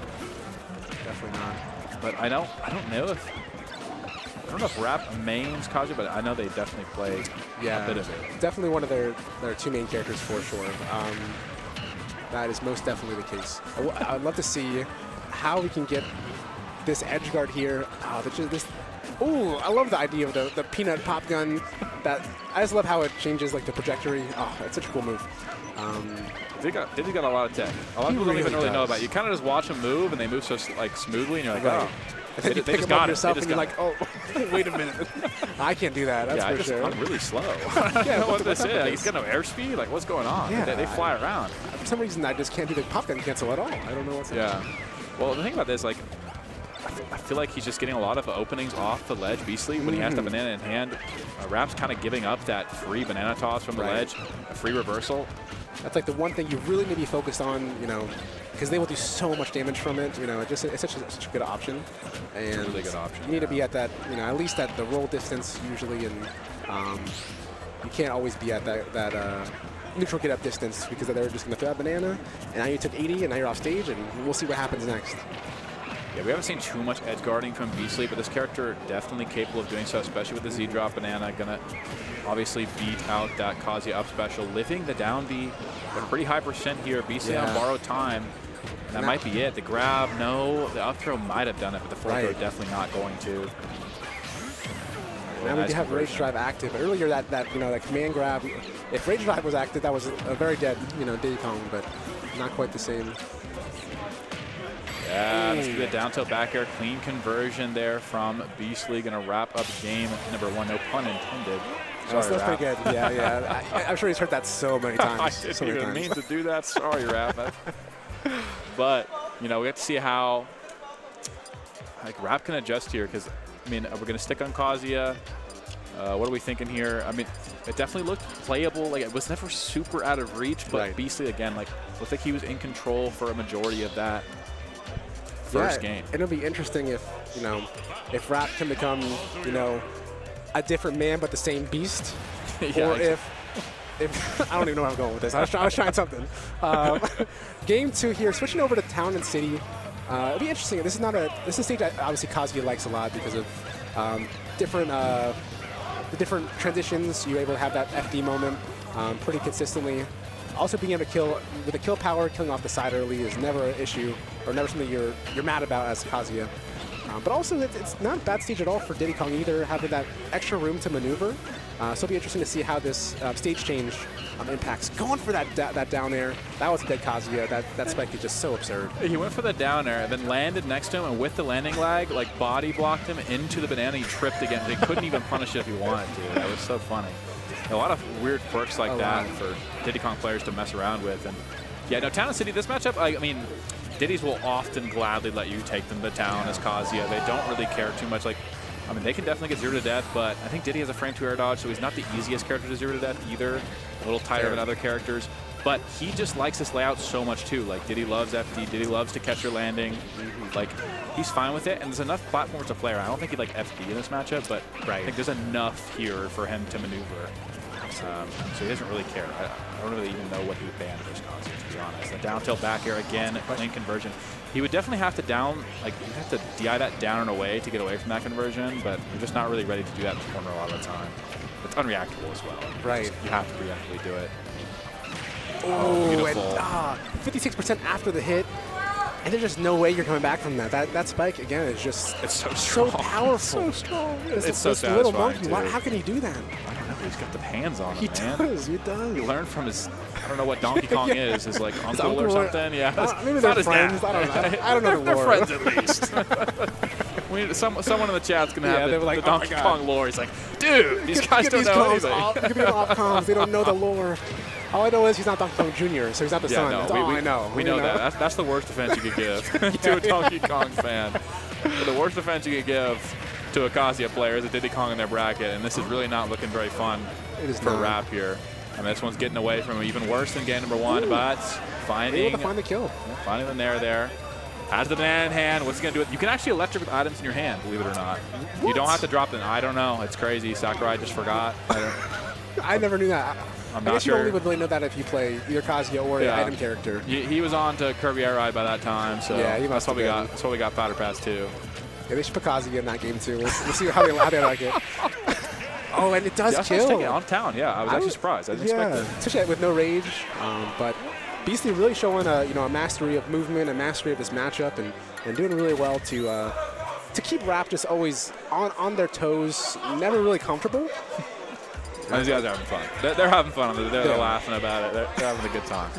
Definitely not. But I don't know if Rap mains Kazuya, but I know they definitely play a bit of it. Definitely one of their 2 main characters for sure. That is most definitely the case. I'd love to see how we can get this edge guard here. Ooh, I love the idea of the peanut pop gun. I just love how it changes like the trajectory. Oh, it's such a cool move. Diddy's got a lot of tech. A lot of people don't even really know about it. You kind of just watch them move, and they move so smoothly, and you're like, oh. And then you pick them up yourself, and you're like, oh, wait a minute. I can't do that, that's for sure. I'm really slow. I don't know what this is. He's got no airspeed? Like, what's going on? Yeah, they fly around. For some reason, I just can't do the pop gun cancel at all. I don't know what's happening. Yeah. Well, the thing about this, like, I feel like he's just getting a lot of openings off the ledge, Beastly, when he has the banana in hand. Rap's kind of giving up that free banana toss from the ledge, a free reversal. That's like the one thing you really need to be focused on, because they will do so much damage from it. It's such a good option. And it's a really good option. You need to be at that, at least at the roll distance usually, and you can't always be at that neutral get up distance because they're just going to throw out banana. And now you took 80, and now you're off stage, and we'll see what happens next. Yeah, we haven't seen too much edge guarding from Beastly, but this character definitely capable of doing so, especially with the Z-drop banana. Gonna obviously beat out that Kazuya up special, living the down B, but a pretty high percent here. Beastly on borrowed time. And that might be it. The grab, no. The up throw might have done it, but the forward throw definitely not going to. Now we do have Rage Drive active. Earlier that command grab, if Rage Drive was active, that was a very dead Diddy Kong, but not quite the same. Yeah, this is the down tilt back air, clean conversion there from Beastly. Going to wrap up game number 1, no pun intended. Sorry, that's pretty good. Yeah. I'm sure he's heard that so many times. I didn't even mean to do that. Sorry, Rap. But, we have to see how Rap can adjust here because, we're going to stick on Kazuya. What are we thinking here? It definitely looked playable. Like, it was never super out of reach, but Beastly, again, looked like he was in control for a majority of that. first game. It'll be interesting if, you know, if Rap can become, you know, a different man but the same beast. Yeah, or if I don't even know where I'm going with this. I was trying something. Game 2 here, switching over to Town and City. It'll be interesting. This is a stage that obviously Kazuya likes a lot because of the different transitions. You're able to have that FD moment pretty consistently. Also being able to kill with the kill power, killing off the side early is never an issue or never something you're mad about as Kazuya. But also, it's not a bad stage at all for Diddy Kong either, having that extra room to maneuver. So it'll be interesting to see how this stage change impacts. Going for that down air, that was a dead Kazuya. That spike is just so absurd. He went for the down air, then landed next to him, and with the landing lag, like body blocked him into the banana. He tripped again. He couldn't even punish it if he wanted to. That was so funny. A lot of weird quirks like that for Diddy Kong players to mess around with. And yeah, no, Town and City, this matchup, I mean, Diddy's will often gladly let you take them to town as Kazuya. They don't really care too much. Like, I mean, they can definitely get 0 to death, but I think Diddy has a frame 2 air dodge, so he's not the easiest character to 0 to death either. A little tighter than other characters. But he just likes this layout so much too. Like, Diddy loves FD, Diddy loves to catch your landing. Like, he's fine with it, and there's enough platforms to play around. I don't think he'd like FD in this matchup, but I think there's enough here for him to maneuver. So he doesn't really care. I don't really even know what he would ban versus Kazuya, to be honest. The down tilt back air again, lane conversion. He would definitely have to down, like, you'd have to DI that down and away to get away from that conversion, but you're just not really ready to do that in the corner a lot of the time. It's unreactable as well. Right. You have to reactively do it. Oh, beautiful. And 56% after the hit. And there's just no way you're coming back from that. That spike, again, is just it's so strong. So powerful. It's so strong. It's so this little satisfying, monkey. too. How can he do that? I don't know. He's got the hands on him, man. He does. He learned from his, I don't know what Donkey Kong is, his like uncle or uncle something. Yeah, maybe they're friends. I don't know. I don't know the They're lore. friends at least. We need someone in the chat's gonna have they were like, the Donkey Kong lore. He's like, dude, these guys don't these know comms anything. off, give me them off comms. They don't know the lore. All I know is he's not Donkey Kong Jr., so he's not the son. That's all I know. We know that. That's the worst defense you could give to a Donkey Kong fan. But the worst defense you could give to a Kazuya player is a Diddy Kong in their bracket, and this is really not looking very fun for Rap here. And this one's getting away from him even worse than game number 1, but finding able to find the kill. Finding the nair there. Has the banana in hand. What's he going to do? You can actually electric with items in your hand, believe it or not. What? You don't have to drop them. I don't know. It's crazy. Sakurai just forgot. I never knew that. I'm I not guess sure. you only would really know that if you play either Kazuya or the item character. He was on to Kirby Air Ride by that time, so yeah, that's what we got. That's what we got Powder Pass 2. Yeah, they should put Kazuya in that game too. We'll see how they like it. Oh, and it does kill. Take it on town. Yeah, I was actually surprised. I didn't expect it. Especially with no rage. But Beastly really showing a mastery of movement, a mastery of this matchup, and doing really well to keep Rap just always on their toes, never really comfortable. These guys are having fun. They're having fun. They're laughing about it. They're having a good time.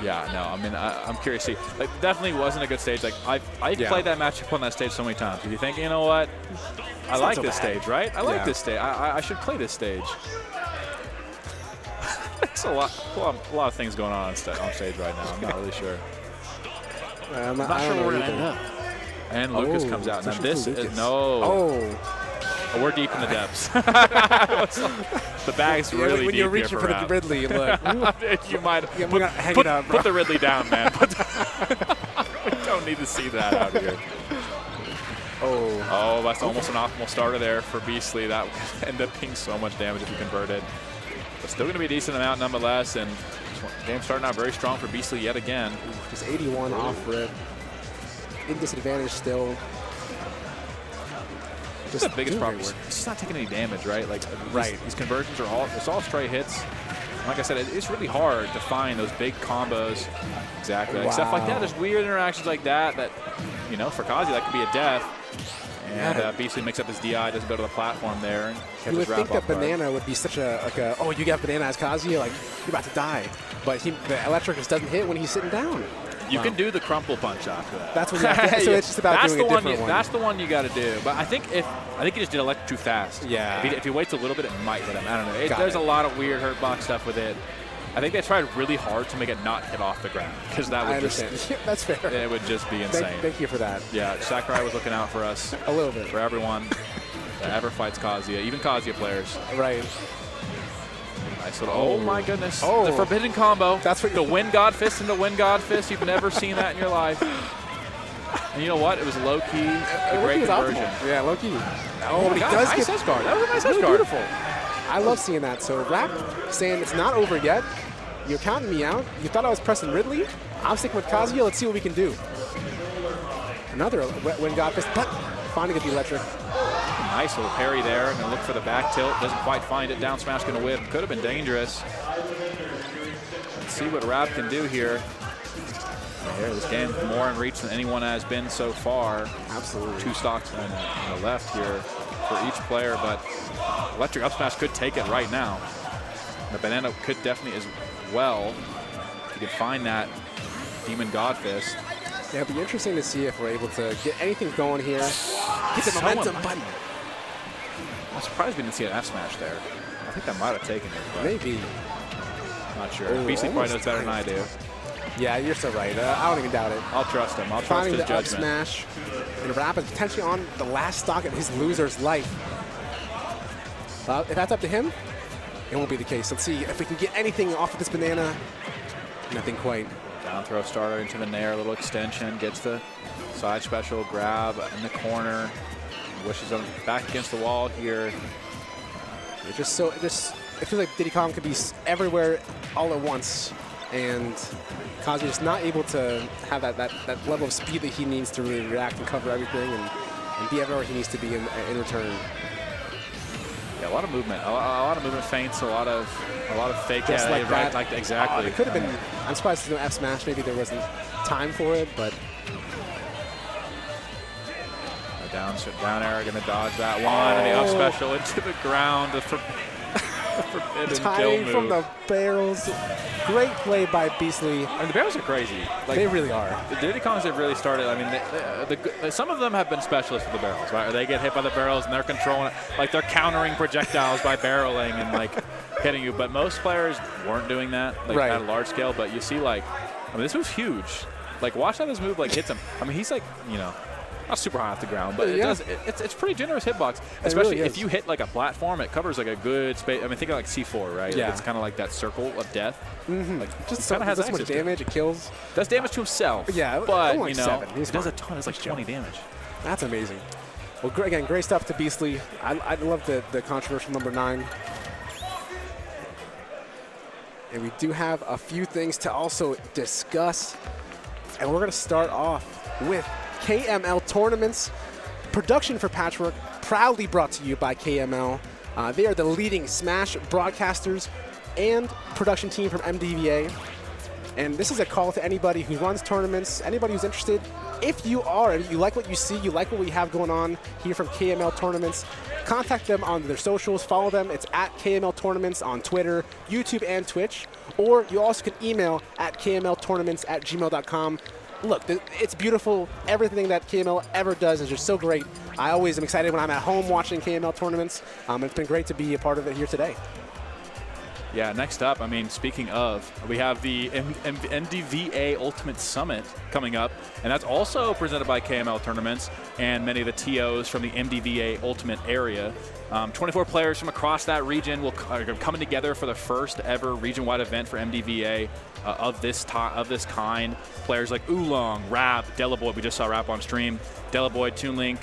Yeah, no, I mean, I'm curious to see. Like, definitely wasn't a good stage. Like, I played that matchup on that stage so many times. Did you think, you know what? I like this stage, right? I like this stage. I should play this stage. It's a lot of things going on stage right now. I'm not really sure. I'm not sure where we're going to end up. And Lucas comes out. Now this is we're deep in the depths. The bag's really deep. When you're reaching for the Ridley, look. You might put the Ridley down, man. We don't need to see that out here. Oh, that's almost an optimal starter there for Beastly. That would end up being so much damage if you converted. But still going to be a decent amount nonetheless. And game starting out very strong for Beastly yet again. Just 81 off rip. In disadvantage still. Just the biggest problem. He's just not taking any damage, right? Like, these conversions are all straight hits. Like I said, it's really hard to find those big combos. Exactly. Like stuff like that. There's weird interactions like that for Kazuya, that could be a death. And Beastly makes up his DI, doesn't go to the platform there. And you would think that banana would be such you got banana as Kazuya, like, you're about to die. But the electric just doesn't hit when he's sitting down. You can do the crumple punch after that. That's what so it's just about doing a different one. That's the one you got to do. But I think he just did electric too fast. Yeah. If he waits a little bit, it might hit him. I don't know. There's a lot of weird hurtbox stuff with it. I think they tried really hard to make it not hit off the ground because that would that's fair. It would just be insane. Thank you for that. Yeah, Sakurai was looking out for us. A little bit. For everyone that ever fights Kazuya, even Kazuya players. Right. Nice little, oh my goodness. The forbidden combo. That's what the Wind God Fist into Wind God Fist. You've never seen that in your life. And you know what? It was low-key a great conversion. Yeah, low-key. Oh, but he God, does nice get S-guard. That was a nice really S-guard. beautiful. I love seeing that. So Rap saying it's not over yet. You're counting me out. You thought I was pressing Ridley. I'm sticking with Kazuya. Let's see what we can do. Another Wind God Fist, but finding the electric. Nice little parry there. Going to look for the back tilt. Doesn't quite find it. Down smash going to whip. Could have been dangerous. Let's see what Rap can do here. Here, this game more in reach than anyone has been so far. Absolutely. 2 stocks on the left here for each player, but electric up smash could take it right now. The banana could definitely as well. If you could find that Demon God Fist. Yeah, it'll be interesting to see if we're able to get anything going here. Get the momentum button. I'm surprised we didn't see an F smash there. I think that might have taken it. But maybe. Not sure. Beastly probably knows better than I do. Yeah, you're so right. I don't even doubt it. I'll trust him. I'll trust his judgment. Finding the up smash. And Rap is potentially on the last stock of his loser's life. If that's up to him, it won't be the case. Let's see if we can get anything off of this banana. Nothing quite. Down throw starter into the nair, a little extension, gets the side special grab in the corner, wishes him back against the wall here. It's just so, it feels like Diddy Kong could be everywhere all at once, and Kazuya is not able to have that level of speed that he needs to really react and cover everything and be everywhere he needs to be in return. Yeah, a lot of movement, a lot of movement feints, a lot of fake. Just yeah, like that. Like exactly. It could have been. I'm surprised there's no F smash. Maybe there wasn't time for it, but. Down air, gonna dodge that one, and the up special into the ground. The forbidden kill move. From the barrels. Great play by Beastly. I mean, the barrels are crazy. Like, they really are. The Diddy Kongs have really started. I mean, some of them have been specialists with the barrels, right? Or they get hit by the barrels and they're controlling it. Like, they're countering projectiles by barreling and, like, hitting you. But most players weren't doing that, like, at a large scale. But you see, like, I mean, this move's huge. Like, watch how this move, like, hits him. I mean, he's, like, you know, not super high off the ground, but it's pretty generous hitbox. Especially if you hit like a platform, it covers like a good space. I mean, think of like C4, right? Yeah. Like, it's kind of like that circle of death. Like, just kind of has so much damage. It kills. Does damage to himself. Yeah, but like you know, 7. it does a ton. It's like 20 damage. That's amazing. Well, again, great stuff to Beastly. I love the controversial number 9. And we do have a few things to also discuss. And we're going to start off with KML Tournaments. Production for Patchwork, proudly brought to you by KML. They are the leading Smash broadcasters and production team from MDVA. And this is a call to anybody who runs tournaments, anybody who's interested. If you like what you see, you like what we have going on here from KML Tournaments, contact them on their socials, follow them. It's at KML Tournaments on Twitter, YouTube, and Twitch. Or you also can email at kmltournaments@gmail.com. Look, it's beautiful. Everything that KML ever does is just so great. I always am excited when I'm at home watching KML tournaments. It's been great to be a part of it here today. Yeah, next up, I mean, speaking of, we have the MDVA Ultimate Summit coming up, and that's also presented by KML Tournaments and many of the TOs from the MDVA Ultimate area. 24 players from across that region are coming together for the first ever region-wide event for MDVA of this kind. Players like Oolong, Rap, Delaboy, we just saw Rap on stream, Delaboy, Toon Link,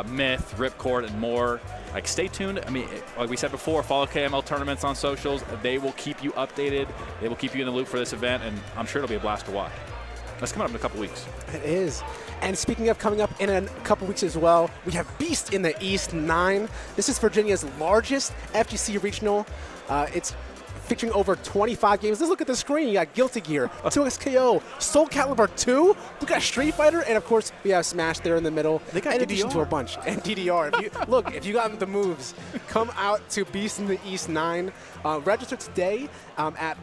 Myth, Ripcord, and more. Like, stay tuned. I mean, like we said before, follow KML Tournaments on socials. They will keep you updated. They will keep you in the loop for this event, and I'm sure it'll be a blast to watch. That's coming up in a couple weeks. It is. And speaking of coming up in a couple weeks as well, we have Beast in the East 9. This is Virginia's largest FGC regional. It's featuring over 25 games. Let's look at the screen. You got Guilty Gear, 2XKO, Soul Calibur 2. We got Street Fighter, and of course we have Smash there in the middle. They got in DDR. addition to a bunch. And DDR. If you got the moves, come out to Beast in the East 9. Register today at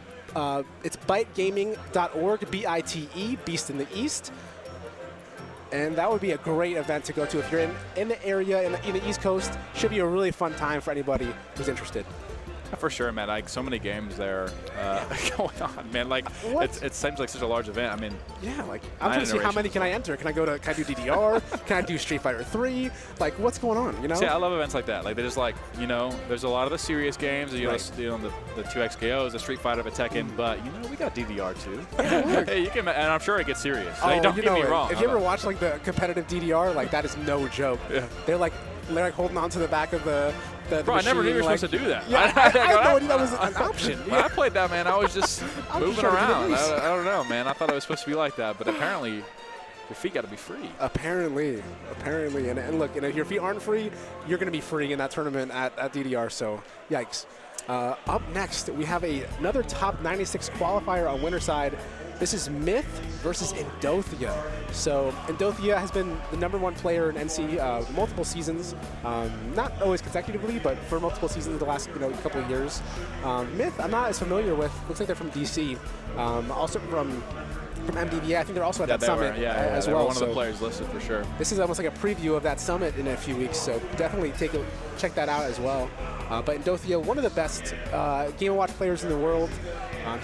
it's bitegaming.org, B-I-T-E, Beast in the East. And that would be a great event to go to if you're in the area, in the East Coast. Should be a really fun time for anybody who's interested. For sure, man. Like so many games there going on, man. Like it seems like such a large event. I mean, yeah. Like I'm trying to see how many can I enter. Can I do DDR? Can I do Street Fighter 3? Like what's going on? You know. See, I love events like that. Like they're just like there's a lot of the serious games. You know, the 2XKOs, the Street Fighter, the Tekken, but we got DDR too. Hey, you can, and I'm sure it gets serious. Like, don't get me wrong. If you ever watch like the competitive DDR, like that is no joke. Yeah. They're like holding on to the back of the Bro, I never knew you were supposed to do that. Yeah, I had no idea that was an option. When I played that, man, I was just moving around. I don't know, man. I thought it was supposed to be like that, but apparently your feet got to be free. Apparently. And look, if your feet aren't free, you're going to be free in that tournament at DDR, so yikes. Up next, we have another top 96 qualifier on winner side. This is Myth versus Endothea. So Endothea has been the #1 player in NC multiple seasons, not always consecutively, but for multiple seasons the last couple of years. Myth, I'm not as familiar with. Looks like they're from DC, also from MDBA. I think they're also at that summit as well. One of the players listed for sure. This is almost like a preview of that summit in a few weeks, so definitely check that out as well. But Endothea, one of the best Game & Watch players in the world.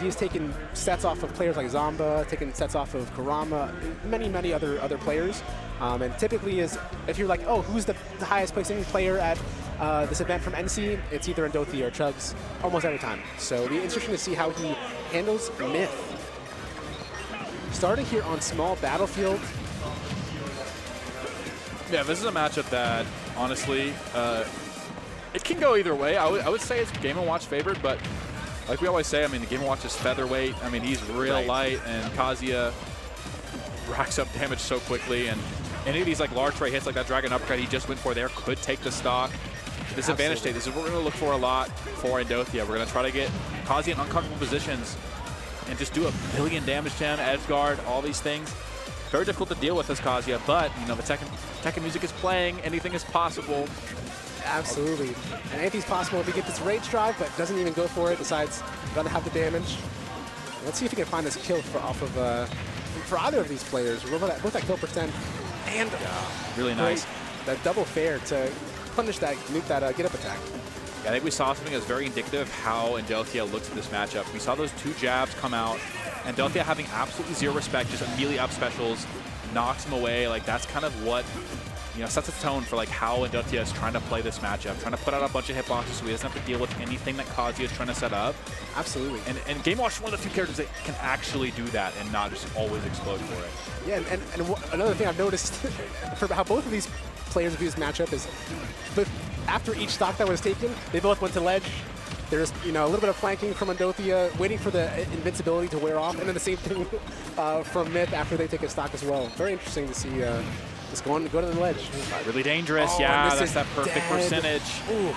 He's taken sets off of players like Zamba, taken sets off of Kurama, many other players. And typically if you're like, oh, who's the highest placing player at this event from NC, it's either Endothea or Chugs almost every time. So it'll be interesting to see how he handles Myth. Starting here on small battlefield. Yeah, this is a matchup that, honestly, it can go either way. I would say it's Game & Watch favored, but like we always say, I mean, the Game & Watch is featherweight. I mean, he's real light, and Kazuya racks up damage so quickly. And any of these like large tray hits like that Dragon Uppercut he just went for there could take the stock. This advantage state, this is what we're going to look for a lot for Endothea. We're going to try to get Kazuya in uncomfortable positions and just do a billion damage to him, edge guard, all these things. Very difficult to deal with as Kazuya, but the Tekken music is playing. Anything is possible. Absolutely. And anything's possible if he gets this rage drive, but doesn't even go for it, decides rather have the damage. Let's see if he can find this kill for either of these players. Both that kill percent and really nice. That double fair to punish that, nuke that get up attack. I think we saw something that's very indicative of how Endothea looks at this matchup. We saw those 2 jabs come out. Endothea having absolutely zero respect, just immediately up specials, knocks him away. Like that's kind of what sets a tone for like how Endothea is trying to play this matchup, trying to put out a bunch of hitboxes so he doesn't have to deal with anything that Kazuya is trying to set up. Absolutely. And Game Watch is one of the few characters that can actually do that and not just always explode for it. Yeah, and another thing I've noticed for how both of these players view this matchup is, after each stock that was taken, they both went to ledge. There's a little bit of flanking from Endothea, waiting for the invincibility to wear off, and then the same thing from Myth after they take a stock as well. Very interesting to see just go to the ledge. Really dangerous, that's that perfect percentage. Ooh.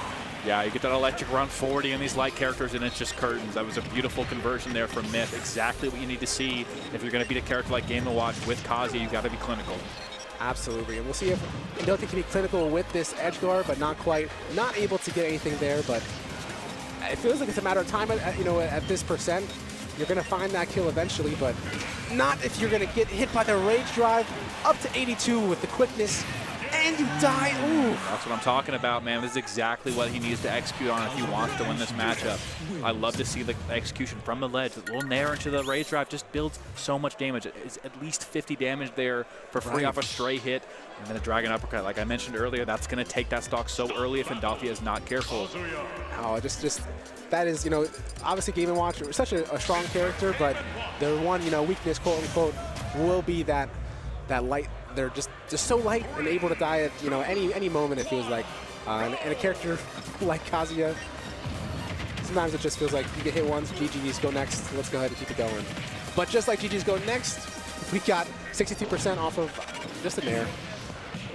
Yeah, you get that electric around 40 and these light characters, and it's just curtains. That was a beautiful conversion there from Myth. Exactly what you need to see if you're going to beat a character like Game & Watch with Kazuya. You've got to be clinical. Absolutely, and we'll see if Endothea can be clinical with this edge guard, but not quite. Not able to get anything there, but it feels like it's a matter of time. At this percent, you're going to find that kill eventually, but not if you're going to get hit by the rage drive up to 82 with the quickness, and you die. Ooh. That's what I'm talking about, man. This is exactly what he needs to execute on if he wants to win this matchup. I love to see the execution from the ledge. The little nair into the rage drive just builds so much damage. It's at least 50 damage there for free off a stray hit. And then a Dragon Uppercut, like I mentioned earlier, that's going to take that stock so early if Endothea is not careful. Oh, just that is, obviously Game & Watch are such a strong character, but their one, weakness, quote unquote, will be that light. They're just so light and able to die at any moment, it feels like. And a character like Kazuya, sometimes it just feels like you get hit once, GG's, go next, let's go ahead and keep it going. But just like GG's go next, we got 62% off of just a nair.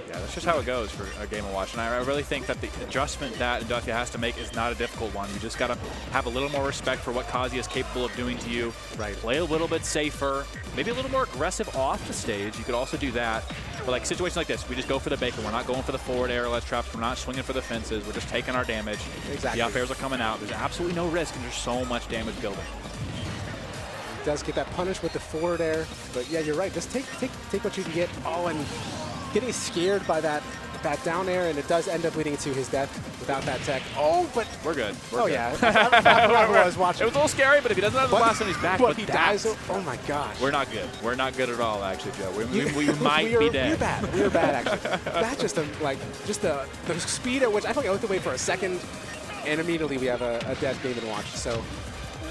Yeah, that's just how it goes for a Game & Watch. And I really think that the adjustment that Endothea has to make is not a difficult one. You just got to have a little more respect for what Kazuya is capable of doing to you. Right. Play a little bit safer, maybe a little more aggressive off the stage. You could also do that. But like situations like this, we just go for the bacon. We're not going for the forward air ledge traps. We're not swinging for the fences. We're just taking our damage. Exactly. The up airs are coming out. There's absolutely no risk, and there's so much damage building. Does get that punish with the forward air, but yeah, you're right. Just take what you can get. Oh, and getting scared by that that down air, and it does end up leading to his death without that tech. Oh, but We're good. We're oh good. yeah, I forgot who I was watching. It was a little scary, but if he doesn't have the blast on his back, but but he that's- dies. Oh my gosh. We're not good. We're not good at all, actually, Joe. We might be dead. We're bad. We're bad, actually. That's just the speed at which I feel like I looked away for a second, and immediately we have a dead game and watch. So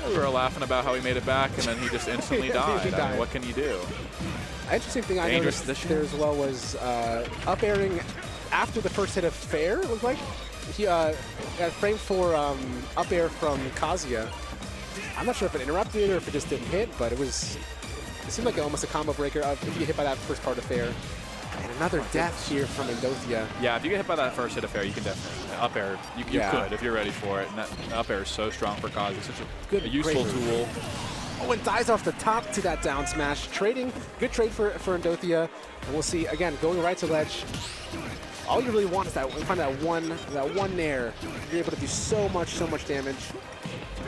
We were laughing about how he made it back, and then he just instantly died. He I died. mean, what can you do? interesting thing I Dangerous noticed position. there as well was up airing after the first hit of fair. It looked like he got framed for up air from Kazuya. I'm not sure if it interrupted or if it just didn't hit, but it seemed like almost a combo breaker if you get hit by that first part of fair. And another death here from Endothea. Yeah, if you get hit by that first hit of fair, you can definitely up air. You could if you're ready for it. And that up air is so strong for Kazuya. It's such a useful tool. Oh, and dies off the top to that down smash. Trading, good trade for Endothea. And we'll see, again, going right to ledge. All you really want is find that one nair. You're able to do so much damage.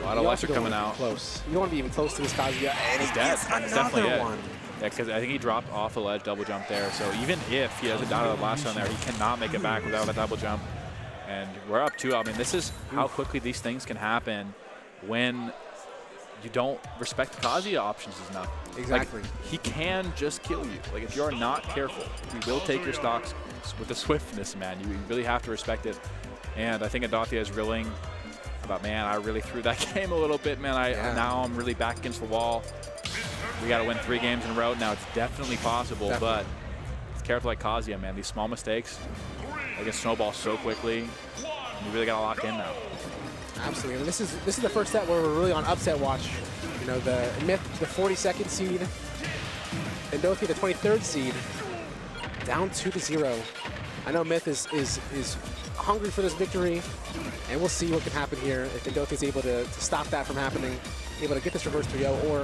A lot of lights are coming out. Close. You don't want to be even close to this Kazuya. And He's dead. That's definitely another it. one. Yeah, because I think he dropped off the ledge, double jump there. So even if he doesn't die to the last one there, he cannot make it back without a double jump. And we're up 2. I mean, this is how quickly these things can happen when you don't respect the Kazuya options enough. Exactly. Like, he can just kill you. Like, if you're not careful, he will take your stocks with the swiftness, man. You really have to respect it. And I think Endothea is reeling about, man, I really threw that game a little bit, man. Now I'm really back against the wall. We got to win 3 games in a row. Now, it's definitely possible, but it's careful like Kazuya, man. These small mistakes, they can snowball so quickly. You really got to lock in now. Absolutely. And this is the first set where we're really on upset watch. You know, the Myth, the 42nd seed, Endothea, the 23rd seed, down 2-0. I know Myth is hungry for this victory, and we'll see what can happen here if Endothea is able to stop that from happening, able to get this reverse 3-0, or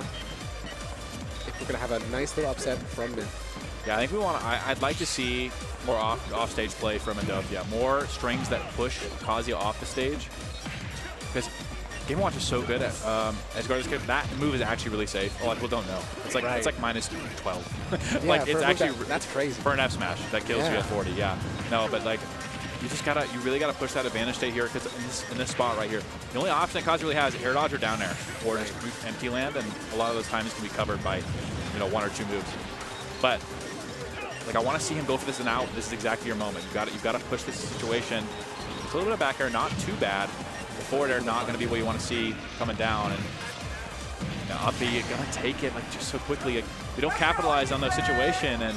if we're going to have a nice little upset from Myth. Yeah, I think we want to. I'd like to see more off-stage play from Endothea. More strings that push Kazuya off the stage. Because Game & Watch is so good at that move is actually really safe. A lot of people don't know. It's like it's like minus 12. Yeah, like it's actually that's crazy for an F smash that kills you at 40. Yeah, no, but like you really gotta push that advantage state here because in this spot right here, the only option that Kazuya really has is air dodge or down air or just empty land, and a lot of those times can be covered by 1 or 2 moves. But like I want to see him go for this and out. This is exactly your moment. You've got to push this situation. It's a little bit of back air, not too bad. The forward air not going to be what you want to see coming down, and up B, you're going to take it like just so quickly. Like, you don't capitalize on those situation, and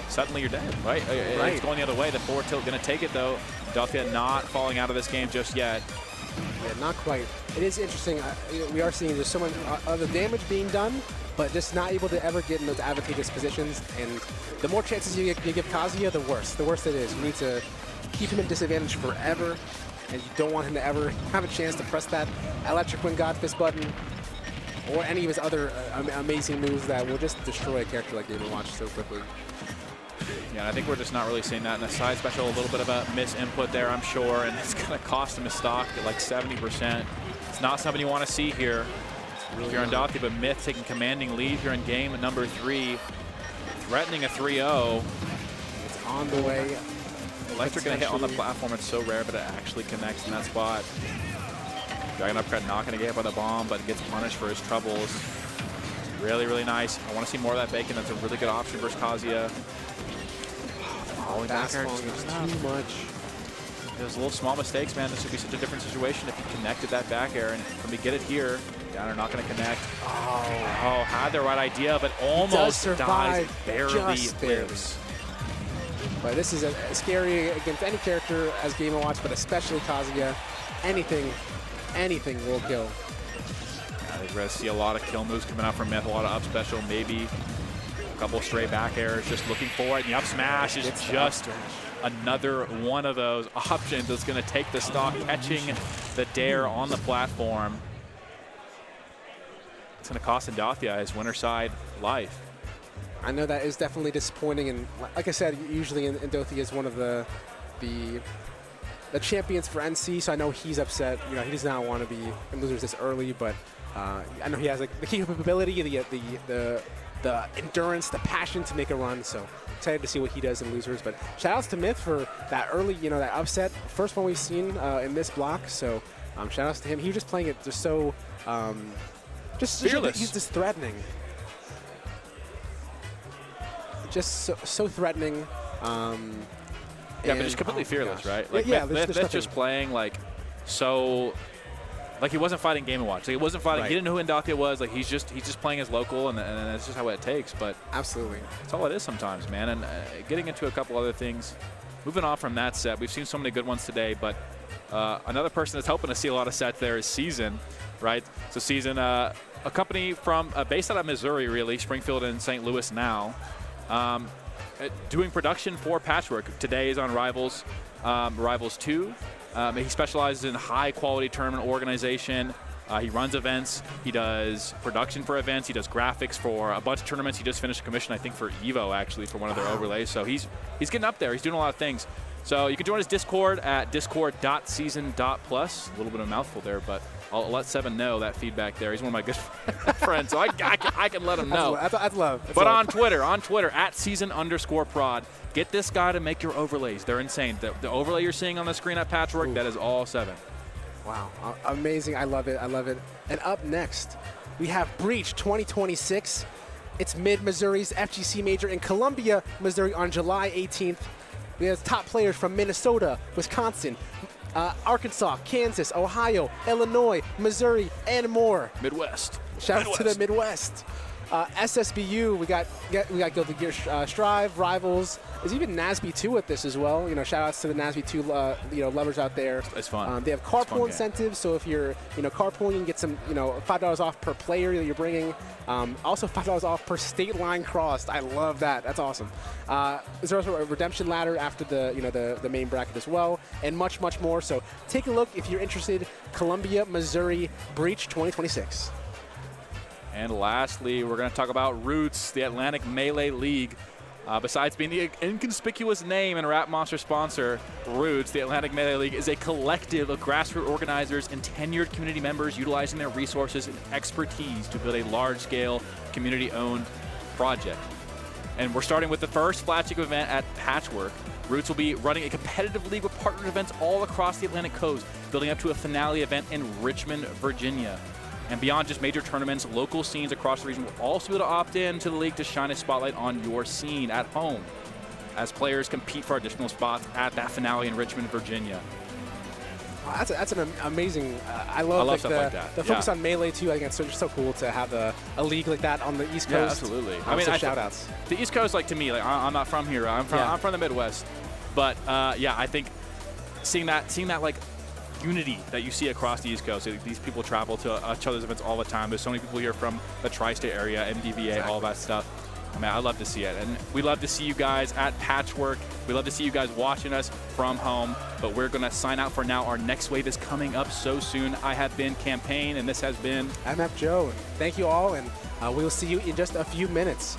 suddenly you're dead, right? It's going the other way. The forward tilt going to take it though. Endothea not falling out of this game just yet. Yeah, not quite. It is interesting. We are seeing there's so much other damage being done, but just not able to ever get in those advantageous positions. And the more chances you give Kazuya, the worse. The worse it is. You need to keep him in disadvantage forever, and you don't want him to ever have a chance to press that Electric Wind God Fist button or any of his other amazing moves that will just destroy a character like Game & Watch so quickly. Yeah, and I think we're just not really seeing that in the side special. A little bit of a misinput there, I'm sure, and it's going to cost him his stock at like 70%. It's not something you want to see here. If you're Endothea, but Myth taking commanding lead here in game number 3, threatening a 3-0. It's on the way. Electric going to hit on the platform. It's so rare, but it actually connects in that spot. Dragon Uppercut not going to get hit by the bomb, but gets punished for his troubles. Really, really nice. I want to see more of that bacon. That's a really good option versus Kazuya. That's too much. Those little small mistakes, man. This would be such a different situation if he connected that back air. And when we get it here, Downer not going to connect. Oh, had the right idea, but almost dies. Barely lives. But this is scary against any character as Game & Watch, but especially Kazuya. Anything will kill. I think we're going to see a lot of kill moves coming out from Myth, a lot of up special, maybe a couple straight back airs, just looking for it. And the up smash is just another one of those options that's going to take the stock, catching the dare on the platform. It's going to cost Endothea his winner side life. I know that is definitely disappointing, and like I said, usually Endothea is one of the champions for NC, so I know he's upset. He does not want to be in losers this early, but I know he has like the capability, the the endurance, the passion to make a run. So excited to see what he does in losers. But shout outs to Myth for that early, that upset. First one we've seen in this block. So shout outs to him. He was just playing it just so, just fearless. He's just threatening. Just so threatening. Yeah, but just completely fearless, right? Like yeah, Myth just playing like so. Like he wasn't fighting Game & Watch. Like he wasn't fighting. Right. He didn't know who Ndakia was. Like he's just playing his local, and that's just how it takes. But absolutely, that's all it is sometimes, man. And getting into a couple other things. Moving on from that set, we've seen so many good ones today. But another person that's helping us see a lot of sets there is Season, right? So Season, a company from based out of Missouri, really, Springfield and St. Louis now, doing production for Patchwork. Today is on Rivals, Rivals 2. He specializes in high-quality tournament organization. He runs events. He does production for events. He does graphics for a bunch of tournaments. He just finished a commission, I think, for EVO, actually, for one of their overlays. So he's getting up there. He's doing a lot of things. So you can join his Discord at discord.season.plus. A little bit of a mouthful there, but I'll let Seven know that feedback there. He's one of my good friends, so I can let him know. That's love. But on Twitter, at @season_prod, get this guy to make your overlays. They're insane. The overlay you're seeing on the screen at Patchwork, that is all Seven. Wow, amazing. I love it. And up next, we have Breach 2026. It's Mid-Missouri's FGC Major in Columbia, Missouri on July 18th. We have top players from Minnesota, Wisconsin, Arkansas, Kansas, Ohio, Illinois, Missouri, and more. Midwest. Shout out to the Midwest. SSBU, we got Guilty Gear Strive, Rivals. There's even NASB 2 with this as well. Shout outs to the NASB 2 lovers out there. It's fun. They have carpool incentives, so if you're carpooling, you can get some $5 off per player that you're bringing. Also $5 off per state line crossed. I love that. That's awesome. There's also a redemption ladder after the main bracket as well, and much more. So take a look if you're interested. Columbia, Missouri, Breach 2026. And lastly, we're going to talk about Roots, the Atlantic Melee League. Besides being the inconspicuous name and Rap Monster sponsor, Roots, the Atlantic Melee League, is a collective of grassroots organizers and tenured community members utilizing their resources and expertise to build a large-scale, community-owned project. And we're starting with the first flagship event at Patchwork. Roots will be running a competitive league with partner events all across the Atlantic coast, building up to a finale event in Richmond, Virginia. And beyond just major tournaments, local scenes across the region will also be able to opt in to the league to shine a spotlight on your scene at home as players compete for additional spots at that finale in Richmond, Virginia. Wow, that's an amazing. I love stuff like that. The focus on Melee too. I think it's just so cool to have a league like that on the East Coast. Yeah, absolutely. Shout outs. The East Coast, to me, I'm not from here. I'm from the Midwest, but I think seeing that unity that you see across the East Coast. These people travel to each other's events all the time. There's so many people here from the tri-state area, MDVA, all that stuff. I love to see it. And we love to see you guys at Patchwork. We love to see you guys watching us from home. But we're going to sign out for now. Our next wave is coming up so soon. I have been Campaign, and this has been MF Joe. Thank you all, and we'll see you in just a few minutes.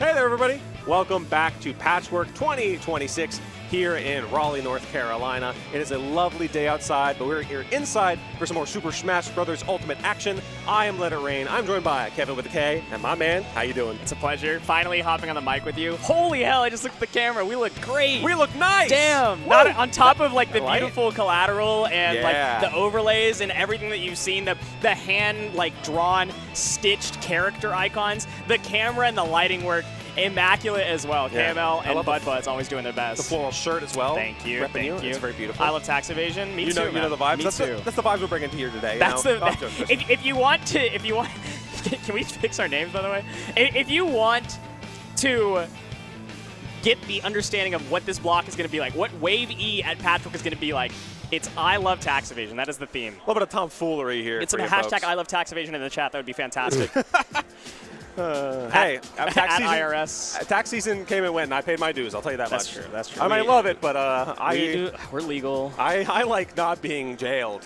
Hey there, everybody. Welcome back to Patchwork 2026 here in Raleigh, North Carolina. It is a lovely day outside, but we're here inside for some more Super Smash Bros. Ultimate action. I am Let It Rain. I'm joined by Kevin with a K, and my man, how you doing? It's a pleasure. Finally hopping on the mic with you. Holy hell, I just looked at the camera. We look great. We look nice. Damn. Woo. Not on top of like the beautiful collateral and Yeah. like the overlays and everything that you've seen, the hand like drawn, stitched character icons, the camera and the lighting work. Immaculate as well. Yeah. KML I and love BuddBuds always doing their best. The floral shirt as well. Thank you. Repping Thank you. It's very beautiful. I love tax evasion. Me you know, too. You know the vibes. Me That's too. that's the vibes we're bringing to here today. That's you know? the. If you want, can we fix our names by the way? If you want to get the understanding of what this block is going to be like, what Wave E at Patchwork is going to be like, it's I love tax evasion. That is the theme. A little bit of tomfoolery here. It's for a you hashtag folks. I love tax evasion in the chat. That would be fantastic. Hey, tax at season, IRS. Tax season came and went, and I paid my dues. I'll tell you that That's much. true. That's true. I might love it, but we're legal. I like not being jailed,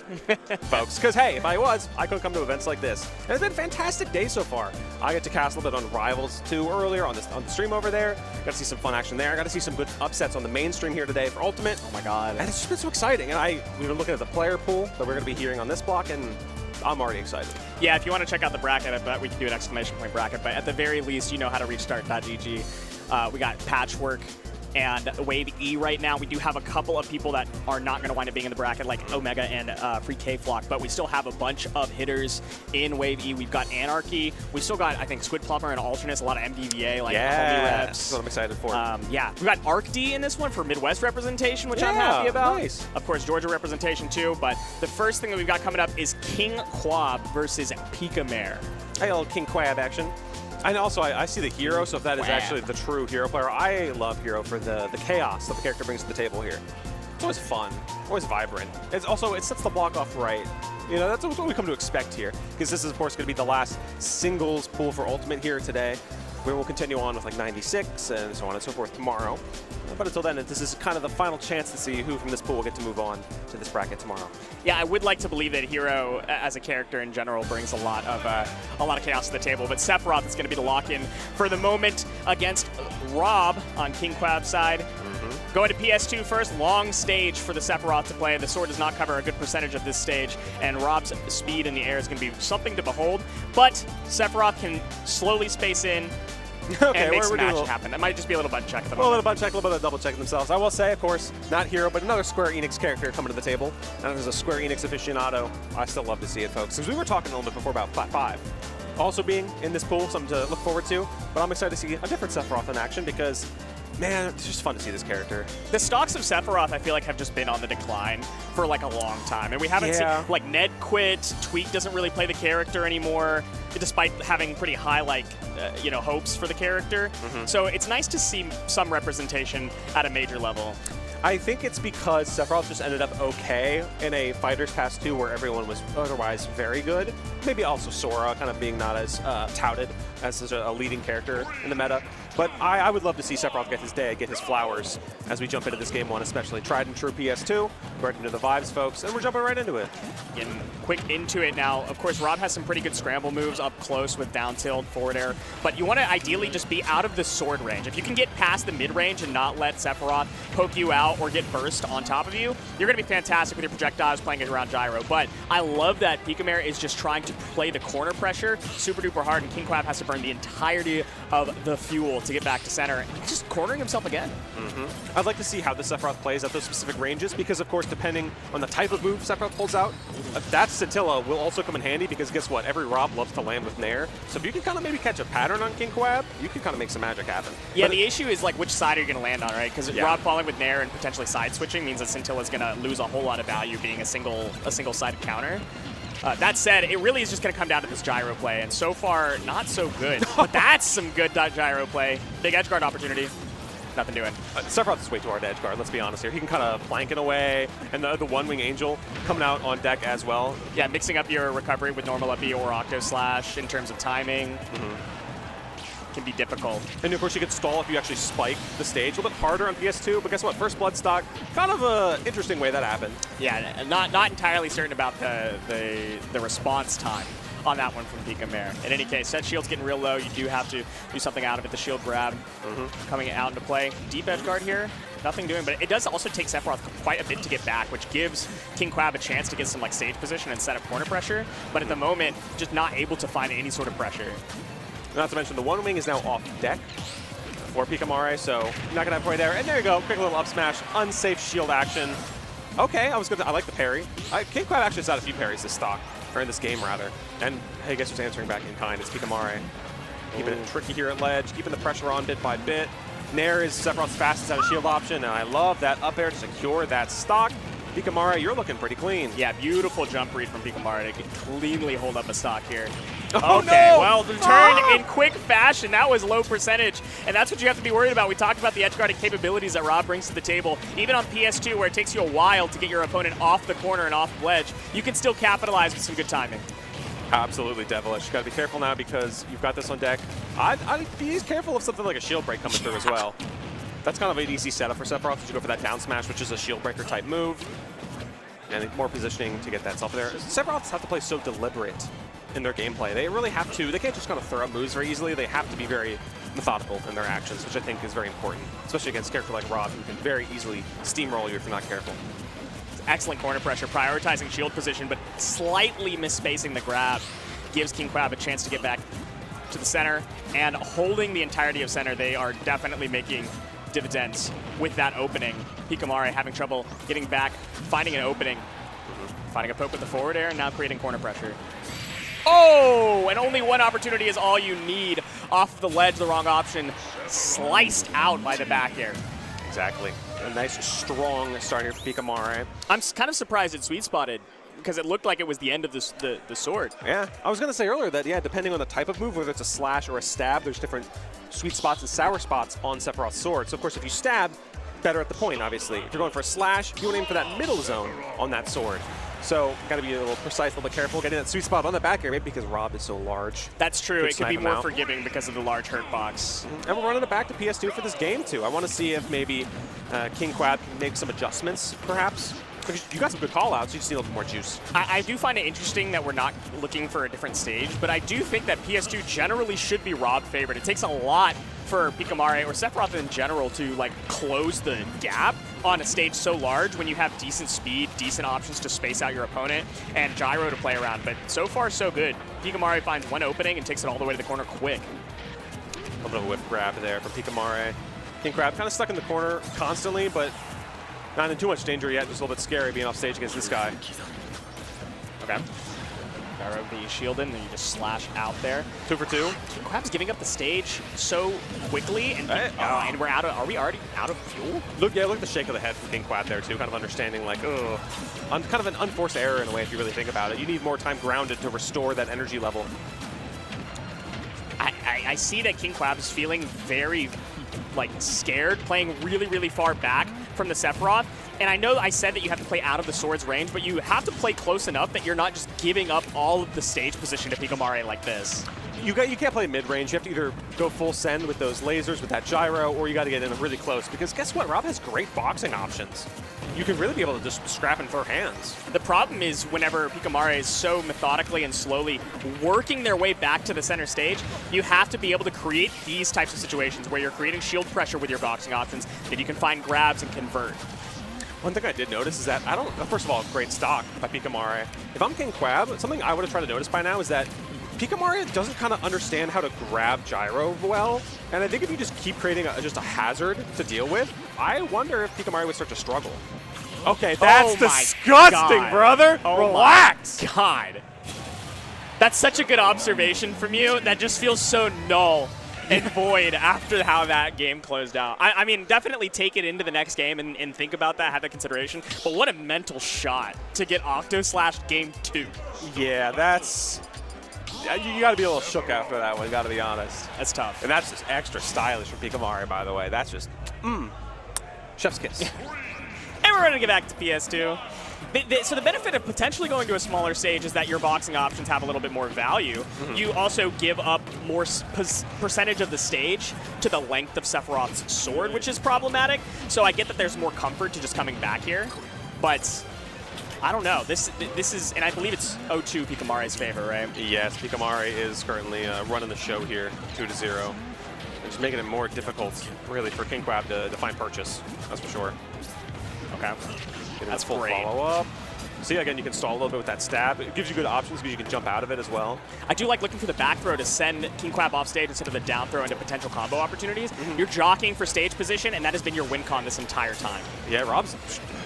folks. Because hey, if I was, I couldn't come to events like this. And it's been a fantastic day so far. I get to cast a little bit on Rivals 2 earlier on the stream over there. Got to see some fun action there. I got to see some good upsets on the main stream here today for Ultimate. Oh my god! And it's just been so exciting. And we were looking at the player pool that we're going to be hearing on this block, and I'm already excited. Yeah, if you want to check out the bracket, I bet we can do an exclamation point bracket. But at the very least, you know how to reach start.gg. We got Patchwork and Wave E right now. We do have a couple of people that are not going to wind up being in the bracket, like Omega and Free K-Flock, but we still have a bunch of hitters in Wave E. We've got Anarchy. We still got, I think, Squid Plumber and Alternates, a lot of MDVA, like homie reps. That's what I'm excited for. Yeah, we've got Arc D in this one for Midwest representation, which I'm happy about. Nice. Of course, Georgia representation too, but the first thing that we've got coming up is King Quab versus Peabnut. Hey, old King Quab action. And also, I see the hero, so if that is actually the true hero player, I love hero for the chaos that the character brings to the table here. It's always fun, always vibrant. It's also, it sets the block off right. You know, that's what we come to expect here. Because this is, of course, going to be the last singles pool for Ultimate here today. We will continue on with like 96 and so on and so forth tomorrow. But until then, this is kind of the final chance to see who from this pool will get to move on to this bracket tomorrow. Yeah, I would like to believe that Hero, as a character in general, brings a lot of chaos to the table. But Sephiroth is going to be the lock-in for the moment against Rob on King Quab's side. Going to PS2 first, long stage for the Sephiroth to play. The sword does not cover a good percentage of this stage, and Rob's speed in the air is going to be something to behold. But Sephiroth can slowly space in and make some magic happen. It might just be a little button check at the moment. A little button check, a little bit of double checking themselves. I will say, of course, not Hero, but another Square Enix character coming to the table. And as a Square Enix aficionado, I still love to see it, folks. Because we were talking a little bit before about Flat 5 also being in this pool, something to look forward to. But I'm excited to see a different Sephiroth in action because, man, it's just fun to see this character. The stocks of Sephiroth, I feel like, have just been on the decline for like a long time. And we haven't seen, like, Ned quit, Tweak doesn't really play the character anymore, despite having pretty high, like, hopes for the character. So it's nice to see some representation at a major level. I think it's because Sephiroth just ended up okay in a Fighters Pass 2 where everyone was otherwise very good. Maybe also Sora kind of being not as touted as such a leading character in the meta. But I would love to see Sephiroth get his day, get his flowers as we jump into this game one, especially tried and true PS2. We're into the vibes, folks, and we're jumping right into it. Getting quick into it now. Of course, Rob has some pretty good scramble moves up close with down tilt, forward air, but you want to ideally just be out of the sword range. If you can get past the mid-range and not let Sephiroth poke you out or get burst on top of you, you're going to be fantastic with your projectiles playing it around gyro. But I love that Peabnut is just trying to play the corner pressure super duper hard, and King Quab has to burn the entirety of the fuel to get back to center. He's just cornering himself again. I'd like to see how the Sephiroth plays at those specific ranges because, of course, depending on the type of move Sephiroth pulls out, that scintilla will also come in handy because guess what? Every Rob loves to land with Nair. So if you can kind of maybe catch a pattern on King Quab, you can kind of make some magic happen. Yeah, the issue is like which side are you going to land on, right? Because Rob falling with Nair and potentially side switching means that Scintilla is going to lose a whole lot of value being a single-sided counter. That said, it really is just going to come down to this gyro play, and so far, not so good. But that's some good gyro play. Big edge guard opportunity. Nothing doing. Sephiroth is way too hard to edge guard, let's be honest here. He can kind of flank it away, and the one-wing Angel coming out on deck as well. Yeah, mixing up your recovery with normal up B or Octo Slash in terms of timing. Can be difficult. And of course you could stall if you actually spike the stage. A little bit harder on PS2, but guess what? First Blood stock, kind of a interesting way that happened. Yeah, not entirely certain about the response time on that one from Pika Mare. In any case, that shield's getting real low. You do have to do something out of it. The shield grab coming out into play. Deep edge guard here, nothing doing, but it does also take Sephiroth quite a bit to get back, which gives King Quab a chance to get some like stage position and set up corner pressure, but at the moment, just not able to find any sort of pressure. Not to mention the one wing is now off deck for Pika Mare, so not gonna have play there. And there you go, quick little up smash, unsafe shield action. Okay, I like the parry. King Quab actually has had a few parries this stock, or in this game rather. And hey, guess who's answering back in kind? It's Pika Mare. Keeping it tricky here at ledge, keeping the pressure on bit by bit. Nair is Sephiroth's fastest out of shield option, and I love that up air to secure that stock. Pika Mare, you're looking pretty clean. Yeah, beautiful jump read from Pika Mare to cleanly hold up a stock here. Oh, okay, no! well, the return in quick fashion. That was low percentage, and that's what you have to be worried about. We talked about the edge guarding capabilities that Rob brings to the table. Even on PS2, where it takes you a while to get your opponent off the corner and off the ledge, you can still capitalize with some good timing. Absolutely devilish. You got to be careful now because you've got this on deck. I'd be careful of something like a shield break coming through as well. That's kind of an easy setup for Sephiroth to go for that down smash, which is a shield breaker type move. And more positioning to get that self there. Sephiroths have to play so deliberate in their gameplay. They really have to. They can't just kind of throw up moves very easily. They have to be very methodical in their actions, which I think is very important, especially against a character like Rob, who can very easily steamroll you if you're not careful. Excellent corner pressure, prioritizing shield position, but slightly misspacing the grab gives King Quab a chance to get back to the center, and holding the entirety of center, they are definitely making dividends with that opening. Pika Mare having trouble getting back, finding an opening, finding a poke with the forward air, and now creating corner pressure. Oh, and only one opportunity is all you need. Off the ledge, the wrong option, sliced out by the back air. Exactly. A nice, strong starter for Pika Mare. I'm kind of surprised it sweet spotted because it looked like it was the end of the sword. Yeah, I was going to say earlier that, yeah, depending on the type of move, whether it's a slash or a stab, there's different sweet spots and sour spots on Sephiroth's sword. So, of course, if you stab, better at the point, obviously. If you're going for a slash, you want to aim for that middle zone on that sword. So, got to be a little precise, a little bit careful, getting that sweet spot on the back air, maybe because Rob is so large. That's true. It could be more forgiving because of the large hurt box. And we're running it back to PS2 for this game, too. I want to see if maybe King Quab can make some adjustments, perhaps. Because you got some good call-outs, you just need a little more juice. I do find it interesting that we're not looking for a different stage, but I do think that PS2 generally should be Rob favored. It takes a lot for Pika Mare or Sephiroth in general to like close the gap on a stage so large when you have decent speed, decent options to space out your opponent, and gyro to play around. But so far, so good. Pika Mare finds one opening and takes it all the way to the corner quick. A little bit of a whip grab there from Pika Mare. King Quab kind of stuck in the corner constantly, but not in too much danger yet. Just a little bit scary being off stage against this guy. Okay. Gyro the shield in, and you just slash out there. 2 for 2. King Quab's giving up the stage so quickly, and and we're out of. Are we already out of fuel? Look at the shake of the head from King Quab there too. Kind of understanding like, kind of an unforced error in a way if you really think about it. You need more time grounded to restore that energy level. I see that King Quab is feeling very like scared, playing really, really far back from the Sephiroth. And I know I said that you have to play out of the sword's range, but you have to play close enough that you're not just giving up all of the stage position to Pika Mare like this. You can't play mid-range. You have to either go full send with those lasers, with that gyro, or you got to get in really close. Because guess what? Rob has great boxing options. You can really be able to just scrap and throw hands. The problem is whenever Pika Mare is so methodically and slowly working their way back to the center stage, you have to be able to create these types of situations where you're creating shield pressure with your boxing options, that you can find grabs and convert. One thing I did notice is that first of all, great stock by Pika Mare. If I'm King Quab, something I would have tried to notice by now is that Pika Mare doesn't kind of understand how to grab gyro well, and I think if you just keep creating just a hazard to deal with, I wonder if Pika Mare would start to struggle. Okay, that's disgusting, brother. Relax. My God. That's such a good observation from you. That just feels so null and void after how that game closed out. I mean, definitely take it into the next game and think about that, have that consideration. But what a mental shot to get Octo/Slash game 2. Yeah, that's... You got to be a little shook after that one, got to be honest. That's tough. And that's just extra stylish from Pika Mare, by the way. That's just, chef's kiss. And we're going to get back to PS2. So the benefit of potentially going to a smaller stage is that your boxing options have a little bit more value. You also give up more percentage of the stage to the length of Sephiroth's sword, which is problematic. So I get that there's more comfort to just coming back here. But I don't know. This is, and I believe it's 0-2 Picamare's favor, right? Yes, Picamare is currently running the show here, 2-0. Just making it more difficult, really, for King Quab to find purchase. That's for sure. Okay. That's full follow-up. See, again, you can stall a little bit with that stab. It gives you good options because you can jump out of it as well. I do like looking for the back throw to send King Quab off stage instead of the down throw into potential combo opportunities. You're jockeying for stage position, and that has been your win con this entire time. Yeah, Rob's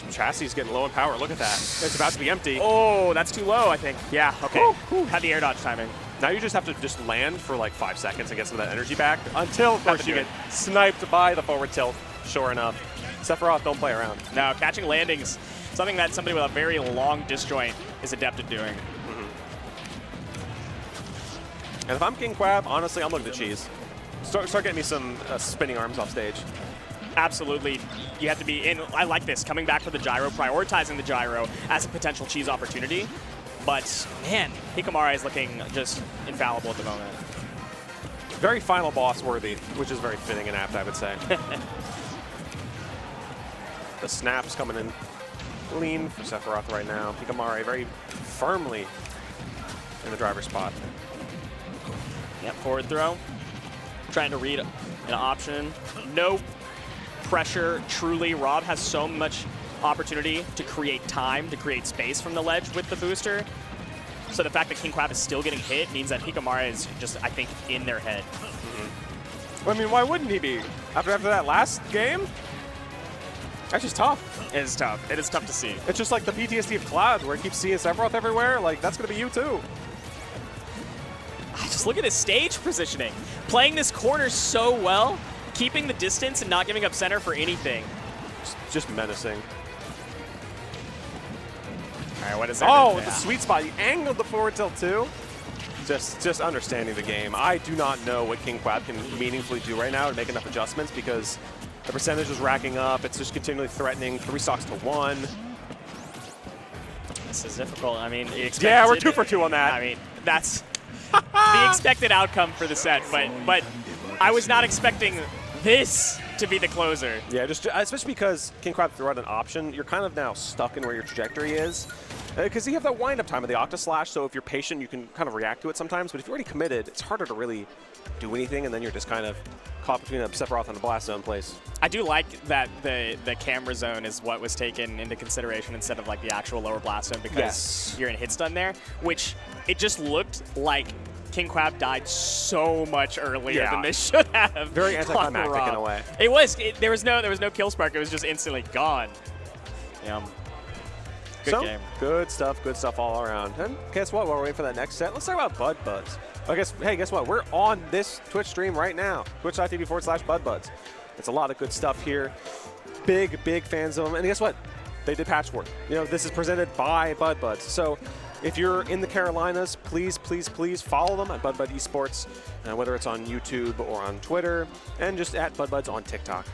chassis is getting low in power. Look at that. It's about to be empty. Oh, that's too low, I think. Yeah, okay. Had the air dodge timing. Now you just have to just land for like 5 seconds and get some of that energy back until, of course, you get sniped by the forward tilt, sure enough. Sephiroth, don't play around. No, catching landings, something that somebody with a very long disjoint is adept at doing. And if I'm King Quab, honestly, I'm looking to cheese. Start getting me some spinning arms off stage. Absolutely. You have to be in. I like this, coming back for the gyro, prioritizing the gyro as a potential cheese opportunity. But, man, Picamare is looking just infallible at the moment. Very final boss worthy, which is very fitting and apt, I would say. The snaps coming in lean for Sephiroth right now. Picamare very firmly in the driver's spot. Yep, forward throw. Trying to read an option. No pressure, truly. Rob has so much opportunity to create time, to create space from the ledge with the booster. So the fact that King Quab is still getting hit means that Picamare is just, I think, in their head. I mean, why wouldn't he be? After that last game? That's just tough. It is tough. It is tough to see. It's just like the PTSD of Cloud, where he keeps seeing Sephiroth everywhere. Like, that's going to be you, too. Just look at his stage positioning. Playing this corner so well, keeping the distance and not giving up center for anything. Just menacing. All right, what is that? Oh, the sweet spot. He angled the forward tilt, too. Just understanding the game. I do not know what King Quab can meaningfully do right now to make enough adjustments because the percentage is racking up. It's just continually threatening. 3 stocks to 1. This is difficult. I mean, yeah, we're 2 for 2 on that. I mean, that's the expected outcome for the set, but I was not expecting this to be the closer. Yeah, just especially because King Quab threw out an option, you're kind of now stuck in where your trajectory is. Because you have that wind-up time of the Octa Slash, so if you're patient, you can kind of react to it sometimes. But if you're already committed, it's harder to really do anything, and then you're just kind of caught between a Sephiroth and a blast zone place. I do like that the camera zone is what was taken into consideration instead of like the actual lower blast zone because you're in hit stun there, which it just looked like King Quab died so much earlier than this should have. Very anticlimactic in a way. It was. There was no kill spark. It was just instantly gone. Yeah. Good game. Good stuff all around. And guess what? While we're waiting for that next set, let's talk about BuddBuds. Hey, guess what? We're on this Twitch stream right now. Twitch.tv/BuddBuds. It's a lot of good stuff here. Big fans of them. And guess what? They did Patchwork. You know, this is presented by BuddBuds. So if you're in the Carolinas, please follow them at BuddBud Esports, whether it's on YouTube or on Twitter, and just at BuddBuds on TikTok.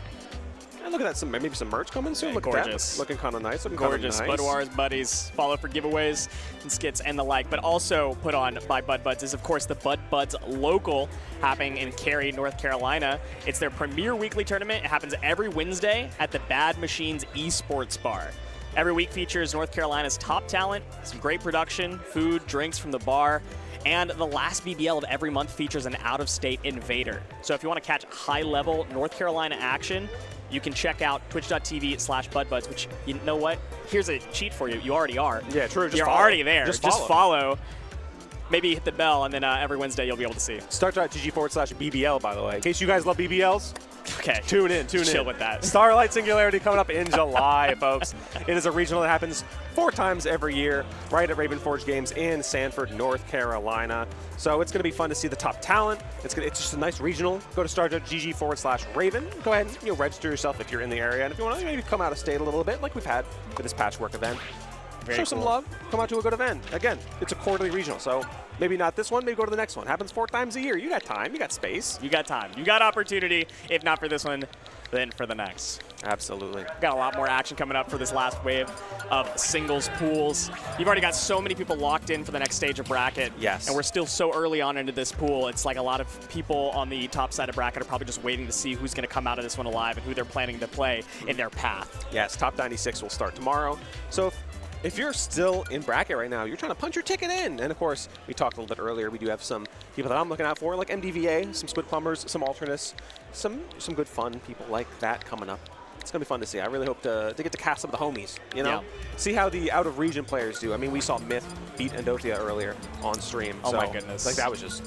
And look at that, maybe some merch coming soon. Look gorgeous. At that. Looking kind of nice. Gorgeous. Nice. BuddWars buddies. Follow for giveaways and skits and the like. But also put on by BuddBuds is, of course, the BuddBuds Local happening in Cary, North Carolina. It's their premier weekly tournament. It happens every Wednesday at the Bad Machines Esports Bar. Every week features North Carolina's top talent, some great production, food, drinks from the bar, and the last BBL of every month features an out-of-state invader. So if you want to catch high-level North Carolina action, you can check out twitch.tv/BuddBuds, which, you know what? Here's a cheat for you. You already are. Yeah, true. You're already there. Just follow. Maybe hit the bell, and then every Wednesday you'll be able to see. Start.tg/BBL, by the way. In case you guys love BBLs, okay. Tune in. Chill with that. Starlight Singularity coming up in July, folks. It is a regional that happens 4 times every year, right at Ravenforge Games in Sanford, North Carolina. So it's going to be fun to see the top talent. It's just a nice regional. Go to star.gg/Raven. Go ahead and register yourself if you're in the area. And if you want to maybe come out of state a little bit, like we've had for this Patchwork event. Show some love. Come out to a good event. Again, it's a quarterly regional, so maybe not this one, maybe go to the next one. Happens 4 times a year. You got time. You got space. You got time. You got opportunity. If not for this one, then for the next. Absolutely. Got a lot more action coming up for this last wave of singles pools. You've already got so many people locked in for the next stage of bracket. Yes. And we're still so early on into this pool. It's like a lot of people on the top side of bracket are probably just waiting to see who's going to come out of this one alive and who they're planning to play in their path. Yes, top 96 will start tomorrow. So if you're still in bracket right now, you're trying to punch your ticket in. And of course, we talked a little bit earlier, we do have some people that I'm looking out for, like MDVA, some Squid Plumbers, some Alternates, some good fun people like that coming up. It's going to be fun to see. I really hope to get to cast some of the homies, you know? Yeah. See how the out-of-region players do. I mean, we saw Myth beat Endothea earlier on stream. Oh so, my goodness. Like, that was just,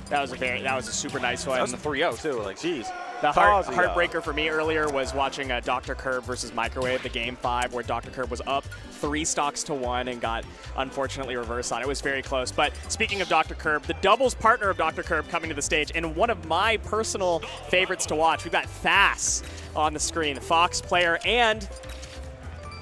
that was a super nice one. That was a 3-0 too, like, jeez. The heartbreaker for me earlier was watching Dr. Curb versus Microwave, the Game 5, where Dr. Curb was up 3 stocks to 1 and got, unfortunately, reversed on. It was very close. But speaking of Dr. Curb, the doubles partner of Dr. Curb coming to the stage, and one of my personal favorites to watch, we've got Fass on the screen, Fox player, and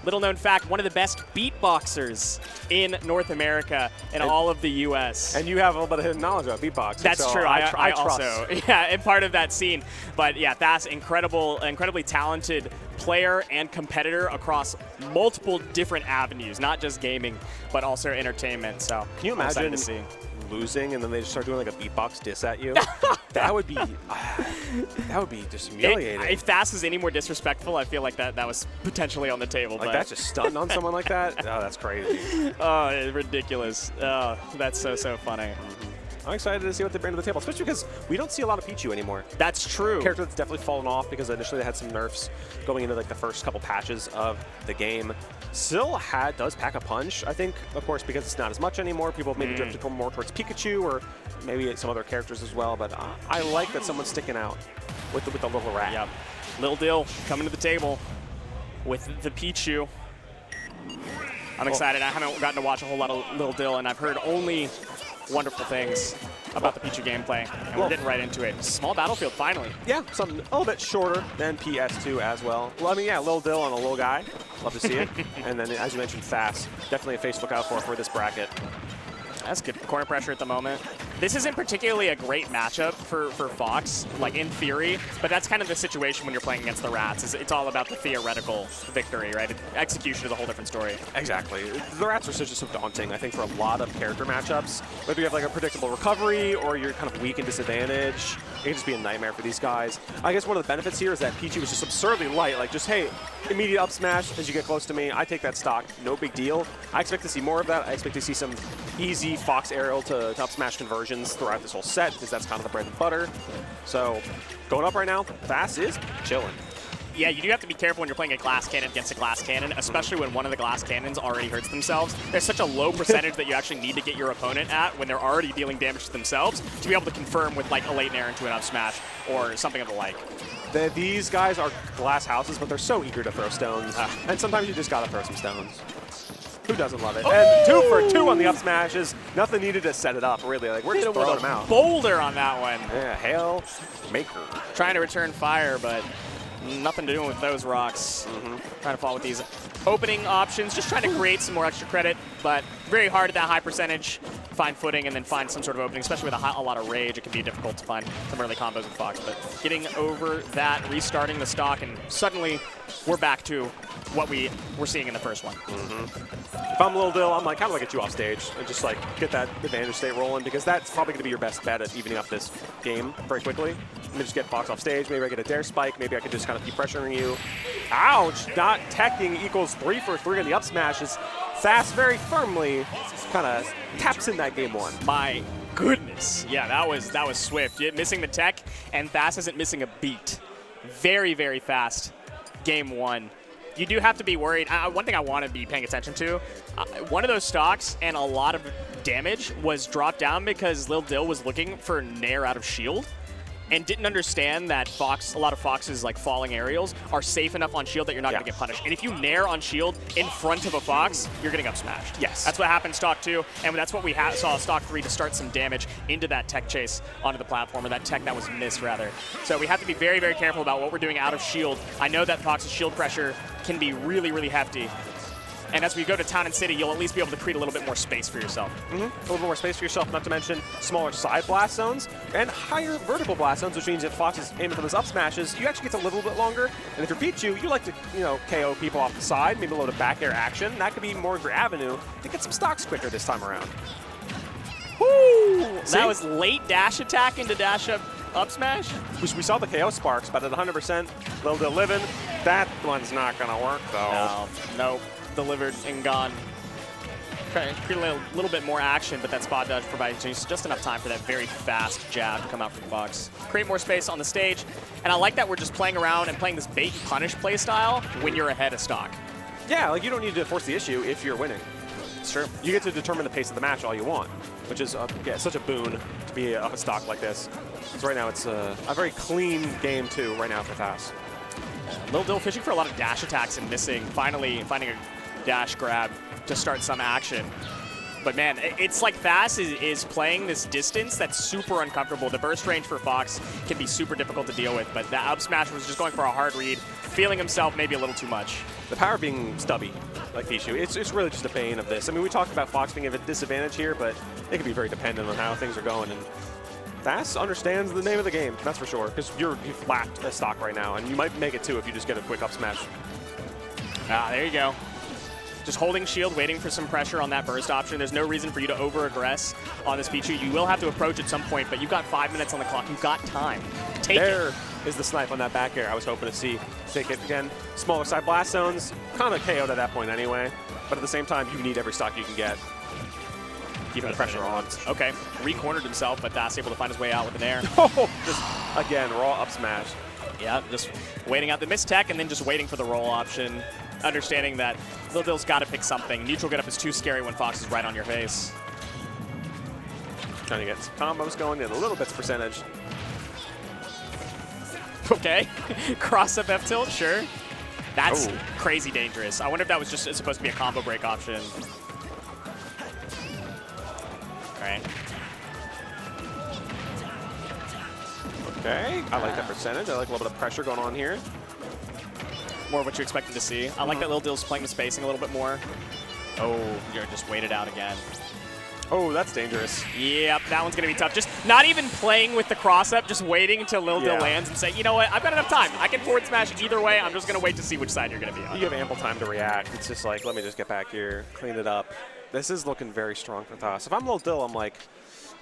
little known fact, one of the best beatboxers in North America and all of the U.S. And you have a little bit of hidden knowledge about beatboxing. That's so true. I trust. also, yeah, and part of that scene. But yeah, that's incredibly talented player and competitor across multiple different avenues, not just gaming, but also entertainment. So can you imagine to see losing and then they just start doing like a beatbox diss at you? That would be just humiliating. If Fass is any more disrespectful, I feel like that was potentially on the table. Like but that's just stunned on someone like that? Oh, that's crazy. Oh, it's ridiculous. Oh, that's so funny. I'm excited to see what they bring to the table, especially because we don't see a lot of Pichu anymore. That's true. Character that's definitely fallen off because initially they had some nerfs going into like the first couple patches of the game. Still does pack a punch, I think, of course, because it's not as much anymore. People maybe drifted more towards Pikachu or maybe some other characters as well, but I like that someone's sticking out with the little rat. Yep. Lil Dill coming to the table with the Pichu. I'm excited. I haven't gotten to watch a whole lot of Lil Dill, and I've heard only wonderful things about the Pichu gameplay, and we're getting right into it. Small battlefield, finally. Yeah, something a little bit shorter than PS2 as well. Well, I mean, yeah, Lil Dill on a little guy. Love to see it. And then, as you mentioned, Fass. Definitely a face to look out for this bracket. That's good corner pressure at the moment. This isn't particularly a great matchup for Fox, like in theory, but that's kind of the situation when you're playing against the Rats. It's all about the theoretical victory, right? Execution is a whole different story. Exactly. The Rats are just so daunting, I think, for a lot of character matchups. Whether you have like a predictable recovery or you're kind of weak and disadvantaged, it can just be a nightmare for these guys. I guess one of the benefits here is that Pichu is just absurdly light. Like, just, hey, immediate up smash as you get close to me. I take that stock. No big deal. I expect to see more of that. I expect to see some easy Fox aerial to up smash conversions throughout this whole set because that's kind of the bread and butter. So going up right now, Fass is chilling. Yeah, you do have to be careful when you're playing a glass cannon against a glass cannon, especially when one of the glass cannons already hurts themselves. There's such a low percentage that you actually need to get your opponent at when they're already dealing damage to themselves to be able to confirm with like a late nair into an up smash or something of the like. These guys are glass houses, but they're so eager to throw stones. And sometimes you just gotta throw some stones. Who doesn't love it? Oh! And 2 for 2 on the up smashes. Nothing needed to set it up, really. Like, we're just throwing them out. Boulder on that one. Yeah, Hail Maker. Trying to return fire, but nothing to do with those rocks. Trying to follow with these opening options, just trying to create some more extra credit, but very hard at that high percentage. Find footing and then find some sort of opening, especially with a lot of rage. It can be difficult to find some early combos with Fox, but getting over that, restarting the stock, and suddenly we're back to what we were seeing in the first one. If I'm Lil Dill, I'm like, how do I get you off stage and just like get that advantage state rolling? Because that's probably going to be your best bet at evening up this game very quickly. Let me just get Fox off stage. Maybe I get a dare spike. Maybe I can just kind of keep pressuring you. Ouch! Not teching equals 3 for 3 on the up smashes. Fass very firmly kind of taps in that game 1. My goodness. Yeah, that was swift. Missing the tech, and Fass isn't missing a beat. Very, very fast. Game 1. You do have to be worried. One thing I want to be paying attention to, one of those stocks and a lot of damage was dropped down because Lil Dill was looking for nair out of shield and didn't understand that a lot of Fox's like falling aerials are safe enough on shield that you're not going to get punished. And if you nair on shield in front of a Fox, you're getting up smashed. Yes. That's what happened stock 2, and that's what we saw stock 3 to start some damage into that tech chase onto the platform, or that tech that was missed rather. So we have to be very, very careful about what we're doing out of shield. I know that Fox's shield pressure can be really, really hefty. And as we go to Town and City, you'll at least be able to create a little bit more space for yourself. A little more space for yourself, not to mention smaller side blast zones and higher vertical blast zones, which means if Fox is aiming for those up smashes, you actually get a little bit longer. And if you're Pichu, you like to, KO people off the side, maybe a little back air action. That could be more of your avenue to get some stocks quicker this time around. Woo! That was late dash attack into dash up smash. We saw the KO sparks, but at 100%, Lil Dill living. That one's not going to work, though. No, nope. Delivered and gone. create a little bit more action, but that spot dodge provides just enough time for that very fast jab to come out from Fox. Create more space on the stage, and I like that we're just playing around and playing this bait and punish play style when you're ahead of stock. Yeah, like you don't need to force the issue if you're winning. It's true. You get to determine the pace of the match all you want, which is yeah, such a boon to be up a stock like this. So right now it's a very clean game too right now for Thas. Lil Dill fishing for a lot of dash attacks and missing, finally finding a dash grab to start some action. But man, it's like Thas is playing this distance that's super uncomfortable. The burst range for Fox can be super difficult to deal with, but that up smash was just going for a hard read, feeling himself maybe a little too much. The power being stubby, like Pichu, it's really just a bane of this. I mean, we talked about Fox being at a disadvantage here, but it can be very dependent on how things are going. And Thas understands the name of the game, that's for sure, because you've lapped a stock right now, and you might make it too if you just get a quick up smash. Ah, there you go. Just holding shield, waiting for some pressure on that burst option. There's no reason for you to over-aggress on this Pichu. You will have to approach at some point, but you've got 5 minutes on the clock. You've got time. Take it. There is the snipe on that back air I was hoping to see. Take it again. Smaller side blast zones, kind of KO'd at that point anyway, but at the same time, you need every stock you can get. Keeping the pressure on. Okay, re-cornered himself, but Thas able to find his way out with an air. Oh, just, again, raw up smash. Yeah, just waiting out the missed tech and then just waiting for the roll option. Understanding that Lil Dill's got to pick something. Neutral get up is too scary when Fox is right on your face. Trying to get some combos going in a little bit's percentage. Okay, cross up F tilt, sure. That's Ooh. crazy dangerous. I wonder if that was just supposed to be a combo break option. All right. Okay, I like that percentage. I like a little bit of pressure going on here. More of what you expected to see. I like that Lil Dill's playing the spacing a little bit more. Oh, you're just waited out again. Oh, that's dangerous. Yep, that one's going to be tough. Just not even playing with the cross-up, just waiting until Lil Dill lands and say, you know what, I've got enough time. I can forward smash either way. I'm just going to wait to see which side you're going to be on. You have ample time to react. It's just like, let me just get back here, clean it up. This is looking very strong for Thas. If I'm Lil Dill, I'm like,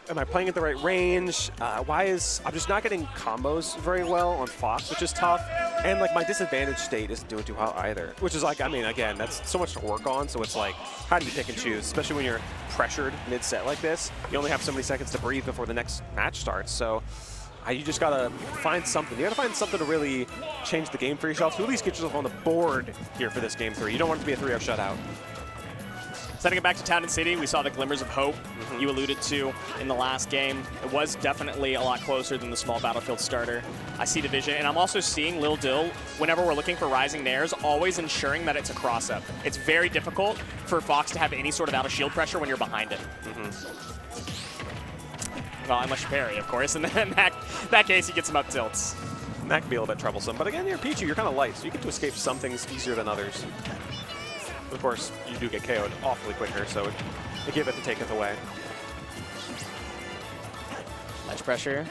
am I playing at the right range? I'm just not getting combos very well on Fox, which is tough. And like my disadvantage state isn't doing too well either, which is like, I mean, again, that's so much to work on. So it's like, how do you pick and choose, especially when you're pressured mid-set like this? You only have so many seconds to breathe before the next match starts. So you just gotta find something. You gotta find something to really change the game for yourself, to at least get yourself on the board here for this game 3. You don't want it to be a 3-0 shutout. Sending it back to Town and City, we saw the glimmers of hope you alluded to in the last game. It was definitely a lot closer than the small battlefield starter. I see the vision, and I'm also seeing Lil Dill, whenever we're looking for rising nairs, always ensuring that it's a cross-up. It's very difficult for Fox to have any sort of out-of-shield pressure when you're behind it. Well, unless you parry, of course, and then in that case, you get some up tilts. And that can be a little bit troublesome. But again, you're Pichu, you're kind of light, so you get to escape some things easier than others. Of course, you do get KO'd awfully quicker, so it give it to take it away. Ledge pressure.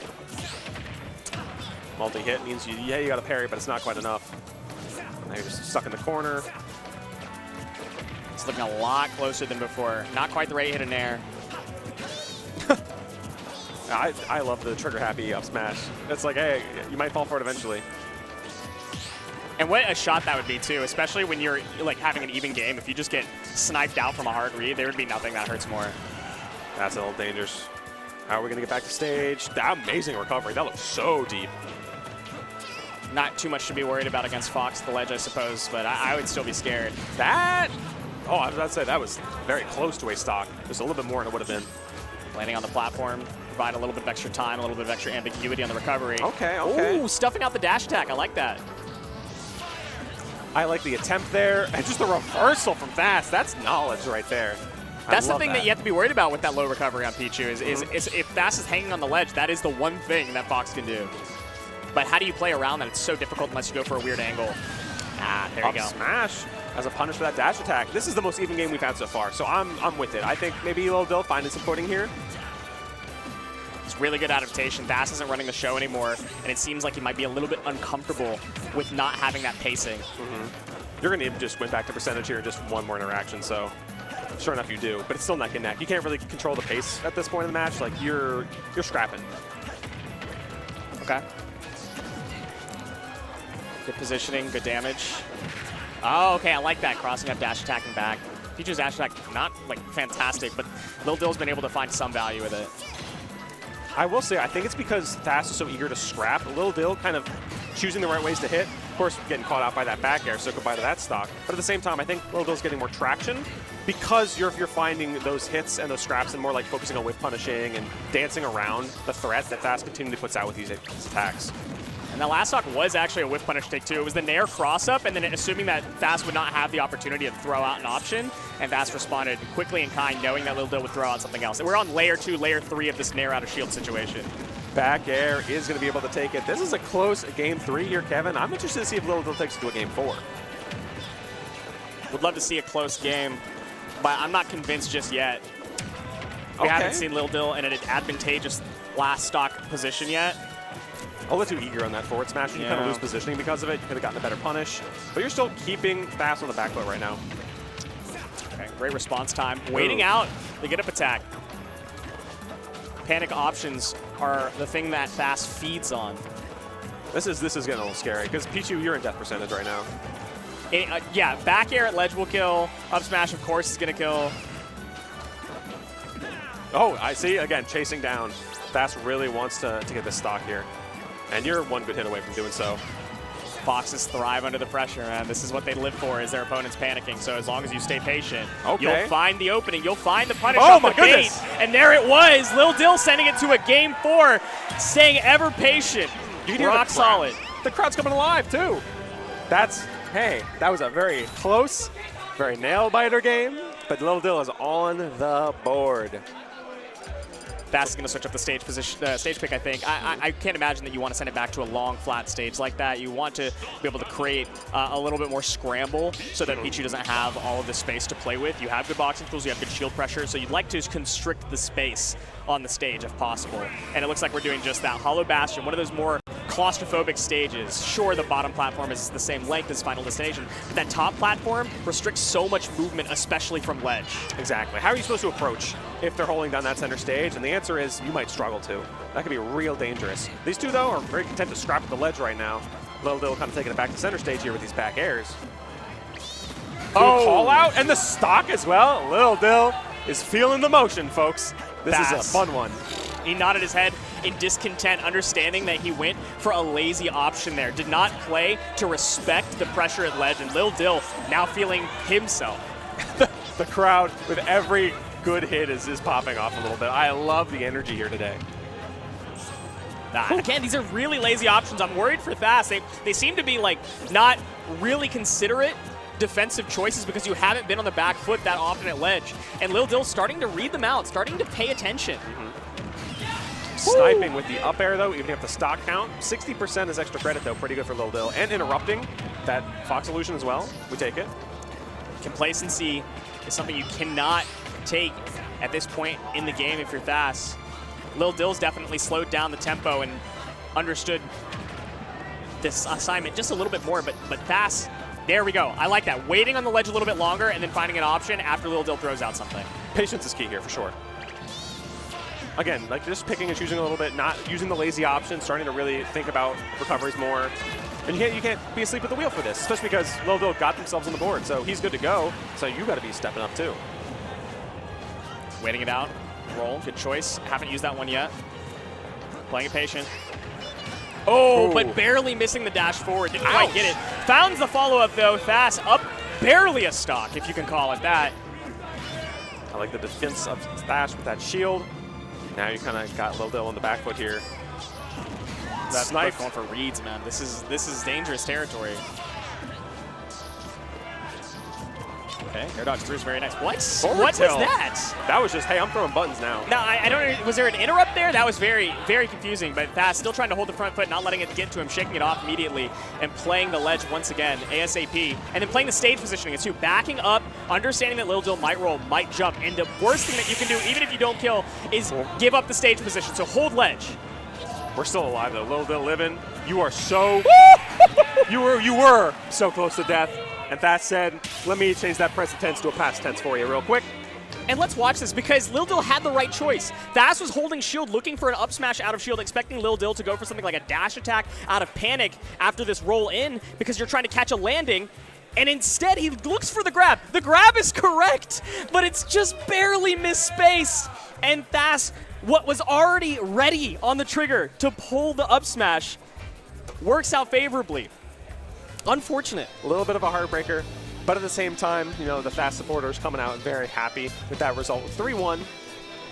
Multi-hit means you got to parry, but it's not quite enough. Now you're just stuck in the corner. It's looking a lot closer than before. Not quite the right hit in air. I love the trigger-happy up smash. It's like, hey, you might fall for it eventually. And what a shot that would be, too, especially when you're like having an even game. If you just get sniped out from a hard read, there would be nothing that hurts more. That's a little dangerous. How are we going to get back to stage? That amazing recovery. That looks so deep. Not too much to be worried about against Fox, the ledge, I suppose, but I would still be scared. That? Oh, I was about to say, that was very close to a stock. Just a little bit more than it would have been. Landing on the platform, provide a little bit of extra time, a little bit of extra ambiguity on the recovery. Okay, okay. Ooh, stuffing out the dash attack. I like that. I like the attempt there, and just the reversal from Thas. That's knowledge right there. That's the thing that you have to be worried about with that low recovery on Pichu is if Thas is hanging on the ledge, that is the one thing that Fox can do. But how do you play around that? It's so difficult unless you go for a weird angle. Ah, there you go. Smash as a punish for that dash attack. This is the most even game we've had so far, so I'm with it. I think maybe Lil Dill finding some footing here. It's really good adaptation. Thas isn't running the show anymore, and it seems like he might be a little bit uncomfortable with not having that pacing. You're going to just win back to percentage here in just one more interaction, so sure enough you do. But it's still neck and neck. You can't really control the pace at this point in the match. Like, you're scrapping. Okay. Good positioning, good damage. Oh, okay, I like that. Crossing up, dash attacking back. Pichu's dash attack, not like fantastic, but Lil Dill's been able to find some value with it. I will say, I think it's because Thas is so eager to scrap. Lil Dill kind of choosing the right ways to hit. Of course, getting caught out by that back air, so goodbye to that stock. But at the same time, I think Lil Dill's getting more traction because you're finding those hits and those scraps and more like focusing on whiff punishing and dancing around the threat that Thas continually puts out with these attacks. And that last stock was actually a whiff punish take too. It was the Nair cross up, and then assuming that Thas would not have the opportunity to throw out an option, and Thas responded quickly and kind, knowing that Lil Dill would throw out something else. And we're on layer 2, layer 3 of this Nair out of shield situation. Back air is going to be able to take it. This is a close game 3 here, Kevin. I'm interested to see if Lil Dill takes it to a game 4. Would love to see a close game, but I'm not convinced just yet. We haven't seen Lil Dill in an advantageous last stock position yet. A little too eager on that forward smash. You kind of lose positioning because of it. You could have gotten a better punish. But you're still keeping Thas on the back foot right now. Okay, great response time. Waiting out the get up attack. Panic options are the thing that Thas feeds on. This is getting a little scary because Pichu, you're in death percentage right now. Yeah, back air at ledge will kill. Up smash, of course, is going to kill. Oh, I see. Again, chasing down. Thas really wants to get this stock here. And you're one good hit away from doing so. Foxes thrive under the pressure, man. This is what they live for, is their opponents panicking. So as long as you stay patient, you'll find the opening. You'll find the punish off the gate. And there it was. Lil Dill sending it to a game 4, staying ever patient. Rock solid. The crowd's coming alive, too. Hey, that was a very close, very nail-biter game. But Lil Dill is on the board. Thas is going to switch up the stage position, stage pick, I think. I can't imagine that you want to send it back to a long, flat stage like that. You want to be able to create a little bit more scramble so that Pichu doesn't have all of the space to play with. You have good boxing tools, you have good shield pressure, so you'd like to constrict the space on the stage if possible. And it looks like we're doing just that. Hollow Bastion, one of those more claustrophobic stages. Sure, the bottom platform is the same length as Final Destination, but that top platform restricts so much movement, especially from ledge. Exactly. How are you supposed to approach if they're holding down that center stage? And the answer is you might struggle to. That could be real dangerous. These two, though, are very content to scrap at the ledge right now. Lil Dill kind of taking it back to center stage here with these back airs. Call out and the stock as well. Lil Dill is feeling the motion, folks. This is a fun one. He nodded his head in discontent, understanding that he went for a lazy option there. Did not play to respect the pressure at ledge, and Lil Dill now feeling himself. The crowd with every good hit is popping off a little bit. I love the energy here today. Again, these are really lazy options. I'm worried for Thas. They seem to be like not really considerate defensive choices because you haven't been on the back foot that often at ledge. And Lil Dill's starting to read them out, starting to pay attention. Sniping with the up air, though, even if the stock count. 60% is extra credit, though. Pretty good for Lil Dill. And interrupting that Fox illusion as well. We take it. Complacency is something you cannot take at this point in the game if you're Thas. Lil Dill's definitely slowed down the tempo and understood this assignment just a little bit more, but Thas, there we go. I like that. Waiting on the ledge a little bit longer and then finding an option after Lil Dill throws out something. Patience is key here, for sure. Again, like just picking and choosing a little bit, not using the lazy option, starting to really think about recoveries more. And you can't be asleep at the wheel for this, especially because Lil Dill got themselves on the board, so he's good to go. So you got to be stepping up too. Waiting it out. Roll. Good choice. Haven't used that one yet. Playing it patient. Oh, but barely missing the dash forward. Didn't quite get it. Found the follow-up, though. Thas up barely a stock, if you can call it that. I like the defense of Thas with that shield. Now you kind of got Lil Dill on the back foot here. That's snipe going for reads, man. This is dangerous territory. Okay, air dodge through is very nice. What? What was that? That was just, hey, I'm throwing buttons now. No, I don't know. Was there an interrupt there? That was very, very confusing. But Thas still trying to hold the front foot, not letting it get to him, shaking it off immediately, and playing the ledge once again, ASAP. And then playing the stage positioning too, backing up, understanding that Lil Dill might roll, might jump. And the worst thing that you can do, even if you don't kill, is give up the stage position. So hold ledge. We're still alive though. Lil Dill living. You are so you were so close to death. And Thas said, let me change that present tense to a past tense for you real quick. And let's watch this because Lil Dill had the right choice. Thas was holding shield, looking for an up smash out of shield, expecting Lil Dill to go for something like a dash attack out of panic after this roll in because you're trying to catch a landing. And instead, he looks for the grab. The grab is correct, but it's just barely missed space. And Thas, what was already ready on the trigger to pull the up smash, works out favorably. Unfortunate. A little bit of a heartbreaker, but at the same time, you know, the Thas supporters coming out very happy with that result. 3-1.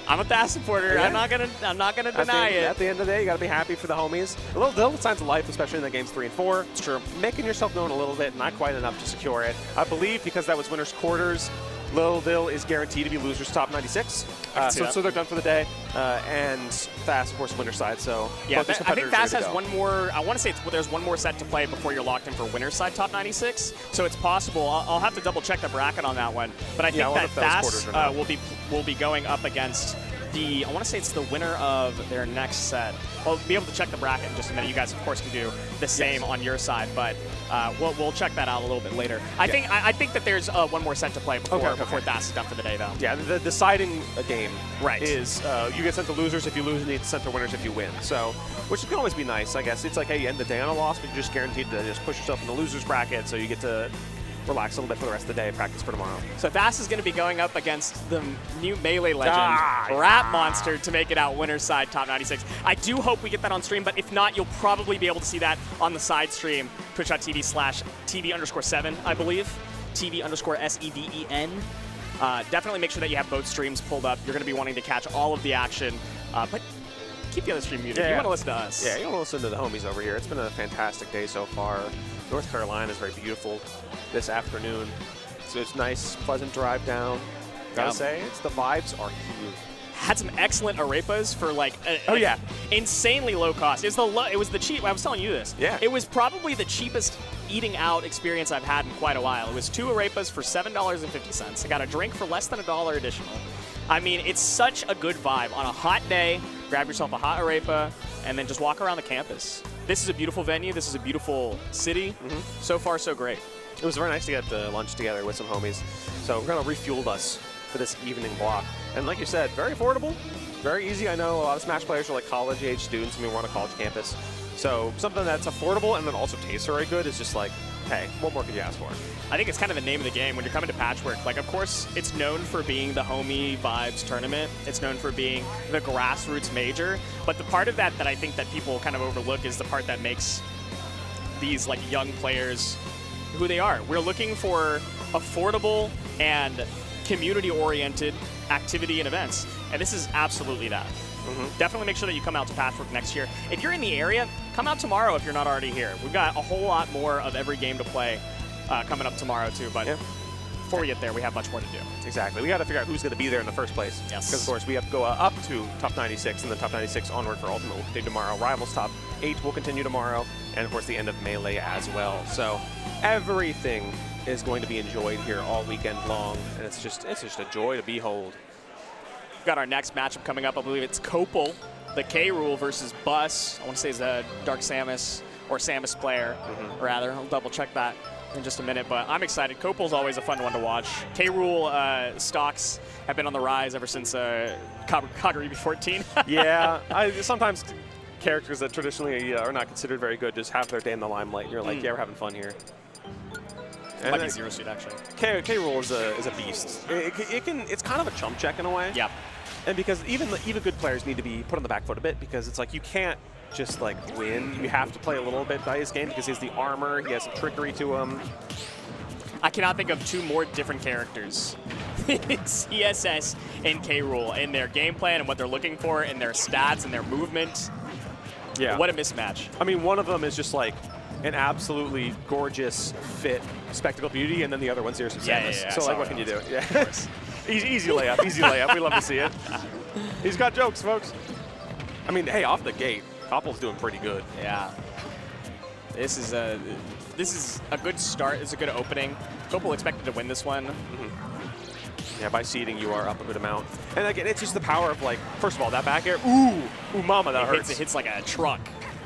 I'm a Thas supporter. Yeah. I'm not gonna deny it. At the end of the day, you got to be happy for the homies. A little signs of life, especially in the games 3 and 4. It's true. Making yourself known a little bit, not quite enough to secure it. I believe because that was winners quarters, Lil Dill is guaranteed to be losers top 96. So they're done for the day. And Thas, of course, winner side. So yeah, both these I think competitors are Thas ready to has go. one more. I want to say there's one more set to play before you're locked in for winner's side top 96. So it's possible. I'll have to double check the bracket on that one. But I think that Thas will be going up against I want to say it's the winner of their next set. We'll be able to check the bracket in just a minute. You guys, of course, can do the same on your side, but we'll check that out a little bit later. I think that there's one more set to play before Thas is done for the day, though. Yeah, the deciding game is you get sent to losers if you lose, and you get sent to winners if you win. So, which can always be nice, I guess. It's like, hey, you end the day on a loss, but you're just guaranteed to just push yourself in the losers bracket, so you get to relax a little bit for the rest of the day, practice for tomorrow. So Thas is going to be going up against the new Melee legend, Rat Monster, to make it out winner's side top 96. I do hope we get that on stream, but if not, you'll probably be able to see that on the side stream, twitch.tv/TV_7, I believe, TV_SEVEN. Definitely make sure that you have both streams pulled up. You're going to be wanting to catch all of the action, but keep the other stream muted. Yeah. You want to listen to us. Yeah, you want to listen to the homies over here. It's been a fantastic day so far. North Carolina is very beautiful this afternoon. So it's nice, pleasant drive down. Gotta say, the vibes are huge. Had some excellent arepas for like insanely low cost. It was the cheap. I was telling you this. Yeah. It was probably the cheapest eating out experience I've had in quite a while. It was 2 arepas for $7.50. I got a drink for less than $1 additional. I mean, it's such a good vibe. On a hot day, grab yourself a hot arepa and then just walk around the campus. This is a beautiful venue. This is a beautiful city. So far, so great. It was very nice to get lunch together with some homies. So we're going to refueled us for this evening block. And like you said, very affordable, very easy. I know a lot of Smash players are like college-age students. I mean, we're on a college campus. So something that's affordable and then also tastes very good is just like, hey, what more could you ask for? I think it's kind of the name of the game when you're coming to Patchwork. Like, of course, it's known for being the homie vibes tournament. It's known for being the grassroots major. But the part of that I think that people kind of overlook is the part that makes these like young players who they are. We're looking for affordable and community-oriented activity and events. And this is absolutely that. Definitely make sure that you come out to Patchwork next year. If you're in the area, come out tomorrow if you're not already here. We've got a whole lot more of every game to play coming up tomorrow too, but before we get there, we have much more to do. Exactly. We got to figure out who's going to be there in the first place. Yes. Because, of course, we have to go up to top 96 and then top 96 onward for Ultimate will continue tomorrow. Rivals top 8 will continue tomorrow, and, of course, the end of Melee as well. So everything is going to be enjoyed here all weekend long, and it's just a joy to behold. We've got our next matchup coming up. I believe it's Kopel, the K Rule versus Bus. I want to say it's a Dark Samus or Samus player, rather. I'll double check that in just a minute, but I'm excited. Kopel's always a fun one to watch. K Rule stocks have been on the rise ever since Kagurabi 14. Yeah, sometimes characters that traditionally are not considered very good just have their day in the limelight, and you're like, yeah, we're having fun here. Might be Zero Suit, actually. K Rule is a beast. It's kind of a chump check in a way. Yeah. And because even good players need to be put on the back foot a bit, because it's like you can't just like win. You have to play a little bit by his game because he has the armor, he has some trickery to him. I cannot think of 2 more different characters in CSS and K Rule in their game plan and what they're looking for in their stats and their movement. Yeah. What a mismatch. I mean, one of them is just like an absolutely gorgeous, fit, spectacle beauty, and then the other one's Zero Suit Samus. Yeah, so like, what can you do? Yeah. Easy layup, easy layup. We love to see it. He's got jokes, folks. I mean, hey, off the gate, Koppel's doing pretty good. Yeah. This is a good start. It's a good opening. Kopel expected to win this one. Yeah, by seeding, you are up a good amount. And again, it's just the power of, like, first of all, that back air. Ooh, mama, that hurts. It hits like a truck.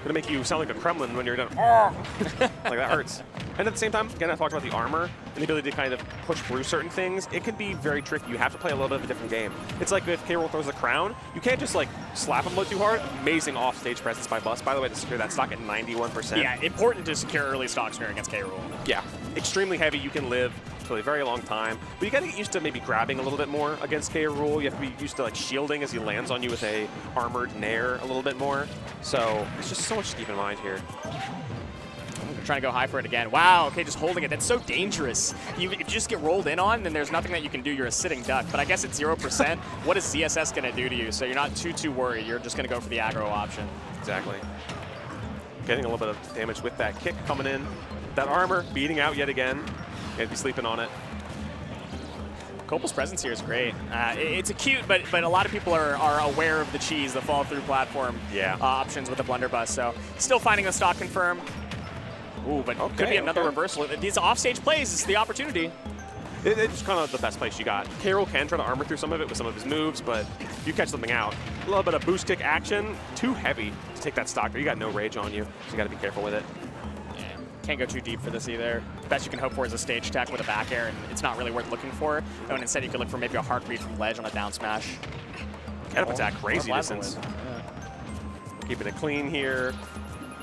Gonna make you sound like a Kremlin when you're done. Oh! Like, that hurts. And at the same time, again, I talked about the armor and the ability to kind of push through certain things. It can be very tricky. You have to play a little bit of a different game. It's like if K-Rool throws a crown, you can't just like slap him a little too hard. Amazing off-stage presence by Bus, by the way, to secure that stock at 91%. Yeah, important to secure early stock smear against K-Rool. Yeah, extremely heavy. You can live for a very long time, but you got to get used to maybe grabbing a little bit more against K-Rool. You have to be used to like shielding as he lands on you with a armored nair a little bit more. So it's just so much to keep in mind here. Trying to go high for it again. Wow, okay, just holding it. That's so dangerous. If you just get rolled in on, then there's nothing that you can do. You're a sitting duck. But I guess it's 0%. What is ZSS going to do to you? So you're not too worried. You're just going to go for the aggro option. Exactly. Getting a little bit of damage with that kick coming in. That armor beating out yet again. Gonna be sleeping on it. Kopel's presence here is great. It's acute, but a lot of people are aware of the cheese, the fall-through platform options with the blunderbuss. So still finding the stock confirm. Ooh, but could be another reversal. These offstage plays is the opportunity. It's kind of the best place you got. K-Rool can try to armor through some of it with some of his moves, but if you catch something out, a little bit of boost kick action, too heavy to take that stock. You got no rage on you, so you got to be careful with it. Yeah, can't go too deep for this either. Best you can hope for is a stage attack with a back air, and it's not really worth looking for. And instead, you could look for maybe a hard read from ledge on a down smash. Catapult attack, crazy distance. Keeping it clean here.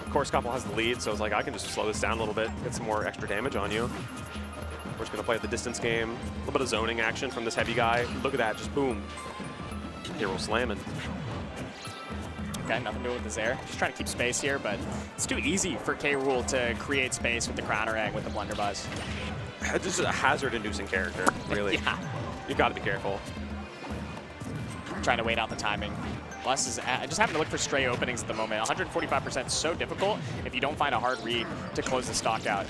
Of course, Koppel has the lead, so it's like I can just slow this down a little bit, get some more extra damage on you. We're just going to play the distance game. A little bit of zoning action from this heavy guy. Look at that, just boom. K-Rool slamming. Okay, nothing to do with the Zair. Just trying to keep space here, but it's too easy for K-Rool to create space with the counter egg with the blunderbuss. This is a hazard-inducing character, really. Yeah. You got to be careful. Trying to wait out the timing. Bus is just having to look for stray openings at the moment. 145% is so difficult if you don't find a hard read to close the stock out.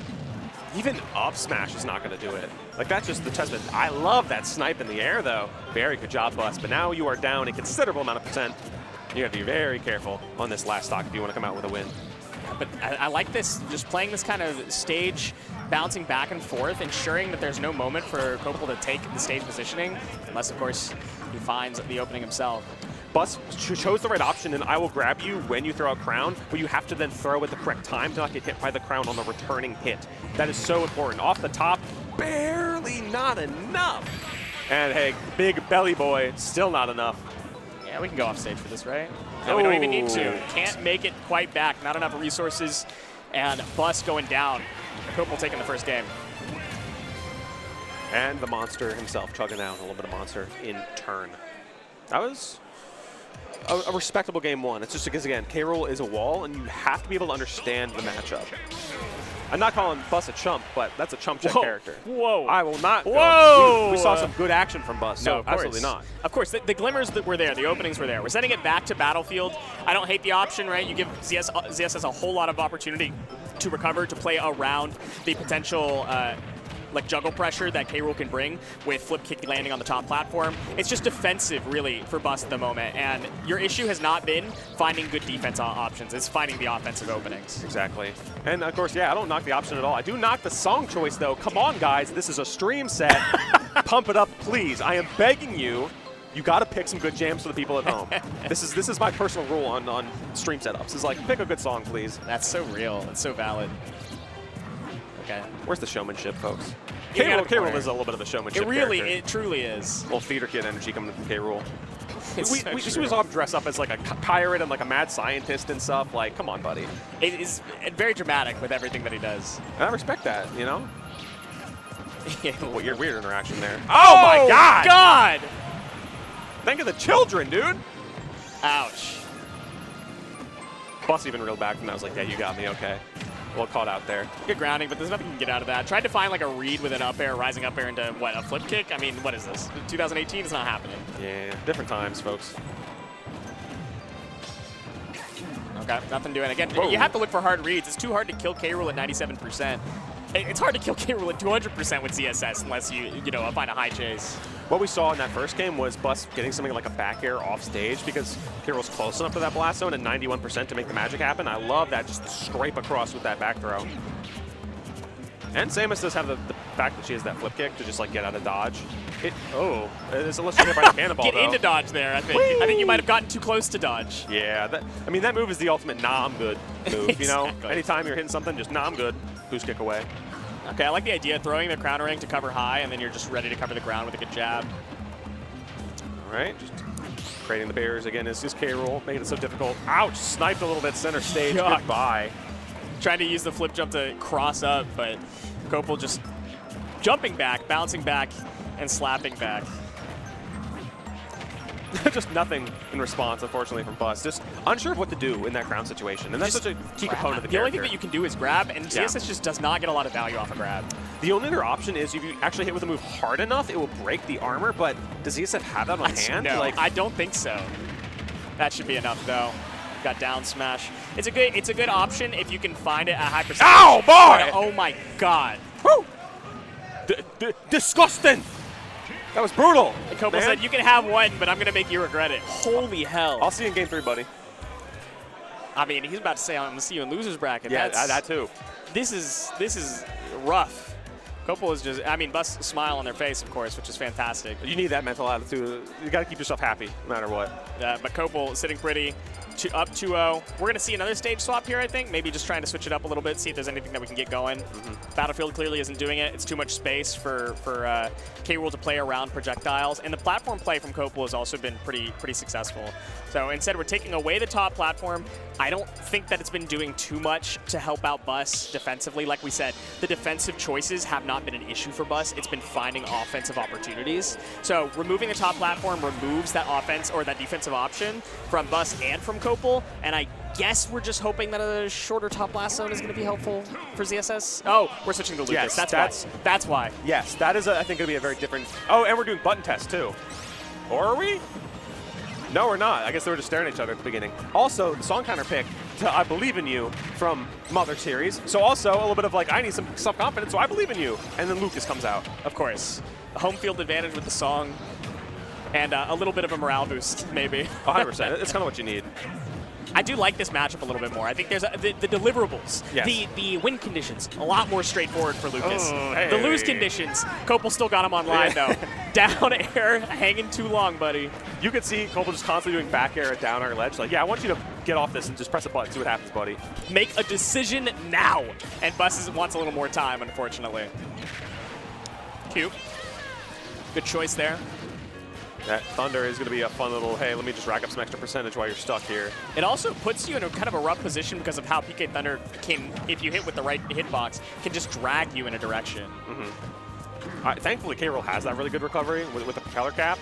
Even up smash is not going to do it. Like, that's just the testament. I love that snipe in the air, though. Very good job, Bus. But now you are down a considerable amount of percent. You have to be very careful on this last stock if you want to come out with a win. But I like this, just playing this kind of stage, bouncing back and forth, ensuring that there's no moment for Koppel to take the stage positioning, unless, of course, he finds the opening himself. Bus chose the right option, and I will grab you when you throw a crown, but you have to then throw at the correct time to not get hit by the crown on the returning hit. That is so important. Off the top, barely not enough. And hey, big belly boy, still not enough. Yeah, we can go off stage for this, right? No, we don't even need to. Can't make it quite back. Not enough resources. And Bus going down. Koppel taking the first game. And the monster himself chugging out a little bit of monster in turn. That was a respectable game one. It's just because, again, K-Rool is a wall, and you have to be able to understand the matchup. I'm not calling Bus a chump, but that's a chump check character. Whoa. I will not. Whoa. We saw some good action from Bus, so no, absolutely not. Of course, the glimmers that were there, the openings were there. We're sending it back to Battlefield. I don't hate the option, right? You give ZSS a whole lot of opportunity to recover, to play around the potential like juggle pressure that K-Rool can bring with flip kick landing on the top platform. It's just defensive, really, for Bus at the moment. And your issue has not been finding good defense options. It's finding the offensive openings. Exactly. And, of course, yeah, I don't knock the option at all. I do knock the song choice, though. Come on, guys. This is a stream set. Pump it up, please. I am begging you. You got to pick some good jams for the people at home. This is my personal rule on stream setups. It's like, pick a good song, please. That's so real. That's so valid. Okay. Where's the showmanship, folks? K-Rool is a little bit of a showmanship It truly is. Little theater kid energy coming from K-Rool. We so saw him dress up as like a pirate and like a mad scientist and stuff. Like, come on, buddy. It is very dramatic with everything that he does. And I respect that, you know? Well, your weird interaction there. Oh my God! Think of the children, dude. Ouch. Bus even reeled back from that. I was like, yeah, you got me, okay. Well caught out there. Good grounding, but there's nothing you can get out of that. Tried to find like a read with an up air, rising up air into what, a flip kick? I mean, what is this? 2018 is not happening. Yeah, different times, folks. Okay, nothing doing. Again, Whoa. You have to look for hard reads. It's too hard to kill K-Rool at 97%. It's hard to kill K-Rool at 200% with ZSS unless you find a high chase. What we saw in that first game was Bus getting something like a back air off stage because K-Rool's close enough to that blast zone at 91% to make the magic happen. I love that, just scrape across with that back throw. And Samus does have the fact that she has that flip kick to just like get out of dodge. It's unless you hit by the cannonball. Get into dodge there, I think. Whee! I think you might have gotten too close to dodge. Yeah, that move is the ultimate nah, I'm good move, you know? Exactly. Anytime you're hitting something, just nah, I'm good. Boost kick away. Okay, I like the idea. Throwing the crown ring to cover high, and then you're just ready to cover the ground with a good jab. All right, just creating the barriers again is K. Rool, making it so difficult. Ouch, sniped a little bit center stage. Yuck. Goodbye. Trying to use the flip jump to cross up, but Kopel just jumping back, bouncing back, and slapping back. Just nothing in response, unfortunately, from Bus. Just unsure of what to do in that ground situation. And that's such a key component of the The only character. thing that you can do is grab, and ZSS just does not get a lot of value off a grab. The only other option is if you actually hit with a move hard enough, it will break the armor, but does ZSF have that on hand? No, Like, I don't think so. That should be enough, though. Got down smash. It's a good option if you can find it at high percentage. Ow, boy! Oh my god. Woo! Disgusting! That was brutal. And Kopel said, you can have one, but I'm going to make you regret it. Holy hell. I'll see you in game 3, buddy. I mean, he's about to say, I'm going to see you in loser's bracket. Yeah, that too. This is rough. Kopel is just, I mean, Bus smile on their face, of course, which is fantastic. You need that mental attitude. You got to keep yourself happy, no matter what. But Kopel sitting pretty. Up 2-0. We're going to see another stage swap here, I think. Maybe just trying to switch it up a little bit, see if there's anything that we can get going. Battlefield clearly isn't doing it. It's too much space for K. Rool to play around projectiles. And the platform play from Kopel has also been pretty successful. So instead, we're taking away the top platform. I don't think that it's been doing too much to help out Bus defensively. Like we said, the defensive choices have not been an issue for Bus. It's been finding offensive opportunities. So removing the top platform removes that offense or that defensive option from Bus and from Kopel, and I guess we're just hoping that a shorter top blast zone is going to be helpful for ZSS. Oh, we're switching to Lucas. Yes, that's why. Yes, that is, I think, going to be a very different... Oh, and we're doing button tests, too. Or are we? No, we're not. I guess they were just staring at each other at the beginning. Also, the song counter pick to I Believe in You from Mother Series. So also a little bit of like, I need some self-confidence, so I believe in you. And then Lucas comes out. Of course. A home field advantage with the song. And a little bit of a morale boost, maybe. 100%. It's kind of what you need. I do like this matchup a little bit more. I think there's the deliverables, the win conditions, a lot more straightforward for Lucas. The lose conditions, Kopel still got him online though. Down air, hanging too long, buddy. You could see Kopel just constantly doing back air at down air ledge. Like, yeah, I want you to get off this and just press a button, see what happens, buddy. Make a decision now. And Bus wants a little more time, unfortunately. Cute. Good choice there. That Thunder is going to be a fun little, hey, let me just rack up some extra percentage while you're stuck here. It also puts you in a kind of a rough position because of how PK Thunder can, if you hit with the right hitbox, can just drag you in a direction. Thankfully, K. Rool has that really good recovery with the propeller cap.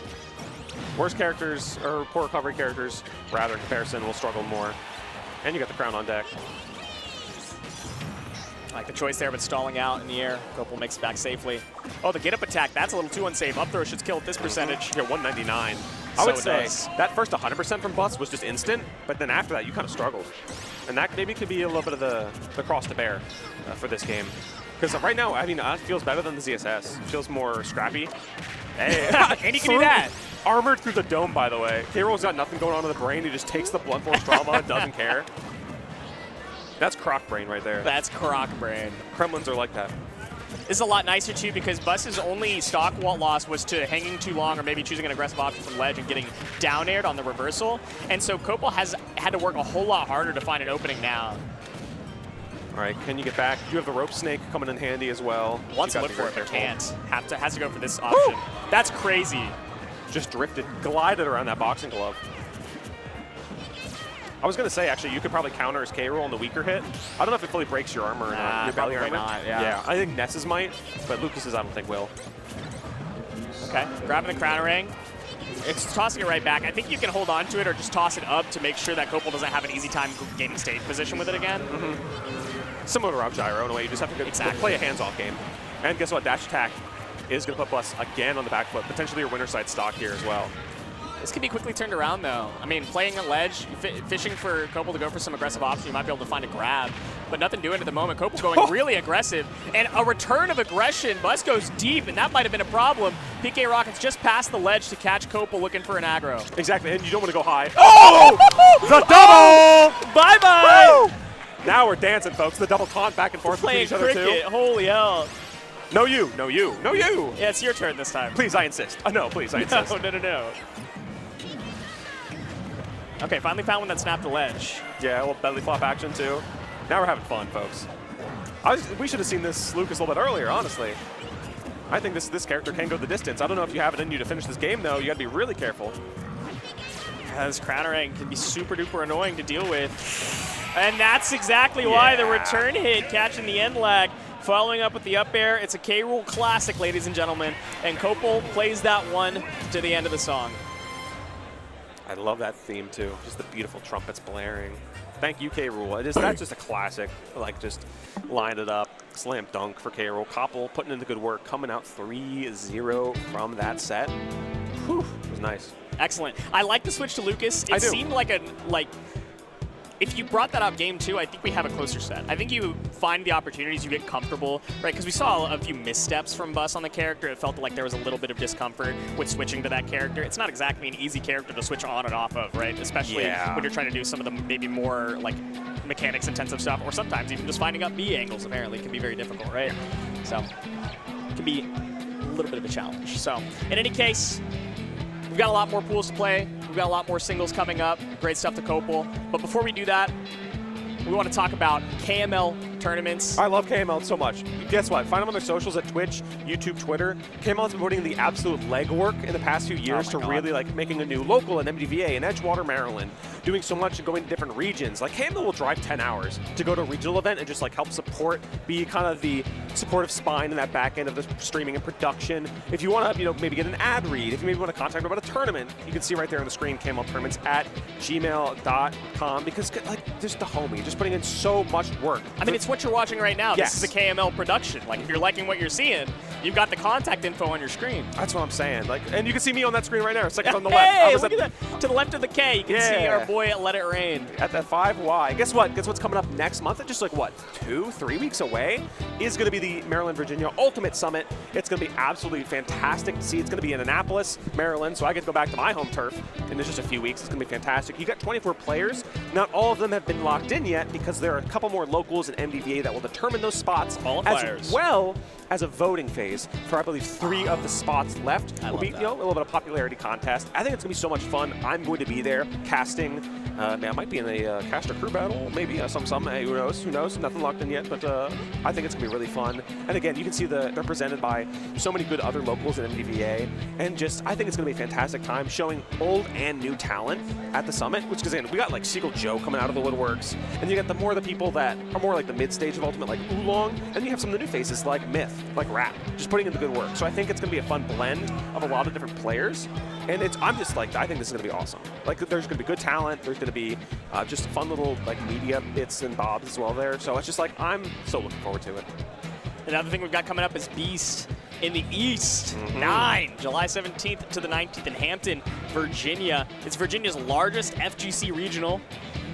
Worse characters, or poor recovery characters, rather in comparison, will struggle more. And you got the crown on deck. I like the choice there, but stalling out in the air. Kopel makes it back safely. Oh, the get-up attack, that's a little too unsafe. Up throw should kill at this percentage. Yeah, 199. I would say that first 100% from Bus was just instant, but then after that, you kind of struggled. And that maybe could be a little bit of the cross to bear for this game. Because right now, I mean, it feels better than the ZSS. It feels more scrappy. Hey, and he can do that. Armored through the dome, by the way. K. Rool's got nothing going on in the brain. He just takes the blunt force trauma and doesn't care. That's Croc Brain right there. That's Croc Brain. Kremlins are like that. This is a lot nicer, too, because Bus's only stock wall loss was to hanging too long or maybe choosing an aggressive option from ledge and getting down aired on the reversal. And so Kopel has had to work a whole lot harder to find an opening now. All right, can you get back? You have the rope snake coming in handy as well. Wants to look for it, but can't. Has to go for this option. Woo! That's crazy. Just drifted, glided around that boxing glove. I was going to say, actually, you could probably counter his K. Rool on the weaker hit. I don't know if it fully breaks your armor or not, your belly armor. Not, yeah. I think Ness's might, but Lucas's I don't think will. Okay, grabbing the crown ring. It's tossing it right back. I think you can hold on to it or just toss it up to make sure that Kopel doesn't have an easy time gaining stage position with it again. Similar to Rob Gyro in a way. You just have to play a hands-off game. And guess what? Dash attack is going to put Bus again on the back foot, potentially your winner side stock here as well. This can be quickly turned around, though. I mean, playing a ledge, fishing for Kopel to go for some aggressive option, you might be able to find a grab, but nothing doing at the moment. Kopel going really aggressive, and a return of aggression. Bus goes deep, and that might have been a problem. PK Rockets just past the ledge to catch Kopel looking for an aggro. Exactly, and you don't want to go high. Oh! The double! Bye-bye! Now we're dancing, folks. The double taunt back and forth between each other, too. Holy hell. No you, no you, no you! Yeah, it's your turn this time. Please, I insist. No, please, I insist. No. Okay, finally found one that snapped the ledge. Yeah, a little belly flop action, too. Now we're having fun, folks. We should have seen this Lucas a little bit earlier, honestly. I think this character can go the distance. I don't know if you have it in you to finish this game, though. You got to be really careful. Yeah, this Crownerang can be super duper annoying to deal with. And that's exactly why the return hit, catching the end lag, following up with the up air. It's a K-Rool classic, ladies and gentlemen. And Kopel plays that one to the end of the song. I love that theme, too. Just the beautiful trumpets blaring. Thank you, K-Rool. That's just a classic. Like, just line it up. Slam dunk for K-Rool. Koppel putting in the good work, coming out 3-0 from that set. Whew, it was nice. Excellent. I like the switch to Lucas. It seemed like if you brought that up game 2, I think we have a closer set. I think you find the opportunities, you get comfortable, right? Because we saw a few missteps from Bus on the character. It felt like there was a little bit of discomfort with switching to that character. It's not exactly an easy character to switch on and off of, right? Especially when you're trying to do some of the maybe more like mechanics intensive stuff, or sometimes even just finding up B angles apparently can be very difficult, right? So it can be a little bit of a challenge. So in any case, we've got a lot more pools to play. We've got a lot more singles coming up. Great stuff to Kopel. But before we do that, we want to talk about KML tournaments. I love KML so much. Guess what? Find them on their socials at Twitch, YouTube, Twitter. KML has been putting in the absolute legwork in the past few years to really like making a new local in MDVA in Edgewater, Maryland. Doing so much and going to different regions. Like KML will drive 10 hours to go to a regional event and just like help support, be kind of the supportive spine in that back end of the streaming and production. If you want to, maybe get an ad read, if you maybe want to contact me about a tournament, you can see right there on the screen, KML tournaments at gmail.com, because like just the homie, just putting in so much work. I mean, it's what you're watching right now. Yes. This is a KML production. Like if you're liking what you're seeing, you've got the contact info on your screen. That's what I'm saying. Like, and you can see me on that screen right now. Second on the hey, left. Look at that. To the left of the K, you can see our boy at Let It Rain. At that 5Y. Guess what? Guess what's coming up next month? Just like, what, 2-3 weeks away? Is going to be the Maryland, Virginia Ultimate Summit. It's going to be absolutely fantastic to see. It's going to be in Annapolis, Maryland, so I get to go back to my home turf in just a few weeks. It's going to be fantastic. You got 24 players. Not all of them have been locked in yet because there are a couple more locals in MDVA that will determine those spots, as well as a voting phase for, I believe, 3 of the spots left. Will be, a little bit of popularity contest. I think it's going to be so much fun. I'm going to be there casting. Man, I might be in a caster crew battle, maybe some. Hey, who knows? Who knows? Nothing locked in yet, but I think it's gonna be really fun. And again, you can see they're presented by so many good other locals in MDVA, and just I think it's gonna be a fantastic time showing old and new talent at the summit. Which, because again, we got like Seagull Joe coming out of the woodworks, and you got the people that are more like the mid stage of Ultimate, like Oolong, and you have some of the new faces like Myth, like Rap, just putting in the good work. So I think it's gonna be a fun blend of a lot of different players. And I'm just like, I think this is going to be awesome. Like, there's going to be good talent. There's going to be just fun little, like, media bits and bobs as well there. So it's just like, I'm so looking forward to it. Another thing we've got coming up is Beast in the East. 9, July 17th to the 19th in Hampton, Virginia. It's Virginia's largest FGC regional.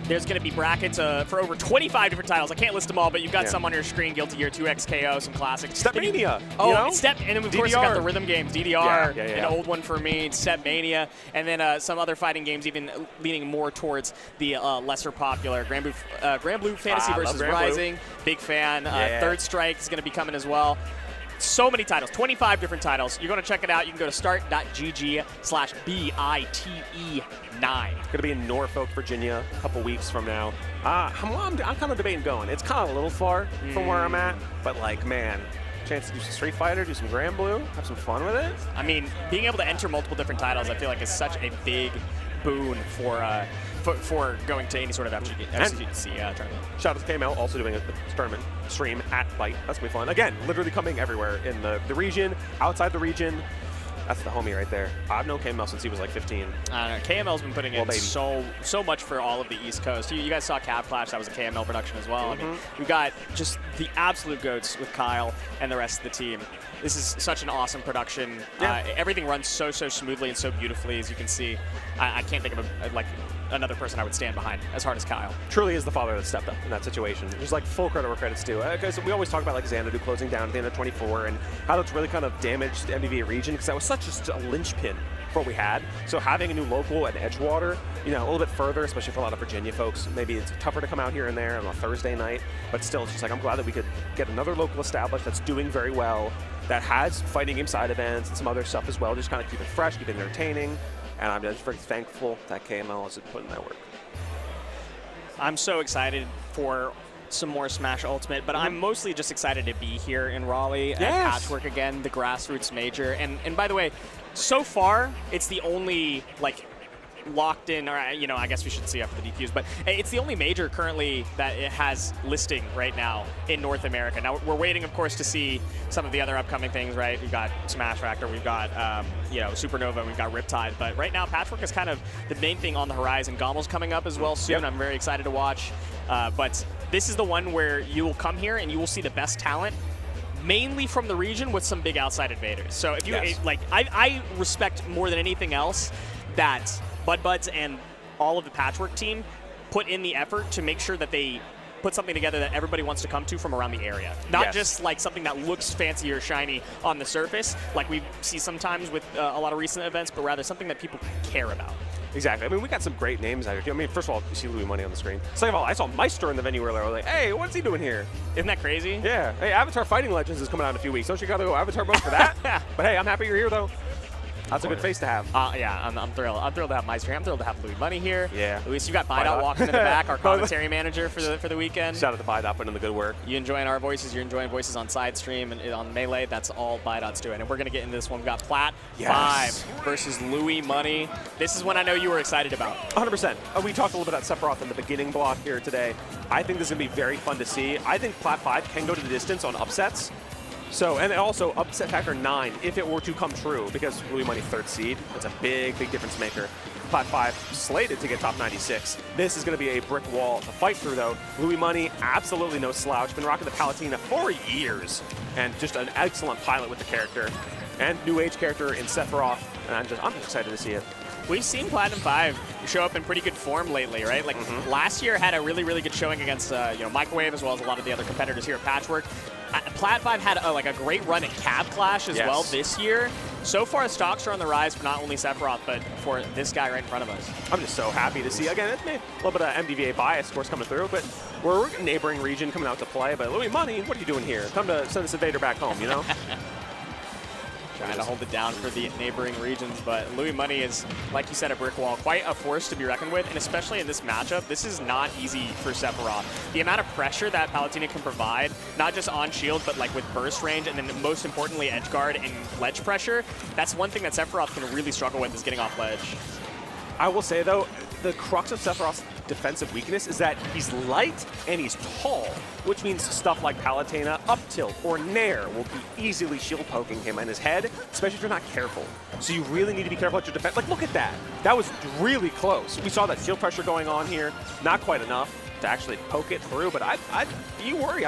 There's going to be brackets for over 25 different titles. I can't list them all, but you've got some on your screen. Guilty Gear 2XKO, some classics. Stepmania. And then of course you've got the rhythm games. DDR, an old one for me. Stepmania, and then some other fighting games, even leaning more towards the lesser popular. Grand Blue Fantasy versus Rising. Blue. Big fan. Third Strike is going to be coming as well. So many titles, 25 different titles. You're going to check it out. You can go to start.gg/BITE9. Going to be in Norfolk, Virginia, a couple weeks from now. I'm kind of debating going. It's kind of a little far from where I'm at, but like, man, chance to do some Street Fighter, do some Grand Blue, have some fun with it. I mean, being able to enter multiple different titles, I feel like is such a big boon for going to any sort of FGC tournament. Shout out to KML, also doing a tournament stream at Byte. That's going to be fun. Again, literally coming everywhere in the region, outside the region. That's the homie right there. I've known KML since he was like 15. I don't know. KML's been putting in so much for all of the East Coast. You guys saw Cab Clash. That was a KML production as well. I mean, we've got just the absolute goats with Kyle and the rest of the team. This is such an awesome production. Everything runs so smoothly and so beautifully, as you can see. I can't think of another person I would stand behind as hard as Kyle. Truly is the father that stepped up in that situation. Just like full credit where credit's due. Because we always talk about like Xanadu closing down at the end of 24 and how that's really kind of damaged the MDVA region, because that was such just a linchpin for what we had. So having a new local at Edgewater, a little bit further, especially for a lot of Virginia folks, maybe it's tougher to come out here and there on a Thursday night, but still it's just like I'm glad that we could get another local established that's doing very well, that has fighting game side events and some other stuff as well, just kind of keep it fresh, keep it entertaining. And I'm just very thankful that KML has put in that work. I'm so excited for some more Smash Ultimate, but I'm mostly just excited to be here in Raleigh at Patchwork again, the grassroots major. And by the way, so far, it's the only, like, locked in, or I guess we should see after the DQs, but it's the only major currently that it has listing right now in North America. Now we're waiting, of course, to see some of the other upcoming things, right? We've got Smash Factor, we've got Supernova, we've got Riptide, but right now Patchwork is kind of the main thing on the horizon. Gommel's coming up as well soon. I'm very excited to watch, but this is the one where you will come here and you will see the best talent, mainly from the region, with some big outside invaders. So if you I respect more than anything else that BuddBuds and all of the Patchwork team put in the effort to make sure that they put something together that everybody wants to come to from around the area. Not just like something that looks fancy or shiny on the surface, like we see sometimes with a lot of recent events, but rather something that people care about. Exactly. I mean, we got some great names out here. I mean, first of all, you see Louis Money on the screen. Second of all, I saw Meister in the venue earlier. I was like, hey, what's he doing here? Isn't that crazy? Yeah. Hey, Avatar Fighting Legends is coming out in a few weeks. Don't you gotta go Avatar mode for that? But hey, I'm happy you're here, though. That's a good face to have. Yeah, I'm thrilled. I'm thrilled to have Meister here. I'm thrilled to have Louis Money here. Yeah. Luis, you got BuddBuds walking in the back, our commentary manager for the weekend. Shout out to BuddBuds putting in the good work. You enjoying our voices, you're enjoying voices on side stream and on Melee. That's all BuddBuds doing. And we're going to get into this one. We've got Plat 5 versus Louis Money. This is one I know you were excited about. 100%. We talked a little bit about Sephiroth in the beginning block here today. I think this is going to be very fun to see. I think Plat 5 can go to the distance on upsets. So, and also upset factor 9 if it were to come true, because Louis Money 3rd seed, that's a big difference maker. Plat 5 slated to get top 96. This is going to be a brick wall to fight through, though. Louis Money, absolutely no slouch. Been rocking the Palutena for years, and just an excellent pilot with the character. And new age character in Sephiroth, and I'm just excited to see it. We've seen Platinum 5 show up in pretty good form lately, right? Like last year had a really good showing against Microwave, as well as a lot of the other competitors here at Patchwork. Plat 5 had a great run at Cab Clash as well this year. So far, stocks are on the rise for not only Sephiroth, but for this guy right in front of us. I'm just so happy to see. Again, it's a little bit of MDVA bias, of course, coming through, but we're a neighboring region coming out to play. But Louis Money, what are you doing here? Come to send this invader back home, you know? Trying to hold it down for the neighboring regions, but Louis Money is, like you said, a brick wall. Quite a force to be reckoned with, and especially in this matchup, this is not easy for Sephiroth. The amount of pressure that Palutena can provide, not just on shield, but like with burst range, and then most importantly, edge guard and ledge pressure, that's one thing that Sephiroth can really struggle with, is getting off ledge. I will say, though, the crux of Sephiroth's defensive weakness is that he's light and he's tall, which means stuff like Palutena, up tilt, or Nair will be easily shield poking him in his head, especially if you're not careful. So you really need to be careful at your defense. Like, look at that. That was really close. We saw that shield pressure going on here. Not quite enough to actually poke it through, but I'd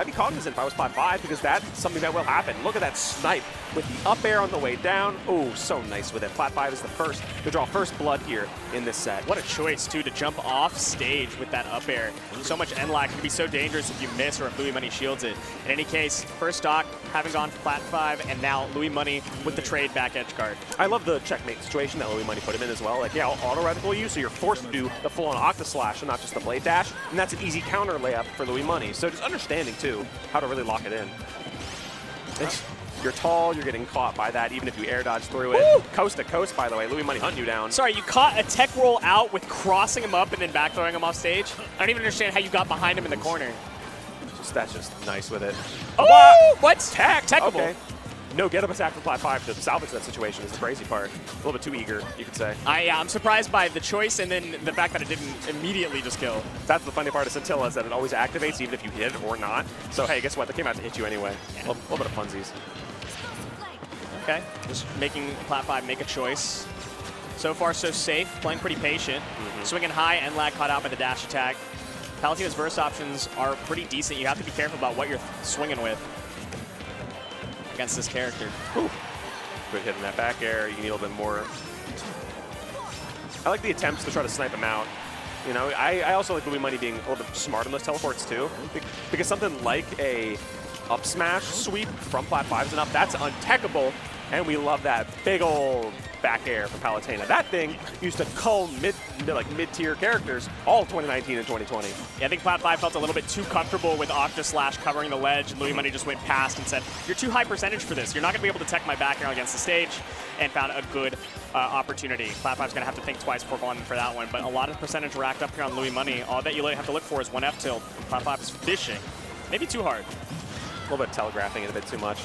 be cognizant if I was Plat 5, because that's something that will happen. Look at that snipe with the up air on the way down. Oh, so nice with it. Plat 5 is the first to draw first blood here in this set. What a choice, too, to jump off stage with that up air. So much end lag. It can be so dangerous if you miss or if Louis Money shields it. In any case, first stock having gone for Plat 5, and now Louis Money with the trade back edge guard. I love the checkmate situation that Louis Money put him in as well. Like, yeah, I'll auto-reticle you, so you're forced to do the full-on Octa Slash and not just the Blade Dash, and that's an easy counter layup for Louis Money. So just understanding, too, how to really lock it in. You're tall, you're getting caught by that, even if you air dodge through it. Woo! Coast to coast, by the way. Louis Money hunting you down. Sorry, you caught a tech roll out with crossing him up and then back throwing him off stage? I don't even understand how you got behind him in the corner. That's just nice with it. Oh, what? Techable. Okay. No get-up attack from Plat 5 to salvage that situation is the crazy part. A little bit too eager, you could say. I'm surprised by the choice and then the fact that it didn't immediately just kill. That's the funny part of Scintilla, is that it always activates even if you hit it or not. So hey, guess what? They came out to hit you anyway. A little bit of funsies. Okay, just making Plat 5 make a choice. So far, so safe, playing pretty patient. Swinging high, and lag caught out by the dash attack. Palutena's burst options are pretty decent. You have to be careful about what you're swinging with against this character. Good hit in that back air. You need a little bit more. I like the attempts to try to snipe him out. You know, I also like Louis Money being a little bit smart on those teleports too, because something like a up smash sweep from Plat 5 is enough. That's untechable, And we love that big old back air from Palutena. That thing used to cull mid-tier characters all 2019 and 2020. Yeah, I think Plat 5 felt a little bit too comfortable with Octa Slash covering the ledge, and Louis Money just went past and said, you're too high percentage for this. You're not going to be able to tech my back air against the stage, and found a good opportunity. Plat 5's going to have to think twice before going for that one, but a lot of percentage racked up here on Louis Money. All that you have to look for is one F tilt. Plat 5 is fishing. Maybe too hard. A little bit of telegraphing it a bit too much.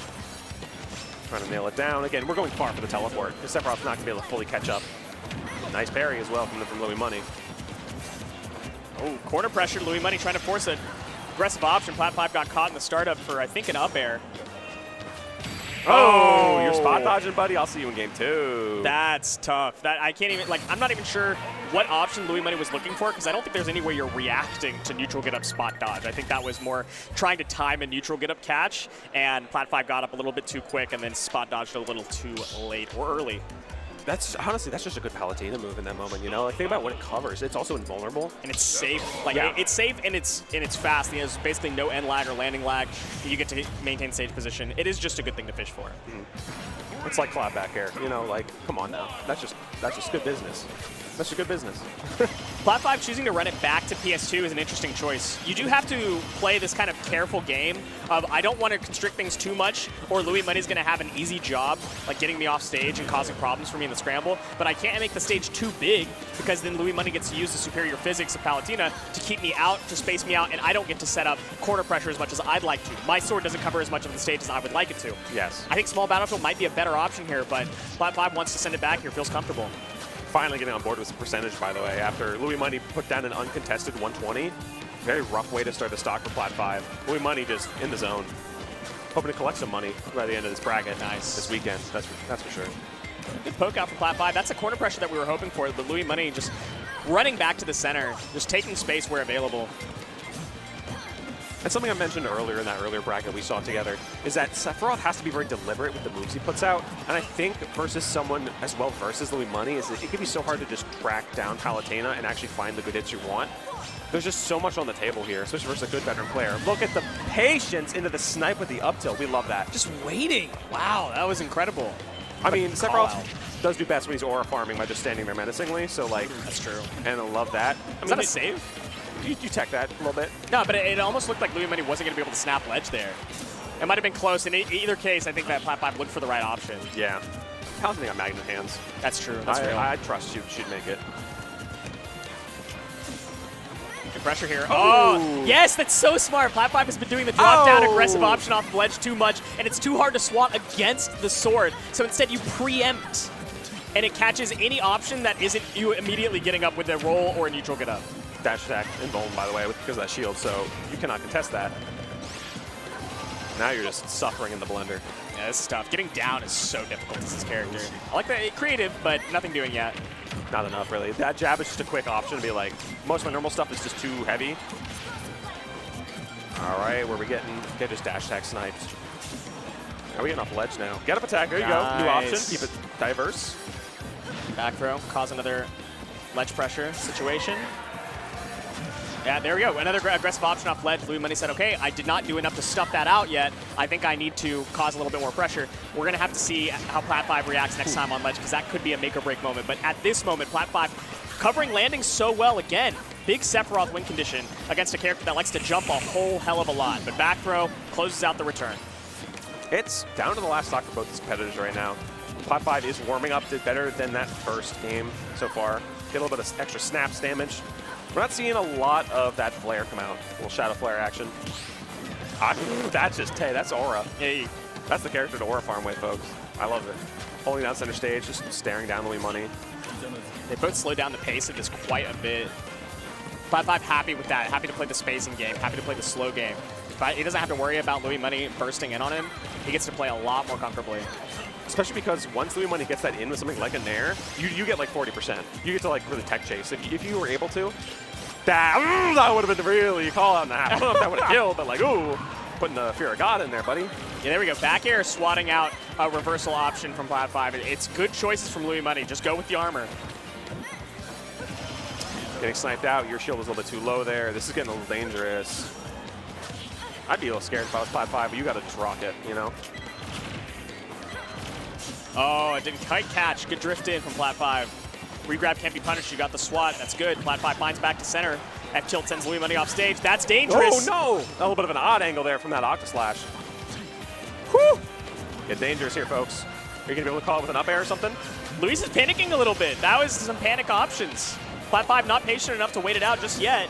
Trying to nail it down. Again, we're going far for the teleport, because Sephiroth's not going to be able to fully catch up. Nice parry as well from Louis Money. Oh, corner pressure. Louis Money trying to force an aggressive option. Plat 5 got caught in the startup for, I think, an up air. Oh, you're spot dodging, buddy. I'll see you in game 2. That's tough. That I can't even, I'm not even sure what option Louis Money was looking for, because I don't think there's any way you're reacting to neutral get up spot dodge. I think that was more trying to time a neutral get up catch, and Plat 5 got up a little bit too quick and then spot dodged a little too late or early. That's honestly, that's just a good Palutena move in that moment, you know? Like, think about what it covers. It's also invulnerable. And it's safe. It's safe and it's fast. There's basically no end lag or landing lag. You get to maintain stage position. It is just a good thing to fish for. It's like clap back air, you know, like, come on now. That's just good business. That's just good business. Plat 5 choosing to run it back to PS2 is an interesting choice. You do have to play this kind of careful game of I don't want to constrict things too much, or Louis Money's going to have an easy job, like getting me off stage and causing problems for me in the scramble, but I can't make the stage too big, because then Louis Money gets to use the superior physics of Palutena to keep me out, to space me out, and I don't get to set up corner pressure as much as I'd like to. My sword doesn't cover as much of the stage as I would like it to. Yes. I think small battlefield might be a better option here, but Plat 5 wants to send it back here, feels comfortable. Finally getting on board with some percentage, by the way, after Louis Money put down an uncontested 120. Very rough way to start the stock for Plat 5. Louis Money just in the zone. Hoping to collect some money by the end of this bracket. Nice. This weekend, that's for sure. Good poke out for Plat 5. That's the corner pressure that we were hoping for, but Louis Money just running back to the center, just taking space where available. And something I mentioned earlier in that earlier bracket we saw together is that Sephiroth has to be very deliberate with the moves he puts out. And I think versus someone as well versed as Louis Money, is that it can be so hard to just track down Palutena and actually find the good hits you want. There's just so much on the table here, especially versus a good veteran player. Look at the patience into the snipe with the up tilt. We love that. Just waiting. Wow, that was incredible. I mean, Sephiroth does do best when he's aura farming by just standing there menacingly. So, like, that's true. And I love that. Is that a save? You tech that a little bit. No, but it almost looked like Louis Money wasn't going to be able to snap ledge there. It might have been close. In either case, I think that Plat 5 looked for the right option. Yeah. Palutena got magnet hands. That's true. That's real. I trust she'd make it. Good pressure here. Oh, yes, that's so smart. Plat 5 has been doing the drop-down aggressive option off the ledge too much, and it's too hard to swat against the sword. So instead, you preempt, and it catches any option that isn't you immediately getting up with a roll or a neutral get up. Dash attack invuln, by the way, because of that shield, so you cannot contest that. Now you're just suffering in the blender. Yeah, this is tough. Getting down is so difficult as this character. I like that creative, but nothing doing yet. Not enough, really. That jab is just a quick option to be like, most of my normal stuff is just too heavy. All right, where are we getting? Get just dash attack sniped. Are we getting off ledge now? Get up attack, there you go. New option, keep it diverse. Back throw, cause another ledge pressure situation. Yeah, there we go. Another aggressive option off ledge. Louis Money said, okay, I did not do enough to stuff that out yet. I think I need to cause a little bit more pressure. We're going to have to see how Plat 5 reacts next time on ledge, because that could be a make or break moment. But at this moment, Plat 5 covering landing so well again. Big Sephiroth win condition against a character that likes to jump a whole hell of a lot. But back throw closes out the return. It's down to the last stock for both these competitors right now. Plat 5 is warming up, did better than that first game so far. Get a little bit of extra snaps damage. We're not seeing a lot of that flare come out. A little shadow flare action. That's just, hey, that's aura. Hey, that's the character to aura farm with, folks. I love it. Holding down center stage, just staring down Louis Money. They both slow down the pace of this quite a bit. Plat 5 happy with that, happy to play the spacing game, happy to play the slow game. But he doesn't have to worry about Louis Money bursting in on him. He gets to play a lot more comfortably. Especially because once Louis Money gets that in with something like a Nair, you get like 40%. You get to like really tech chase. If you were able to, that would have been really call out that. I don't know if that would have killed, but like, ooh, putting the Fear of God in there, buddy. Yeah, there we go. Back air swatting out a reversal option from Plat 5. It's good choices from Louis Money. Just go with the armor. Getting sniped out. Your shield was a little bit too low there. This is getting a little dangerous. I'd be a little scared if I was Plat 5, but you got to just rock it, you know? Oh, it didn't quite catch. Good drift in from Plat 5. Regrab can't be punished. You got the swat. That's good. Plat 5 finds back to center. F tilt sends Louis Money off stage. That's dangerous. Oh, no. A little bit of an odd angle there from that Octaslash. Whew. Get dangerous here, folks. Are you going to be able to call it with an up air or something? Luis is panicking a little bit. That was some panic options. Plat 5 not patient enough to wait it out just yet.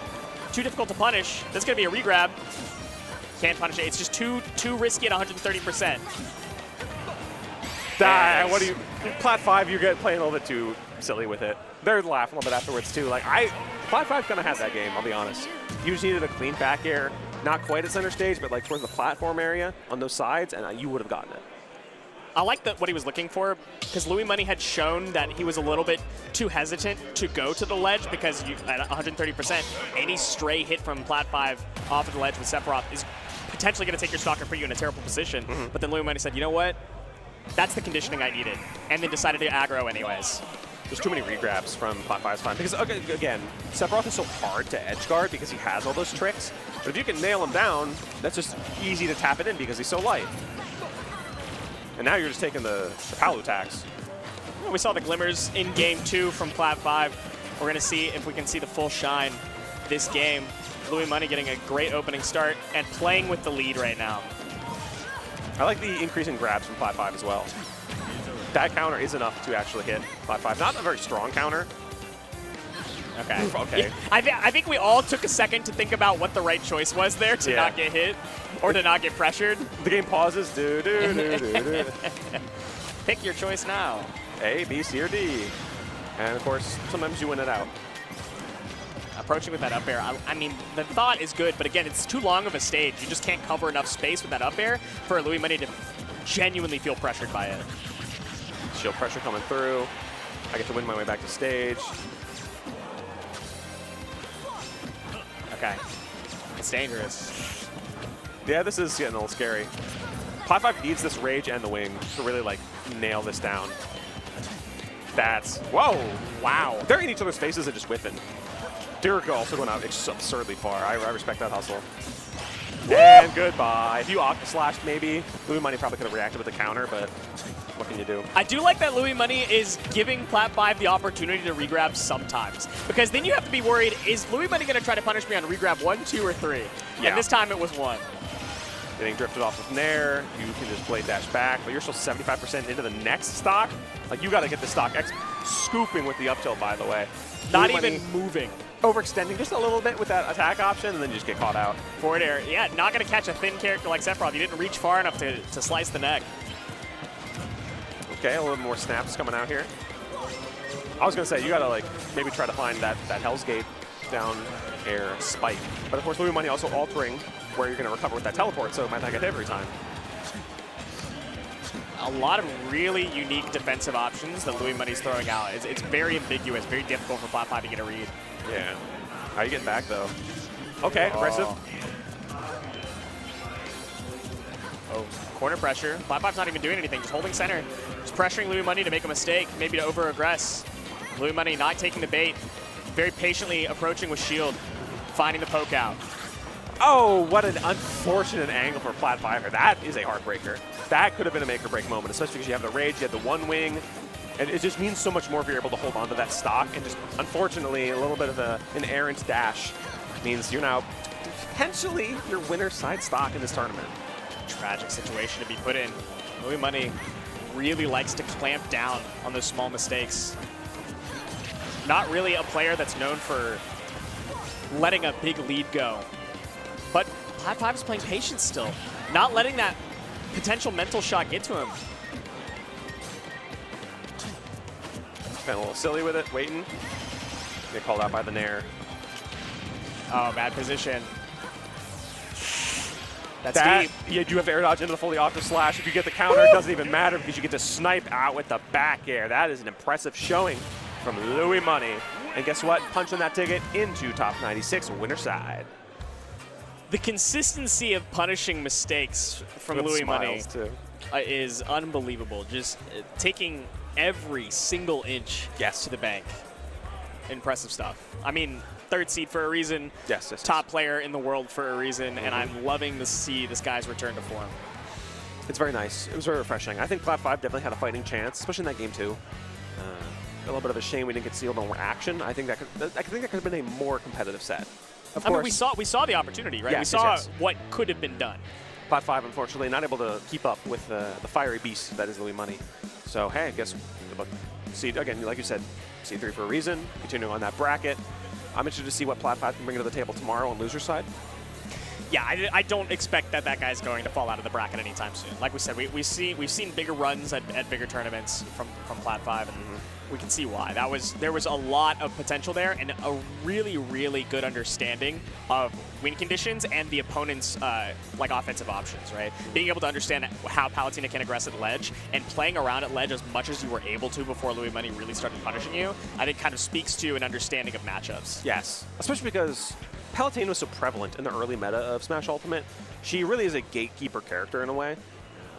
Too difficult to punish. That's going to be a regrab. Can't punish it. It's just too risky at 130%. What do you... Plat 5, you're playing a little bit too silly with it. They're laughing a little bit afterwards, too. Like, Plat 5's going to have that game, I'll be honest. You just needed a clean back air. Not quite at center stage, but like towards the platform area on those sides, and you would have gotten it. I like what he was looking for, because Louis Money had shown that he was a little bit too hesitant to go to the ledge, because at 130%, any stray hit from Plat 5 off of the ledge with Sephiroth is potentially going to take your stock and put you in a terrible position. But then Louis Money said, you know what? That's the conditioning I needed, and then decided to aggro anyways. There's too many regrabs from Plat 5's time. Because, again, Sephiroth is so hard to edge guard because he has all those tricks. But if you can nail him down, that's just easy to tap it in because he's so light. And now you're just taking the Palu attacks. We saw the glimmers in game 2 from Plat 5. We're going to see if we can see the full shine this game. Louis Money getting a great opening start and playing with the lead right now. I like the increase in grabs from Plat 5 as well. That counter is enough to actually hit Plat 5. Not a very strong counter. Okay. Okay. Yeah, I think we all took a second to think about what the right choice was there to not get hit or to not get pressured. The game pauses. Do, do, do, do, do. Pick your choice now. A, B, C, or D. And, of course, sometimes you win it out. Approaching with that up air, I mean, the thought is good, but again, it's too long of a stage. You just can't cover enough space with that up air for Louis Money to genuinely feel pressured by it. Shield pressure coming through. I get to win my way back to stage. Okay. It's dangerous. Yeah, this is getting a little scary. Plat 5 needs this rage and the wing to really, like, nail this down. That's... Whoa! Wow. They're in each other's faces and just whipping. Dirico also going out absurdly far. I respect that hustle. And goodbye. If you Octaslashed, maybe, Louis Money probably could have reacted with a counter, but what can you do? I do like that Louis Money is giving Plat 5 the opportunity to regrab sometimes. Because then you have to be worried, is Louis Money going to try to punish me on regrab 1, 2, or 3? Yeah. And this time it was 1. Getting drifted off with Nair, you can just blade dash back, but you're still 75% into the next stock. Like, you got to get the stock scooping with the up tilt, by the way. Not even moving. Overextending just a little bit with that attack option, and then you just get caught out. Forward air. Yeah, not going to catch a thin character like Sephiroth. You didn't reach far enough to slice the neck. Okay, a little more snaps coming out here. I was going to say, you got to, like, maybe try to find that Hell's Gate down air spike. But, of course, Louis Money also altering where you're going to recover with that teleport, so it might not get hit every time. A lot of really unique defensive options that Louis Money's throwing out. It's very ambiguous, very difficult for Plat 5 to get a read. Yeah. How are you getting back, though? Okay, aggressive. Oh, corner pressure. Plat 5's not even doing anything, just holding center. Just pressuring Louis Money to make a mistake, maybe to over-aggress. Louis Money not taking the bait, very patiently approaching with shield, finding the poke out. Oh, what an unfortunate angle for Plat 5. That is a heartbreaker. That could have been a make-or-break moment, especially because you have the rage, you have the one wing, and it just means so much more if you're able to hold on to that stock. And just, unfortunately, a little bit of an errant dash means you're now potentially your winner side stock in this tournament. Tragic situation to be put in. Louis Money really likes to clamp down on those small mistakes. Not really a player that's known for letting a big lead go. But Plat 5 is playing patience still, not letting that potential mental shot get to him. Been a little silly with it, waiting. Get called out by the Nair. Oh, bad position. That's deep. You do have air dodge into the fully Octaslash. If you get the counter, it doesn't even matter because you get to snipe out with the back air. That is an impressive showing from Louis Money. And guess what? Punching that ticket into top 96 winner side. The consistency of punishing mistakes from With Louis Money too. Is unbelievable. Just taking every single inch to the bank. Impressive stuff. I mean, third seed for a reason. Yes. Top player in the world for a reason, and I'm loving to see this guy's return to form. It's very nice. It was very refreshing. I think Plat 5 definitely had a fighting chance, especially in that game too. A little bit of a shame we didn't get to see a little more action. I think that could have been a more competitive set. Of course. I mean, we saw the opportunity, right? Yes, we saw yes. what could have been done. Plat 5, unfortunately, not able to keep up with the fiery beast that is Louis Money. So, hey, I guess, seed, again, like you said, C3 for a reason, continuing on that bracket. I'm interested to see what Plat 5 can bring to the table tomorrow on loser side. Yeah, I don't expect that guy's going to fall out of the bracket anytime soon. Like we said, we've seen bigger runs at bigger tournaments from Plat 5, and we can see why. There was a lot of potential there, and a really, really good understanding of win conditions and the opponent's like offensive options, right? Being able to understand how Palutena can aggress at ledge and playing around at ledge as much as you were able to before Louis Money really started punishing you, I think kind of speaks to an understanding of matchups. Yes, especially because Palutena was so prevalent in the early meta of Smash Ultimate. She really is a gatekeeper character in a way.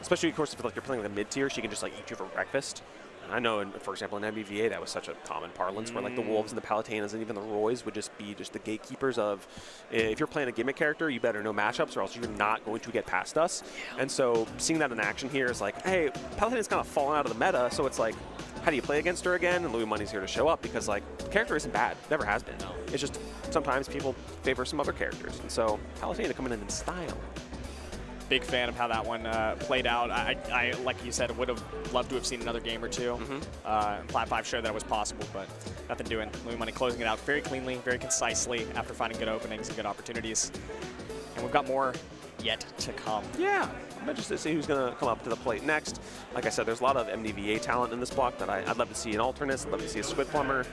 Especially, of course, if you're playing like a mid-tier, she can just like eat you for breakfast. And I know, for example, in MBVA, that was such a common parlance where like the Wolves and the Palutenas and even the Roys would just be just the gatekeepers of, if you're playing a gimmick character, you better know matchups or else you're not going to get past us. And so seeing that in action here is like, hey, Palutena's kind of fallen out of the meta, so it's like, how do you play against her again? And Louis Money's here to show up because like the character isn't bad, never has been. No. It's just sometimes people favor some other characters, and so Palutena coming in style. Big fan of how that one played out. I like you said, would have loved to have seen another game or two. Plat 5 showed that it was possible, but nothing doing. Louis Money closing it out very cleanly, very concisely after finding good openings and good opportunities. And we've got more yet to come. Yeah. I'm interested to see who's going to come up to the plate next. Like I said, there's a lot of MDVA talent in this block that I'd love to see an Alternus. I'd love to see a Squid Plumber.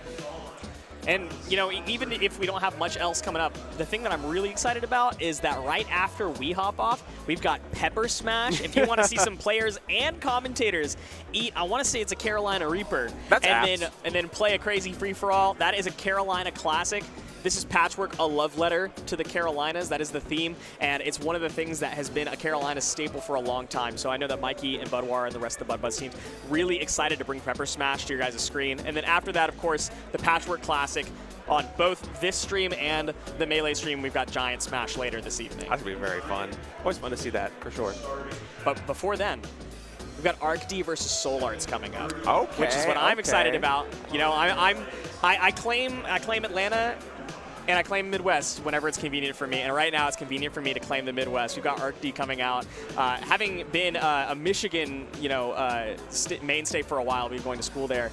And, you know, even if we don't have much else coming up, the thing that I'm really excited about is that right after we hop off, we've got Pepper Smash. If you want to see some players and commentators eat, I want to say it's a Carolina Reaper. That's and then play a crazy free-for-all. That is a Carolina classic. This is Patchwork, a love letter to the Carolinas. That is the theme, and it's one of the things that has been a Carolina staple for a long time. So I know that Mikey and Budwar and the rest of the BuddBuds teams really excited to bring Pepper Smash to your guys' screen. And then after that, of course, the Patchwork Classic on both this stream and the Melee stream. We've got Giant Smash later this evening. That's going to be very fun. Always fun to see that, for sure. But before then, we've got ArcD versus Soul Arts coming up. Okay. Which is what I'm excited about. You know, I claim Atlanta and I claim Midwest whenever it's convenient for me. And right now it's convenient for me to claim the Midwest. We've got ArcD coming out. Having been a Michigan, you know, mainstay for a while, we've been going to school there.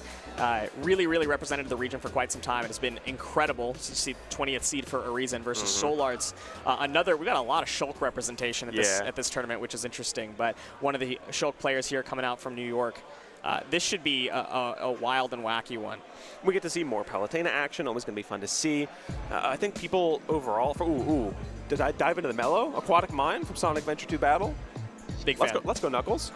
Really, really represented the region for quite some time. It has been incredible to see 20th seed for a reason versus Soul Arts. We've got a lot of Shulk representation at this tournament, which is interesting. But one of the Shulk players here coming out from New York. This should be a wild and wacky one. We get to see more Palutena action. Always going to be fun to see. I think people overall, did I dive into the Mellow? Aquatic Mine from Sonic Adventure 2 Battle? Big fan. Let's go Knuckles.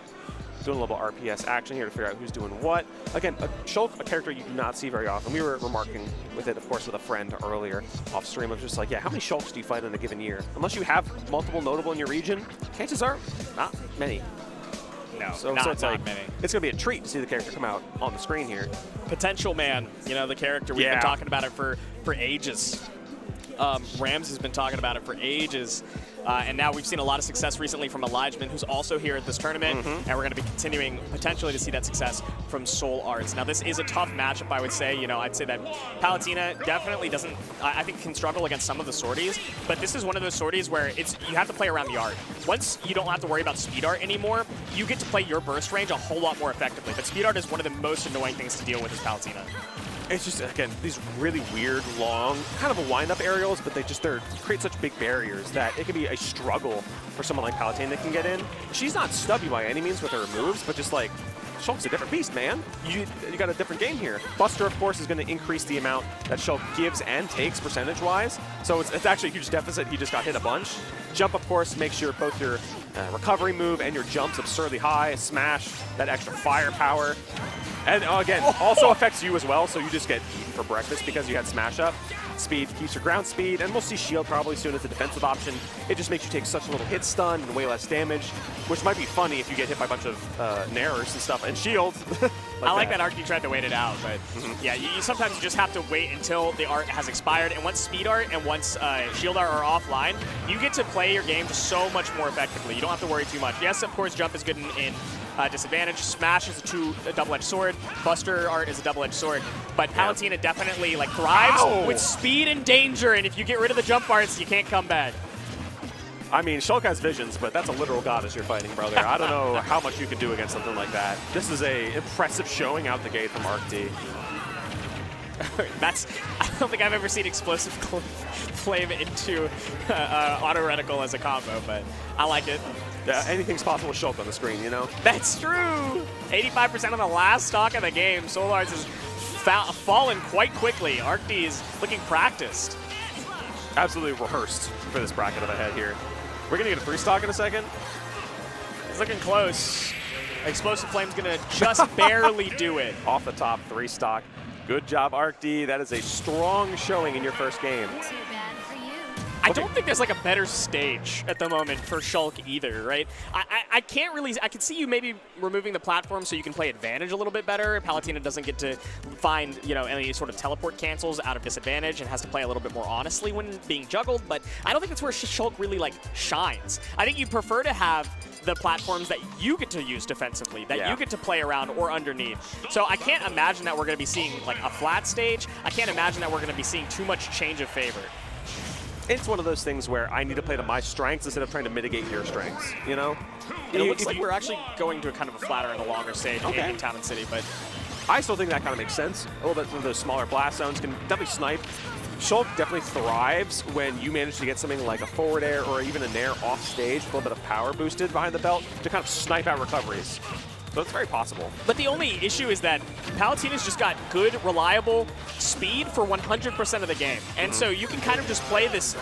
Doing a little RPS action here to figure out who's doing what. Again, Shulk, a character you do not see very often. We were remarking with it, of course, with a friend earlier off stream of just like, yeah, how many Shulks do you fight in a given year? Unless you have multiple notable in your region, chances are not many. No, so it's like many. It's going to be a treat to see the character come out on the screen here. Potential Man, you know, the character, we've been talking about it for ages. Rams has been talking about it for ages. And now we've seen a lot of success recently from Elijahman, who's also here at this tournament. And we're going to be continuing potentially to see that success from Soul Arts. Now, this is a tough matchup, I would say. You know, I'd say that Palutena definitely doesn't, I think, can struggle against some of the sorties. But this is one of those sorties where you have to play around the art. Once you don't have to worry about speed art anymore, you get to play your burst range a whole lot more effectively. But speed art is one of the most annoying things to deal with as Palutena. It's just, again, these really weird, long, kind of a wind-up aerials, but they create such big barriers that it can be a struggle for someone like Palutena that can get in. She's not stubby by any means with her moves, but just like, Shulk's a different beast, man. You got a different game here. Buster, of course, is going to increase the amount that Shulk gives and takes percentage-wise, so it's actually a huge deficit. He just got hit a bunch. Jump, of course, makes your both your recovery move and your jumps absurdly high. Smash, that extra firepower. And again, also affects you as well, so you just get eaten for breakfast because you had Smash Up. Speed keeps your ground speed, and we'll see Shield probably soon as a defensive option. It just makes you take such a little hit stun and way less damage, which might be funny if you get hit by a bunch of Nairers and stuff. And Shield, I like that Arcty tried to wait it out, but yeah, you sometimes just have to wait until the art has expired, and once speed art and once shield art are offline, you get to play your game just so much more effectively. You don't have to worry too much. Yes, of course, jump is good in disadvantage. Smash is a double-edged sword. Buster art is a double-edged sword. But Palutena definitely like thrives with speed and danger, and if you get rid of the jump arts, you can't come back. I mean, Shulk has visions, but that's a literal goddess you're fighting, brother. I don't know how much you can do against something like that. This is a impressive showing out the gate from Arcty. I don't think I've ever seen Explosive Flame into Auto Reticle as a combo, but I like it. Yeah, anything's possible with Shulk on the screen, you know? That's true! 85% on the last stock of the game. Solarz has fallen quite quickly. Arcty is looking practiced. Absolutely rehearsed for this bracket up ahead here. We're going to get a 3-stock in a second. It's looking close. Explosive Flame's going to just barely do it. Off the top, 3-stock. Good job, Arcty. That is a strong showing in your first game. I don't think there's like a better stage at the moment for Shulk either, right? I can't really, I can see you maybe removing the platform so you can play advantage a little bit better. Palutena doesn't get to find, you know, any sort of teleport cancels out of disadvantage and has to play a little bit more honestly when being juggled, but I don't think that's where Shulk really like shines. I think you prefer to have the platforms that you get to use defensively, that you get to play around or underneath. So I can't imagine that we're going to be seeing like a flat stage. I can't imagine that we're going to be seeing too much change of favor. It's one of those things where I need to play to my strengths instead of trying to mitigate your strengths, you know? It looks like we're actually going to a kind of a flatter and a longer stage in Town and City, but I still think that kind of makes sense. A little bit of those smaller blast zones can definitely snipe. Shulk definitely thrives when you manage to get something like a forward air or even a nair off stage, a little bit of power boosted behind the belt to kind of snipe out recoveries. So it's very possible. But the only issue is that Palutena's just got good, reliable speed for 100% of the game. And so you can kind of just play this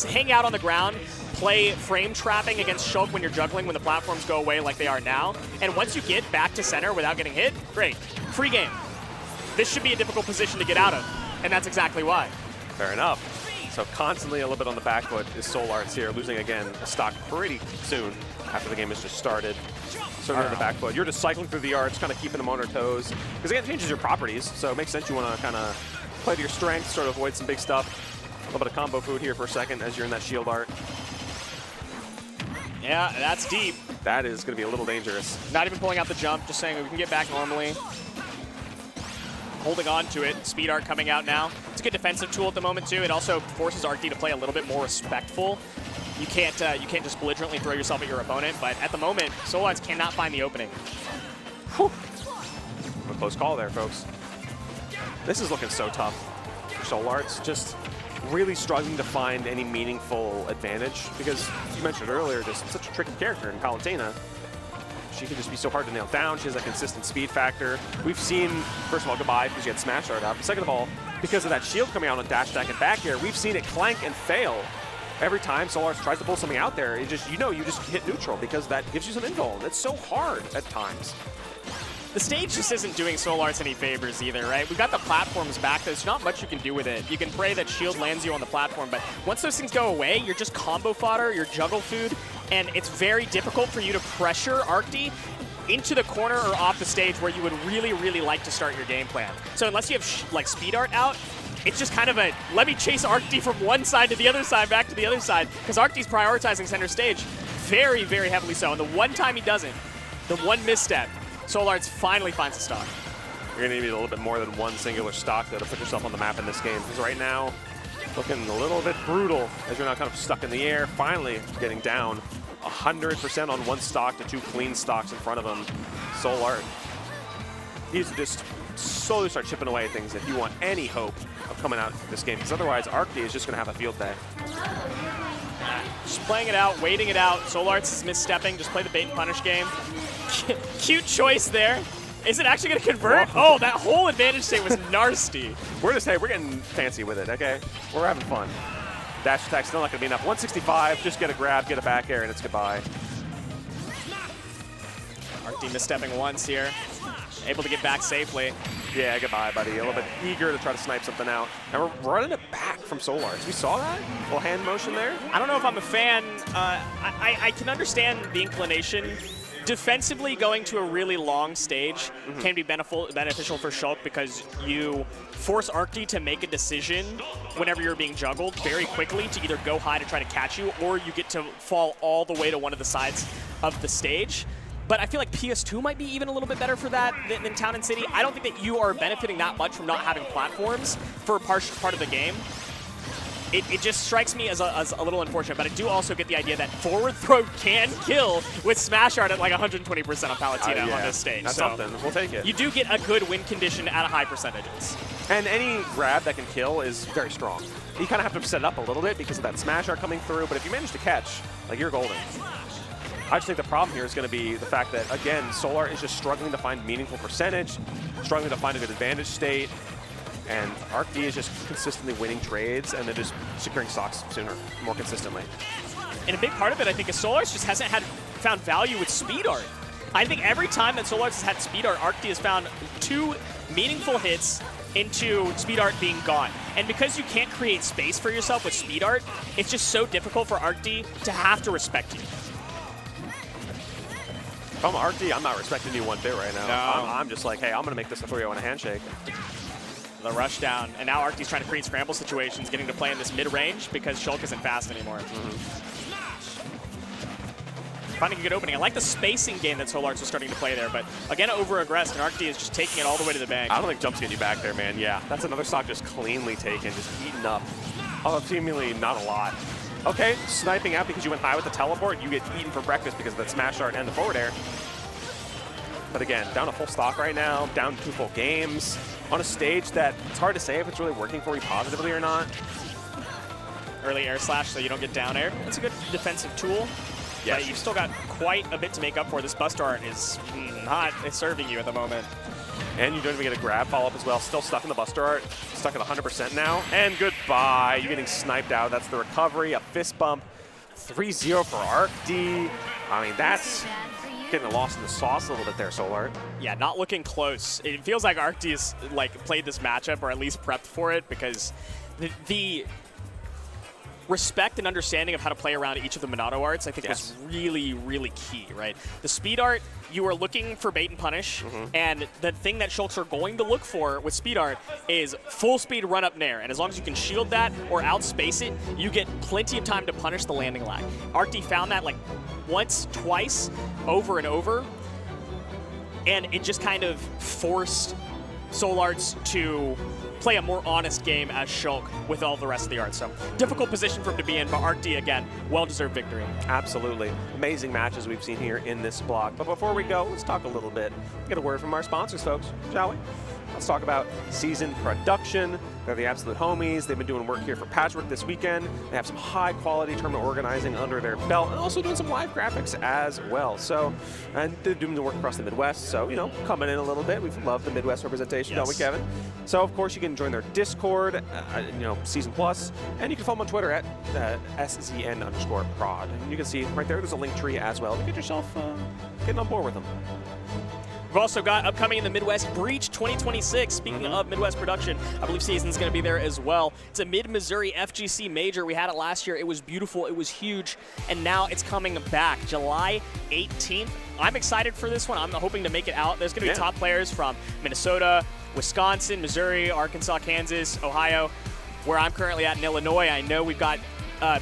hang out on the ground, play frame trapping against Shulk when you're juggling when the platforms go away like they are now. And once you get back to center without getting hit, great. Free game. This should be a difficult position to get out of. And that's exactly why. Fair enough. So constantly a little bit on the back foot is Solarz here, losing again a stock pretty soon after the game has just started. Certainly on the back foot. You're just cycling through the arts, kind of keeping them on their toes. Because again, it changes your properties, so it makes sense you want to kind of play to your strengths, sort of avoid some big stuff. A little bit of combo food here for a second as you're in that shield art. Yeah, that's deep. That is going to be a little dangerous. Not even pulling out the jump, just saying we can get back normally. Holding on to it, speed art coming out now. It's a good defensive tool at the moment too. It also forces Arcty to play a little bit more respectful. You can't just belligerently throw yourself at your opponent, but at the moment, Solarz cannot find the opening. Whew. A close call there, folks. This is looking so tough for Solarz. Just really struggling to find any meaningful advantage because you mentioned earlier, just such a tricky character in Palutena. She can just be so hard to nail down. She has that consistent speed factor. We've seen, first of all, goodbye because she had Smash Art up. Second of all, because of that shield coming out on dash attack and back air, we've seen it clank and fail. Every time Solarz tries to pull something out there, it just, you just hit neutral because that gives you some invul. It's so hard at times. The stage just isn't doing Solarz any favors either, right? We've got the platforms back. There's not much you can do with it. You can pray that shield lands you on the platform, but once those things go away, you're just combo fodder, you're juggle food, and it's very difficult for you to pressure Arcty into the corner or off the stage where you would really, really like to start your game plan. So unless you have like speed art out, it's just kind of a, let me chase Arcty from one side to the other side, back to the other side, because Arcty's prioritizing center stage very, very heavily so. And the one time he doesn't, the one misstep, Solarz finally finds a stock. You're going to need a little bit more than one singular stock to put yourself on the map in this game, because right now, looking a little bit brutal as you're now kind of stuck in the air, finally getting down 100% on one stock to two clean stocks in front of him. Solarz, he's just slowly start chipping away at things if you want any hope of coming out of this game, because otherwise Arcty is just going to have a field day. Just playing it out, waiting it out. Solarz is misstepping, just play the bait and punish game. Cute choice there. Is it actually going to convert? Whoa. Oh, that whole advantage state was nasty. We're getting fancy with it, okay? We're having fun. Dash attack still not going to be enough. 165, just get a grab, get a back air, and it's goodbye. Arcty misstepping once here. Able to get back safely. Yeah, goodbye, buddy. A little bit eager to try to snipe something out. And we're running it back from Solarz. We saw that? Little hand motion there? I don't know if I'm a fan. I can understand the inclination defensively going to a really long stage can be beneficial for Shulk because you force Arcty to make a decision whenever you're being juggled very quickly to either go high to try to catch you, or you get to fall all the way to one of the sides of the stage. But I feel like PS2 might be even a little bit better for that than Town and City. I don't think that you are benefiting that much from not having platforms for a part of the game. It just strikes me as a little unfortunate, but I do also get the idea that forward throw can kill with smash art at like 120% on Palutena on this stage. That's so something. We'll take it. You do get a good win condition at high percentages. And any grab that can kill is very strong. You kind of have to set it up a little bit because of that smash art coming through, but if you manage to catch, like, you're golden. I just think the problem here is going to be the fact that, again, Solar is just struggling to find meaningful percentage, struggling to find a good advantage state, and ArcD is just consistently winning trades, and they're just securing stocks sooner, more consistently. And a big part of it, I think, is Solar's just hasn't found value with speed art. I think every time that Solar's has had speed art, ArcD has found 2 meaningful hits into speed art being gone. And because you can't create space for yourself with speed art, it's just so difficult for ArcD to have to respect you. If I'm ArcD, I'm not respecting you one bit right now. No. I'm just like, hey, I'm going to make this a 3-0 and a handshake. The rush down, and now ArcD's trying to create scramble situations, getting to play in this mid-range because Shulk isn't fast anymore. Finding a good opening. I like the spacing game that Solarz was starting to play there, but again, over-aggressed, and ArcD is just taking it all the way to the bank. I don't think jumps get you back there, man. Yeah, that's another stock just cleanly taken, just eaten up. Although seemingly not a lot. Okay, sniping out because you went high with the teleport, you get eaten for breakfast because of that smash art and the forward air. But again, down a full stock right now, down 2 full games, on a stage that it's hard to say if it's really working for you positively or not. Early air slash so you don't get down air. That's a good defensive tool. Yeah, you've still got quite a bit to make up for. This Buster Art is not serving you at the moment. And you don't even get a grab follow-up as well. Still stuck in the Buster Art. Stuck at 100% now. And goodbye. You're getting sniped out. That's the recovery. A fist bump. 3-0 for ArcD. I mean, that's getting lost in the sauce a little bit there, Solar. Yeah, not looking close. It feels like ArcD has played this matchup or at least prepped for it because the respect and understanding of how to play around each of the Monado arts, I think, was really, really key, right? The speed art, you are looking for bait and punish, and the thing that Shulks are going to look for with speed art is full speed run up nair, and as long as you can shield that or outspace it, you get plenty of time to punish the landing lag. ArcD found that like once, twice, over and over, and it just kind of forced Solarz to play a more honest game as Shulk with all the rest of the art. So difficult position for him to be in, but ArcD, again, well-deserved victory. Absolutely. Amazing matches we've seen here in this block. But before we go, let's talk a little bit. Get a word from our sponsors, folks, shall we? Let's talk about Season Production. They're the absolute homies. They've been doing work here for Patchwork this weekend. They have some high-quality tournament organizing under their belt and also doing some live graphics as well. So, and they're doing the work across the Midwest. So, you know, coming in a little bit. We love the Midwest representation, don't we, Kevin? So, of course, you can join their Discord, you know, Season Plus, and you can follow them on Twitter at SZN_prod. And you can see right there's a link tree as well to get yourself getting on board with them. We've also got upcoming in the Midwest Breach 2026. Speaking of Midwest production, I believe Season's going to be there as well. It's a Mid-Missouri FGC major. We had it last year. It was beautiful. It was huge. And now it's coming back July 18th. I'm excited for this one. I'm hoping to make it out. There's going to be top players from Minnesota, Wisconsin, Missouri, Arkansas, Kansas, Ohio, where I'm currently at in Illinois. I know we've got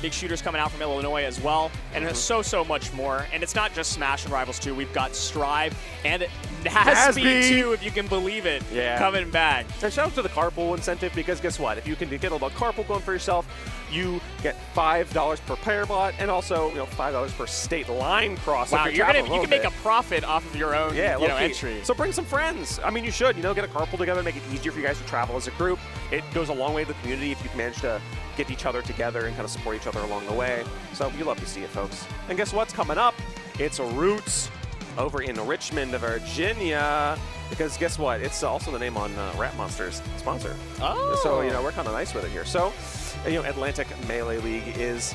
big shooters coming out from Illinois as well, and there's so much more. And it's not just Smash and Rivals 2. We've got Strive and NASB 2, if you can believe it, coming back. And shout out to the carpool incentive, because guess what? If you can get a little carpool going for yourself, you get $5 per player bot, and also $5 per state line cross. Wow, you can make a profit off of your own entry. So bring some friends. I mean, you should get a carpool together, make it easier for you guys to travel as a group. It goes a long way to the community if you can manage to get each other together and kind of support each other along the way. So we love to see it, folks. And guess what's coming up? It's Roots over in Richmond, Virginia. Because guess what? It's also the name on Rap Monster's sponsor. Oh. So, we're kind of nice with it here. So, Atlantic Melee League is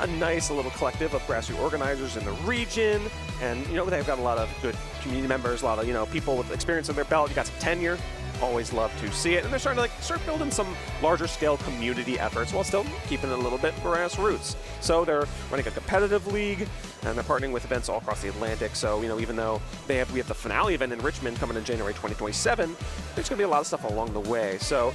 a nice little collective of grassroots organizers in the region. And, they've got a lot of good community members, a lot of, people with experience in their belt. You got some tenure. Always love to see it. And they're starting to start building some larger scale community efforts while still keeping it a little bit grassroots. So they're running a competitive league, and they're partnering with events all across the Atlantic. So, even though we have the finale event in Richmond coming in January 2027, there's going to be a lot of stuff along the way. So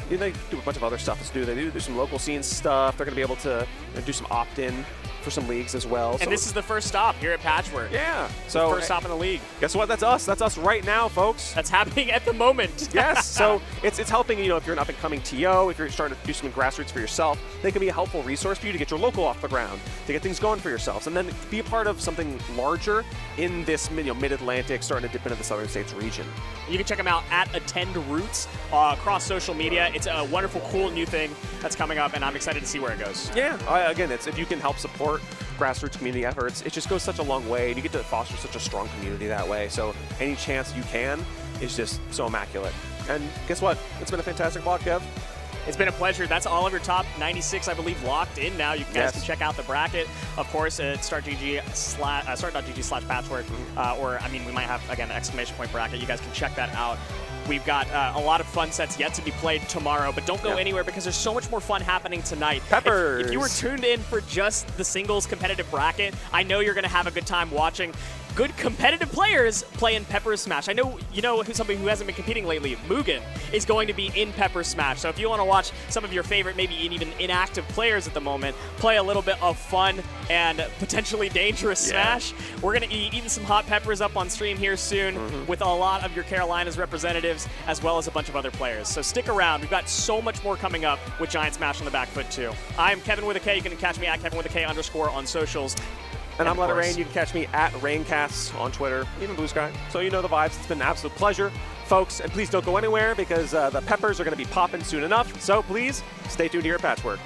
they do a bunch of other stuff to do. They do some local scene stuff. They're going to be able to do some opt-in for some leagues as well. And this is the first stop here at Patchwork. Yeah. So first stop in the league. Guess what? That's us. That's us right now, folks. That's happening at the moment. Yes. So it's helping, if you're an up-and-coming TO, if you're starting to do some grassroots for yourself, they can be a helpful resource for you to get your local off the ground, to get things going for yourselves, and then be a part of something larger in this mid-Atlantic, starting to dip into the Southern States region. You can check them out at Attend Roots across social media. It's a wonderful, cool new thing that's coming up, and I'm excited to see where it goes. Yeah. Again, if you can help support grassroots community efforts, it just goes such a long way, and you get to foster such a strong community that way. So any chance you can is just so immaculate. And guess what? It's been a fantastic vlog, Kev. It's been a pleasure. That's all of your top 96, I believe, locked in now. You guys can check out the bracket, of course, at start.gg/patchwork. We might have, again, an exclamation point bracket. You guys can check that out. We've got a lot of fun sets yet to be played tomorrow, but don't go anywhere because there's so much more fun happening tonight. Peppers! If you were tuned in for just the singles competitive bracket, I know you're going to have a good time watching good competitive players play in Pepper Smash. I know somebody who hasn't been competing lately, Mugen, is going to be in Pepper Smash. So if you want to watch some of your favorite, maybe even inactive players at the moment, play a little bit of fun and potentially dangerous Smash, we're going to be eating some hot peppers up on stream here soon with a lot of your Carolinas representatives as well as a bunch of other players. So stick around. We've got so much more coming up with Giant Smash on the back foot too. I'm Kevin with a K. You can catch me at Kevin with a K _ on socials. And I'm Let It Rain. You can catch me at Raincasts on Twitter, even Blue Sky. So you know the vibes. It's been an absolute pleasure, folks. And please don't go anywhere because the peppers are going to be popping soon enough. So please stay tuned here at Patchwork.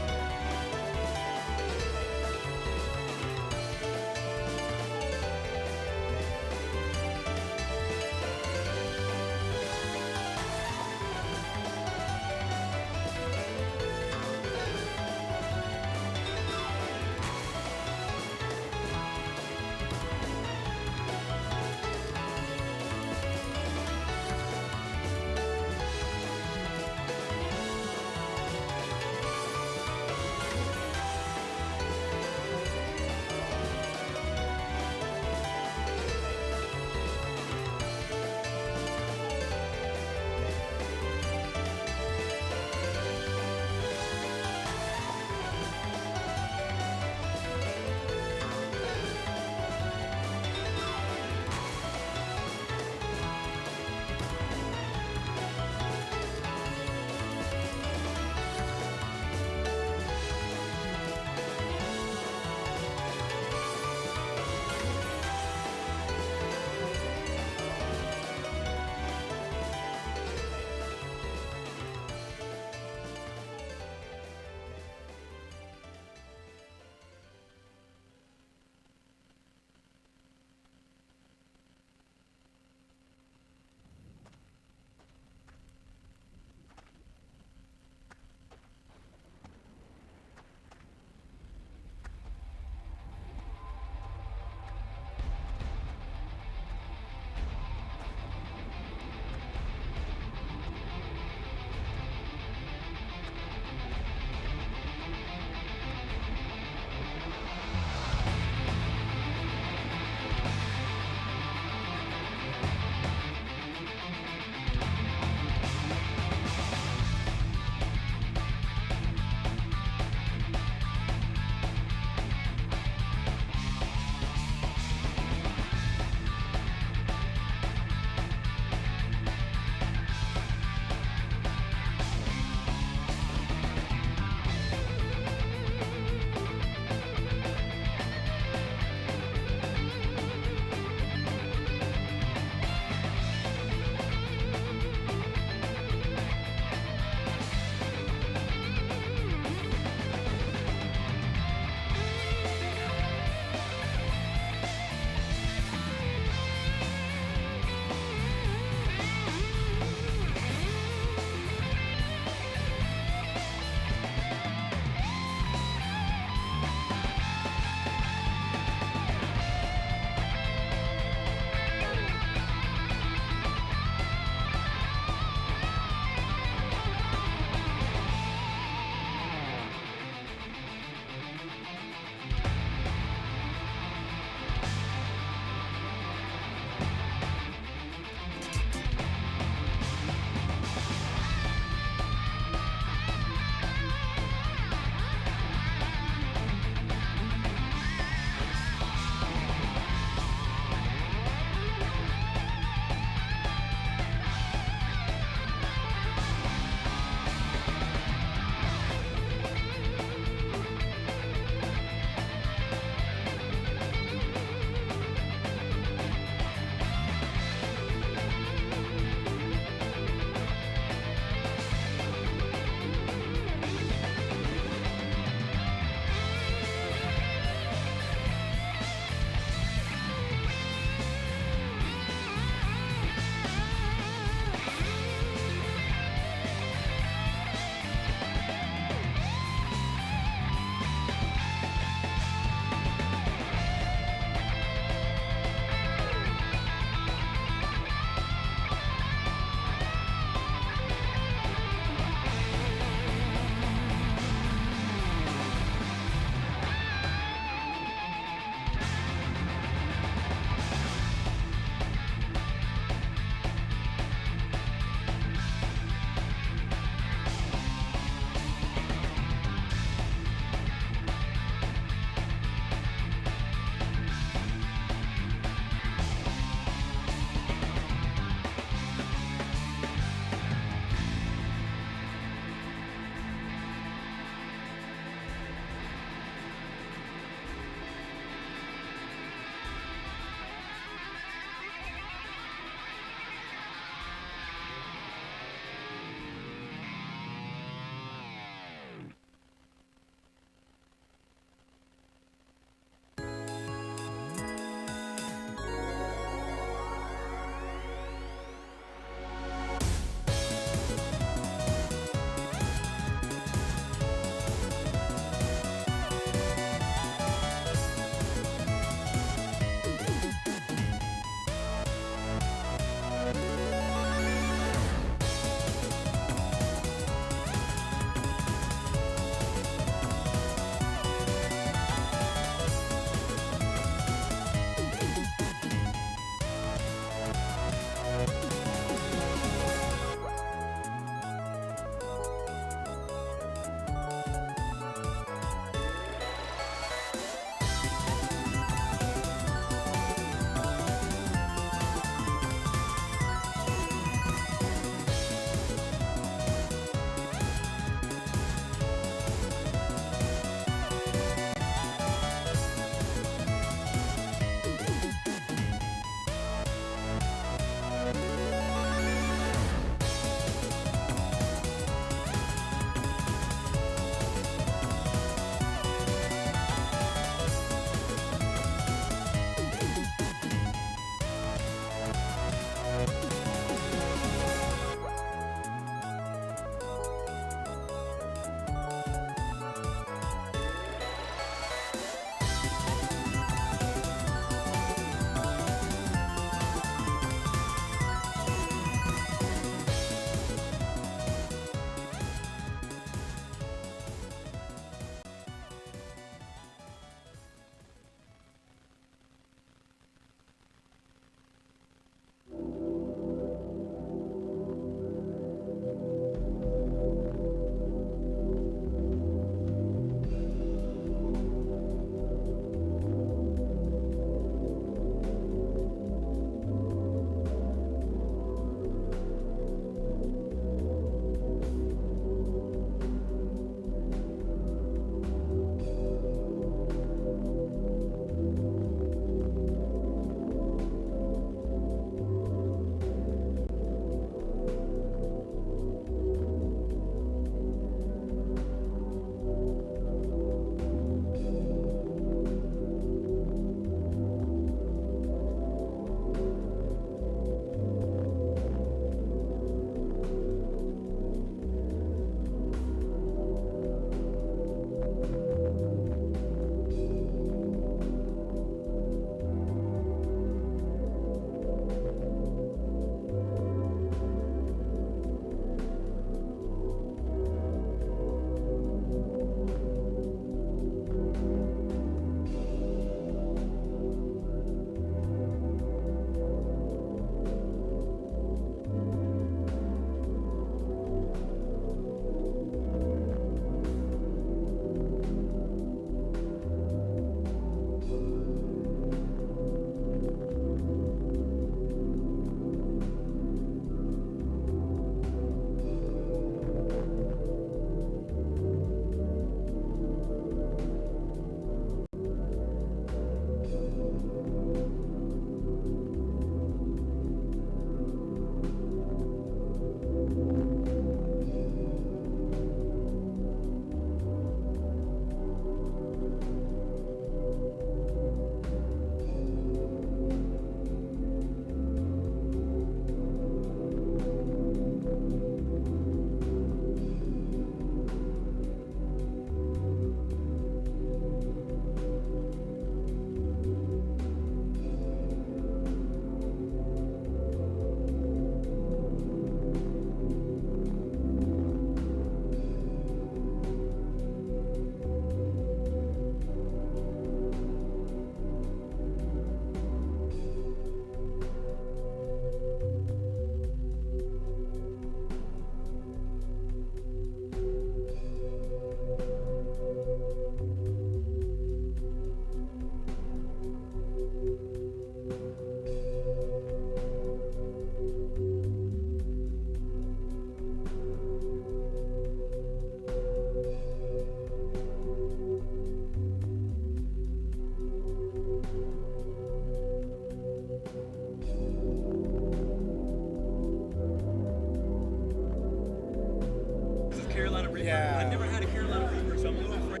Yeah. I've never had a Carolina Reaper, so I'm a little afraid.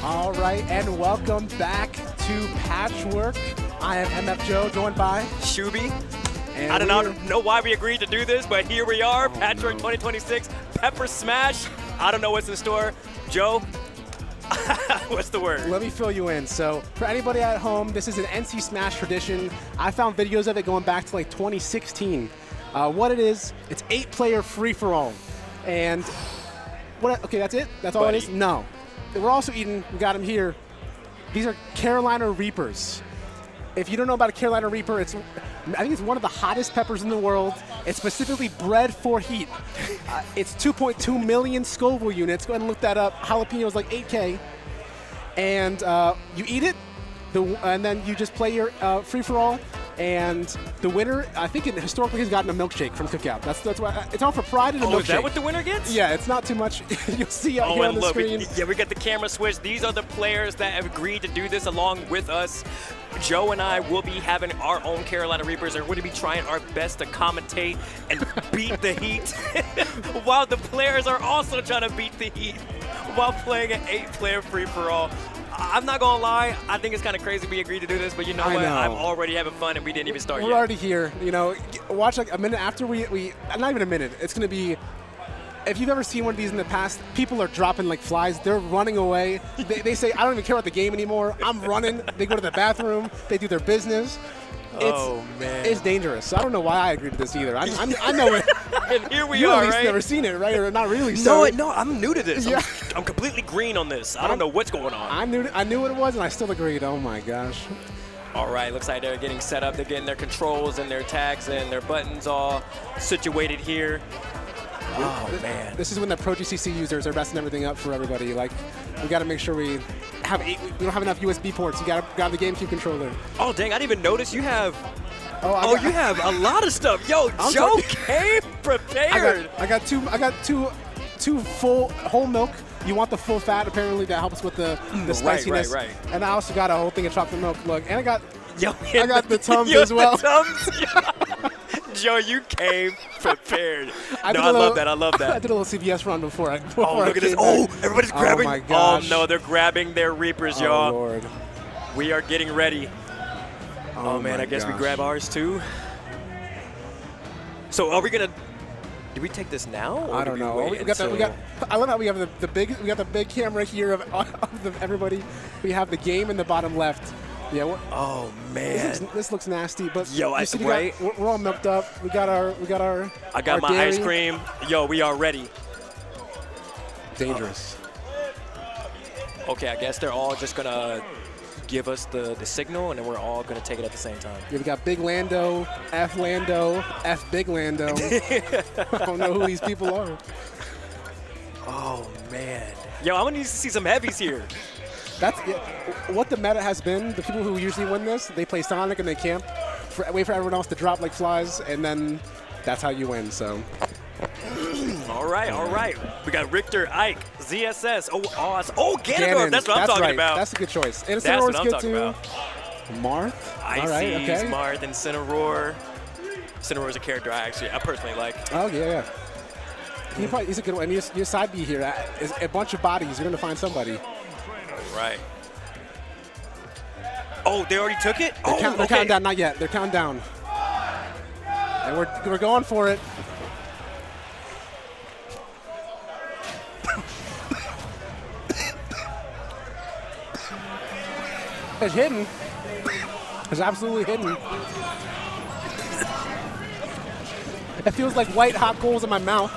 All right, and welcome back to Patchwork. I am MF Joe, joined by Shuby. And I don't know why we agreed to do this, but here we are, Patchwork 2026, Pepper Smash. I don't know what's in store. Joe, what's the word? Let me fill you in. So for anybody at home, this is an NC Smash tradition. I found videos of it going back to like 2016. What it is, it's 8-player free-for-all. And what? Okay, that's it? That's all it is? No. We're also eating, we got them here. These are Carolina Reapers. If you don't know about a Carolina Reaper, I think it's one of the hottest peppers in the world. It's specifically bred for heat. It's 2.2 million Scoville units. Go ahead and look that up. Jalapeno is like 8K. And you eat it, and then you just play your free-for-all. And the winner, I think historically has gotten a milkshake from Cookout. That's why it's all for pride and a milkshake. Oh, is that what the winner gets? Yeah, it's not too much. You'll see out here on the screen. We got the camera switch. These are the players that have agreed to do this along with us. Joe and I will be having our own Carolina Reapers, and we're going to be trying our best to commentate and beat the heat, while the players are also trying to beat the heat while playing an 8-player free-for-all. I'm not going to lie, I think it's kind of crazy we agreed to do this, but you know what? I'm already having fun, and we didn't even start yet. We're already here. You know, watch like a minute after we not even a minute. It's going to be, if you've ever seen one of these in the past, people are dropping like flies. They're running away. They say, I don't even care about the game anymore. I'm running. They go to the bathroom. They do their business. It's dangerous. So I don't know why I agreed to this either. I know it. And here we you are, at least right? never seen it, right? Or not really. No, I'm new to this. Yeah. I'm completely green on this. I don't know what's going on. I knew what it was, and I still agreed. Oh my gosh. All right, looks like they're getting set up. They're getting their controls and their tags and their buttons all situated here. Oh, man. This is when the Pro GCC users are messing everything up for everybody. Like, we got to make sure we don't have enough USB ports. You got to grab the GameCube controller. Oh, dang, I didn't even notice you have. You have a lot of stuff. Yo, Joe came prepared. I got two full whole milk. You want the full fat, apparently, that helps with the spiciness. Right. And I also got a whole thing of chocolate milk. Look, and I got the Tums as well. Joe, you came prepared. I love that. I did a little CBS run before I look at this. Oh, everybody's grabbing. Oh, my gosh. Oh, no, they're grabbing their Reapers, y'all. Oh, Lord. We are getting ready. Oh man, I guess we grab ours too. So are we gonna? Do we take this now? Or I don't know. I love how we have the big camera here of everybody. We have the game in the bottom left. Yeah. Oh man. This looks nasty, but yo, we're all milked up. We got our. I got my dairy. ice cream. Yo, we are ready. Dangerous. Okay, I guess they're all just gonna give us the signal, and then we're all going to take it at the same time. Yeah, we got Big Lando, F Big Lando. I don't know who these people are. Oh, man. Yo, I'm going to need to see some heavies here. That's what the meta has been. The people who usually win this, they play Sonic and they camp, wait for everyone else to drop like flies, and then that's how you win, so. All right. We got Richter, Ike, ZSS, Ganondorf. That's what I'm talking about. That's a good choice. And that's what I'm talking about. Marth. Ices, Marth, and Cineroar. Cineroar's a character I personally like. Oh, yeah. He's a good one. And your side B here is a bunch of bodies. You're going to find somebody. All right. Oh, they already took it? They're counting down. Not yet. They're counting down. And we're going for it. It's hidden. It's absolutely hidden. It feels like white hot coals in my mouth.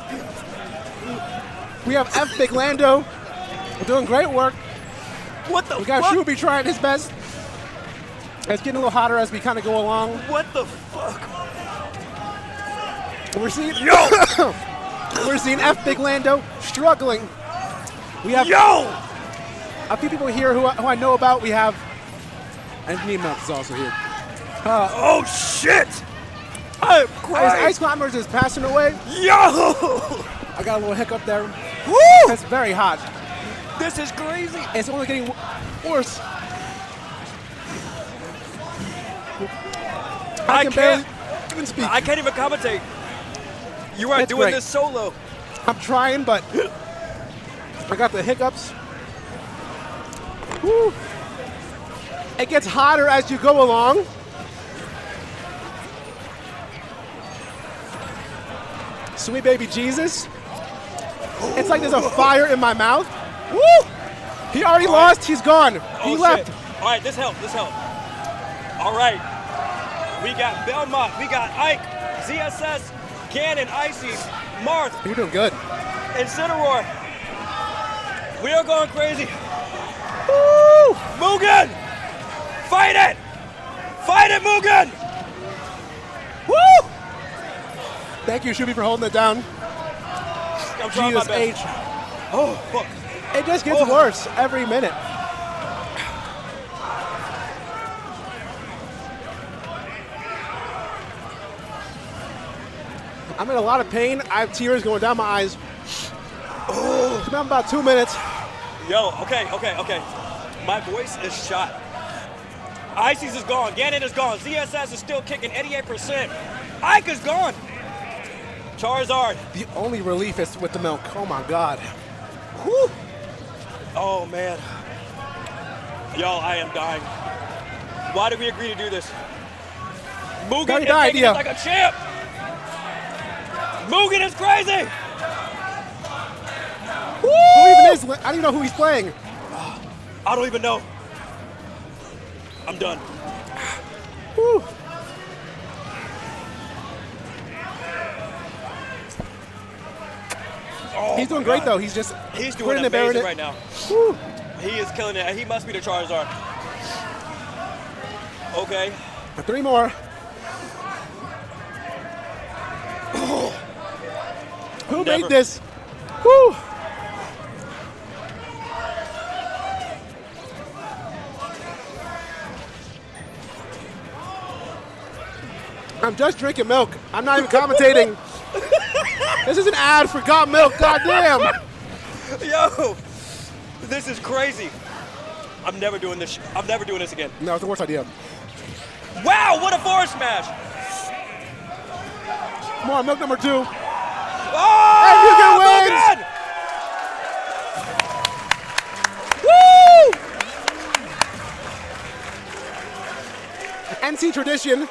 We have F Big Lando. We're doing great work. What the We got fuck? Shuby trying his best. It's getting a little hotter as we kind of go along. What the fuck? We're seeing Yo! We're seeing F Big Lando struggling. We have a few people here who I know about. We have Anthony Melk is also here. Oh shit! I'm crying. Ice Climbers is passing away. Yo! I got a little hiccup there. Woo! It's very hot. This is crazy. It's only getting worse. I can barely even speak. I can't even commentate. You are It's doing great. this solo. I'm trying, but I got the hiccups. Woo. It gets hotter as you go along. Sweet baby Jesus. It's like there's a fire in my mouth. Woo! He already lost. He's gone. He left. Shit. All right, this helped. All right. We got Belmont. We got Ike, ZSS, Gannon, Icy, Marth, You're doing good. Incineroar. We are going crazy. Woo! Mugen! Fight it! Fight it, Mugen! Woo! Thank you, Shuby, for holding it down. I'm trying my Jesus best. H. Oh, fuck. It just gets worse every minute. I'm in a lot of pain. I have tears going down my eyes. It's been about 2 minutes. Yo, okay. My voice is shot. Icy's is gone. Gannon is gone. ZSS is still kicking 88%. Ike is gone. Charizard. The only relief is with the milk. Oh my God. Whew. Oh man. Yo, I am dying. Why did we agree to do this? Mugen Very is bad taking idea. it like a champ. Mugen is crazy. Who even is? I don't even know who he's playing. I don't even know. I'm done. Whew. Oh, He's doing my great God. though. He's just He's doing gritting and bearing amazing it. right now. Whew. He is killing it. He must be the Charizard. Okay. 3 more. Who Never. made this? Woo. I'm just drinking milk. I'm not even commentating. This is an ad for Got Milk. Goddamn. Yo, this is crazy. I'm never doing this. I'm never doing this again. No, it's the worst idea. Wow, what a forward smash! Come on, milk number 2. Oh, And Mugen wins! Woo! NC tradition.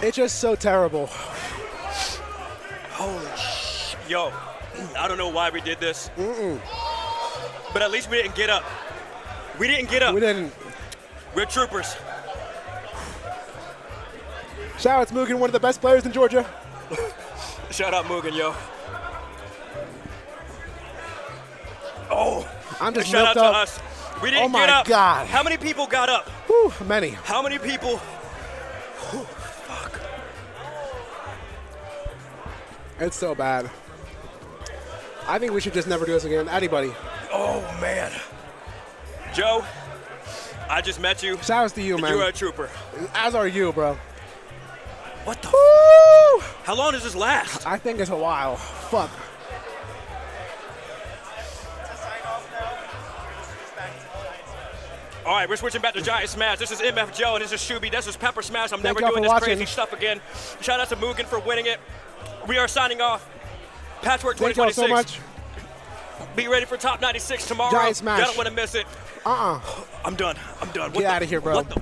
It's just so terrible. Holy sh! Yo, I don't know why we did this. But at least we didn't get up. We didn't get up. We didn't. We're troopers. Shout out to Mugen, one of the best players in Georgia. Shout out Mugen, yo. Oh, I'm just shout out milked to up. us. We didn't Oh my get up. God. How many people got up? Whew, many. How many people? Whew, fuck. It's so bad. I think we should just never do this again. Anybody. Oh man. Joe, I just met you. Shout out to you, man. You're a trooper. As are you, bro. What the? Woo! How long does this last? I think it's a while. Fuck. All right, we're switching back to Giant Smash. This is MF Joe, and this is Shuby. This is Pepper Smash. I'm Thank never y'all doing for this watching. crazy stuff again. Shout out to Mugen for winning it. We are signing off. Patchwork Thank y'all 2026. so much. Be ready for top 96 tomorrow. Giant smash. You don't want to miss it. I'm done. Get out of here, bro. What the?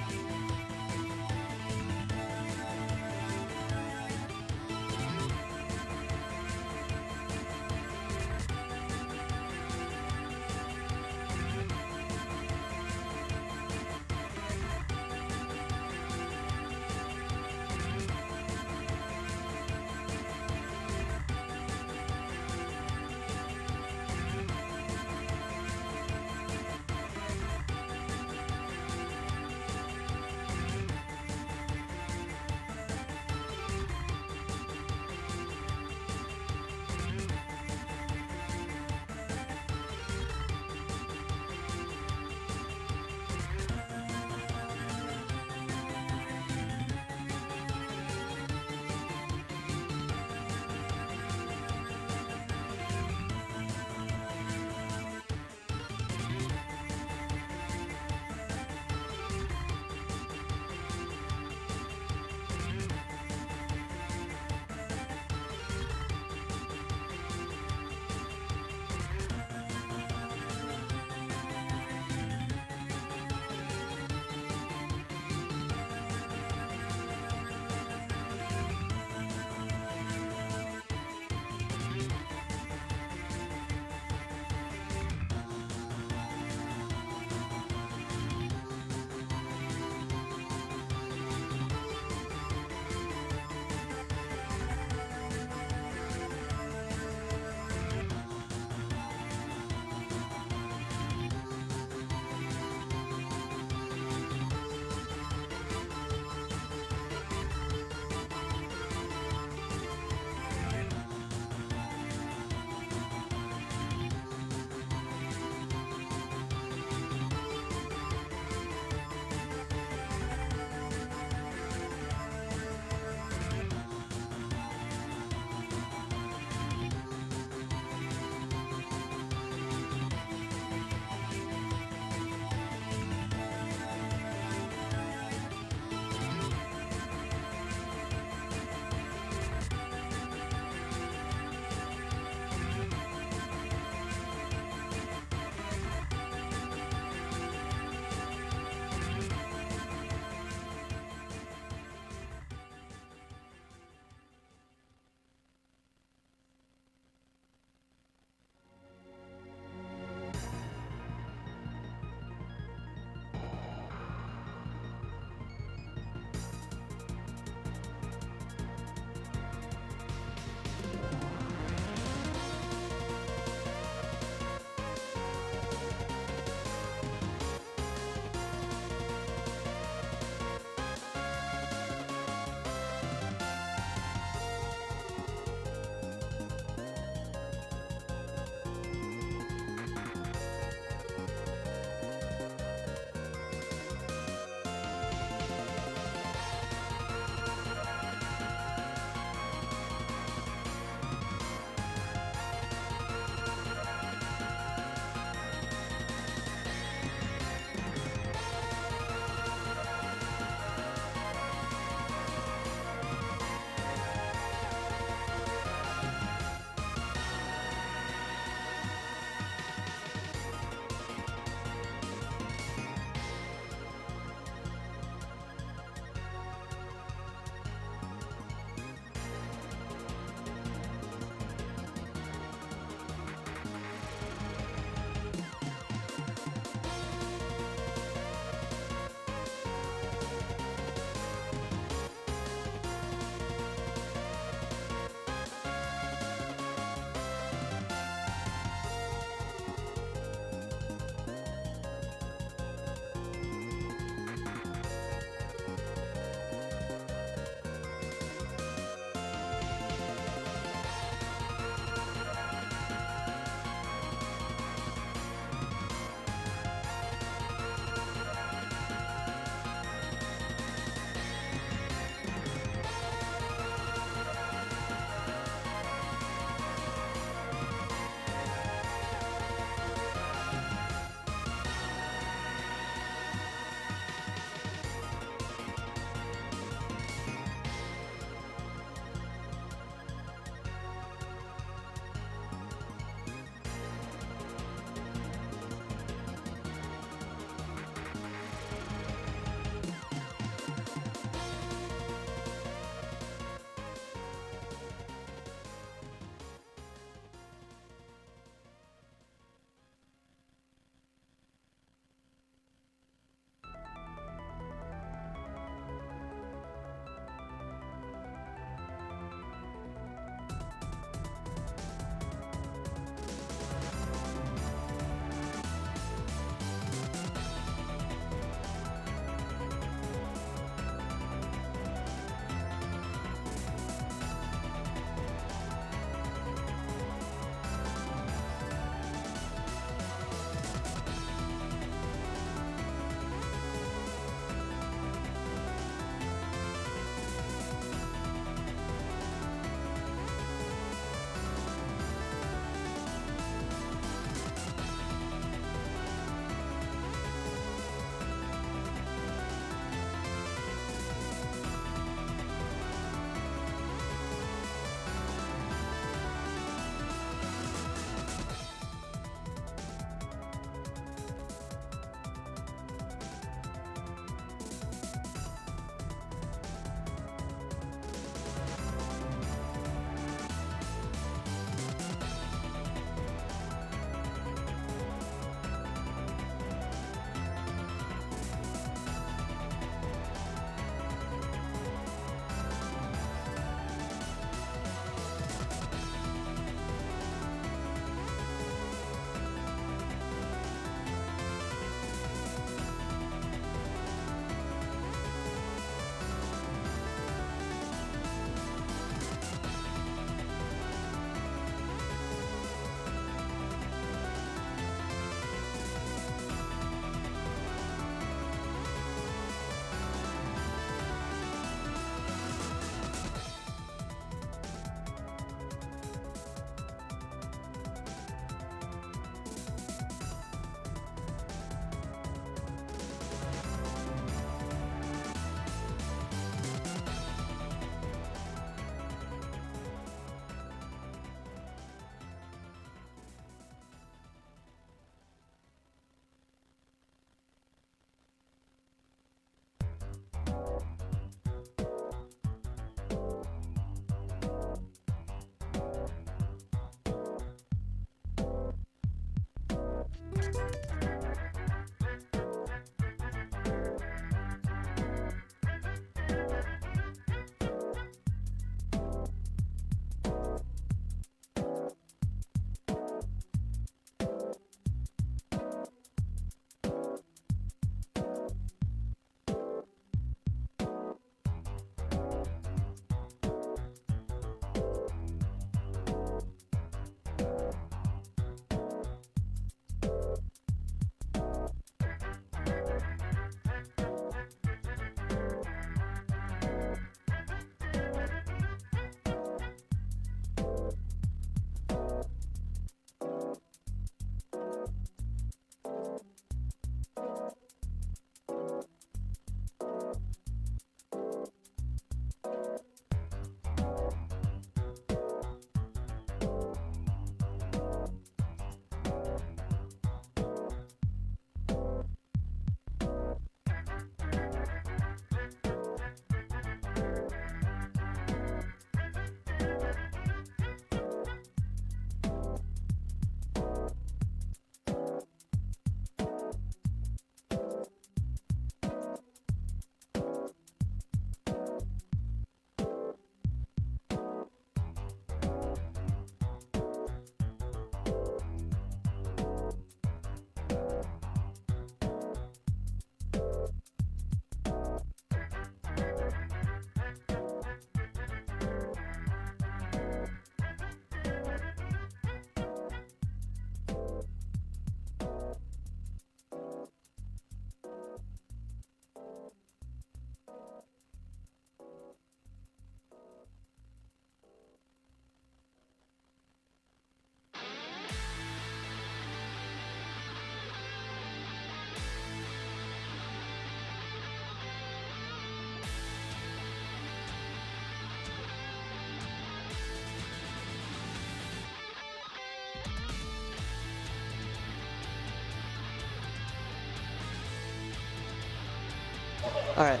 All right.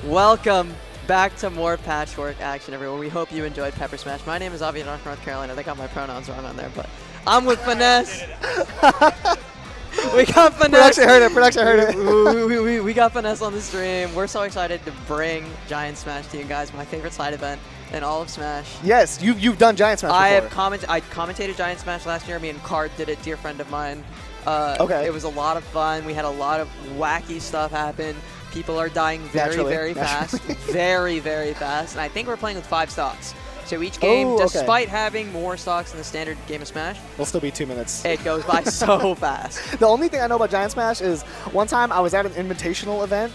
Welcome back to more Patchwork action, everyone. We hope you enjoyed Pepper Smash. My name is Avi, North Carolina. They got my pronouns wrong on there, but I'm with Finesse. We got Finesse. Production heard it. We got Finesse on the stream. We're so excited to bring Giant Smash to you guys. My favorite side event in all of Smash. Yes, you've done Giant Smash before. I commentated Giant Smash last year. Me and Card did it, dear friend of mine. Okay. It was a lot of fun. We had a lot of wacky stuff happen. People are dying very fast. Very, very fast. And I think we're playing with 5 stocks. So each game, despite having more stocks than the standard game of Smash, will still be 2 minutes. It goes by so fast. The only thing I know about Giant Smash is one time I was at an invitational event.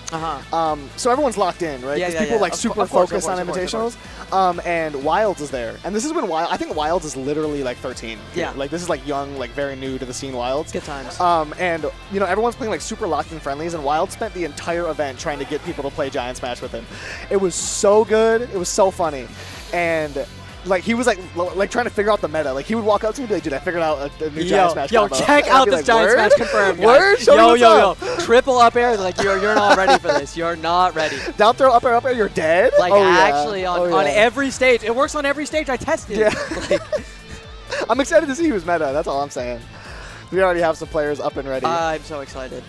So everyone's locked in, right? Yeah, people like super focused on invitationals. And Wilds is there. And this is when I think Wilds is literally like 13. Yeah. Like this is like young, like very new to the scene Wilds. Good times. And you know, everyone's playing like super locked in friendlies, and Wild spent the entire event trying to get people to play Giant Smash with him. It was so good. It was so funny. And like he was like trying to figure out the meta. Like he would walk up to me and be like, "Dude, I figured out a new Giant Smash combo." Check out this Giant Smash confirmed. Word? Yo. Triple up air. Like you're not ready for this. You're not ready. Down throw, up air, you're dead? Like actually on every stage. It works on every stage I tested. Yeah. I'm excited to see who's meta. That's all I'm saying. We already have some players up and ready. I'm so excited.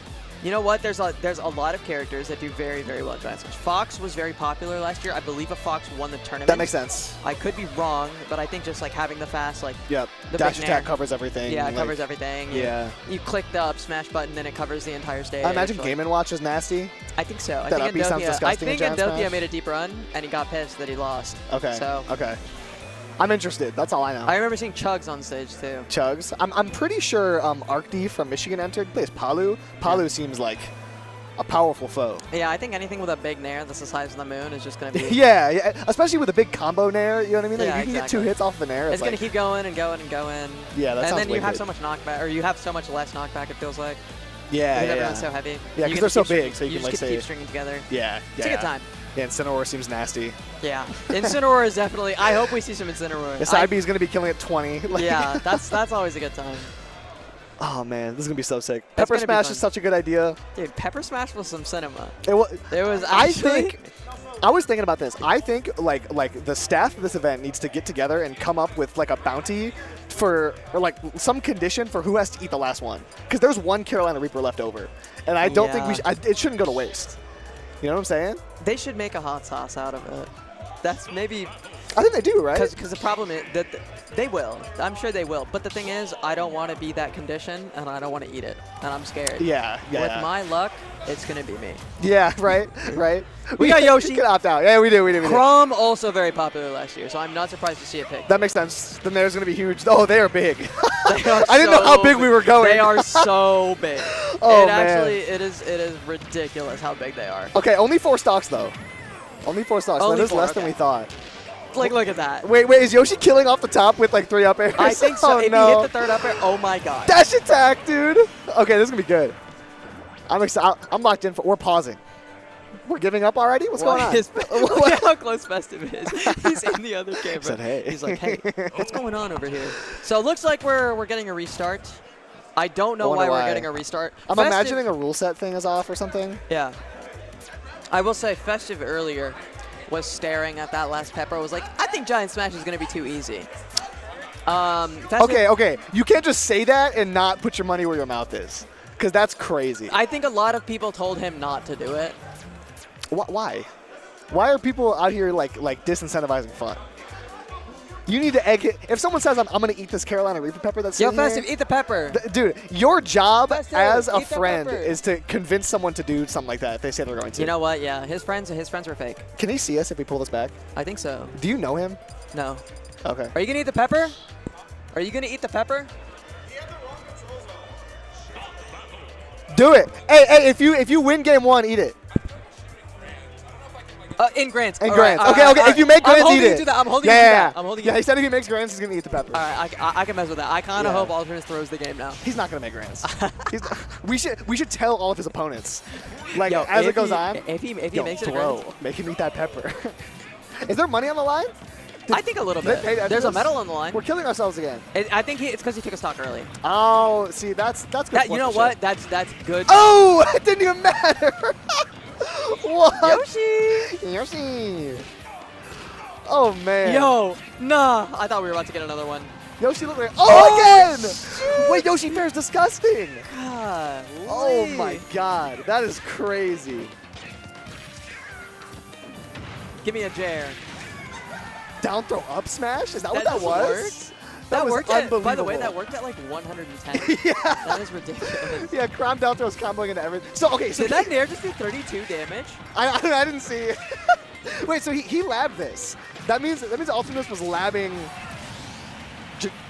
You know what? There's a lot of characters that do very, very well in Giant Smash. Fox was very popular last year. I believe a Fox won the tournament. That makes sense. I could be wrong, but I think just like having the fast, like the dash attack covers everything. Yeah, it covers everything. Yeah. You click the up smash button, then it covers the entire stage. I imagine Game & Watch is nasty. I think so. That up B sounds disgusting. I think Endopia made a deep run, and he got pissed that he lost. Okay. So. Okay. I'm interested. That's all I know. I remember seeing Chugs on stage too. Chugs. I'm pretty sure ArcD from Michigan entered. He plays Palu. Palu seems like a powerful foe. Yeah, I think anything with a big nair that's the size of the moon is just going to be... yeah, especially with a big combo nair, you know what I mean? Like, Yeah, you can get 2 hits off of a nair. It's going to keep going and going and going. Yeah, that sounds And then you wicked. have so much knockback, or you have so much less knockback, it feels like. Yeah, Because everyone's so heavy. Yeah, because they're so big, so you can just like get to say... keep stringing together. Yeah, It's a good time. Yeah, Incineroar seems nasty. Yeah, Incineroar is definitely... I hope we see some Incineroar. The side B is going to be killing at 20. Yeah, that's always a good time. Oh man, this is gonna be so sick. That's Pepper gonna be Smash fun. is such a good idea. Dude, Pepper Smash was some cinema. It was. I was thinking about this. I think like the staff of this event needs to get together and come up with like a bounty or like some condition for who has to eat the last one. Because there's one Carolina Reaper left over, and I don't think it shouldn't go to waste. You know what I'm saying? They should make a hot sauce out of it. That's maybe... I think they do, right? Because the problem is that they will. I'm sure they will. But the thing is, I don't want to be that condition, and I don't want to eat it. And I'm scared. Yeah. With my luck, it's going to be me. Yeah, right. We got Yoshi. You can opt out. Yeah, we do. Chrom also very popular last year, so I'm not surprised to see it picked. That makes sense. Then there's going to be huge. Oh, they are big. They are I didn't know how big we were going. They are so big. Oh, man. Actually, it is ridiculous how big they are. Okay, only 4 stocks, though. Only 4 stocks. Only that is 4, less than we thought. Like, look at that. Wait, is Yoshi killing off the top with like 3 up airs? I think so. Oh, if no. he hit the 3rd up air, oh my god. Dash attack, dude. Okay, this is going to be good. I'm excited. I'm locked in. We're pausing. We're giving up already? What's going on? Look how close Festive is. He's in the other camera. Said, hey. He's like, hey, what's going on over here? So it looks like we're getting a restart. I don't know why we're getting a restart. I'm imagining a rule set thing is off or something. Yeah. I will say Festive earlier was staring at that last Pepper. Was like, I think Giant Smash is going to be too easy. Okay. You can't just say that and not put your money where your mouth is, because that's crazy. I think a lot of people told him not to do it. Why? Why are people out here like disincentivizing fun? You need to egg it. If someone says, I'm going to eat this Carolina Reaper pepper that's Yo, sitting here, Festive, eat the pepper. Dude, your job Festive, as a eat the friend pepper. is to convince someone to do something like that if they say they're going to. You know what? Yeah, his friends were fake. Can he see us if we pull this back? I think so. Do you know him? No. Okay. Are you gonna eat the pepper? Are you gonna eat the pepper? Do it. Hey, if you win game 1, eat it. In grants. In All grants. right, Okay. all right. If you make grants, eat it. I'm holding you to that. I'm holding you. Yeah, he said if he makes grants, he's going to eat the pepper. All right, I can mess with that. I kind of hope Alternates throws the game now. He's not going to make grants. We should tell all of his opponents. Like, Yo, as it goes on. If he makes it throw. grants. Make him eat that pepper. Is there money on the line? I think a little bit. There's a medal on the line. We're killing ourselves again. I think it's because he took a stock early. Oh, see, that's good. You know what? That's good. Oh, it didn't even matter. What? Yoshi. Oh man. Yo, nah. I thought we were about to get another one. Yoshi looked like. Oh, again! Shoot. Wait, Yoshi Fair's disgusting. God. Oh my God, that is crazy. Give me a J-air. Down throw up smash? Is that what that was? That was worked unbelievable. by the way, that worked at like 110. Yeah. That is ridiculous. Yeah, Crom down throws comboing into everything. So okay, so did that Nair just do 32 damage? I didn't see it. Wait, so he labbed this. That means Ultimus was labbing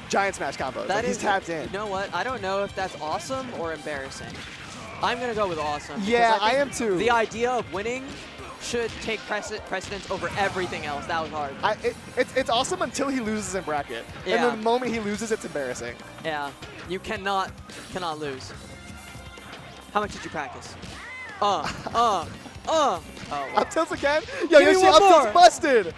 Giant Smash combos. Like he's tapped in. You know what? I don't know if that's awesome or embarrassing. I'm gonna go with awesome. Yeah, I am too. The idea of winning should take precedence over everything else. That was hard. It's awesome until he loses in bracket. Yeah. And then the moment he loses, it's embarrassing. Yeah, you cannot lose. How much did you practice? Oh, Up tilts again? Yo, Yoshi up tilts busted.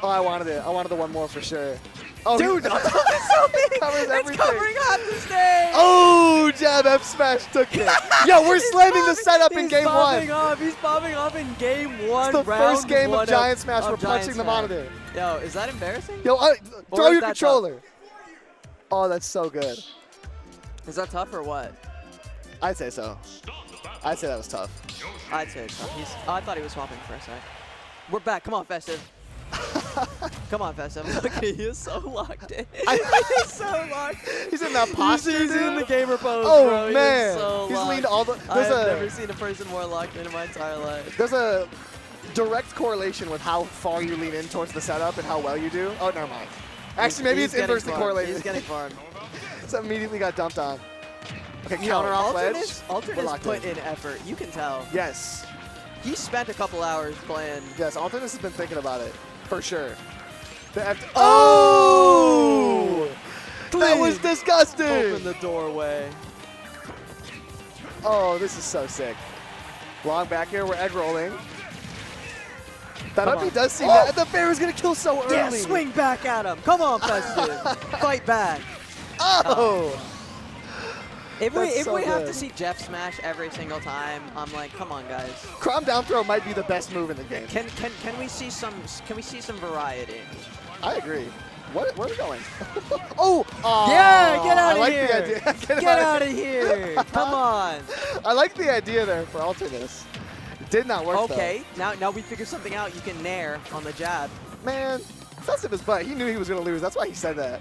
Oh, I wanted it. I wanted the one more for sure. Oh, dude, up tilt is so big. It's covering half the stage. Oh, jab F smash took it. Yo, we're slamming the setup in game one. He's popping off in game one. It's the first game of Giant Smash. We're punching the monitor. Yo, is that embarrassing? Yo, throw your controller. Oh, that's so good. Is that tough or what? I'd say so. I'd say that was tough. I'd say it's tough. I thought he was swapping for a sec. We're back. Come on, Festive. Come on, Festive. Look, he is so locked in. He's so locked. He's in that posture. He's in the gamer pose, oh, bro. man. So he's locked. leaned all the. I've never seen a person more locked in my entire life. There's a direct correlation with how far you lean in towards the setup and how well you do. Oh, never mind. Actually, maybe it's inversely correlated. He's getting farmed. So immediately got dumped on. Okay, counter off ledge. Alternus put in effort. You can tell. Yes. He spent a couple hours playing. Yes, Alternus has been thinking about it. For sure. Oh! That was disgusting! Open the doorway. Oh, this is so sick. Long back here, we're egg rolling. That up does seem that the bear is going to kill so early. Yeah, swing back at him. Come on, Festive. Fight back. Oh! If we have to see Jeff smash every single time, I'm like, come on, guys. Crom down throw might be the best move in the game. Can we see some variety? I agree. Where are we going? Oh! Yeah, get out of here! here! The idea. Get out of here! Come on! I like the idea there for Alternus. It did not work. Okay, now we figure something out. You can nair on the jab. Man, that's his butt. He knew he was going to lose. That's why he said that.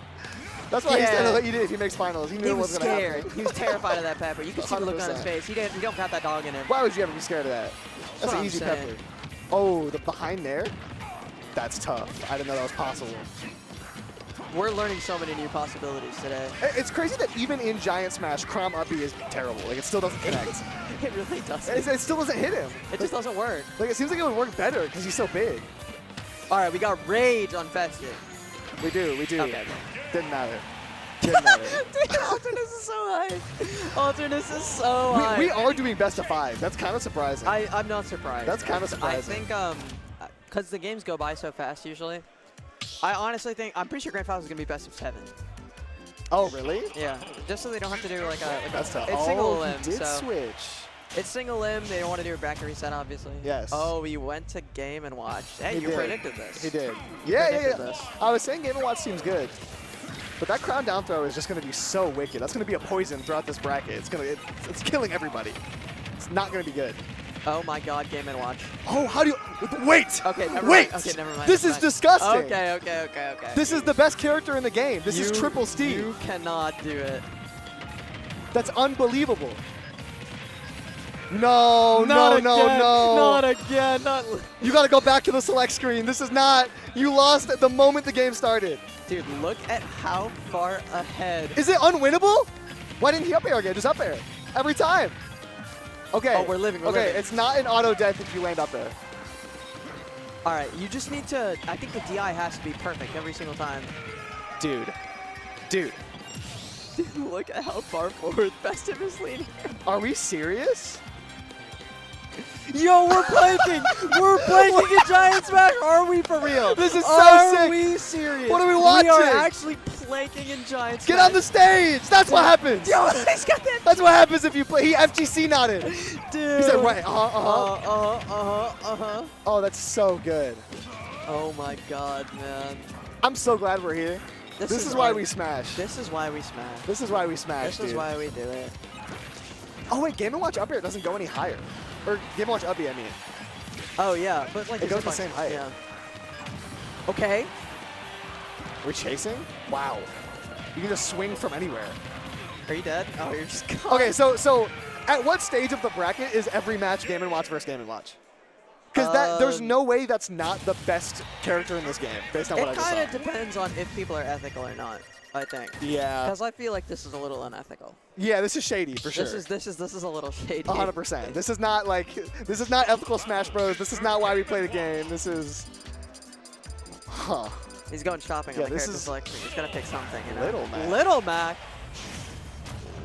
That's why he said he'll let you do if he makes finals. He knew it wasn't going to happen. He was terrified of that pepper. You can see the look on his face. He don't got that dog in him. Why would you ever be scared of that? That's an easy saying. pepper. Oh, the behind there? That's tough. I didn't know that was possible. We're learning so many new possibilities today. It's crazy that even in Giant Smash, Crom uppy is terrible. Like, it still doesn't connect. It really doesn't. It still doesn't hit him. It just doesn't work. Like, it seems like it would work better because he's so big. All right, we got Rage on Festive. We do. Okay. Didn't matter. Didn't matter. Dude, Alternus is so high. Alternus is so high. We are doing best of 5. That's kind of surprising. I'm not surprised. That's kind of surprising. I think, because the games go by so fast usually, I honestly think, I'm pretty sure Grand Finals is going to be best of 7. Oh, really? Yeah, just so they don't have to do like a That's tough. It's single limb, he did so switch. It's single limb. They don't want to do a bracket reset, obviously. Yes. Oh, we went to game and watched. Hey, you predicted this. He did. You predicted this. I was saying game and watch seems good. But that crown down throw is just going to be so wicked. That's going to be a poison throughout this bracket. It's killing everybody. It's not going to be good. Oh my God, game and watch. Oh, how do you wait? Okay, never wait. mind. Okay, never mind. This is disgusting. Okay. This is the best character in the game. This is Triple Steve. You cannot do it. That's unbelievable. No. Not again. You got to go back to the select screen. This is not. You lost at the moment the game started. Dude, look at how far ahead. Is it unwinnable? Why didn't he up air again? Just up air. Every time. Okay. Oh, we're living. It's not an auto death if you land up there. All right, you just need to. I think the DI has to be perfect every single time. Dude. Dude, look at how far forward Festive is leaning. Are we serious? Yo, we're planking. We're planking a giant smash. Are we for real? This is so Are sick. we serious? What are we watching? We are actually planking in giant smash. Get on the stage. That's what happens. Yo, he's got that. That's what happens if you play. He FGC nodded. Dude. He said, right. Oh, that's so good. Oh my God, man. I'm so glad we're here. This is why we smash. This is why we smash. This is why we smash, This is why we do it. Oh, wait, Game & Watch up air doesn't go any higher. Or Game & Watch up B, I mean. Oh, yeah, but like it goes the same height. Yeah. Okay. We're chasing? Wow. You can just swing from anywhere. Are you dead? Oh, you're just gone. Okay, so at what stage of the bracket is every match Game & Watch versus Game & Watch? Because there's no way that's not the best character in this game, based on what I just saw. It kind of depends on if people are ethical or not, I think. Yeah. Because I feel like this is a little unethical. Yeah, this is shady for sure. This is a little shady. 100%. This is not ethical Smash Bros. This is not why we play the game. This is, He's going shopping on the character selection. He's gonna pick something. You know? Little Mac. Little Mac.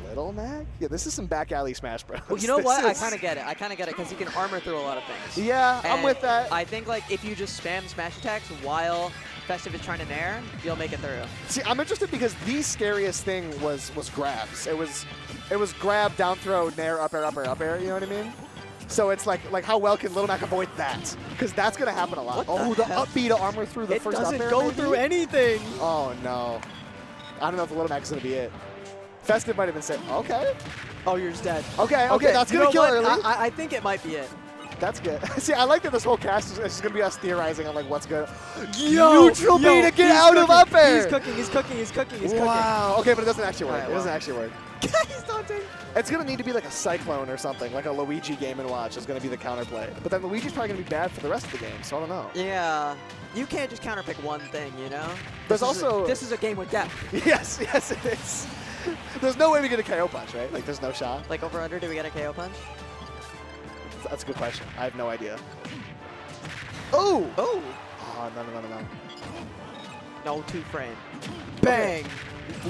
Little Mac? Yeah, this is some back alley Smash Bros. Well, you know what? I kind of get it. I kind of get it because he can armor through a lot of things. Yeah, I'm with that. I think like if you just spam smash attacks while Festive is trying to nair, you'll make it through. See, I'm interested because the scariest thing was grabs. It was grab, down throw, nair, up air, up air. You know what I mean? So it's like how well can Little Mac avoid that? Because that's gonna happen a lot. What the up B to armor through the first up air. It doesn't go through anything. Oh no. I don't know if the Little Mac is gonna be it. Festive might have been saying, okay. Oh, you're just dead. Okay, that's gonna kill early. I think it might be it. That's good. See, I like that this whole cast is just gonna be us theorizing on like what's good. Yo, Neutral B to get out of up air. He's cooking. Wow. Okay, but it doesn't actually work. Right, it doesn't actually work. He's daunting. It's gonna need to be like a Cyclone or something, like a Luigi Game & Watch is gonna be the counterplay. But then Luigi's probably gonna be bad for the rest of the game, so I don't know. Yeah. You can't just counterpick one thing, you know? There's also this is a game with depth. Yes, it is. There's no way we get a KO punch, right? Like there's no shot. Like over under, do we get a KO punch? That's a good question. I have no idea. Oh! Oh! Oh, no. No two frame. Bang!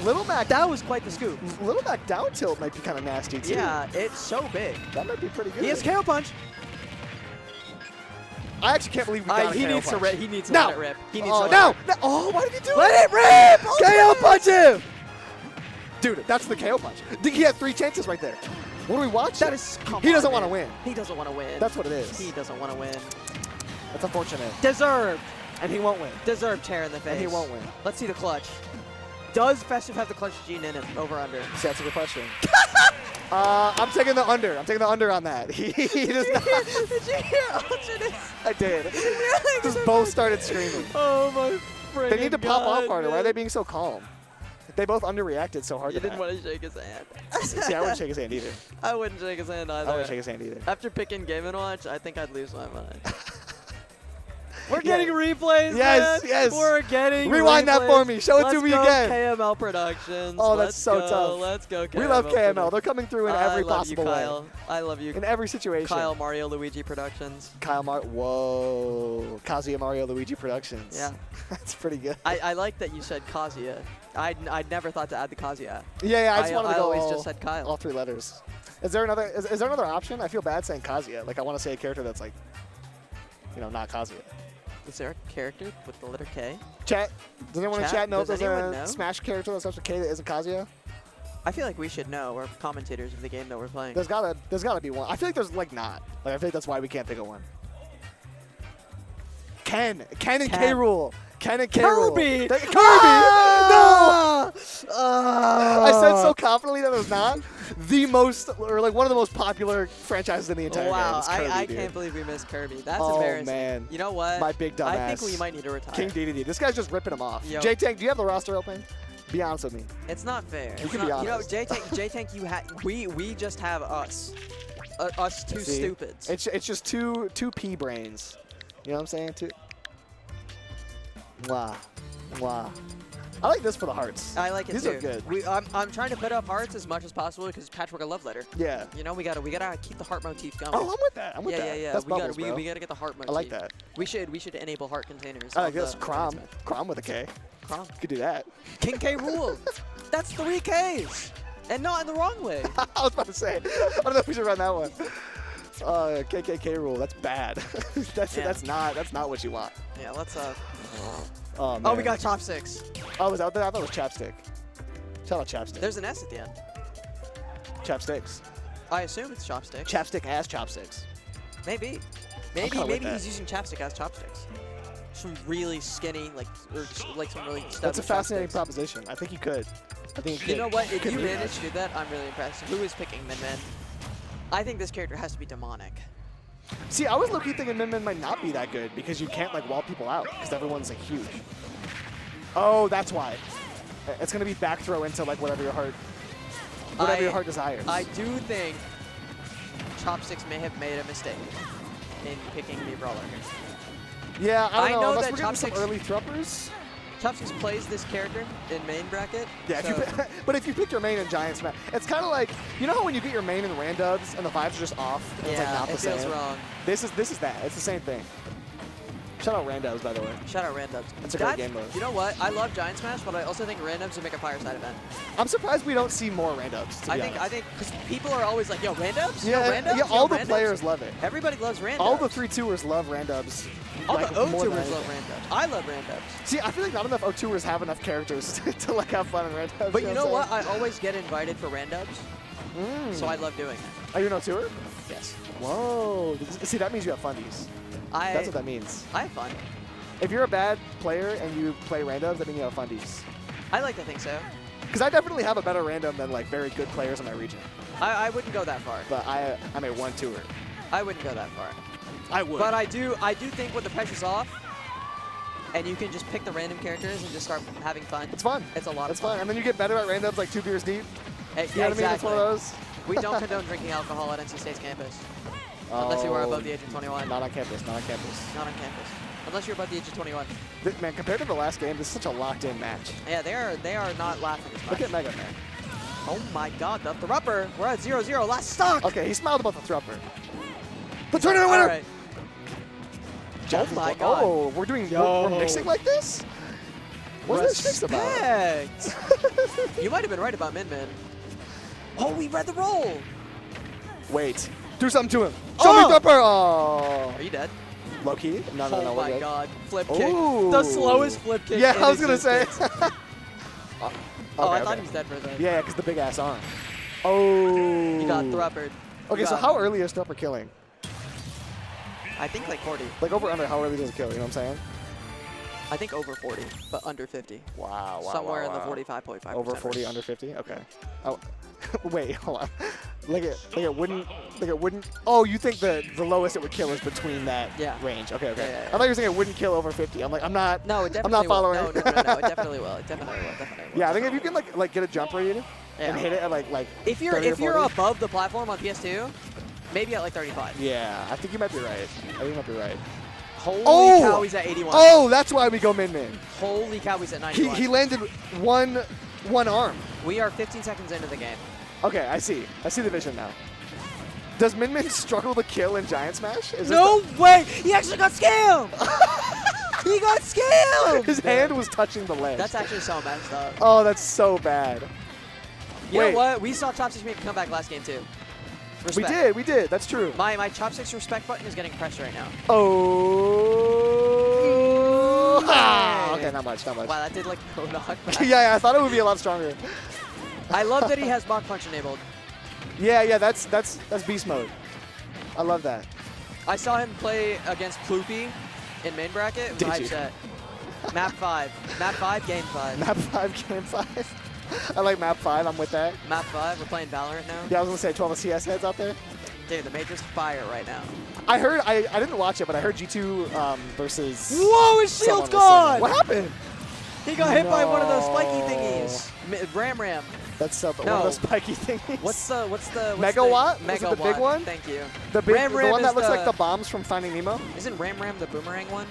Little Mac. That was quite the scoop. Little Mac down tilt might be kind of nasty too. Yeah, it's so big. That might be pretty good. He has KO punch. I actually can't believe we got a he KO needs punch. to rip. He needs to let it rip. He needs to let no! it rip. Oh, why did he do Let it? it rip! KO punch him! Dude, that's the KO punch. He had 3 chances right there. What do we watch? That is. He doesn't want to win. He doesn't want to win. That's what it is. He doesn't want to win. That's unfortunate. Deserved. And he won't win. Deserved chair in the face. And he won't win. Let's see the clutch. Does Festive have the clutch gene in him? Over under. See, that's a good question. I'm taking the under. I'm taking the under on that. He does not. Did you hear alternate? I did. Just both started screaming. Oh my friend. They need to pop off harder. Why are they being so calm? They both underreacted so hard. You didn't want to shake his hand. See, I wouldn't shake his hand either. I wouldn't shake his hand either. I wouldn't shake his hand either. After picking Game & Watch, I think I'd lose my mind. We're getting replays, Yes, man. yes. We're getting Rewind replays. that for me. Show it to me again. KML Productions. Oh, that's Let's so go. tough. Let's go, KML. We love KML. Productions. They're coming through in every possible way. Kyle. I love you. In every situation. Kyle Mario Luigi Productions. Whoa. Kazuya Mario Luigi Productions. Yeah. That's pretty good. I like that you said Kazuya. I'd never thought to add the Kazuya. Yeah, I just wanted to go always just said Kyle. all 3 letters. Is there another is there another option? I feel bad saying Kazuya. Like I want to say a character that's like, not Kazuya. Is there a character with the letter K? Chat. Does anyone in chat know if Does there's anyone a know? Smash character that starts with K that isn't Kazuya? I feel like we should know. We're commentators of the game that we're playing. There's gotta be one. I feel like there's like not. Like I think that's why we can't think of one. Ken and K Rule. Ken and K Rule. Kirby! Kirby! No! I said so confidently that it was not the most, or like one of the most popular franchises in the entire game. Wow, It's Kirby, I dude. can't believe we missed Kirby. That's Oh, embarrassing. man. You know what? My big dumb I ass. think we might need to retire. King DDD. This guy's just ripping him off. Yo. J-Tank, do you have the roster open? Be honest with me. It's not fair. You It's can be not- honest. You know, J-Tank, we just have us. Us two See? stupids. It's just two P brains. You know what I'm saying? Two. Wow. I like this for the hearts. I like it These too. are good. I'm trying to put up hearts as much as possible because Patchwork a love letter. Yeah. You know, we gotta keep the heart motif going. Oh, I'm with that. I'm with that. Yeah. That's we bubbles, gotta bro. we gotta get the heart motif. I like that. We should enable heart containers. I like on this. the Crom. Smash. Crom with a K. Crom. You could do that. King K rule. That's 3 Ks. And not in the wrong way. I was about to say. I don't know if we should run that one. KKK rule. That's bad. That's not what you want. Yeah, let's Oh, man. Oh, we got chopsticks. Oh, was that there? I thought it was chapstick. Shout out chapstick. There's an S at the end. Chapsticks. I assume it's chopsticks. Chapstick as chopsticks. Maybe with that. he's using chapstick as chopsticks. Some really skinny, like some really. That's a fascinating chopsticks. proposition. I think he could. I think he could. You know what? He If could you really manage to do that, I'm really impressed. Who is picking Min Min? I think this character has to be demonic. See, I was low-key thinking Min Min might not be that good because you can't like wall people out because everyone's like huge. Oh, that's why. It's gonna be back throw into like whatever your heart desires. I do think Chopsticks may have made a mistake in picking the Brawler here. Yeah, I don't know. Unless that we're getting some Chopsticks early thruppers. Chopsticks plays this character in main bracket. Yeah, so but if you pick your main in Giant Smash, it's kind of like, you know how when you get your main in Randubs and the vibes are just off? And it's like not the it feels same? wrong. This is that. It's the same thing. Shout out Randubs, by the way. Shout out Randubs. That's a great game mode. You know what? I love Giant Smash, but I also think Randubs would make a Fireside event. I'm surprised we don't see more Randubs, to be honest. I think because people are always like, yo, Randubs? Yeah, yo, Randubs? yeah, yo, all the Randubs? players love it. Everybody loves Randubs. All the 3-2ers love Randubs. All like, the more than O2ers love anything. Randubs. I love Randubs. See, I feel like not enough O2ers have enough characters to like have fun in Randubs. But you know what? I always get invited for Randubs, so I love doing it. Are you an O2er? Yes. Whoa. See, that means you have fundies. That's what that means. I have fun. If you're a bad player and you play randoms, that means you have fundies. I like to think so. Because I definitely have a better random than like very good players in my region. I wouldn't go that far. But I'm a 1-2er. I wouldn't go that far. I would. But I do think when the pressure's off, and you can just pick the random characters and just start having fun. It's fun. It's a lot It's of fun. fun. And then you get better at randoms like 2 beers deep. Hey, You know what I mean? It's one of those. We don't condone drinking alcohol at NC State's campus. Unless you are above the age of 21. Not on campus. Not on campus. Not on campus. Unless you're above the age of 21. Man, compared to the last game, this is such a locked-in match. Yeah, they are not laughing as much. Look at Mega Man. Oh my god, the Thrupper. We're at 0-0. Last stock. Okay, he smiled about the Thrupper. The tournament winner! All right. Oh my god. Oh, we're mixing like this? What's this about? Respect. You might have been right about Min Min. Oh, we read the roll. Wait. Do something to him. Show me Thrupper! Oh. Are you dead? Low key? No, Oh we're my good. god. Flip kick. Ooh. The slowest flip kick. Yeah, in I was going to say. existence. Oh, I thought he was dead for a second. Yeah, because the big ass arm. Oh. You got Thruppered. Okay, so how early is Thrupper killing? I think like 40. Like over under, how early does it kill? You know what I'm saying? I think over 40, but under 50. Wow. Somewhere in the 45.5%. Over 40, under 50? Okay. Oh, wait, hold on. Like it wouldn't. Oh, you think the lowest it would kill is between that range? Okay. Yeah. I thought you were saying it wouldn't kill over 50. I'm like, I'm not. No, it I'm definitely not following. will. No, it definitely will. It definitely will. Yeah, I think if you can like get a jump read and hit it at like if you're 30 or 40. above the platform on PS2, maybe at like 35. Yeah, I think you might be right. I think you might be right. Holy Oh! cow, he's at 81. Oh, that's why we go Min. Holy cow, he's at 91. He landed one arm. We are 15 seconds into the game. Okay, I see the vision now. Does Min struggle to kill in Giant Smash? No way! He actually got scammed! He got scammed! His hand was touching the ledge. That's actually so messed up. Oh, that's so bad. You know what? We saw Chopsticks make a comeback last game too. Respect. We did. That's true. My Chopsticks respect button is getting pressed right now. Oh. Ah, okay, not much. Wow, that did like no knockback. yeah, I thought it would be a lot stronger. I love that he has Mach Punch enabled. Yeah, that's beast mode. I love that. I saw him play against Ploopy in main bracket. Did 5 you? set. Map 5. Map 5, game 5. Map 5, game 5. I like map 5. I'm with that. Map 5. We're playing Valorant now. Yeah, I was gonna say 12 CS heads out there. Dude, the Major's fire right now. I heard. I didn't watch it, but I heard G2 versus. Whoa, his shield's someone was gone! saying- What happened? He got hit by one of those spiky thingies. Ram. That's one No. of those spiky things. What's the Megawatt? Mega Was it the big one? Thank you. The big, Ram the one is that looks like the bombs from Finding Nemo. Isn't Ram the boomerang one?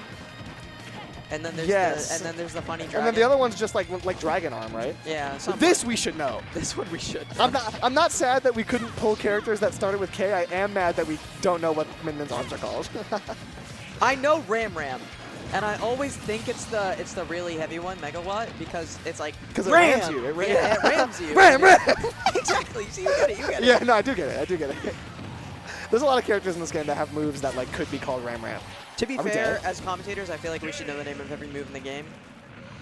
And then there's Yes. the funny dragon. And then the other one's just like Dragon Arm, right? Yeah. This we should know. This one we should. I'm not sad that we couldn't pull characters that started with K. I am mad that we don't know what Min's arms are called. I know Ram, and I always think it's the really heavy one, Megawatt, because it's like Because it Ram. rams you. It It rams you. Ram. Exactly. See, you get it. Yeah, no, I do get it. There's a lot of characters in this game that have moves that like could be called Ram Ram. To be Are we fair, dead? as commentators, I feel like we should know the name of every move in the game,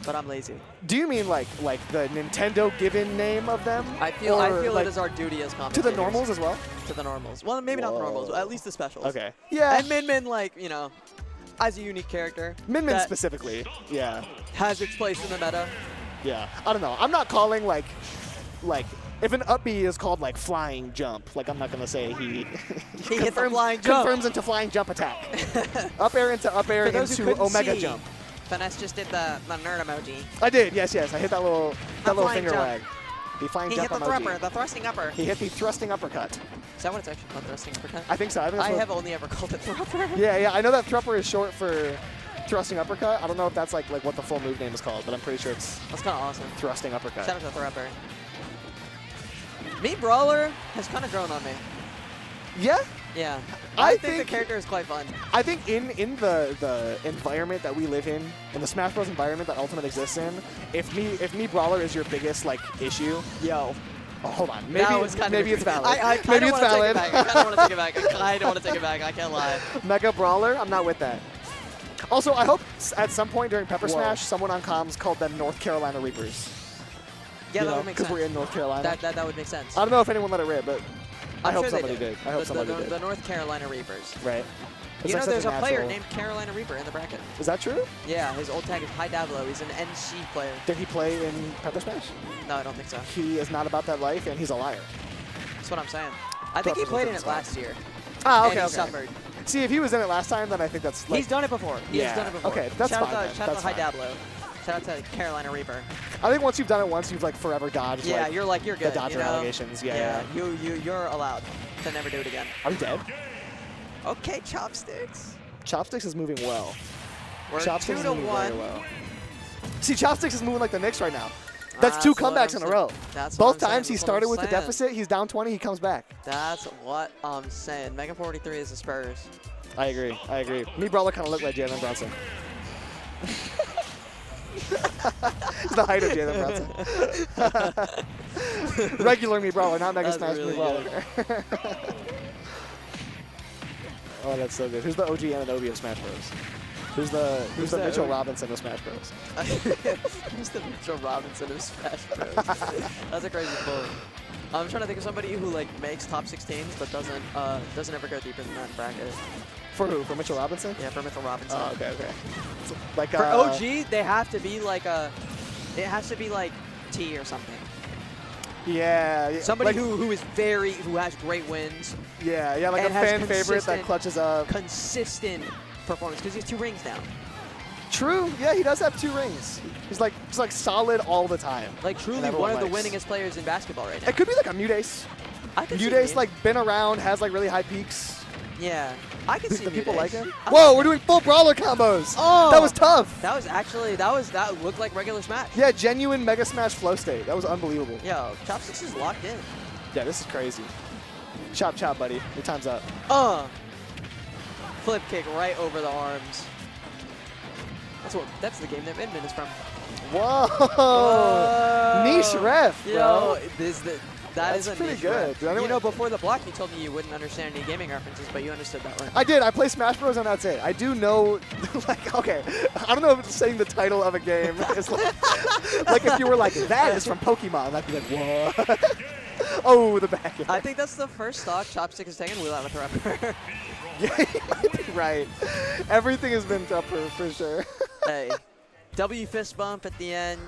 but I'm lazy. Do you mean like the Nintendo given name of them? I feel like, it is our duty as to commentators. the normals as well. To the normals. Well, maybe not the normals, but at least the specials. Okay. Yeah. And Min Min, like, you know, as a unique character. Min Min that specifically. Yeah. has its place in the meta. Yeah. I don't know. I'm not calling like if an up B is called like flying jump, like I'm not gonna say he He hit the flying jump. confirms into flying jump attack. Up air into up air For those who into couldn't omega see, jump. Finesse just did the nerd emoji. I did. Yes. I hit that little flying finger jump. wag. The flying He jump hit the emoji. thrupper, the thrusting upper. He hit the thrusting uppercut. Is that what it's actually called, thrusting uppercut? I think so. I think that's I what- have only ever called it thrupper. Yeah. I know that thrupper is short for thrusting uppercut. I don't know if that's like what the full move name is called, but I'm pretty sure it's That's kind of awesome. thrusting uppercut. Shout out to thrupper. Me Brawler has kind of grown on me. Yeah. Yeah. I I think think- the character is quite fun. I think in the environment that we live in the Smash Bros. Environment that Ultimate exists in, if me Brawler is your biggest like issue, yo. Oh, hold on. That Maybe was kind maybe of it's valid. I maybe it's valid. I kind of want to take it back. I kind of want to take it back. I can't lie. Mega Brawler, I'm not with that. Also, I hope at some point during Pepper Whoa. Smash, someone on comms called them North Carolina Reapers. Yeah, that would make sense. Because we're in North Carolina. That would make sense. I don't know if anyone let it rip, but I I'm hope sure they somebody did. I hope somebody did. The North Carolina Reapers. Right. It's You like know, such there's a player natural- named Carolina Reaper in the bracket. Is that true? Yeah, his old tag is High Davlo. He's an NC player. Did he play in Pepper Smash? No, I don't think so. He is not about that life, and he's a liar. That's what I'm saying. I think he Preference played in is it last year. Ah, and okay, he okay. suffered. See, if he was in it last time, then I think that's like... He's done it before. He Yeah, has done it before. okay, that's shout fine Out then. to, shout That's out to High fine. Dablo. Shout out to Carolina Reaper. I think once you've done it once, you've like forever dodged Yeah, like, you're like, you're good. the Dodger you know? allegations. Yeah. You're allowed to never do it again. Are we dead? Okay, Chopsticks. Chopsticks is moving well. We're Chopsticks 2 is to moving very 1. well. See, Chopsticks is moving like the Knicks right now. That's 2 what I'm comebacks in a saying. row. That's what Both I'm saying. times he That's what started I'm with the saying. deficit, he's down 20, he comes back. That's what I'm saying. Mega 43 is the Spurs. I agree. Me Brawler kind of looked like Jalen Brunson. It's the height of Jalen Brunson. Regular Me Brawler, not Mega That's Smash really Me Brawler. Oh, that's so good. Who's the OG and an OB of Smash Bros? Who's the the Mitchell OG? Robinson of Smash Bros? Who's the Mitchell Robinson of Smash Bros? That's a crazy quote. I'm trying to think of somebody who like makes top 16s but doesn't ever go deeper than that bracket. For who? For Mitchell Robinson? Yeah, for Mitchell Robinson. Oh, okay. So, like For OG, they have to be like it has to be like T or something. Yeah. Somebody like, who has great wins. Yeah, like a and has fan favorite that consistent- clutches up. Consistent performance because he has 2 rings now. True. Yeah, he does have 2 rings. He's like solid all the time. Like truly And one everyone of the likes. winningest players in basketball right now. It could be like a Mudace. I could see Mudace Mute. like been around, has like really high peaks. Yeah, I can see The people Mudace. like him. Whoa, we're doing full brawler combos. Oh, that was tough. That was actually that looked like regular Smash. Yeah, genuine Mega Smash flow state. That was unbelievable. Yo, Chopsticks is locked in. Yeah, this is crazy. Chop, chop, buddy. Your time's up. Flip kick right over the arms. That's the game that Midman is from. Whoa. Niche ref, bro. Yo, that That's is a pretty niche good. ref. Did anyone- You know, before the block, you told me you wouldn't understand any gaming references, but you understood that one. I did. I play Smash Bros. And that's it. I do know, like, okay, I don't know if saying the title of a game is like if you were like, that is from Pokemon, I'd be like, whoa. Oh, the back air. I think that's the first stock Chopstick has taken without a thrower. Yeah, you might be right. Everything has been tougher for sure. Hey, W fist bump at the end.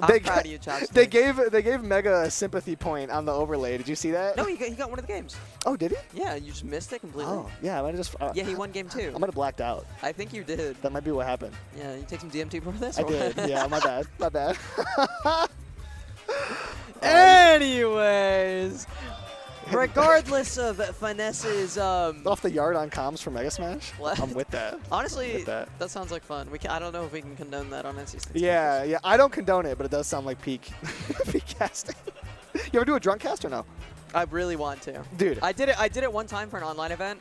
I'm proud of you, Chopstick. They gave Mega a sympathy point on the overlay. Did you see that? No, he got one of the games. Oh, did he? Yeah, you just missed it completely. Oh, yeah. I might have just. Yeah, he won game 2. I might have blacked out. I think you did. That might be what happened. Yeah, you take some DMT for this? I or did. what? Yeah, my bad. My bad. Anyways, regardless of Finesse's off the yard on comms for Mega Smash. What? I'm with that. Honestly, With that. that sounds like fun. I don't know if we can condone that on NC State. Yeah. I don't condone it, but it does sound like peak casting. You ever do a drunk cast or no? I really want to. Dude. I did it one time for an online event.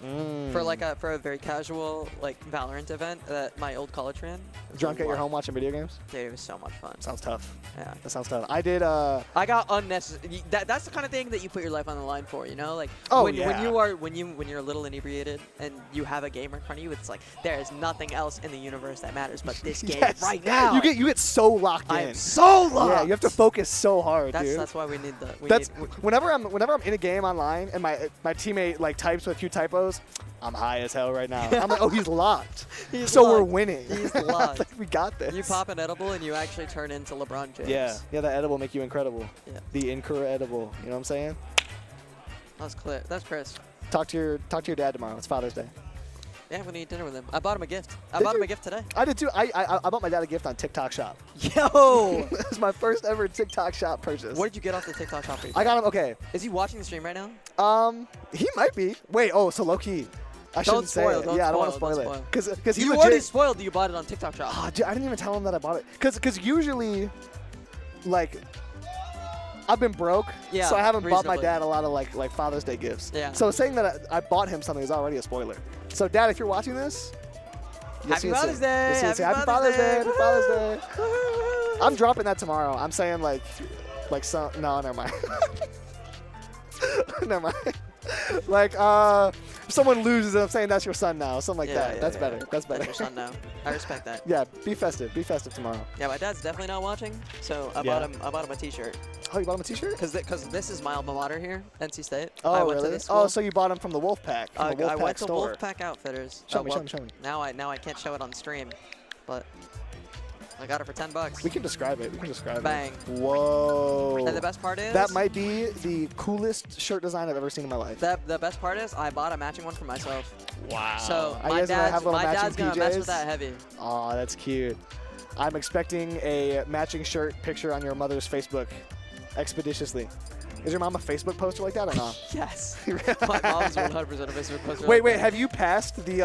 For a very casual Valorant event that my old college ran. Drunk at your home watching video games? Dude, it was so much fun. Sounds tough. Yeah. That sounds tough. I did. I got unnecessary. That's the kind of thing that you put your life on the line for, you know? Like when you're a little inebriated and you have a gamer in front of you, it's like there is nothing else in the universe that matters but this game right now. You get so locked in. I am so locked. Yeah, you have to focus so hard, dude. That's why we need the. Whenever I'm in a game online and my teammate types with a few typos, I'm high as hell right now. I'm like, oh, he's locked. We're winning. He's locked. Like, we got this. You pop an edible and you actually turn into LeBron James. Yeah, that edible make you incredible. Yeah. The incredible. You know what I'm saying? That's clear. That's Chris. Talk to your dad tomorrow. It's Father's Day. Yeah, I'm gonna eat dinner with him. I bought him a gift. I bought him a gift today. I did too. I bought my dad a gift on TikTok Shop. Yo! It was my first ever TikTok Shop purchase. What did you get off the TikTok Shop? I got him. Okay. Is he watching the stream right now? He might be. Wait. Oh, so low key. I shouldn't say it. Yeah, I don't want to spoil it. Because he you already spoiled that you bought it on TikTok Shop. Oh, dude, I didn't even tell him that I bought it. Because usually, I've been broke, so I haven't bought my dad a lot of Father's Day gifts. Yeah. So saying that I bought him something is already a spoiler. So Dad, if you're watching this, Happy Father's Day! Happy Father's Day! Happy Father's Day! I'm dropping that tomorrow. I'm saying no, never mind. Never mind. If someone loses, I'm saying that's your son now. Something like that. That's better. That's better. That's your son now. I respect that. Yeah, be festive. Be festive tomorrow. Yeah, my dad's definitely not watching, so I bought him a T-shirt. Oh, you bought him a T-shirt? Because this is my alma mater here, NC State. Oh, I went really? To this school. Oh, so you bought him from the Wolfpack. I went to store. Wolfpack Outfitters. Show me. Now I can't show it on stream, but I got it for $10. We can describe it. Bang. Whoa. And the best part is that might be the coolest shirt design I've ever seen in my life. The best part is I bought a matching one for myself. Wow. So my dad's gonna mess with that heavy. Oh, that's cute. I'm expecting a matching shirt picture on your mother's Facebook expeditiously. Is your mom a Facebook poster like that or not? Yes. My mom's 100% a Facebook poster. Wait. Have you passed the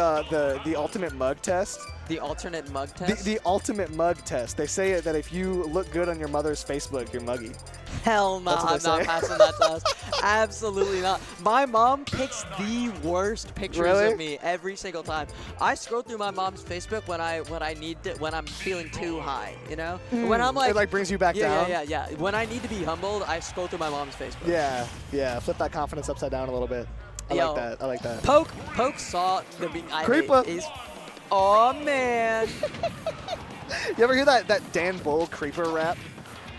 ultimate mug test? The alternate mug test? The ultimate mug test. They say that if you look good on your mother's Facebook, you're muggy. Hell no, I'm not passing that test. Absolutely not. My mom picks the worst pictures of me every single time. I scroll through my mom's Facebook when I'm feeling too high, you know? When I'm like, it brings you back down. Yeah. When I need to be humbled, I scroll through my mom's Facebook. Yeah. Flip that confidence upside down a little bit. I like that. Poke saw the Creeper. Oh man. You ever hear that Dan Bull creeper rap?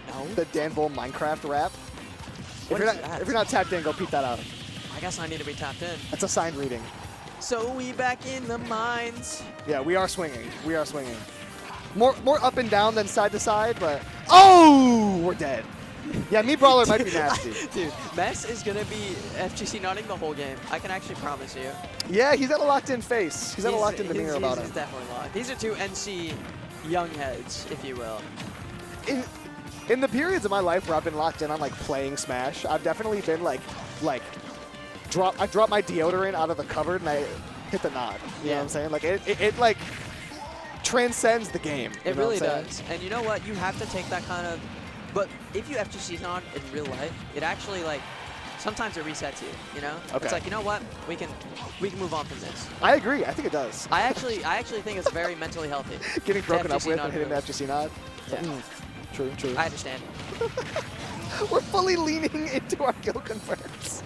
No. The Dan Bull Minecraft rap? If you're not tapped in, go peep that out. I guess I need to be tapped in. That's a signed reading. So we back in the mines. Yeah, we are swinging. More up and down than side to side, but we're dead. Yeah, me brawler might be nasty. Dude, Mess is going to be FGC nutting the whole game. I can actually promise you. Yeah, he's got a locked-in face. He's got a locked-in demeanor about him. He's definitely locked. These are two NC young heads, if you will. In the periods of my life where I've been locked in on playing Smash, I've definitely been I dropped my deodorant out of the cupboard and I hit the nod. You know what I'm saying? It transcends the game. It really does. And you know what? You have to take that kind of. But if you FGC on in real life, it actually sometimes it resets you. You know? Okay. It's like, you know what? We can move on from this. I agree. I think it does. I actually think it's very mentally healthy. Getting broken up with and hitting the FGC nod. Yeah. True. I understand. We're fully leaning into our kill confirms.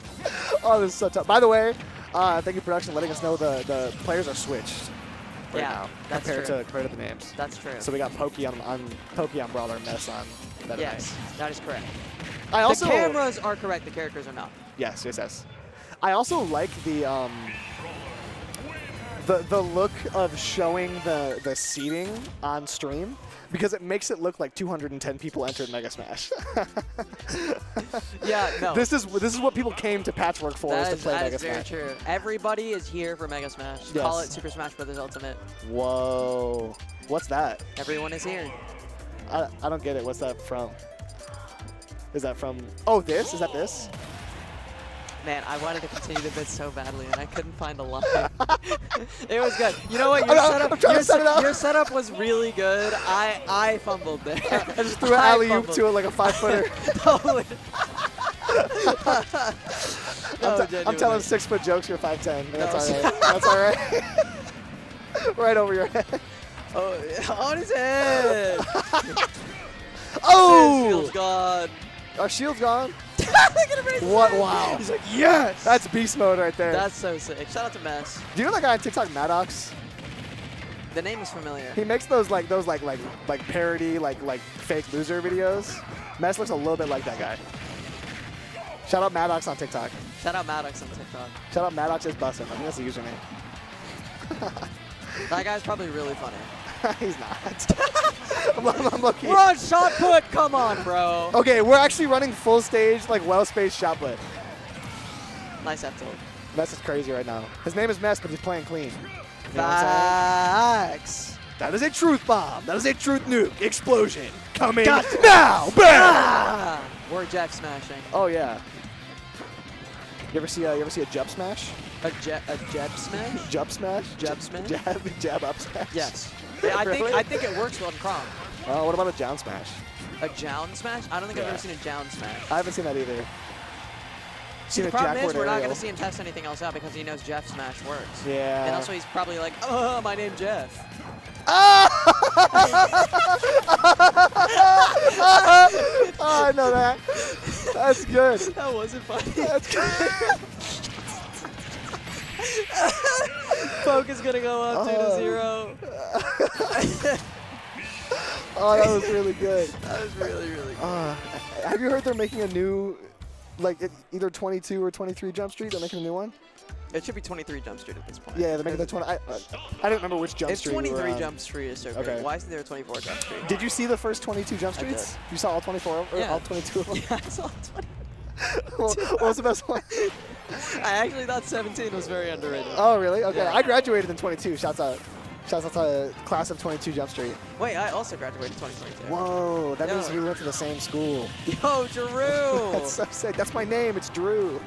Oh, this is so tough. By the way, thank you, production, letting us know the players are switched right now compared to the names. That's true. So we got Pokey on Brawler and Mess on Meta Yes, that is correct. The cameras are correct. The characters are not. Yes. I also like the look of showing the seating on stream because it makes it look like 210 people entered Mega Smash. Yeah, no. This is what people came to Patchwork for, was to play Mega Smash. That is very true. Everybody is here for Mega Smash. Yes. Call it Super Smash Bros. Ultimate. Whoa. What's that? Everyone is here. I don't get it. What's that from? Is that from... Oh, this? Is that this? Man, I wanted to continue the bit so badly, and I couldn't find a line. It was good. You know what? Your setup was really good. I fumbled there. I just threw an alley-oop to it like a 5-footer. Totally. No, I'm telling 6-foot jokes. You're 5'10". That's all right. That's all right. Right over your head. Oh, on his head. Oh! His shield's gone. Our shield's gone. Look at him raise his What? hand. Wow. He's like, yes. That's beast mode right there. That's so sick. Shout out to Mess. Do you know that guy on TikTok, Maddox? The name is familiar. He makes those parody fake loser videos. Mess looks a little bit like that guy. Shout out Maddox on TikTok. Shout out Maddox on TikTok. Shout out Maddox is bussin'. I think that's the username. That guy's probably really funny. He's not. I'm lucky. We're on shot put. Come on, bro. Okay, we're actually running full stage, well-spaced shot put. Nice F tilt. Mess is crazy right now. His name is Mess, but he's playing clean. You know what I'm saying? Facts. That is a truth bomb. That is a truth nuke. Explosion. Coming Gotcha. now. Bam! Ah! We're Jeff smashing. Oh yeah. You ever see a jump smash? A jab smash? Jump smash? Jab smash? Jab up smash? Yes. Yeah, I think it works well in Crom. What about a down smash? A jown smash? I don't think I've ever seen a jown smash. I haven't seen that either. See, the problem is we're not going to see him test anything else out because he knows Jeff smash works. Yeah. And also he's probably like, oh, my name's Jeff. Oh, I know that. That's good. That wasn't funny. That's good. Poke is going to go up 2-0. Oh, that was really good. That was really, really good. Have you heard they're making a new, either 22 or 23 Jump Street? They're making a new one? It should be 23 Jump Street at this point. Yeah, they're making the 20. I don't remember which Jump Street. It's 23 we Jump Street is so good. Okay. Why isn't there a 24 Jump Street? Did you see the first 22 Jump Streets? You saw all 24 or all 22 of them? Yeah, I saw 20. What was the best one? I actually thought 17 was very underrated. Oh, really? Okay. Yeah. I graduated in 22. Shouts out to class of 22 Jump Street. Wait, I also graduated 2022. Whoa, that Yo. means we went to the same school. Yo, Drew! That's so sick. That's my name. It's Drew.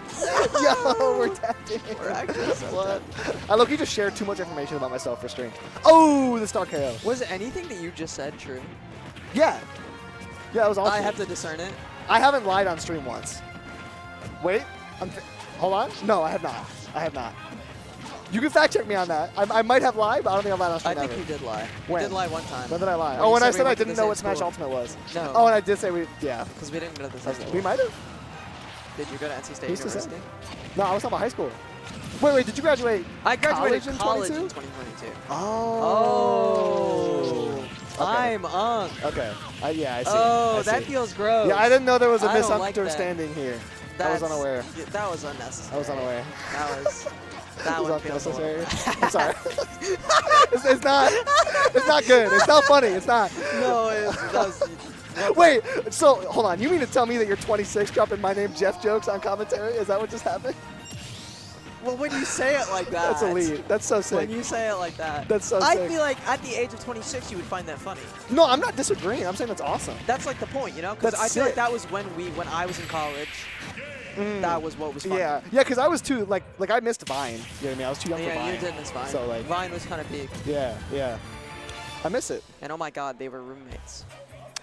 Yo, we're tapped in. We're actually so I look, you just shared too much information about myself for stream. Oh, the star KO. Was anything that you just said true? Yeah. Yeah, it was all I true. have to discern it. I haven't lied on stream once. Wait. Hold on. No, I have not. I have not. You can fact check me on that. I might have lied, but I don't think I've lied on stream I think ever. you did lie. When? You did lie one time. When did I lie? When Oh, you when I said said we I went to didn't the know same what Smash school. Ultimate was. No. Oh, and I did say yeah. Because we didn't go to the same school. We might have. Did you go to NC State Who's to say? University? No, I was talking about high school. Wait, did you graduate? I graduated college in 22? in 2022. Oh. Okay. I'm on. Okay. Yeah, I see. Oh, I that see. feels gross. Yeah, I didn't know there was a I don't like that. misunderstanding here. I was That's- unaware. yeah, that was unnecessary. I was unaware. That Was one feels a little unnecessary. I'm sorry. it's not. It's not good. It's not funny. It's not. No, that was. Wait. So hold on. You mean to tell me that you're 26 dropping my name Jeff jokes on commentary? Is that what just happened? Well, when you say it like that. That's elite. That's so sick. When you say it like that. That's so I sick. feel like at the age of 26, you would find that funny. No, I'm not disagreeing. I'm saying that's awesome. That's like the point, you know? Because That's I feel like sick. that was when I was in college. That was what was funny. Yeah, because I was too like I missed Vine. You know what I mean? I was too young for Yeah, Vine. you did miss Vine. So like, Vine was kind of big. yeah, I miss it. And oh my God, they were roommates.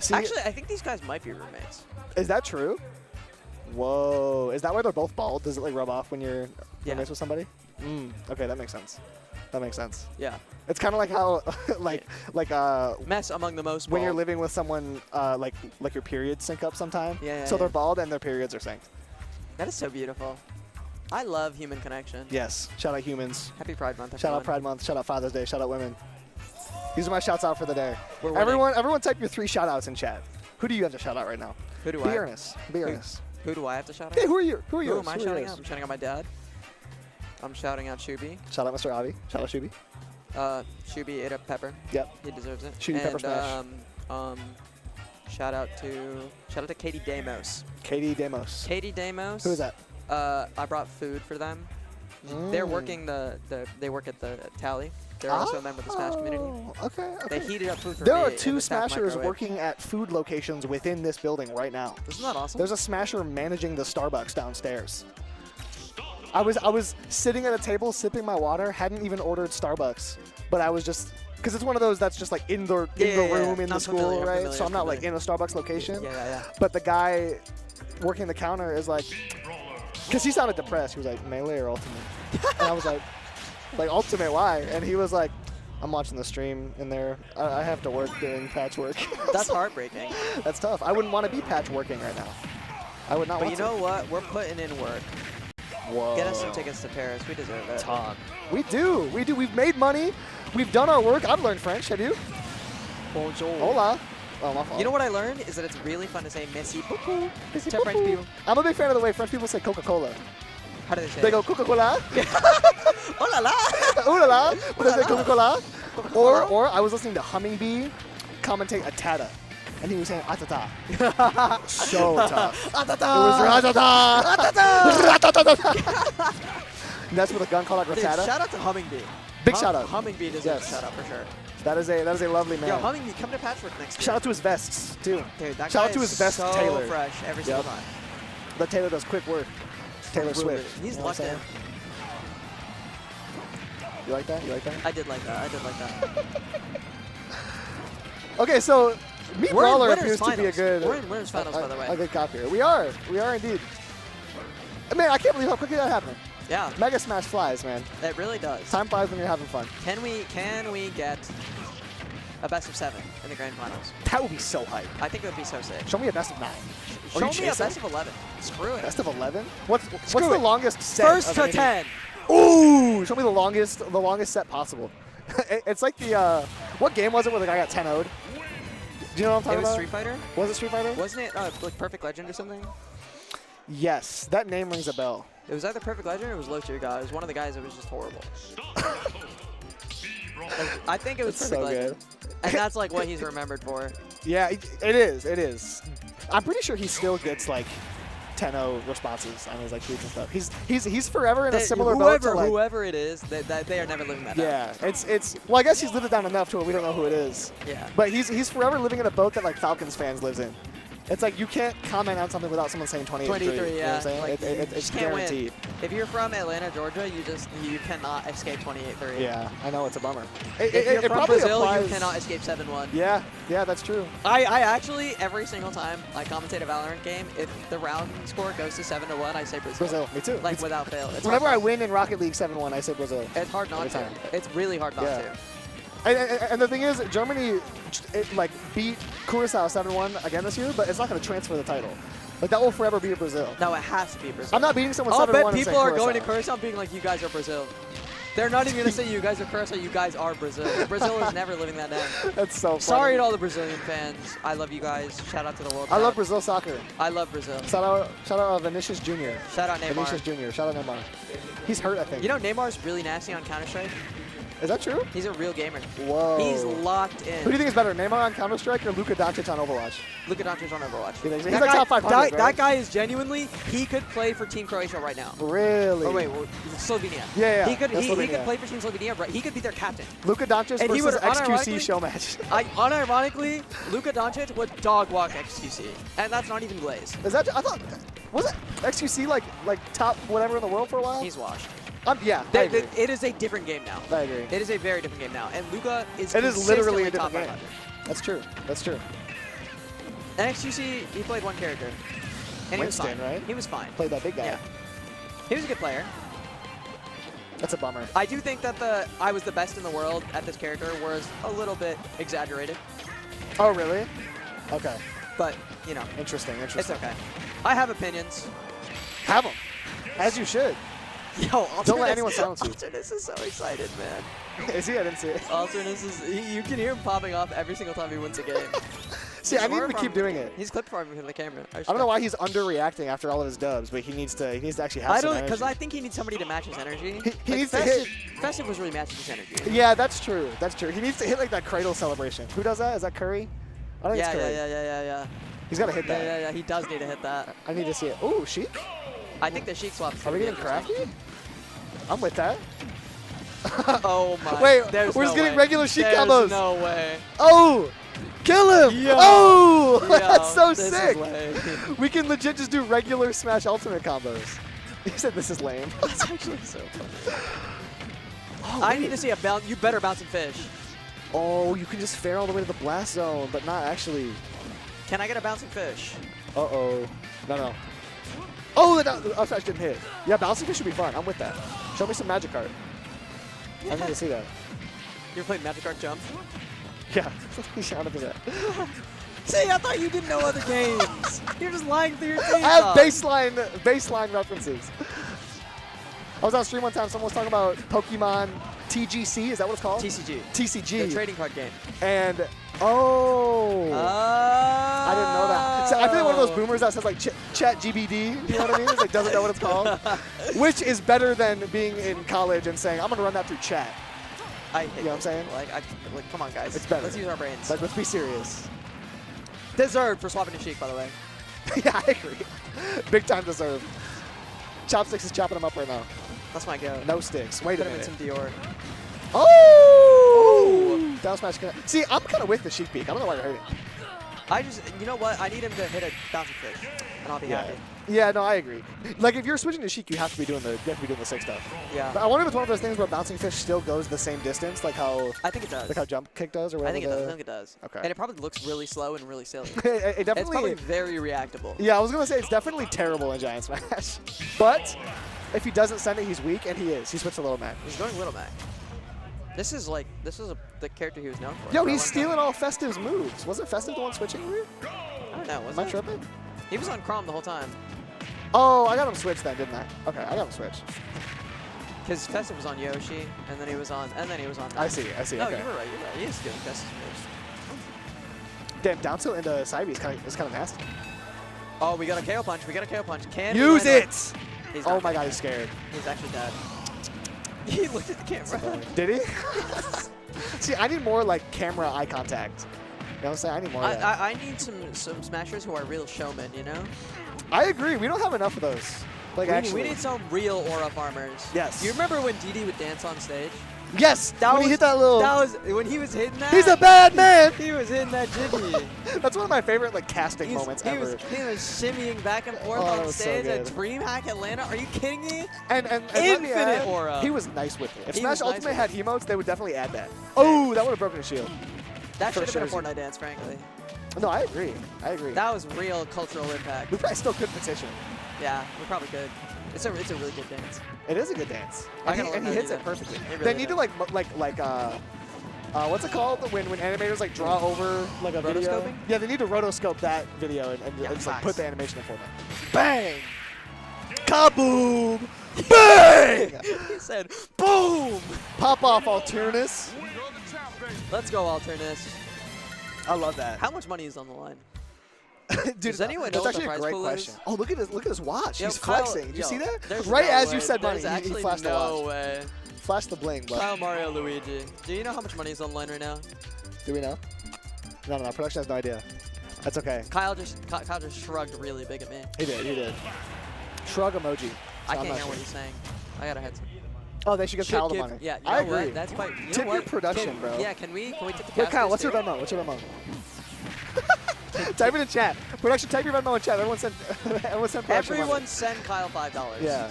See, Actually, I think these guys might be roommates. is that true? Whoa, is that why they're both bald? Does it like rub off when you're roommates with somebody? Okay, that makes sense. That makes sense. Yeah. It's kind of like how like Mess among the most when you're bald. living with someone like your periods sync up sometime. Yeah, So yeah. they're bald and their periods are synced. That is so beautiful. I love human connection. Yes. Shout out humans. Happy Pride Month, Shout out everyone. Pride Month. Shout out Father's Day. Shout out women. These are my shouts out for the day. We're winning. Everyone type your 3 shout outs in chat. Who do you have to shout out right now? Who do Be I? earnest. Be earnest. Who do I have to shout out? Hey, who are you? Who are you? Who am I shouting out? I'm shouting out my dad. I'm shouting out Shuby. Shout out Mr. Avi. Shout out Shuby. Shuby ate up Pepper. Yep. He deserves it. Shuby Pepper Smash. Shout out to Katie Damos. Katie Damos. Katie Damos. Who is that? I brought food for them. They're working they work at the Tally. They're also a member of the Smash community. Okay. They heated up food for There me are in 2 the staff Smashers microwave. working at food locations within this building right now. Isn't that awesome? There's a Smasher managing the Starbucks downstairs. I was sitting at a table sipping my water, hadn't even ordered Starbucks, but I was just because it's one of those that's just like in the room in the school, right? So I'm not like in a Starbucks location. Yeah. But the guy working the counter is like, Because he sounded depressed. He was like, melee or ultimate? And I was like, ultimate, why? And he was like, I'm watching the stream in there. I have to work doing patchwork. That's heartbreaking. That's tough. I wouldn't want to be patchworking right now. I would not but want you to. know what? We're putting in work. Whoa. Get us some tickets to Paris. We deserve it. Talk. We do. We do. We've made money. We've done our work. I've learned French. Have you? Bonjour. Hola. Oh, my fault. You know what I learned is that it's really fun to say merci beaucoup Merci to French beaucoup. people. I'm a big fan of the way French people say Coca-Cola. How do they say They it? go Coca-Cola. Oh la la. Ooh la la. But they say Coca-Cola. Or I was listening to Humming Bee commentate Atata. And he was saying atata. So tough. Atata. It was ratata. Ratata. And that's with a gun called like Dude, Ratata. shout out to Humming Bee. Big shout out. Humming Bee deserves a shout out for sure. That is a lovely man. Yo, Humming Bee, come to Patchwork next year. Shout out to his vests too. Dude, that shout guy out to is his vest so tailor. fresh every single time. The tailor does quick work. Taylor Swift. He's You know what lucked I'm in. saying? You like that? You like that? I did like that. I did like that. Okay, so Meat We're in Brawler winners appears to be a finals. good. We're in winners finals, by the way. A good cop here. We are. We are indeed. Man, I can't believe how quickly that happened. Yeah. Mega Smash flies, man. It really does. Time flies when you're having fun. Can we get a best of 7 in the grand finals? That would be so hype. I think it would be so sick. Show me a best of 9. Show me a best of 11. Screw it. Best of 11? What's Screw the it. longest set? First of to any- 10. Ooh! Show me the longest set possible. It's like the what game was it where the guy got 10-0'd? Do you know what I'm talking It was about? Street Fighter? Was it Street Fighter? Wasn't it like Perfect Legend or something? Yes, that name rings a bell. It was either Perfect Legend or it was Low Tier God. It was one of the guys that was just horrible. I think it was That's Perfect so Legend. And that's like what he's remembered for. Yeah, it is. It is. I'm pretty sure he still gets like 10-0 responses on his like tweets and stuff. He's forever in a similar boat to like, whoever it is, they are never living that down. yeah, it's well, I guess he's lived it down enough to where we don't know who it is. Yeah. But he's forever living in a boat that like Falcons fans lives in. It's like you can't comment on something without someone saying 28-3. 23, You know what yeah. I'm saying? Like, It's just can't guaranteed. win. If you're from Atlanta, Georgia, you cannot escape 28-3. Yeah, I know, it's a bummer. If you're from probably Brazil, applies- you cannot escape 7-1. Yeah, that's true. I actually, every single time I commentate a Valorant game, if the round score goes to 7-1, I say Brazil. Brazil, me too. Like, without fail. It's Whenever I hard win in Rocket League 7-1, I say Brazil. It's hard not Every to. time. It's really hard not Yeah. to. And the thing is, Germany like beat Curaçao 7-1 again this year, but it's not going to transfer the title. Like that will forever be Brazil. No, it has to be Brazil. I'm not beating someone 7-1 I'll bet and people saying are going to Curaçao. Curaçao being like, you guys are Brazil. They're not even going to say you guys are Curaçao, you guys are Brazil. Brazil is never living that down. That's so funny. Sorry to all the Brazilian fans. I love you guys. Shout out to the World I Cup. love Brazil soccer. I love Brazil. Shout out Vinicius Jr. Shout out Neymar. Vinicius Jr. Shout out Neymar. He's hurt, I think. You know Neymar's really nasty on Counter-Strike? Is that true? He's a real gamer. Whoa. He's locked in. Who do you think is better, Neymar on Counter-Strike or Luka Doncic on Overwatch? Luka Doncic on Overwatch. You think so? He's That like guy- top 500, right? That guy is genuinely, he could play for Team Croatia right now. Really? Oh, wait, well, Slovenia. Yeah, He could, that's he could Slovenia. play for Team Slovenia. Right? He could be their captain. Luka Doncic And he versus would XQC unironically- show match. Unironically, Luka Doncic would dog walk XQC. And that's not even Glaze. Is that? I thought was it XQC like top whatever in the world for a while? He's washed. Yeah, I agree. It is a different game now. I agree. It is a very different game now. And Luka is It is literally a consistently different top game. 500. That's true. That's true. And XQC, he played one character. And Winston, he was fine. right? He was fine. Played that big guy. Yeah. He was a good player. That's a bummer. I do think that I was the best in the world at this character was a little bit exaggerated. Oh, really? Okay. But, you know. Interesting. It's okay. I have opinions. Have them. As you should. Yo, Don't let anyone silence you. Alternus is so excited, man. Is he? I didn't see it. Alternus is, you can hear him popping off every single time he wins a game. See, I need him to keep doing it. He's clip farming for the camera. I don't know why he's underreacting after all of his dubs, but he needs to actually have I some don't, energy. because I think he needs somebody to match his energy. He Like needs to hit. Festive was really matching his energy. Yeah, that's true. That's true. He needs to hit like that cradle celebration. Who does that? Is that Curry? I think Yeah, it's Curry. yeah. He's got to hit that. Yeah. He does need to hit that. I need to see it. Ooh, Sheik? I think the Sheik swap. Are we getting crafty? I'm with that. Oh my. Wait, there's we're no just getting way. regular Sheik There's combos. no way. Oh! Kill him! Yo. Oh! Yo, That's so this is sick! lame. We can legit just do regular Smash Ultimate combos. You said this is lame. That's actually so funny. Oh, I wait. need to see a bounce. You better bounce and fish. Oh, you can just fare all the way to the blast zone, but not actually. Can I get a bouncing fish? Uh-oh. No. Oh, the up smash didn't hit. Yeah, bouncing fish should be fun. I'm with that. Show me some magic card. I need to see that. You're playing Magic Art Jump? Yeah, 100%. See, I thought you didn't know other games. You're just lying through your team. I have baseline references. I was on stream one time. Someone was talking about Pokemon TGC. Is that what it's called? TCG. TCG. The trading card game. And I didn't know that. So I feel like one of those boomers that says like Chat GBD. You know what I mean? It's like doesn't know what it's called. Which is better than being in college and saying I'm gonna run that through chat. I hate you know what I'm saying? Like, come on, guys. It's better. Let's use our brains. Like, let's be serious. Deserved for swapping to Sheik, by the way. Yeah, I agree. Big time deserved. Chopsticks is chopping him up right now. That's my go. No sticks. Wait a minute. Put him in some Dior. Oh! Down smash. See, I'm kind of with the Sheik peak. I don't know why you're hurting. You know what? I need him to hit a bouncing fish, and I'll be happy. Yeah, no, I agree. Like, if you're switching to Sheik, you have to be doing the sick stuff. Yeah. But I wonder if it's one of those things where bouncing fish still goes the same distance, like how I think it does. Like how jump kick does, or whatever. I think it does. Okay. And it probably looks really slow and really silly. It definitely. It's probably very reactable. Yeah, I was gonna say it's definitely terrible in Giant Smash, but if he doesn't send it, he's weak, and he is. He switched to Little Mac. He's going Little Mac. This is the character he was known for. Yo, he's stealing all Festive's moves. Wasn't Festive the one switching here? I don't know. Am I tripping? He was on Chrom the whole time. Oh, I got him switched then, didn't I? Okay, I got him switched. Because Festive was on Yoshi, and then he was on. I see. No, Okay. you were right. He is doing Festive's moves. Damn, down tilt into side B is kind of nasty. Oh, we got a KO punch. Can use we it? Oh my God, he's scared. He's actually dead. He looked at the camera. Did he? See, I need more like camera eye contact. You know what I'm saying? I need more of that. I need some smashers who are real showmen, you know? I agree. We don't have enough of those. Like, we need some real aura farmers. Yes. You remember when DD would dance on stage? Yes! When he hit that little... That was... When he was hitting that... He's a bad man! He was hitting that jiggy. That's one of my favorite, like, casting moments ever. He was shimmying back and forth on stage at DreamHack Atlanta. Are you kidding me? And Infinite aura. He was nice with it. If He Smash was nice Ultimate had emotes, they would definitely add that. Oh, that would have broken his shield. That should have been a sure. Fortnite dance, frankly. No, I agree. That was real cultural impact. We probably still could petition. Yeah, we probably could. It's a really good dance. It is a good dance. I And he hits it perfectly. Really They need to like what's it called when animators like draw over like a video? Rotoscoping? Yeah, they need to rotoscope that video and just like put the animation in for them. Bang! Kaboom! Bang! He said, boom! Pop off, Alternus. Let's go, Alternus. I love that. How much money is on the line? Dude, Does anyone know that's what the actually a prize great pool question. is? Oh, look at his watch. Yo, He's Kyle, flexing. Did you see that? there's Right no as way. you said money, There's he actually flashed the no watch. way. Flash the bling, but Kyle, Mario, Luigi. Do you know how much money is on the line right now? do we know? No. Production has no idea. That's okay. Kyle just shrugged really big at me. He did. Shrug emoji. I can't hear what he's saying. I got a headset. Oh, they should give Kyle the money. Yeah, you I know what? agree. That's quite. You Tip know your what? production, bro. Yeah, can we tip the Wait, casters Kyle, what's your too? Venmo? What's your Venmo? Type it in chat. Production, type your Venmo in chat. Everyone send production Everyone money. send Kyle $5. Yeah.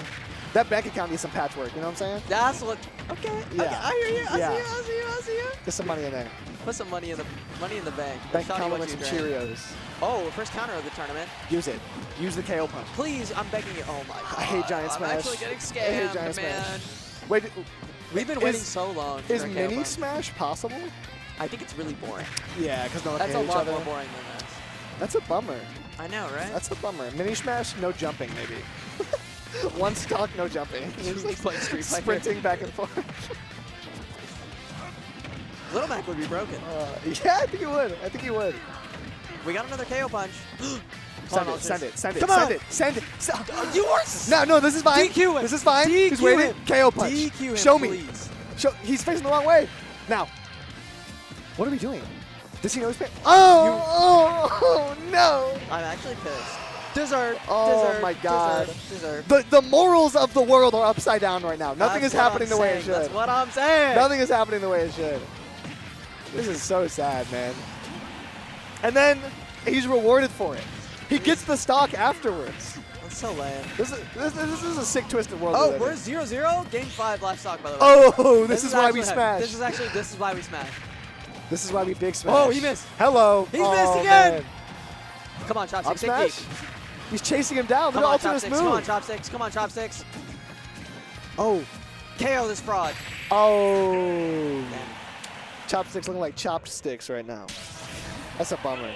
That bank account needs some patchwork, you know what I'm saying? That's what. Okay. Yeah. Okay, I hear you. Yeah. I see you. Get some money in there. Put some money in the bank. Bank Show me account what with you some drank. Cheerios. Oh, first counter of the tournament. Use it. Use the KO punch. Please, I'm begging you. Oh my god. I hate Giant Smash. I'm actually getting I scammed, hate Giant man. Smash. Wait, We've been waiting so long. Is for a KO mini punch. Smash possible? I think it's really boring. Yeah, because no one That's can a hit each lot other. more boring than this. That's a bummer. I know, right? That's a bummer. Mini Smash, no jumping, maybe. One stock, no jumping. Just like playing Street Fighter. Sprinting back and forth. Little Mac would be broken. Yeah, I think he would. We got another KO punch. Send it. Come on. Send it. You are. No, this is fine. DQ him. This is fine. DQ He's waiting. him. KO punch. DQ him, Show me. please. He's facing the wrong way. Now, what are we doing? Does he know he's paying? Oh, no. I'm actually pissed. Deserved. Oh my God. Deserved. The morals of the world are upside down right now. Nothing That's is what happening I'm the way it saying. should. That's what I'm saying. Nothing is happening the way it should. This is so sad, man. And then he's rewarded for it. He gets the stock afterwards. That's so lame. This is a sick, twisted world. Oh, we live we're in. 0-0. Game 5 last stock, by the way. Oh, this is why we actually- smash. This is why we smash. This is why we big smash. Oh, he missed. Hello. He's Oh, missed again. man. Come on, Up Chopstick. Take smash? deep. He's chasing him down. Come Look on, at Alternus Chopsticks. move. Come on, Chopsticks. Come on, Chopsticks. Oh. KO this fraud. Oh. Chopsticks looking like chopped sticks right now. That's a bummer.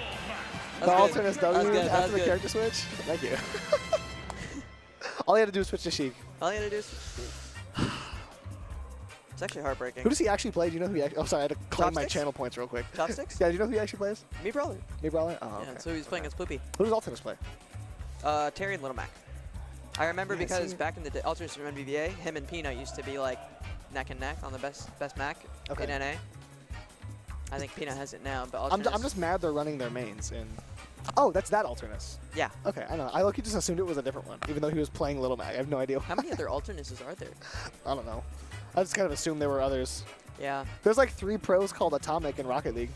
The Alternus W after the character switch. Thank you. All he had to do was switch to Sheik. All he had to do is... It's actually heartbreaking. Who does he actually play? Do you know who he actually... Oh, sorry, I had to claim my Chopsticks? channel points real quick. Chopsticks? Yeah, do you know who he actually plays? Me Brawler. Me Brawler? Oh, okay. Yeah, so he's playing as Poopy. Who does Alternus play? Terry and Little Mac. I remember Yeah, because see- back in the day, Alternus from NBVA, him and Peanut used to be like neck and neck on the best Mac in NA. I think Peanut has it now, but Alternus... I'm just mad they're running their mains in... Oh, that's that Alternus. Yeah. Okay, I know. I look, he just assumed it was a different one, even though he was playing Little Mac. I have no idea. How many other Alternuses are there? I don't know. I just kind of assumed there were others. Yeah. There's like 3 pros called Atomic in Rocket League.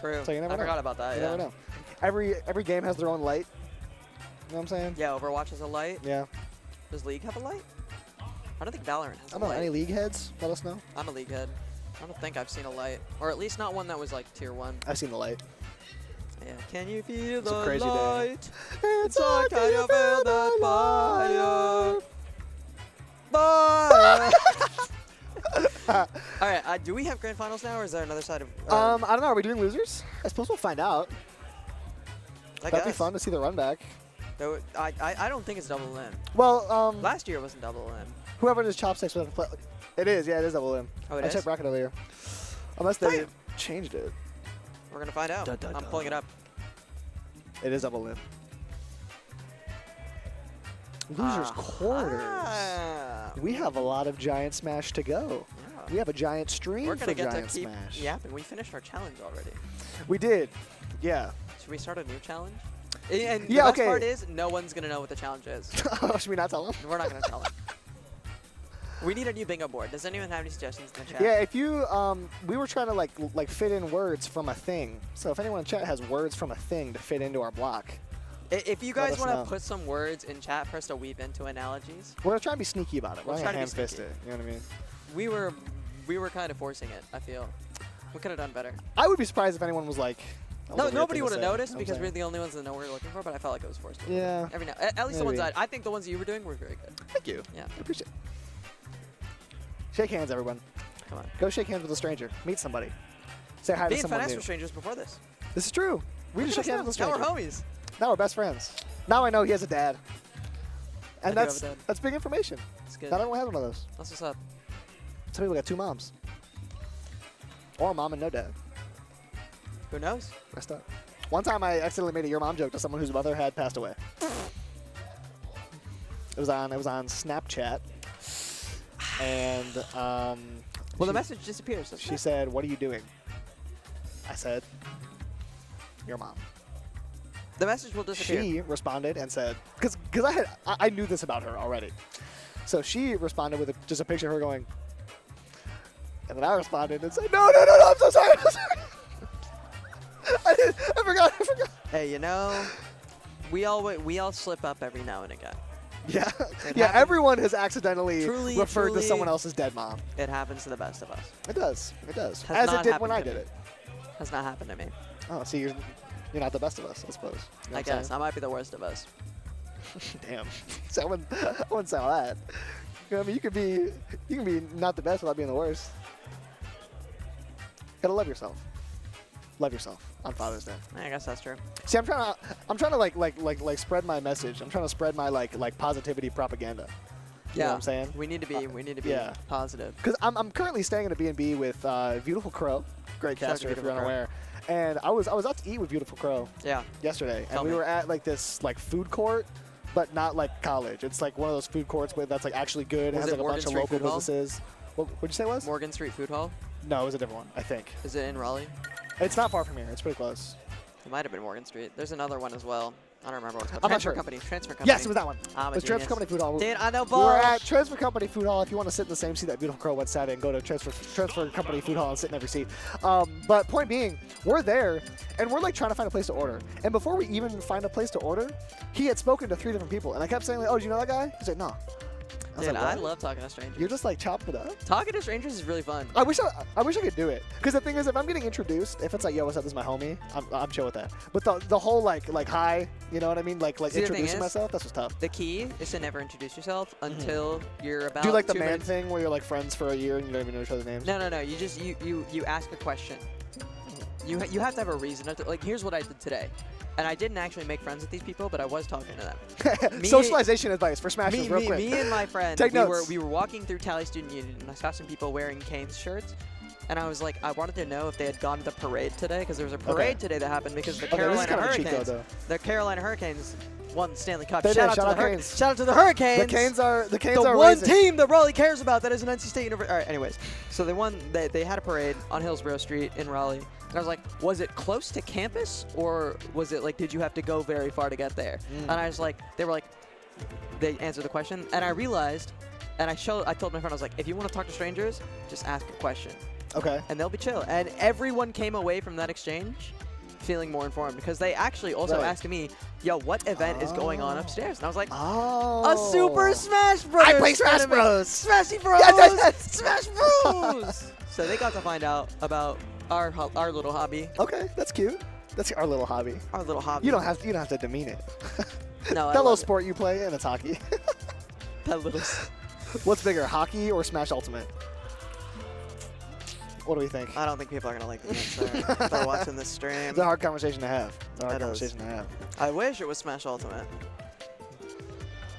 True. So you never I know. forgot about that, You yeah. never know. Every game has their own light. You know what I'm saying? Yeah, Overwatch has a light. Yeah. Does League have a light? I don't think Valorant has I a don't know. light. Any League heads? Let us know. I'm a League head. I don't think I've seen a light. Or at least not one that was like tier 1. I've seen the light. Yeah. Can you feel It's the a crazy light? day. Inside, can you feel that fire? Fire! All right, do we have grand finals now, or is there another side of... I don't know. Are we doing losers? I suppose we'll find out. That'd be guess. fun to see the run back. Though I don't think it's double limb. Well, Last year it wasn't double limb. whoever does Chopsticks would have to play. It is, yeah, it is double limb. Oh, it I is? checked bracket earlier. Unless they changed it. We're going to find out. I'm pulling it up. It is double limb. Losers quarters. We have a lot of Giant Smash to go. We have a giant stream We're for going to get to Giant keep Smash. yapping. We finished our challenge already. We did. Yeah. Should we start a new challenge? And Yeah, the best okay. part is, no one's going to know what the challenge is. Should we not tell them? We're not going to tell them. We need a new bingo board. Does anyone have any suggestions in the chat? Yeah, if you, we were trying to like fit in words from a thing. So if anyone in chat has words from a thing to fit into our block, If you let guys us want know. to put some words in chat for us to weave into analogies, we're gonna try and be sneaky about it. We're We'll not try gonna to be ham fist sneaky. it. You know what I mean? we were kind of forcing it, I feel. We could have done better. I would be surprised if anyone was like. that was a No, weird nobody thing would to have say, noticed you know what because I'm we're saying? the only ones that know what we're looking for, but I felt like it was forced. Yeah. Every now, at least the ones Maybe. I think the ones that you were doing were very good. Thank you. Yeah. I appreciate it. Shake hands, everyone. Come on. Go shake hands with a stranger. Meet somebody. Say hi Me to and someone Finesse new. were strangers before this. This is true. We just Look shook at hands us with a now. stranger. Now we're homies. Now we're best friends. Now I know he has a dad. And I do have a dad. that's big information. That's good. Not everyone has one of those. That's what's up. Some people got 2 moms. Or a mom and no dad. Who knows? Messed up. One time I accidentally made a your mom joke to someone whose mother had passed away. It was on Snapchat. And Well, the message disappears. doesn't she it? said, "What are you doing?" I said, "Your mom." The message will disappear. She responded and said, because I knew this about her already. So she responded with just a picture of her going, and then I responded and said, no, I'm so sorry. I'm so sorry. I forgot. Hey, you know, we all slip up every now and again. Yeah, It yeah. happens. Everyone has accidentally Truly, referred to truly- someone else's dead mom. It happens to the best of us. It does. It does. Has As it not did when happened I to did me. it. Has not happened to me. Oh, see, you're not the best of us, I suppose. You know I what I'm guess saying? I might be the worst of us. Damn. So I wouldn't say all that. You know what I mean, you can be not the best without being the worst. Gotta love yourself. Love yourself on Father's Day. I guess that's true. See, I'm trying to like spread my message. I'm trying to spread my like positivity propaganda. You know what I'm saying? We need to be yeah. positive. Because I'm currently staying in a B&B with Beautiful Crow, great Shout out to caster if you're Beautiful Crow. unaware. And I was out to eat with Beautiful Crow. Yeah. Yesterday, Tell and we me. were at like this like food court, but not like college. It's like one of those food courts that's like actually good. Was it has it like a Morgan bunch of Street local Food Hall? businesses. What'd you say it was? Morgan Street Food Hall. No, it was a different one, I think. Is it in Raleigh? It's not far from here. It's pretty close. It might have been Morgan Street. There's another one as well. I don't remember what it's called. I'm not Transfer sure. Company. Transfer Company. Yes, it was that one. I'm It a was Transfer genius. Company Food Hall. Dude, I know We were both. at Transfer Company Food Hall. If you want to sit in the same seat that Beautiful Crow once sat in, go to Transfer Company Food Hall and sit in every seat. But point being, we're there, and we're like trying to find a place to order. And before we even find a place to order, he had spoken to 3 different people. And I kept saying, like, oh, do you know that guy? He's like, no. was Dude, like, I what? love talking to strangers. You're just like chopping it up. Talking to strangers is really fun. I wish I could do it. Because the thing is, if I'm getting introduced, if it's like, yo, what's up, this is my homie, I'm chill with that. But the whole like hi, you know what I mean? Like See, the thing introducing is, myself, that's what's tough. The key is to never introduce yourself until you're about Do like the 2 man minutes. thing where you're like friends for a year and you don't even know each other's names? No. You just you ask a question. You have to have a reason. Like here's what I did today, and I didn't actually make friends with these people, but I was talking to them. Socialization advice for Smashers, real quick. Me and my friend, Take notes. we were walking through Tally Student Union, and I saw some people wearing Canes shirts, and I was like, I wanted to know if they had gone to the parade today, because there was a parade today that happened because the Carolina Hurricanes, the Carolina Hurricanes won the Stanley Cup. They Shout did. out to the Canes. Shout out to the Hurricanes. The Canes are the one raising. team that Raleigh cares about that is an NC State University. All right, anyways, so they won. They had a parade on Hillsborough Street in Raleigh. And I was like, was it close to campus, or was it like, did you have to go very far to get there? And I was like, they answered the question, and I realized, and I told my friend, I was like, if you want to talk to strangers, just ask a question. Okay. And they'll be chill. And everyone came away from that exchange feeling more informed, because they actually also asked me, yo, what event is going on upstairs? And I was like, a Super Smash Bros. I play Smash tournament. Bros. Smashy Bros. Yes. Smash Bros. So they got to find out about our little hobby. Okay, that's cute. That's our little hobby. Our little hobby. You don't have to demean it. No, that little sport you play, and it's hockey. That little. What's bigger, hockey or Smash Ultimate? What do we think? I don't think people are gonna like the answer if they're watching this stream. It's a hard conversation to have. It's a hard conversation to have. I wish it was Smash Ultimate.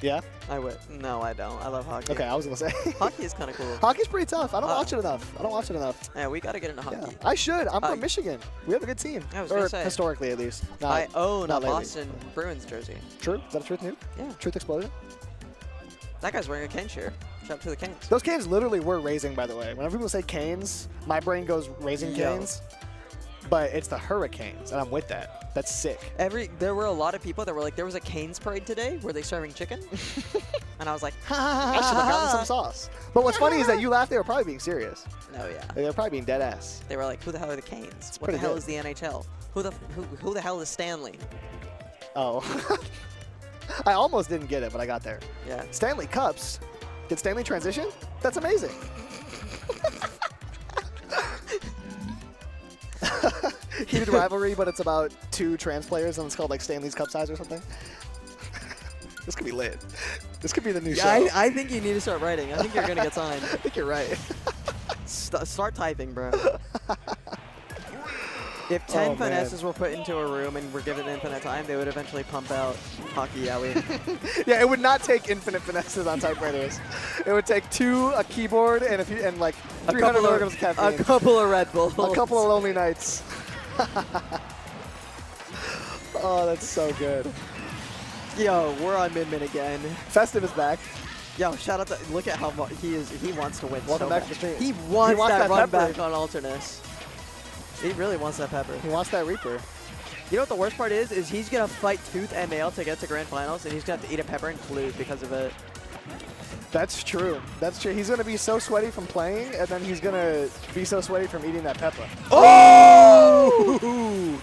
Yeah? I would. No, I don't. I love hockey. Okay, I was gonna say. Hockey is kind of cool. Hockey's pretty tough. I don't watch it enough. Yeah, we gotta get into hockey. Yeah, I should. I'm from Michigan. We have a good team. I was gonna say. Historically, at least. I own a lately. Boston Bruins jersey. True? Is that a truth nuke? Yeah. Truth explosion? That guy's wearing a Canes shirt. Shout out to the Canes. Those Canes literally were raising, by the way. Whenever people say Canes, my brain goes Raising Canes. But it's the Hurricanes, and I'm with that. That's sick. There were a lot of people that were like, there was a Canes parade today. Were they serving chicken? And I was like, I should have gotten some sauce. But what's funny is that you laughed. They were probably being serious. No, yeah. They were probably being dead ass. They were like, who the hell are the Canes? What pretty the hell good. is the NHL? Who the hell is Stanley? Oh. I almost didn't get it, but I got there. Yeah. Stanley Cups. Did Stanley transition? That's amazing. Heated rivalry, but it's about 2 trans players, and it's called like Stanley's Cup Size or something. This could be lit. This could be the new show. I think you need to start writing. I think you're gonna get signed. I think you're right. Start typing, bro. If 10 finesses were put into a room and were given infinite time, they would eventually pump out hockey yaoi. Yeah, it would not take infinite finesses on typewriters. It would take 2, a keyboard, and like 300 milligrams of caffeine. A couple of Red Bulls. A couple of lonely nights. Oh, that's so good. Yo, we're on Min again. Festive is back. Yo, shout out to, look at how much he wants to win. Welcome so back bad. to the stream. He wants that run pepper. back on alternus. He really wants that pepper. He wants that Reaper. You know what the worst part is he's going to fight tooth and nail to get to grand finals, and he's going to have to eat a pepper and lose because of it. That's true. That's true. He's going to be so sweaty from playing, and then he's going to be so sweaty from eating that pepper. Oh!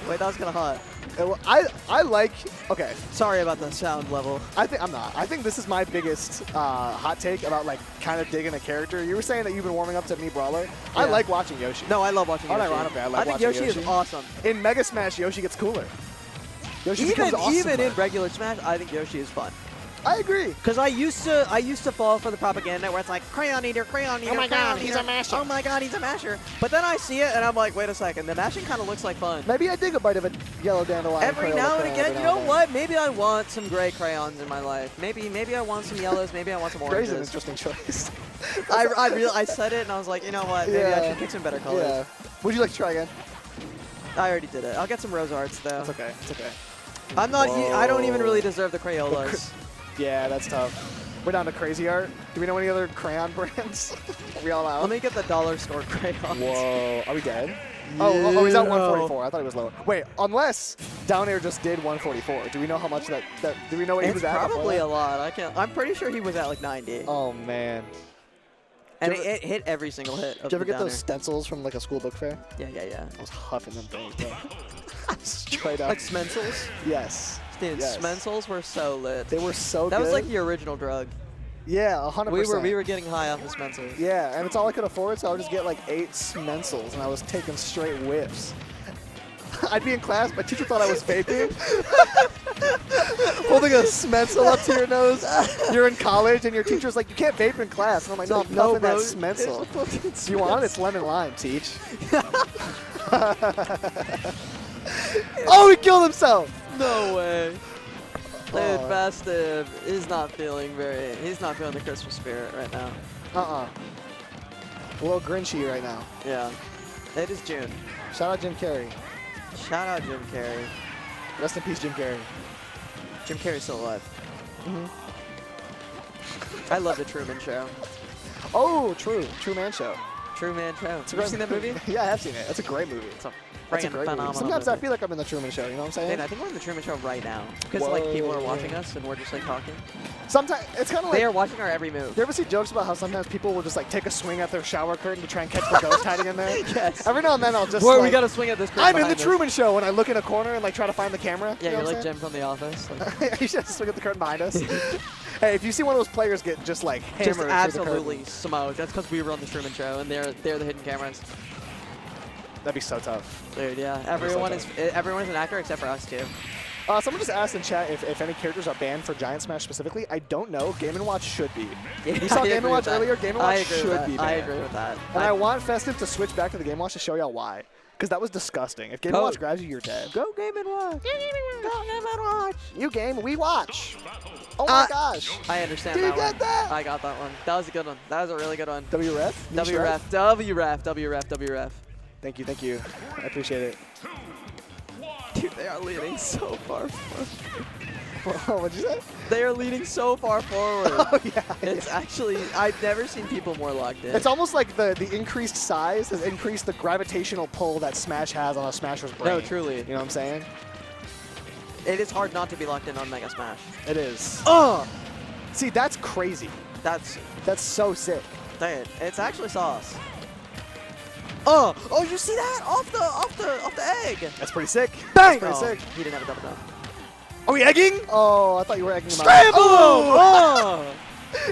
Wait, that was kind of hot. I like. Okay. Sorry about the sound level. I think this is my biggest hot take about like kind of digging a character. You were saying that you've been warming up to me Brawler. Yeah. I like watching Yoshi. No, I love watching Yoshi. Unironically, I think Yoshi is awesome. In Mega Smash, Yoshi gets cooler. Yoshi even awesome in regular Smash, I think Yoshi is fun. I agree. Because I used to fall for the propaganda where it's like, Crayon Eater, Crayon Eater, oh my God, he's a masher. Oh my God, he's a masher. But then I see it and I'm like, wait a second, the mashing kind of looks like fun. Maybe I dig a bite of a yellow dandelion. Every now and again, you know what? Maybe I want some gray crayons in my life. Maybe I want some yellows. Maybe I want some oranges. Gray's an interesting choice. I said it and I was like, you know what? Maybe I should pick some better colors. Yeah. Would you like to try again? I already did it. I'll get some Rose Arts though. That's okay. It's okay. I'm not. I don't even really deserve the Crayolas. Yeah, that's tough. We're down to Crazy Art. Do we know any other crayon brands? Are we all out? Let me get the dollar store crayons. Whoa. Are we dead? Oh, he's at 144. I thought he was lower. Wait, unless Down Air just did 144. Do we know how much that do we know what he was at? Probably a lot. I'm pretty sure he was at like 90. Oh, man. And it hit every single hit. Did you ever get those stencils from like a school book fair? Yeah. I was huffing them things, bro. Straight up. Like Smensels? Yes. Dude, yes. Smensels were so lit. They were so good. That was like the original drug. Yeah, 100%. We were getting high off the Spencers. Yeah, and it's all I could afford, so I would just get like 8 Smensels, and I was taking straight whiffs. I'd be in class, my teacher thought I was vaping. Holding a Smensel up to your nose. You're in college, and your teacher's like, you can't vape in class. And I'm like, no, nothing that Smensel. Do you want it? It's lemon lime, teach. Oh, he killed himself! No way. Dude, Festive is not feeling he's not feeling the Christmas spirit right now. A little grinchy right now. Yeah. It is June. Shout out Jim Carrey. Shout out Jim Carrey. Rest in peace, Jim Carrey. Jim Carrey's still alive. Mm-hmm. I love The Truman Show. Oh, True Man Show. True Man Show. Have you seen that movie? Yeah, I have seen it. That's a great movie. It's a That's a friggin' great movie. phenomenal Sometimes I movie. feel like I'm in the Truman Show, you know what I'm saying? Dude, I think we're in the Truman Show right now. Because like people are watching us and we're just like talking. Sometimes it's kind of like they are watching our every move. You ever see jokes about how sometimes people will just like take a swing at their shower curtain to try and catch the ghost hiding in there? Yes. Every now and then I'll just Boy, like, we gotta swing at this curtain I'm in the behind us. Truman Show, and I look in a corner and like try to find the camera. Yeah, you know you're what like I'm Jim from The Office. Like, saying? You should swing at the curtain behind us. Hey, if you see one of those players get just like hammered just through the absolutely curtain, smoked. That's because we were on the Truman Show and they're the hidden cameras. that'd be so tough. Dude, yeah. Everyone is an actor except for us too. Someone just asked in chat if any characters are banned for Giant Smash specifically. I don't know. Game & Watch should be. Yeah, we saw I Game agree & Watch with that. earlier. Game & I Watch agree with should that. be banned. I agree with that. And I want Festive to switch back to the Game & Watch to show y'all why. Because that was disgusting. If Game & Watch grabs you, you're dead. Go Game & Watch. Go Game & Watch. You game, we watch. Oh my gosh. I understand Did you that get one. that? I got that one. That was a good one. That was a really good one. WREF? WREF. Thank you. I appreciate it. Dude, they are leading so far forward. What'd you say? They are leading so far forward. Oh, yeah. It's actually, I've never seen people more locked in. It's almost like the increased size has increased the gravitational pull that Smash has on a Smasher's brain. No, truly. You know what I'm saying? It is hard not to be locked in on Mega Smash. It is. See, that's crazy. That's so sick. Dude, it's actually sauce. Oh, you see that? Off the egg. That's pretty sick. Bang! That's pretty sick. He didn't have a double down. Are we egging? Oh, I thought you were egging him out. Scramble! Oh!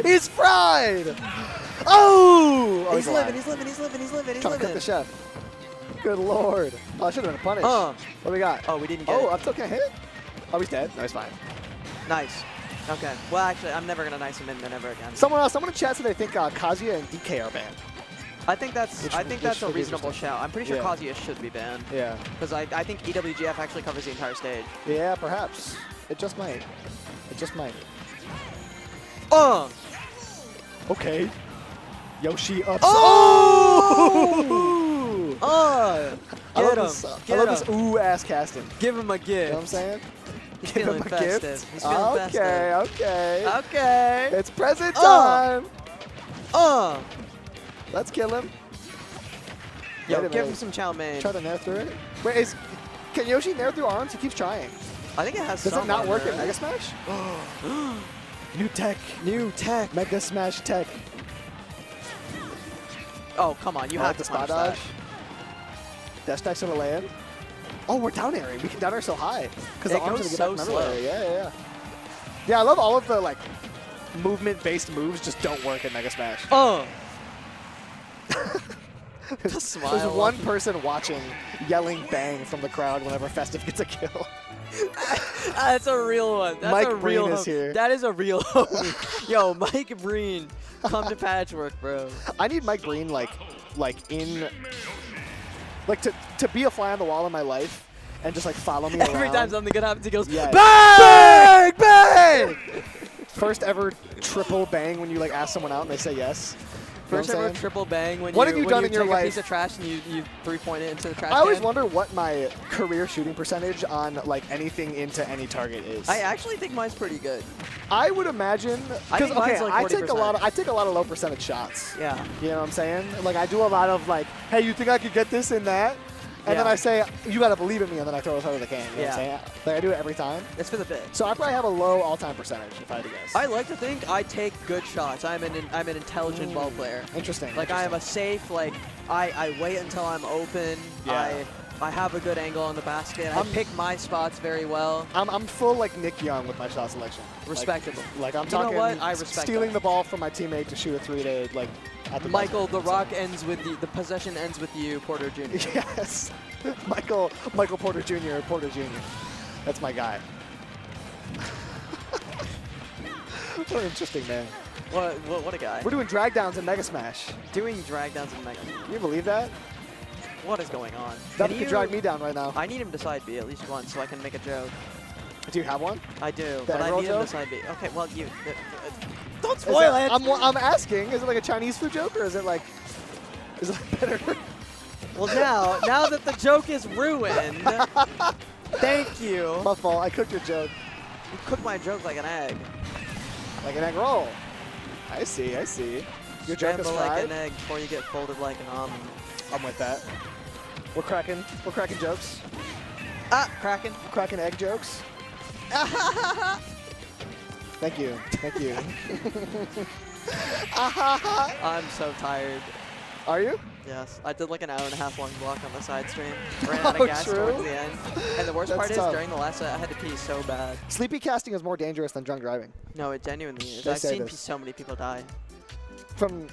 He's fried. Oh! He's alive. living. Trying to cook the chef. Good lord. Oh, I should have been a punish. What do we got? Oh, we didn't get Oh, it. I'm still gonna hit? Oh, he's dead. No, he's fine. Nice. Okay. Well, actually, I'm never gonna nice him in then ever again. Someone in chat said they think Kazuya and DK are banned. I think that's a should be reasonable interesting. shout. I'm pretty sure Yeah. Kazuya should be banned. Yeah. Because I think EWGF actually covers the entire stage. Yeah, perhaps. It just might. It just might. Okay. Yoshi up. Oh! I Get love him. this, I love this ooh-ass casting. Give him a gift. You know what I'm saying? He's Give feeling him a festive. gift. He's feeling festive. Okay. Okay. It's present time. Let's kill him. Yo, Wait a give minute. him some chow mein. Try to nair through it. Wait, can Yoshi nair through arms? He keeps trying. I think it has Does some it not on work there. in Mega Smash? New tech. Mega Smash tech. Oh, come on. You have the to spot punish dodge. Dash dash to the land. Oh, we're down airing. We can down air so high. Because the It arms goes are the so slow. slow. Yeah. Yeah, I love all of the like movement-based moves just don't work in Mega Smash. There's one person watching, yelling bang from the crowd whenever Festive gets a kill. That's a real one. That's Mike a real Breen is here. That is a real homie. Yo, Mike Breen, come to Patchwork, bro. I need Mike Breen to be a fly on the wall in my life and just like follow me Every around. time something good happens, he goes, Yes. bang! Bang! First ever triple bang when you like ask someone out and they say yes. You know First what I'm ever saying? triple bang when What you, have you when done you in your take a life? piece of trash and you 3-point it into the trash I always can. wonder what my career shooting percentage on like anything into any target is. I actually think mine's pretty good. I would imagine I think mine's like I take a 40%. lot of low percentage shots. Yeah. You know what I'm saying? Like I do a lot of like, hey, you think I could get this and that? And then Yeah. I say, you gotta believe in me, and then I throw as hard as I can. You know what I'm Yeah. saying? Like I do it every time. It's for the bit. So I probably have a low all-time percentage if I had to guess. I like to think I take good shots. I'm an intelligent ball player. Interesting. Like I have a safe, like I wait until I'm open. Yeah. I have a good angle on the basket. I pick my spots very well. I'm full like Nick Young with my shot selection. Respectable. Like I'm You talking know what? I respect stealing that. the ball from my teammate to shoot a 3 to like at the Michael, the rock ends with the possession ends with you, Porter Jr. Yes. Michael Porter Jr. Porter Jr. That's my guy. What an interesting man. What a guy. We're doing drag downs in Mega Smash. Doing drag downs in Mega Smash. Can you believe that? What is going on? That could drag me down right now. I need him to side B at least once so I can make a joke. Do you have one? I do, The but I Emerald need him to joke? side B. Okay, well, don't Is spoil that- it! I'm asking, is it like a Chinese food joke or is it like better? Well, now that the joke is ruined, thank you. My fault, I cooked your joke. You cooked my joke like an egg. Like an egg roll. I see. Your joke is Scramble like fried. an egg before you get folded like an omelet. I'm with that. We're cracking jokes. Cracking egg jokes. Thank you. I'm so tired. Are you? Yes. I did like an hour-and-a-half long block on the side stream. Ran out of gas towards the end. And the worst part is during the last set, I had to pee so bad. Sleepy casting is more dangerous than drunk driving. No, it genuinely is. They I've say seen this. so many people die. From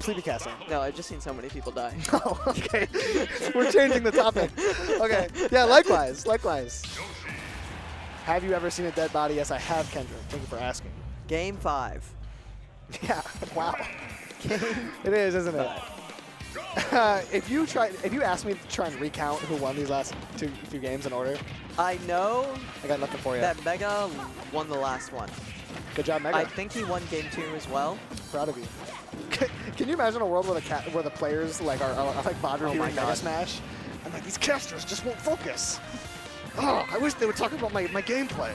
sleepy casting. No, I've just seen so many people die. Oh, okay. We're changing the topic. Okay. Yeah, likewise. Have you ever seen a dead body? Yes, I have, Kendrick. Thank you for asking. Game 5. Yeah. Wow. It is, isn't it? If you ask me to try and recount who won these last few games in order, I know I got nothing for you. that Mega won the last one. Good job, Mega. I think he won game 2 as well. Proud of you. Can you imagine a world where the players like are like bot reviewing Mega Smash, and like these casters just won't focus. Oh, I wish they would talk about my gameplay.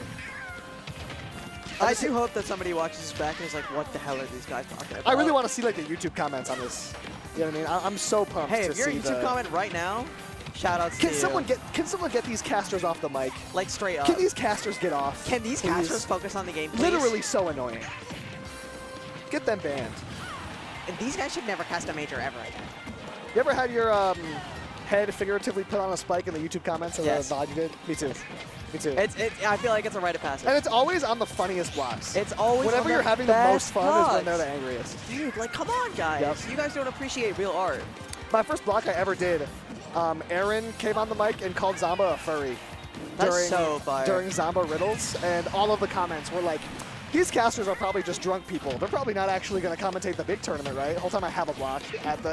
I do hope that somebody watches this back and is like, what the hell are these guys talking about? I really want to see like the YouTube comments on this. You know what I mean? I'm so pumped. Hey, to if you're a see YouTube comment right now, shout outs to you. Can someone get these casters off the mic? Like straight up. Can these casters get off? Can these please? casters focus on the game, please? Literally so annoying. Get them banned. And these guys should never cast a major ever again. You ever had your head figuratively put on a spike in the YouTube comments of Yes. the VOD you did? Me too. Me too. I feel like it's a rite of passage. And it's always on the funniest blocks. It's always whenever on you're the having the most best fun is when they're blocks. the angriest. Dude, like, come on, guys. Yep. You guys don't appreciate real art. My first block I ever did, Aaron came on the mic and called Zamba a furry. That's so fire. During Zamba riddles, and all of the comments were like, these casters are probably just drunk people. They're probably not actually going to commentate the big tournament, right? The whole time I have a block at the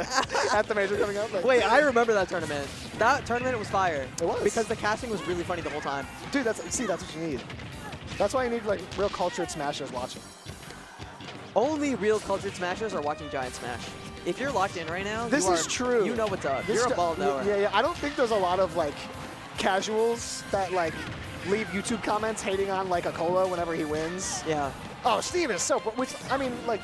at the major coming up. Like, Wait, I remember that tournament. That tournament was fire. It was. Because the casting was really funny the whole time. Dude, that's what you need. That's why you need like real cultured smashers watching. Only real cultured smashers are watching Giant Smash. If you're locked in right now, This is true. You know what's up. This You're a ball knower. Yeah. I don't think there's a lot of like casuals that like leave YouTube comments hating on like a Kola whenever he wins. Yeah. Oh, Steve is so. Which I mean, like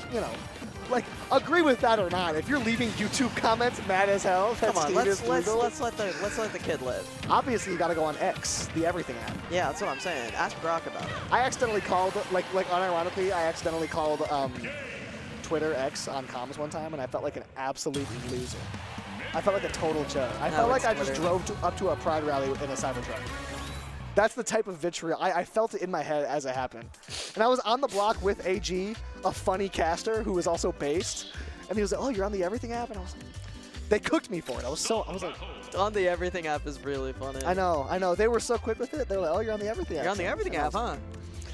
like agree with that or not. If you're leaving YouTube comments mad as hell, that Come on, Steve is let's brutal, let the kid live. obviously you got to go on X, the everything app. Yeah, that's what I'm saying. Ask Brock about it. I accidentally called like unironically, I accidentally called Twitter X on comms one time, and I felt like an absolute loser. I felt like a total joke. I felt like I just drove up to a Pride rally in a Cybertruck. That's the type of vitriol. I felt it in my head as it happened. And I was on the block with AG, a funny caster who was also based. And he was like, oh, you're on the Everything app? And I was like, they cooked me for it. I was like, On the Everything app is really funny. I know. They were so quick with it. They were like, oh, you're on the Everything app. You're on the Everything app, huh?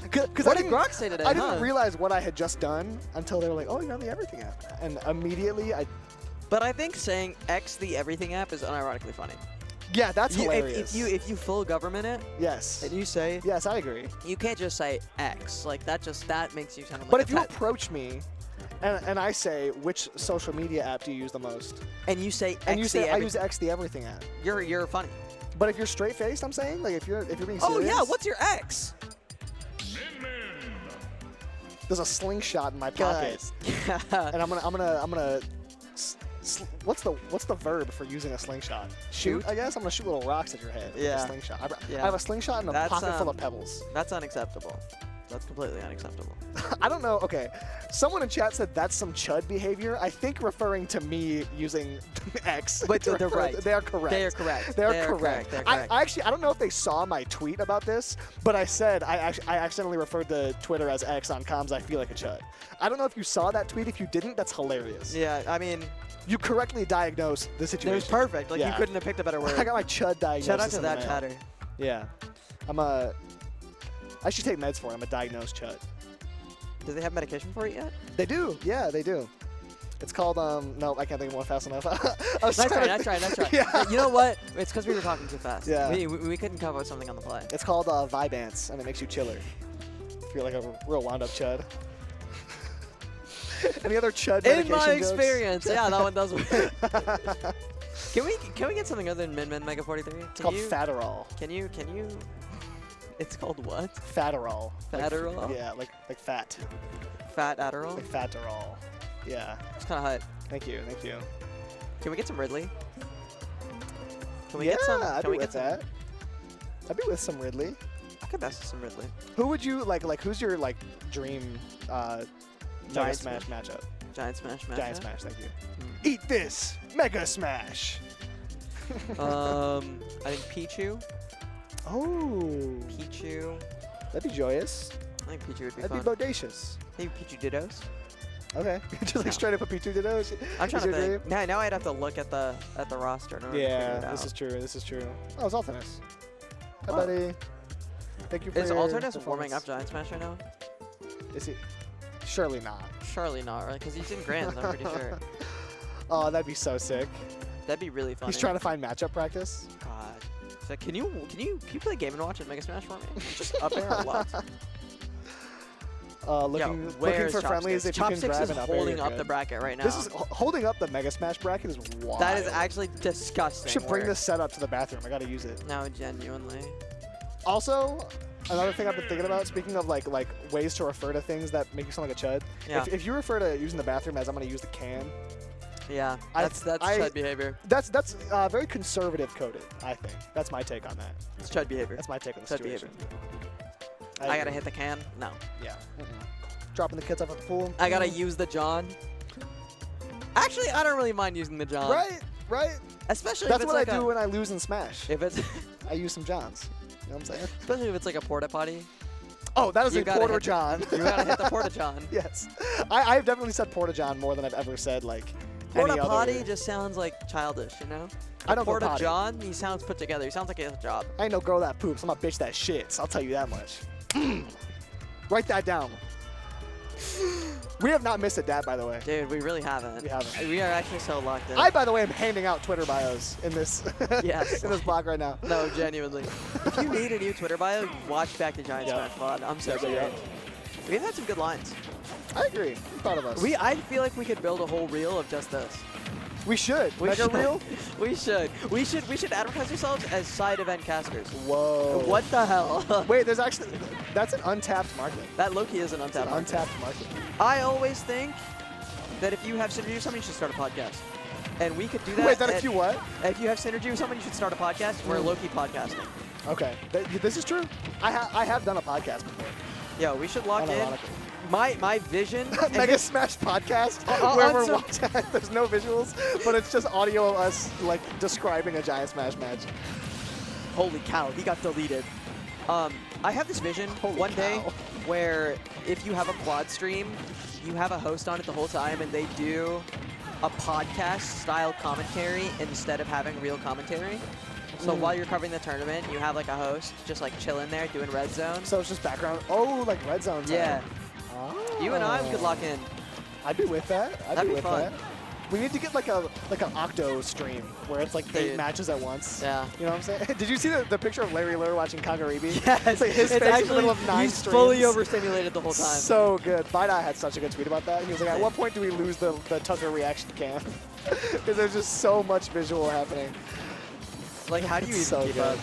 What did Grok say today, I didn't realize what I had just done until they were like, oh, you're on the Everything app. And immediately But I think saying X the Everything app is unironically funny. Yeah, that's hilarious. If you full government it, yes, and you say, yes, I agree. You can't just say X. Like that makes you sound like. But if you approach me, and I say which social media app do you use the most, and you say X, I use X the Everything app. You're funny. But if you're straight faced, I'm saying like if you're being serious. Oh yeah, what's your X? There's a slingshot in my pocket, and I'm gonna. What's the verb for using a slingshot? Shoot, I guess. I'm gonna shoot little rocks at your head with a slingshot. I have a slingshot and a pocket full of pebbles. That's unacceptable. That's completely unacceptable. I don't know. Okay, someone in chat said that's some chud behavior. I think referring to me using X. But they're right. They are correct. They are correct. They are They are correct. correct. They're correct. I don't know if they saw my tweet about this, but I said I accidentally referred to Twitter as X on comms. I feel like a chud. I don't know if you saw that tweet. If you didn't, that's hilarious. Yeah, I mean, you correctly diagnosed the situation. it was perfect. Like, you couldn't have picked a better word. I got my chud diagnosis. Shout out to in the that mail. chatter. Yeah. I should take meds for it. I'm a diagnosed chud. Do they have medication for it yet? They do. Yeah, they do. It's called, no, I can't think of one fast enough. Nice try. Yeah. You know what? It's because we were talking too fast. Yeah. We couldn't come up with something on the fly. It's called Vibance, and it makes you chiller. If you're like a real wound-up chud. Any other chud In my medication jokes? experience, yeah, that one does work. Can we get something other than Min Mega 43? It's called Fatterall. Can you? It's called what? Fatterall. Fatterall? Like, yeah, like fat. Fat Adderall? Like Fatterall. Yeah. It's kind of hot. Thank you. Can we get some Ridley? Can we yeah, get some? I'd Can be we with get that. I'd be with some Ridley. I could mess with some Ridley. Who would you like? Who's your dream Mega Smash matchup? Giant Smash matchup. Giant Smash. Thank you. Eat this Mega Smash. I think Pichu. Oh. Pichu. That'd be joyous. I think Pichu would be That'd fun. be bodacious. Maybe Pichu Dittos. Okay. Just straight up a Pichu Dittos. I'm trying to think. Now I'd have to look at the roster in order to figure it out. This is true. Oh, it's Alternus. Hi, buddy. Thank you for Is your Alternus performance. warming up Giant Smash right now? Is he? Surely not. Surely not, right? Because he's in Grands, I'm pretty sure. Oh, that'd be so sick. That'd be really fun. He's trying to find matchup practice. God. So can you play Game & Watch at Mega Smash for me? Just up there a lot. Looking for friendlies if Chopsticks you can grab is an up holding air, up the bracket right now. This is holding up the Mega Smash bracket is wild. That is actually disgusting. I should bring this set up to the bathroom. I gotta use it. No, genuinely. Also, another thing I've been thinking about, speaking of like ways to refer to things that make you sound like a chud. Yeah. If you refer to using the bathroom as I'm gonna use the can. Yeah, that's chud behavior. That's very conservative coded, I think. That's my take on that. It's chud behavior. That's my take on the chud situation. behavior. I gotta hit the can? No. Yeah. Dropping the kids off at the pool. I gotta use the John. Actually, I don't really mind using the John. Right. Especially that's if it's what like I do when I lose in Smash. If it's I use some Johns. You know what I'm saying? Especially if it's like a porta potty. Oh, that is a Porta John. You gotta hit the Porta John. Yes. I've definitely said Porta John more than I've ever said Porta any potty other. just sounds like childish, you know? I don't go Porta potty. John, he sounds put together. He sounds like he has a job. I ain't no girl that poops. I'm a bitch that shits. I'll tell you that much. Write that down. We have not missed a dab, by the way. Dude, we really haven't. We haven't. We are actually so locked in. I, by the way, am handing out Twitter bios in this Yes. in this blog right now. No, genuinely. If you need a new Twitter bio, watch back the Giant Smash VOD. I'm so serious. We've had some good lines. I agree. You thought of us. I feel like we could build a whole reel of just this. We should. We Mega reel? We should. We should advertise ourselves as side event casters. Whoa. What the hell? Wait, there's actually that's an untapped market. That low-key is an untapped market. Untapped market. I always think that if you have synergy with someone, you should start a podcast. And we could do that. Wait, that if you what? If you have synergy with someone, you should start a podcast. We're low-key podcasting. Okay. This is true. I have done a podcast before. Yeah, we should lock in. Unironically. My vision. Mega Smash podcast where we're watching. There's no visuals, but it's just audio of us describing a Giant Smash match. Holy cow, he got deleted. I have this vision one day where if you have a quad stream, you have a host on it the whole time, and they do a podcast-style commentary instead of having real commentary. So while you're covering the tournament, you have a host just chilling there doing red zone. So it's just background. Oh, like red zone. Yeah. You and I could lock in. I'd be with that. That'd be fun. that. We need to get an Octo stream where it's 8 matches at once. Yeah. You know what I'm saying? Did you see the picture of Larry Lure watching Kangaribi? Yes. It's his face actually, in the middle of 9 he's streams. fully overstimulated the whole time. So good. Bida had such a good tweet about that. He was like, at what point do we lose the Tucker reaction cam? Because there's just so much visual happening. How do you even keep up?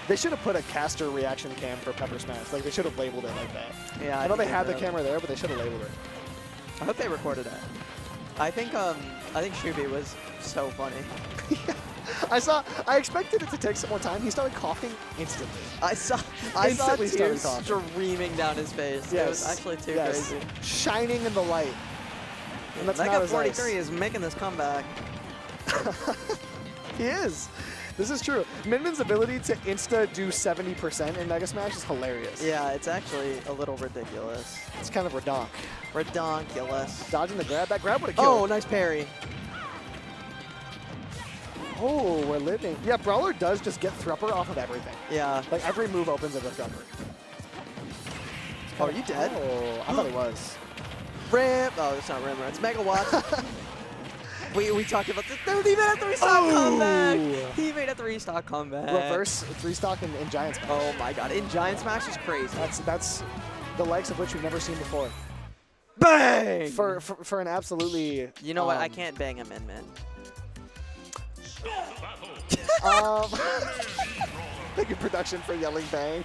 They should have put a caster reaction cam for Pepper Smash. They should have labeled it like that. Yeah. I know they had the camera there, but they should have labeled it. I hope they recorded that. I think Shubi was so funny. I expected it to take some more time. He started coughing instantly. I saw Instantly started tears coughing. streaming down his face. Yes. It was actually too crazy. Shining in the light. And that's Mega not his 43 ice. is making this comeback. He is. This is true. Minmin's ability to insta do 70% in Mega Smash is hilarious. Yeah, it's actually a little ridiculous. It's kind of redonk. Redonkulous. Dodging the grab. That grab would have killed. Oh, nice parry. Oh, we're living. Yeah, Brawler does just get Thrupper off of everything. Yeah. Like every move opens with a Thrupper. Oh, are you dead? Oh, I thought he was. Rim. Oh, it's not Rimmer. It's Megawatt. we talked about the 30-minute 3-stock comeback. He made a 3-stock comeback. Reverse 3-stock in Giant Smash. Oh my god. In Giant Smash is crazy. That's the likes of which we've never seen before. Bang! For an absolutely... You know what? I can't bang a Min-Min. Thank you, production, for yelling bang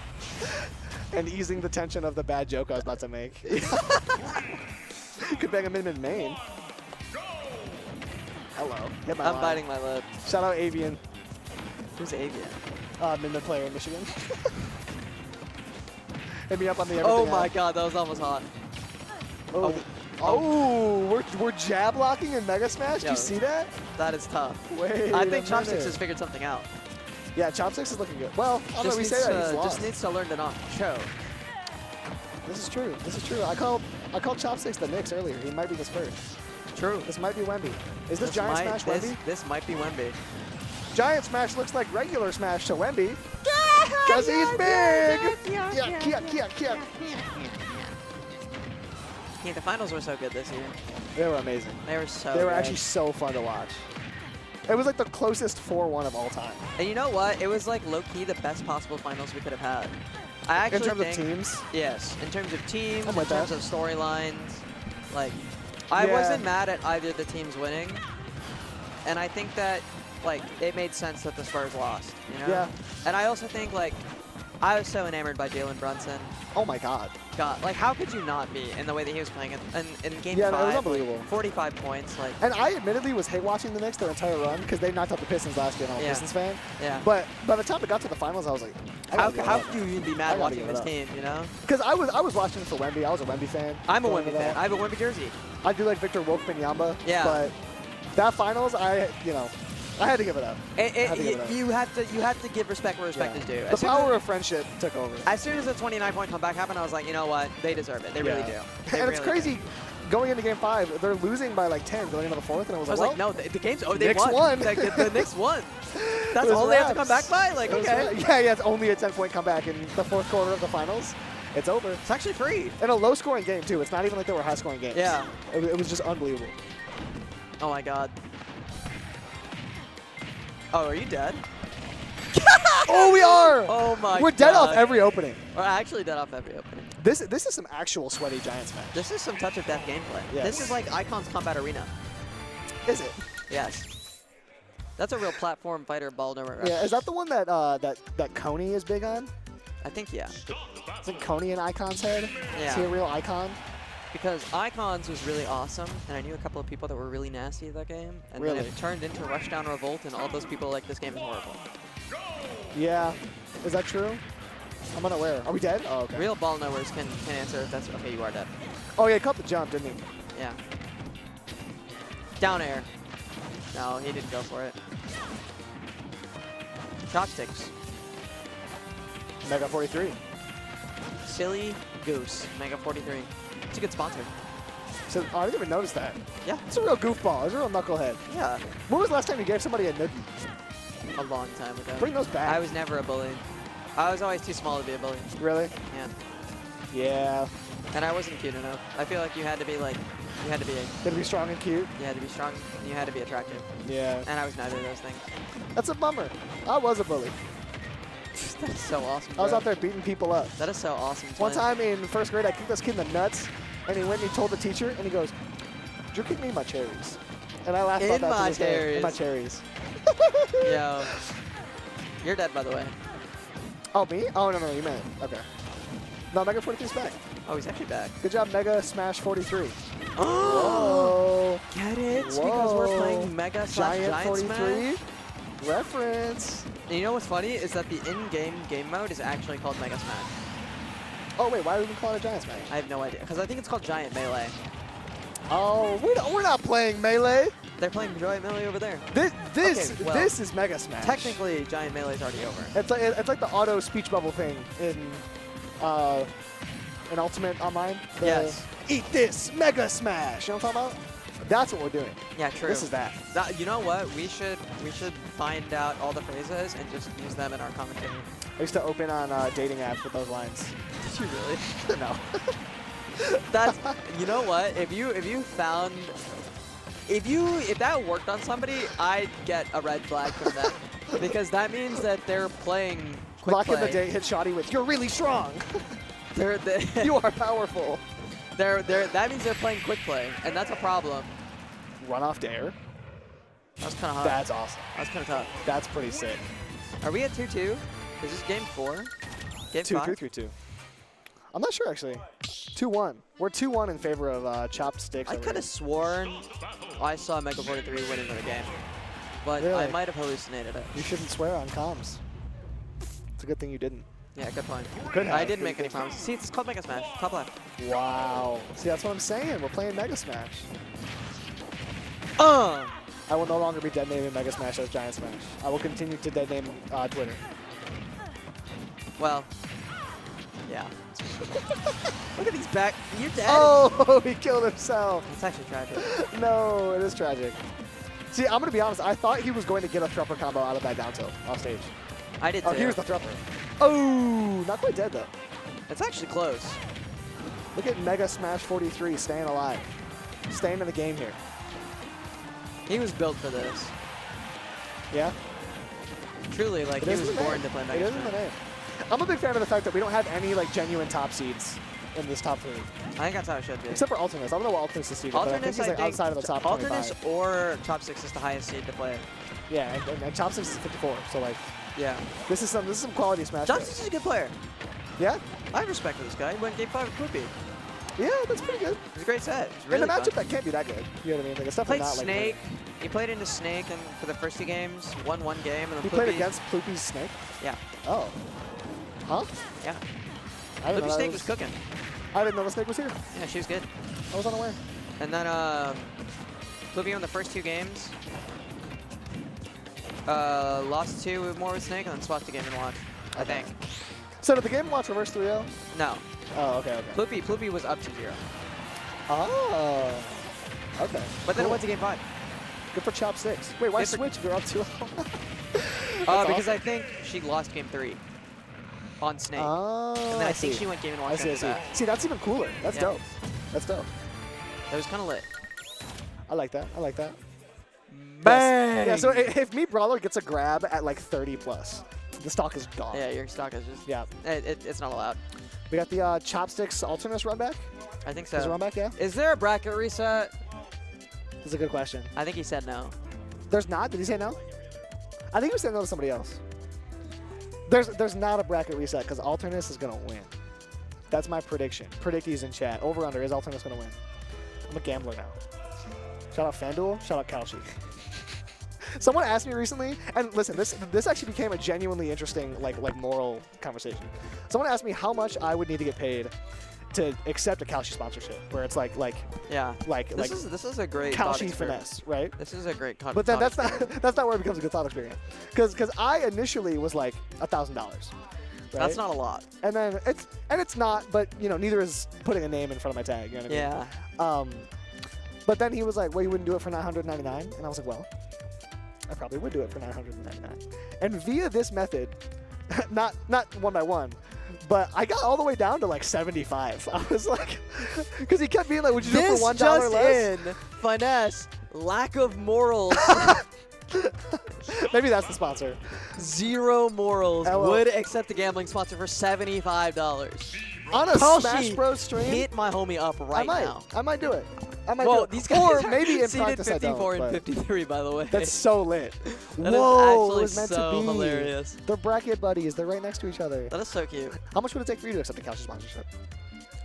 and easing the tension of the bad joke I was about to make. Could bang a Min-Min main. Hello. Hit my I'm line. biting my lip. Shout out Avian. Who's Avian? Min-Min player in Michigan. Hit me up on the Oh everything my app. god, that was almost hot. Oh, we're jab locking in Mega Smash? Do Yo, you see that? That is tough. Wait I a think Chopsticks minute. has figured something out. Yeah, Chopsticks is looking good. Well, I don't know, Just we needs say that he's to, lost. just needs to learn to not choke. This is true. This is true. I called Chopsticks the Knicks earlier. He might be the Spurs. True. This might be Wemby. Is this Giant Smash Wemby? This might be Wemby. Giant Smash looks like regular Smash to Wemby. Because he's big! Yeah. Yeah, the finals were so good this year. They were amazing. They were so They were good. actually so fun to watch. It was like the closest 4-1 of all time. And you know what? It was like low-key the best possible finals we could have had. I actually In terms of think, teams? Yes. In terms of teams, I'm in with terms that. of storylines. Like, I Yeah. wasn't mad at either of the teams winning. And I think that, like, it made sense that the Spurs lost, you know? Yeah. And I also think, like, I was so enamored by Jalen Brunson. Oh my god. God, like, how could you not be in the way that he was playing in Game 5? Yeah, no, it was like, unbelievable. 45 points, like. And I admittedly was hate watching the Knicks their entire run because they knocked out the Pistons last year and I'm a Yeah. Pistons fan. Yeah. But by the time it got to the finals, I was like, How could you even be I mad gotta watching give it this up. team, you know? Because I was watching for Wemby. I was a Wemby fan. I'm a going Wemby into fan. that. I have a Wemby jersey. I do like Victor Wembanyama. Yeah. But that finals, I had to give it up. I had to give it up. You have to give respect where respect is due. The power of friendship took over. As soon as the 29-point comeback happened, I was like, you know what? They deserve it. They really do. They And it's really crazy. Going into Game 5, they're losing by like 10 going into the fourth, and I was I was like, like, no, the game's they Knicks won. won. The Knicks won. That's It was all they have to come wraps. back by? Like, It was okay. wraps. Yeah, it's only a 10-point comeback in the fourth quarter of the finals. It's over. It's actually free. In a low-scoring game, too. It's not even like they were high-scoring games. Yeah. It was just unbelievable. Oh, my God. Oh, are you dead? Oh, we are! Oh, my God. We're dead off every opening. We're actually dead off every opening. This is some actual sweaty Giant Smash. This is some touch of death gameplay. Yes. This is like Icon's Combat Arena. Is it? Yes. That's a real platform fighter ball number. Yeah, is that the one that that Coney is big on? I think, yeah. Isn't Coney an Icon's head? Yeah. Is he a real Icon? Because Icons was really awesome, and I knew a couple of people that were really nasty at that game, and then Really? it turned into Rushdown Revolt, and all those people like, this game is horrible. Yeah. Is that true? I'm unaware. Are we dead? Oh, okay. Real ball knowers can answer if that's okay. You are dead. Oh, yeah, he caught the jump, didn't he? Yeah. Down air. No, he didn't go for it. Chopsticks. Mega 43. Silly Goose. Mega 43. It's a good sponsor. So, I didn't even notice that. Yeah. It's a real goofball. It's a real knucklehead. Yeah. When was the last time you gave somebody a noogie? A long time ago. Bring those back. I was never a bully. I was always too small to be a bully. Really? Yeah. Yeah. And I wasn't cute enough. I feel like you had to be like, you had to be strong and cute? You had to be strong, and you had to be attractive. Yeah. And I was neither of those things. That's a bummer. I was a bully. That's so awesome, I was bro. out there beating people up. That is so awesome. One Twin. time in first grade, I kicked this kid in the nuts, and he went and he told the teacher, and he goes, "You're kicking me in my cherries." And I laughed about In that to my this day. In my cherries. cherries. Yo. You're dead, by the way. Oh, me? Oh, no, you meant it. Okay. No, Mega 43's back. Oh, he's actually back. Good job, Mega Smash 43. Oh! Whoa. Get it? Whoa. Because we're playing Mega Giant Giant 43. Smash? Reference. And you know what's funny is that the in-game game mode is actually called Mega Smash. Oh wait, why are we calling it Giant Smash? I have no idea, because I think it's called Giant Melee. Oh, we're not playing Melee. They're playing Giant Melee over there. This Okay, well, this is Mega Smash. Technically, Giant Melee's already over. It's like the auto speech bubble thing in Ultimate Online. Yes. Eat this Mega Smash. You know what I'm talking about? That's what we're doing. Yeah, true. This is that. You know what? We should find out all the phrases and just use them in our commentary. I used to open on dating apps with those lines. Did you really? No. That's, you know what? If that worked on somebody, I'd get a red flag from that. Because that means that they're playing quick Lock in play. the date, hit shoddy with, you're really strong. They you are powerful. That means they're playing quick play, and that's a problem. Run off to air. That's kind of hot. That's awesome. That's kind of tough. That's pretty sick. Are we at 2-2? Is this game 4? Game 5? 3-2. I'm not sure, actually. 2-1. We're 2-1 in favor of Chopsticks. I could have sworn I saw Mega 43 winning the game, but Really? I might have hallucinated it. You shouldn't swear on comms. It's a good thing you didn't. Yeah, good point. Could I have. didn't make any promises. See, it's called Mega Smash. Top left. Wow. See, that's what I'm saying. We're playing Mega Smash. I will no longer be dead naming Mega Smash as Giant Smash. I will continue to dead name Twitter. Well, yeah. Look at these back. You're dead. Oh, he killed himself. That's actually tragic. No, it is tragic. See, I'm going to be honest. I thought he was going to get a Thrupper combo out of that down tilt off stage. I did Oh, too. here's the Thrupper. Oh, not quite dead, though. It's actually close. Look at Mega Smash 43 staying alive. Staying in the game here. He was built for this. Yeah? Truly, like, he was born to play It Mega is in the Smash. name. I'm a big fan of the fact that we don't have any like genuine top seeds in this top 3. I think that's how it should be. Except for Alternus. I don't know what Alternus is seeded, but I think he's like outside of the top 25. Alternus or Chopsticks is the highest seed to play. Yeah, and Chopsticks is 54, so like, yeah. This is some quality Smash. Chopsticks is a good player. Yeah? I have respect for this guy. He went game 5 with Poopy. Yeah, that's pretty good. It's a great set. It's really in a matchup fun. that can't be that good. You know what I mean? Like, it's Played definitely not Snake. like. He played into Snake and for the first 2 games, won 1 game, and then He Poopy. played against Ploopy's Snake? Yeah. Oh. Huh? Yeah. I didn't Poopy know Snake that was cooking. I didn't know the Snake was here. Yeah, she was good. I was unaware. And then Poopy won the first 2 games. Lost 2 more with Snake, and then swapped the game and won, I think. So did the game watch reverse 3-0? No. Oh, okay, okay. Poopy was up to 0. Oh. Okay. But then it cool. went to game 5. Good for Chopsticks. Wait, why Good for- switch if you're up 2-0? Because I think she lost game 3 on Snake. Oh, and then I think see. she went game and I watch see, I after see. that. See, that's even cooler. That's Yeah. dope. That's dope. That was kind of lit. I like that. I like that. Bang! Yeah, so if Meat Brawler gets a grab at like 30 plus, the stock is gone. Yeah, your stock is just... Yeah. It's not allowed. We got the Chopsticks Alternus run back. I think so. Is it run back? Yeah. Is there a bracket reset? That's a good question. I think he said no. There's not? Did he say no? I think he said no to somebody else. There's not a bracket reset because Alternus is going to win. That's my prediction. Predictees in chat. Over under. Is Alternus going to win? I'm a gambler now. Shout out FanDuel. Shout out Kalshi. Someone asked me recently, and listen, this actually became a genuinely interesting like moral conversation. Someone asked me how much I would need to get paid to accept a Kalshi sponsorship, where it's like this is a great Kalshi finesse, right? This is a great thought. But then that's not where it becomes a good thought experience, because I initially was like $1,000. Right? That's not a lot. And then it's not, but you know, neither is putting a name in front of my tag. You know what I mean? But then he was like, well, you wouldn't do it for $999, and I was like, well, I probably would do it for $999. And via this method, not one by one, but I got all the way down to like 75. I was like, because he kept being like, would you do it for $1 just less? in finesse, lack of morals. Maybe that's the sponsor. 0 morals. LO. Would accept a gambling sponsor for $75. On a Kalshi Smash Bros stream? Hit my homie up right now. I might do it. I might Whoa, do it. these guys or are maybe in seated practice I 54 don't. and but 53, by the way. That's so lit. That is Whoa, actually it was meant so to be. hilarious. They're bracket buddies. They're right next to each other. That is so cute. How much would it take for you to accept a Kalshi sponsorship?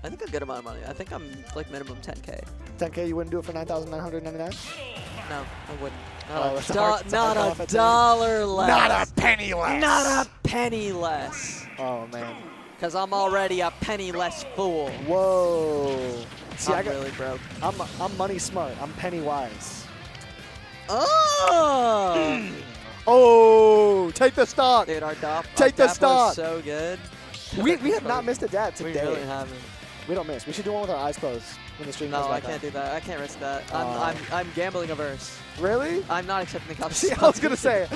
I think a good amount of money. I think I'm like minimum 10K. 10K, you wouldn't do it for $9,999? No, I wouldn't. Not a dollar less. Not a penny less. Not a penny less. Oh, man. Because I'm already a penniless fool. Whoa. See, I'm really broke. I'm money smart. I'm penny wise. Oh! Oh, take the stock. Dude, our Take the was stock. so good. We have not missed a dab today. We really haven't. We don't miss. We should do one with our eyes closed when the stream goes No, I back can't on. do that. I can't risk that. I'm gambling averse. Really? I'm not accepting the Kalshi See, I was gonna say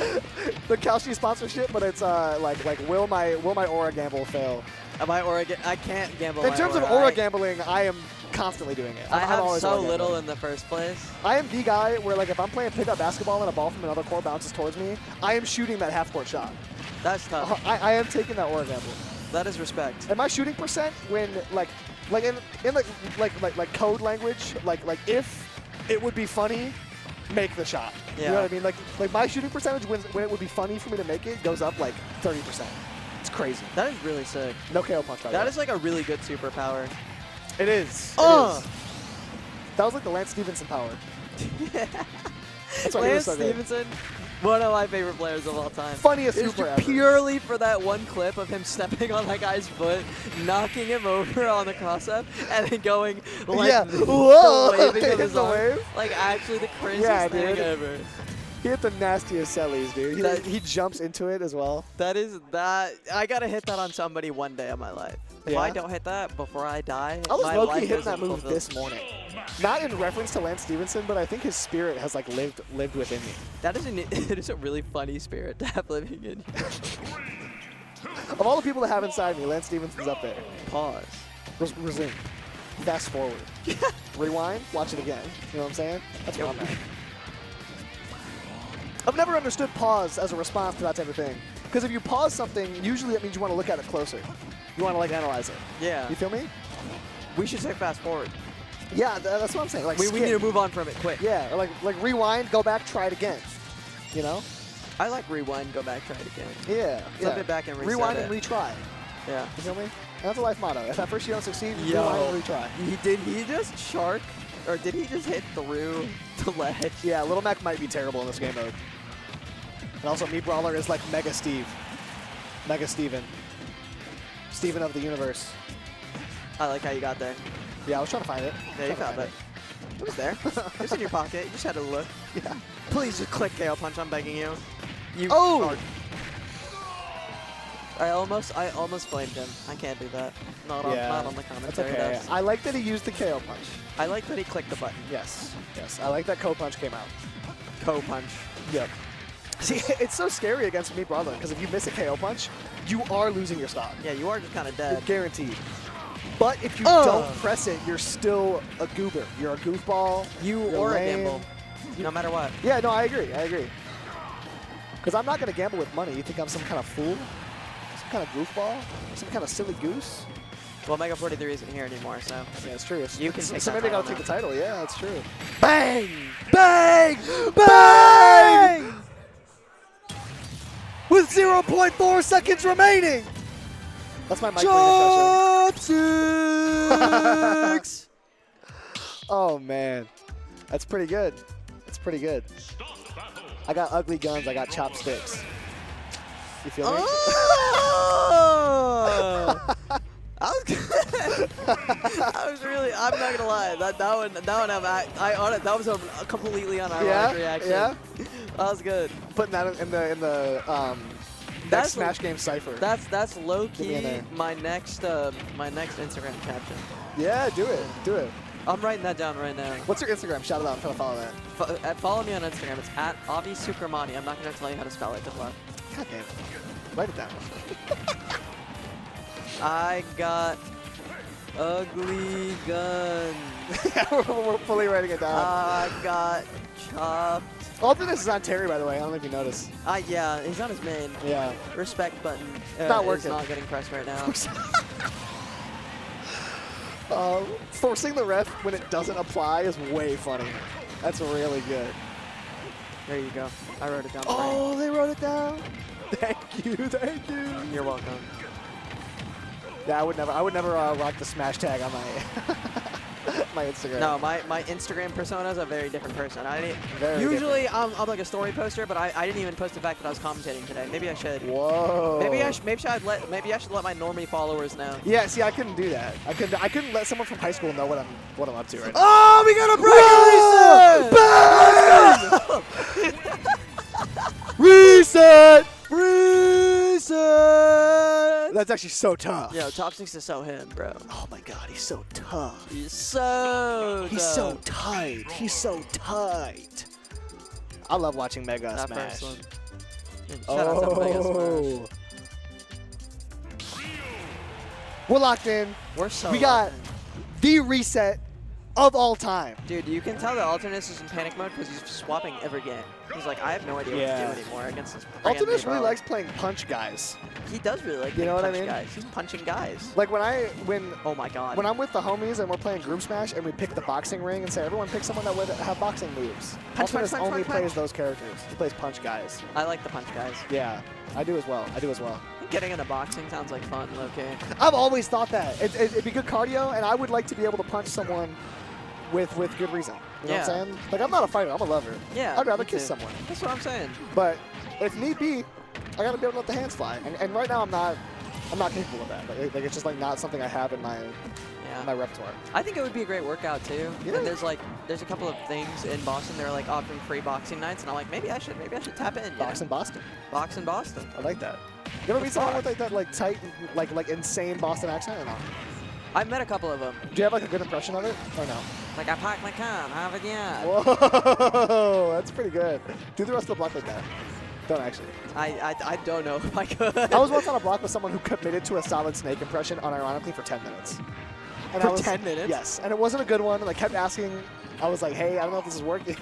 the Kalshi sponsorship, but it's like will my aura gamble fail? I can't gamble. In terms of aura gambling, I am constantly doing it. I have always so aura little gambling. in the first place. I am the guy where like if I'm playing pickup basketball and a ball from another court bounces towards me, I am shooting that half-court shot. That's tough. I am taking that aura gamble. That is respect. And my shooting percent when like in like code language, like if it would be funny, make the shot. Yeah. You know what I mean? Like my shooting percentage when it would be funny for me to make it goes up like 30%. It's crazy. That is really sick. No KO punch. That is like a really good superpower. It is. It is. That was like the Lance Stevenson power. That's why he was Lance so good. Stevenson, one of my favorite players of all time. Funniest It's super ever. purely for that one clip of him stepping on that guy's foot, knocking him over on the cross-up, and then going like Whoa! the waving of Hit his the arm. wave. Like actually the craziest thing ever. He hit the nastiest sellies, dude. He jumps into it as well. I gotta hit that on somebody one day of my life. If Yeah? I don't hit that before I die, I was my low-key life hitting isn't that move fulfilled. this morning. Not in reference to Lance Stevenson, but I think his spirit has like lived within me. That is it is a really funny spirit to have living in you. Of all the people that have inside me, Lance Stevenson's up there. Pause. Resume. Fast forward. Rewind. Watch it again. You know what I'm saying? That's what I'm at. I've never understood pause as a response to that type of thing. Because if you pause something, usually that means you want to look at it closer. You want to like analyze it. Yeah. You feel me? We should say fast forward. Yeah, that's what I'm saying. Like we skip. need to move on from it quick. Yeah, or like rewind, go back, try it again. You know? I like rewind, go back, try it again. Yeah. Flip it back and reset rewind it. and retry. Yeah. You feel me? That's a life motto. If at first you don't succeed, Yo. rewind and retry. Did he just shark, or did he just hit through the ledge? Yeah, Little Mac might be terrible in this game mode. And also, Me Brawler is like Mega Steve. Mega Steven. Steven of the universe. I like how you got there. Yeah, I was trying to find it. Yeah, you found it. It was there. It was in your pocket. You just had to look. Yeah. Please just click KO punch. I'm begging you. Oh! I almost flamed him. I can't do that. Not on the That's commentary. okay. I like that he used the KO punch. I like that he clicked the button. Yes. Yes. I like that KO punch came out. KO punch. Yep. See, it's so scary against Me Brawler because if you miss a KO punch, you are losing your stock. Yeah, you are just kind of dead. Guaranteed. But if you don't press it, you're still a goober. You're a goofball. You're or lame. a gamble. No matter what. Yeah, no, I agree. I agree. Because I'm not going to gamble with money. You think I'm some kind of fool? Some kind of goofball? Some kind of silly goose? Well, Mega 43 isn't here anymore, so. Yeah, it's true. You can take so that maybe I'll title take now. the title. Yeah, that's true. Bang! Bang! Bang! With 0.4 seconds remaining! That's my mic Chopsticks! Oh, man. That's pretty good. That's pretty good. I got ugly guns. I got chopsticks. You feel me? Oh! I was really. I'm not gonna lie. That was a completely unironic reaction. Yeah. That was good. Putting that in the next Smash Game cipher. That's low Get me in key there. my next Instagram caption. Yeah, do it. Do it. I'm writing that down right now. What's your Instagram? Shout it out. I'm trying to follow that. Follow me on Instagram. It's @AviSukramani. I'm not gonna tell you how to spell it. Good luck. God damn it. Write it down. I got ugly guns. We're fully writing it down. I got chopped. All of this is on Terry, by the way. I don't know if you noticed. Yeah, he's on his main. Yeah. Respect button. Not Is working. not getting pressed right now. Forcing the ref when it doesn't apply is way funny. That's really good. There you go. I wrote it down. Oh, they wrote it down. Thank you. Thank you. You're welcome. Yeah, I would never rock the smash tag on my my Instagram. No, my Instagram persona is a very different person. Very Usually I'm like a story poster, but I didn't even post the fact that I was commentating today. Maybe I should. Whoa. Maybe I should let my normie followers know. Yeah, see, I couldn't do that. I couldn't let someone from high school know what I'm up to right now. Oh, we got a Reset! Reset! That's actually so tough. Yo, Top 6 is so him, bro. Oh my god, he's so tough. He's so He's so tight. He's so tight. I love watching Mega That Smash. first one. Shout out to Mega Smash. We're locked in. We're so We got locked the reset of all time. Dude, you can tell that Alternus is in panic mode because he's swapping every game. He's like, I have no idea what to do anymore against this. Alternus really likes playing punch guys. He does really like You know what I punch mean? guys. He's punching guys. Like when oh my god. When I'm with the homies and we're playing group smash and we pick the boxing ring and say everyone pick someone that would have boxing moves. Punch, Alternus punch, only punch, plays punch. those characters. He plays punch guys. I like the punch guys. Yeah, I do as well. Getting into boxing sounds like fun, okay. I've always thought that. It'd be good cardio, and I would like to be able to punch someone with good reason. You know what I'm saying? Like, I'm not a fighter. I'm a lover. Yeah. I'd rather me kiss too. someone. That's what I'm saying. But if need be, I got to be able to let the hands fly. And right now, I'm not capable of that. Like it's just like not something I have in my repertoire. I think it would be a great workout too. Yeah. And there's a couple of things in Boston. They're like offering free boxing nights, and I'm like, maybe I should tap in. Box in Boston. Box in Boston. I like that. You ever meet someone with like that like tight, like insane Boston accent or no? I've met a couple of them. Do you have like a good impression of it or no? Like, I packed my can, have it yet. Whoa, that's pretty good. Do the rest of the block like that. Don't actually. I don't know if I could. I was once on a block with someone who committed to a Solid Snake impression unironically for 10 minutes. And For I was, 10 minutes? Yes, and it wasn't a good one, and I kept asking. I was like, hey, I don't know if this is working.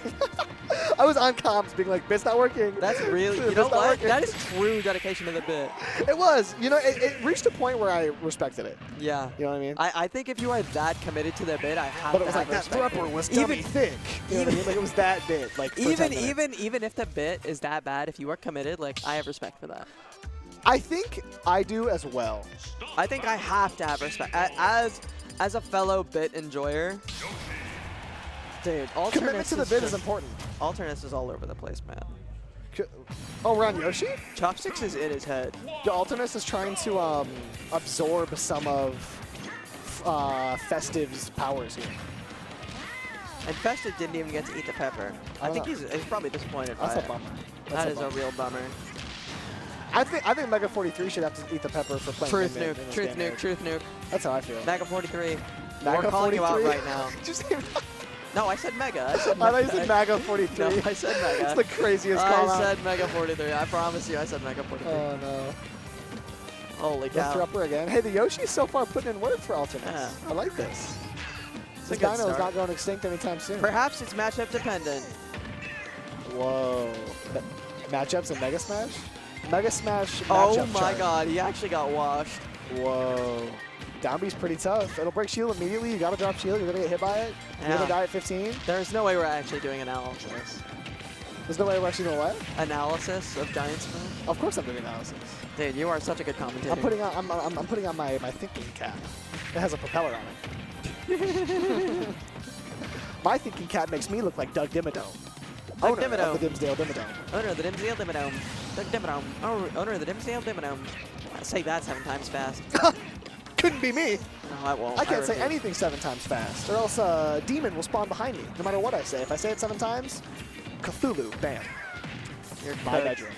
I was on comms being like, bit's not working. That's really, you Bit's know not what? working. That is true dedication to the bit. It was. You know, it reached a point where I respected it. Yeah. You know what I mean? I think if you are that committed to the bit, I have But it to was have like that respect. thrower was dummy thick. You know what I mean? Like it was that big. Like for 10 minutes. even if the bit is that bad, if you are committed, like I have respect for that. I think I do as well. I think I have to have respect as a fellow bit enjoyer. Dude, Commitment to the bit is important. Alternus is all over the place, man. Oh, we're on Yoshi? Chopsticks is in his head. The Alternus is trying to absorb some of Festive's powers here. And Festive didn't even get to eat the pepper. I think he's probably disappointed by That's it. a bummer. That is a real bummer. I think Mega 43 should have to eat the pepper for playing. Truth mid-mid nuke, in this truth game. nuke, truth nuke. That's how I feel. Mega 43. Mega We're calling you out 43? right now. Did you say No, I said Mega. I thought you said Mega 43. No, I said Mega. It's the craziest call I out. said Mega 43. I promise you, I said Mega 43. Oh no. Holy The cow. thropper again. Hey, the Yoshi's so far putting in work for Alternus. Yeah. I like this. It's This a good dino is start. not going extinct anytime soon. Perhaps it's matchup dependent. Whoa. Matchups in Mega Smash? Mega Smash Oh matchup my chart. god, he actually got washed. Whoa. Down B's pretty tough. It'll break shield immediately. You gotta drop shield. You're gonna get hit by it. You're Yeah. gonna die at 15. There's no way we're actually doing analysis. There's no way we're actually doing what? Analysis of Giant Smash? Of course I'm doing analysis. Dude, you are such a good commentator. I'm putting on my thinking cap. It has a propeller on it. My thinking cap makes me look like Doug Dimmadome. Doug Owner Dimmadome. of the Dimsdale Dimmadome. Owner of the Dimsdale Dimmadome. Doug Dimmadome. Owner of the Dimsdale Dimmadome. Say that 7 times fast. Couldn't be me. No, I won't. I can't say refuse. anything 7 times fast, or else a demon will spawn behind me, no matter what I say. If I say it 7 times, Cthulhu, bam. You're My cooked. bedroom.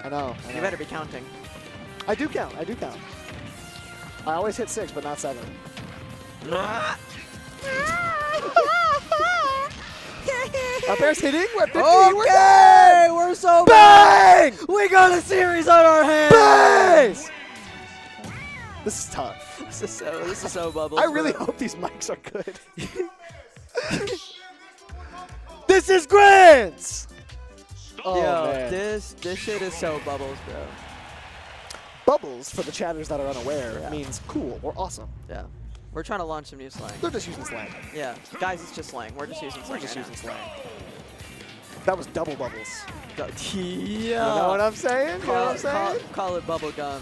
I know. You better be counting. I do count. I do count. I always hit 6, but not 7. Up air's hitting. We're 50. We're Okay, we're so bang! We got a series on our hands. Bang! This is tough. This is so bubbles. I really bro. hope these mics are good. This is Grants! Oh, Yo, man. this shit is so bubbles, bro. Bubbles, for the chatters that are unaware, means cool or awesome. Yeah. We're trying to launch some new slang. They're just using slang. Yeah. Guys, it's just slang. We're just using slang. We're just right using slang. That was double bubbles. now. Yeah. You know what I'm saying? You know what I'm saying? Call it bubble gum.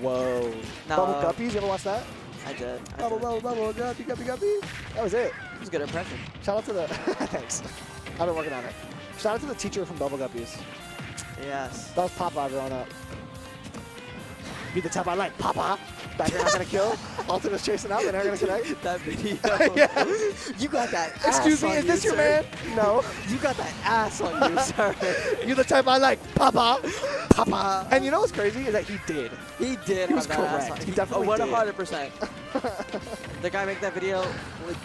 Whoa. No. Bubble Guppies, you ever watch that? I did. Bubble, bubble, bubble, guppy, guppy, guppy. That was it. was a good impression. Shout out to the thanks. I've been working on it. Shout out to the teacher from Bubble Guppies. Yes. That was Papa growing up. Be the type I like, Papa. Back here not gonna kill. Alternate's chasing out, they're not gonna connect. That video. Yeah. You got that ass Excuse me, on is this you, your sir. man? No. You got that ass on you, sir. You're the type I like, Papa. Papa. And you know what's crazy is that he did. He did. He was have that ass correct. on. He definitely did. 100%. The guy make that video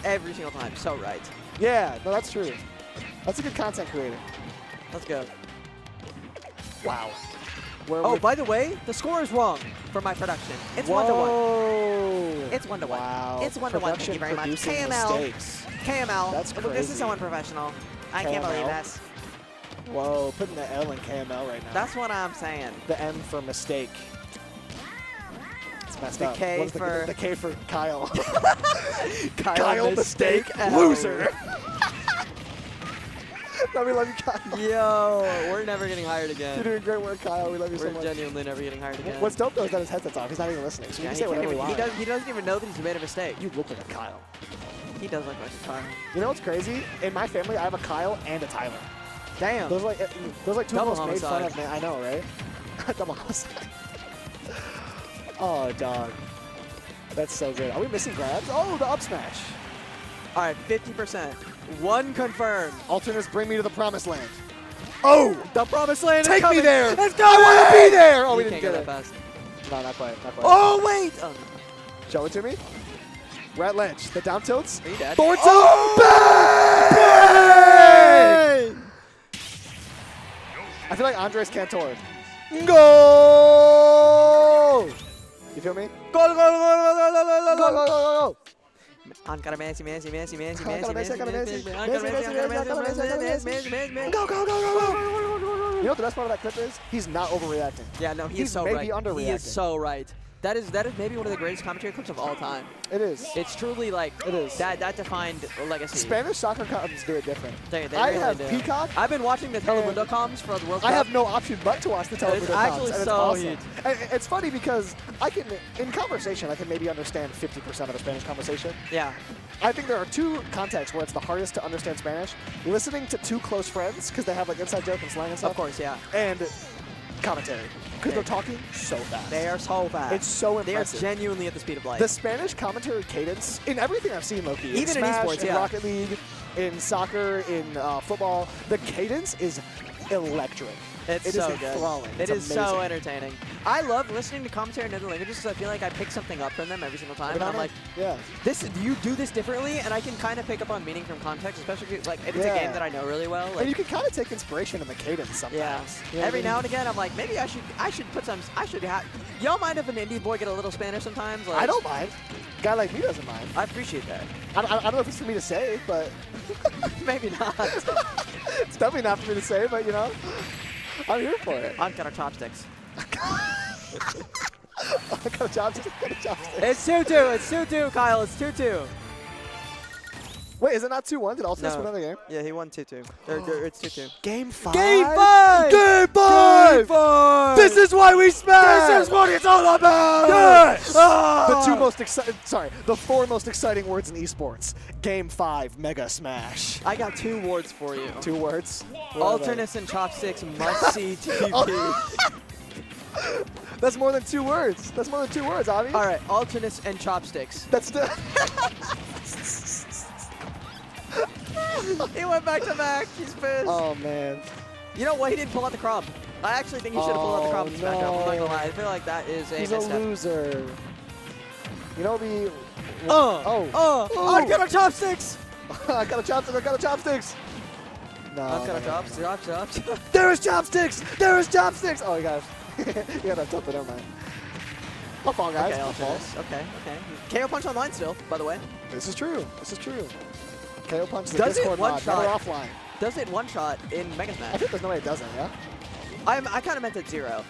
every single time. So right. Yeah, no, that's true. That's a good content creator. Let's go. Wow. Oh, by the way, the score is wrong for my production. It's 1-1. It's 1-1. Wow. It's 1-1. Thank you very much. Producing KML. mistakes. KML. That's Look, this is so crazy. unprofessional. I can't KML. believe this. Whoa, putting the L in KML right now. That's what I'm saying. The M for mistake. It's messed The up. K What is for- the K for Kyle. Kyle mistake L. loser. No, we love you, Kyle. Yo, we're never getting hired You're again. doing great work, Kyle. We love you so We're much. genuinely never getting hired again. What's dope though is that his headset's off. He's not even listening. So Yeah, you he, can say can't whatever even, you want. he doesn't even know that he's made a mistake. You look like a Kyle. He does look like a Kyle. You know what's crazy? In my family, I have a Kyle and a Tyler. Damn. Those are like two Double most made fun homicide. of, man. I know, right? Double homicide. Oh, dog. That's so good. Are we missing grabs? Oh, the up smash. All right, 50%. One confirmed. Alternates bring me to the promised land. Oh! The promised land Take is coming. me there! Let's go! I want to be there! Oh, You we didn't can't get go it. that fast. No, not quite. Not quite. Oh, wait! Oh, Show it to me. We're at ledge. The down tilts. are you dead? Forward tilt. Oh! Bang! I feel like Andres Cantor. Go! You feel me? Go, go, go, go, go, go, go, Go, go, go, go, go. Ankara Messi, Messi, Messi, Messi, Ankara Messi, Messi, Ankara Messi. Messi, Messi, Messi, Messi, Messi. Go, go, go, go, go. You know what the best part of that clip is? He's not overreacting. Yeah, no, he's He's so maybe right. underreacting. He is so right. That is maybe one of the greatest commentary clips of all time. It is. It's truly like It is. that defined a legacy. Spanish soccer comms do it different. They I really have do. Peacock. I've been watching the Telemundo comms for the World Cup. I have no option but to watch the Telemundo It's comms, actually and it's so awesome. huge. And it's funny because I can, in conversation, I can maybe understand 50% of a Spanish conversation. Yeah. I think there are two contexts where it's the hardest to understand Spanish. Listening to two close friends, because they have like inside joke and slang and stuff. Of course, yeah. And commentary, because they're talking so fast. They are so fast. It's so They are impressive. genuinely at the speed of light. The Spanish commentary cadence, in everything I've seen, Loki, Even in Smash, esports, in yeah. Rocket League, in soccer, in football, the cadence is electric. It's It is so good. enthralling. It It's is so amazing. entertaining. I love listening to commentary in other languages because I feel like I pick something up from them every single time. And I'm like, yeah. you do this differently, and I can kind of pick up on meaning from context, especially if, like if it's a Yeah. game that I know really well. Like, And you can kind of take inspiration in the cadence sometimes. yeah. You know what Every I mean? now and again, I'm like, maybe I should put some. I should have. Y'all mind if an indie boy get a little Spanish sometimes? Like, I don't mind. A guy like me doesn't mind. I appreciate that. I don't know if it's for me to say, but Maybe not. it's definitely not for me to say, but you know, I'm here for it. I've got our chopsticks. I got a chopstick. I got a chopstick. It's 2-2. It's 2-2, Kyle. It's 2-2. Wait, is it not 2-1? Did Alternates win another game? Yeah, he won 2-2. It's 2-2. Game 5? Game 5! Game 5! Game 5! This is why we smash! This is what it's all about! Yes! Ah! The four most exciting words in esports. Game 5, Mega Smash. I got 2 words for you. 2 words? Alternates and chopsticks must see TV. That's more than 2 words. That's more than 2 words, Avi. All right, alternates and chopsticks. That's the... He went back to back. He's pissed. Oh, man. You know what? He didn't pull out the crumb. I actually think he should have pulled out the crumb in this matchup. I'm not gonna lie. I feel like that is a He's a misstep. loser. You know the... I got our chopsticks. I got a chopstick. I got a chopsticks. No. I've got our chops. There is chopsticks. There is chopsticks. Oh, you got to tilt it. Never mind. My fault, guys. Okay, My fault. alternates. Okay. KO punch online still, by the way. This is true. This is true. KO punch is a Does it Discord one mod. shot? Never offline. Does it one shot in Mega I Smash? think there's no way it doesn't, yeah? I kind of meant at 0.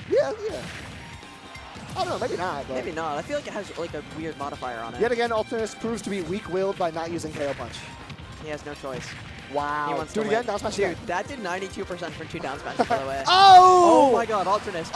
Yeah. I don't know, maybe not. But Maybe not. I feel like it has like a weird modifier on it. Yet again, Alternates proves to be weak-willed by not using KO punch. He has no choice. Wow. He wants Do it to again, win. down smash Dude, again. that did 92% for 2 down smashes, by the way. Oh! Oh my god, Alternates.